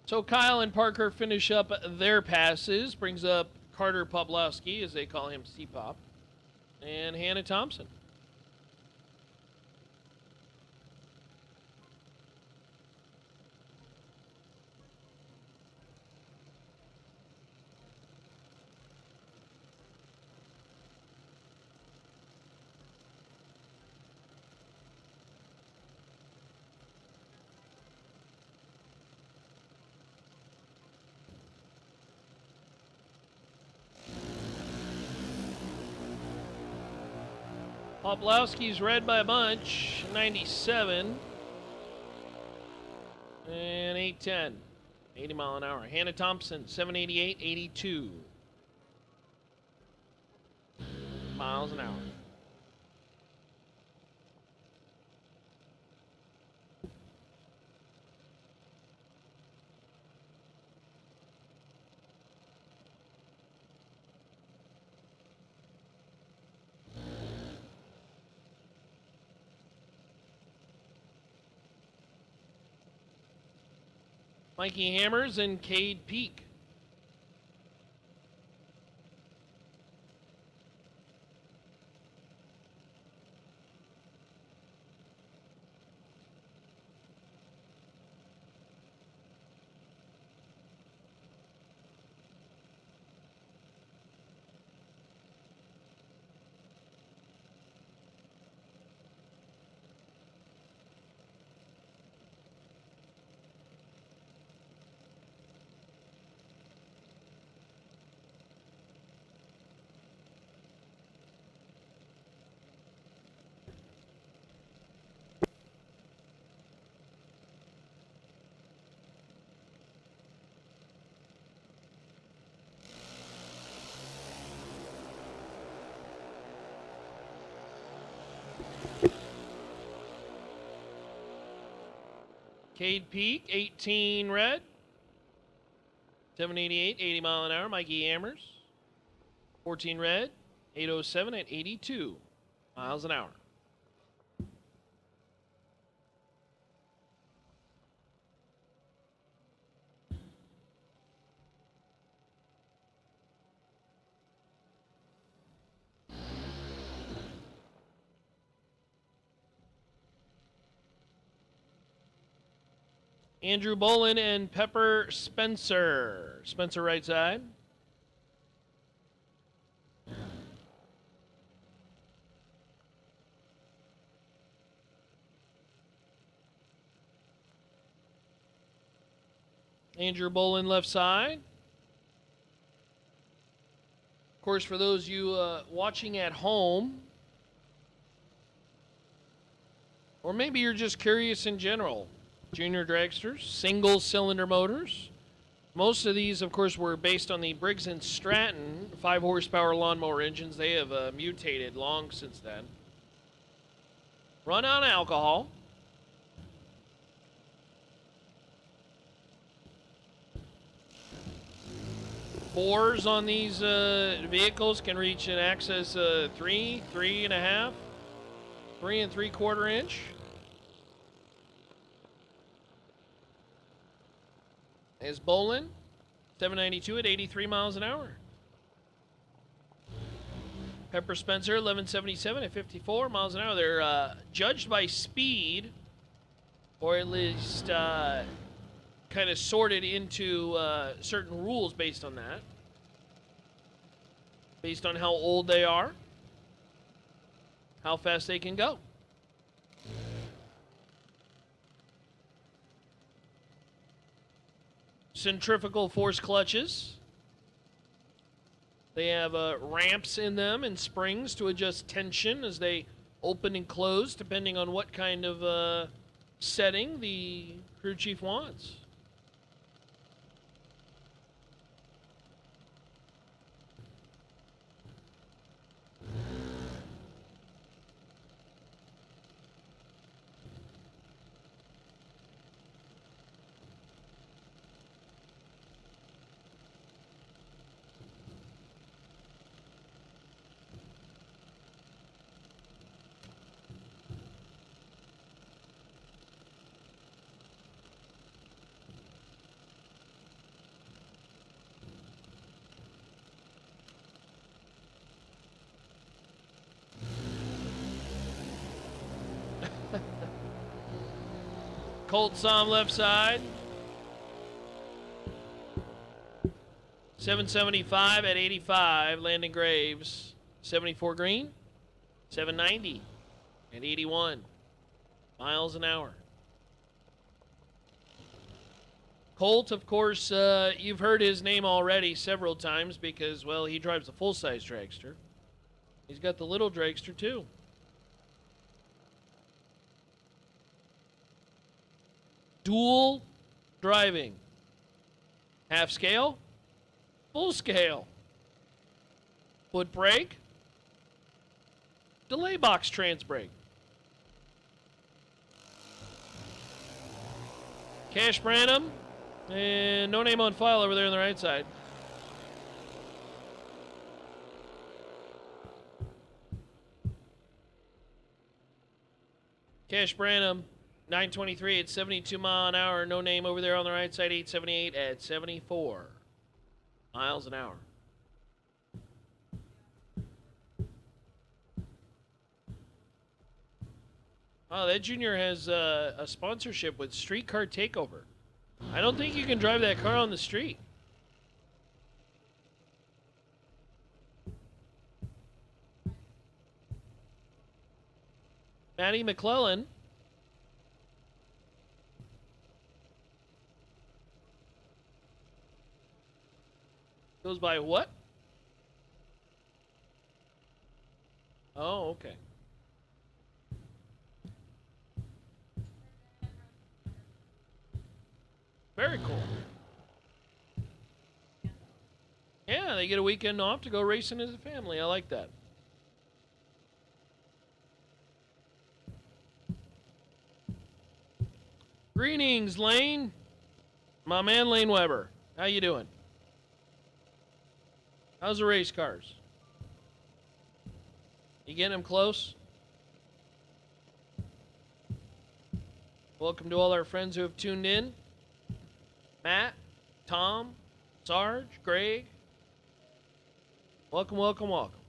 So Kyle and Parker finish up their passes. Brings up Carter Poplowski, as they call him, C-Pop. And Hannah Thompson. Poplowski's red by a bunch, 97. And 810, 80 mile an hour. Hannah Thompson, 788, 82 miles an hour. Mikey Hammers and Cade Peak. Cade Peak, 18 red. 788, 80 mile an hour. Mikey Hammers, 14 red. 807 at 82 miles an hour. Andrew Bolin and Pepper Spencer. Spencer right side. Andrew Bolin left side. Of course, for those of you watching at home, or maybe you're just curious in general, Junior Dragsters, single cylinder motors. Most of these, of course, were based on the Briggs & Stratton 5 horsepower lawnmower engines. They have mutated long since then. Run on alcohol. Fours on these vehicles can reach an access 3, 3.5, 3 3/4 inch. Is Bolin, 792 at 83 miles an hour. Pepper Spencer, 1177 at 54 miles an hour. They're judged by speed, or at least kind of sorted into certain rules based on that. Based on how old they are, how fast they can go. Centrifugal force clutches. They have ramps in them and springs to adjust tension as they open and close, depending on what kind of setting the crew chief wants. Colt Som left side. 775 at 85. Landon Graves. 74 green. 790 at 81 miles an hour. Colt, of course, you've heard his name already several times because, well, he drives a full-size dragster. He's got the little dragster, too. Dual driving. Half scale, full scale. Foot brake, delay box trans brake. Cash Branham, and no name on file over there on the right side. Cash Branham, 923 at 72 mile an hour. No name over there on the right side. 878 at 74 miles an hour. Oh, that junior has a sponsorship with Streetcar Takeover. I don't think you can drive that car on the street. Matty McClellan. Goes by what? Oh, okay. Very cool. Yeah, they get a weekend off to go racing as a family. I like that. Greetings, Lane. My man, Lane Weber. How you doing? How's the race cars? You getting them close? Welcome to all our friends who have tuned in. Matt, Tom, Sarge, Greg. Welcome, welcome, welcome.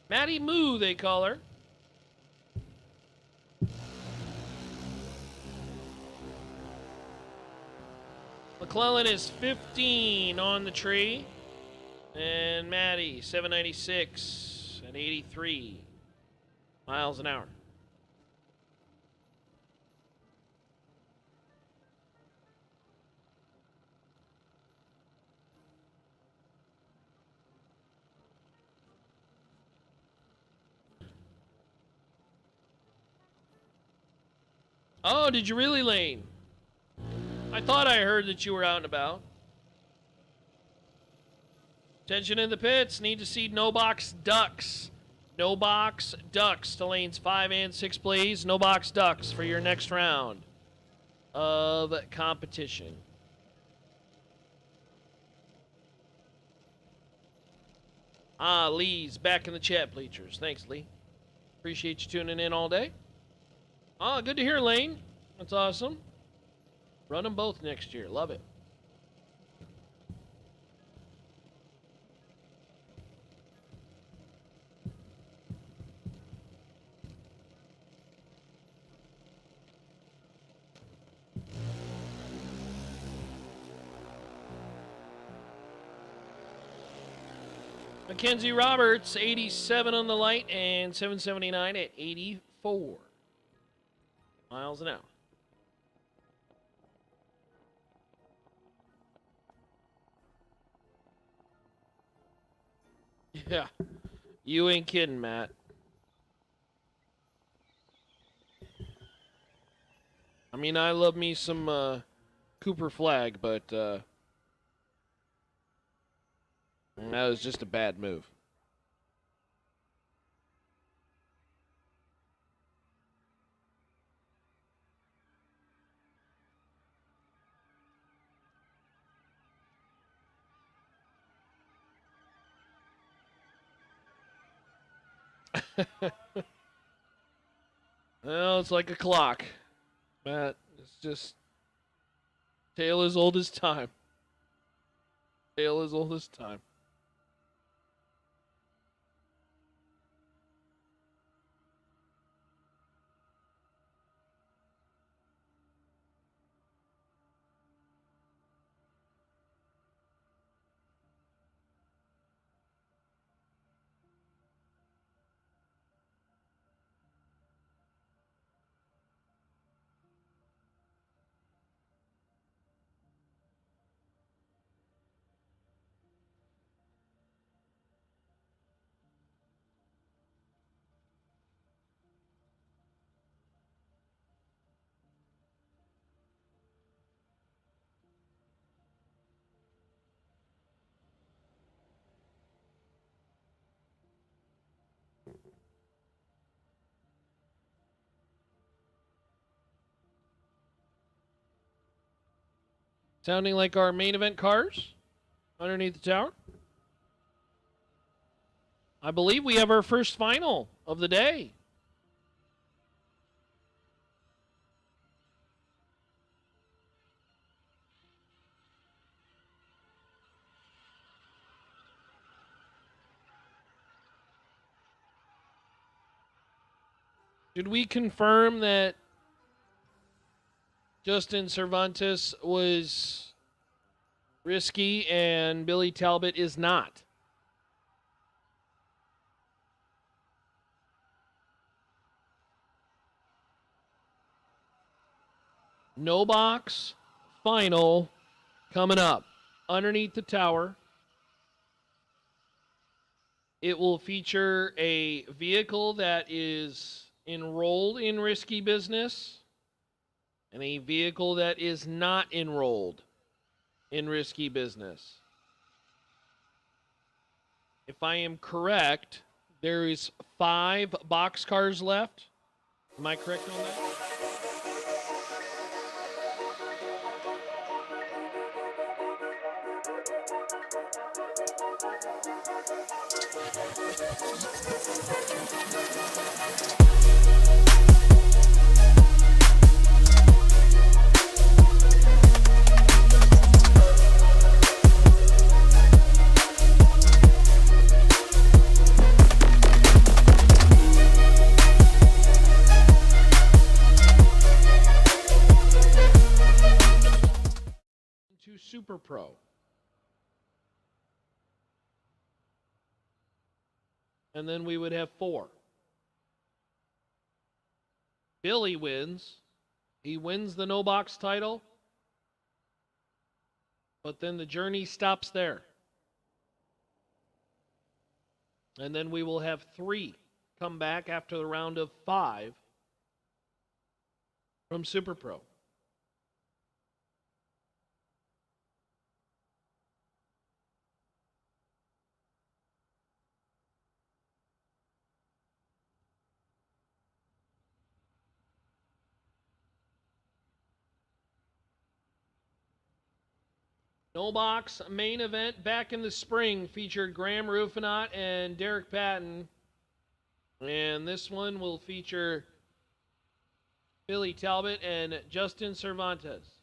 Maddie Moo, they call her. McClellan is 15 on the tree. And Maddie, 796 at 83 miles an hour. Oh, did you really, Lane? I thought I heard that you were out and about. Attention in the pits. Need to see No Box Ducks. No Box Ducks to lanes 5 and 6, please. No Box Ducks for your next round of competition. Ah, Lee's back in the chat bleachers. Thanks, Lee. Appreciate you tuning in all day. Ah, good to hear, Lane. That's awesome. Run them both next year. Love it. Mackenzie Roberts, 87 on the light and 779 at 84 miles an hour. Yeah, you ain't kidding, Matt. I mean, I love me some Cooper Flag, but that was just a bad move. Well, it's like a clock, Matt. It's just tale as old as time. Tale as old as time. Sounding like our main event cars underneath the tower. I believe we have our first final of the day. Did we confirm that Justin Cervantes was risky and Billy Talbot is not? No box final coming up underneath the tower. It will feature a vehicle that is enrolled in risky business and a vehicle that is not enrolled in risky business. If I am correct, there is 5 box cars left. Am I correct on that? Super Pro. And then we would have 4. Billy wins. He wins the no box title. But then the journey stops there. And then we will have 3 come back after the round of 5 from Super Pro. No box main event back in the spring featured Graham Rufinot and Derek Patton. And this one will feature Billy Talbot and Justin Cervantes.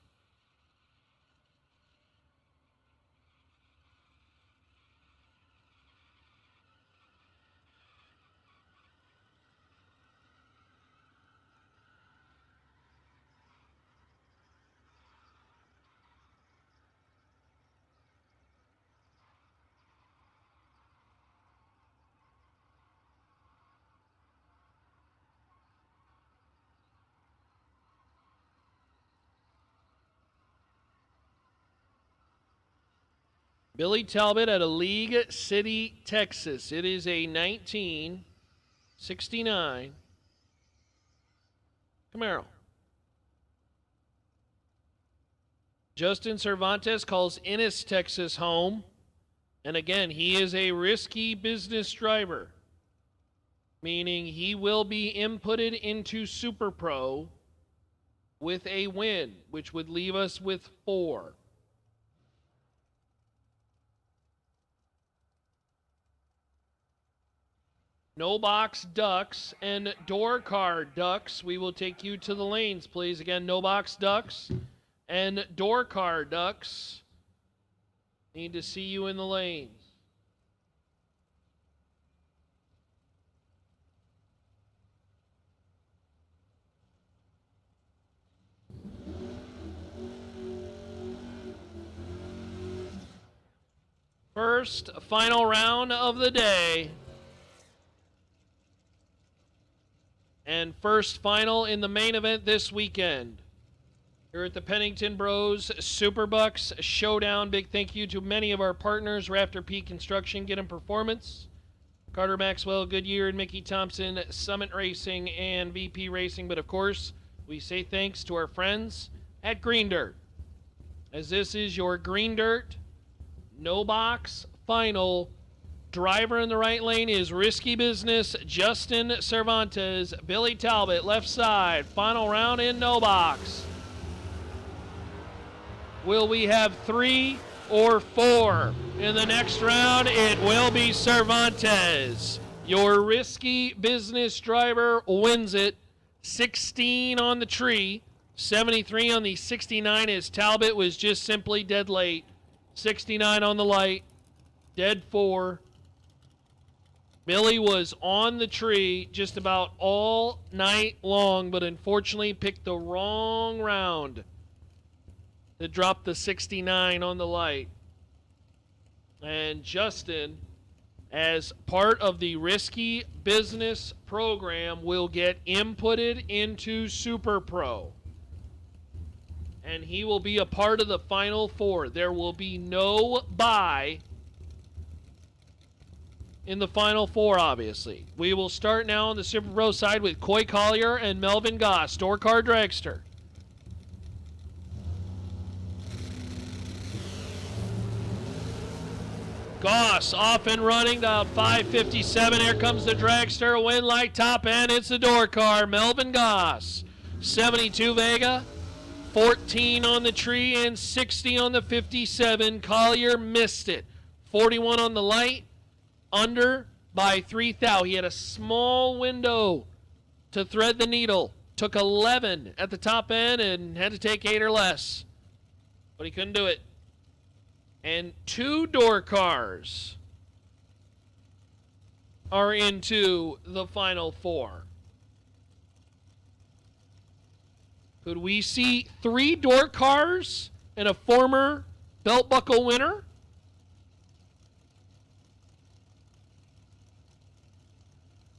Billy Talbot out of League City, Texas. It is a 1969 Camaro. Justin Cervantes calls Ennis, Texas home. And again, he is a risky business driver, meaning he will be inputted into Super Pro with a win, which would leave us with 4. No box ducks and door car ducks. We will take you to the lanes, please. Again, no box ducks and door car ducks. Need to see you in the lanes. First final round of the day. And first final in the main event this weekend. Here at the Pennington Bros SuperBucks Showdown. Big thank you to many of our partners, Rafter Peak Construction, Get 'em Performance, Carter Maxwell, Goodyear, and Mickey Thompson, Summit Racing, and VP Racing. But of course, we say thanks to our friends at Green Dirt, as this is your Green Dirt no box final. Driver in the right lane is risky business, Justin Cervantes. Billy Talbot, left side. Final round in no box. Will we have 3 or 4? In the next round, it will be Cervantes. Your risky business driver wins it. 16 on the tree, 73 on the 69 as Talbot was just simply dead late. 69 on the light, dead 4. Billy was on the tree just about all night long, but unfortunately picked the wrong round to drop the 69 on the light. And Justin, as part of the risky business program, will get inputted into Super Pro. And he will be a part of the Final Four. There will be no bye in the Final Four, obviously. We will start now on the Super Pro side with Coy Collier and Melvin Goss, Door Car Dragster. Goss off and running to 557. Here comes the Dragster. Win light top end. It's the Door Car. Melvin Goss. 72 Vega. 14 on the tree and 60 on the 57. Collier missed it. 41 on the light. Under by 3 thou. He had a small window to thread the needle. Took 11 at the top end and had to take 8 or less. But he couldn't do it. And 2 Door Cars are into the Final Four. Could we see 3 Door Cars and a former belt buckle winner?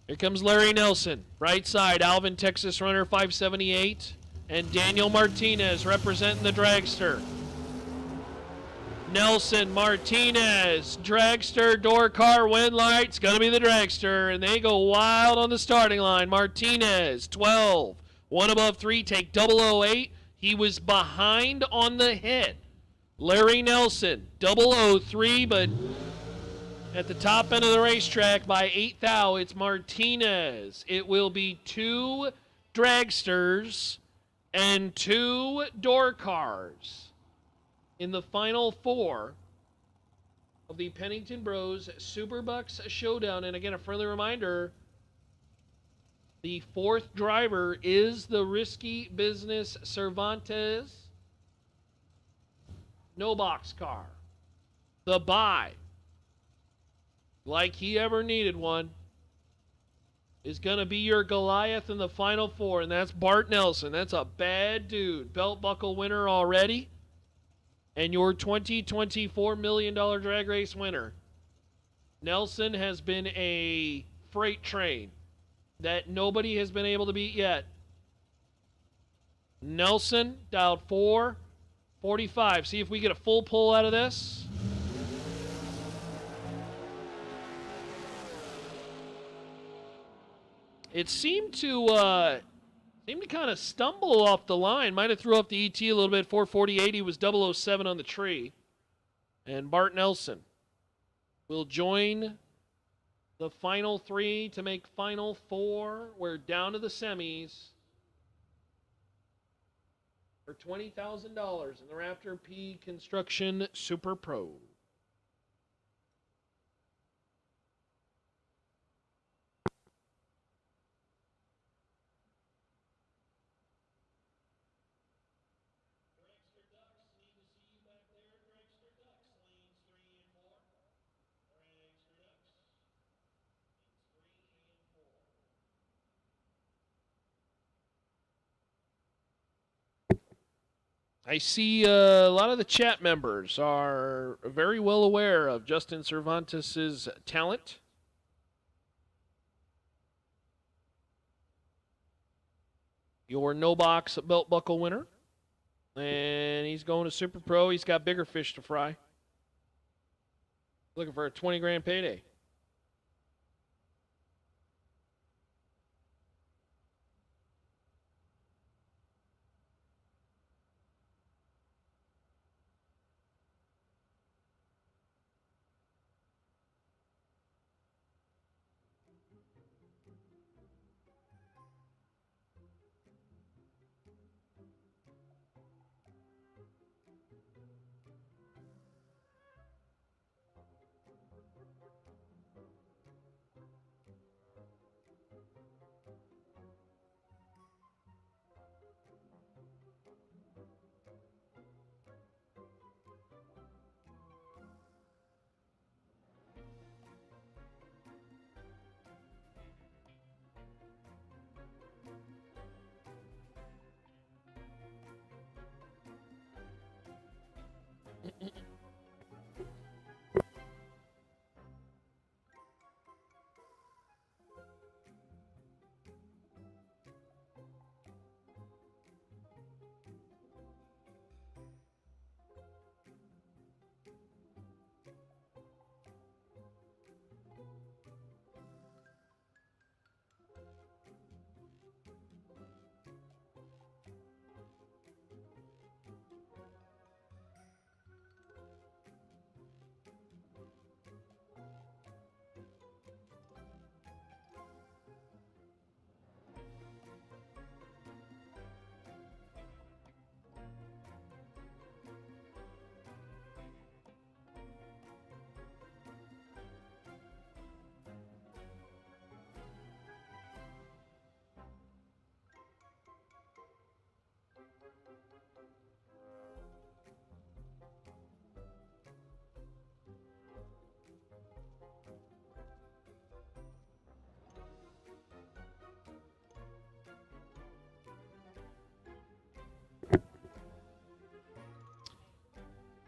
Here comes Larry Nelson. Right side, Alvin, Texas runner, 578. And Daniel Martinez representing the Dragster. Nelson, Martinez, Dragster, Door Car, win light. It's going to be the Dragster. And they go wild on the starting line. Martinez, 12. 1 above 3, take 008. He was behind on the hit. Larry Nelson, 003, but at the top end of the racetrack by 8 thou, it's Martinez. It will be 2 Dragsters and 2 Door Cars in the Final Four of the Pennington Bros SuperBucks Showdown. And again, a friendly reminder, the 4th driver is the risky business Cervantes. No box car. The bye, like he ever needed one, is going to be your Goliath in the Final Four, and that's Bart Nelson. That's a bad dude. Belt buckle winner already. And your $24 million drag race winner. Nelson has been a freight train that nobody has been able to beat yet. Nelson dialed 445. See if we get a full pull out of this. It seemed to kind of stumble off the line. Might have threw off the ET a little bit. 448. He was 007 on the tree. And Bart Nelson will join the Final 3 to make Final 4. We're down to the semis for $20,000 in the Raptor P Construction Super Pro. I see a lot of the chat members are very well aware of Justin Cervantes' talent. Your no-box belt buckle winner. And he's going to Super Pro. He's got bigger fish to fry. Looking for a 20 grand payday.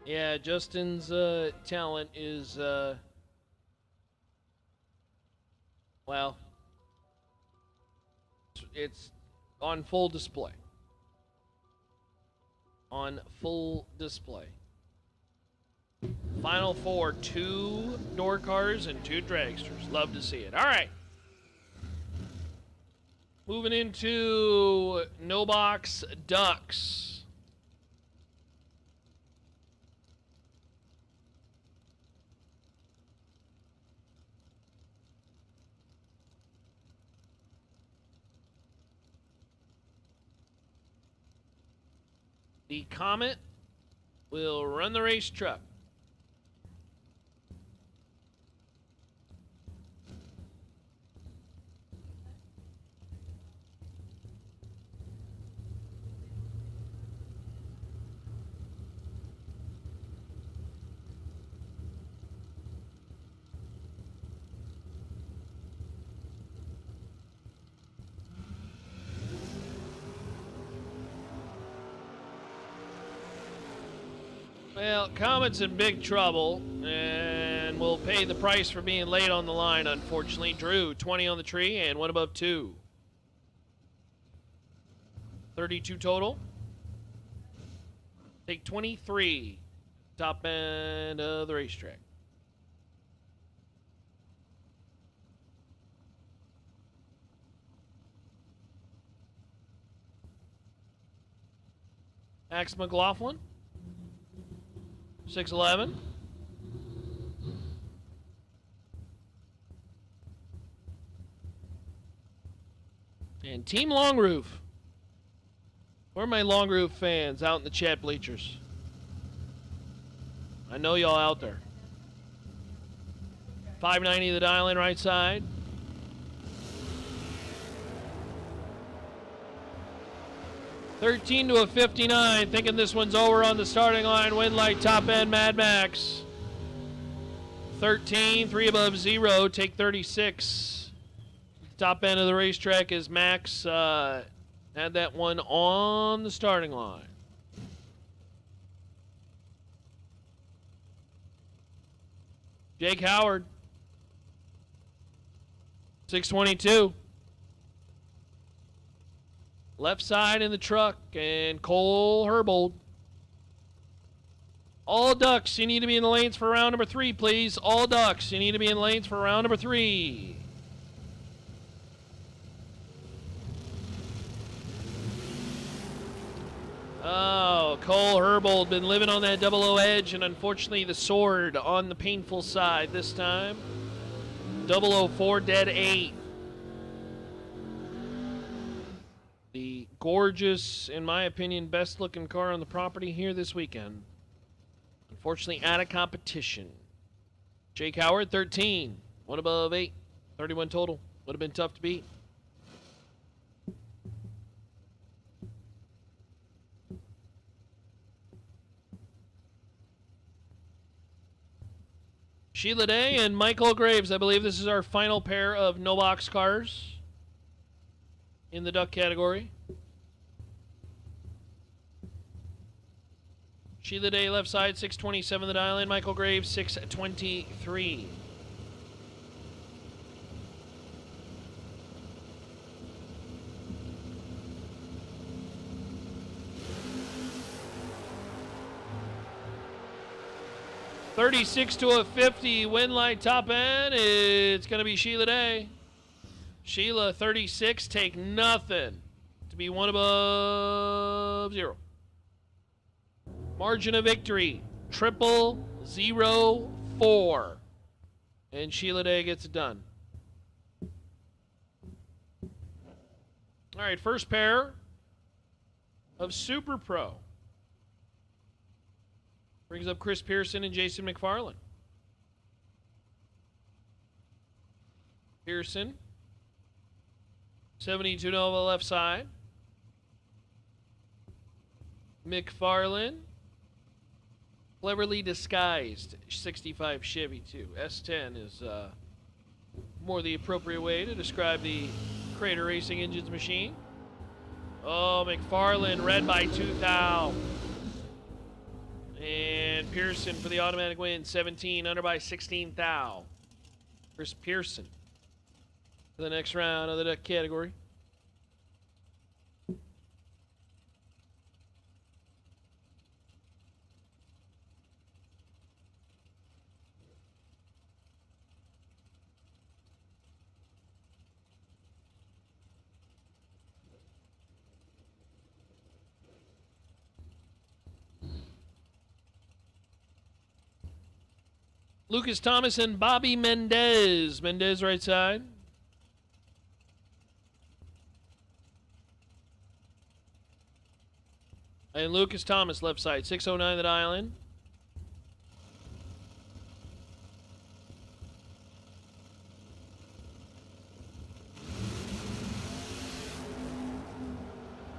Yeah, Justin's talent is, well, it's on full display. On full display. Final four, 2 door cars and 2 dragsters. Love to see it. All right. Moving into No Box Ducks. The Comet will run the race truck. Well, Comet's in big trouble, and will pay the price for being late on the line, unfortunately. Drew, 20 on the tree, and 1 above 2. 32 total. Take 23. Top end of the racetrack. Max McLaughlin. 6'11". And Team Long Roof. Where are my Long Roof fans out in the chat bleachers? I know y'all out there. 590 the dial in right side. $13 to a 59. Thinking this one's over on the starting line. Win light top end Mad Max. 13, 3 above 0. Take 36. Top end of the racetrack is Max. Had that one on the starting line. Jake Howard. 622. Left side in the truck, and Cole Herbold. All ducks, you need to be in the lanes for round number 3, please. All ducks, you need to be in the lanes for round number 3. Oh, Cole Herbold been living on that 00 edge, and unfortunately the sword on the painful side this time. 004 dead 8. The gorgeous, in my opinion, best looking car on the property here this weekend. Unfortunately, out of competition. Jake Howard, 13. 1 above 8. 31 total. Would have been tough to beat. Sheila Day and Michael Graves. I believe this is our final pair of no box cars in the duck category. Sheila Day left side, 627 the dial in. Michael Graves, 623. $36 to a 50 win light top end. It's going to be Sheila Day. Sheila, 36, take nothing to be 1 above 0. Margin of victory, 0004. And Sheila Day gets it done. All right, first pair of Super Pro. Brings up Chris Pearson and Jason McFarland. Pearson. 72 Nova left side. McFarland. Cleverly disguised 65 Chevy too. S10 is more the appropriate way to describe the Crater Racing Engines machine. Oh, McFarland red by 2 thou. And Pearson for the automatic win, 17, under by 16 thou. Chris Pearson for the next round of the duck category. Lucas Thomas and Bobby Mendez. Mendez right side. And Lucas Thomas left side. 609 the dial in.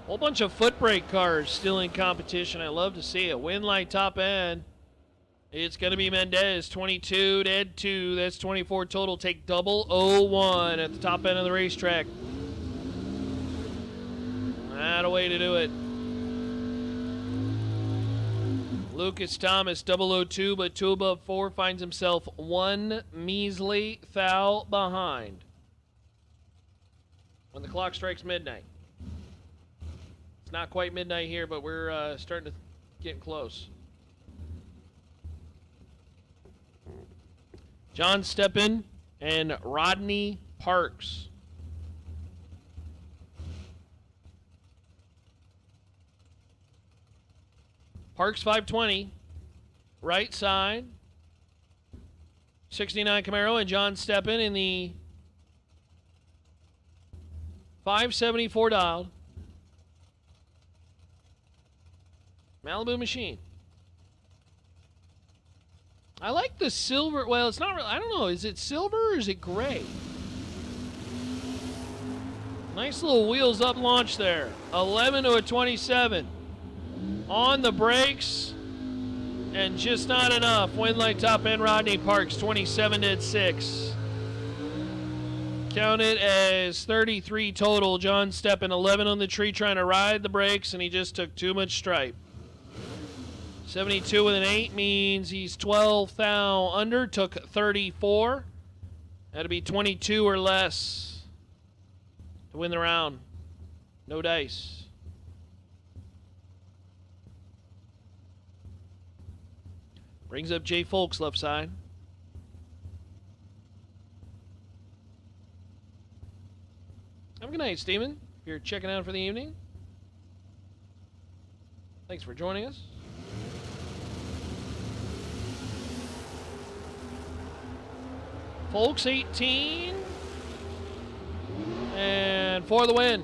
Whole bunch of foot brake cars still in competition. I love to see it. Win light top end. It's going to be Mendez, 22, dead 2. That's 24 total. Take double 01 at the top end of the racetrack. Not a way to do it. Lucas Thomas, 002, but 2 above 4, finds himself 1 measly thou behind when the clock strikes midnight. It's not quite midnight here, but we're starting to get close. John Steppen and Rodney Parks. Parks 520, right side. 69 Camaro and John Steppen in the 574 dialed Malibu machine. I like the silver. Well, it's not really, I don't know. Is it silver or is it gray? Nice little wheels up launch there. 11 to a 27. On the brakes. And just not enough. Win light top end Rodney Parks, 27 to 6. Count it as 33 total. John Steppen, 11 on the tree trying to ride the brakes, and he just took too much stripe. 72 with an 8 means he's 12 thou under, took 34. Had to be 22 or less to win the round. No dice. Brings up Jay Folks left side. Have a good night, Steven. If you're checking out for the evening, thanks for joining us. Folks 18. And for the win.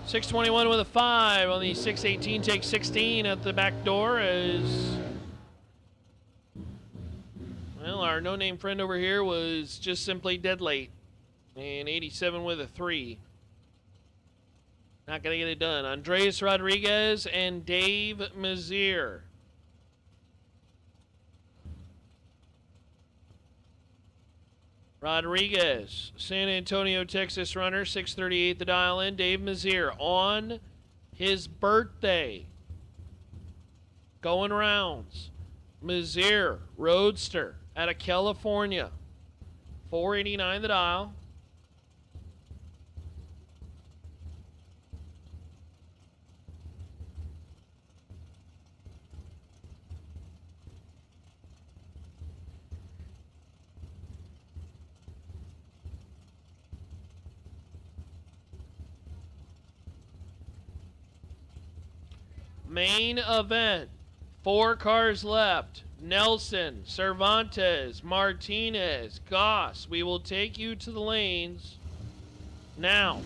621 with a 5 on the 618. Takes 16 at the back door as, well, our no-name friend over here was just simply dead late. And 87 with a 3. Not going to get it done. Andreas Rodriguez and Dave Mazier. Rodriguez, San Antonio, Texas runner, 638 the dial in. Dave Mazier on his birthday. Going rounds. Mazier, roadster out of California. 489 the dial. Main event. 4 cars left. Nelson, Cervantes, Martinez, Goss. We will take you to the lanes now.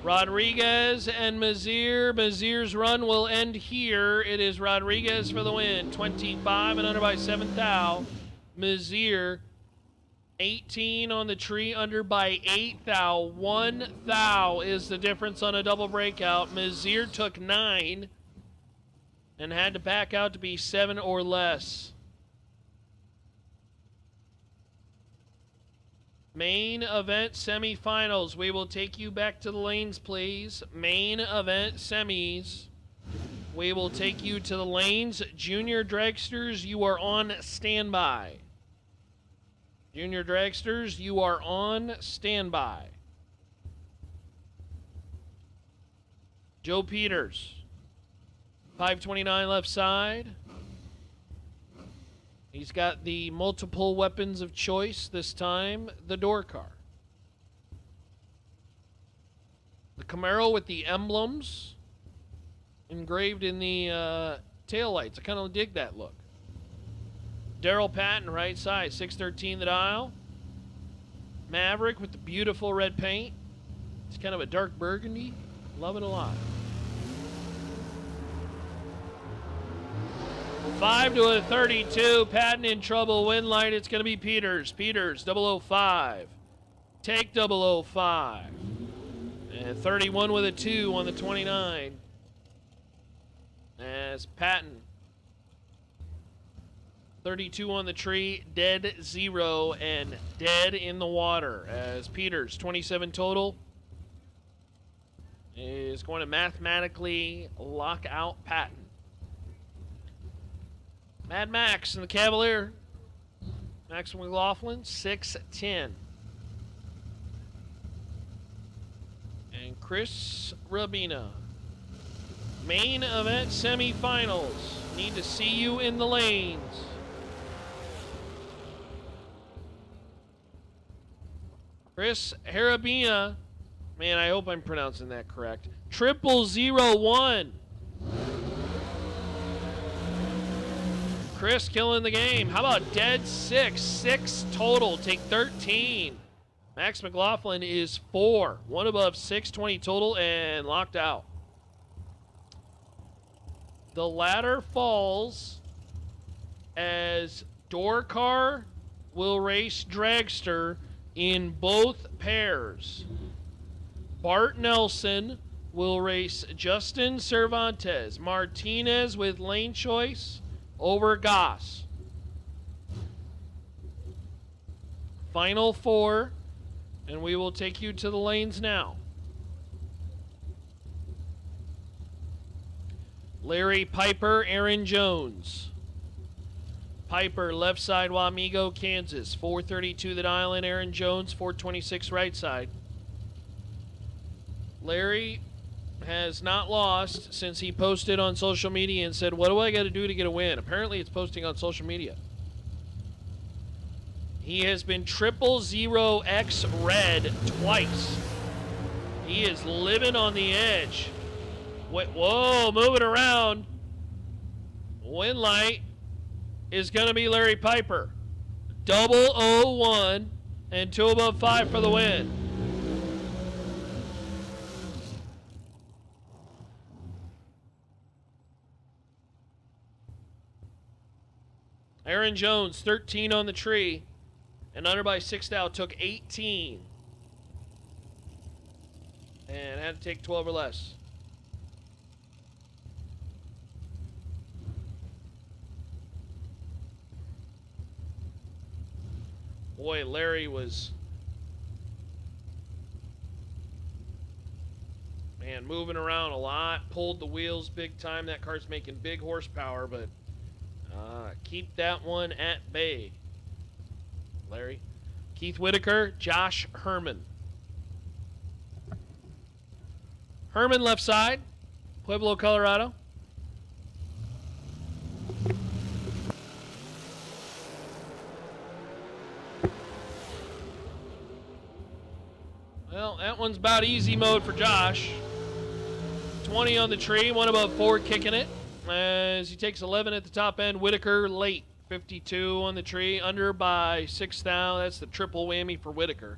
Rodriguez and Mazier. Mazier's run will end here. It is Rodriguez for the win. 25 and under by 7 thou. Mazier 18 on the tree, under by 8 thou. 1 thou is the difference on a double breakout. Mazier took 9 and had to back out to be 7 or less. Main event semifinals. We will take you back to the lanes, please. Main event semis. We will take you to the lanes. Junior Dragsters, you are on standby. Junior Dragsters, you are on standby. Joe Peters, 529 left side. He's got the multiple weapons of choice, this time the door car. The Camaro with the emblems engraved in the taillights. I kind of dig that look. Daryl Patton, right side, 613 the dial. Maverick with the beautiful red paint. It's kind of a dark burgundy. Love it a lot. 5 to a 32. Patton in trouble. Win light. It's going to be Peters. Peters, 005. Take 005. And 31 with a 2 on the 29. As Patton. 32 on the tree. Dead 0 and dead in the water. As Peters, 27 total, is going to mathematically lock out Patton. Mad Max and the Cavalier. Max McLaughlin, 6'10". And Chris Rabina. Main event semifinals. Need to see you in the lanes. Chris Harabina. Man, I hope I'm pronouncing that correct. 0001. Chris killing the game. How about dead 6? 6 total. Take 13. Max McLaughlin is 4. One above 620 total and locked out. The ladder falls as door car will race dragster in both pairs. Bart Nelson will race Justin Cervantes. Martinez with lane choice over Goss. Final 4, and we will take you to the lanes now. Larry Piper, Aaron Jones. Piper, left side, Wamego, Kansas. 432 the dial in. Aaron Jones, 426 right side. Larry has not lost since he posted on social media and said, what do I got to do to get a win? Apparently it's posting on social media. He has been 000X red twice. He is living on the edge. Whoa, moving around. Win light is going to be Larry Piper. 001 and 2 above 5 for the win. Aaron Jones, 13 on the tree. And under by 6 now took 18. And had to take 12 or less. Boy, Larry was, man, moving around a lot. Pulled the wheels big time. That car's making big horsepower, but keep that one at bay, Larry. Keith Whitaker, Josh Herman. Herman left side, Pueblo, Colorado. Well, that one's about easy mode for Josh. 20 on the tree, 1 above 4 kicking it. As he takes 11 at the top end. Whitaker late, 52 on the tree, under by 6 thou. That's the triple whammy for Whitaker.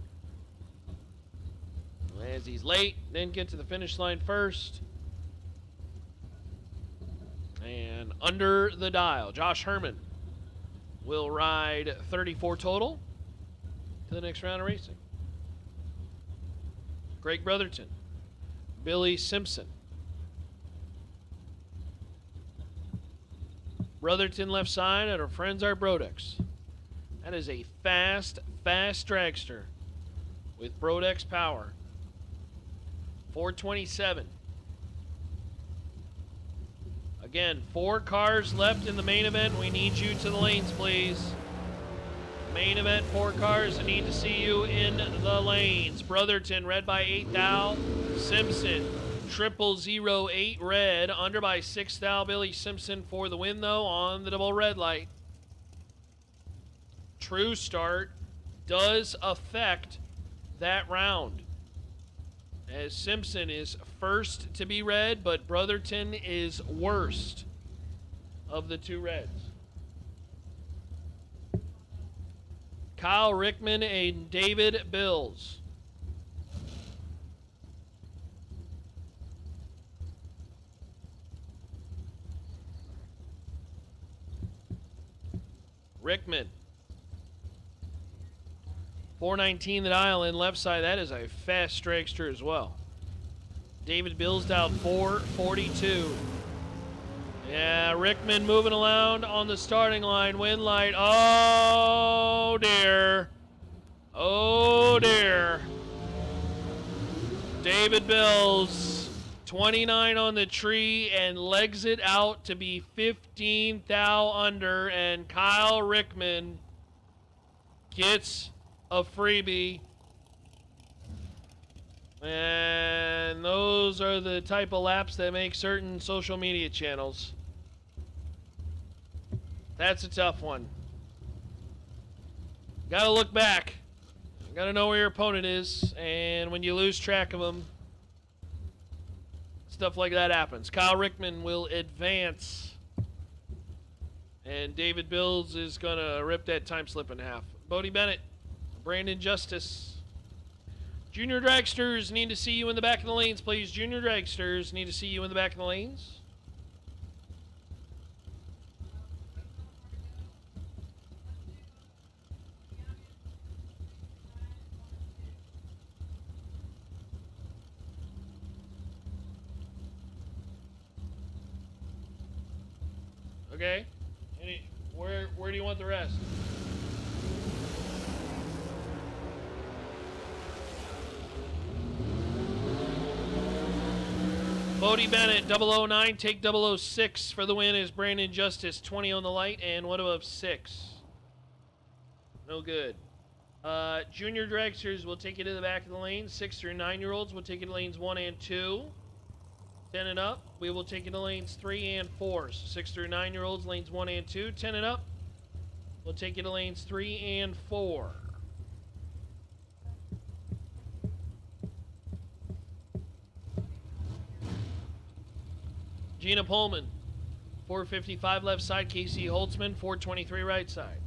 As he's late, then get to the finish line first. And under the dial, Josh Herman will ride 34 total to the next round of racing. Greg Brotherton, Billy Simpson. Brotherton left side, and our friends are Brodex. That is a fast dragster. with Brodex power. 427. Again, 4 cars left in the main event. We need you to the lanes, please. Main event, 4 cars. I need to see you in the lanes. Brotherton, red by 8 thou. Simpson, 0008 red, under by 6 thou. Billy Simpson for the win, though, on the double red light. True start does affect that round, as Simpson is first to be red, but Brotherton is worst of the 2 reds. Kyle Rickman and David Bills. Rickman. 419 the dial in left side. That is a fast dragster as well. David Bills down 442. Yeah, Rickman moving around on the starting line. Win light. Oh, dear. Oh, dear. David Bills, 29 on the tree and legs it out to be 15 thou under. And Kyle Rickman gets a freebie. And those are the type of laps that make certain social media channels. That's a tough one. Gotta look back. Gotta know where your opponent is. And when you lose track of them, stuff like that happens. Kyle Rickman will advance. And David Bills is gonna rip that time slip in half. Bodie Bennett, Brandon Justice. Junior Dragsters need to see you in the back of the lanes, please. Junior Dragsters need to see you in the back of the lanes. Okay. Where do you want the rest? Bodie Bennett, 009, take 006 for the win is Brandon Justice, 20 on the light, and what above 6? No good. Junior Dragsters will take you to the back of the lane. 6 through 9-year-olds will take you to lanes 1 and 2. 10 and up, we will take you to lanes 3 and 4. So 6 through 9-year-olds, lanes 1 and 2. 10 and up, we'll take you to lanes 3 and 4. Gina Pullman, 455 left side. Casey Holtzman, 423 right side.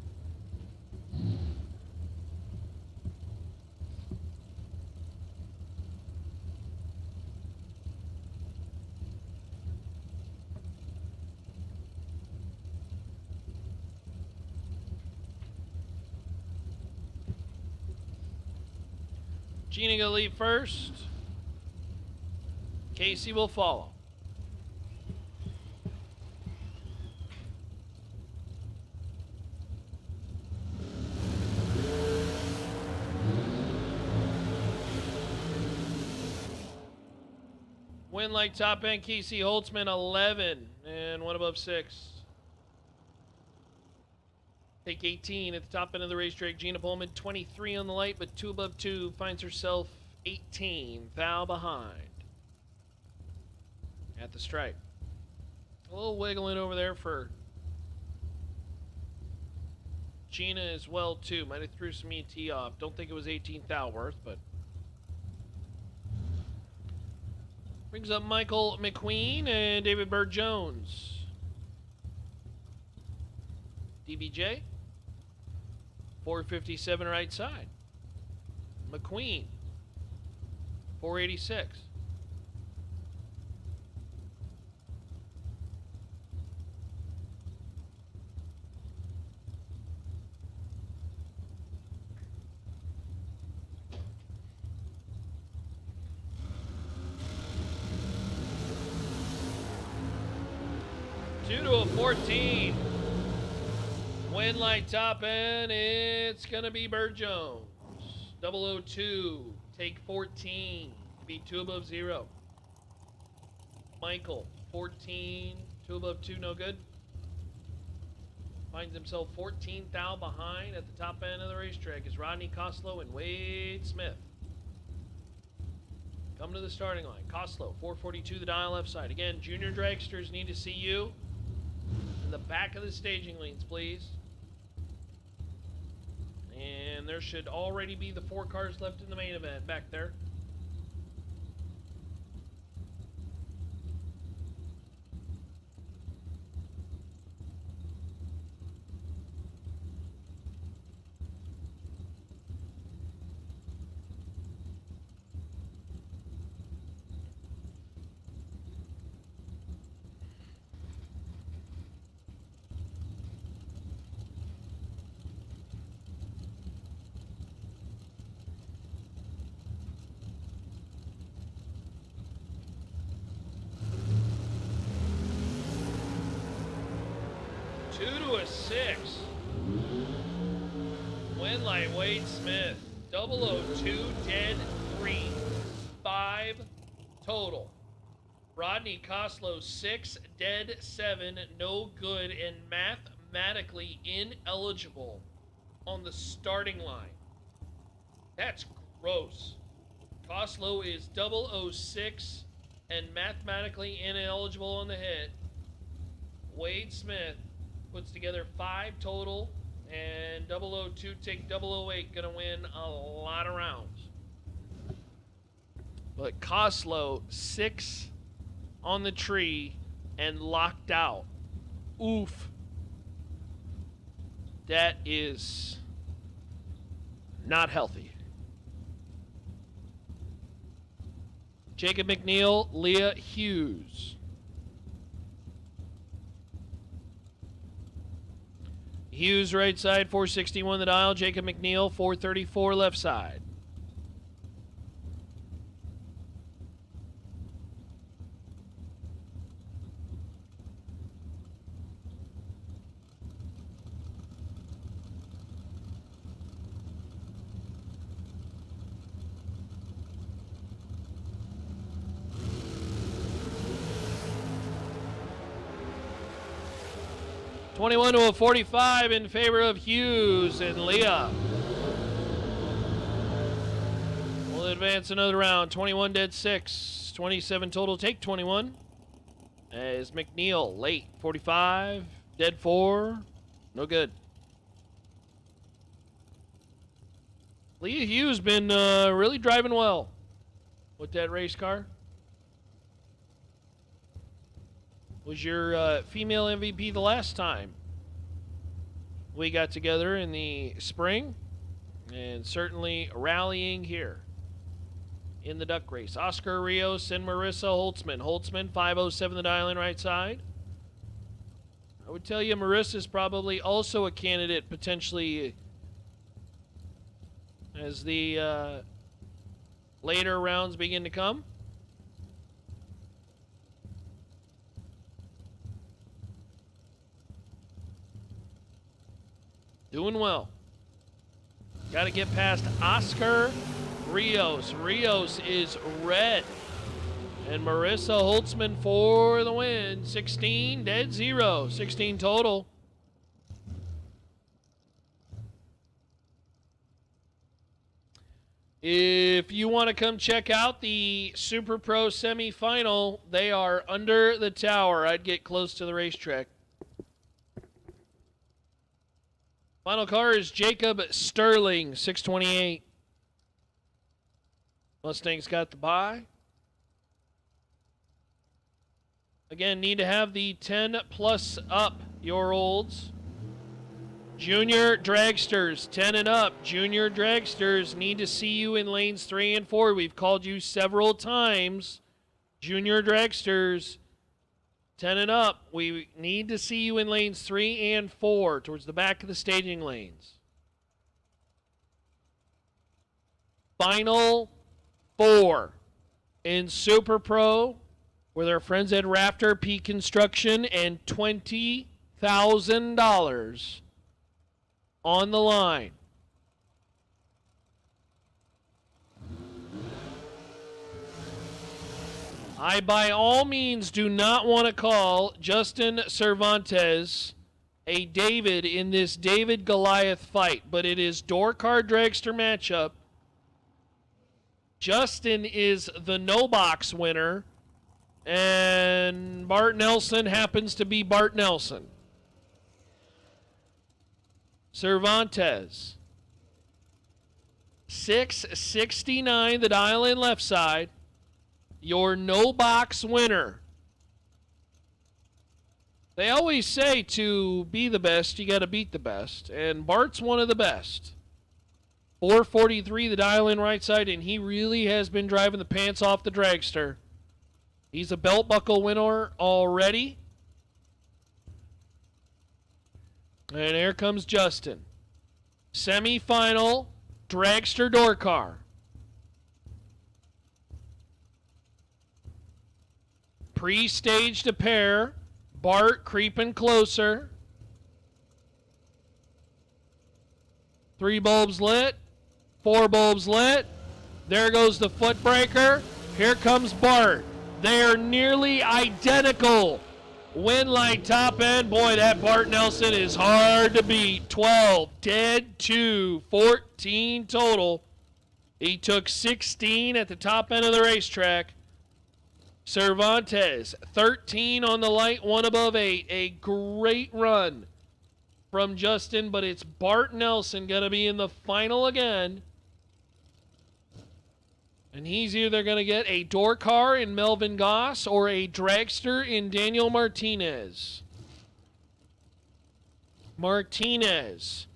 Gina gonna leave first. Casey will follow. Win like top end, Casey Holtzman, 11. And one above 6. Take 18 at the top end of the racetrack. Gina Pullman, 23 on the light, but 2 above 2 finds herself 18. Thou behind. At the stripe. A little wiggling over there for Gina as well, too. Might have threw some ET off. Don't think it was 18 thou worth, but brings up Michael McQueen and David Bird Jones. DBJ, 457 right side. McQueen, 486. To a 14. Win light top end, it's going to be Bird Jones. 002, take 14, be 2 above 0. Michael, 14, 2 above 2, no good. Finds himself 14 thou behind at the top end of the racetrack is Rodney Coslow and Wade Smith. Come to the starting line. Coslow, 442, the dial left side. Again, junior dragsters need to see you in the back of the staging lanes, please. And there should already be the 4 cars left in the main event back there. Two to a 6. Win like Wade Smith. 002 dead 3. 5 total. Rodney Coslow 6 dead 7 no good and mathematically ineligible on the starting line. That's gross. Coslow is 006 and mathematically ineligible on the hit. Wade Smith puts together 5 total, and 002 take 008, gonna win a lot of rounds. But Coslow, 6 on the tree and locked out. Oof. That is not healthy. Jacob McNeil, Leah Hughes. Hughes right side, 461 the dial. Jacob McNeil, 434 left side. $21 to a 45 in favor of Hughes and Leah. We'll advance another round. 21 dead 6. 27 total. Take 21. As McNeil late. 45. Dead 4. No good. Leah Hughes been really driving well with that race car. Was your female MVP the last time we got together in the spring, and certainly rallying here in the duck race. Oscar Rios and Marissa Holtzman. Holtzman, 507 the dial in right side. I would tell you Marissa's probably also a candidate potentially as the later rounds begin to come. Doing well. Got to get past Oscar Rios. Rios is red. And Marissa Holtzman for the win. 16 dead 0. 16 total. If you want to come check out the Super Pro semifinal, they are under the tower. I'd get close to the racetrack. Final car is Jacob Sterling, 628. Mustang's got the bye. Again, need to have the 10 plus up your olds. Junior dragsters, 10 and up. Junior dragsters need to see you in lanes 3 and 4. We've called you several times. Junior dragsters, 10 and up. We need to see you in lanes 3 and 4 towards the back of the staging lanes. Final 4 in Super Pro with our friends at Rafter Peak Construction and $20,000 on the line. I, by all means, do not want to call Justin Cervantes a David in this David-Goliath fight, but it is door car dragster matchup. Justin is the no-box winner, and Bart Nelson happens to be Bart Nelson. Cervantes. 669, the dial in left side. Your no-box winner. They always say to be the best, you got to beat the best. And Bart's one of the best. 443, the dial in right side, and he really has been driving the pants off the dragster. He's a belt buckle winner already. And here comes Justin. Semi-final dragster door car. Pre-staged a pair. Bart creeping closer. 3 bulbs lit. 4 bulbs lit. There goes the foot breaker. Here comes Bart. They are nearly identical. Win light top end. Boy, that Bart Nelson is hard to beat. 12, dead 2, 14 total. He took 16 at the top end of the racetrack. Cervantes, 13 on the light, 1 above 8. A great run from Justin, but it's Bart Nelson going to be in the final again. And he's either going to get a door car in Melvin Goss or a dragster in Daniel Martinez. Martinez,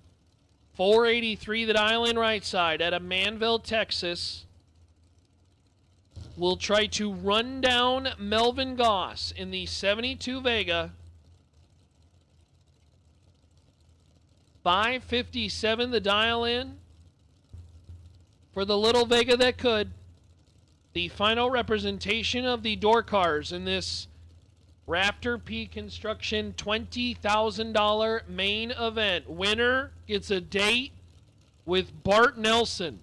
483, the dial in right side out of Manville, Texas. Will try to run down Melvin Goss in the 72 Vega. 557 the dial in for the little Vega that could. The final representation of the door cars in this Raptor P Construction $20,000 main event. Winner gets a date with Bart Nelson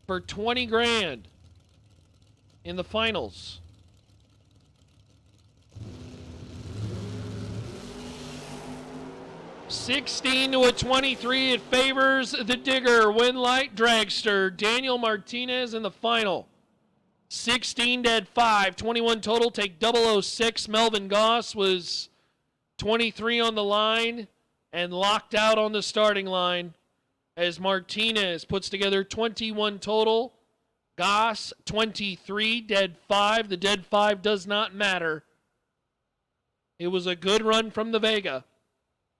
for 20 grand. In the finals. $16 to a $23. It favors the Digger. Win light dragster. Daniel Martinez in the final. 16 dead 5. 21 total. Take 006. Melvin Goss was 23 on the line and locked out on the starting line as Martinez puts together 21 total. Goss, 23, dead 5. The dead 5 does not matter. It was a good run from the Vega,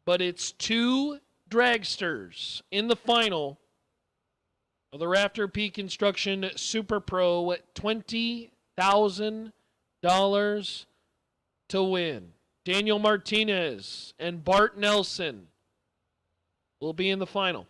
but it's 2 dragsters in the final of the Raptor P Construction Super Pro at $20,000 to win. Daniel Martinez and Bart Nelson will be in the final.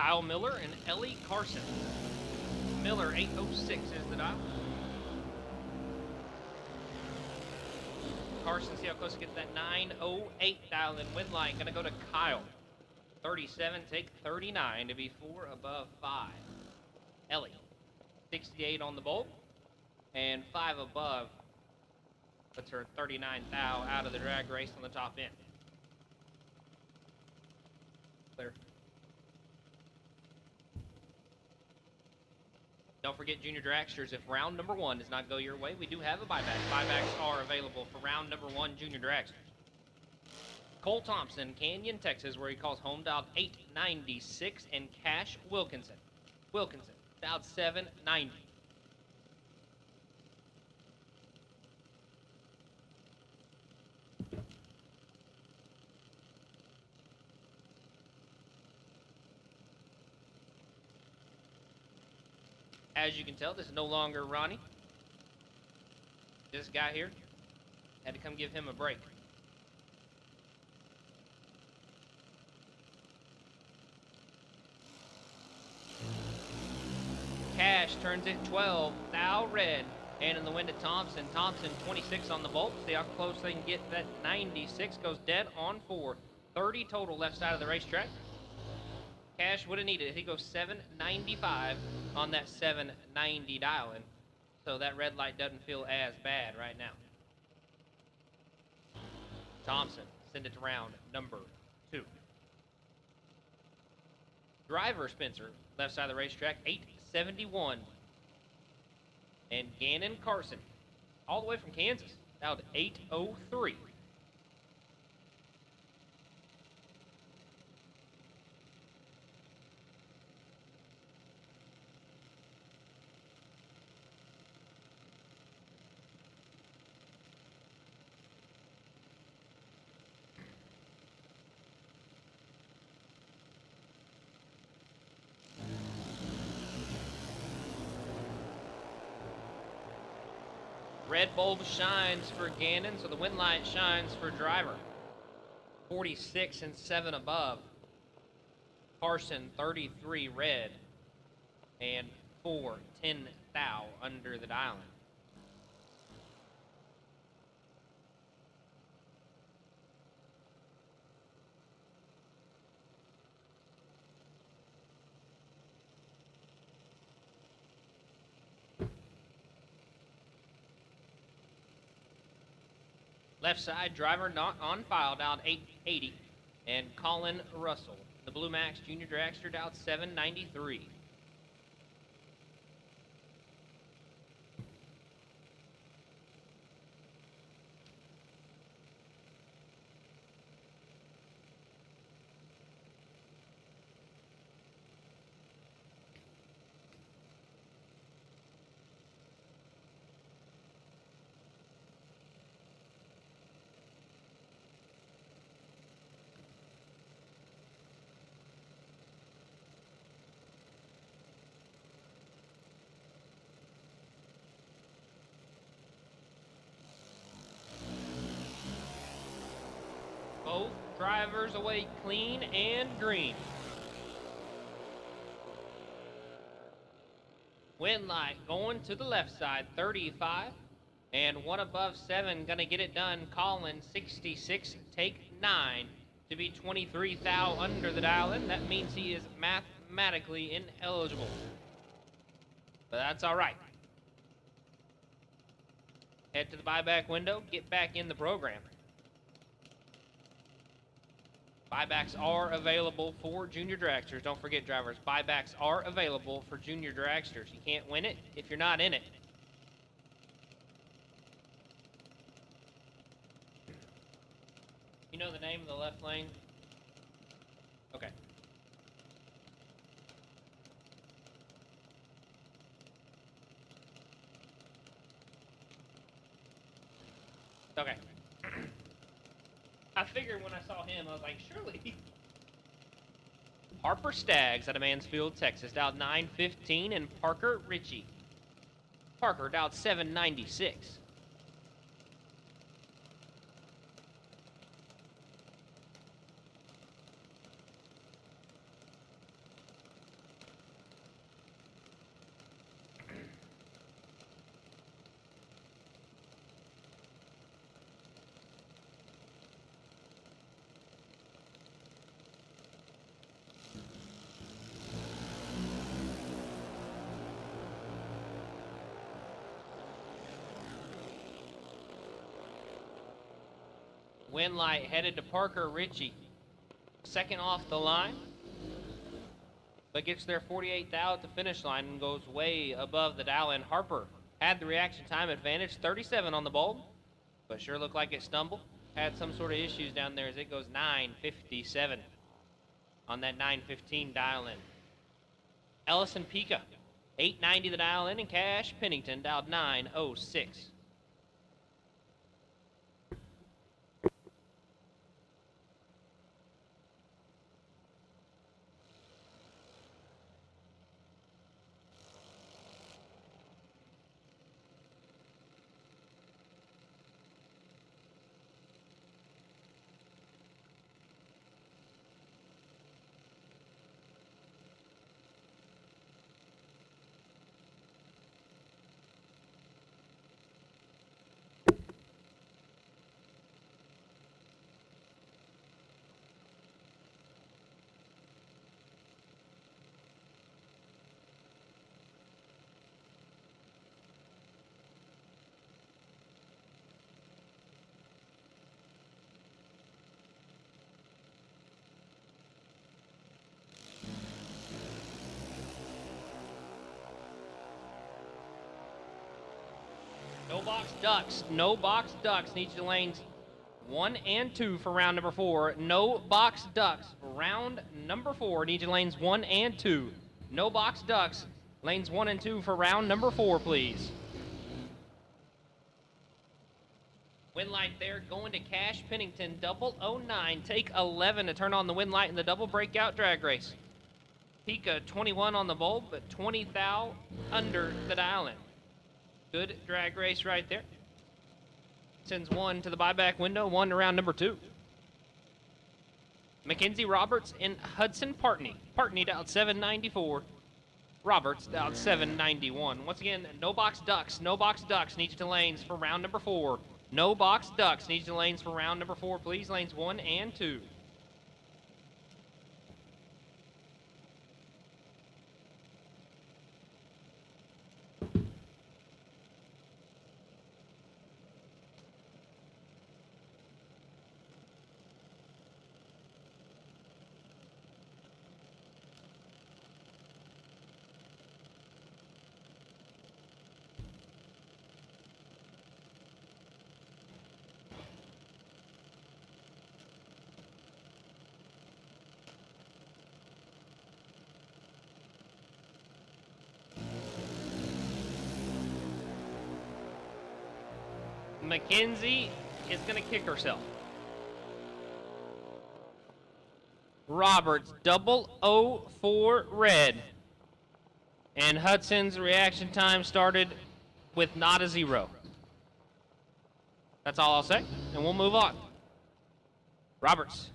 Kyle Miller and Ellie Carson. Miller 806 is the dial. Carson, see how close he gets that 908 dial in. Win line gonna go to Kyle. 37, take 39 to be 4 above 5. Ellie, 68 on the bolt and 5 above. Puts her 39 thou out of the drag race on the top end. Clear. Don't forget, Junior Dragsters, if round number 1 does not go your way, we do have a buyback. Buybacks are available for round number 1 Junior Dragsters. Cole Thompson, Canyon, Texas, where he calls home, dialed 896, and Cash Wilkinson. Wilkinson, dialed 790. As you can tell, this is no longer Ronnie. This guy here had to come give him a break. Cash turns it 12, thou red, and in the wind at Thompson. Thompson 26 on the bolt. See how close they can get. That 96 goes dead on 4. 30 total left side of the racetrack. Cash would have needed it. He goes 795 on that 790 dial-in. So that red light doesn't feel as bad right now. Thompson, send it to round number 2. Driver Spencer, left side of the racetrack, 871. And Gannon Carson, all the way from Kansas, dialed 803. Red bulb shines for Gannon, so the wind light shines for Driver. 46 and 7 above. Carson 33 red and 4 10 thou under the dial-in. Left side, Driver not on file, dialed 880. And Colin Russell, the Blue Max Junior Dragster, dialed 793. Both drivers away clean and green. Wind light going to the left side, 35. And 1 above 7, gonna get it done. Colin, 66, take 9 to be 23 thou under the dial-in. That means he is mathematically ineligible. But that's all right. Head to the buyback window, get back in the program. Buybacks are available for Junior Dragsters. Don't forget, drivers, buybacks are available for Junior Dragsters. You can't win it if you're not in it. You know the name of the left lane? Okay. Okay. I figured when I saw him, I was like, surely. Harper Staggs out of Mansfield, Texas, dialed 915, and Parker Ritchie. Parker dialed 796. Win light headed to Parker Ritchie. Second off the line, but gets their 48th thou at the finish line and goes way above the dial. And Harper had the reaction time advantage, 37 on the bulb, but sure looked like it stumbled. Had some sort of issues down there as it goes 9:57 on that 9:15 dial in. Ellison Pika, 890 the dial in, and Cash Pennington dialed 906. No Box Ducks. No Box Ducks needs the lanes 1 and 2 for round number 4. No Box Ducks. Round number 4 needs your lanes 1 and 2. No Box Ducks. Lanes 1 and 2 for round number 4, please. Win light there going to Cash Pennington. 009. Take 11 to turn on the win light in the double breakout drag race. Pika 21 on the bulb, but 20 thou under the dial in. Good drag race right there. Sends one to the buyback window, one to round number 2. Mackenzie Roberts and Hudson Partney. Partney dialed 794. Roberts dialed 791. Once again, no Box Ducks. No Box Ducks needs to lanes for round number 4. No Box Ducks needs to lanes for round number 4, please. Lanes 1 and 2. Mackenzie is going to kick herself. Roberts, 004 red. And Hudson's reaction time started with not a 0. That's all I'll say, and we'll move on. Roberts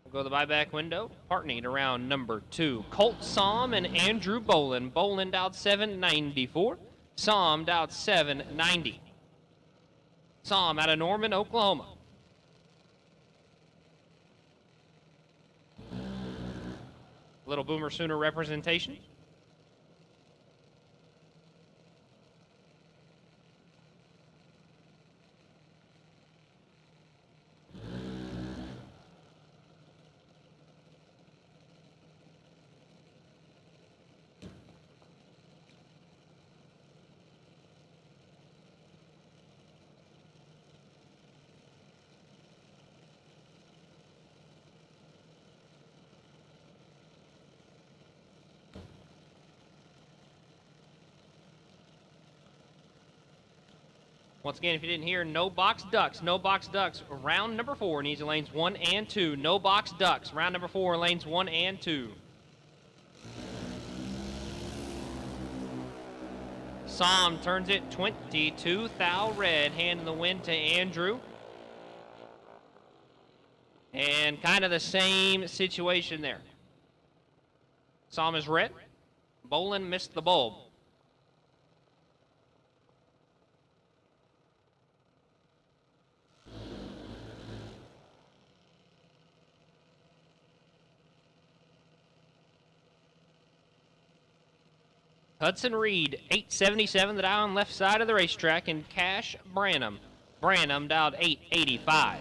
will go to the buyback window. Partney to round number 2. Colt Somm and Andrew Bolin. Bolin dialed 794. Somm dialed 790. Somm out of Norman, Oklahoma. Little Boomer Sooner representation. Once again, if you didn't hear, no Box Ducks. No Box Ducks. Round number 4 needs lanes 1 and 2. No Box Ducks. Round number 4, lanes 1 and 2. Somm turns it 22 thou red, handing the win to Andrew. And kind of the same situation there. Somm is red. Bolin missed the bulb. Hudson Reed, 877, the dial on left side of the racetrack, and Cash Branham, Branham dialed 885.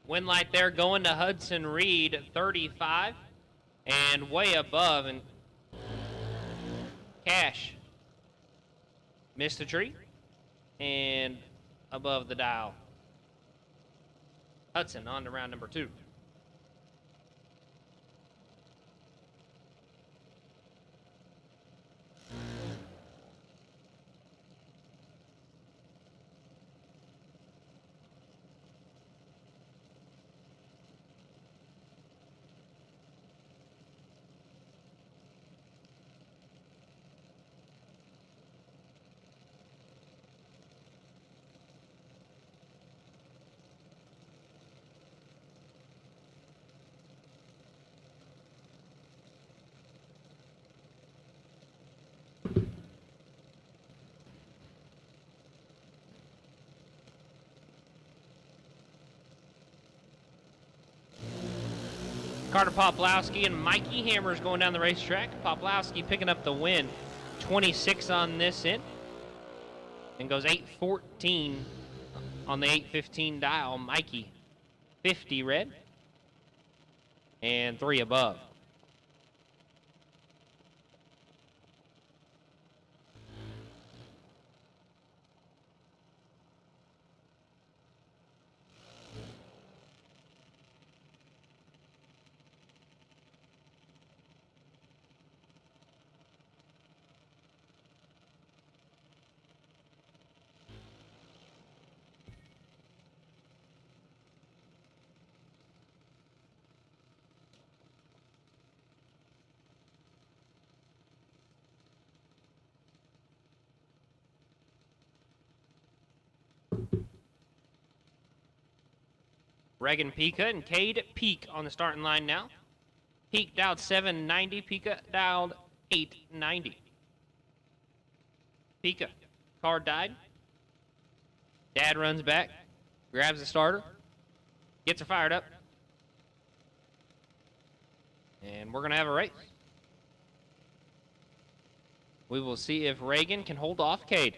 Win light there going to Hudson Reed, 35, and way above. And Cash missed the tree and above the dial. Hudson on to round number 2. Carter Poplowski and Mikey Hammers going down the racetrack. Poplowski picking up the win. 26 on this end. And goes 814 on the 815 dial. Mikey, 50 red. And 3 above. Reagan Pika and Cade Peak on the starting line now. Peak dialed 790, Pika dialed 890. Pika, car died. Dad runs back, grabs the starter, gets her fired up. And we're going to have a race. We will see if Reagan can hold off Cade.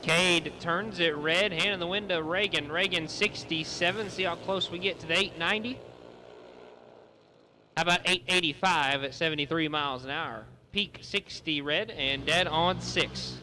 Cade turns it red, hand in the window, Reagan. Reagan 67, see how close we get to the 890. How about 885 at 73 miles an hour? Peak 60 red and dead on 6.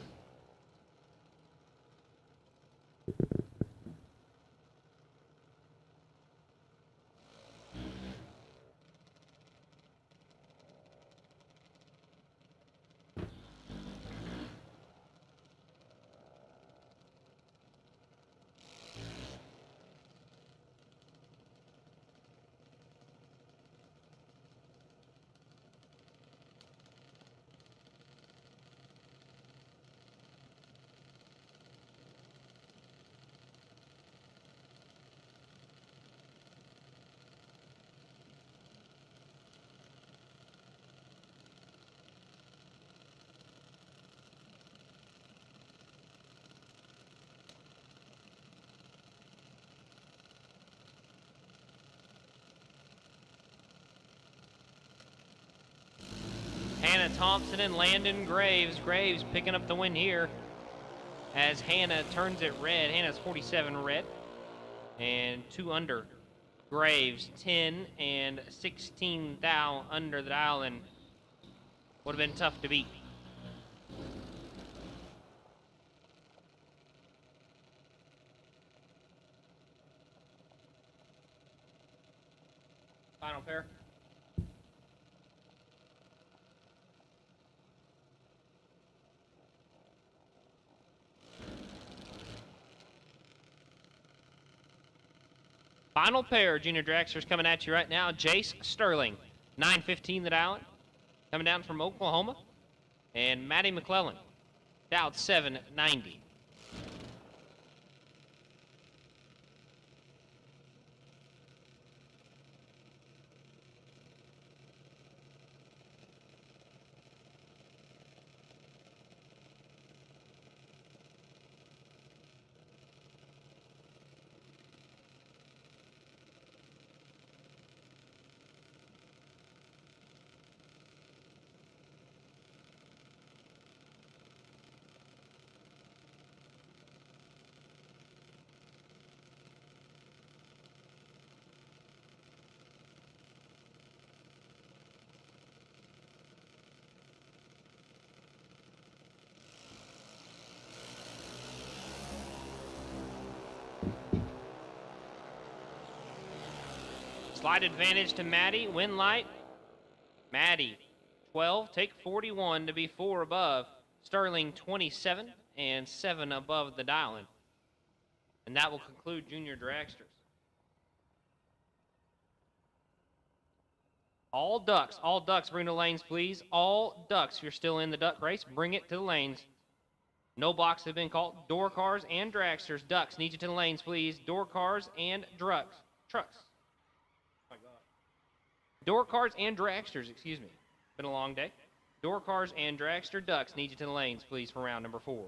Hannah Thompson and Landon Graves. Graves picking up the win here as Hannah turns it red. Hannah's 47 red and 2 under. Graves 10 and 16 thou under the dial and would have been tough to beat. Final pair. Final pair, Junior Dragsters coming at you right now. Jace Sterling, 915 the dial, coming down from Oklahoma. And Maddie McClellan, dialed 790. Slight advantage to Maddie. Win light. Maddie, 12. Take 41 to be 4 above. Sterling, 27 and 7 above the dial-in. And that will conclude Junior Dragsters. All ducks, bring the lanes, please. All ducks, if you're still in the duck race, bring it to the lanes. No box have been called. Door cars and dragsters. Ducks, need you to the lanes, please. Door cars and trucks. Door cars and dragsters, excuse me. Been a long day. Door cars and dragster. Ducks, need you to the lanes, please, for round number 4.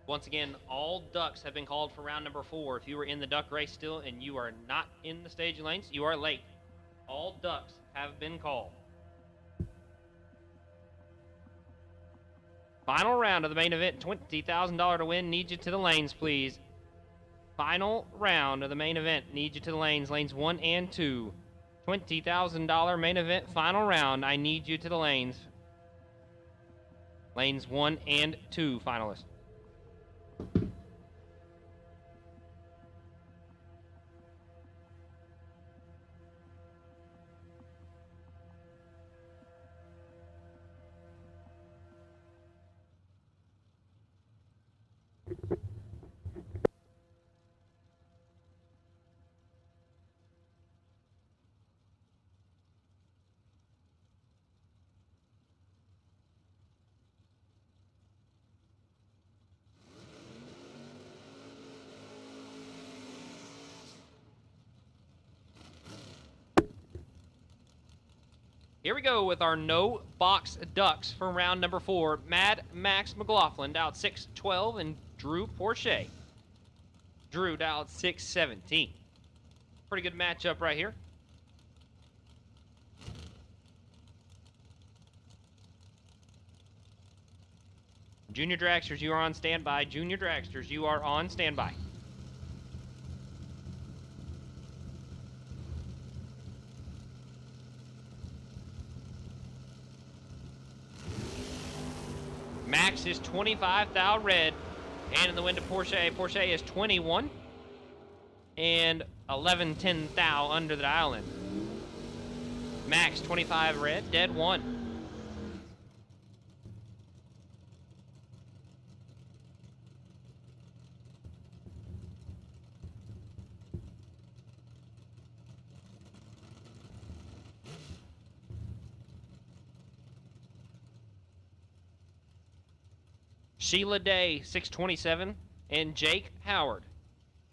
Once again, all ducks have been called for round number 4. If you were in the duck race still and you are not in the staging lanes, you are late. All ducks have been called. Final round of the main event, $20,000 to win. Need you to the lanes, please. Final round of the main event. Need you to the lanes. Lanes 1 and 2. $20,000 main event, final round. I need you to the lanes. Lanes 1 and 2 finalists. Here we go with our no box ducks for round number 4. Mad Max McLaughlin dialed 612 and Drew Porsche. Drew dialed 617. Pretty good matchup right here. Junior Dragsters, you are on standby. Junior Dragsters, you are on standby. Max is 25 thou red, and in the wind to Porsche. Porsche is 21 and 11-10 thou under the island. Max 25 red, dead 1. Sheila Day, 627, and Jake Howard.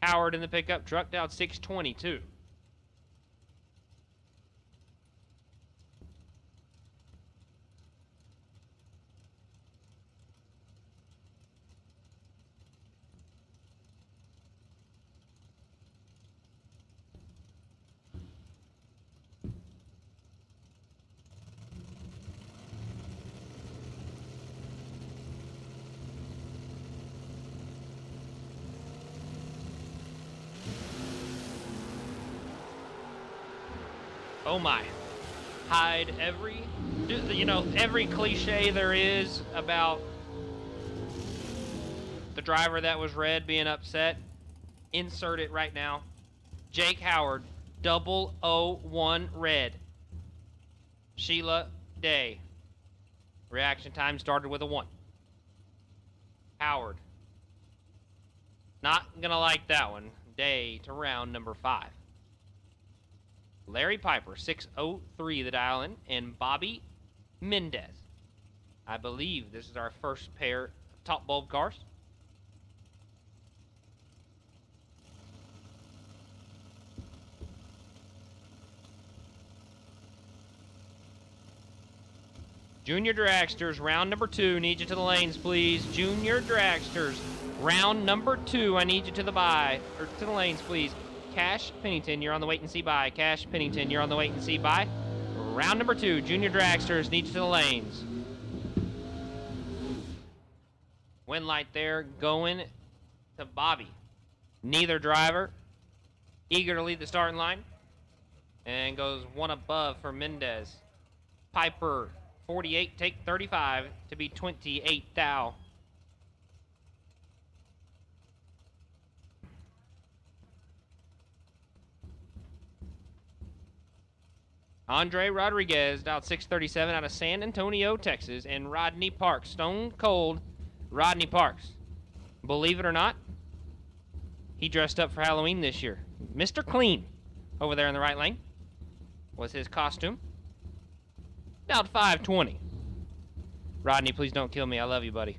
Howard in the pickup truck, down 622. Oh my. Hide every, every cliche there is about the driver that was red being upset. Insert it right now. Jake Howard, 001 red. Sheila Day. Reaction time started with a 1. Howard. Not gonna like that one. Day to round number 5. Larry Piper, 603 the dial in, and Bobby Mendez. I believe this is our first pair of top bulb cars. Junior Dragsters, round number 2. Need you to the lanes, please. Junior Dragsters, round number 2. I need you to the to the lanes, please. Cash Pennington, you're on the wait and see by. Cash Pennington, you're on the wait and see by. Round number 2, Junior Dragsters, need you to the lanes. Win light there, going to Bobby. Neither driver eager to lead the starting line. And goes 1 above for Mendez. Piper, 48, take 35 to be 28 thou. Andre Rodriguez, dialed 637 out of San Antonio, Texas, and Rodney Parks, Stone Cold Rodney Parks. Believe it or not, he dressed up for Halloween this year. Mr. Clean, over there in the right lane, was his costume. Dialed 520. Rodney, please don't kill me. I love you, buddy.